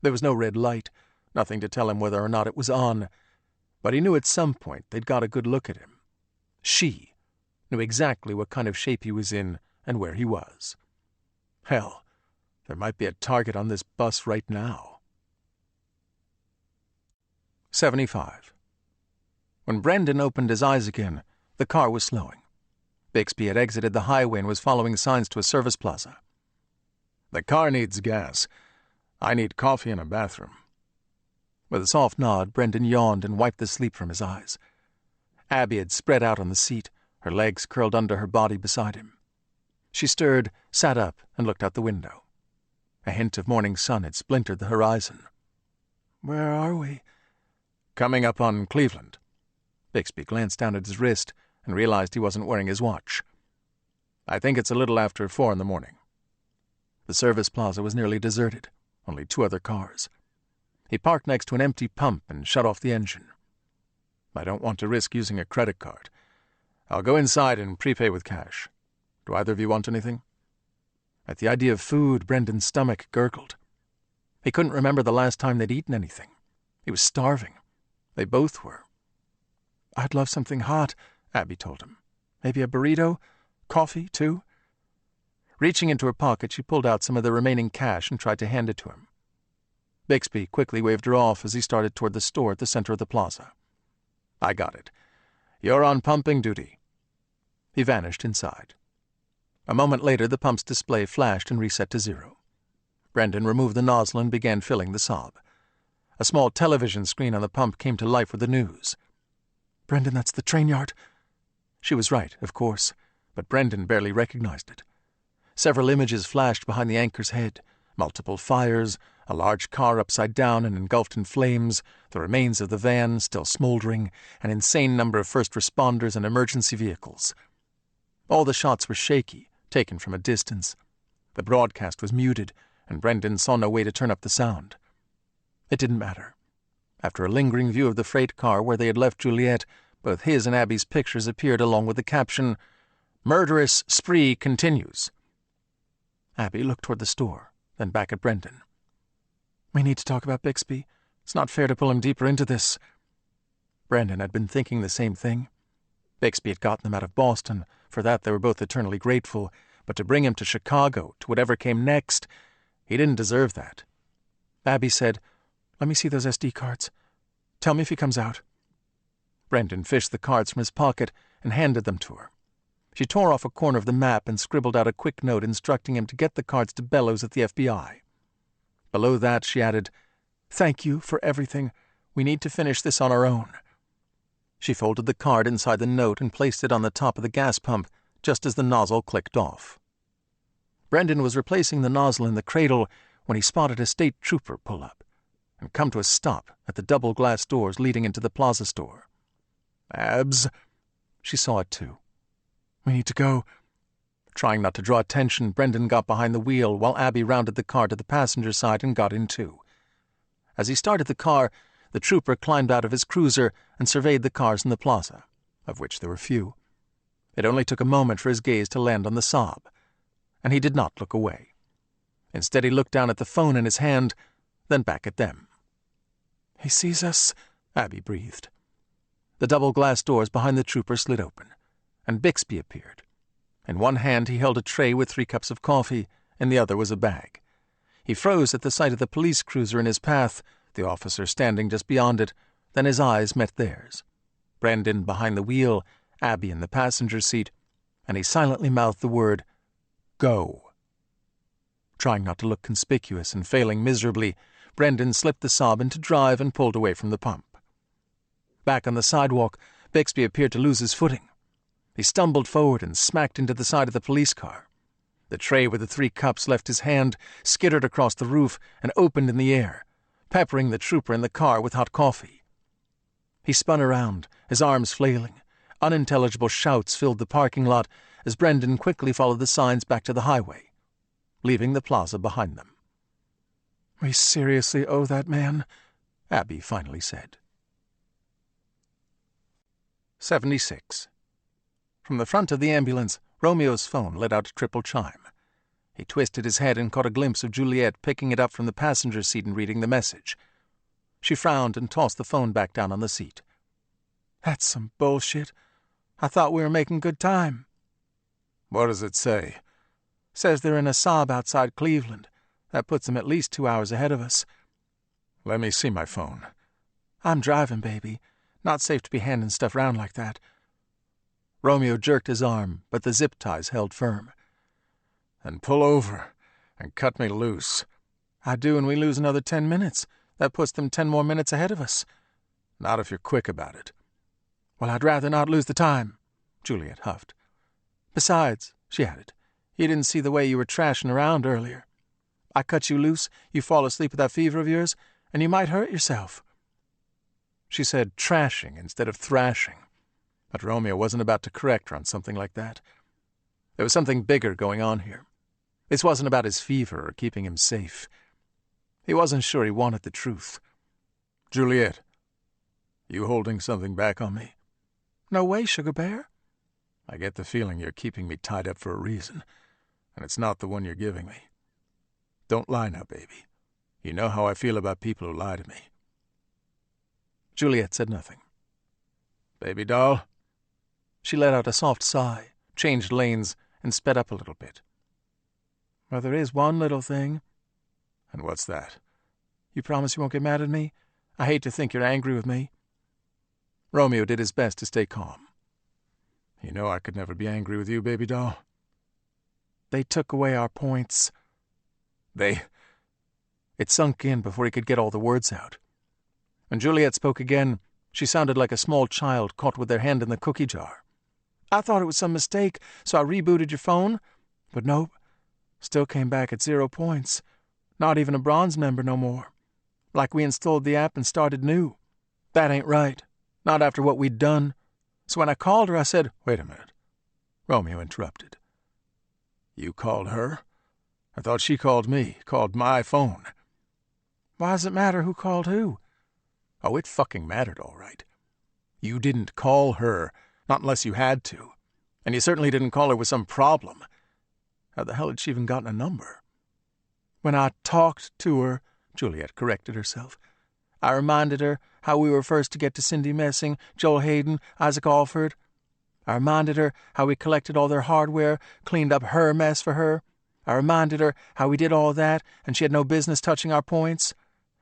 There was no red light, nothing to tell him whether or not it was on, but he knew at some point they'd got a good look at him. She knew exactly what kind of shape he was in and where he was. Hell, there might be a target on this bus right now. 75. When Brendan opened his eyes again, the car was slowing. Bixby had exited the highway and was following signs to a service plaza. "The car needs gas. I need coffee and a bathroom." With a soft nod, Brendan yawned and wiped the sleep from his eyes. Abby had spread out on the seat, her legs curled under her body beside him. She stirred, sat up, and looked out the window. A hint of morning sun had splintered the horizon. "Where are we?" "Coming up on Cleveland." Bixby glanced down at his wrist and realized he wasn't wearing his watch. "I think it's a little after 4 a.m. The service plaza was nearly deserted, only 2 other cars. He parked next to an empty pump and shut off the engine. "I don't want to risk using a credit card. I'll go inside and prepay with cash. Do either of you want anything?" At the idea of food, Brendan's stomach gurgled. He couldn't remember the last time they'd eaten anything. He was starving. They both were. "I'd love something hot," Abby told him. "Maybe a burrito? Coffee, too?" Reaching into her pocket, she pulled out some of the remaining cash and tried to hand it to him. Bixby quickly waved her off as he started toward the store at the center of the plaza. "I got it. You're on pumping duty." He vanished inside. A moment later, the pump's display flashed and reset to 0. Brendan removed the nozzle and began filling the sob. A small television screen on the pump came to life with the news. "Brendan, that's the train yard." She was right, of course, but Brendan barely recognized it. Several images flashed behind the anchor's head, Multiple fires, a large car upside down and engulfed in flames, the remains of the van still smoldering, an insane number of first responders and emergency vehicles. All the shots were shaky, taken from a distance. The broadcast was muted, and Brendan saw no way to turn up the sound. It didn't matter. After a lingering view of the freight car where they had left Juliet, both his and Abby's pictures appeared along with the caption, "Murderous Spree Continues." Abby looked toward the store, then back at Brendan. We need to talk about Bixby. It's not fair to pull him deeper into this. Brendan had been thinking the same thing. Bixby had gotten them out of Boston. For that they were both eternally grateful. But to bring him to Chicago, to whatever came next, he didn't deserve that. Abby said, "Let me see those SD cards. Tell me if he comes out." Brendan fished the cards from his pocket and handed them to her. She tore off a corner of the map and scribbled out a quick note instructing him to get the cards to Bellows at the FBI. Below that, she added, "Thank you for everything. We need to finish this on our own." She folded the card inside the note and placed it on the top of the gas pump just as the nozzle clicked off. Brendan was replacing the nozzle in the cradle when he spotted a state trooper pull up and come to a stop at the double glass doors leading into the plaza store. "Abs?" She saw it too. "We need to go." Trying not to draw attention, Brendan got behind the wheel while Abby rounded the car to the passenger side and got in too. As he started the car, the trooper climbed out of his cruiser and surveyed the cars in the plaza, of which there were few. It only took a moment for his gaze to land on the Saab, and he did not look away. Instead, he looked down at the phone in his hand, then back at them. "He sees us," Abby breathed. The double glass doors behind the trooper slid open, and Bixby appeared. In one hand he held a tray with 3 cups of coffee, in the other was a bag. He froze at the sight of the police cruiser in his path, the officer standing just beyond it, then his eyes met theirs. Brendan behind the wheel, Abby in the passenger seat, and he silently mouthed the word, "Go." Trying not to look conspicuous and failing miserably, Brendan slipped the Saab into drive and pulled away from the pump. Back on the sidewalk, Bixby appeared to lose his footing. He stumbled forward and smacked into the side of the police car. The tray with the 3 cups left his hand, skittered across the roof, and opened in the air, peppering the trooper in the car with hot coffee. He spun around, his arms flailing. Unintelligible shouts filled the parking lot as Brendan quickly followed the signs back to the highway, leaving the plaza behind them. "We seriously owe that man," Abby finally said. 76. From the front of the ambulance, Romeo's phone let out a triple chime. He twisted his head and caught a glimpse of Juliet picking it up from the passenger seat and reading the message. She frowned and tossed the phone back down on the seat. "That's some bullshit. I thought we were making good time." "What does it say?" "Says they're in a Saab outside Cleveland. That puts them at least 2 hours ahead of us." "Let me see my phone." "I'm driving, baby. Not safe to be handing stuff around like that." Romeo jerked his arm, but the zip ties held firm. "Then pull over and cut me loose." "I do, and we lose another 10 minutes. That puts them 10 more minutes ahead of us." "Not if you're quick about it." "Well, I'd rather not lose the time," Juliet huffed. "Besides," she added, "you didn't see the way you were trashing around earlier. I cut you loose, you fall asleep with that fever of yours, and you might hurt yourself." She said trashing instead of thrashing, but Romeo wasn't about to correct her on something like that. There was something bigger going on here. This wasn't about his fever or keeping him safe. He wasn't sure he wanted the truth. "Juliet, you holding something back on me?" "No way, Sugar Bear." "I get the feeling you're keeping me tied up for a reason, and it's not the one you're giving me. Don't lie now, baby. You know how I feel about people who lie to me." Juliet said nothing. "Baby doll?" She let out a soft sigh, changed lanes, and sped up a little bit. "Well, there is one little thing." "And what's that?" "You promise you won't get mad at me? I hate to think you're angry with me." Romeo did his best to stay calm. "You know I could never be angry with you, baby doll." "They took away our points." They... It sunk in before he could get all the words out. When Juliet spoke again, she sounded like a small child caught with their hand in the cookie jar. "I thought it was some mistake, so I rebooted your phone. But nope, still came back at 0 points. Not even a bronze member no more. Like we installed the app and started new. That ain't right. Not after what we'd done. So when I called her, I said, "Wait a minute," Romeo interrupted. "You called her? I thought she called me, called my phone." Why does it matter who called who? Oh, it fucking mattered, all right. You didn't call her, not unless you had to. And you certainly didn't call her with some problem. How the hell had she even gotten a number? When I talked to her, Juliet corrected herself, I reminded her how we were first to get to Cindy Messing, Joel Hayden, Isaac Alford. I reminded her how we collected all their hardware, cleaned up her mess for her. I reminded her how we did all that, and she had no business touching our points.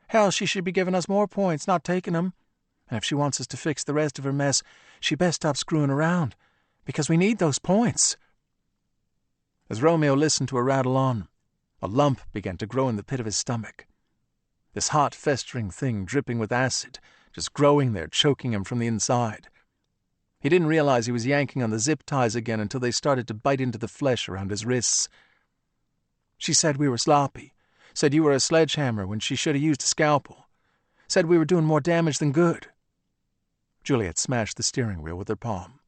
Hell, she should be giving us more points, not taking them. And if she wants us to fix the rest of her mess, she best stop screwing around, because we need those points. As Romeo listened to her rattle on, a lump began to grow in the pit of his stomach. This hot, festering thing dripping with acid, just growing there, choking him from the inside. He didn't realize he was yanking on the zip ties again until they started to bite into the flesh around his wrists. She said we were sloppy, said you were a sledgehammer when she should have used a scalpel, said we were doing more damage than good. Juliet smashed the steering wheel with her palm.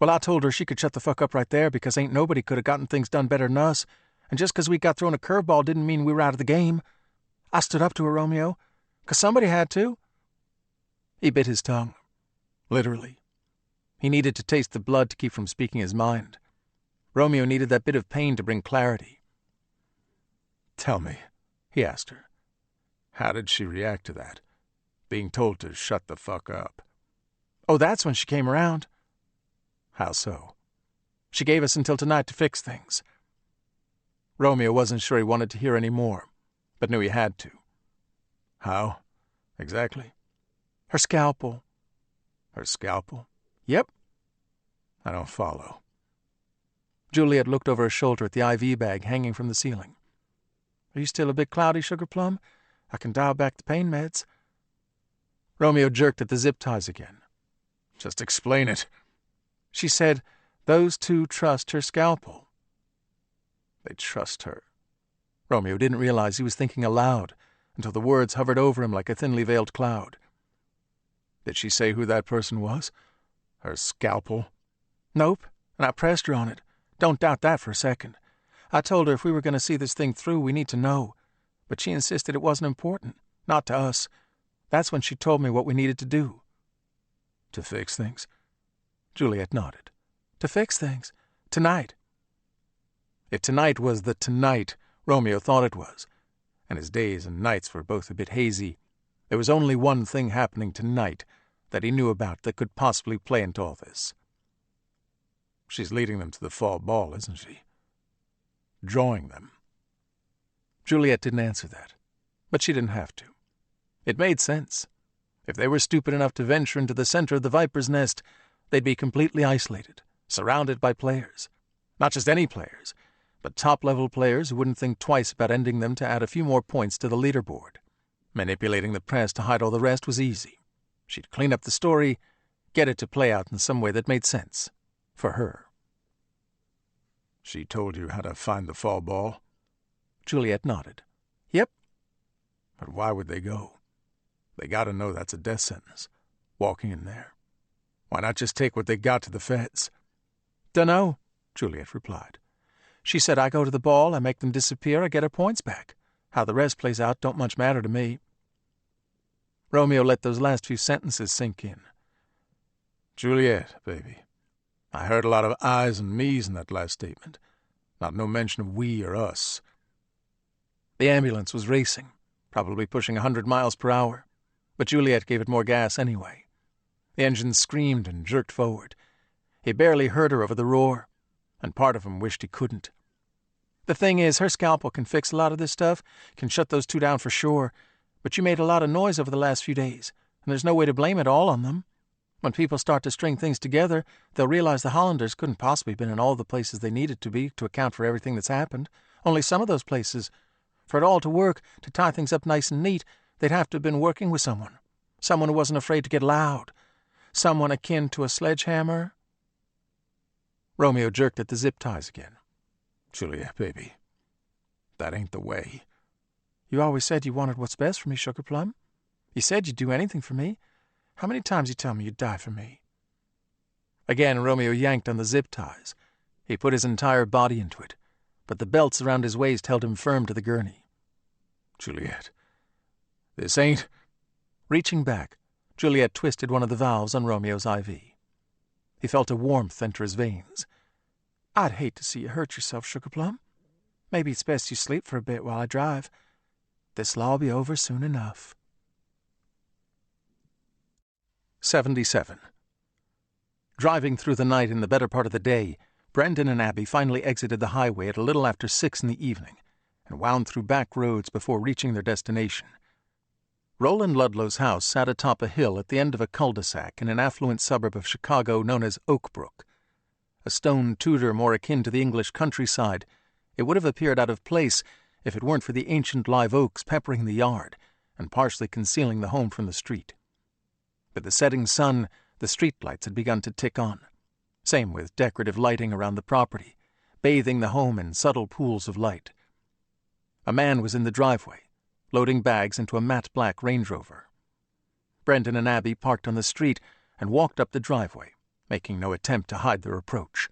Well, I told her she could shut the fuck up right there because ain't nobody could have gotten things done better than us, and just 'cause we got thrown a curveball didn't mean we were out of the game. I stood up to her, Romeo, 'cause somebody had to. He bit his tongue. Literally. He needed to taste the blood to keep from speaking his mind. Romeo needed that bit of pain to bring clarity. "Tell me," he asked her, "how did she react to that? Being told to shut the fuck up?" Oh, that's when she came around. How so? She gave us until tonight to fix things. Romeo wasn't sure he wanted to hear any more, but knew he had to. How? Exactly? Her scalpel. Her scalpel? Yep. I don't follow. Juliet looked over her shoulder at the IV bag hanging from the ceiling. Are you still a bit cloudy, Sugar Plum? I can dial back the pain meds. Romeo jerked at the zip ties again. Just explain it. She said, those two trust her scalpel. They trust her. Romeo didn't realize he was thinking aloud until the words hovered over him like a thinly veiled cloud. Did she say who that person was? Her scalpel? Nope, and I pressed her on it. Don't doubt that for a second. I told her if we were going to see this thing through, we need to know. But she insisted it wasn't important, not to us. That's when she told me what we needed to do. To fix things? Juliet nodded. To fix things. Tonight. If tonight was the tonight Romeo thought it was, and his days and nights were both a bit hazy, there was only one thing happening tonight that he knew about that could possibly play into all this. She's leading them to the fall ball, isn't she? Drawing them. Juliet didn't answer that, but she didn't have to. It made sense. If they were stupid enough to venture into the center of the viper's nest, they'd be completely isolated, surrounded by players. Not just any players, but top-level players who wouldn't think twice about ending them to add a few more points to the leaderboard. Manipulating the press to hide all the rest was easy. She'd clean up the story, get it to play out in some way that made sense. For her. She told you how to find the fall ball? Juliet nodded. Yep. But why would they go? They gotta know that's a death sentence. Walking in there. Why not just take what they got to the feds? Dunno, Juliet replied. She said I go to the ball, I make them disappear, I get her points back. How the rest plays out don't much matter to me. Romeo let those last few sentences sink in. Juliet, baby. I heard a lot of I's and me's in that last statement. Not no mention of we or us. The ambulance was racing, probably pushing 100 miles per hour, but Juliet gave it more gas anyway. The engine screamed and jerked forward. He barely heard her over the roar, and part of him wished he couldn't. The thing is, her scalpel can fix a lot of this stuff, can shut those two down for sure, but you made a lot of noise over the last few days, and there's no way to blame it all on them. When people start to string things together, they'll realize the Hollanders couldn't possibly have been in all the places they needed to be to account for everything that's happened. Only some of those places. For it all to work, to tie things up nice and neat, they'd have to have been working with someone. Someone who wasn't afraid to get loud. Someone akin to a sledgehammer. Romeo jerked at the zip ties again. Juliet, baby, that ain't the way. You always said you wanted what's best for me, Sugar Plum. You said you'd do anything for me. How many times you tell me you'd die for me?" Again, Romeo yanked on the zip ties. He put his entire body into it, but the belts around his waist held him firm to the gurney. "Juliet, this ain't—" Reaching back, Juliet twisted one of the valves on Romeo's IV. He felt a warmth enter his veins. "I'd hate to see you hurt yourself, Sugar Plum. Maybe it's best you sleep for a bit while I drive. This'll all be over soon enough." 77. Driving through the night in the better part of the day, Brendan and Abby finally exited the highway at a little after 6 in the evening and wound through back roads before reaching their destination. Roland Ludlow's house sat atop a hill at the end of a cul-de-sac in an affluent suburb of Chicago known as Oak Brook. A stone Tudor more akin to the English countryside, it would have appeared out of place if it weren't for the ancient live oaks peppering the yard and partially concealing the home from the street. With the setting sun, the streetlights had begun to tick on. Same with decorative lighting around the property, bathing the home in subtle pools of light. A man was in the driveway, loading bags into a matte black Range Rover. Brendan and Abby parked on the street and walked up the driveway, making no attempt to hide their approach.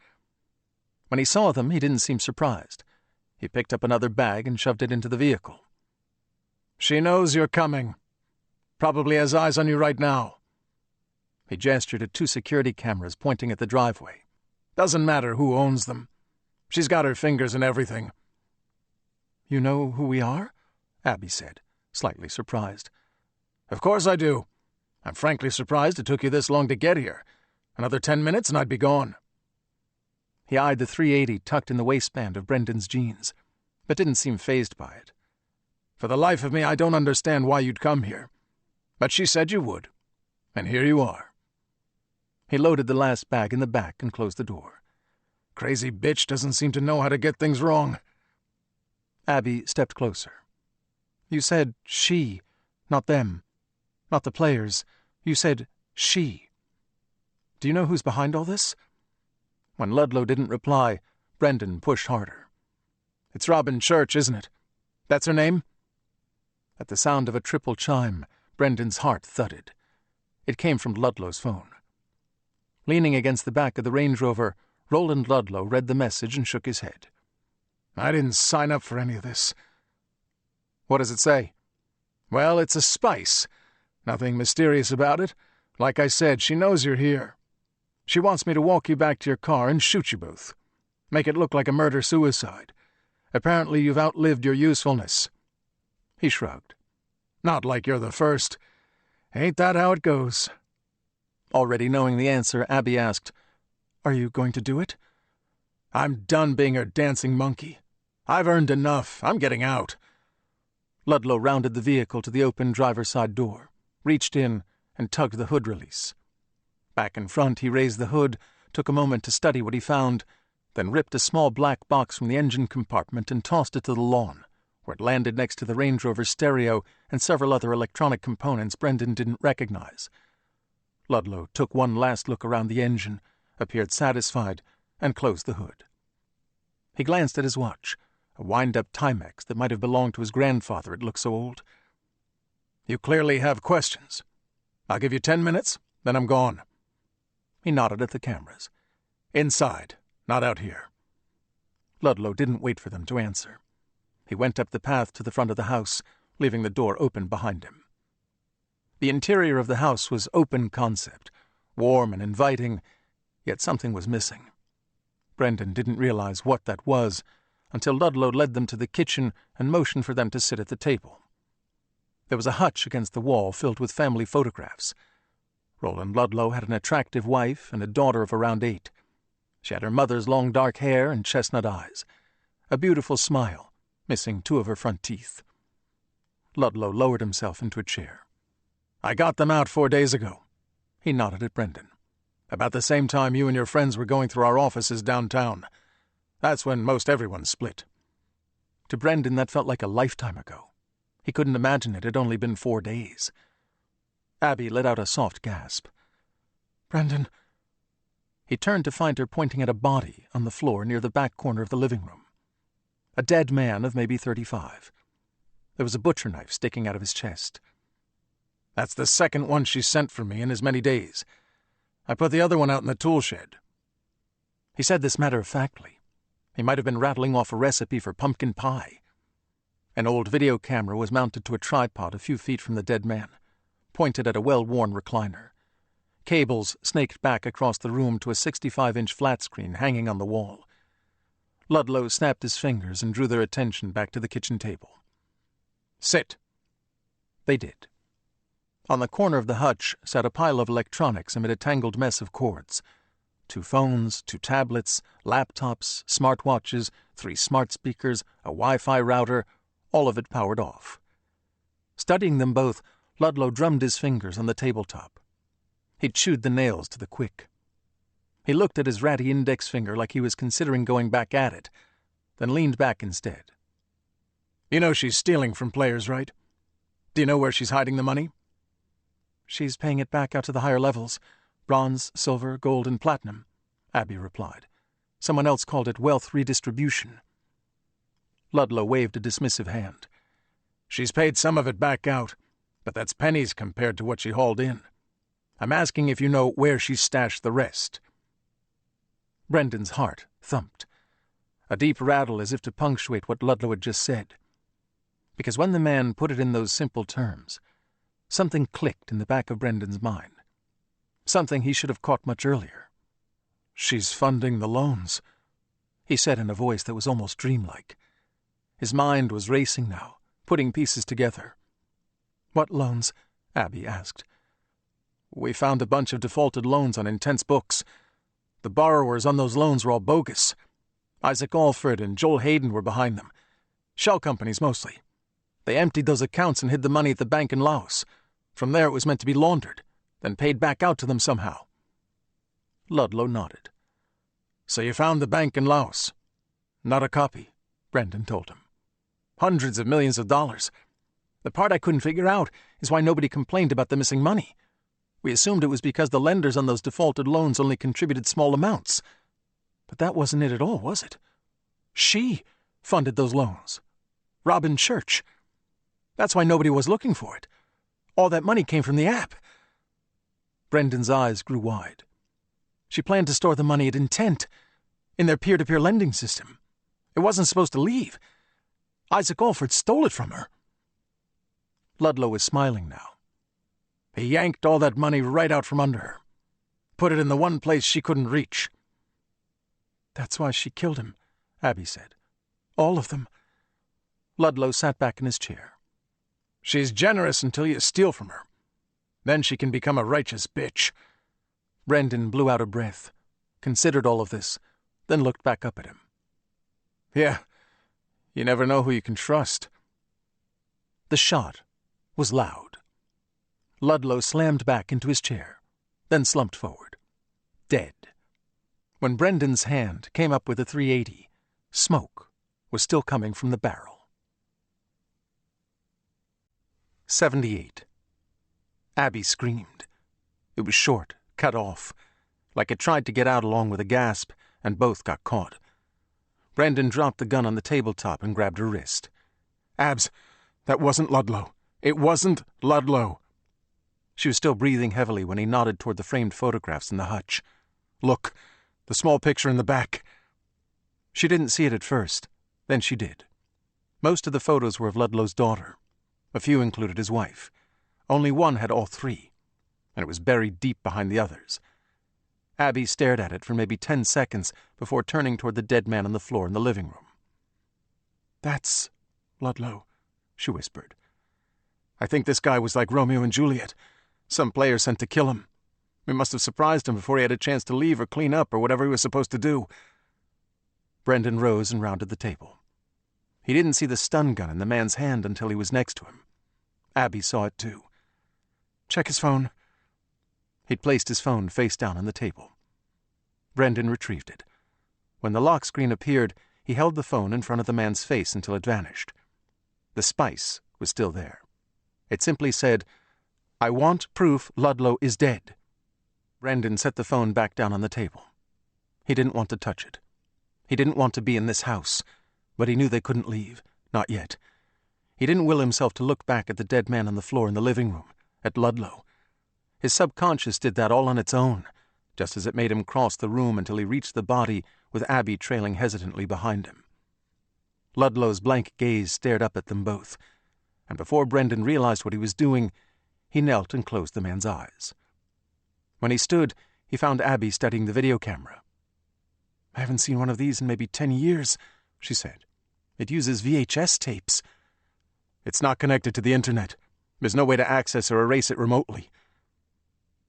When he saw them, he didn't seem surprised. He picked up another bag and shoved it into the vehicle. "She knows you're coming. Probably has eyes on you right now." He gestured at 2 security cameras pointing at the driveway. "Doesn't matter who owns them. She's got her fingers in everything." "You know who we are?" Abby said, slightly surprised. "Of course I do. I'm frankly surprised it took you this long to get here. Another 10 minutes and I'd be gone." He eyed the .380 tucked in the waistband of Brendan's jeans, but didn't seem fazed by it. "For the life of me, I don't understand why you'd come here. But she said you would. And here you are." He loaded the last bag in the back and closed the door. "Crazy bitch doesn't seem to know how to get things wrong." Abby stepped closer. "You said she, not them. Not the players. You said she. Do you know who's behind all this?" When Ludlow didn't reply, Brendan pushed harder. "It's Robin Church, isn't it? That's her name?" At the sound of a triple chime, Brendan's heart thudded. It came from Ludlow's phone. Leaning against the back of the Range Rover, Roland Ludlow read the message and shook his head. "I didn't sign up for any of this." "What does it say?" "Well, it's a spice. Nothing mysterious about it. Like I said, she knows you're here. She wants me to walk you back to your car and shoot you both. Make it look like a murder-suicide. Apparently you've outlived your usefulness." He shrugged. "Not like you're the first. Ain't that how it goes?" Already knowing the answer, Abby asked, "Are you going to do it?" "I'm done being her dancing monkey. I've earned enough. I'm getting out." Ludlow rounded the vehicle to the open driver's side door, reached in, and tugged the hood release. Back in front, he raised the hood, took a moment to study what he found, then ripped a small black box from the engine compartment and tossed it to the lawn, where it landed next to the Range Rover stereo and several other electronic components Brendan didn't recognize. Ludlow took one last look around the engine, appeared satisfied, and closed the hood. He glanced at his watch, a wind-up Timex that might have belonged to his grandfather, it looked so old. "You clearly have questions. I'll give you 10 minutes, then I'm gone." He nodded at the cameras. "Inside, not out here." Ludlow didn't wait for them to answer. He went up the path to the front of the house, leaving the door open behind him. The interior of the house was open concept, warm and inviting, yet something was missing. Brendan didn't realize what that was until Ludlow led them to the kitchen and motioned for them to sit at the table. There was a hutch against the wall filled with family photographs. Roland Ludlow had an attractive wife and a daughter of around 8. She had her mother's long dark hair and chestnut eyes, a beautiful smile, missing 2 of her front teeth. Ludlow lowered himself into a chair. "I got them out 4 days ago." He nodded at Brendan. "About the same time you and your friends were going through our offices downtown. That's when most everyone split." To Brendan, that felt like a lifetime ago. He couldn't imagine it had only been 4 days. Abby let out a soft gasp. "Brendan." He turned to find her pointing at a body on the floor near the back corner of the living room. A dead man of maybe 35. There was a butcher knife sticking out of his chest. "That's the second one she sent for me in as many days. I put the other one out in the tool shed." He said this matter-of-factly. He might have been rattling off a recipe for pumpkin pie. An old video camera was mounted to a tripod a few feet from the dead man, pointed at a well-worn recliner. Cables snaked back across the room to a 65-inch flat screen hanging on the wall. Ludlow snapped his fingers and drew their attention back to the kitchen table. "Sit." They did. On the corner of the hutch sat a pile of electronics amid a tangled mess of cords. 2 phones, 2 tablets, laptops, smartwatches, 3 smart speakers, a Wi-Fi router, all of it powered off. Studying them both, Ludlow drummed his fingers on the tabletop. He chewed the nails to the quick. He looked at his ratty index finger like he was considering going back at it, then leaned back instead. "You know she's stealing from players, right? Do you know where she's hiding the money?" "She's paying it back out to the higher levels. Bronze, silver, gold, and platinum," Abby replied. "Someone else called it wealth redistribution." Ludlow waved a dismissive hand. "She's paid some of it back out, but that's pennies compared to what she hauled in. I'm asking if you know where she stashed the rest." Brendan's heart thumped. A deep rattle as if to punctuate what Ludlow had just said. Because when the man put it in those simple terms, something clicked in the back of Brendan's mind. Something he should have caught much earlier. "She's funding the loans," he said in a voice that was almost dreamlike. His mind was racing now, putting pieces together. "What loans?" Abby asked. "We found a bunch of defaulted loans on Intense Books. The borrowers on those loans were all bogus. Isaac Alford and Joel Hayden were behind them. Shell companies mostly. They emptied those accounts and hid the money at the bank in Laos. From there it was meant to be laundered, then paid back out to them somehow." Ludlow nodded. "So you found the bank in Laos?" "Not a copy," Brendan told him. "Hundreds of millions of dollars. The part I couldn't figure out is why nobody complained about the missing money. We assumed it was because the lenders on those defaulted loans only contributed small amounts. But that wasn't it at all, was it? She funded those loans. Robin Church. That's why nobody was looking for it. All that money came from the app." Brendan's eyes grew wide. "She planned to store the money at Intent, in their peer-to-peer lending system. It wasn't supposed to leave. Isaac Alford stole it from her." Ludlow was smiling now. "He yanked all that money right out from under her. Put it in the one place she couldn't reach." "That's why she killed him," Abby said. "All of them." Ludlow sat back in his chair. "She's generous until you steal from her. Then she can become a righteous bitch." Brendan blew out a breath, considered all of this, then looked back up at him. "Yeah, you never know who you can trust." The shot was loud. Ludlow slammed back into his chair, then slumped forward. Dead. When Brendan's hand came up with the .380, smoke was still coming from the barrel. 78. Abby screamed. It was short, cut off, like it tried to get out along with a gasp, and both got caught. Brendan dropped the gun on the tabletop and grabbed her wrist. "Abs, that wasn't Ludlow. It wasn't Ludlow." She was still breathing heavily when he nodded toward the framed photographs in the hutch. "Look, the small picture in the back." She didn't see it at first, then she did. Most of the photos were of Ludlow's daughter. A few included his wife. Only one had all 3, and it was buried deep behind the others. Abby stared at it for maybe 10 seconds before turning toward the dead man on the floor in the living room. "That's Ludlow," she whispered. "I think this guy was like Romeo and Juliet. Some player sent to kill him. We must have surprised him before he had a chance to leave or clean up or whatever he was supposed to do." Brendan rose and rounded the table. He didn't see the stun gun in the man's hand until he was next to him. Abby saw it too. "Check his phone." He'd placed his phone face down on the table. Brendan retrieved it. When the lock screen appeared, he held the phone in front of the man's face until it vanished. The spice was still there. It simply said, "I want proof Ludlow is dead." Brendan set the phone back down on the table. He didn't want to touch it. He didn't want to be in this house, but he knew they couldn't leave. Not yet. He didn't will himself to look back at the dead man on the floor in the living room, at Ludlow. His subconscious did that all on its own, just as it made him cross the room until he reached the body with Abby trailing hesitantly behind him. Ludlow's blank gaze stared up at them both, and before Brendan realized what he was doing, he knelt and closed the man's eyes. When he stood, he found Abby studying the video camera. "I haven't seen one of these in maybe 10 years, she said. "It uses VHS tapes." "It's not connected to the internet. There's no way to access or erase it remotely."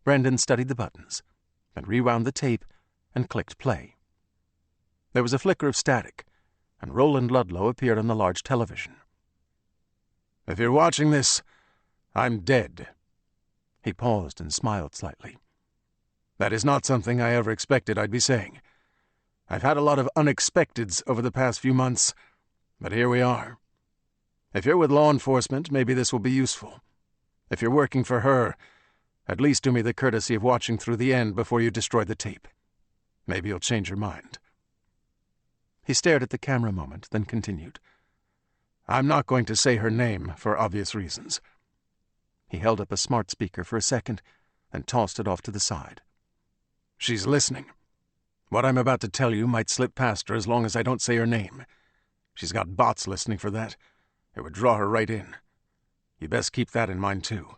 Brendan studied the buttons, then rewound the tape and clicked play. There was a flicker of static, and Roland Ludlow appeared on the large television. "If you're watching this, I'm dead." He paused and smiled slightly. "That is not something I ever expected I'd be saying. I've had a lot of unexpecteds over the past few months, but here we are. If you're with law enforcement, maybe this will be useful. If you're working for her, at least do me the courtesy of watching through the end before you destroy the tape. Maybe you'll change your mind." He stared at the camera a moment, then continued. "I'm not going to say her name for obvious reasons." He held up a smart speaker for a second, then tossed it off to the side. "She's listening. What I'm about to tell you might slip past her as long as I don't say her name. She's got bots listening for that. It would draw her right in. You best keep that in mind, too.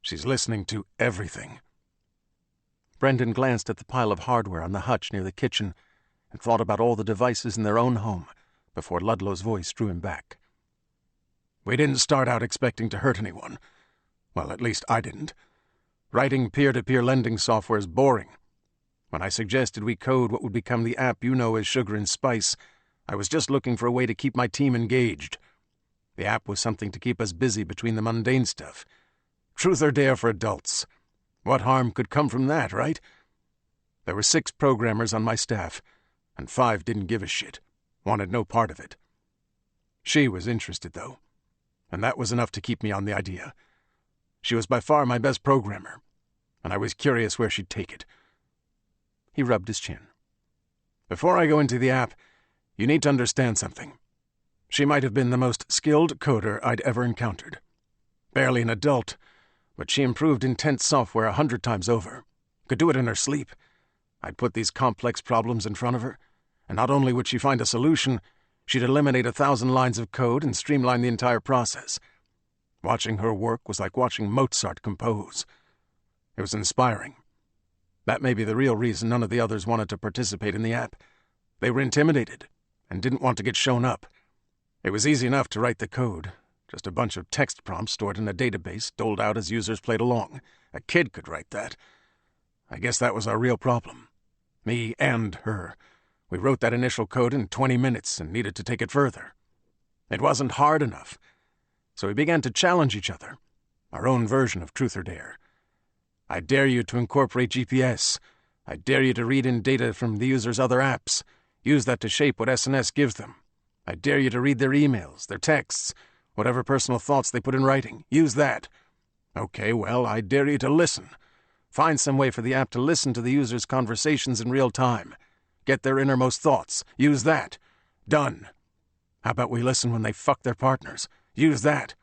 She's listening to everything." Brendan glanced at the pile of hardware on the hutch near the kitchen and thought about all the devices in their own home before Ludlow's voice drew him back. "We didn't start out expecting to hurt anyone. Well, at least I didn't. Writing peer-to-peer lending software is boring. When I suggested we code what would become the app you know as Sugar and Spice, I was just looking for a way to keep my team engaged. The app was something to keep us busy between the mundane stuff. Truth or dare for adults. What harm could come from that, right? There were 6 programmers on my staff, and 5 didn't give a shit, wanted no part of it. She was interested, though, and that was enough to keep me on the idea. She was by far my best programmer, and I was curious where she'd take it." He rubbed his chin. "Before I go into the app, you need to understand something. She might have been the most skilled coder I'd ever encountered. Barely an adult, but she improved intense software 100 times over. Could do it in her sleep. I'd put these complex problems in front of her, and not only would she find a solution, she'd eliminate 1,000 lines of code and streamline the entire process. Watching her work was like watching Mozart compose. It was inspiring. That may be the real reason none of the others wanted to participate in the app. They were intimidated and didn't want to get shown up. It was easy enough to write the code, just a bunch of text prompts stored in a database doled out as users played along. A kid could write that. I guess that was our real problem. Me and her. We wrote that initial code in 20 minutes and needed to take it further. It wasn't hard enough. So we began to challenge each other, our own version of Truth or Dare. I dare you to incorporate GPS. I dare you to read in data from the user's other apps. Use that to shape what SNS gives them. I dare you to read their emails, their texts, whatever personal thoughts they put in writing. Use that. Okay, well, I dare you to listen. Find some way for the app to listen to the user's conversations in real time. Get their innermost thoughts. Use that. Done. How about we listen when they fuck their partners? Use that.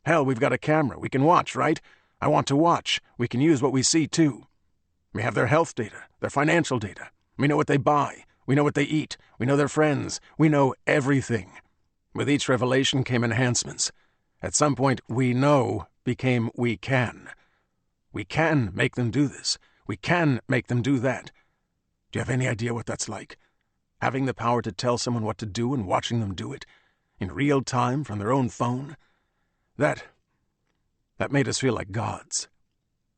Hell, we've got a camera. We can watch, right? I want to watch. We can use what we see, too. We have their health data, their financial data. We know what they buy. We know what they eat. We know their friends. We know everything. With each revelation came enhancements. At some point, we know became we can. We can make them do this. We can make them do that. Do you have any idea what that's like? Having the power to tell someone what to do and watching them do it, in real time from their own phone? That made us feel like gods.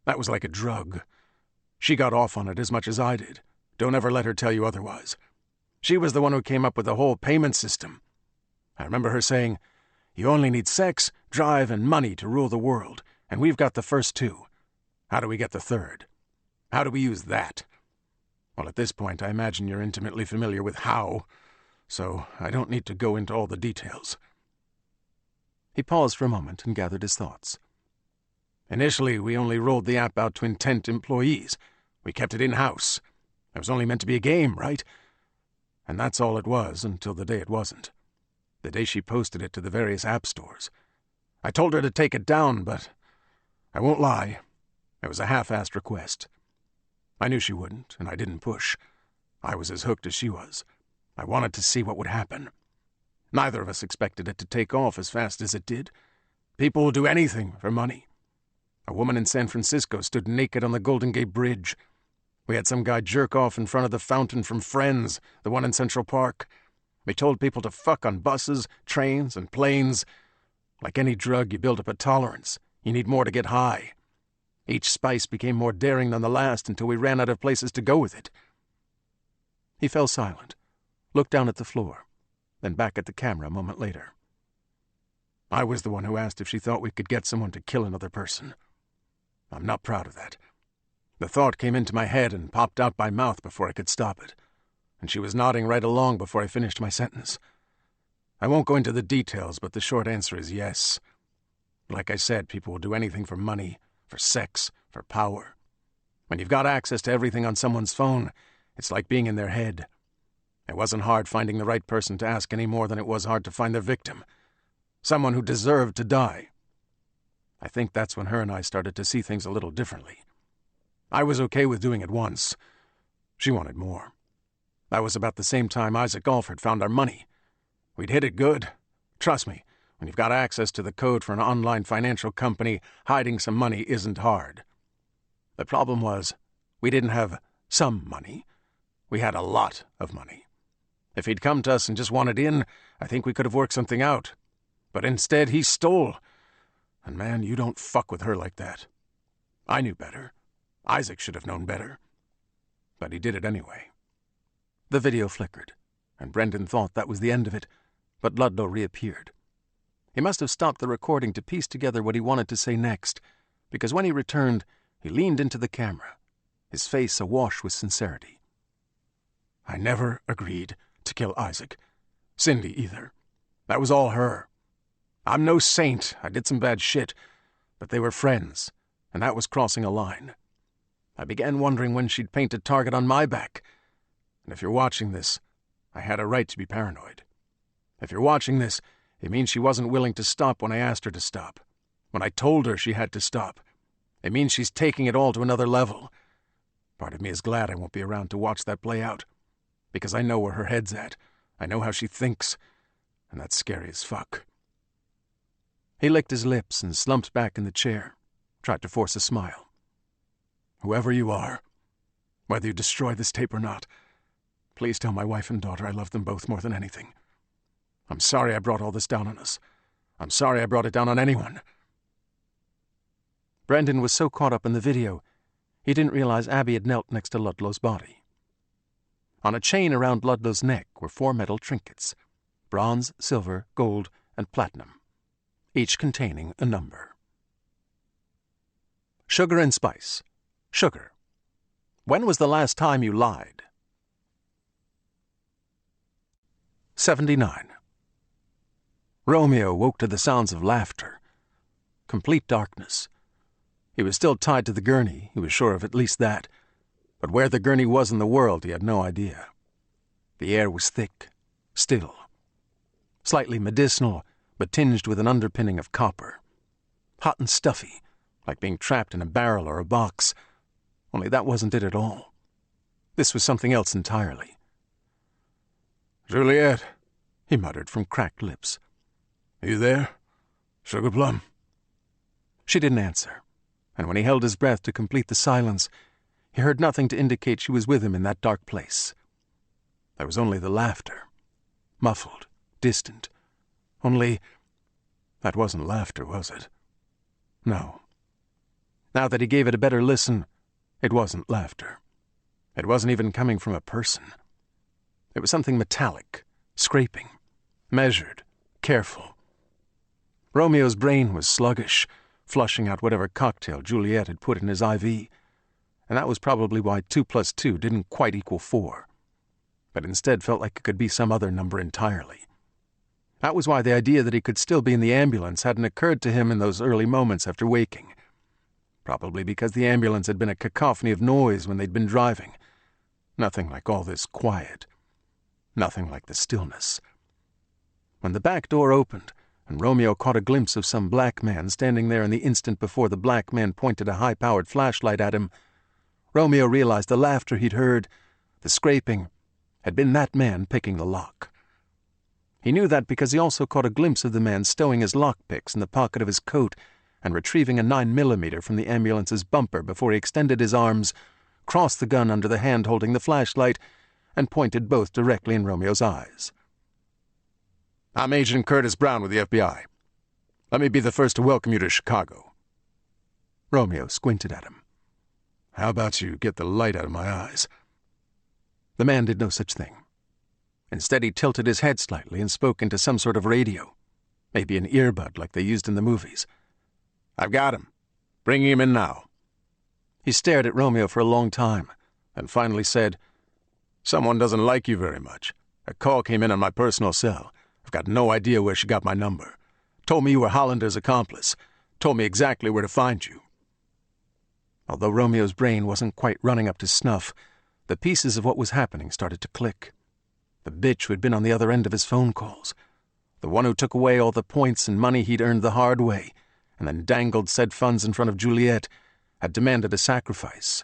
That was like a drug. She got off on it as much as I did. Don't ever let her tell you otherwise. She was the one who came up with the whole payment system. I remember her saying, "You only need sex, drive, and money to rule the world, and we've got the first 2. How do we get the third? How do we use that?" Well, at this point, I imagine you're intimately familiar with how, so I don't need to go into all the details. He paused for a moment and gathered his thoughts. Initially, we only rolled the app out to intent employees. We kept it in-house. It was only meant to be a game, right? And that's all it was until the day it wasn't. The day she posted it to the various app stores. I told her to take it down, but I won't lie. It was a half-assed request. I knew she wouldn't, and I didn't push. I was as hooked as she was. I wanted to see what would happen. Neither of us expected it to take off as fast as it did. People will do anything for money. A woman in San Francisco stood naked on the Golden Gate Bridge. We had some guy jerk off in front of the fountain from Friends, the one in Central Park. We told people to fuck on buses, trains, and planes. Like any drug, you build up a tolerance. You need more to get high. Each spice became more daring than the last until we ran out of places to go with it. He fell silent, looked down at the floor, then back at the camera a moment later. I was the one who asked if she thought we could get someone to kill another person. I'm not proud of that. The thought came into my head and popped out my mouth before I could stop it, and she was nodding right along before I finished my sentence. I won't go into the details, but the short answer is yes. Like I said, people will do anything for money, for sex, for power. When you've got access to everything on someone's phone, it's like being in their head. It wasn't hard finding the right person to ask any more than it was hard to find their victim. Someone who deserved to die. I think that's when her and I started to see things a little differently. I was okay with doing it once. She wanted more. That was about the same time Isaac Alford found our money. We'd hit it good. Trust me, when you've got access to the code for an online financial company, hiding some money isn't hard. The problem was, we didn't have some money. We had a lot of money. If he'd come to us and just wanted in, I think we could have worked something out. But instead, he stole. And man, you don't fuck with her like that. I knew better. Isaac should have known better. But he did it anyway. The video flickered, and Brendan thought that was the end of it, but Ludlow reappeared. He must have stopped the recording to piece together what he wanted to say next, because when he returned, he leaned into the camera, his face awash with sincerity. I never agreed to kill Isaac. Cindy either. That was all her. I'm no saint. I did some bad shit, but they were friends, and that was crossing a line. I began wondering when she'd paint a target on my back. And if you're watching this, I had a right to be paranoid. If you're watching this, it means she wasn't willing to stop when I asked her to stop. When I told her she had to stop. It means she's taking it all to another level. Part of me is glad I won't be around to watch that play out. Because I know where her head's at. I know how she thinks. And that's scary as fuck. He licked his lips and slumped back in the chair, tried to force a smile. Whoever you are, whether you destroy this tape or not, please tell my wife and daughter I love them both more than anything. I'm sorry I brought all this down on us. I'm sorry I brought it down on anyone. Brendan was so caught up in the video, he didn't realize Abby had knelt next to Ludlow's body. On a chain around Ludlow's neck were 4 metal trinkets, bronze, silver, gold, and platinum, each containing a number. Sugar and spice. Sugar. When was the last time you lied? 79. Romeo woke to the sounds of laughter. Complete darkness. He was still tied to the gurney, he was sure of at least that, but where the gurney was in the world he had no idea. The air was thick, still, slightly medicinal, but tinged with an underpinning of copper. Hot and stuffy, like being trapped in a barrel or a box, only that wasn't it at all. This was something else entirely. Juliet, he muttered from cracked lips. You there? Sugar plum? She didn't answer, and when he held his breath to complete the silence, he heard nothing to indicate she was with him in that dark place. There was only the laughter, muffled, distant. Only, that wasn't laughter, was it? No. Now that he gave it a better listen, it wasn't laughter. It wasn't even coming from a person. It was something metallic, scraping, measured, careful. Romeo's brain was sluggish, flushing out whatever cocktail Juliet had put in his IV, and that was probably why 2 + 2 didn't quite equal 4, but instead felt like it could be some other number entirely. That was why the idea that he could still be in the ambulance hadn't occurred to him in those early moments after waking. Probably because the ambulance had been a cacophony of noise when they'd been driving. Nothing like all this quiet. Nothing like the stillness. When the back door opened and Romeo caught a glimpse of some black man standing there in the instant before the black man pointed a high-powered flashlight at him, Romeo realized the laughter he'd heard, the scraping, had been that man picking the lock. He knew that because he also caught a glimpse of the man stowing his lockpicks in the pocket of his coat and retrieving a 9mm from the ambulance's bumper before he extended his arms, crossed the gun under the hand holding the flashlight, and pointed both directly in Romeo's eyes. "I'm Agent Curtis Brown with the FBI. Let me be the first to welcome you to Chicago." Romeo squinted at him. "How about you get the light out of my eyes?" The man did no such thing. Instead, he tilted his head slightly and spoke into some sort of radio, maybe an earbud like they used in the movies. "I've got him. Bringing him in now." He stared at Romeo for a long time, and finally said, "Someone doesn't like you very much. A call came in on my personal cell. I've got no idea where she got my number. Told me you were Hollander's accomplice. Told me exactly where to find you." Although Romeo's brain wasn't quite running up to snuff, the pieces of what was happening started to click. The bitch who had been on the other end of his phone calls, the one who took away all the points and money he'd earned the hard way, and then dangled said funds in front of Juliet, had demanded a sacrifice.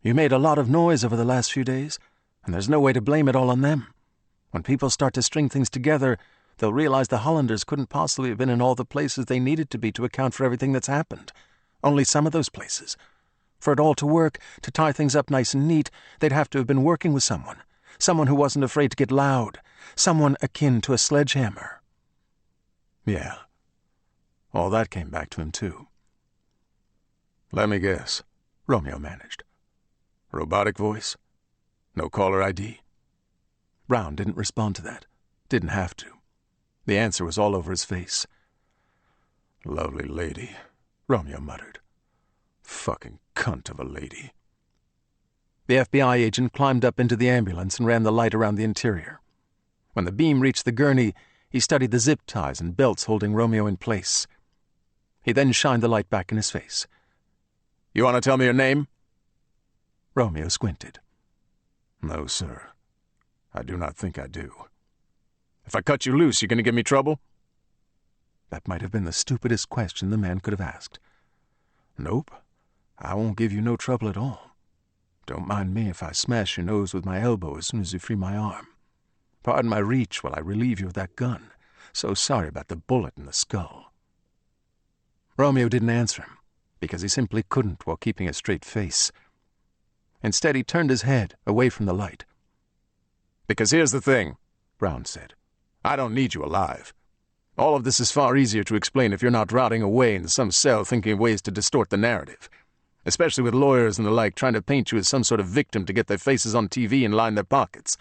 "You made a lot of noise over the last few days, and there's no way to blame it all on them. When people start to string things together, they'll realize the Hollanders couldn't possibly have been in all the places they needed to be to account for everything that's happened. Only some of those places. For it all to work, to tie things up nice and neat, they'd have to have been working with someone who wasn't afraid to get loud, someone akin to a sledgehammer." Yeah. All that came back to him, too. "Let me guess," Romeo managed. "Robotic voice? No caller ID?" Brown didn't respond to that. Didn't have to. The answer was all over his face. "Lovely lady," Romeo muttered. "Fucking cunt of a lady." The FBI agent climbed up into the ambulance and ran the light around the interior. When the beam reached the gurney, he studied the zip ties and belts holding Romeo in place. He then shined the light back in his face. "You want to tell me your name?" Romeo squinted. "No, sir. I do not think I do." "If I cut you loose, you going to give me trouble?" That might have been the stupidest question the man could have asked. "Nope. I won't give you no trouble at all. Don't mind me if I smash your nose with my elbow as soon as you free my arm. Pardon my reach while I relieve you of that gun. So sorry about the bullet in the skull." Romeo didn't answer him, because he simply couldn't while keeping a straight face. Instead, he turned his head away from the light. "Because here's the thing," Brown said. "I don't need you alive. All of this is far easier to explain if you're not rotting away in some cell thinking of ways to distort the narrative, especially with lawyers and the like trying to paint you as some sort of victim to get their faces on TV and line their pockets.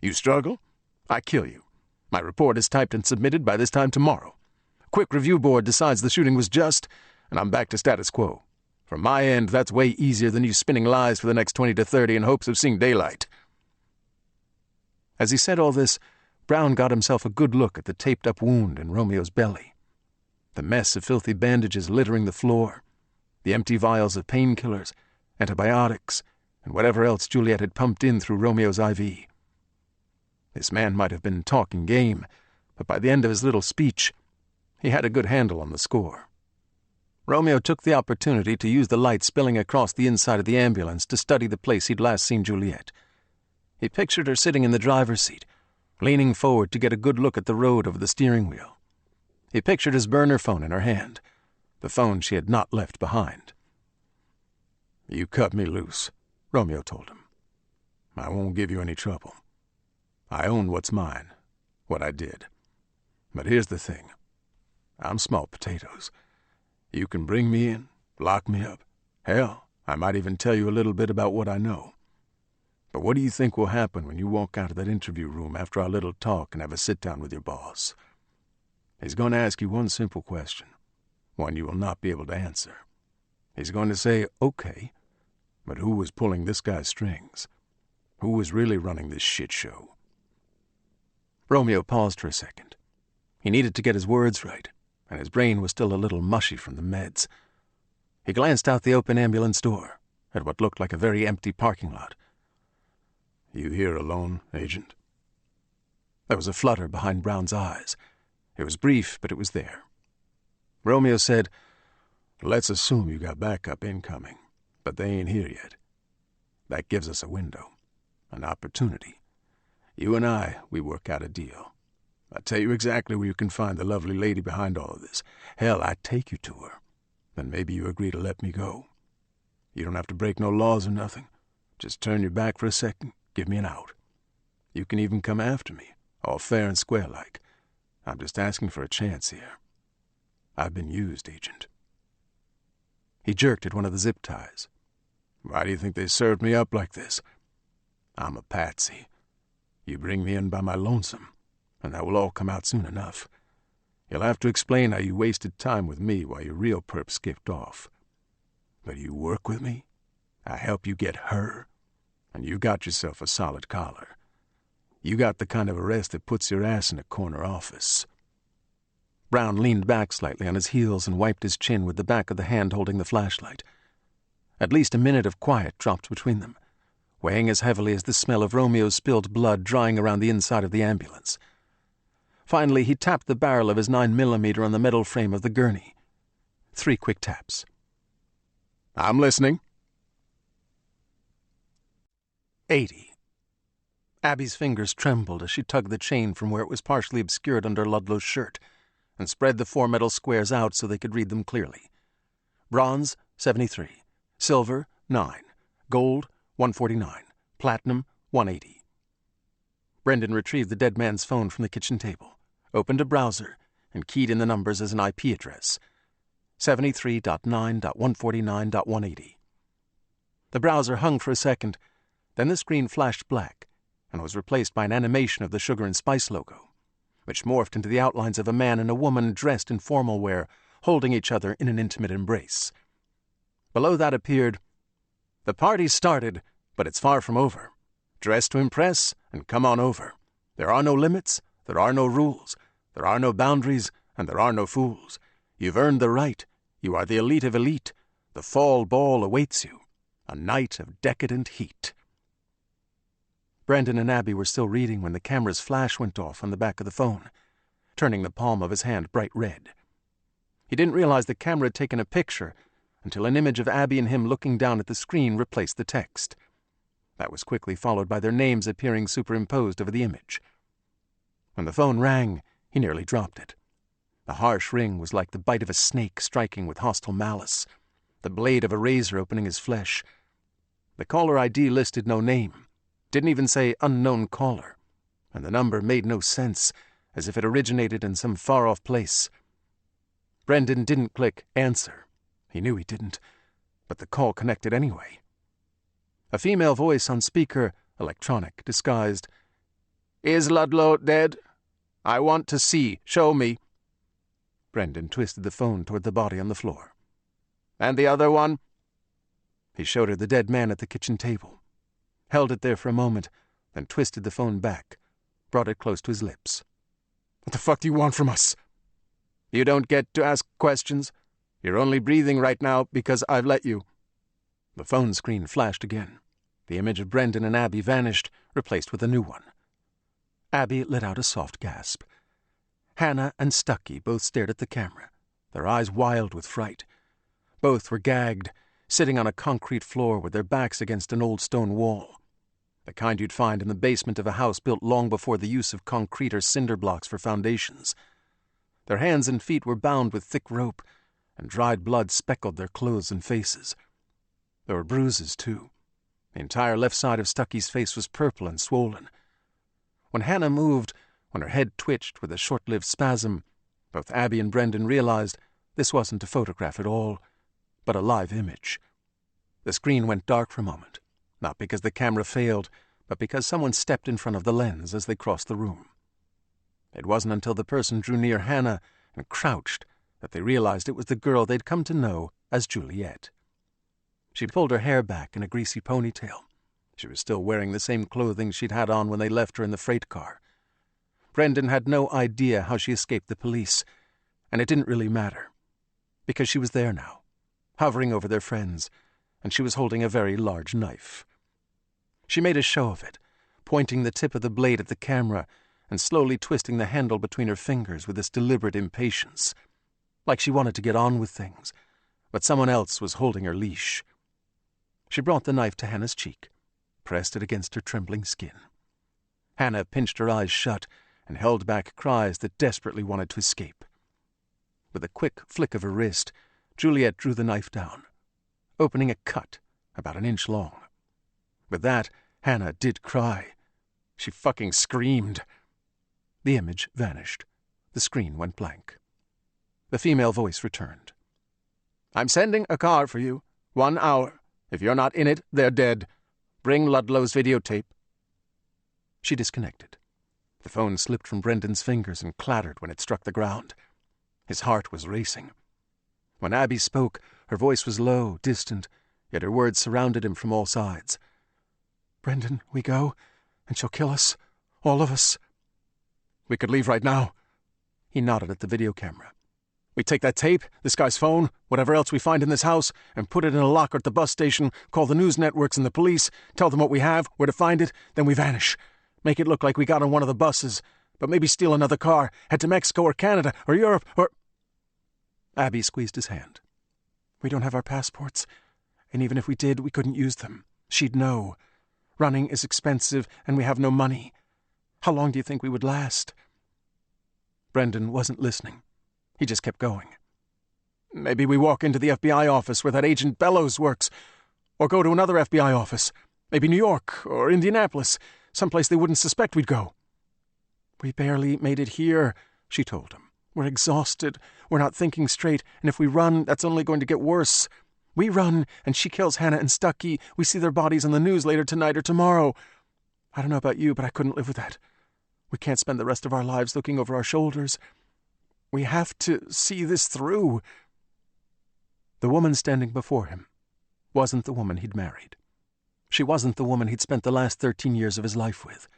You struggle? I kill you. My report is typed and submitted by this time tomorrow. Quick review board decides the shooting was just, and I'm back to status quo. From my end, that's way easier than you spinning lies for the next 20 to 30 in hopes of seeing daylight." As he said all this, Brown got himself a good look at the taped-up wound in Romeo's belly, the mess of filthy bandages littering the floor, the empty vials of painkillers, antibiotics, and whatever else Juliet had pumped in through Romeo's IV. This man might have been talking game, but by the end of his little speech, he had a good handle on the score. Romeo took the opportunity to use the light spilling across the inside of the ambulance to study the place he'd last seen Juliet. He pictured her sitting in the driver's seat, leaning forward to get a good look at the road over the steering wheel. He pictured his burner phone in her hand, the phone she had not left behind. "You cut me loose," Romeo told him. "I won't give you any trouble. I own what's mine, what I did. But here's the thing. I'm small potatoes. You can bring me in, lock me up. Hell, I might even tell you a little bit about what I know. But what do you think will happen when you walk out of that interview room after our little talk and have a sit-down with your boss? He's going to ask you one simple question, one you will not be able to answer. He's going to say, okay, but who was pulling this guy's strings? Who was really running this shit show?" Romeo paused for a second. He needed to get his words right, and his brain was still a little mushy from the meds. He glanced out the open ambulance door at what looked like a very empty parking lot. "You here alone, Agent?" There was a flutter behind Brown's eyes, It was brief, but it was there. Romeo said, "Let's assume you got backup incoming, but they ain't here yet. That gives us a window, an opportunity. You and we work out a deal. I tell you exactly where you can find the lovely lady behind all of this. Hell, I take you to her. Then maybe you agree to let me go. You don't have to break no laws or nothing. Just turn your back for a second, give me an out. You can even come after me, all fair and square like. I'm just asking for a chance here. I've been used, Agent." He jerked at one of the zip ties. "Why do you think they served me up like this? I'm a patsy. You bring me in by my lonesome, and that will all come out soon enough. You'll have to explain how you wasted time with me while your real perp skipped off. But you work with me, I help you get her, and you got yourself a solid collar. You got the kind of arrest that puts your ass in a corner office." Brown leaned back slightly on his heels and wiped his chin with the back of the hand holding the flashlight. At least a minute of quiet dropped between them, weighing as heavily as the smell of Romeo's spilled blood drying around the inside of the ambulance. Finally, he tapped the barrel of his 9mm on the metal frame of the gurney. 3 quick taps. "I'm listening." 80. Abby's fingers trembled as she tugged the chain from where it was partially obscured under Ludlow's shirt and spread the 4 metal squares out so they could read them clearly. Bronze, 73. Silver, 9. Gold, 149. Platinum, 180. Brendan retrieved the dead man's phone from the kitchen table, opened a browser, and keyed in the numbers as an IP address. 73.9.149.180. The browser hung for a second, then the screen flashed black and was replaced by an animation of the Sugar and Spice logo, which morphed into the outlines of a man and a woman dressed in formal wear, holding each other in an intimate embrace. Below that appeared, "The party's started, but it's far from over. Dress to impress and come on over. There are no limits, there are no rules, there are no boundaries, and there are no fools. You've earned the right. You are the elite of elite. The fall ball awaits you. A night of decadent heat." Brendan and Abby were still reading when the camera's flash went off on the back of the phone, turning the palm of his hand bright red. He didn't realize the camera had taken a picture until an image of Abby and him looking down at the screen replaced the text. That was quickly followed by their names appearing superimposed over the image. When the phone rang, he nearly dropped it. The harsh ring was like the bite of a snake striking with hostile malice, the blade of a razor opening his flesh. The caller ID listed no name, didn't even say unknown caller, and the number made no sense, as if it originated in some far-off place. Brendan didn't click answer. He knew he didn't, but the call connected anyway. A female voice on speaker, electronic, disguised. "Is Ludlow dead? I want to see. Show me." Brendan twisted the phone toward the body on the floor. "And the other one?" He showed her the dead man at the kitchen table, held it there for a moment, then twisted the phone back, brought it close to his lips. "What the fuck do you want from us?" "You don't get to ask questions. You're only breathing right now because I've let you." The phone screen flashed again. The image of Brendan and Abby vanished, replaced with a new one. Abby let out a soft gasp. Hannah and Stucky both stared at the camera, their eyes wild with fright. Both were gagged, sitting on a concrete floor with their backs against an old stone wall, the kind you'd find in the basement of a house built long before the use of concrete or cinder blocks for foundations. Their hands and feet were bound with thick rope, and dried blood speckled their clothes and faces. There were bruises, too. The entire left side of Stucky's face was purple and swollen. When Hannah moved, when her head twitched with a short-lived spasm, both Abby and Brendan realized this wasn't a photograph at all, but a live image. The screen went dark for a moment, not because the camera failed, but because someone stepped in front of the lens as they crossed the room. It wasn't until the person drew near Hannah and crouched that they realized it was the girl they'd come to know as Juliet. She pulled her hair back in a greasy ponytail. She was still wearing the same clothing she'd had on when they left her in the freight car. Brendan had no idea how she escaped the police, and it didn't really matter, because she was there now, hovering over their friends, and she was holding a very large knife. She made a show of it, pointing the tip of the blade at the camera and slowly twisting the handle between her fingers with this deliberate impatience, like she wanted to get on with things, but someone else was holding her leash. She brought the knife to Hannah's cheek, pressed it against her trembling skin. Hannah pinched her eyes shut and held back cries that desperately wanted to escape. With a quick flick of her wrist, Juliet drew the knife down, opening a cut about an inch long. With that, Hannah did cry. She fucking screamed. The image vanished. The screen went blank. The female voice returned. "I'm sending a car for you. 1 hour. If you're not in it, they're dead. Bring Ludlow's videotape." She disconnected. The phone slipped from Brendan's fingers and clattered when it struck the ground. His heart was racing. When Abby spoke, her voice was low, distant, yet her words surrounded him from all sides. "Brendan, we go, and she'll kill us. All of us." "We could leave right now." He nodded at the video camera. "We take that tape, this guy's phone, whatever else we find in this house, and put it in a locker at the bus station, call the news networks and the police, tell them what we have, where to find it, then we vanish. Make it look like we got on one of the buses, but maybe steal another car, head to Mexico or Canada or Europe or—" Abby squeezed his hand. "We don't have our passports, and even if we did, we couldn't use them. She'd know. Running is expensive, and we have no money. How long do you think we would last?" Brendan wasn't listening. He just kept going. "Maybe we walk into the FBI office where that Agent Bellows works, or go to another FBI office, maybe New York or Indianapolis, someplace they wouldn't suspect we'd go." "We barely made it here," she told him. "We're exhausted. We're not thinking straight, and if we run, that's only going to get worse. We run, and she kills Hannah and Stucky. We see their bodies on the news later tonight or tomorrow. I don't know about you, but I couldn't live with that. We can't spend the rest of our lives looking over our shoulders. We have to see this through." The woman standing before him wasn't the woman he'd married. She wasn't the woman he'd spent the last 13 years of his life with.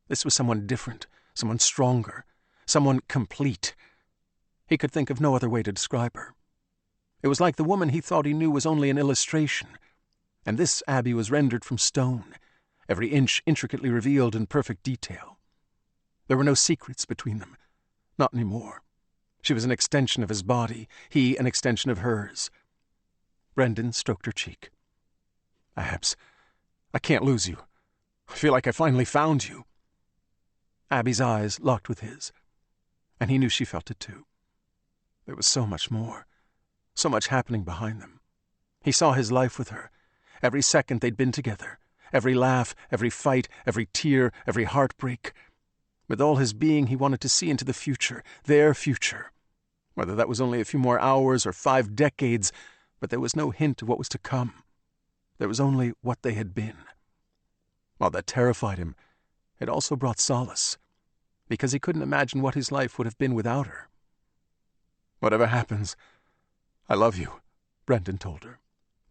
This was someone different, someone stronger, someone complete. He could think of no other way to describe her. It was like the woman he thought he knew was only an illustration, and this Abby was rendered from stone, every inch intricately revealed in perfect detail. There were no secrets between them, not anymore. She was an extension of his body, he an extension of hers. Brendan stroked her cheek. "Abs, I can't lose you. I feel like I finally found you." Abby's eyes locked with his, and he knew she felt it too. There was so much more, so much happening behind them. He saw his life with her, every second they'd been together, every laugh, every fight, every tear, every heartbreak. With all his being, he wanted to see into the future, their future. Whether that was only a few more hours or 5 decades, but there was no hint of what was to come. There was only what they had been. While that terrified him, it also brought solace, because he couldn't imagine what his life would have been without her. "Whatever happens, I love you," Brendan told her.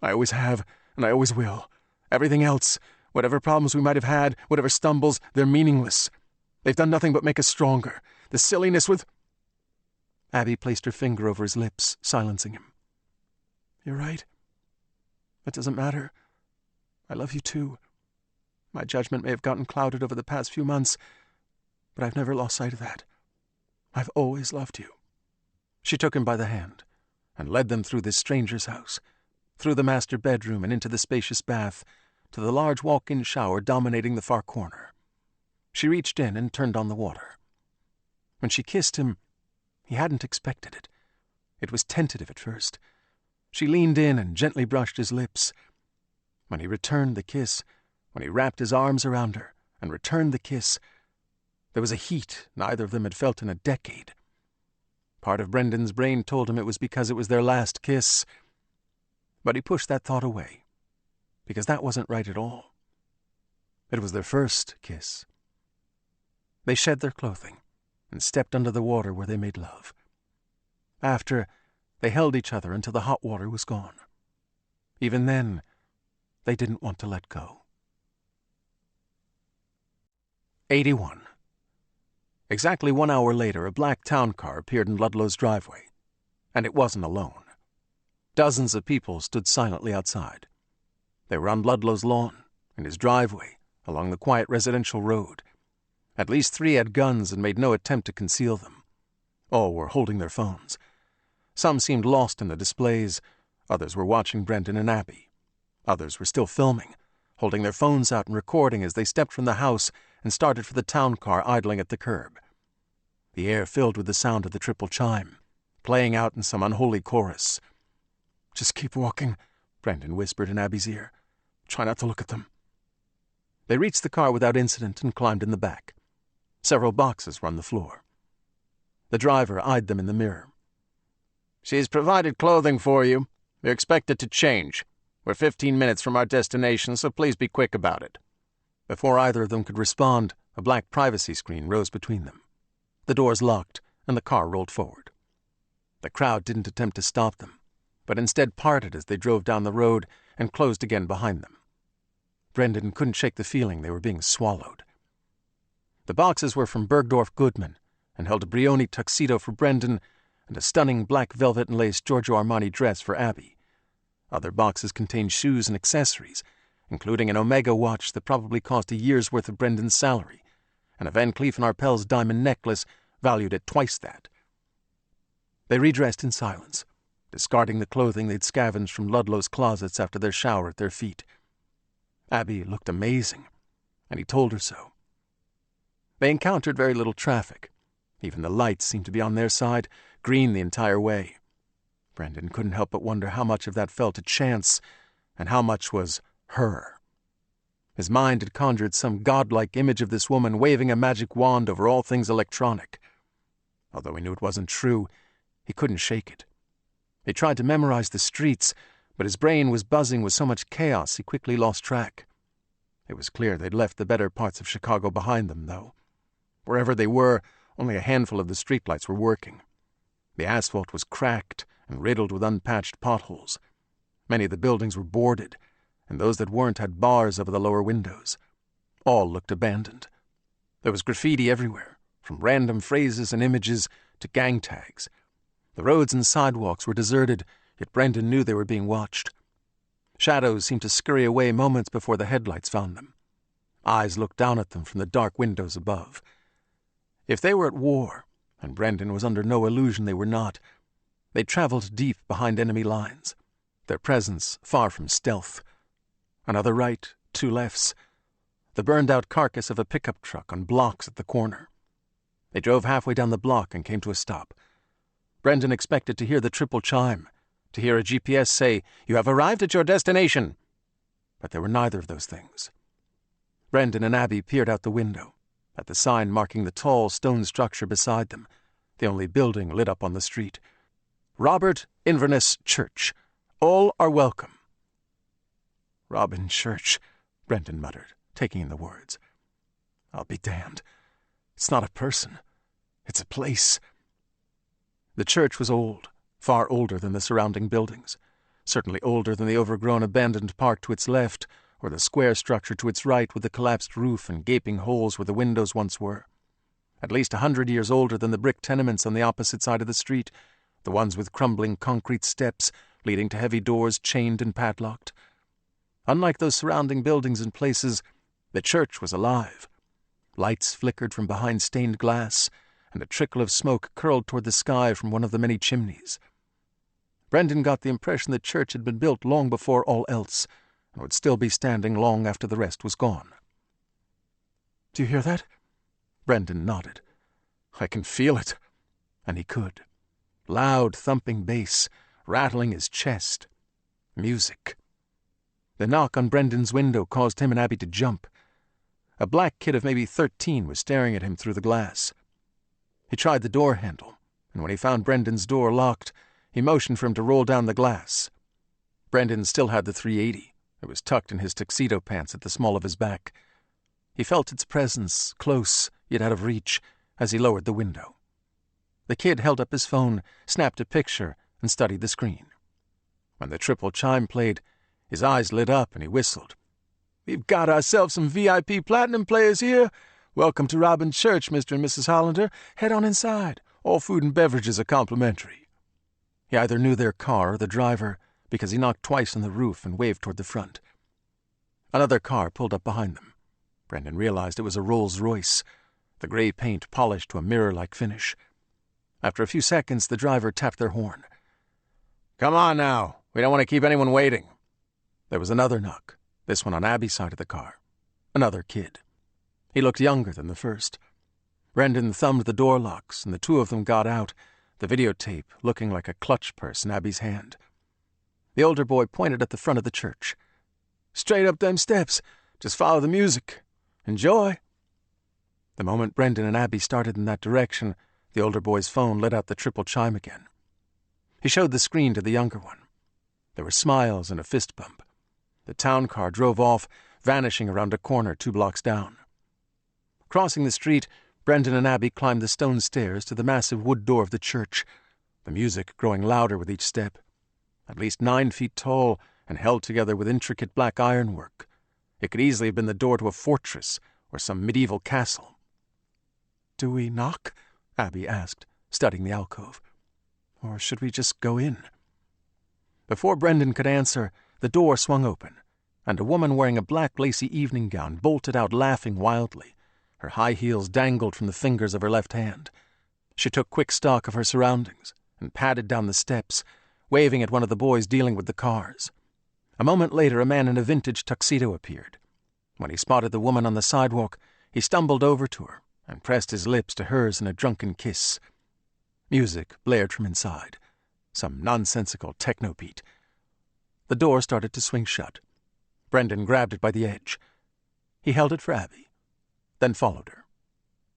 "I always have, and I always will. Everything else, whatever problems we might have had, whatever stumbles, they're meaningless. They've done nothing but make us stronger. The silliness with—" Abby placed her finger over his lips, silencing him. "You're right. It doesn't matter. I love you too. My judgment may have gotten clouded over the past few months, but I've never lost sight of that. I've always loved you." She took him by the hand and led them through this stranger's house, through the master bedroom and into the spacious bath, to the large walk-in shower dominating the far corner. She reached in and turned on the water. When she kissed him, he hadn't expected it. It was tentative at first. She leaned in and gently brushed his lips. When he returned the kiss, when he wrapped his arms around her and returned the kiss, there was a heat neither of them had felt in a decade. Part of Brendan's brain told him it was because it was their last kiss. But he pushed that thought away, because that wasn't right at all. It was their first kiss. They shed their clothing and stepped under the water where they made love. After, they held each other until the hot water was gone. Even then, they didn't want to let go. 81. Exactly 1 hour later, a black town car appeared in Ludlow's driveway, and it wasn't alone. Dozens of people stood silently outside. They were on Ludlow's lawn, in his driveway, along the quiet residential road. At least 3 had guns and made no attempt to conceal them. All were holding their phones. Some seemed lost in the displays. Others were watching Brendan and Abby. Others were still filming, holding their phones out and recording as they stepped from the house and started for the town car idling at the curb. The air filled with the sound of the triple chime, playing out in some unholy chorus. "Just keep walking," Brendan whispered in Abby's ear. "Try not to look at them." They reached the car without incident and climbed in the back. Several boxes were on the floor. The driver eyed them in the mirror. "She's provided clothing for you. You're expected to change. We're 15 minutes from our destination, so please be quick about it." Before either of them could respond, a black privacy screen rose between them. The doors locked, and the car rolled forward. The crowd didn't attempt to stop them, but instead parted as they drove down the road and closed again behind them. Brendan couldn't shake the feeling they were being swallowed. The boxes were from Bergdorf Goodman and held a Brioni tuxedo for Brendan and a stunning black velvet and lace Giorgio Armani dress for Abby. Other boxes contained shoes and accessories, including an Omega watch that probably cost a year's worth of Brendan's salary, and a Van Cleef & Arpels diamond necklace valued at twice that. They redressed in silence, discarding the clothing they'd scavenged from Ludlow's closets after their shower at their feet. Abby looked amazing, and he told her so. They encountered very little traffic. Even the lights seemed to be on their side, green the entire way. Brendan couldn't help but wonder how much of that fell to chance and how much was her. His mind had conjured some godlike image of this woman waving a magic wand over all things electronic. Although he knew it wasn't true, he couldn't shake it. He tried to memorize the streets, but his brain was buzzing with so much chaos he quickly lost track. It was clear they'd left the better parts of Chicago behind them, though. Wherever they were, only a handful of the streetlights were working. The asphalt was cracked and riddled with unpatched potholes. Many of the buildings were boarded, and those that weren't had bars over the lower windows. All looked abandoned. There was graffiti everywhere, from random phrases and images to gang tags. The roads and sidewalks were deserted, yet Brendan knew they were being watched. Shadows seemed to scurry away moments before the headlights found them. Eyes looked down at them from the dark windows above. If they were at war, and Brendan was under no illusion they were not, they traveled deep behind enemy lines, their presence far from stealth. Another right, 2 lefts. The burned-out carcass of a pickup truck on blocks at the corner. They drove halfway down the block and came to a stop. Brendan expected to hear the triple chime, to hear a GPS say, "You have arrived at your destination." But there were neither of those things. Brendan and Abby peered out the window, at the sign marking the tall stone structure beside them, the only building lit up on the street. Robert Inverness Church. All are welcome. "Robin Church," Brendan muttered, taking in the words. "I'll be damned. It's not a person. It's a place." The church was old, far older than the surrounding buildings, certainly older than the overgrown abandoned park to its left, or the square structure to its right with the collapsed roof and gaping holes where the windows once were. At least 100 years older than the brick tenements on the opposite side of the street, the ones with crumbling concrete steps leading to heavy doors chained and padlocked. Unlike those surrounding buildings and places, the church was alive. Lights flickered from behind stained glass, and a trickle of smoke curled toward the sky from one of the many chimneys. Brendan got the impression the church had been built long before all else, and would still be standing long after the rest was gone. "Do you hear that?" Brendan nodded. "I can feel it." And he could. Loud, thumping bass, rattling his chest. Music. The knock on Brendan's window caused him and Abby to jump. A black kid of maybe 13 was staring at him through the glass. He tried the door handle, and when he found Brendan's door locked, he motioned for him to roll down the glass. Brendan still had the .380. It was tucked in his tuxedo pants at the small of his back. He felt its presence, close, yet out of reach, as he lowered the window. The kid held up his phone, snapped a picture, and studied the screen. When the triple chime played, his eyes lit up and he whistled. "We've got ourselves some VIP Platinum players here. Welcome to Robin Church, Mr. and Mrs. Hollander. Head on inside. All food and beverages are complimentary." He either knew their car or the driver, because he knocked twice on the roof and waved toward the front. Another car pulled up behind them. Brendan realized it was a Rolls-Royce. the gray paint polished to a mirror-like finish. After a few seconds, the driver tapped their horn. "Come on now. We don't want to keep anyone waiting." There was another knock, this one on Abby's side of the car. Another kid. He looked younger than the first. Brendan thumbed the door locks, and the two of them got out, the videotape looking like a clutch purse in Abby's hand. The older boy pointed at the front of the church. "Straight up them steps. Just follow the music. Enjoy." The moment Brendan and Abby started in that direction, the older boy's phone let out the triple chime again. He showed the screen to the younger one. There were smiles and a fist bump. The town car drove off, vanishing around a corner 2 blocks down. Crossing the street, Brendan and Abby climbed the stone stairs to the massive wood door of the church, the music growing louder with each step. At least 9 feet tall and held together with intricate black ironwork, it could easily have been the door to a fortress or some medieval castle. "Do we knock?" Abby asked, studying the alcove. "Or should we just go in?" Before Brendan could answer, the door swung open, and a woman wearing a black lacy evening gown bolted out laughing wildly. Her high heels dangled from the fingers of her left hand. She took quick stock of her surroundings and padded down the steps, waving at one of the boys dealing with the cars. A moment later, a man in a vintage tuxedo appeared. When he spotted the woman on the sidewalk, he stumbled over to her and pressed his lips to hers in a drunken kiss. Music blared from inside, some nonsensical techno beat. The door started to swing shut. Brendan grabbed it by the edge. He held it for Abby, then followed her.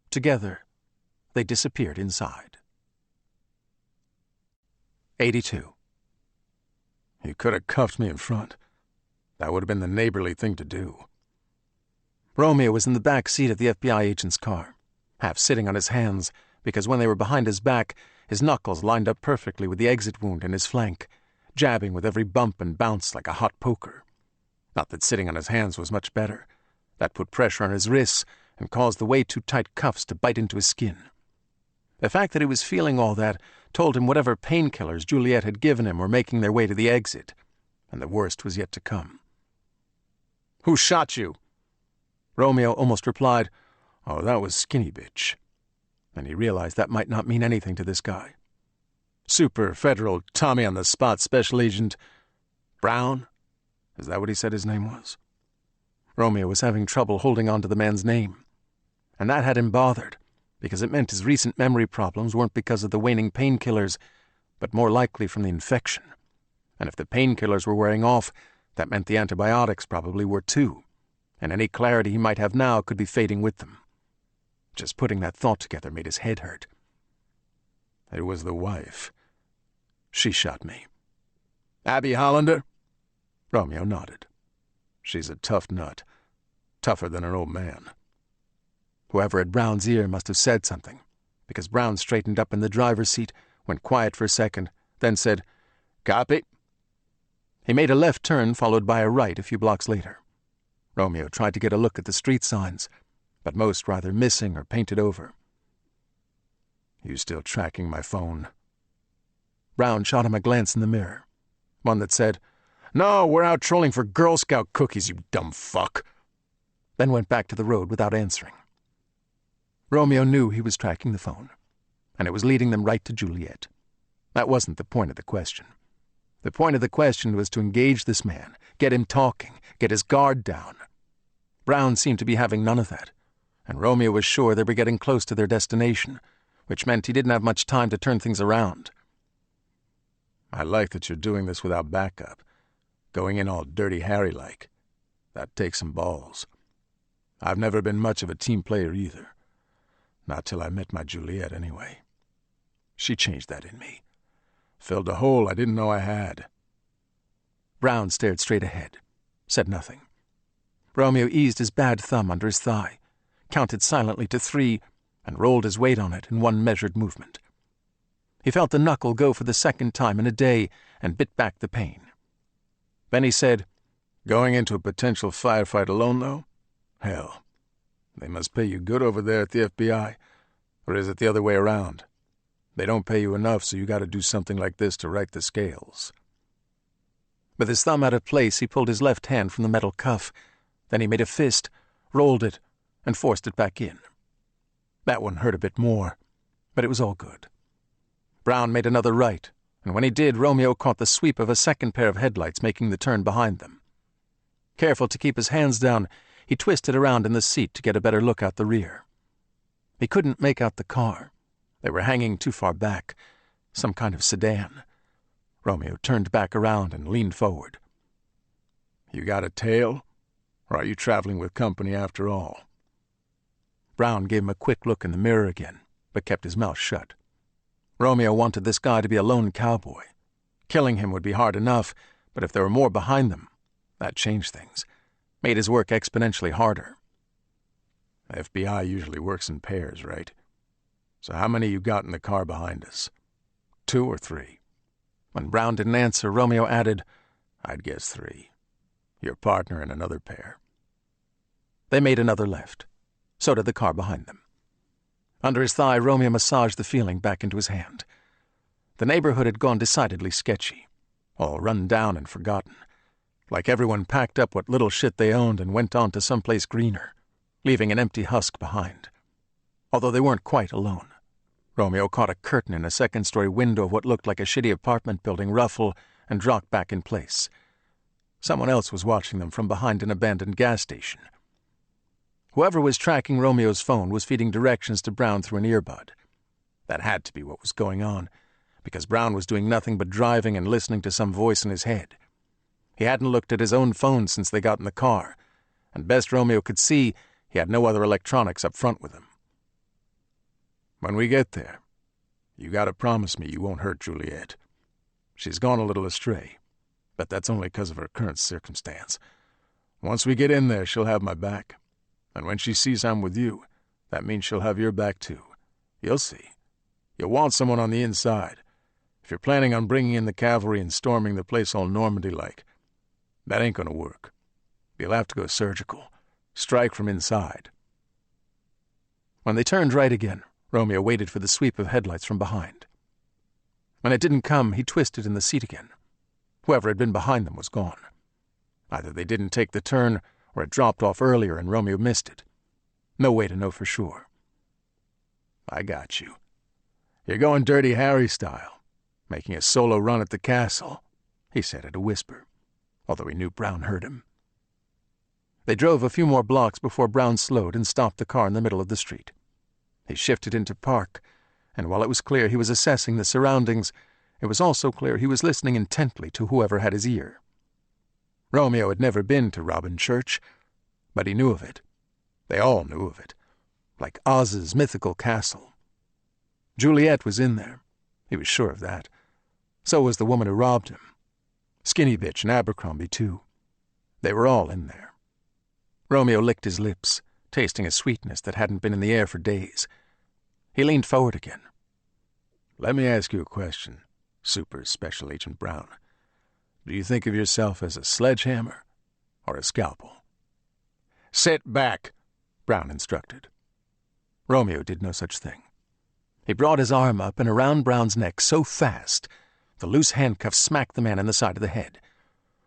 Together, they disappeared inside. 82. "You could have cuffed me in front. That would have been the neighborly thing to do." Romeo was in the back seat of the FBI agent's car, half sitting on his hands, because when they were behind his back, his knuckles lined up perfectly with the exit wound in his flank, jabbing with every bump and bounce like a hot poker. Not that sitting on his hands was much better. That put pressure on his wrists and caused the way-too-tight cuffs to bite into his skin. The fact that he was feeling all that told him whatever painkillers Juliet had given him were making their way to the exit, and the worst was yet to come. "Who shot you?" Romeo almost replied, "Oh, that was Skinny Bitch." And he realized that might not mean anything to this guy. Super Federal Tommy-on-the-spot Special Agent Brown? Is that what he said his name was? Romeo was having trouble holding on to the man's name. And that had him bothered, because it meant his recent memory problems weren't because of the waning painkillers, but more likely from the infection. And if the painkillers were wearing off, that meant the antibiotics probably were too, and any clarity he might have now could be fading with them. Just putting that thought together made his head hurt. "It was the wife. She shot me." "Abby Hollander?" Romeo nodded. "She's a tough nut. Tougher than her old man." Whoever had Brown's ear must have said something, because Brown straightened up in the driver's seat, went quiet for a second, then said, "Copy." He made a left turn followed by a right a few blocks later. Romeo tried to get a look at the street signs, but most were either missing or painted over. "You still tracking my phone?" Brown shot him a glance in the mirror, one that said, "No, we're out trolling for Girl Scout cookies, you dumb fuck," then went back to the road without answering. Romeo knew he was tracking the phone, and it was leading them right to Juliet. That wasn't the point of the question. The point of the question was to engage this man, get him talking, get his guard down. Brown seemed to be having none of that, and Romeo was sure they were getting close to their destination, which meant he didn't have much time to turn things around. "I like that you're doing this without backup, going in all Dirty Harry-like. That takes some balls. I've never been much of a team player either. Not till I met my Juliet, anyway. She changed that in me. Filled a hole I didn't know I had." Brown stared straight ahead, said nothing. Romeo eased his bad thumb under his thigh, counted silently to 3, and rolled his weight on it in one measured movement. He felt the knuckle go for the second time in a day and bit back the pain. Then he said, "Going into a potential firefight alone, though? Hell, they must pay you good over there at the FBI, or is it the other way around? They don't pay you enough, so you got to do something like this to right the scales." With his thumb out of place, he pulled his left hand from the metal cuff. Then he made a fist, rolled it, and forced it back in. That one hurt a bit more, but it was all good. Brown made another right, and when he did, Romeo caught the sweep of a second pair of headlights making the turn behind them. Careful to keep his hands down, he twisted around in the seat to get a better look out the rear. He couldn't make out the car. They were hanging too far back, some kind of sedan. Romeo turned back around and leaned forward. "You got a tail? Or are you traveling with company after all?" Brown gave him a quick look in the mirror again, but kept his mouth shut. Romeo wanted this guy to be a lone cowboy. Killing him would be hard enough, but if there were more behind them, that changed things, made his work exponentially harder. FBI usually works in pairs, right? So how many you got in the car behind us? 2 or 3? When Brown didn't answer, Romeo added, "I'd guess 3. Your partner and another pair." They made another left. So did the car behind them. Under his thigh, Romeo massaged the feeling back into his hand. The neighborhood had gone decidedly sketchy, all run down and forgotten, like everyone packed up what little shit they owned and went on to someplace greener, leaving an empty husk behind. Although they weren't quite alone. Romeo caught a curtain in a second-story window of what looked like a shitty apartment building ruffle and dropped back in place. Someone else was watching them from behind an abandoned gas station. Whoever was tracking Romeo's phone was feeding directions to Brown through an earbud. That had to be what was going on, because Brown was doing nothing but driving and listening to some voice in his head. He hadn't looked at his own phone since they got in the car, and best Romeo could see, he had no other electronics up front with him. "When we get there, you gotta promise me you won't hurt Juliet. She's gone a little astray, but that's only 'cause of her current circumstance. Once we get in there, she'll have my back. And when she sees I'm with you, that means she'll have your back too. You'll see. You'll want someone on the inside. If you're planning on bringing in the cavalry and storming the place all Normandy-like, that ain't gonna work. You'll have to go surgical. Strike from inside." When they turned right again, Romeo waited for the sweep of headlights from behind. When it didn't come, he twisted in the seat again. Whoever had been behind them was gone. Either they didn't take the turn, or it dropped off earlier and Romeo missed it. No way to know for sure. "I got you. You're going Dirty Harry style, making a solo run at the castle," he said at a whisper, although he knew Brown heard him. They drove a few more blocks before Brown slowed and stopped the car in the middle of the street. He shifted into park, and while it was clear he was assessing the surroundings, it was also clear he was listening intently to whoever had his ear. Romeo had never been to Robin Church, but he knew of it. They all knew of it, like Oz's mythical castle. Juliet was in there. He was sure of that. So was the woman who robbed him. Skinny Bitch and Abercrombie, too. They were all in there. Romeo licked his lips, tasting a sweetness that hadn't been in the air for days. He leaned forward again. "Let me ask you a question, Super Special Agent Brown. Do you think of yourself as a sledgehammer or a scalpel?" "Sit back," Brown instructed. Romeo did no such thing. He brought his arm up and around Brown's neck so fast, the loose handcuff smacked the man in the side of the head.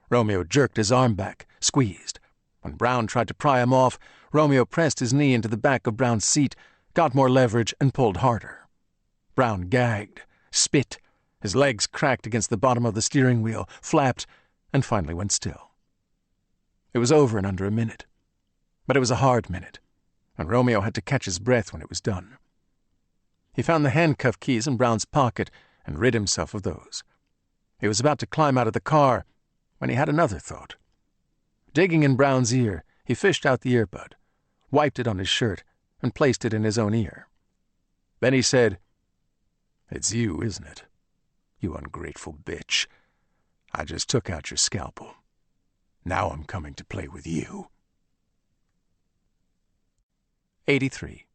Romeo jerked his arm back, squeezed. When Brown tried to pry him off, Romeo pressed his knee into the back of Brown's seat, got more leverage, and pulled harder. Brown gagged, spit. His legs cracked against the bottom of the steering wheel, flapped, and finally went still. It was over in under a minute. But it was a hard minute, and Romeo had to catch his breath when it was done. He found the handcuff keys in Brown's pocket and rid himself of those. He was about to climb out of the car when he had another thought. Digging in Brown's ear, he fished out the earbud, wiped it on his shirt, and placed it in his own ear. Then he said, "It's you, isn't it? You ungrateful bitch. I just took out your scalpel. Now I'm coming to play with you." 83.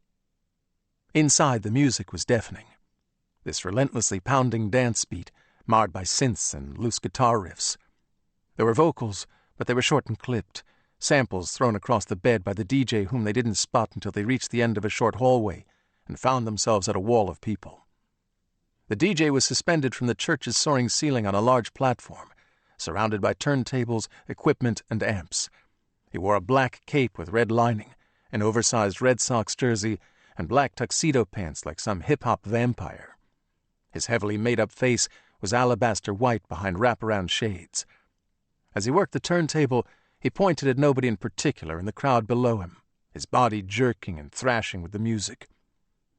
Inside, the music was deafening. This relentlessly pounding dance beat, marred by synths and loose guitar riffs. There were vocals, but they were short and clipped, samples thrown across the bed by the DJ whom they didn't spot until they reached the end of a short hallway and found themselves at a wall of people. The DJ was suspended from the church's soaring ceiling on a large platform, surrounded by turntables, equipment, and amps. He wore a black cape with red lining, an oversized Red Sox jersey, and black tuxedo pants like some hip-hop vampire. His heavily made-up face was alabaster white behind wraparound shades. As he worked the turntable, he pointed at nobody in particular in the crowd below him, his body jerking and thrashing with the music.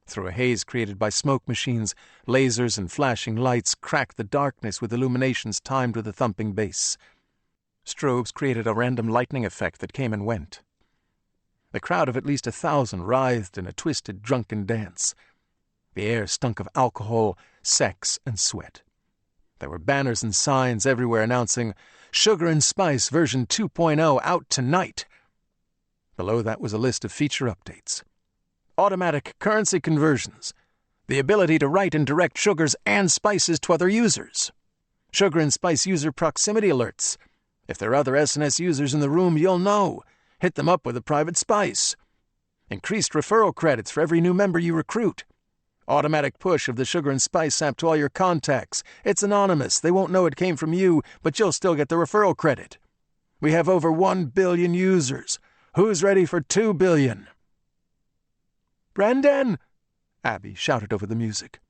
Through a haze created by smoke machines, lasers and flashing lights cracked the darkness with illuminations timed with a thumping bass. Strobes created a random lightning effect that came and went. The crowd of at least 1,000 writhed in a twisted, drunken dance. The air stunk of alcohol, sex, and sweat. There were banners and signs everywhere announcing, "Sugar and Spice version 2.0 out tonight." Below that was a list of feature updates. Automatic currency conversions. The ability to write and direct sugars and spices to other users. Sugar and Spice user proximity alerts. If there are other SNS users in the room, you'll know. Hit them up with a private spice. Increased referral credits for every new member you recruit. Automatic push of the Sugar and Spice app to all your contacts. It's anonymous. They won't know it came from you, but you'll still get the referral credit. We have over 1 billion users. Who's ready for 2 billion? "Brendan!" Abby shouted over the music.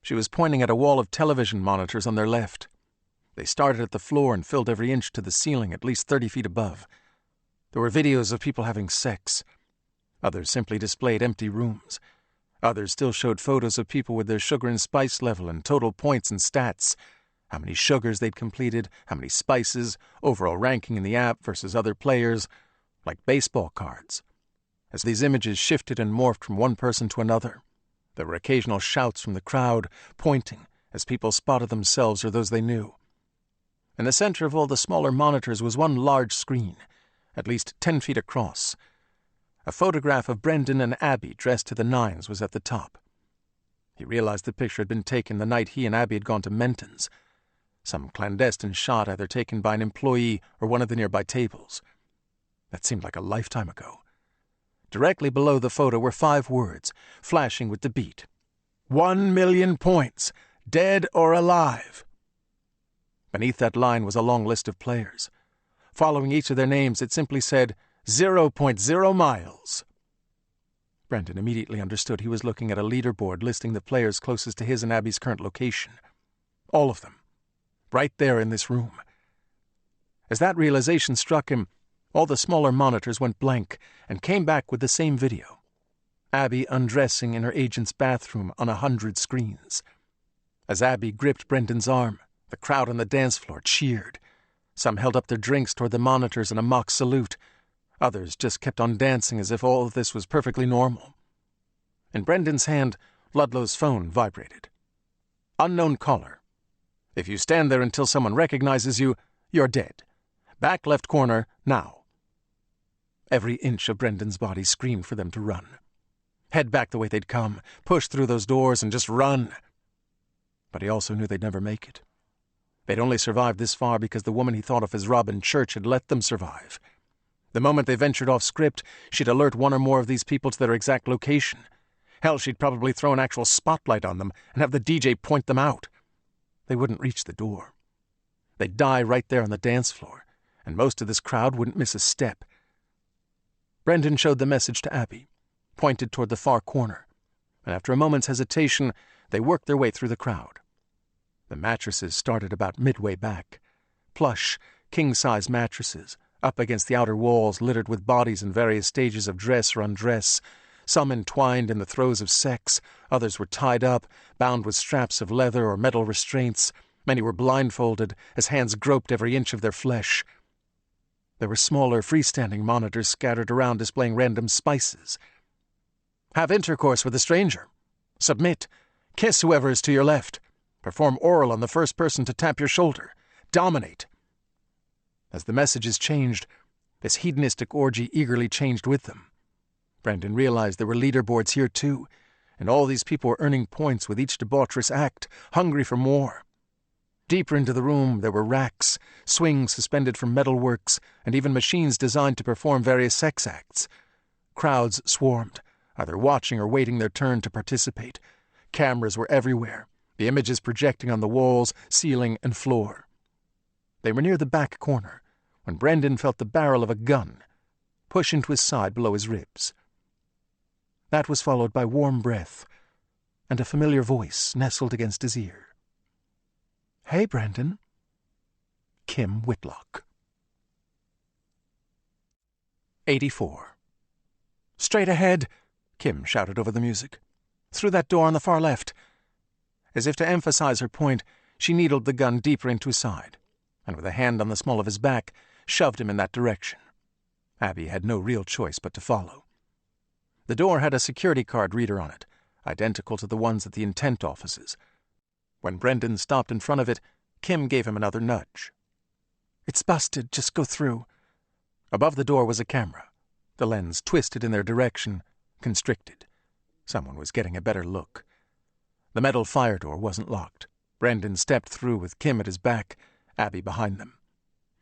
She was pointing at a wall of television monitors on their left. They started at the floor and filled every inch to the ceiling at least 30 feet above. There were videos of people having sex. Others simply displayed empty rooms. Others still showed photos of people with their sugar and spice level and total points and stats. How many sugars they'd completed, how many spices, overall ranking in the app versus other players, like baseball cards. As these images shifted and morphed from one person to another, there were occasional shouts from the crowd, pointing, as people spotted themselves or those they knew. In the center of all the smaller monitors was one large screen, at least 10 feet across. A photograph of Brendan and Abby dressed to the nines was at the top. He realized the picture had been taken the night he and Abby had gone to Menton's. Some clandestine shot either taken by an employee or one of the nearby tables. That seemed like a lifetime ago. Directly below the photo were 5 words, flashing with the beat. 1 million points, dead or alive. Beneath that line was a long list of players. Following each of their names, it simply said, 0.0 miles. Brendan immediately understood he was looking at a leaderboard listing the players closest to his and Abby's current location. All of them. Right there in this room. As that realization struck him, all the smaller monitors went blank and came back with the same video. Abby undressing in her agent's bathroom on 100 screens. As Abby gripped Brendan's arm, the crowd on the dance floor cheered. Some held up their drinks toward the monitors in a mock salute. Others just kept on dancing as if all of this was perfectly normal. In Brendan's hand, Ludlow's phone vibrated. Unknown caller. If you stand there until someone recognizes you, you're dead. Back left corner, now. Every inch of Brendan's body screamed for them to run. Head back the way they'd come, push through those doors and just run. But he also knew they'd never make it. They'd only survived this far because the woman he thought of as Robin Church had let them survive. The moment they ventured off script, she'd alert one or more of these people to their exact location. Hell, she'd probably throw an actual spotlight on them and have the DJ point them out. They wouldn't reach the door. They'd die right there on the dance floor, and most of this crowd wouldn't miss a step. Brendan showed the message to Abby, pointed toward the far corner, and after a moment's hesitation, they worked their way through the crowd. The mattresses started about midway back. Plush, king-size mattresses, up against the outer walls littered with bodies in various stages of dress or undress, some entwined in the throes of sex, others were tied up, bound with straps of leather or metal restraints, many were blindfolded as hands groped every inch of their flesh. There were smaller, freestanding monitors scattered around displaying random spices. Have intercourse with a stranger. Submit. Kiss whoever is to your left. Perform oral on the first person to tap your shoulder. Dominate. As the messages changed, this hedonistic orgy eagerly changed with them. Brendan realized there were leaderboards here too, and all these people were earning points with each debaucherous act, hungry for more. Deeper into the room there were racks, swings suspended from metalworks, and even machines designed to perform various sex acts. Crowds swarmed, either watching or waiting their turn to participate. Cameras were everywhere, the images projecting on the walls, ceiling, and floor. They were near the back corner, when Brendan felt the barrel of a gun push into his side below his ribs. That was followed by warm breath, and a familiar voice nestled against his ear. "Hey, Brendan." Kim Whitlock. 84. "Straight ahead," Kim shouted over the music. "Through that door on the far left." As if to emphasize her point, she needled the gun deeper into his side, and with a hand on the small of his back, shoved him in that direction. Abby had no real choice but to follow. The door had a security card reader on it, identical to the ones at the intent offices. When Brendan stopped in front of it, Kim gave him another nudge. "It's busted. Just go through." Above the door was a camera, the lens twisted in their direction, constricted. Someone was getting a better look. The metal fire door wasn't locked. Brendan stepped through with Kim at his back, Abby behind them.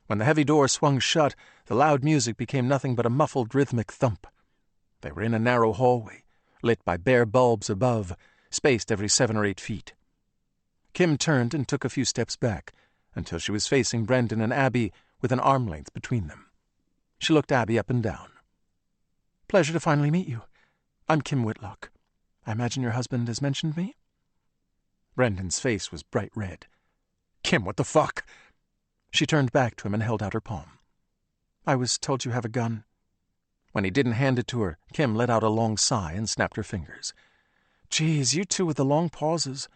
When the heavy door swung shut, the loud music became nothing but a muffled rhythmic thump. They were in a narrow hallway, lit by bare bulbs above, spaced every 7 or 8 feet. Kim turned and took a few steps back, until she was facing Brendan and Abby with an arm length between them. She looked Abby up and down. "Pleasure to finally meet you. I'm Kim Whitlock. I imagine your husband has mentioned me?" Brendan's face was bright red. "Kim, what the fuck?" She turned back to him and held out her palm. "I was told you have a gun." When he didn't hand it to her, Kim let out a long sigh and snapped her fingers. "Geez, you two with the long pauses.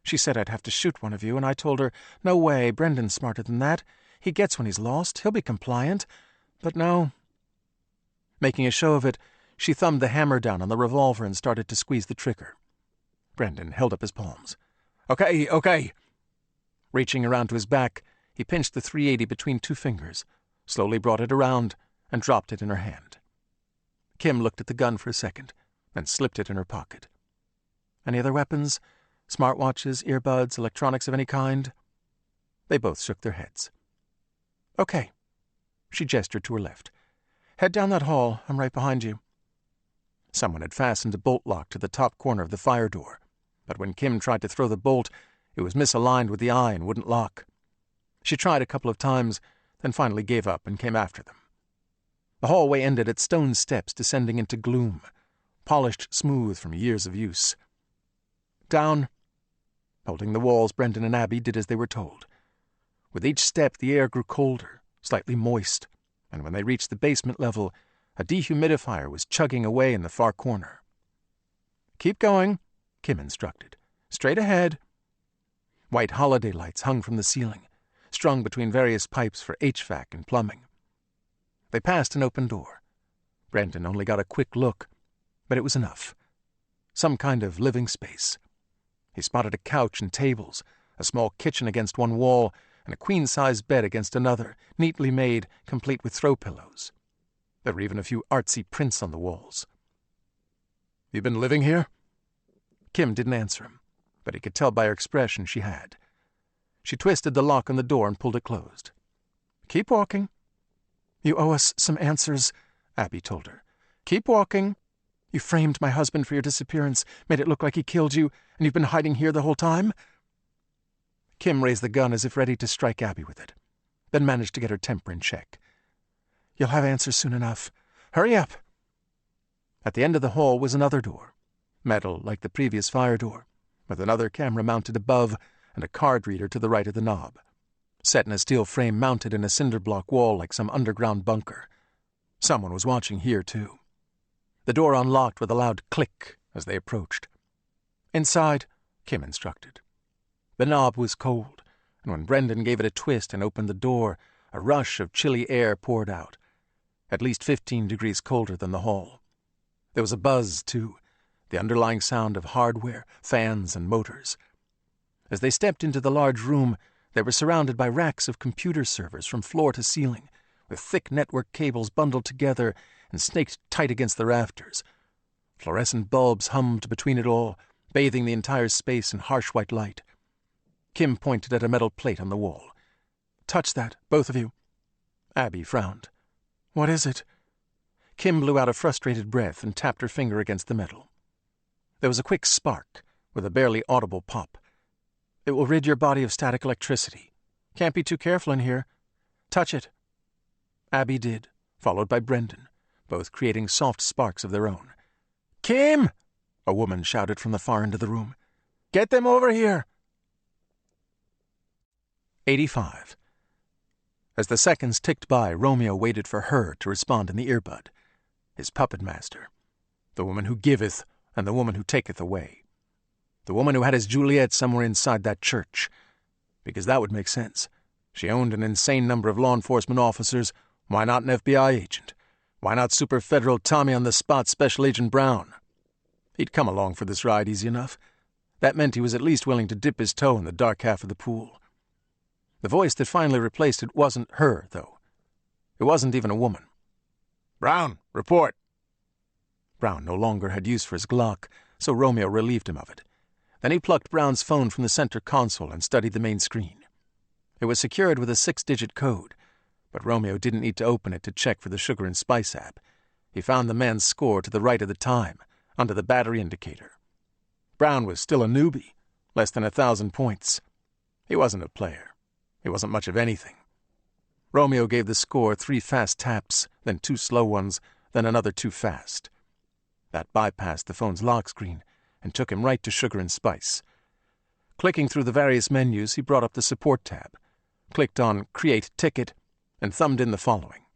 She said I'd have to shoot one of you, and I told her, no way, Brendan's smarter than that. He gets when he's lost. He'll be compliant. But no." Making a show of it, she thumbed the hammer down on the revolver and started to squeeze the trigger. Brendan held up his palms. Okay. Reaching around to his back, he pinched the .380 between 2 fingers, slowly brought it around, and dropped it in her hand. Kim looked at the gun for a second, then slipped it in her pocket. "Any other weapons? Smartwatches, earbuds, electronics of any kind?" They both shook their heads. "Okay." She gestured to her left. "Head down that hall. I'm right behind you." Someone had fastened a bolt lock to the top corner of the fire door, but when Kim tried to throw the bolt, it was misaligned with the eye and wouldn't lock. She tried a couple of times, then finally gave up and came after them. The hallway ended at stone steps descending into gloom, polished smooth from years of use. "Down." Holding the walls, Brendan and Abby did as they were told. With each step, the air grew colder, slightly moist, and when they reached the basement level, a dehumidifier was chugging away in the far corner. "Keep going," Kim instructed. "Straight ahead." White holiday lights hung from the ceiling, strung between various pipes for HVAC and plumbing. They passed an open door. Brendan only got a quick look, but it was enough. Some kind of living space. He spotted a couch and tables, a small kitchen against one wall, and a queen-size bed against another, neatly made, complete with throw pillows. There were even a few artsy prints on the walls. "You been living here?" Kim didn't answer him, but he could tell by her expression she had. She twisted the lock on the door and pulled it closed. "Keep walking." "You owe us some answers," Abby told her. "Keep walking. You framed my husband for your disappearance, made it look like he killed you, and you've been hiding here the whole time?" Kim raised the gun as if ready to strike Abby with it, then managed to get her temper in check. "You'll have answers soon enough. Hurry up." At the end of the hall was another door, metal like the previous fire door, with another camera mounted above and a card reader to the right of the knob, set in a steel frame mounted in a cinder block wall like some underground bunker. Someone was watching here, too. The door unlocked with a loud click as they approached. "Inside," Kim instructed. The knob was cold, and when Brendan gave it a twist and opened the door, a rush of chilly air poured out, at least 15 degrees colder than the hall. There was a buzz, too, the underlying sound of hardware, fans, and motors. As they stepped into the large room, they were surrounded by racks of computer servers from floor to ceiling, with thick network cables bundled together and snaked tight against the rafters. Fluorescent bulbs hummed between it all, bathing the entire space in harsh white light. Kim pointed at a metal plate on the wall. "Touch that, both of you." Abby frowned. "What is it?" Kim blew out a frustrated breath and tapped her finger against the metal. There was a quick spark, with a barely audible pop. "It will rid your body of static electricity. Can't be too careful in here. Touch it." Abby did, followed by Brendan, both creating soft sparks of their own. Kim! A woman shouted from the far end of the room. Get them over here! 85. As the seconds ticked by, Romeo waited for her to respond in the earbud. His puppet master. The woman who giveth and the woman who taketh away. The woman who had his Juliet somewhere inside that church. Because that would make sense. She owned an insane number of law enforcement officers. Why not an FBI agent? Why not Super Federal Tommy on the spot Special Agent Brown? He'd come along for this ride easy enough. That meant he was at least willing to dip his toe in the dark half of the pool. The voice that finally replaced it wasn't her, though. It wasn't even a woman. Brown, report. Brown no longer had use for his Glock, so Romeo relieved him of it. Then he plucked Brown's phone from the center console and studied the main screen. It was secured with a 6-digit code, but Romeo didn't need to open it to check for the Sugar and Spice app. He found the man's score to the right of the time, under the battery indicator. Brown was still a newbie, less than 1,000 points. He wasn't a player. He wasn't much of anything. Romeo gave the score 3 fast taps, then 2 slow ones, then another 2 fast. That bypassed the phone's lock screen and took him right to Sugar and Spice. Clicking through the various menus, he brought up the support tab, clicked on Create Ticket, and thumbed in the following.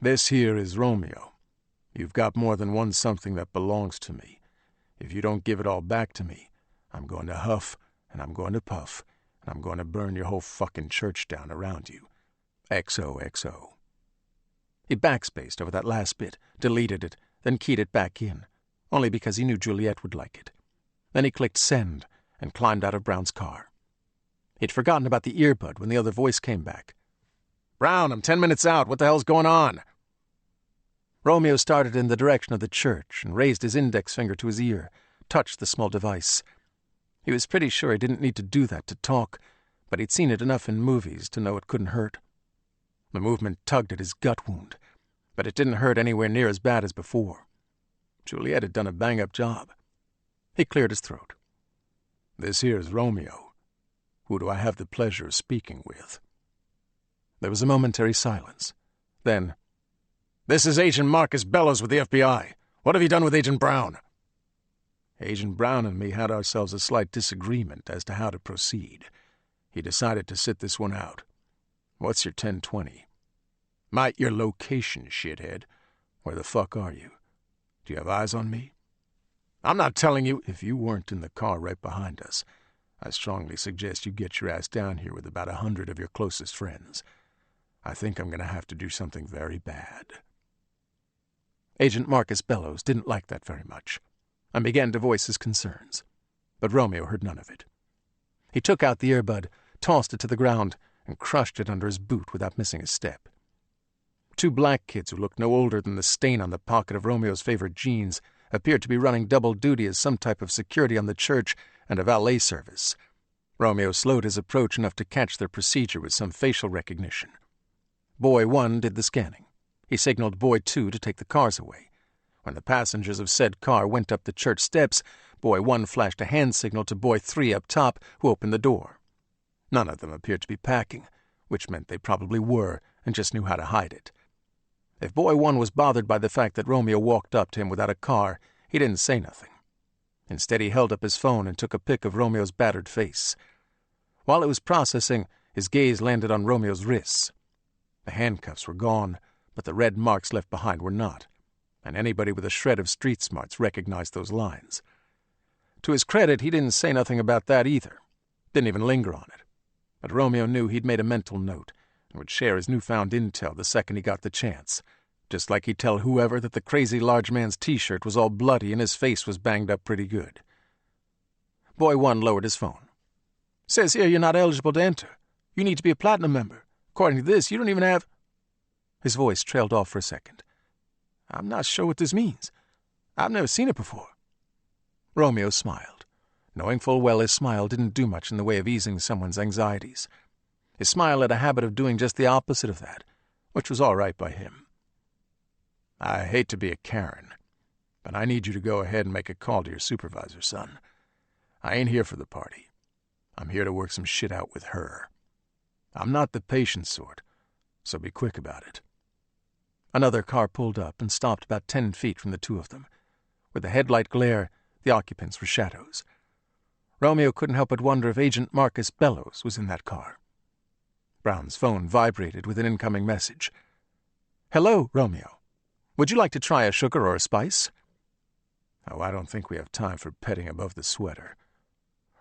This here is Romeo. You've got more than one something that belongs to me. If you don't give it all back to me, I'm going to huff, and I'm going to puff, and I'm going to burn your whole fucking church down around you. XOXO. He backspaced over that last bit, deleted it, then keyed it back in, only because he knew Juliet would like it. Then he clicked Send and climbed out of Brown's car. He'd forgotten about the earbud when the other voice came back. Brown, I'm 10 minutes out. What the hell's going on? Romeo started in the direction of the church and raised his index finger to his ear, touched the small device. He was pretty sure he didn't need to do that to talk, but he'd seen it enough in movies to know it couldn't hurt. The movement tugged at his gut wound, but it didn't hurt anywhere near as bad as before. Juliet had done a bang-up job. He cleared his throat. This here's Romeo. Who do I have the pleasure of speaking with? There was a momentary silence. Then, This is Agent Marcus Bellows with the FBI. What have you done with Agent Brown? Agent Brown and me had ourselves a slight disagreement as to how to proceed. He decided to sit this one out. What's your 1020? Your location, shithead. Where the fuck are you? Do you have eyes on me? I'm not telling you. If you weren't in the car right behind us, I strongly suggest you get your ass down here with about 100 of your closest friends. I think I'm going to have to do something very bad. Agent Marcus Bellows didn't like that very much, and began to voice his concerns, but Romeo heard none of it. He took out the earbud, tossed it to the ground, and crushed it under his boot without missing a step. 2 black kids who looked no older than the stain on the pocket of Romeo's favorite jeans appeared to be running double duty as some type of security on the church and a valet service. Romeo slowed his approach enough to catch their procedure with some facial recognition. Boy 1 did the scanning. He signaled Boy 2 to take the cars away. When the passengers of said car went up the church steps, Boy 1 flashed a hand signal to Boy 3 up top, who opened the door. None of them appeared to be packing, which meant they probably were and just knew how to hide it. If Boy 1 was bothered by the fact that Romeo walked up to him without a car, he didn't say nothing. Instead, he held up his phone and took a pic of Romeo's battered face. While it was processing, his gaze landed on Romeo's wrists. The handcuffs were gone, but the red marks left behind were not, and anybody with a shred of street smarts recognized those lines. To his credit, he didn't say nothing about that either, didn't even linger on it. But Romeo knew he'd made a mental note and would share his newfound intel the second he got the chance, just like he'd tell whoever that the crazy large man's T-shirt was all bloody and his face was banged up pretty good. Boy 1 lowered his phone. Says here you're not eligible to enter. You need to be a platinum member. According to this, you don't even have... His voice trailed off for a second. I'm not sure what this means. I've never seen it before. Romeo smiled, knowing full well his smile didn't do much in the way of easing someone's anxieties. His smile had a habit of doing just the opposite of that, which was all right by him. I hate to be a Karen, but I need you to go ahead and make a call to your supervisor, son. I ain't here for the party. I'm here to work some shit out with her. I'm not the patient sort, so be quick about it. Another car pulled up and stopped about 10 feet from the two of them. With the headlight glare, the occupants were shadows. Romeo couldn't help but wonder if Agent Marcus Bellows was in that car. Brown's phone vibrated with an incoming message. "Hello, Romeo. Would you like to try a sugar or a spice?" "Oh, I don't think we have time for petting above the sweater."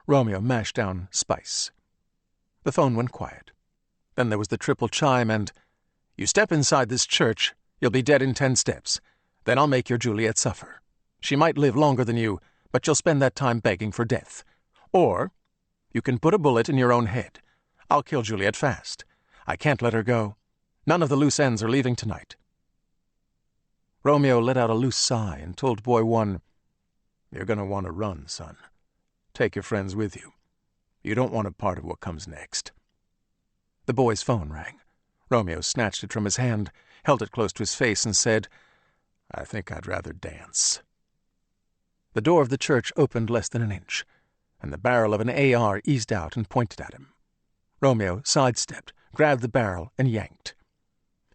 Romeo mashed down spice. The phone went quiet. Then there was the triple chime and, "You step inside this church, you'll be dead in 10 steps. Then I'll make your Juliet suffer. She might live longer than you, but you'll spend that time begging for death. Or you can put a bullet in your own head. I'll kill Juliet fast. I can't let her go. None of the loose ends are leaving tonight." Romeo let out a loose sigh and told Boy 1, "You're going to want to run, son. Take your friends with you. You don't want a part of what comes next." The boy's phone rang. Romeo snatched it from his hand, held it close to his face, and said, "I think I'd rather dance." The door of the church opened less than an inch, and the barrel of an AR eased out and pointed at him. Romeo sidestepped, grabbed the barrel, and yanked.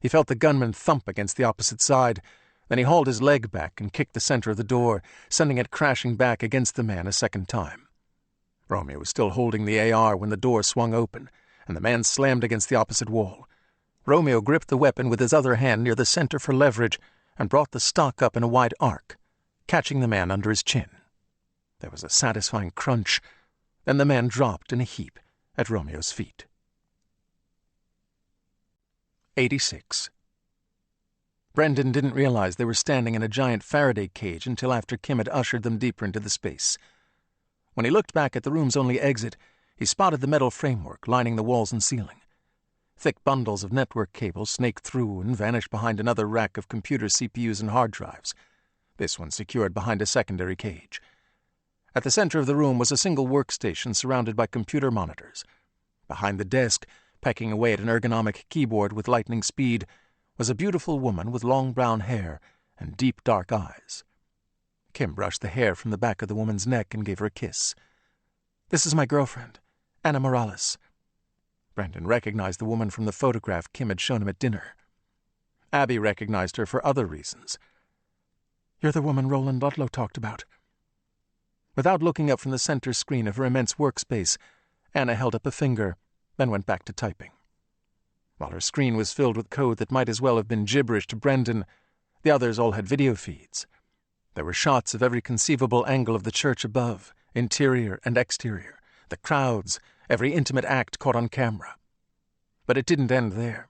He felt the gunman thump against the opposite side. Then he hauled his leg back and kicked the center of the door, sending it crashing back against the man a second time. Romeo was still holding the AR when the door swung open, and the man slammed against the opposite wall. Romeo gripped the weapon with his other hand near the center for leverage and brought the stock up in a wide arc, catching the man under his chin. There was a satisfying crunch. Then the man dropped in a heap at Romeo's feet. 86. Brendan didn't realize they were standing in a giant Faraday cage until after Kim had ushered them deeper into the space. When he looked back at the room's only exit, he spotted the metal framework lining the walls and ceiling. Thick bundles of network cables snaked through and vanished behind another rack of computer CPUs and hard drives, this one secured behind a secondary cage. At the center of the room was a single workstation surrounded by computer monitors. Behind the desk, pecking away at an ergonomic keyboard with lightning speed, was a beautiful woman with long brown hair and deep dark eyes. Kim brushed the hair from the back of the woman's neck and gave her a kiss. "This is my girlfriend, Anna Morales." Brendan recognized the woman from the photograph Kim had shown him at dinner. Abby recognized her for other reasons. "You're the woman Roland Ludlow talked about." Without looking up from the center screen of her immense workspace, Anna held up a finger, then went back to typing. While her screen was filled with code that might as well have been gibberish to Brendan, the others all had video feeds. There were shots of every conceivable angle of the church above, interior and exterior, the crowds, every intimate act caught on camera. But it didn't end there.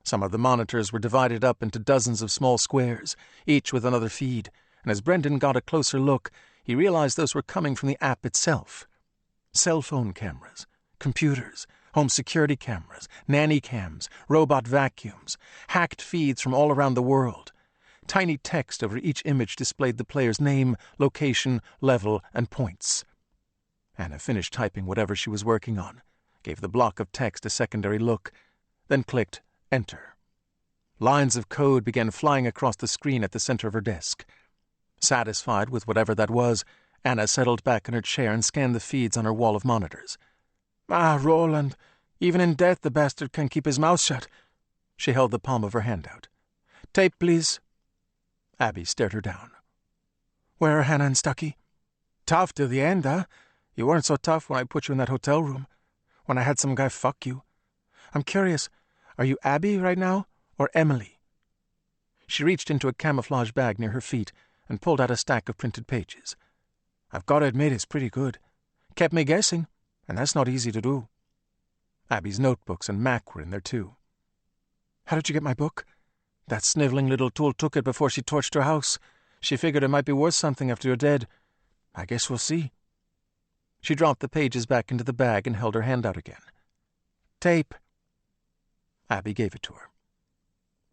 Some of the monitors were divided up into dozens of small squares, each with another feed, and as Brendan got a closer look, he realized those were coming from the app itself. Cell phone cameras, computers, home security cameras, nanny cams, robot vacuums, hacked feeds from all around the world. Tiny text over each image displayed the player's name, location, level, and points. Anna finished typing whatever she was working on, gave the block of text a secondary look, then clicked Enter. Lines of code began flying across the screen at the center of her desk. Satisfied with whatever that was, Anna settled back in her chair and scanned the feeds on her wall of monitors. "Ah, Roland, even in death the bastard can keep his mouth shut." She held the palm of her hand out. "Tape, please." Abby stared her down. "Where are Hannah and Stucky?" "Tough till the end, huh? You weren't so tough when I put you in that hotel room, when I had some guy fuck you. I'm curious, are you Abby right now, or Emily?" She reached into a camouflage bag near her feet and pulled out a stack of printed pages. "I've got to admit it's pretty good. Kept me guessing, and that's not easy to do." Abby's notebooks and Mac were in there too. "How did you get my book?" "That sniveling little tool took it before she torched her house. She figured it might be worth something after you're dead. I guess we'll see." She dropped the pages back into the bag and held her hand out again. "Tape." Abby gave it to her.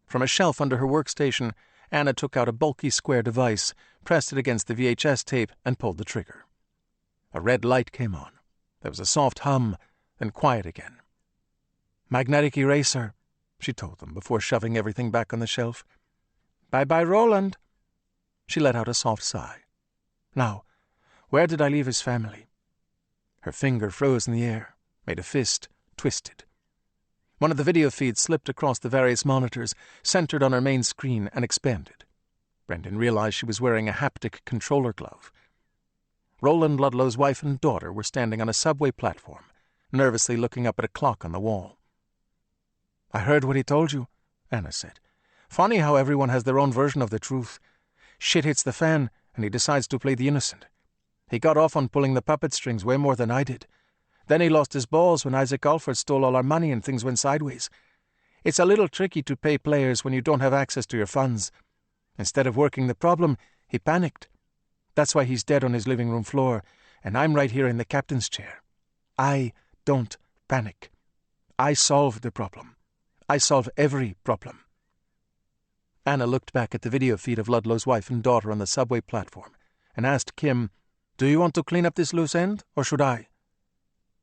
From a shelf under her workstation, Anna took out a bulky square device, pressed it against the VHS tape, and pulled the trigger. A red light came on. There was a soft hum, then quiet again. "Magnetic eraser," she told them before shoving everything back on the shelf. "Bye-bye, Roland." She let out a soft sigh. "Now, where did I leave his family?" Her finger froze in the air, made a fist, twisted. One of the video feeds slipped across the various monitors, centered on her main screen, and expanded. Brendan realized she was wearing a haptic controller glove. Roland Ludlow's wife and daughter were standing on a subway platform, nervously looking up at a clock on the wall. "I heard what he told you," Anna said. "Funny how everyone has their own version of the truth. Shit hits the fan, and he decides to play the innocent. He got off on pulling the puppet strings way more than I did. Then he lost his balls when Isaac Alford stole all our money and things went sideways. It's a little tricky to pay players when you don't have access to your funds. Instead of working the problem, he panicked. That's why he's dead on his living room floor, and I'm right here in the captain's chair. I don't panic. I solve the problem. I solve every problem." Anna looked back at the video feed of Ludlow's wife and daughter on the subway platform and asked Kim, "Do you want to clean up this loose end, or should I?"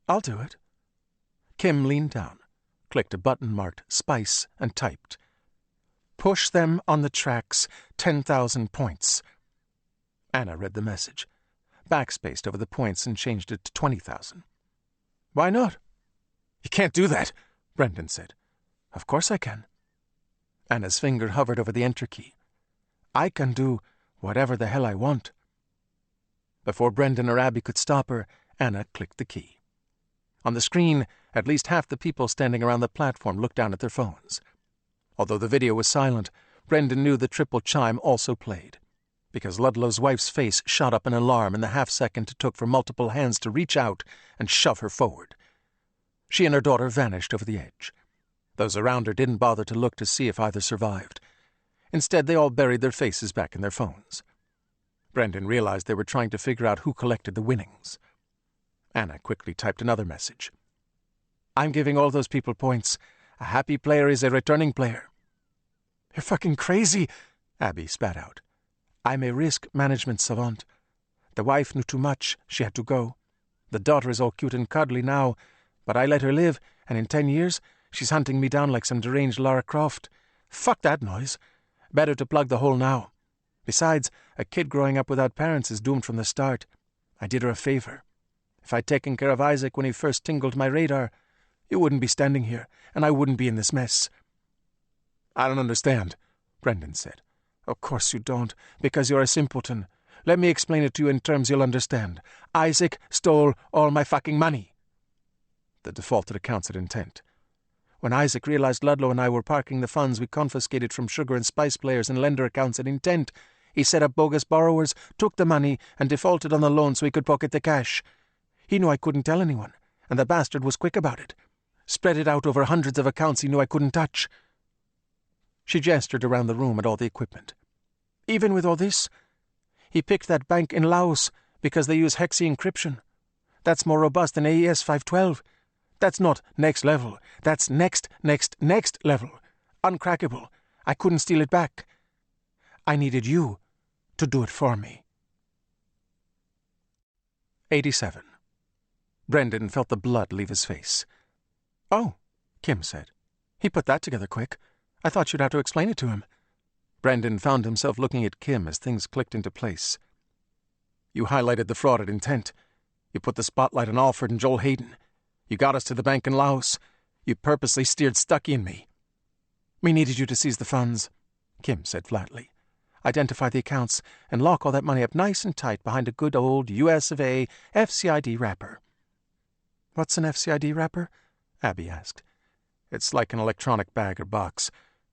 "I'll do it." Kim leaned down, clicked a button marked Spice, and typed, "Push them on the tracks, 10,000 points." Anna read the message, backspaced over the points and changed it to 20,000. "Why not?" "You can't do that," Brendan said. "Of course I can." Anna's finger hovered over the enter key. "I can do whatever the hell I want." Before Brendan or Abby could stop her, Anna clicked the key. On the screen, at least half the people standing around the platform looked down at their phones. Although the video was silent, Brendan knew the triple chime also played, because Ludlow's wife's face shot up in alarm in the half-second it took for multiple hands to reach out and shove her forward. She and her daughter vanished over the edge. Those around her didn't bother to look to see if either survived. Instead, they all buried their faces back in their phones. Brendan realized they were trying to figure out who collected the winnings. Anna quickly typed another message. "I'm giving all those people points. A happy player is a returning player." "You're fucking crazy," Abby spat out. "I'm a risk management savant. The wife knew too much. She had to go. The daughter is all cute and cuddly now, but I let her live, and in 10 years, she's hunting me down like some deranged Lara Croft. Fuck that noise. Better to plug the hole now. Besides, a kid growing up without parents is doomed from the start. I did her a favor. If I'd taken care of Isaac when he first tingled my radar, you wouldn't be standing here, and I wouldn't be in this mess." "I don't understand," Brendan said. "Of course you don't, because you're a simpleton. Let me explain it to you in terms you'll understand. Isaac stole all my fucking money." The defaulted accounts had intent. "When Isaac realized Ludlow and I were parking the funds we confiscated from Sugar and Spice players and lender accounts at Intent, he set up bogus borrowers, took the money, and defaulted on the loan so he could pocket the cash. He knew I couldn't tell anyone, and the bastard was quick about it. Spread it out over hundreds of accounts he knew I couldn't touch." She gestured around the room at all the equipment. "Even with all this, he picked that bank in Laos because they use hexi encryption. That's more robust than AES 512. That's not next level. That's next level. Uncrackable. I couldn't steal it back. I needed you to do it for me." 87. Brendan felt the blood leave his face. "Oh," Kim said. "He put that together quick. I thought you'd have to explain it to him." Brendan found himself looking at Kim as things clicked into place. "You highlighted the fraud at Intent. You put the spotlight on Alford and Joel Hayden. You got us to the bank in Laos. You purposely steered Stucky and me." "We needed you to seize the funds," Kim said flatly. "Identify the accounts and lock all that money up nice and tight behind a good old US of A FCID wrapper." "What's an FCID wrapper?" Abby asked. "It's like an electronic bag or box.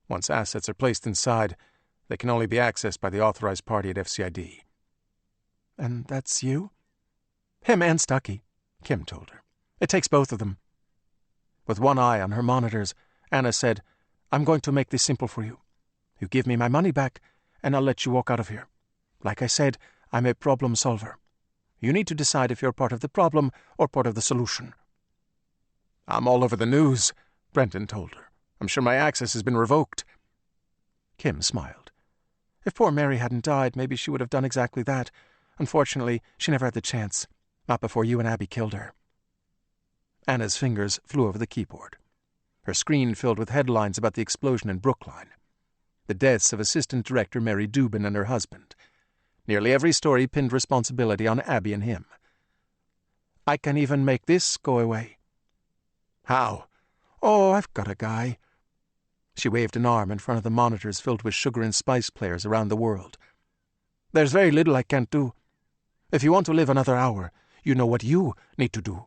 Once assets are placed inside, they can only be accessed by the authorized party at FCID. "And that's you?" "Him and Stucky," Kim told her. "It takes both of them." With one eye on her monitors, Anna said, "I'm going to make this simple for you. You give me my money back, and I'll let you walk out of here. Like I said, I'm a problem solver. You need to decide if you're part of the problem or part of the solution." "I'm all over the news," Brendan told her. "I'm sure my access has been revoked." Kim smiled. "If poor Mary hadn't died, maybe she would have done exactly that. Unfortunately, she never had the chance. Not before you and Abby killed her." Anna's fingers flew over the keyboard. Her screen filled with headlines about the explosion in Brookline. The deaths of Assistant Director Mary Dubin and her husband. Nearly every story pinned responsibility on Abby and him. "I can even make this go away." "How?" "Oh, I've got a guy." She waved an arm in front of the monitors filled with sugar and spice players around the world. "There's very little I can't do. If you want to live another hour, you know what you need to do."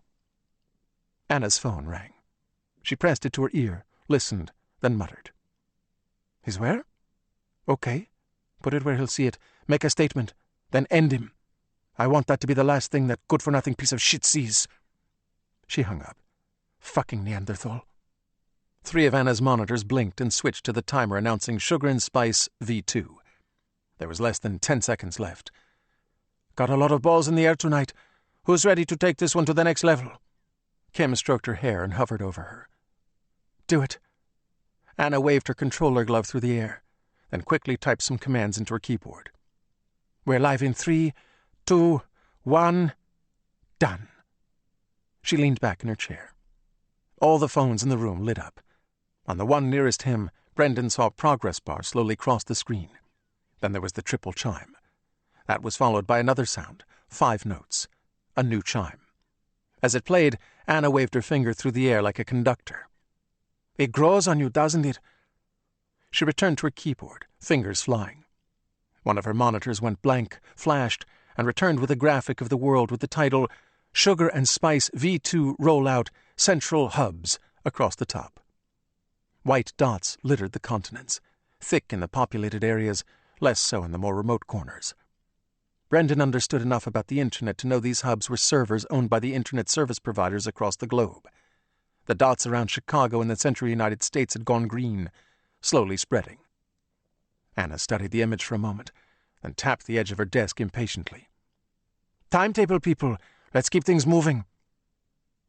Anna's phone rang. She pressed it to her ear, listened, then muttered. "He's where? Okay. Put it where he'll see it. Make a statement. Then end him. I want that to be the last thing that good-for-nothing piece of shit sees." She hung up. Fucking Neanderthal. 3 of Anna's monitors blinked and switched to the timer announcing Sugar and Spice V2. There was less than 10 seconds left. "Got a lot of balls in the air tonight. Who's ready to take this one to the next level?" Kim stroked her hair and hovered over her. "Do it." Anna waved her controller glove through the air, then quickly typed some commands into her keyboard. "We're live in 3, 2, 1, done." She leaned back in her chair. All the phones in the room lit up. On the one nearest him, Brendan saw a progress bar slowly cross the screen. Then there was the triple chime. That was followed by another sound, 5 notes, a new chime. As it played, Anna waved her finger through the air like a conductor. "It grows on you, doesn't it?" She returned to her keyboard, fingers flying. One of her monitors went blank, flashed, and returned with a graphic of the world with the title Sugar and Spice V2 Rollout Central Hubs across the top. White dots littered the continents, thick in the populated areas, less so in the more remote corners. Brendan understood enough about the Internet to know these hubs were servers owned by the Internet service providers across the globe. The dots around Chicago and the central United States had gone green, slowly spreading. Anna studied the image for a moment, then tapped the edge of her desk impatiently. "Timetable, people! Let's keep things moving!"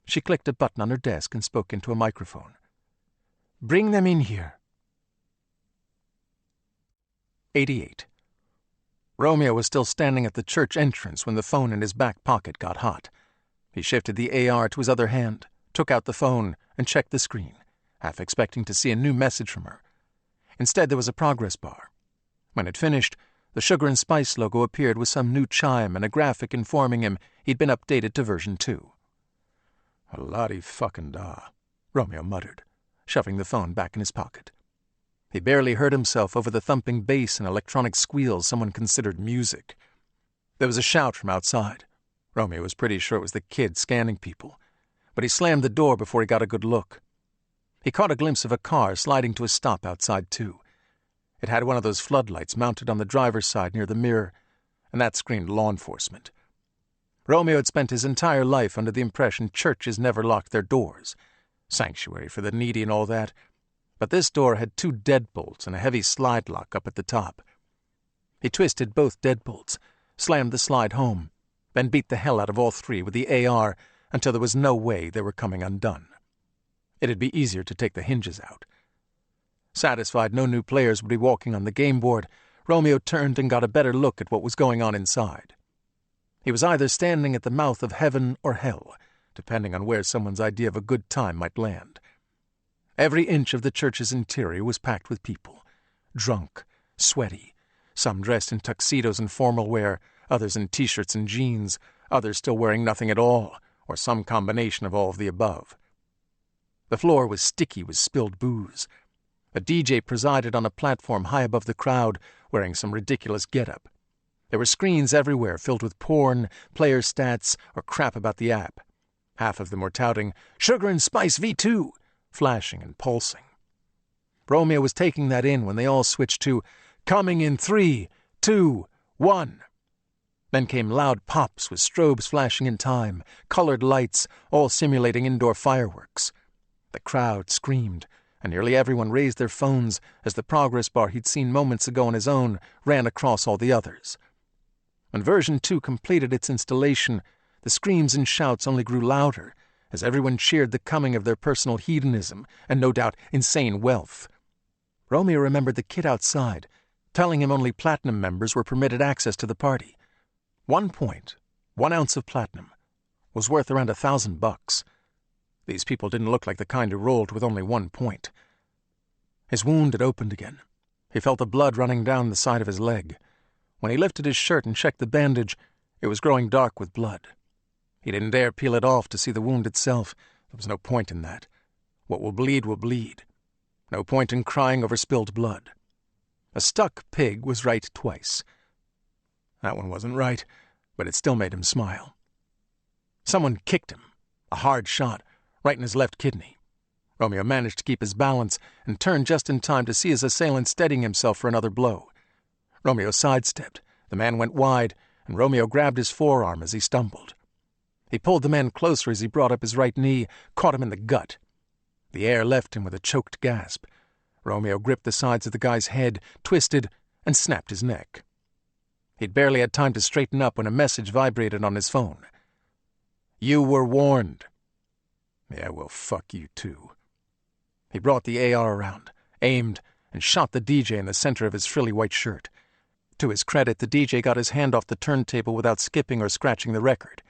She clicked a button on her desk and spoke into a microphone. "Bring them in here." 88. Romeo was still standing at the church entrance when the phone in his back pocket got hot. He shifted the AR to his other hand, took out the phone, and checked the screen, half expecting to see a new message from her. Instead, there was a progress bar. When it finished, the Sugar and Spice logo appeared with some new chime and a graphic informing him he'd been updated to version 2. "A la-di-fucking-da," Romeo muttered, shoving the phone back in his pocket. He barely heard himself over the thumping bass and electronic squeals someone considered music. There was a shout from outside. Romeo was pretty sure it was the kid scanning people, but he slammed the door before he got a good look. He caught a glimpse of a car sliding to a stop outside, too. It had one of those floodlights mounted on the driver's side near the mirror, and that screamed law enforcement. Romeo had spent his entire life under the impression churches never locked their doors, sanctuary for the needy and all that, but this door had 2 deadbolts and a heavy slide lock up at the top. He twisted both deadbolts, slammed the slide home, then beat the hell out of all 3 with the AR until there was no way they were coming undone. It'd be easier to take the hinges out. Satisfied no new players would be walking on the game board, Romeo turned and got a better look at what was going on inside. He was either standing at the mouth of heaven or hell, depending on where someone's idea of a good time might land. Every inch of the church's interior was packed with people, drunk, sweaty, some dressed in tuxedos and formal wear, others in T-shirts and jeans, others still wearing nothing at all, or some combination of all of the above. The floor was sticky with spilled booze. A DJ presided on a platform high above the crowd, wearing some ridiculous getup. There were screens everywhere filled with porn, player stats, or crap about the app. Half of them were touting, "Sugar and Spice V2!" flashing and pulsing. Romeo was taking that in when they all switched to, "Coming in 3, 2, 1. Then came loud pops with strobes flashing in time, colored lights, all simulating indoor fireworks. The crowd screamed, and nearly everyone raised their phones as the progress bar he'd seen moments ago on his own ran across all the others. When version 2 completed its installation, the screams and shouts only grew louder as everyone cheered the coming of their personal hedonism and no doubt insane wealth. Romeo remembered the kid outside, telling him only Platinum members were permitted access to the party. 1 point, 1 ounce of platinum, was worth around $1,000. These people didn't look like the kind who rolled with only 1 point. His wound had opened again. He felt the blood running down the side of his leg. When he lifted his shirt and checked the bandage, it was growing dark with blood. He didn't dare peel it off to see the wound itself. There was no point in that. What will bleed will bleed. No point in crying over spilled blood. A stuck pig was right twice. That one wasn't right, but it still made him smile. Someone kicked him, a hard shot, right in his left kidney. Romeo managed to keep his balance and turned just in time to see his assailant steadying himself for another blow. Romeo sidestepped. The man went wide, and Romeo grabbed his forearm as he stumbled. He pulled the man closer as he brought up his right knee, caught him in the gut. The air left him with a choked gasp. Romeo gripped the sides of the guy's head, twisted, and snapped his neck. He'd barely had time to straighten up when a message vibrated on his phone. "You were warned." "Yeah, well, fuck you too." He brought the AR around, aimed, and shot the DJ in the center of his frilly white shirt. To his credit, the DJ got his hand off the turntable without skipping or scratching the record.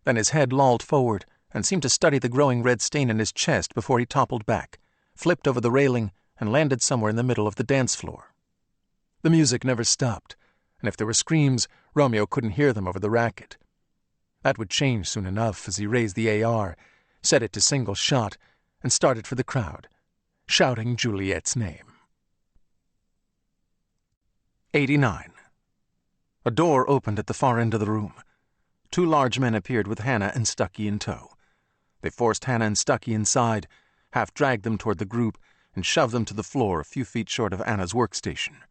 Then his head lolled forward and seemed to study the growing red stain in his chest before he toppled back, flipped over the railing, and landed somewhere in the middle of the dance floor. The music never stopped, and if there were screams, Romeo couldn't hear them over the racket. That would change soon enough as he raised the AR, set it to single shot, and started for the crowd, shouting Juliet's name. 89. A door opened at the far end of the room. 2 large men appeared with Hannah and Stucky in tow. They forced Hannah and Stucky inside, half-dragged them toward the group, and shoved them to the floor a few feet short of Anna's workstation.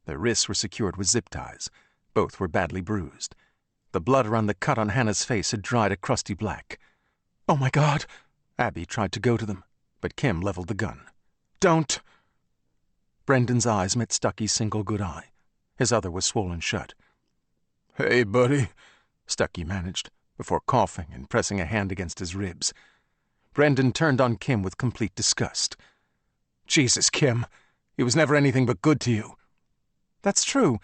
Their wrists were secured with zip ties. Both were badly bruised. The blood around the cut on Hannah's face had dried a crusty black. "Oh, my God!" Abby tried to go to them, but Kim leveled the gun. "Don't!" Brendan's eyes met Stucky's single good eye. His other was swollen shut. "Hey, buddy," Stucky managed, before coughing and pressing a hand against his ribs. Brendan turned on Kim with complete disgust. "Jesus, Kim, he was never anything but good to you." "That's true,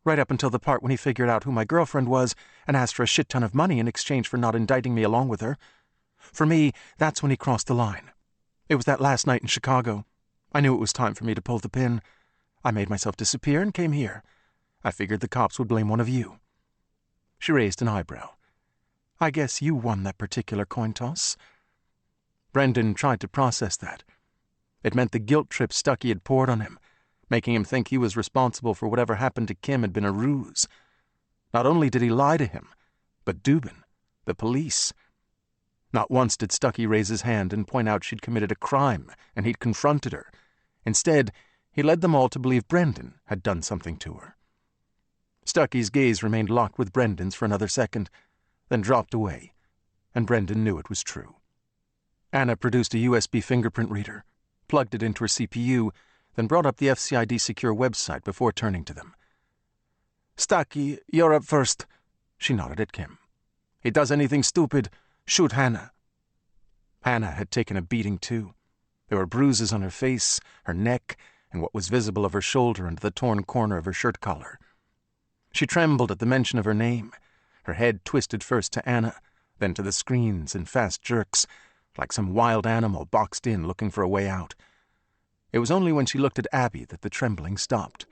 right up until the part when he figured out who my girlfriend was and asked for a shit ton of money in exchange for not indicting me along with her. For me, that's when he crossed the line. It was that last night in Chicago. I knew it was time for me to pull the pin. I made myself disappear and came here. I figured the cops would blame one of you." She raised an eyebrow. "I guess you won that particular coin toss." Brendan tried to process that. It meant the guilt trip Stucky had poured on him, making him think he was responsible for whatever happened to Kim had been a ruse. Not only did he lie to him, but Dubin, the police. Not once did Stucky raise his hand and point out she'd committed a crime and he'd confronted her. Instead, he led them all to believe Brendan had done something to her. Stucky's gaze remained locked with Brendan's for another second, then dropped away, and Brendan knew it was true. Anna produced a USB fingerprint reader, plugged it into her CPU, then brought up the FCID secure website before turning to them. "Stucky, you're up first." She nodded at Kim. "He does anything stupid, shoot Hannah." Hannah had taken a beating too. There were bruises on her face, her neck, and what was visible of her shoulder under the torn corner of her shirt collar. She trembled at the mention of her name. Her head twisted first to Anna, then to the screens in fast jerks, like some wild animal boxed in looking for a way out. It was only when she looked at Abby that the trembling stopped,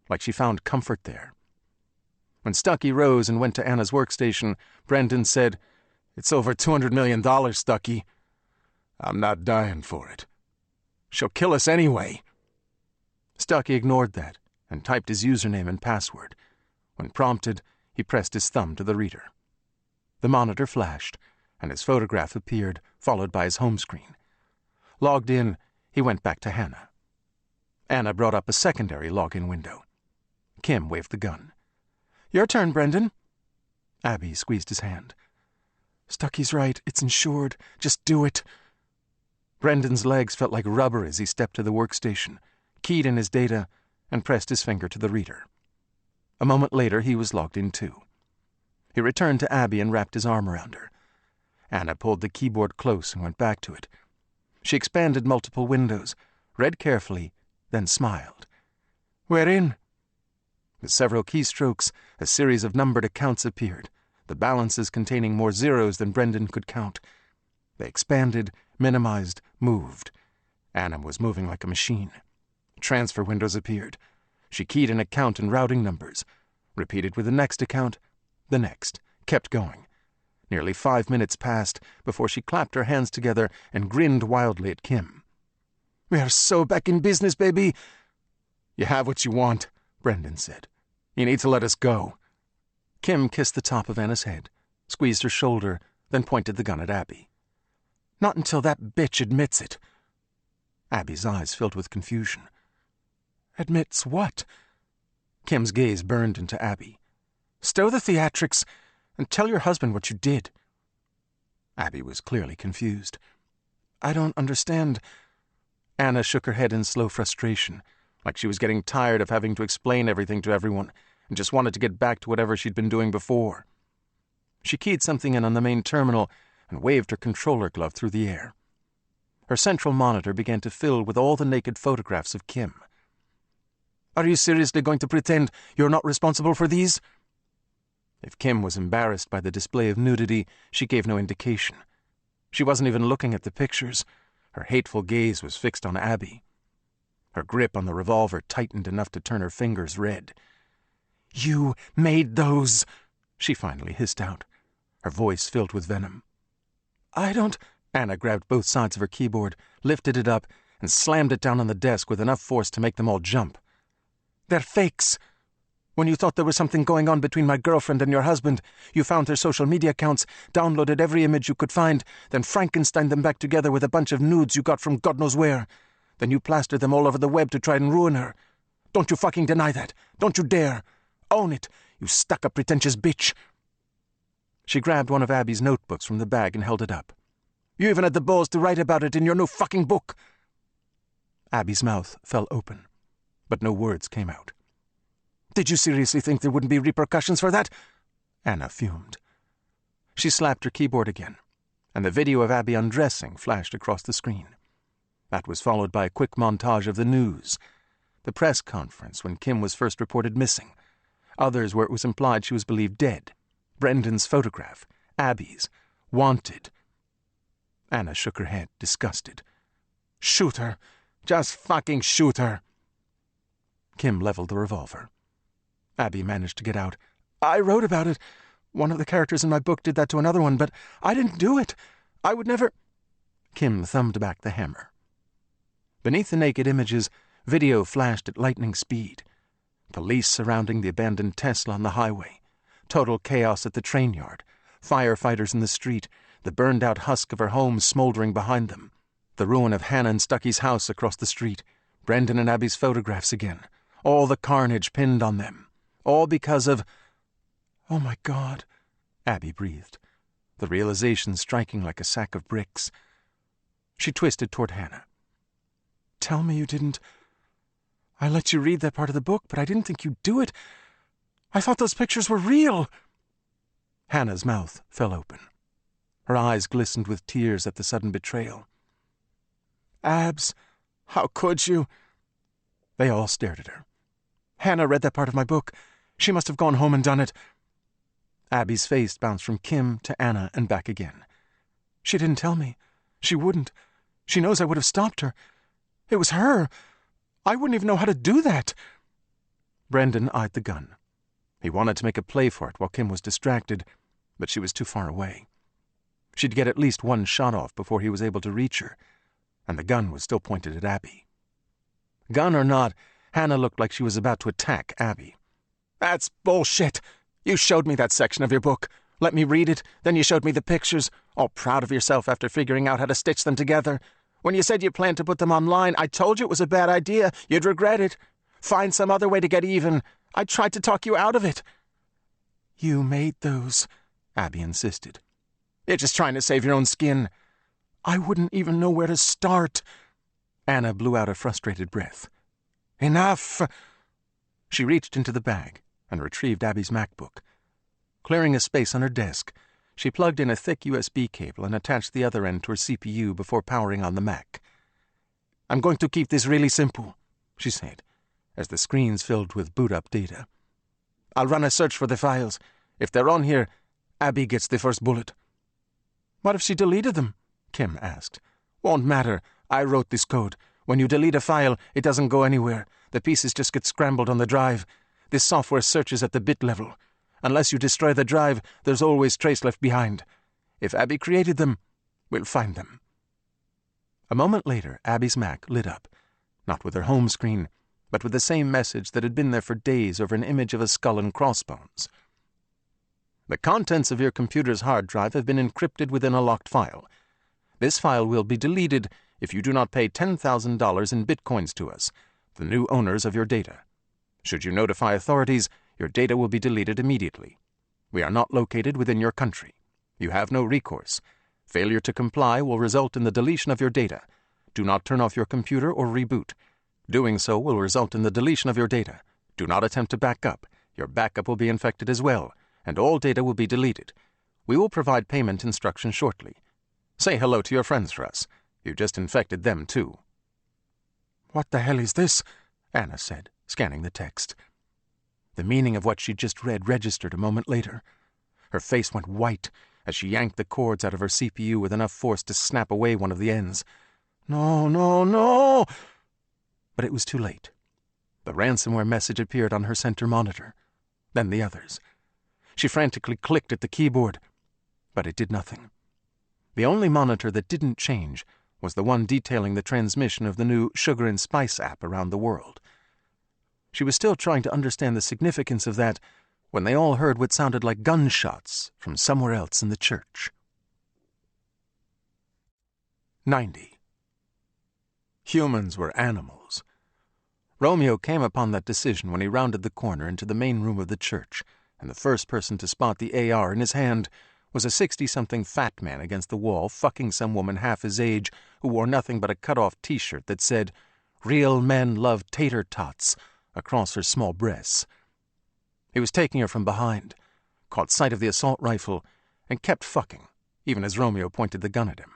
like she found comfort there. When Stucky rose and went to Anna's workstation, Brendan said, "It's over $200 million, Stucky." "I'm not dying for it." "She'll kill us anyway." Stucky ignored that and typed his username and password. When prompted, he pressed his thumb to the reader. The monitor flashed, and his photograph appeared, followed by his home screen. Logged in, he went back to Hannah. Anna brought up a secondary login window. Kim waved the gun. "Your turn, Brendan." Abby squeezed his hand. "Stucky's right. It's insured. Just do it." Brendan's legs felt like rubber as he stepped to the workstation, keyed in his data, and pressed his finger to the reader. A moment later, he was logged in too. He returned to Abby and wrapped his arm around her. Anna pulled the keyboard close and went back to it. She expanded multiple windows, read carefully, then smiled. "We're in." With several keystrokes, a series of numbered accounts appeared, the balances containing more zeros than Brendan could count. They expanded, minimized, moved. Anna was moving like a machine. Transfer windows appeared. She keyed an account and routing numbers, repeated with the next account, the next, kept going. Nearly 5 minutes passed before she clapped her hands together and grinned wildly at Kim. We are so back in business, baby. You have what you want, Brendan said. You need to let us go. Kim kissed the top of Anna's head, squeezed her shoulder, then pointed the gun at Abby. Not until that bitch admits it. Abby's eyes filled with confusion. Admits what? Kim's gaze burned into Abby. Stow the theatrics and tell your husband what you did. Abby was clearly confused. I don't understand. Anna shook her head in slow frustration, like she was getting tired of having to explain everything to everyone and just wanted to get back to whatever she'd been doing before. She keyed something in on the main terminal and waved her controller glove through the air. Her central monitor began to fill with all the naked photographs of Kim. Are you seriously going to pretend you're not responsible for these? If Kim was embarrassed by the display of nudity, she gave no indication. She wasn't even looking at the pictures. Her hateful gaze was fixed on Abby. Her grip on the revolver tightened enough to turn her fingers red. You made those, she finally hissed out, her voice filled with venom. I don't... Anna grabbed both sides of her keyboard, lifted it up, and slammed it down on the desk with enough force to make them all jump. They're fakes. When you thought there was something going on between my girlfriend and your husband, you found their social media accounts, downloaded every image you could find, then Frankensteined them back together with a bunch of nudes you got from God knows where. Then you plastered them all over the web to try and ruin her. Don't you fucking deny that. Don't you dare. Own it, you stuck-up pretentious bitch. She grabbed one of Abby's notebooks from the bag and held it up. You even had the balls to write about it in your new fucking book. Abby's mouth fell open, but no words came out. Did you seriously think there wouldn't be repercussions for that? Anna fumed. She slapped her keyboard again, and the video of Abby undressing flashed across the screen. That was followed by a quick montage of the news. The press conference when Kim was first reported missing. Others where it was implied she was believed dead. Brendan's photograph. Abby's. Wanted. Anna shook her head, disgusted. Shoot her. Just fucking shoot her. Kim leveled the revolver. Abby managed to get out. I wrote about it. One of the characters in my book did that to another one, but I didn't do it. I would never... Kim thumbed back the hammer. Beneath the naked images, video flashed at lightning speed. Police surrounding the abandoned Tesla on the highway. Total chaos at the train yard. Firefighters in the street. The burned-out husk of her home smoldering behind them. The ruin of Hannah and Stucky's house across the street. Brendan and Abby's photographs again. All the carnage pinned on them. All because of... Oh, my God, Abby breathed, the realization striking like a sack of bricks. She twisted toward Hannah. Tell me you didn't... I let you read that part of the book, but I didn't think you'd do it. I thought those pictures were real. Hannah's mouth fell open. Her eyes glistened with tears at the sudden betrayal. Abs, how could you? They all stared at her. Hannah read that part of my book. She must have gone home and done it. Abby's face bounced from Kim to Anna and back again. She didn't tell me. She wouldn't. She knows I would have stopped her. It was her. I wouldn't even know how to do that. Brendan eyed the gun. He wanted to make a play for it while Kim was distracted, but she was too far away. She'd get at least one shot off before he was able to reach her, and the gun was still pointed at Abby. Gun or not, Hannah looked like she was about to attack Abby. That's bullshit. You showed me that section of your book. Let me read it, then you showed me the pictures, all proud of yourself after figuring out how to stitch them together. When you said you planned to put them online, I told you it was a bad idea. You'd regret it. Find some other way to get even. I tried to talk you out of it. You made those, Abby insisted. You're just trying to save your own skin. I wouldn't even know where to start. Anna blew out a frustrated breath. Enough! She reached into the bag and retrieved Abby's MacBook. Clearing a space on her desk, she plugged in a thick USB cable and attached the other end to her CPU before powering on the Mac. I'm going to keep this really simple, she said, as the screens filled with boot-up data. I'll run a search for the files. If they're on here, Abby gets the first bullet. What if she deleted them? Kim asked. Won't matter. I wrote this code. When you delete a file, it doesn't go anywhere. The pieces just get scrambled on the drive. This software searches at the bit level. Unless you destroy the drive, there's always trace left behind. If Abby created them, we'll find them. A moment later, Abby's Mac lit up, not with her home screen, but with the same message that had been there for days over an image of a skull and crossbones. The contents of your computer's hard drive have been encrypted within a locked file. This file will be deleted if you do not pay $10,000 in bitcoins to us, the new owners of your data. Should you notify authorities, your data will be deleted immediately. We are not located within your country. You have no recourse. Failure to comply will result in the deletion of your data. Do not turn off your computer or reboot. Doing so will result in the deletion of your data. Do not attempt to back up. Your backup will be infected as well, and all data will be deleted. We will provide payment instructions shortly. Say hello to your friends for us. You just infected them, too. What the hell is this? Anna said, scanning the text. The meaning of what she'd just read registered a moment later. Her face went white as she yanked the cords out of her CPU with enough force to snap away one of the ends. No, no, no! But it was too late. The ransomware message appeared on her center monitor, then the others. She frantically clicked at the keyboard, but it did nothing. The only monitor that didn't change was the one detailing the transmission of the new Sugar and Spice app around the world. She was still trying to understand the significance of that when they all heard what sounded like gunshots from somewhere else in the church. 90. Humans were animals. Romeo came upon that decision when he rounded the corner into the main room of the church, and the first person to spot the AR in his hand was a 60-something fat man against the wall fucking some woman half his age who wore nothing but a cut-off T-shirt that said, "Real men love tater tots," across her small breasts. He was taking her from behind, caught sight of the assault rifle, and kept fucking, even as Romeo pointed the gun at him.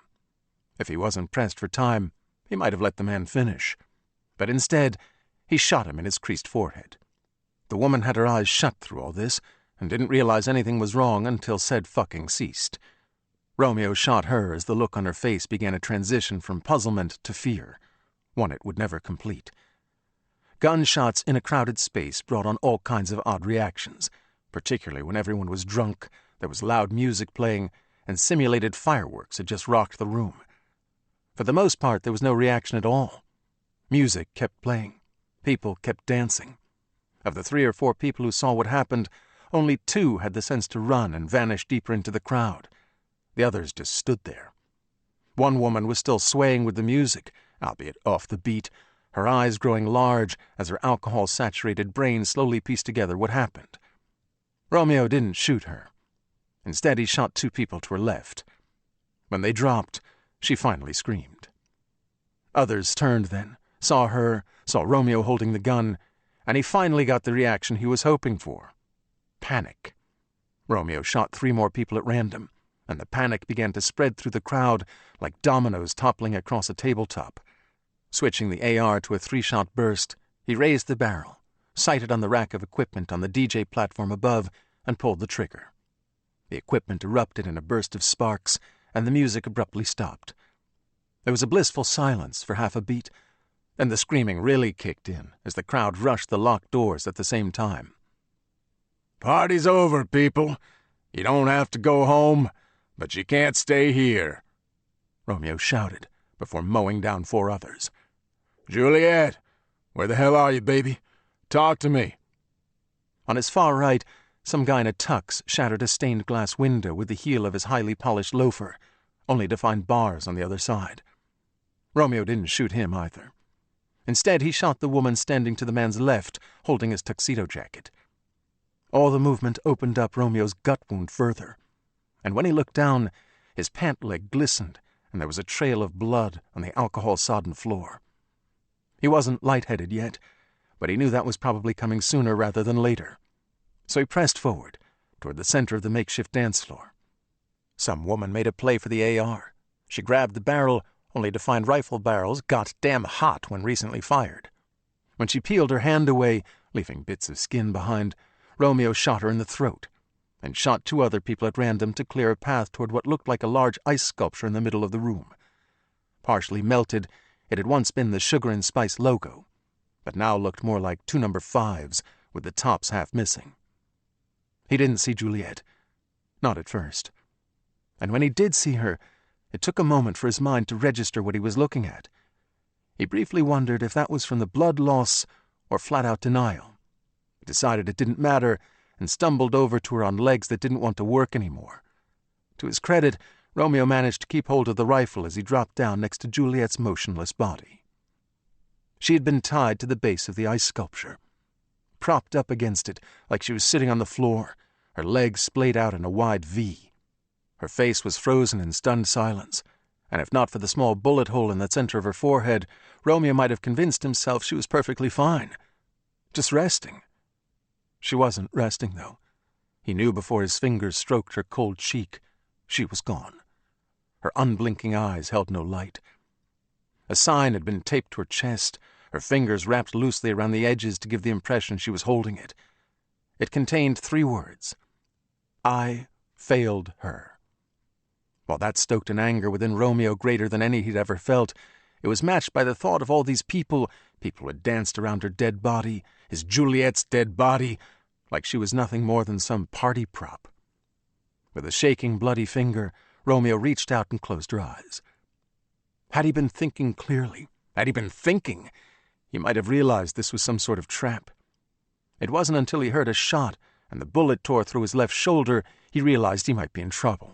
If he wasn't pressed for time, he might have let the man finish. But instead, he shot him in his creased forehead. The woman had her eyes shut through all this, and didn't realize anything was wrong until said fucking ceased. Romeo shot her as the look on her face began a transition from puzzlement to fear, one it would never complete. Gunshots in a crowded space brought on all kinds of odd reactions, particularly when everyone was drunk, there was loud music playing, and simulated fireworks had just rocked the room. For the most part, there was no reaction at all. Music kept playing. People kept dancing. Of the 3 or 4 people who saw what happened, only 2 had the sense to run and vanish deeper into the crowd. The others just stood there. One woman was still swaying with the music, albeit off the beat, her eyes growing large as her alcohol-saturated brain slowly pieced together what happened. Romeo didn't shoot her. Instead, he shot 2 people to her left. When they dropped, she finally screamed. Others turned then, saw her, saw Romeo holding the gun, and he finally got the reaction he was hoping for. Panic. Romeo shot 3 more people at random, and the panic began to spread through the crowd like dominoes toppling across a tabletop. Switching the AR to a 3-shot burst, he raised the barrel, sighted on the rack of equipment on the DJ platform above, and pulled the trigger. The equipment erupted in a burst of sparks, and the music abruptly stopped. There was a blissful silence for half a beat, and the screaming really kicked in as the crowd rushed the locked doors at the same time. "Party's over, people. You don't have to go home, but you can't stay here," Romeo shouted before mowing down 4 others. "Juliet, where the hell are you, baby? Talk to me." On his far right, some guy in a tux shattered a stained glass window with the heel of his highly polished loafer, only to find bars on the other side. Romeo didn't shoot him either. Instead, he shot the woman standing to the man's left, holding his tuxedo jacket. All the movement opened up Romeo's gut wound further, and when he looked down, his pant leg glistened, and there was a trail of blood on the alcohol-sodden floor. He wasn't lightheaded yet, but he knew that was probably coming sooner rather than later. So he pressed forward, toward the center of the makeshift dance floor. Some woman made a play for the AR. She grabbed the barrel, only to find rifle barrels goddamn hot when recently fired. When she peeled her hand away, leaving bits of skin behind, Romeo shot her in the throat, and shot 2 other people at random to clear a path toward what looked like a large ice sculpture in the middle of the room. Partially melted, it had once been the Sugar and Spice logo, but now looked more like 2 number 5s, with the tops half missing. He didn't see Juliet. Not at first. And when he did see her, It took a moment for his mind to register what he was looking at. He briefly wondered if that was from the blood loss or flat-out denial. He decided it didn't matter and stumbled over to her on legs that didn't want to work anymore. To his credit, Romeo managed to keep hold of the rifle as he dropped down next to Juliet's motionless body. She had been tied to the base of the ice sculpture, propped up against it like she was sitting on the floor, her legs splayed out in a wide V. Her face was frozen in stunned silence, and if not for the small bullet hole in the center of her forehead, Romeo might have convinced himself she was perfectly fine. Just resting. She wasn't resting, though. He knew before his fingers stroked her cold cheek. She was gone. Her unblinking eyes held no light. A sign had been taped to her chest, her fingers wrapped loosely around the edges to give the impression she was holding it. It contained 3 words. I failed her. While that stoked an anger within Romeo greater than any he'd ever felt, it was matched by the thought of all these people who had danced around her dead body, his Juliet's dead body, like she was nothing more than some party prop. With a shaking, bloody finger, Romeo reached out and closed her eyes. Had he been thinking clearly, he might have realized this was some sort of trap. It wasn't until he heard a shot and the bullet tore through his left shoulder he realized he might be in trouble.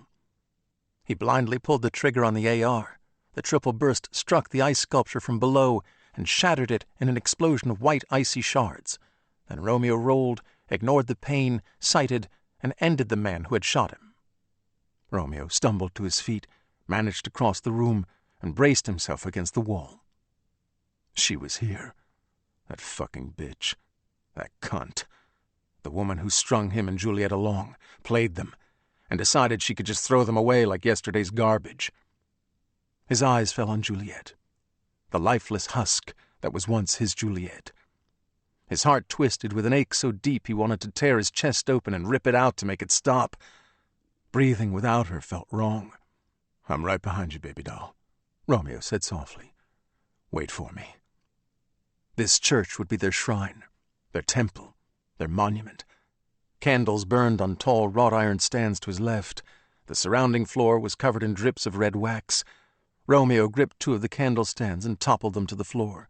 He blindly pulled the trigger on the AR. The triple burst struck the ice sculpture from below and shattered it in an explosion of white icy shards. Then Romeo rolled, ignored the pain, sighted, and ended the man who had shot him. Romeo stumbled to his feet, managed to cross the room, and braced himself against the wall. She was here. That fucking bitch. That cunt. The woman who strung him and Juliet along, played them, and decided she could just throw them away like yesterday's garbage. His eyes fell on Juliet, the lifeless husk that was once his Juliet. His heart twisted with an ache so deep he wanted to tear his chest open and rip it out to make it stop. Breathing without her felt wrong. I'm right behind you, baby doll, Romeo said softly. Wait for me. This church would be their shrine, their temple, their monument. Candles burned on tall wrought iron stands to his left. The surrounding floor was covered in drips of red wax. Romeo gripped 2 of the candle stands and toppled them to the floor.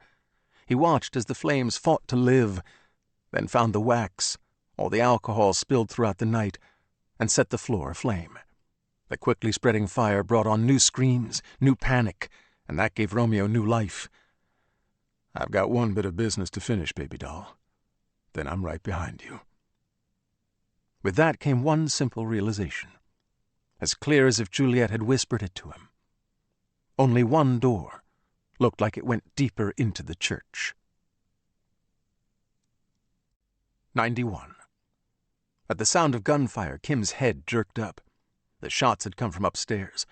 He watched as the flames fought to live, then found the wax, all the alcohol spilled throughout the night, and set the floor aflame. The quickly spreading fire brought on new screams, new panic, and that gave Romeo new life. I've got one bit of business to finish, baby doll. Then I'm right behind you. With that came one simple realization, as clear as if Juliet had whispered it to him. Only one door looked like it went deeper into the church. 91. At the sound of gunfire, Kim's head jerked up. The shots had come from upstairs.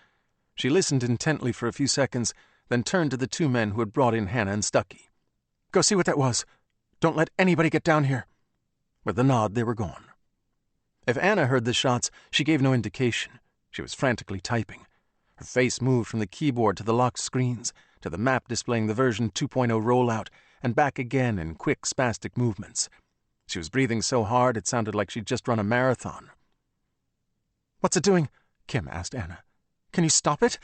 She listened intently for a few seconds, then turned to the 2 men who had brought in Hannah and Stucky. Go see what that was. Don't let anybody get down here. With a nod, they were gone. If Anna heard the shots, she gave no indication. She was frantically typing. Her face moved from the keyboard to the locked screens, to the map displaying the version 2.0 rollout, and back again in quick, spastic movements. She was breathing so hard it sounded like she'd just run a marathon. What's it doing? Kim asked Anna. Can you stop it?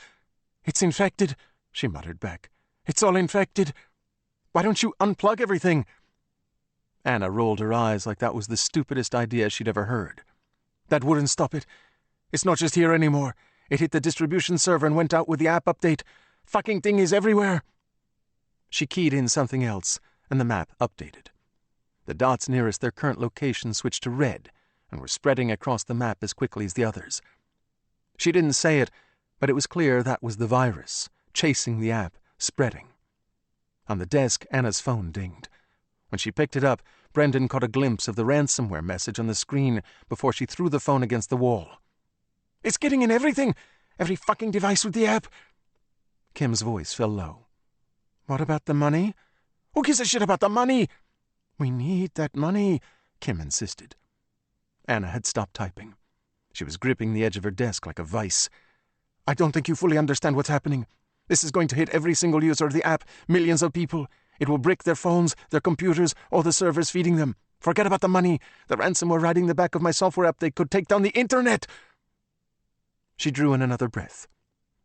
It's infected, she muttered back. It's all infected. Why don't you unplug everything? Anna rolled her eyes like that was the stupidest idea she'd ever heard. That wouldn't stop it. It's not just here anymore. It hit the distribution server and went out with the app update. Fucking thing is everywhere. She keyed in something else, and the map updated. The dots nearest their current location switched to red and were spreading across the map as quickly as the others. She didn't say it, but it was clear that was the virus, chasing the app, spreading. On the desk, Anna's phone dinged. When she picked it up, Brendan caught a glimpse of the ransomware message on the screen before she threw the phone against the wall. It's getting in everything! Every fucking device with the app! Kim's voice fell low. What about the money? Who gives a shit about the money? We need that money, Kim insisted. Anna had stopped typing. She was gripping the edge of her desk like a vice. I don't think you fully understand what's happening. This is going to hit every single user of the app, millions of people. It will brick their phones, their computers, or the servers feeding them. Forget about the money. The ransomware riding the back of my software update could take down the internet. She drew in another breath.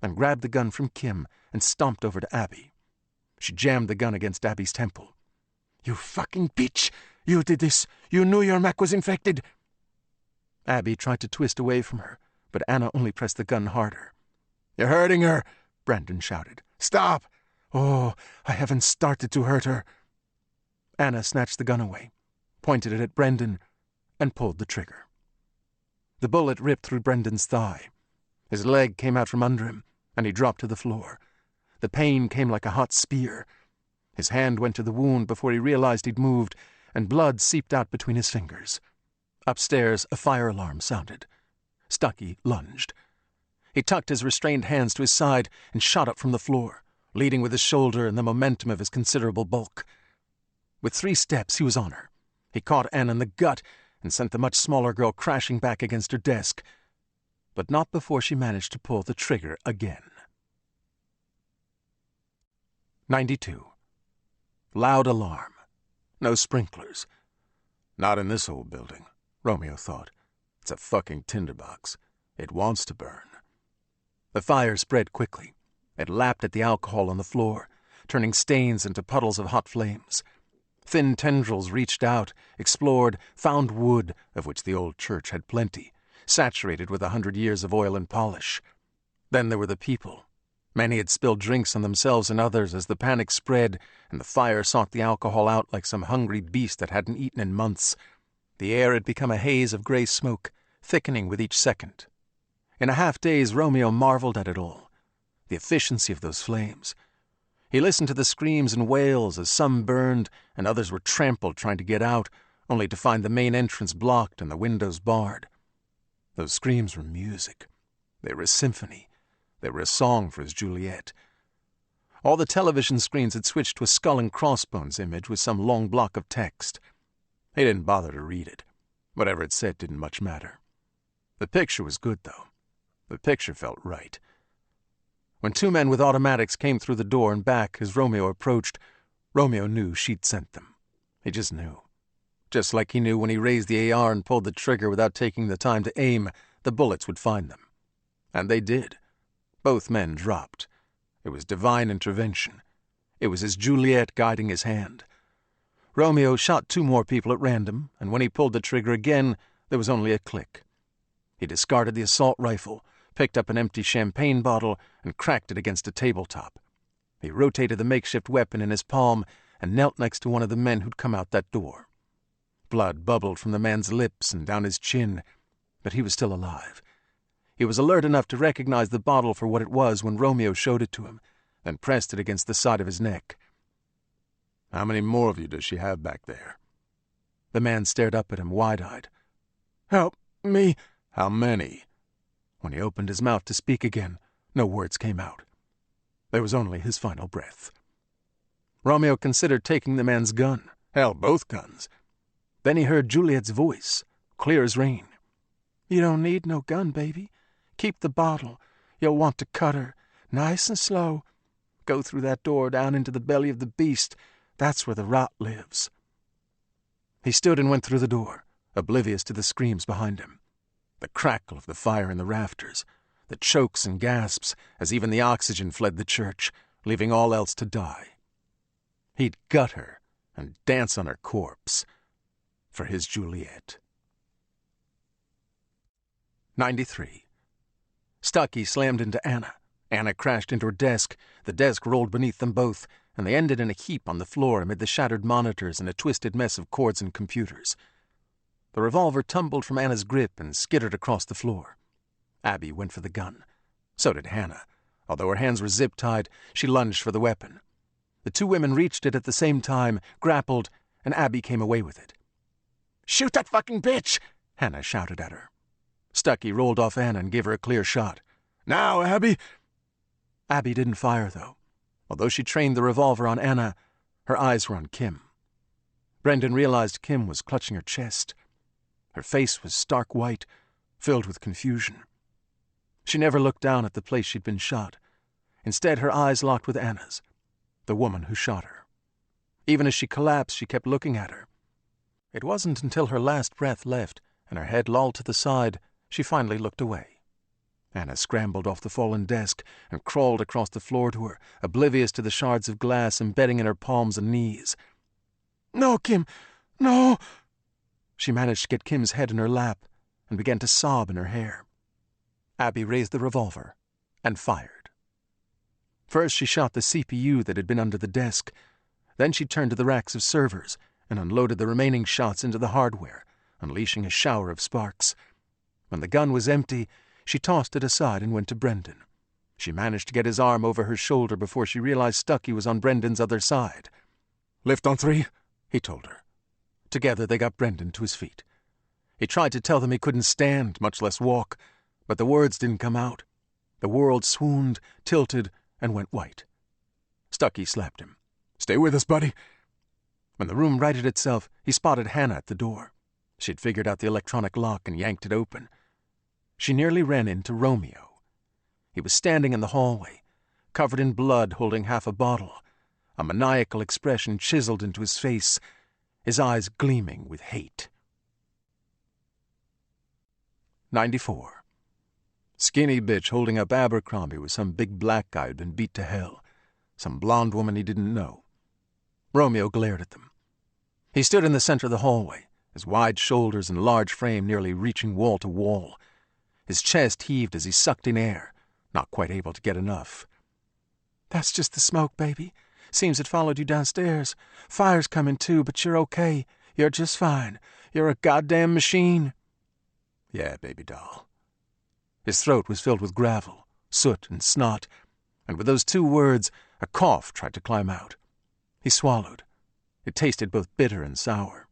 and grabbed the gun from Kim and stomped over to Abby. She jammed the gun against Abby's temple. "You fucking bitch! You did this! You knew your mech was infected!" Abby tried to twist away from her, but Anna only pressed the gun harder. "You're hurting her!" Brendan shouted. "Stop!" "Oh, I haven't started to hurt her." Anna snatched the gun away, pointed it at Brendan, and pulled the trigger. The bullet ripped through Brendan's thigh. His leg came out from under him, and he dropped to the floor. The pain came like a hot spear. His hand went to the wound before he realized he'd moved, and blood seeped out between his fingers. Upstairs, a fire alarm sounded. Stucky lunged. He tucked his restrained hands to his side and shot up from the floor, leading with his shoulder and the momentum of his considerable bulk. With 3 steps, he was on her. He caught Anna in the gut and sent the much smaller girl crashing back against her desk, but not before she managed to pull the trigger again. 92. Loud alarm. No sprinklers. Not in this old building, Romeo thought. It's a fucking tinderbox. It wants to burn. The fire spread quickly. It lapped at the alcohol on the floor, turning stains into puddles of hot flames. Thin tendrils reached out, explored, found wood, of which the old church had plenty, saturated with 100 years of oil and polish. Then there were the people. Many had spilled drinks on themselves and others as the panic spread, and the fire sought the alcohol out like some hungry beast that hadn't eaten in months. The air had become a haze of gray smoke, thickening with each second. In a half-daze, Romeo marveled at it all. The efficiency of those flames. He listened to the screams and wails as some burned and others were trampled trying to get out, only to find the main entrance blocked and the windows barred. Those screams were music. They were a symphony. They were a song for his Juliet. All the television screens had switched to a skull and crossbones image with some long block of text. He didn't bother to read it. Whatever it said didn't much matter. The picture was good, though. The picture felt right. When 2 men with automatics came through the door and back as Romeo approached, Romeo knew she'd sent them. He just knew. Just like he knew when he raised the AR and pulled the trigger without taking the time to aim, the bullets would find them. And they did. Both men dropped. It was divine intervention. It was his Juliet guiding his hand. Romeo shot 2 more people at random, and when he pulled the trigger again, there was only a click. He discarded the assault rifle, picked up an empty champagne bottle, and cracked it against a tabletop. He rotated the makeshift weapon in his palm and knelt next to one of the men who'd come out that door. Blood bubbled from the man's lips and down his chin, but he was still alive. He was alert enough to recognize the bottle for what it was when Romeo showed it to him, then pressed it against the side of his neck. "How many more of you does she have back there?" The man stared up at him wide-eyed. "Help me." "How many?" When he opened his mouth to speak again, no words came out. There was only his final breath. Romeo considered taking the man's gun. Hell, both guns. Then he heard Juliet's voice, clear as rain. "You don't need no gun, baby. Keep the bottle. You'll want to cut her. Nice and slow. Go through that door down into the belly of the beast. That's where the rot lives." He stood and went through the door, oblivious to the screams behind him. The crackle of the fire in the rafters, the chokes and gasps as even the oxygen fled the church, leaving all else to die. He'd gut her and dance on her corpse for his Juliet. 93. Stucky slammed into Anna. Anna crashed into her desk. The desk rolled beneath them both, and they ended in a heap on the floor amid the shattered monitors and a twisted mess of cords and computers. The revolver tumbled from Anna's grip and skittered across the floor. Abby went for the gun. So did Hannah. Although her hands were zip-tied, she lunged for the weapon. The 2 women reached it at the same time, grappled, and Abby came away with it. "Shoot that fucking bitch!" Hannah shouted at her. Stucky rolled off Anna and gave her a clear shot. "Now, Abby!" Abby didn't fire, though. Although she trained the revolver on Anna, her eyes were on Kim. Brendan realized Kim was clutching her chest. Her face was stark white, filled with confusion. She never looked down at the place she'd been shot. Instead, her eyes locked with Anna's, the woman who shot her. Even as she collapsed, she kept looking at her. It wasn't until her last breath left and her head lolled to the side she finally looked away. Anna scrambled off the fallen desk and crawled across the floor to her, oblivious to the shards of glass embedding in her palms and knees. "No, Kim, no!" She managed to get Kim's head in her lap and began to sob in her hair. Abby raised the revolver and fired. First, she shot the CPU that had been under the desk. Then she turned to the racks of servers and unloaded the remaining shots into the hardware, unleashing a shower of sparks. When the gun was empty, she tossed it aside and went to Brendan. She managed to get his arm over her shoulder before she realized Stucky was on Brendan's other side. "Lift on 3, he told her. Together they got Brendan to his feet. He tried to tell them he couldn't stand, much less walk, but the words didn't come out. The world swooned, tilted, and went white. Stucky slapped him. "Stay with us, buddy." When the room righted itself, he spotted Hannah at the door. She'd figured out the electronic lock and yanked it open. She nearly ran into Romeo. He was standing in the hallway, covered in blood, holding half a bottle, a maniacal expression chiseled into his face, his eyes gleaming with hate. 94. Skinny bitch holding up Abercrombie was some big black guy who'd been beat to hell, some blonde woman he didn't know. Romeo glared at them. He stood in the center of the hallway, his wide shoulders and large frame nearly reaching wall to wall. His chest heaved as he sucked in air, not quite able to get enough. "That's just the smoke, baby. Seems it followed you downstairs. Fire's coming too, but you're okay. You're just fine. You're a goddamn machine." "Yeah, baby doll." His throat was filled with gravel, soot, and snot, and with those 2 words, a cough tried to climb out. He swallowed. It tasted both bitter and sour.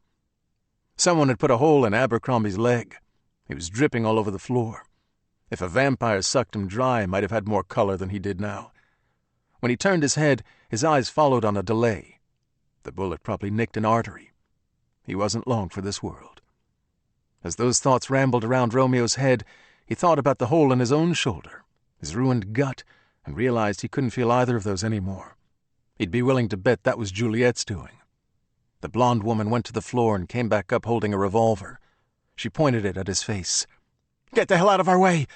Someone had put a hole in Abercrombie's leg. He was dripping all over the floor. If a vampire sucked him dry, he might have had more color than he did now. When he turned his head, his eyes followed on a delay. The bullet probably nicked an artery. He wasn't long for this world. As those thoughts rambled around Romeo's head, he thought about the hole in his own shoulder, his ruined gut, and realized he couldn't feel either of those anymore. He'd be willing to bet that was Juliet's doing. The blonde woman went to the floor and came back up holding a revolver. She pointed it at his face. "Get the hell out of our way!"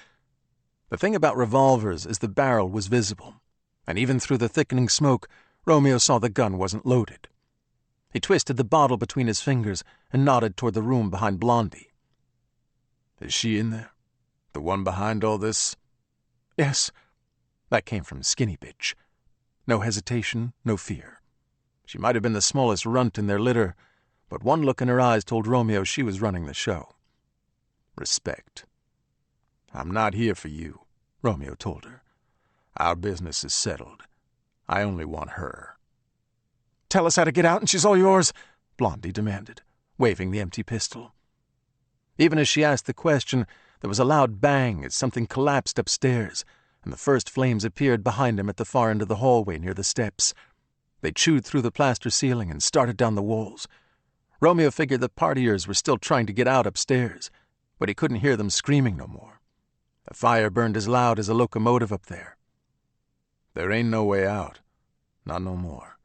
The thing about revolvers is the barrel was visible, and even through the thickening smoke, Romeo saw the gun wasn't loaded. He twisted the bottle between his fingers and nodded toward the room behind Blondie. "Is she in there? The one behind all this?" "Yes." That came from Skinny Bitch. No hesitation, no fear. She might have been the smallest runt in their litter, but one look in her eyes told Romeo she was running the show. Respect. "I'm not here for you," Romeo told her. "Our business is settled. I only want her." "Tell us how to get out and she's all yours," Blondie demanded, waving the empty pistol. Even as she asked the question, there was a loud bang as something collapsed upstairs, and the first flames appeared behind him at the far end of the hallway near the steps. They chewed through the plaster ceiling and started down the walls. Romeo figured the partiers were still trying to get out upstairs, but he couldn't hear them screaming no more. The fire burned as loud as a locomotive up there. "There ain't no way out. Not no more.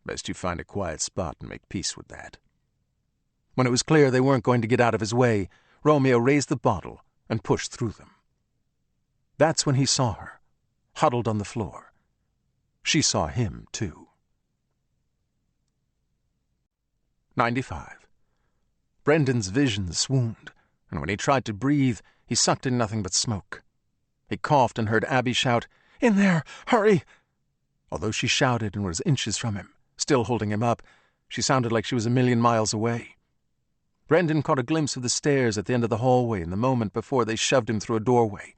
Best you find a quiet spot and make peace with that." When it was clear they weren't going to get out of his way, Romeo raised the bottle and pushed through them. That's when he saw her, huddled on the floor. She saw him, too. 95. Brendan's vision swooned, and when he tried to breathe, he sucked in nothing but smoke. He coughed and heard Abby shout, "In there! Hurry!" Although she shouted and was inches from him, still holding him up, she sounded like she was a million miles away. Brendan caught a glimpse of the stairs at the end of the hallway in the moment before they shoved him through a doorway.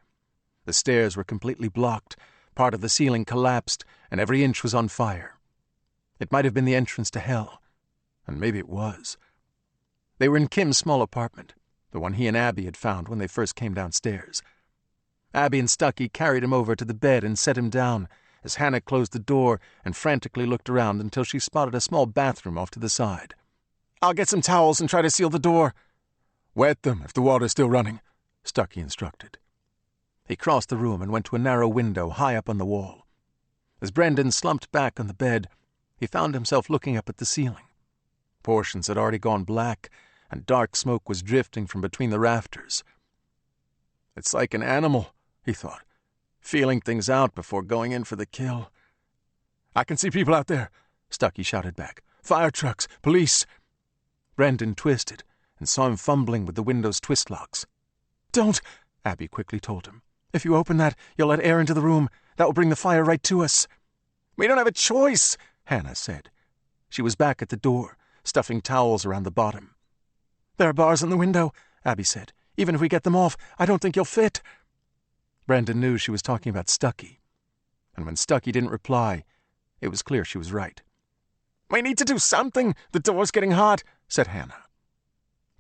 The stairs were completely blocked, part of the ceiling collapsed, and every inch was on fire. It might have been the entrance to hell, and maybe it was. They were in Kim's small apartment, the one he and Abby had found when they first came downstairs. Abby and Stucky carried him over to the bed and set him down, as Hannah closed the door and frantically looked around until she spotted a small bathroom off to the side. "I'll get some towels and try to seal the door." "Wet them if the water's still running," Stucky instructed. He crossed the room and went to a narrow window high up on the wall. As Brendan slumped back on the bed, he found himself looking up at the ceiling. Portions had already gone black, and dark smoke was drifting from between the rafters. "It's like an animal," he thought, feeling things out before going in for the kill. "I can see people out there," Stucky shouted back. "Fire trucks, police." Brendan twisted and saw him fumbling with the window's twist locks. "Don't," Abby quickly told him. "If you open that, you'll let air into the room. That will bring the fire right to us." "We don't have a choice," Hannah said. She was back at the door, stuffing towels around the bottom. "There are bars in the window," Abby said. "Even if we get them off, I don't think you'll fit." Brendan knew she was talking about Stucky. And when Stucky didn't reply, it was clear she was right. "We need to do something. The door's getting hot," said Hannah.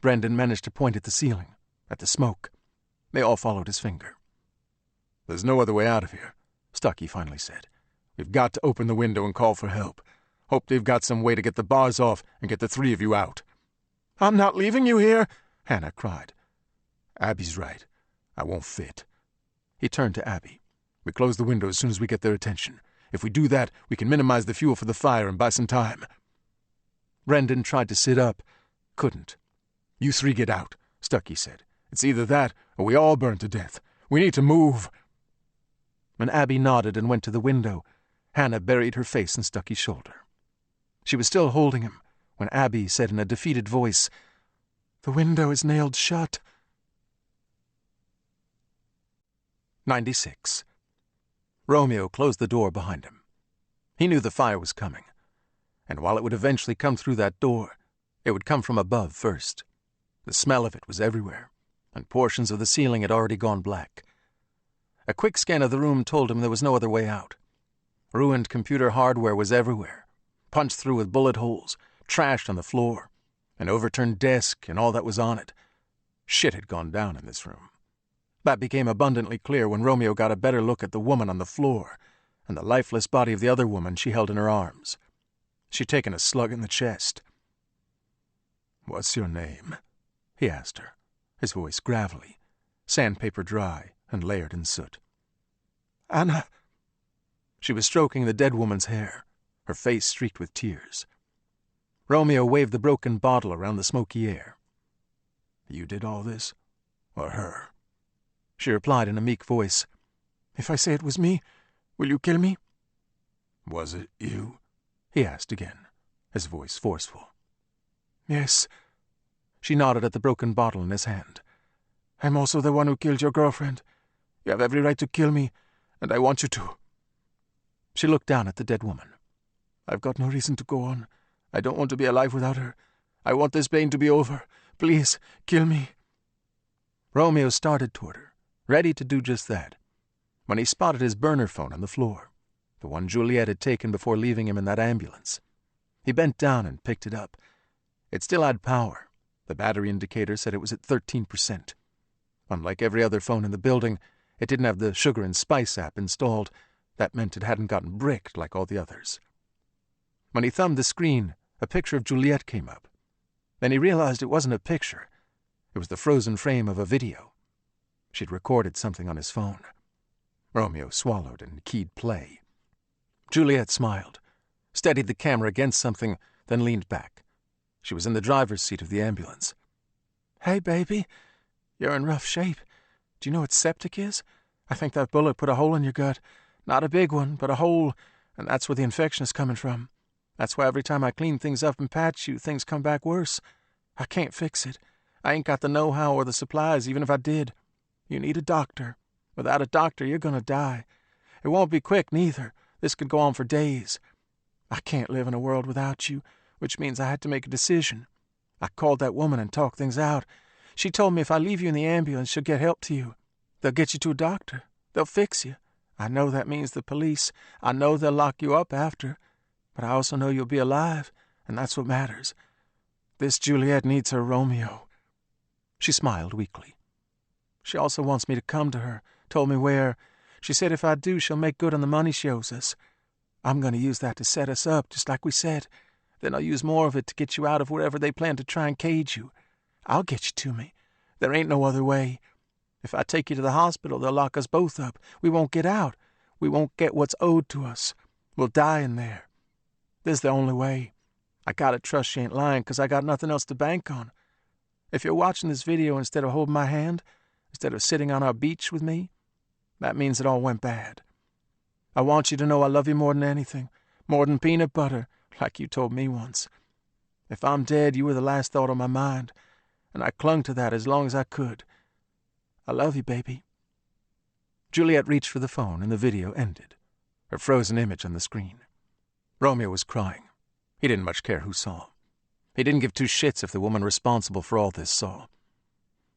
Brendan managed to point at the ceiling, at the smoke. They all followed his finger. "There's no other way out of here," Stucky finally said. "We've got to open the window and call for help. Hope they've got some way to get the bars off and get the three of you out." "I'm not leaving you here," Hannah cried. "Abby's right. I won't fit." He turned to Abby. "We close the window as soon as we get their attention. If we do that, we can minimize the fuel for the fire and buy some time." Brendan tried to sit up. Couldn't. "You three get out," Stucky said. "It's either that or we all burn to death. We need to move." When Abby nodded and went to the window, Hannah buried her face in Stucky's shoulder. She was still holding him when Abby said in a defeated voice, "The window is nailed shut." 96. Romeo closed the door behind him. He knew the fire was coming, and while it would eventually come through that door, it would come from above first. The smell of it was everywhere, and portions of the ceiling had already gone black. A quick scan of the room told him there was no other way out. Ruined computer hardware was everywhere, punched through with bullet holes, trashed on the floor, an overturned desk and all that was on it. Shit had gone down in this room. That became abundantly clear when Romeo got a better look at the woman on the floor and the lifeless body of the other woman she held in her arms. She'd taken a slug in the chest. "What's your name?" he asked her, his voice gravelly, sandpaper dry and layered in soot. "Anna." She was stroking the dead woman's hair, her face streaked with tears. Romeo waved the broken bottle around the smoky air. "You did all this? Or her?" She replied in a meek voice, "If I say it was me, will you kill me?" "Was it you?" he asked again, his voice forceful. "Yes." She nodded at the broken bottle in his hand. "I'm also the one who killed your girlfriend. You have every right to kill me, and I want you to." She looked down at the dead woman. "I've got no reason to go on. I don't want to be alive without her. I want this pain to be over. Please, kill me." Romeo started toward her, ready to do just that, when he spotted his burner phone on the floor, the one Juliet had taken before leaving him in that ambulance. He bent down and picked it up. It still had power. The battery indicator said it was at 13%. Unlike every other phone in the building, it didn't have the Sugar and Spice app installed. That meant it hadn't gotten bricked like all the others. When he thumbed the screen, a picture of Juliet came up. Then he realized it wasn't a picture. It was the frozen frame of a video. She'd recorded something on his phone. Romeo swallowed and keyed play. Juliet smiled, steadied the camera against something, then leaned back. She was in the driver's seat of the ambulance. "Hey, baby, you're in rough shape. Do you know what septic is? I think that bullet put a hole in your gut. Not a big one, but a hole, and that's where the infection is coming from. That's why every time I clean things up and patch you, things come back worse. I can't fix it. I ain't got the know-how or the supplies, even if I did. You need a doctor. Without a doctor, you're gonna die. It won't be quick, neither. This could go on for days. I can't live in a world without you, which means I had to make a decision. I called that woman and talked things out. She told me if I leave you in the ambulance, she'll get help to you. They'll get you to a doctor. They'll fix you. I know that means the police. I know they'll lock you up after. But I also know you'll be alive, and that's what matters. This Juliet needs her Romeo." She smiled weakly. "She also wants me to come to her, told me where. She said if I do, she'll make good on the money she owes us. I'm going to use that to set us up, just like we said. Then I'll use more of it to get you out of wherever they plan to try and cage you. I'll get you to me. There ain't no other way. If I take you to the hospital, they'll lock us both up. We won't get out. We won't get what's owed to us. We'll die in there. This is the only way. I gotta trust she ain't lying, 'cause I got nothing else to bank on. If you're watching this video instead of holding my hand, instead of sitting on our beach with me, That means it all went bad. I want you to know I love you more than anything, more than peanut butter, like you told me once. If I'm dead, you were the last thought on my mind, and I clung to that as long as I could. I love you, baby." Juliet reached for the phone, and the video ended, her frozen image on the screen. Romeo was crying. He didn't much care who saw. He didn't give two shits if the woman responsible for all this saw.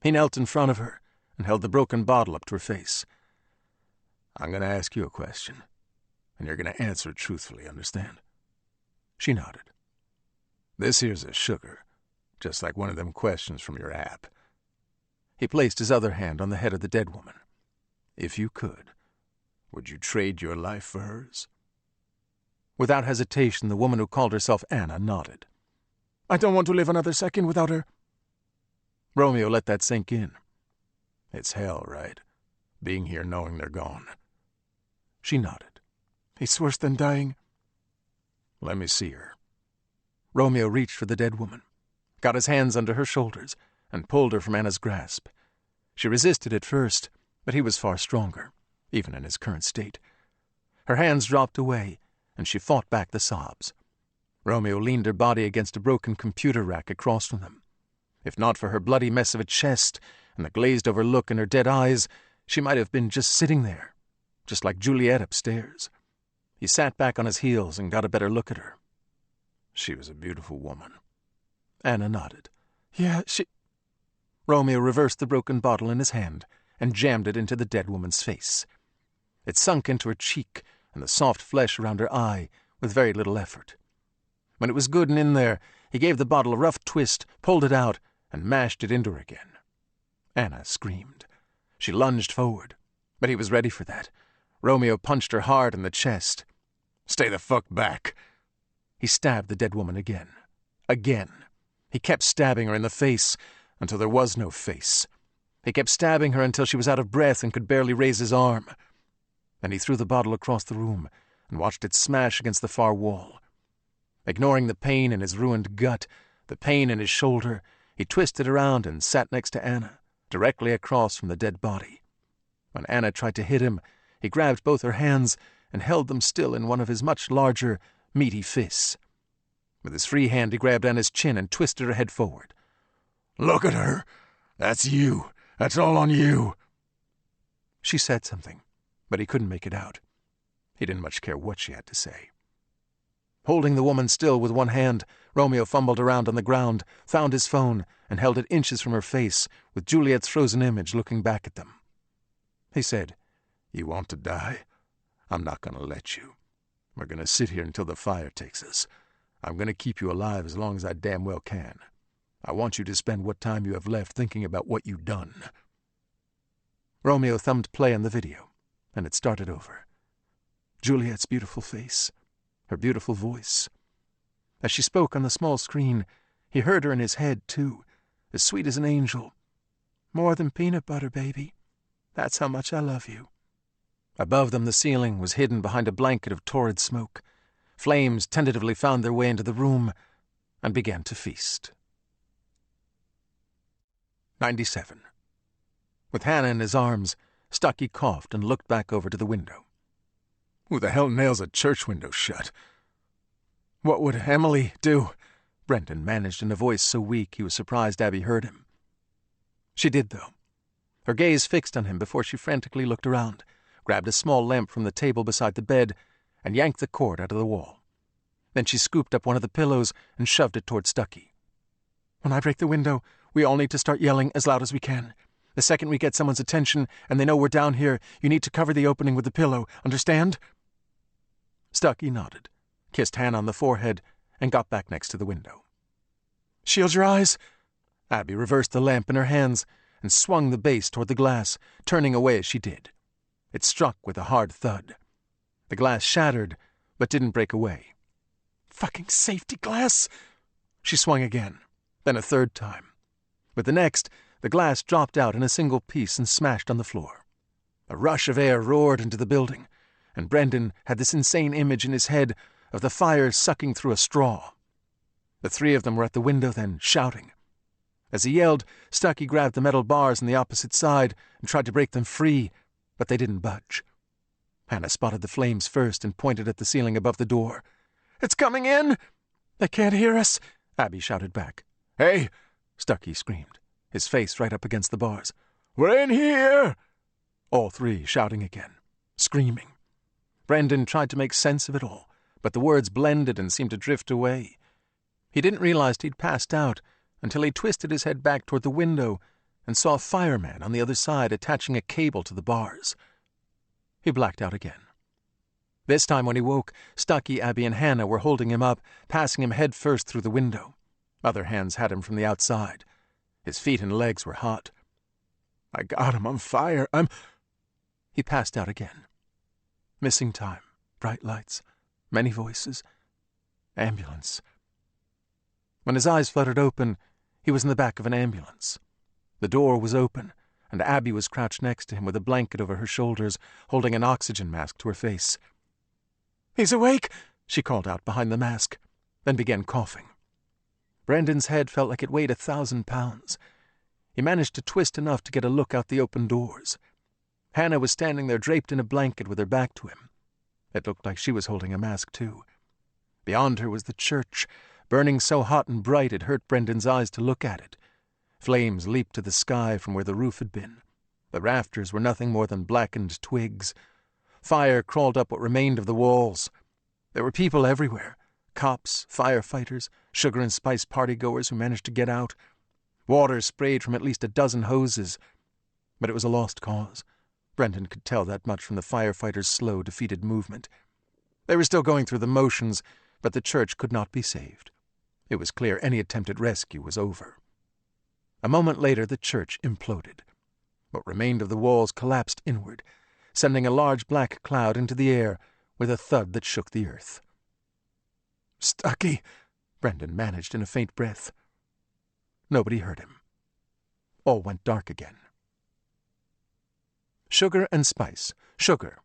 He knelt in front of her and held the broken bottle up to her face. "I'm going to ask you a question, and you're going to answer it truthfully, understand?" She nodded. "This here's a sugar, just like one of them questions from your app." He placed his other hand on the head of the dead woman. "If you could, would you trade your life for hers?" Without hesitation, the woman who called herself Anna nodded. "I don't want to live another second without her." Romeo let that sink in. "It's hell, right? Being here knowing they're gone." She nodded. "It's worse than dying." "Let me see her." Romeo reached for the dead woman, got his hands under her shoulders, and pulled her from Anna's grasp. She resisted at first, but he was far stronger, even in his current state. Her hands dropped away, and she fought back the sobs. Romeo leaned her body against a broken computer rack across from them. If not for her bloody mess of a chest and the glazed-over look in her dead eyes, she might have been just sitting there, just like Juliet upstairs. He sat back on his heels and got a better look at her. "She was a beautiful woman." Anna nodded. "Yeah, she—" Romeo reversed the broken bottle in his hand and jammed it into the dead woman's face. It sunk into her cheek and the soft flesh around her eye with very little effort. When it was good and in there, he gave the bottle a rough twist, pulled it out, and mashed it into her again. Anna screamed. She lunged forward, but he was ready for that. Romeo punched her hard in the chest. "Stay the fuck back." He stabbed the dead woman again. Again. He kept stabbing her in the face until there was no face. He kept stabbing her until she was out of breath and could barely raise his arm. Then he threw the bottle across the room and watched it smash against the far wall. Ignoring the pain in his ruined gut, the pain in his shoulder, he twisted around and sat next to Anna, directly across from the dead body. When Anna tried to hit him, he grabbed both her hands and held them still in one of his much larger, meaty fists. With his free hand, he grabbed Anna's chin and twisted her head forward. "Look at her. That's you. That's all on you." She said something, but he couldn't make it out. He didn't much care what she had to say. Holding the woman still with one hand, Romeo fumbled around on the ground, found his phone, and held it inches from her face, with Juliet's frozen image looking back at them. He said, "You want to die? I'm not going to let you. We're going to sit here until the fire takes us. I'm going to keep you alive as long as I damn well can. I want you to spend what time you have left thinking about what you've done." Romeo thumbed play on the video, and it started over. Juliet's beautiful face, her beautiful voice. As she spoke on the small screen, he heard her in his head, too, as sweet as an angel. "More than peanut butter, baby. That's how much I love you." Above them, the ceiling was hidden behind a blanket of torrid smoke. Flames tentatively found their way into the room and began to feast. 97. With Hannah in his arms, Stucky coughed and looked back over to the window. "Who the hell nails a church window shut?" "What would Emily do?" Brendan managed in a voice so weak he was surprised Abby heard him. She did, though. Her gaze fixed on him before she frantically looked around, grabbed a small lamp from the table beside the bed, and yanked the cord out of the wall. Then she scooped up one of the pillows and shoved it toward Stucky. "When I break the window, we all need to start yelling as loud as we can. The second we get someone's attention and they know we're down here, you need to cover the opening with the pillow. Understand?" Stucky nodded, kissed Hannah on the forehead, and got back next to the window. "Shield your eyes." Abby reversed the lamp in her hands and swung the base toward the glass, turning away as she did. It struck with a hard thud. The glass shattered, but didn't break away. "Fucking safety glass!" She swung again, then a third time. With the next, the glass dropped out in a single piece and smashed on the floor. A rush of air roared into the building, and Brendan had this insane image in his head of the fire sucking through a straw. The three of them were at the window then, shouting. As he yelled, Stucky grabbed the metal bars on the opposite side and tried to break them free, but they didn't budge. Hannah spotted the flames first and pointed at the ceiling above the door. "It's coming in! They can't hear us!" Abby shouted back. "Hey!" Stucky screamed, his face right up against the bars. "We're in here!" All three shouting again, screaming. Brendan tried to make sense of it all, but the words blended and seemed to drift away. He didn't realize he'd passed out until he twisted his head back toward the window and saw a fireman on the other side attaching a cable to the bars. He blacked out again. This time when he woke, Stucky, Abby, and Hannah were holding him up, passing him head first through the window. Other hands had him from the outside. His feet and legs were hot. "My God, I'm on fire. He passed out again. Missing time, bright lights, many voices, ambulance. When his eyes fluttered open, he was in the back of an ambulance. The door was open, and Abby was crouched next to him with a blanket over her shoulders, holding an oxygen mask to her face. "He's awake!" she called out behind the mask, then began coughing. Brendan's head felt like it weighed 1,000 pounds. He managed to twist enough to get a look out the open doors. Hannah was standing there draped in a blanket with her back to him. It looked like she was holding a mask, too. Beyond her was the church, burning so hot and bright it hurt Brendan's eyes to look at it. Flames leaped to the sky from where the roof had been. The rafters were nothing more than blackened twigs. Fire crawled up what remained of the walls. There were people everywhere. Cops, firefighters, sugar and spice partygoers who managed to get out. Water sprayed from at least a dozen hoses. But it was a lost cause. Brendan could tell that much from the firefighters' slow, defeated movement. They were still going through the motions, but the church could not be saved. It was clear any attempt at rescue was over. A moment later, the church imploded. What remained of the walls collapsed inward, sending a large black cloud into the air with a thud that shook the earth. "Stucky," Brendan managed in a faint breath. Nobody heard him. All went dark again. Sugar and spice. Sugar.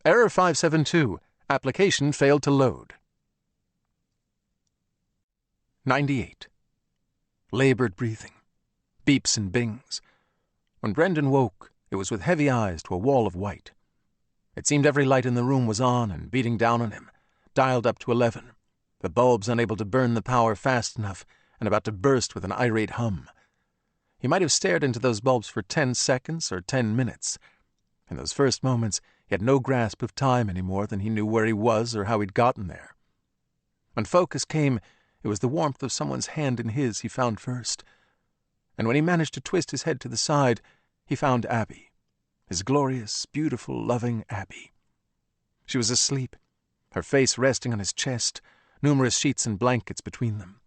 Error 572. Application failed to load. 98. Labored breathing. Beeps and bings. When Brendan woke, it was with heavy eyes to a wall of white. It seemed every light in the room was on and beating down on him, dialed up to 11, the bulbs unable to burn the power fast enough and about to burst with an irate hum. He might have stared into those bulbs for 10 seconds or 10 minutes. In those first moments, he had no grasp of time any more than he knew where he was or how he'd gotten there. When focus came, it was the warmth of someone's hand in his he found first. And when he managed to twist his head to the side, he found Abby, his glorious, beautiful, loving Abby. She was asleep, her face resting on his chest, numerous sheets and blankets between them.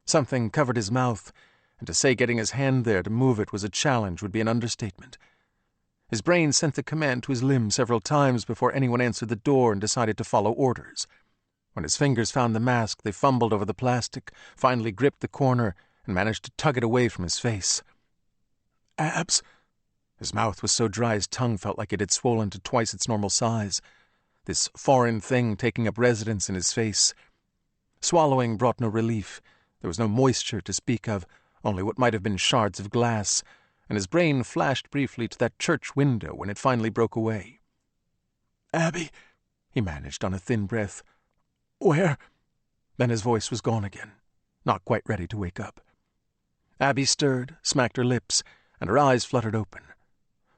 Something covered his mouth, and to say getting his hand there to move it was a challenge would be an understatement. His brain sent the command to his limbs several times before anyone answered the door and decided to follow orders. When his fingers found the mask, they fumbled over the plastic, finally gripped the corner, and managed to tug it away from his face. "Abs." His mouth was so dry his tongue felt like it had swollen to twice its normal size. This foreign thing taking up residence in his face. Swallowing brought no relief. There was no moisture to speak of, only what might have been shards of glass, and his brain flashed briefly to that church window when it finally broke away. "Abby," he managed on a thin breath. "Where?" Then his voice was gone again, not quite ready to wake up. Abby stirred, smacked her lips, and her eyes fluttered open.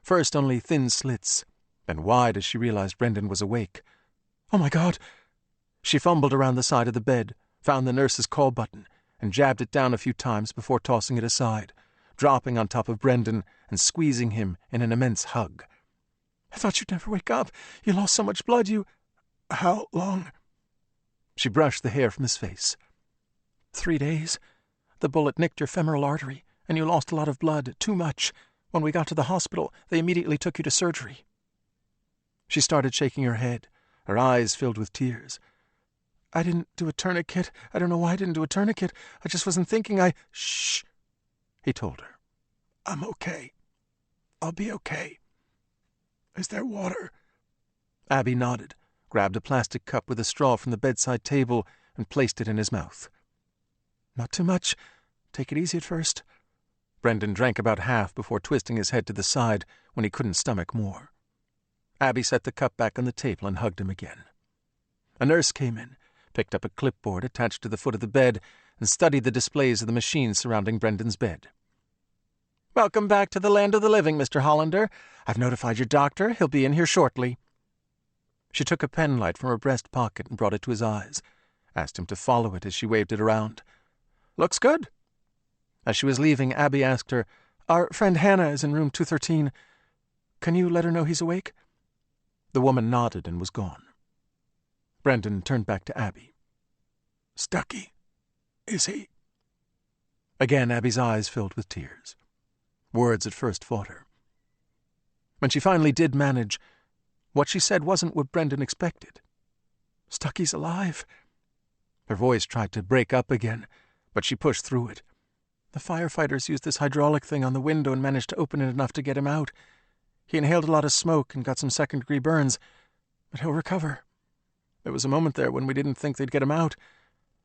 First only thin slits, then wide as she realized Brendan was awake. "Oh, my God!" She fumbled around the side of the bed, found the nurse's call button, and jabbed it down a few times before tossing it aside, dropping on top of Brendan and squeezing him in an immense hug. "I thought you'd never wake up. You lost so much blood, How long?" She brushed the hair from his face. 3 days. The bullet nicked your femoral artery, and you lost a lot of blood, too much. When we got to the hospital, they immediately took you to surgery." She started shaking her head, her eyes filled with tears. "I didn't do a tourniquet. I don't know why I didn't do a tourniquet. I just wasn't thinking. Shh," he told her. "I'm okay. I'll be okay. Is there water?" Abby nodded, grabbed a plastic cup with a straw from the bedside table, and placed it in his mouth. "Not too much. Take it easy at first." Brendan drank about half before twisting his head to the side when he couldn't stomach more. Abby set the cup back on the table and hugged him again. A nurse came in, picked up a clipboard attached to the foot of the bed, and studied the displays of the machines surrounding Brendan's bed. "Welcome back to the land of the living, Mr. Hollander. I've notified your doctor. He'll be in here shortly." She took a penlight from her breast pocket and brought it to his eyes, asked him to follow it as she waved it around. "Looks good." As she was leaving, Abby asked her, "Our friend Hannah is in room 213. Can you let her know he's awake?" The woman nodded and was gone. Brendan turned back to Abby. "Stucky, is he?" Again, Abby's eyes filled with tears. Words at first fought her. When she finally did manage, what she said wasn't what Brendan expected. "Stucky's alive." Her voice tried to break up again, but she pushed through it. "The firefighters used this hydraulic thing on the window and managed to open it enough to get him out. He inhaled a lot of smoke and got some second-degree burns, but he'll recover. There was a moment there when we didn't think they'd get him out.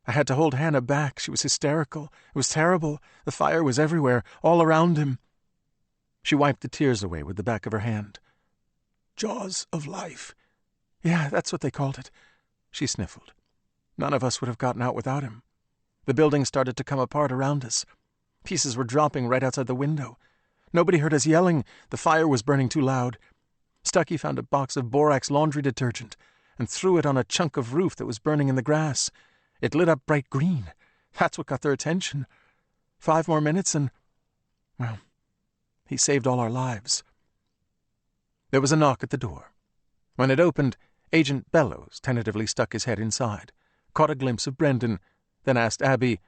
I had to hold Hannah back. She was hysterical. It was terrible. The fire was everywhere, all around him." She wiped the tears away with the back of her hand. "Jaws of life." "Yeah, that's what they called it." She sniffled. "None of us would have gotten out without him. The building started to come apart around us. Pieces were dropping right outside the window. Nobody heard us yelling. The fire was burning too loud. Stucky found a box of borax laundry detergent and threw it on a chunk of roof that was burning in the grass. It lit up bright green. That's what got their attention. 5 more minutes and, well, he saved all our lives." There was a knock at the door. When it opened, Agent Bellows tentatively stuck his head inside, caught a glimpse of Brendan, then asked Abby,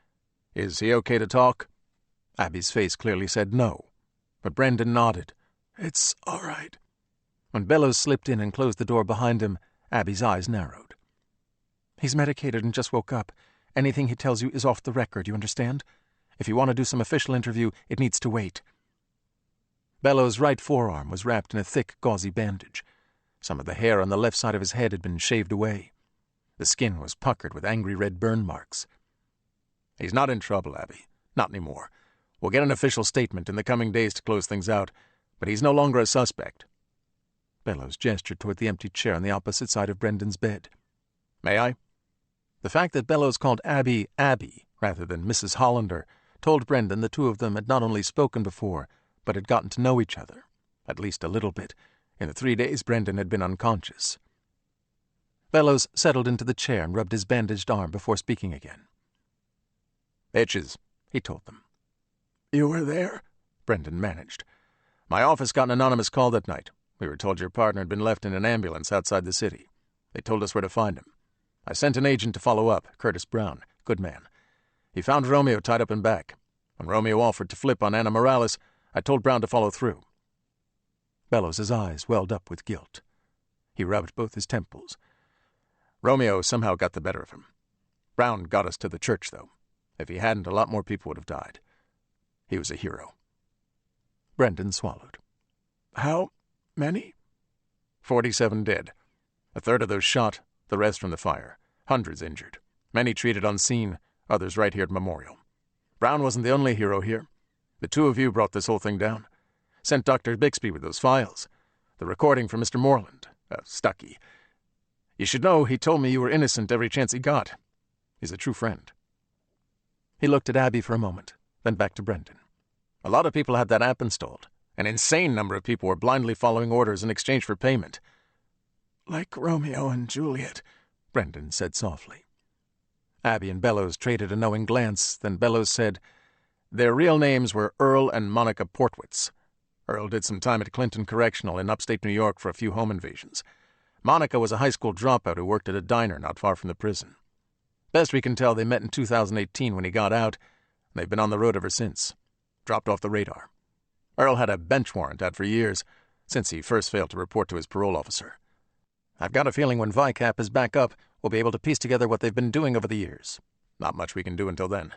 "Is he okay to talk?" Abby's face clearly said no, but Brendan nodded. "It's all right." When Bellows slipped in and closed the door behind him, Abby's eyes narrowed. "He's medicated and just woke up. Anything he tells you is off the record, you understand? If you want to do some official interview, it needs to wait." Bellows' right forearm was wrapped in a thick, gauzy bandage. Some of the hair on the left side of his head had been shaved away. The skin was puckered with angry red burn marks. "He's not in trouble, Abby. Not anymore. We'll get an official statement in the coming days to close things out, but he's no longer a suspect." Bellows gestured toward the empty chair on the opposite side of Brendan's bed. "May I?" The fact that Bellows called Abby Abby rather than Mrs. Hollander told Brendan the two of them had not only spoken before, but had gotten to know each other, at least a little bit, in the 3 days Brendan had been unconscious. Bellows settled into the chair and rubbed his bandaged arm before speaking again. "Itches," he told them. "You were there?" Brendan managed. "My office got an anonymous call that night. We were told your partner had been left in an ambulance outside the city. They told us where to find him. I sent an agent to follow up, Curtis Brown, good man. He found Romeo tied up in back. When Romeo offered to flip on Anna Morales, I told Brown to follow through." Bellows' eyes welled up with guilt. He rubbed both his temples. "Romeo somehow got the better of him. Brown got us to the church, though. If he hadn't, a lot more people would have died. He was a hero." Brendan swallowed. "How many?" 47 dead. A third of those shot, the rest from the fire. Hundreds injured. Many treated on scene, others right here at Memorial. Brown wasn't the only hero here. The two of you brought this whole thing down. Sent Dr. Bixby with those files. The recording from Mr. Moreland, Stucky. You should know he told me you were innocent every chance he got. He's a true friend." He looked at Abby for a moment, then back to Brendan. "A lot of people had that app installed. An insane number of people were blindly following orders in exchange for payment." "Like Romeo and Juliet," Brendan said softly. Abby and Bellows traded a knowing glance, then Bellows said, "Their real names were Earl and Monica Portwitz. Earl did some time at Clinton Correctional in upstate New York for a few home invasions. Monica was a high school dropout who worked at a diner not far from the prison. Best we can tell, they met in 2018 when he got out, and they've been on the road ever since. Dropped off the radar. Earl had a bench warrant out for years, since he first failed to report to his parole officer. I've got a feeling when VICAP is back up, we'll be able to piece together what they've been doing over the years. Not much we can do until then.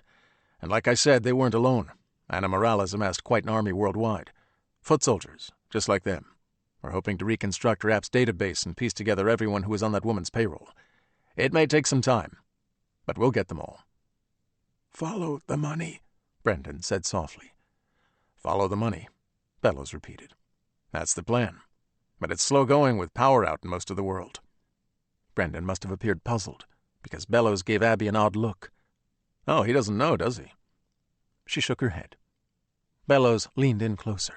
And like I said, they weren't alone. Anna Morales amassed quite an army worldwide. Foot soldiers, just like them. We're hoping to reconstruct her app's database and piece together everyone who was on that woman's payroll. It may take some time, but we'll get them all." "Follow the money," Brendan said softly. Follow the money, Bellows repeated. That's the plan. But it's slow going with power out in most of the world. Brendan must have appeared puzzled, because Bellows gave Abby an odd look. Oh, he doesn't know, does he? She shook her head. Bellows leaned in closer.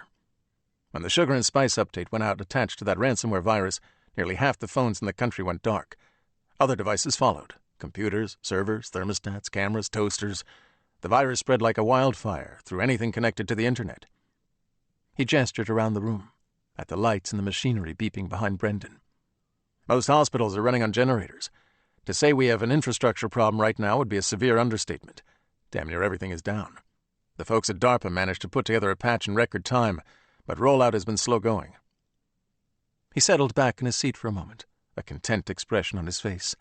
When the Sugar and Spice update went out attached to that ransomware virus, nearly half the phones in the country went dark. Other devices followed. Computers, servers, thermostats, cameras, toasters. The virus spread like a wildfire through anything connected to the internet. He gestured around the room, at the lights and the machinery beeping behind Brendan. Most hospitals are running on generators. To say we have an infrastructure problem right now would be a severe understatement. Damn near everything is down. The folks at DARPA managed to put together a patch in record time, but rollout has been slow going. He settled back in his seat for a moment, a content expression on his face.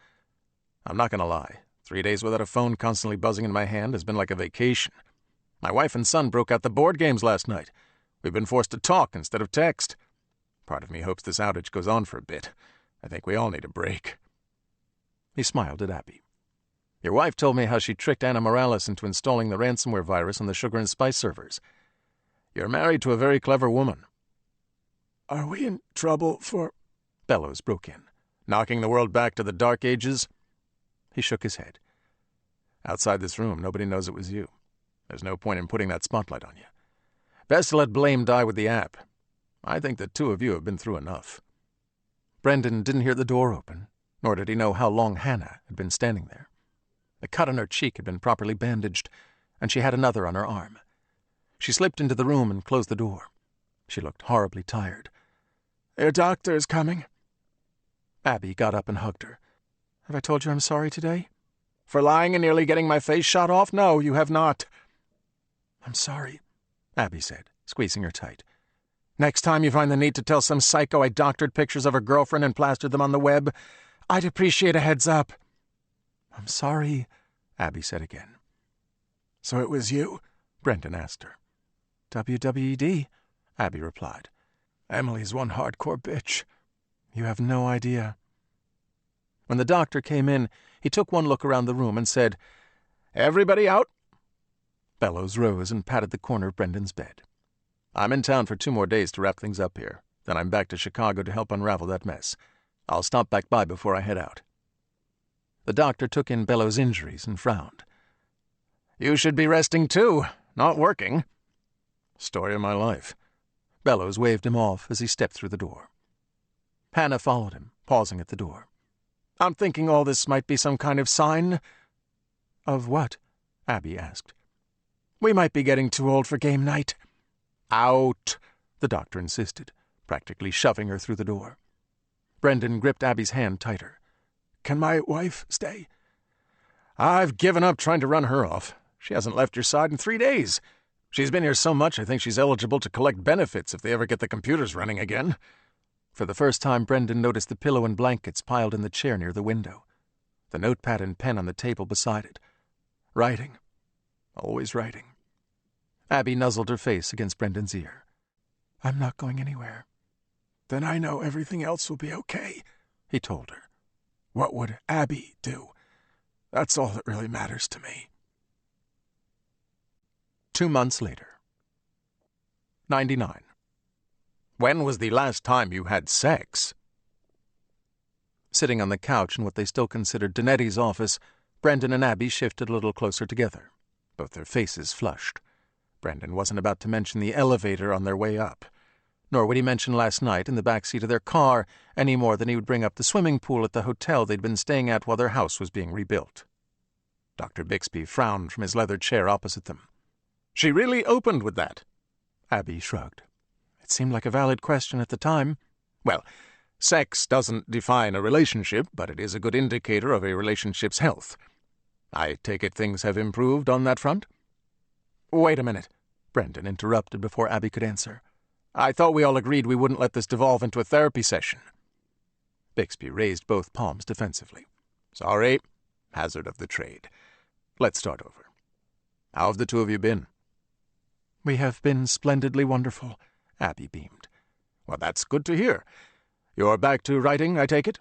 I'm not going to lie. 3 days without a phone constantly buzzing in my hand has been like a vacation. My wife and son broke out the board games last night. We've been forced to talk instead of text. Part of me hopes this outage goes on for a bit. I think we all need a break. He smiled at Abby. Your wife told me how she tricked Anna Morales into installing the ransomware virus on the Sugar and Spice servers. You're married to a very clever woman. Are we in trouble for... Bellows broke in. Knocking the world back to the Dark Ages? He shook his head. Outside this room, nobody knows it was you. There's no point in putting that spotlight on you. Best to let blame die with the app. I think the two of you have been through enough. Brendan didn't hear the door open, nor did he know how long Hannah had been standing there. The cut on her cheek had been properly bandaged, and she had another on her arm. She slipped into the room and closed the door. She looked horribly tired. Your doctor's coming. Abby got up and hugged her. Have I told you I'm sorry today? For lying and nearly getting my face shot off? No, you have not. I'm sorry, Abby said, squeezing her tight. Next time you find the need to tell some psycho I doctored pictures of her girlfriend and plastered them on the web, I'd appreciate a heads up. I'm sorry, Abby said again. So it was you? Brendan asked her. WWED, Abby replied. Emily's one hardcore bitch. You have no idea. When the doctor came in, he took one look around the room and said, Everybody out? Bellows rose and patted the corner of Brendan's bed. I'm in town for 2 more days to wrap things up here. Then I'm back to Chicago to help unravel that mess. I'll stop back by before I head out. The doctor took in Bellows' injuries and frowned. You should be resting too, not working. Story of my life. Bellows waved him off as he stepped through the door. Hannah followed him, pausing at the door. I'm thinking all this might be some kind of sign. Of what? Abby asked. We might be getting too old for game night. Out, the doctor insisted, practically shoving her through the door. Brendan gripped Abby's hand tighter. Can my wife stay? I've given up trying to run her off. She hasn't left your side in 3 days. She's been here so much I think she's eligible to collect benefits if they ever get the computers running again. For the first time, Brendan noticed the pillow and blankets piled in the chair near the window, the notepad and pen on the table beside it. Writing. Always writing. Abby nuzzled her face against Brendan's ear. I'm not going anywhere. Then I know everything else will be okay, he told her. What would Abby do? That's all that really matters to me. 2 months later. 99. When was the last time you had sex? Sitting on the couch in what they still considered Danetti's office, Brendan and Abby shifted a little closer together, both their faces flushed. Brendan wasn't about to mention the elevator on their way up, nor would he mention last night in the back seat of their car any more than he would bring up the swimming pool at the hotel they'd been staying at while their house was being rebuilt. Dr. Bixby frowned from his leather chair opposite them. She really opened with that. Abby shrugged. It seemed like a valid question at the time. Well, sex doesn't define a relationship, but it is a good indicator of a relationship's health. I take it things have improved on that front? Wait a minute, Brendan interrupted before Abby could answer. I thought we all agreed we wouldn't let this devolve into a therapy session. Bixby raised both palms defensively. Sorry, hazard of the trade. Let's start over. How have the two of you been? We have been splendidly wonderful, Abby beamed. Well, that's good to hear. You're back to writing, I take it?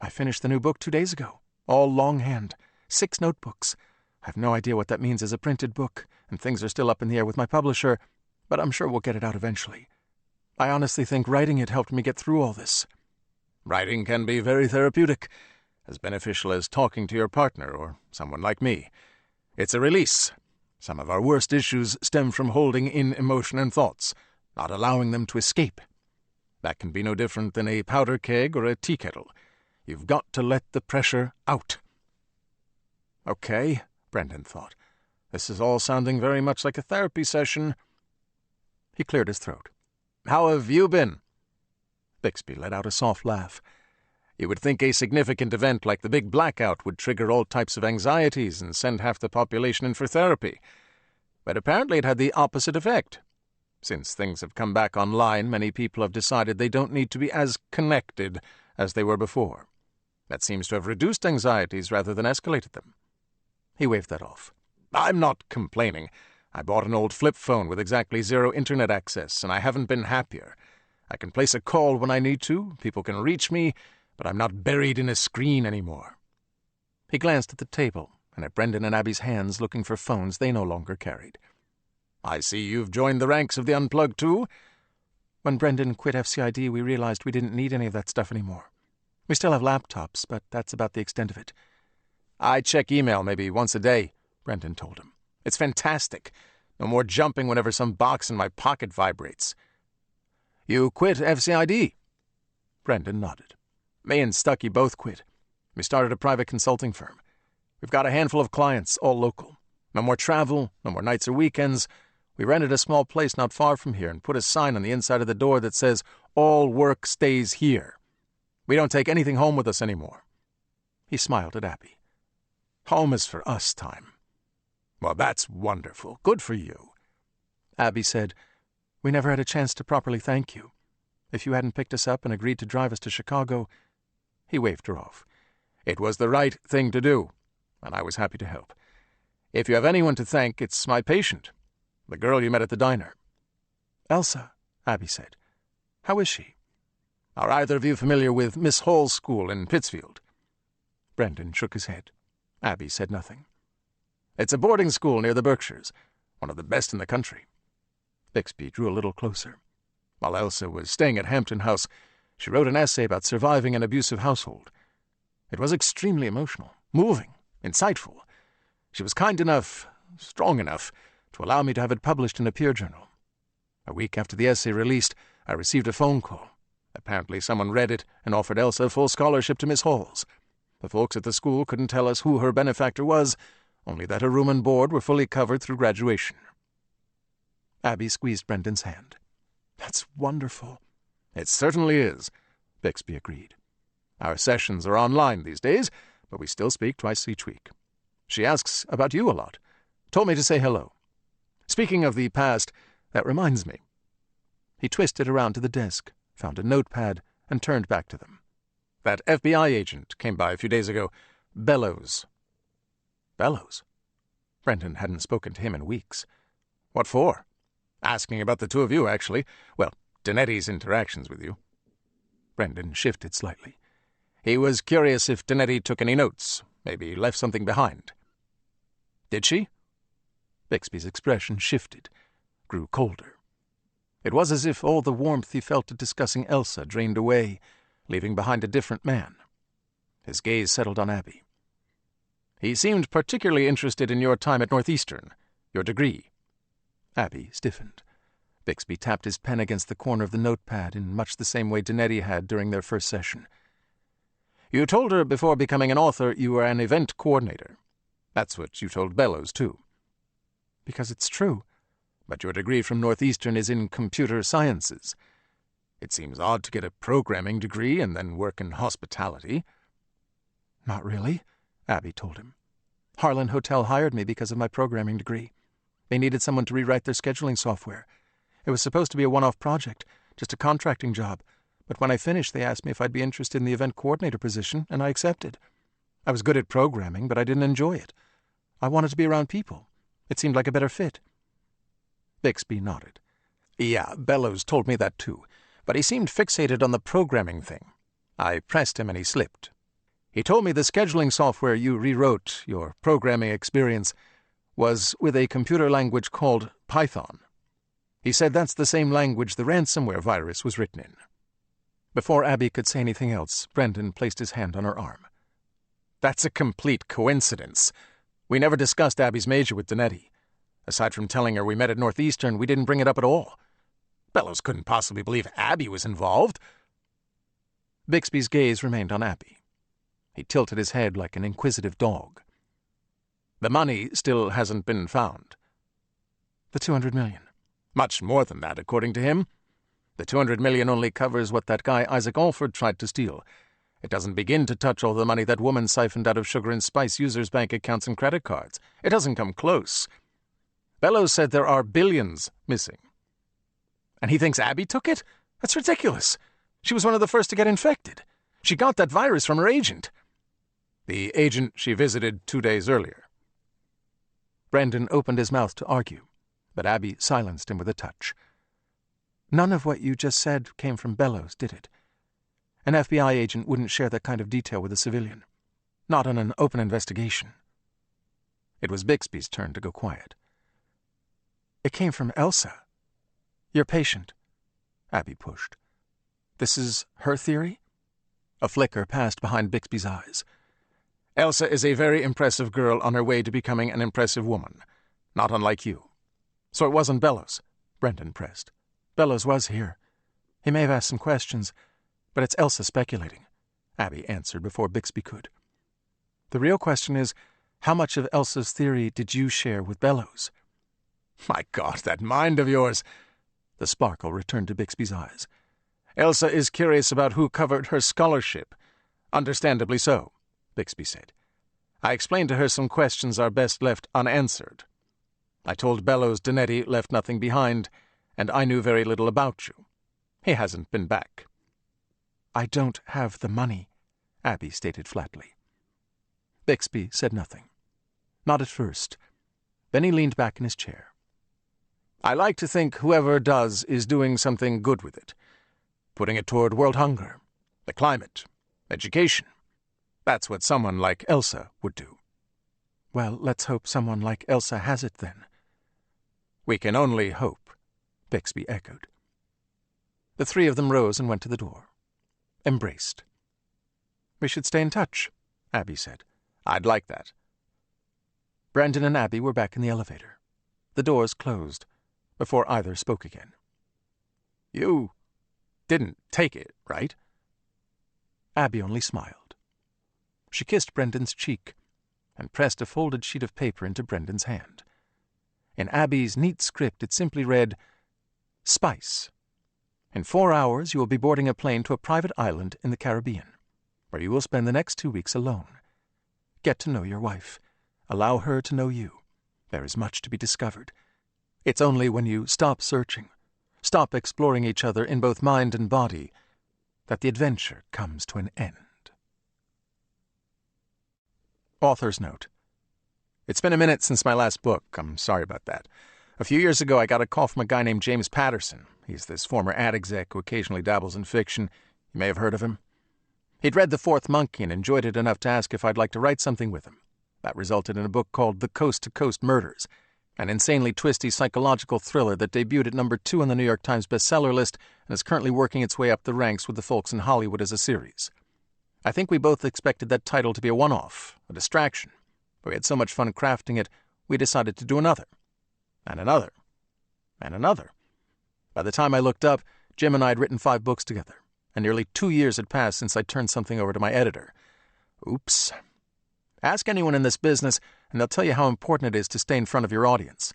I finished the new book 2 days ago, all longhand, 6 notebooks. I've no idea what that means as a printed book, and things are still up in the air with my publisher, but I'm sure we'll get it out eventually. I honestly think writing it helped me get through all this. Writing can be very therapeutic, as beneficial as talking to your partner or someone like me. It's a release. Some of our worst issues stem from holding in emotion and thoughts, not allowing them to escape. That can be no different than a powder keg or a tea kettle. You've got to let the pressure out. Okay, Brendan thought. This is all sounding very much like a therapy session. He cleared his throat. How have you been? Bixby let out a soft laugh. You would think a significant event like the big blackout would trigger all types of anxieties and send half the population in for therapy. But apparently it had the opposite effect. Since things have come back online, many people have decided they don't need to be as connected as they were before. That seems to have reduced anxieties rather than escalated them. He waved that off. I'm not complaining. I bought an old flip phone with exactly 0 internet access, and I haven't been happier. I can place a call when I need to, people can reach me, but I'm not buried in a screen anymore. He glanced at the table and at Brendan and Abby's hands looking for phones they no longer carried. I see you've joined the ranks of the unplugged too. When Brendan quit FCID, we realized we didn't need any of that stuff anymore. We still have laptops, but that's about the extent of it. I check email maybe once a day, Brendan told him. It's fantastic. No more jumping whenever some box in my pocket vibrates. You quit FCID? Brendan nodded. Me and Stuckey both quit. We started a private consulting firm. We've got a handful of clients, all local. No more travel, no more nights or weekends. We rented a small place not far from here and put a sign on the inside of the door that says, "All work stays here." We don't take anything home with us anymore. He smiled at Abby. Home is for us time. Well, that's wonderful. Good for you. Abby said, "We never had a chance to properly thank you. If you hadn't picked us up and agreed to drive us to Chicago—" He waved her off. It was the right thing to do, and I was happy to help. If you have anyone to thank, it's my patient, the girl you met at the diner. Elsa, Abby said. How is she? Are either of you familiar with Miss Hall's school in Pittsfield? Brendan shook his head. Abby said nothing. It's a boarding school near the Berkshires, one of the best in the country. Bixby drew a little closer. While Elsa was staying at Hampton House, she wrote an essay about surviving an abusive household. It was extremely emotional, moving, insightful. She was kind enough, strong enough, to allow me to have it published in a peer journal. A week after the essay released, I received a phone call. Apparently someone read it and offered Elsa a full scholarship to Miss Hall's. The folks at the school couldn't tell us who her benefactor was, only that her room and board were fully covered through graduation. Abby squeezed Brendan's hand. That's wonderful. It certainly is, Bixby agreed. Our sessions are online these days, but we still speak twice each week. She asks about you a lot. Told me to say hello. Speaking of the past, that reminds me. He twisted around to the desk, found a notepad, and turned back to them. That FBI agent came by a few days ago. Bellows. Bellows? Brendan hadn't spoken to him in weeks. What for? Asking about the two of you, actually. Well, Danetti's interactions with you. Brendan shifted slightly. He was curious if Danetti took any notes, maybe left something behind. Did she? Bixby's expression shifted, grew colder. It was as if all the warmth he felt at discussing Elsa drained away, leaving behind a different man. His gaze settled on Abby. He seemed particularly interested in your time at Northeastern, your degree. Abby stiffened. Bixby tapped his pen against the corner of the notepad in much the same way Danetti had during their first session. You told her before becoming an author you were an event coordinator. That's what you told Bellows, too. Because it's true. But your degree from Northeastern is in computer sciences. It seems odd to get a programming degree and then work in hospitality. Not really, Abby told him. Harlan Hotel hired me because of my programming degree. They needed someone to rewrite their scheduling software. It was supposed to be a one-off project, just a contracting job, but when I finished they asked me if I'd be interested in the event coordinator position, and I accepted. I was good at programming, but I didn't enjoy it. I wanted to be around people. It seemed like a better fit. Bixby nodded. Yeah, Bellows told me that too, but he seemed fixated on the programming thing. I pressed him and he slipped. He told me the scheduling software you rewrote, your programming experience, was with a computer language called Python. He said that's the same language the ransomware virus was written in. Before Abby could say anything else, Brendan placed his hand on her arm. That's a complete coincidence. We never discussed Abby's major with Donetti. Aside from telling her we met at Northeastern, we didn't bring it up at all. Bellows couldn't possibly believe Abby was involved. Bixby's gaze remained on Abby. He tilted his head like an inquisitive dog. The money still hasn't been found. The $200 million. Much more than that, according to him. The $200 million only covers what that guy Isaac Alford tried to steal. It doesn't begin to touch all the money that woman siphoned out of Sugar and Spice users' bank accounts and credit cards. It doesn't come close. Bellows said there are billions missing. And he thinks Abby took it? That's ridiculous. She was one of the first to get infected. She got that virus from her agent. The agent she visited 2 days earlier. Brendan opened his mouth to argue, but Abby silenced him with a touch. None of what you just said came from Bellows, did it? An FBI agent wouldn't share that kind of detail with a civilian. Not on an open investigation. It was Bixby's turn to go quiet. It came from Elsa. Your patient. Abby pushed. This is her theory? A flicker passed behind Bixby's eyes. Elsa is a very impressive girl on her way to becoming an impressive woman. Not unlike you. So it wasn't Bellows, Brendan pressed. Bellows was here. He may have asked some questions, but it's Elsa speculating, Abby answered before Bixby could. The real question is, how much of Elsa's theory did you share with Bellows? My God, that mind of yours! The sparkle returned to Bixby's eyes. Elsa is curious about who covered her scholarship. Understandably so, Bixby said. I explained to her some questions are best left unanswered. I told Bellows Donetti left nothing behind, and I knew very little about you. He hasn't been back. I don't have the money, Abby stated flatly. Bixby said nothing. Not at first. Then he leaned back in his chair. I like to think whoever does is doing something good with it. Putting it toward world hunger, the climate, education. That's what someone like Elsa would do. Well, let's hope someone like Elsa has it then. We can only hope, Bixby echoed. The three of them rose and went to the door. Embraced. We should stay in touch, Abby said. I'd like that. Brendan and Abby were back in the elevator. The doors closed before either spoke again. You didn't take it, right? Abby only smiled. She kissed Brendan's cheek and pressed a folded sheet of paper into Brendan's hand. In Abby's neat script it simply read, Spice. In 4 hours you will be boarding a plane to a private island in the Caribbean, where you will spend the next 2 weeks alone. Get to know your wife. Allow her to know you. There is much to be discovered. It's only when you stop searching, stop exploring each other in both mind and body, that the adventure comes to an end. Author's note. It's been a minute since my last book. I'm sorry about that. A few years ago, I got a call from a guy named James Patterson. He's this former ad exec who occasionally dabbles in fiction. You may have heard of him. He'd read The Fourth Monkey and enjoyed it enough to ask if I'd like to write something with him. That resulted in a book called The Coast to Coast Murders, an insanely twisty psychological thriller that debuted at number 2 on the New York Times bestseller list and is currently working its way up the ranks with the folks in Hollywood as a series. I think we both expected that title to be a one-off, a distraction. But we had so much fun crafting it, we decided to do another. And another. And another. By the time I looked up, Jim and I had written 5 books together, and nearly 2 years had passed since I turned something over to my editor. Oops. Ask anyone in this business, and they'll tell you how important it is to stay in front of your audience.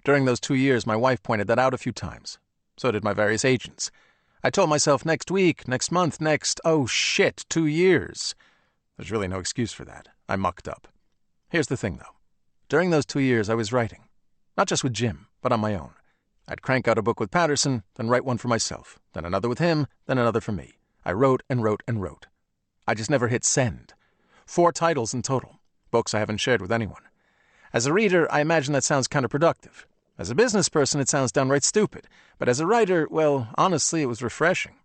During those 2 years, my wife pointed that out a few times. So did my various agents. I told myself next week, next month, oh shit, 2 years. There's really no excuse for that. I mucked up. Here's the thing, though. During those 2 years, I was writing. Not just with Jim, but on my own. I'd crank out a book with Patterson, then write one for myself, then another with him, then another for me. I wrote and wrote and wrote. I just never hit send. 4 titles in total, books I haven't shared with anyone. As a reader, I imagine that sounds counterproductive. As a business person, it sounds downright stupid. But as a writer, well, honestly, it was refreshing.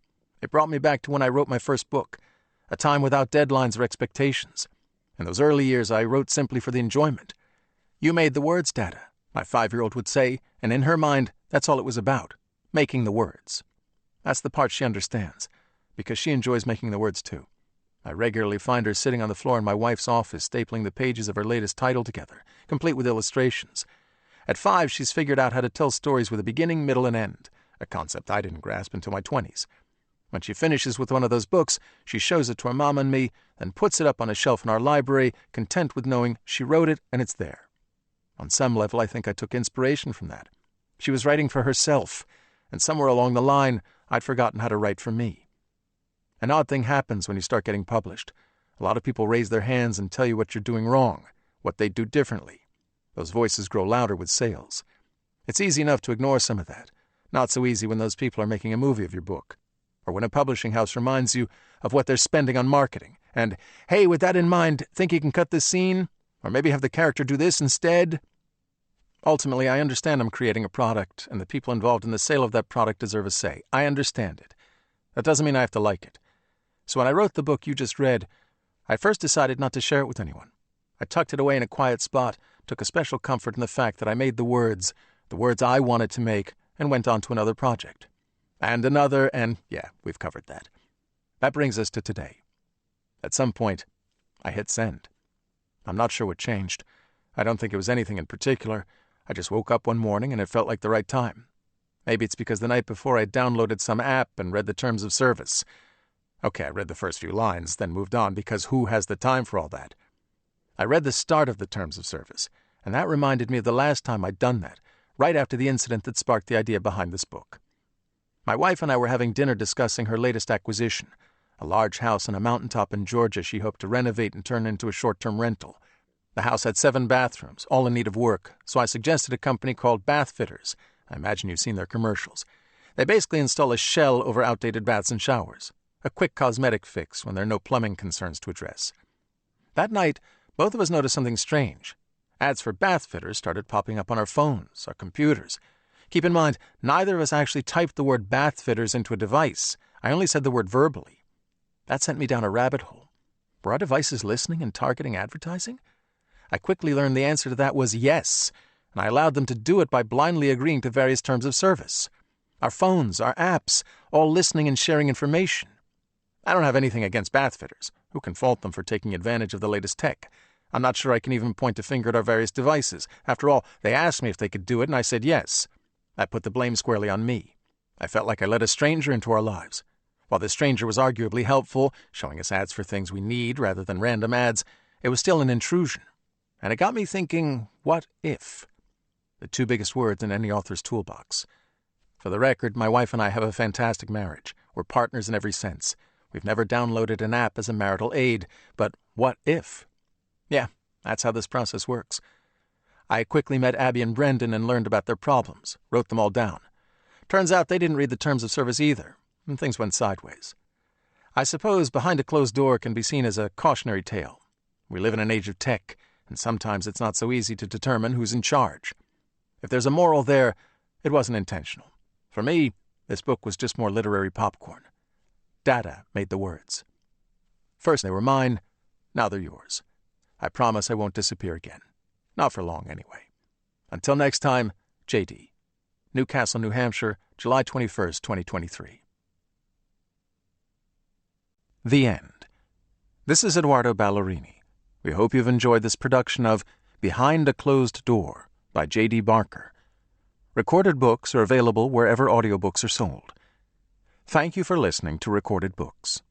It brought me back to when I wrote my first book, a time without deadlines or expectations. In those early years, I wrote simply for the enjoyment. You made the words, Dada, my 5-year-old would say, and in her mind, That's all it was about, making the words. That's the part she understands, because she enjoys making the words too. I regularly find her sitting on the floor in my wife's office, stapling the pages of her latest title together, complete with illustrations. At 5, she's figured out how to tell stories with a beginning, middle, and end, a concept I didn't grasp until my 20s. When she finishes with one of those books, she shows it to her mom and me, then puts it up on a shelf in our library, content with knowing she wrote it and it's there. On some level, I think I took inspiration from that. She was writing for herself, and somewhere along the line, I'd forgotten how to write for me. An odd thing happens when you start getting published. A lot of people raise their hands and tell you what you're doing wrong, what they'd do differently. Those voices grow louder with sales. It's easy enough to ignore some of that. Not so easy when those people are making a movie of your book, or when a publishing house reminds you of what they're spending on marketing, and, hey, with that in mind, think you can cut this scene? Or maybe have the character do this instead? Ultimately, I understand I'm creating a product, and the people involved in the sale of that product deserve a say. I understand it. That doesn't mean I have to like it. So when I wrote the book you just read, I first decided not to share it with anyone. I tucked it away in a quiet spot, took a special comfort in the fact that I made the words I wanted to make, and went on to another project. And another, and yeah, we've covered that. That brings us to today. At some point, I hit send. I'm not sure what changed. I don't think it was anything in particular. I just woke up one morning and it felt like the right time. Maybe it's because the night before I downloaded some app and read the terms of service. Okay, I read the first few lines, then moved on because who has the time for all that? I read the start of the terms of service, and that reminded me of the last time I'd done that, right after the incident that sparked the idea behind this book. My wife and I were having dinner discussing her latest acquisition, a large house on a mountaintop in Georgia she hoped to renovate and turn into a short-term rental. The house had 7 bathrooms, all in need of work, so I suggested a company called Bath Fitters. I imagine you've seen their commercials. They basically install a shell over outdated baths and showers, a quick cosmetic fix when there are no plumbing concerns to address. That night, both of us noticed something strange. Ads for bath fitters started popping up on our phones, our computers. Keep in mind, neither of us actually typed the word bath fitters into a device. I only said the word verbally. That sent me down a rabbit hole. Were our devices listening and targeting advertising? I quickly learned the answer to that was yes, and I allowed them to do it by blindly agreeing to various terms of service. Our phones, our apps, all listening and sharing information. I don't have anything against bath fitters. Who can fault them for taking advantage of the latest tech? I'm not sure I can even point a finger at our various devices. After all, they asked me if they could do it, and I said yes. That put the blame squarely on me. I felt like I let a stranger into our lives. While the stranger was arguably helpful, showing us ads for things we need rather than random ads, it was still an intrusion. And it got me thinking, what if? The 2 biggest words in any author's toolbox. For the record, my wife and I have a fantastic marriage. We're partners in every sense. We've never downloaded an app as a marital aid, but what if? Yeah, that's how this process works. I quickly met Abby and Brendan and learned about their problems, wrote them all down. Turns out they didn't read the terms of service either, and things went sideways. I suppose behind a closed door can be seen as a cautionary tale. We live in an age of tech, and sometimes it's not so easy to determine who's in charge. If there's a moral there, it wasn't intentional. For me, this book was just more literary popcorn. Data made the words. First they were mine, now they're yours. I promise I won't disappear again. Not for long, anyway. Until next time, J.D. Newcastle, New Hampshire, July 21st, 2023. The End. This is Eduardo Ballerini. We hope you've enjoyed this production of Behind a Closed Door by J.D. Barker. Recorded books are available wherever audiobooks are sold. Thank you for listening to Recorded Books.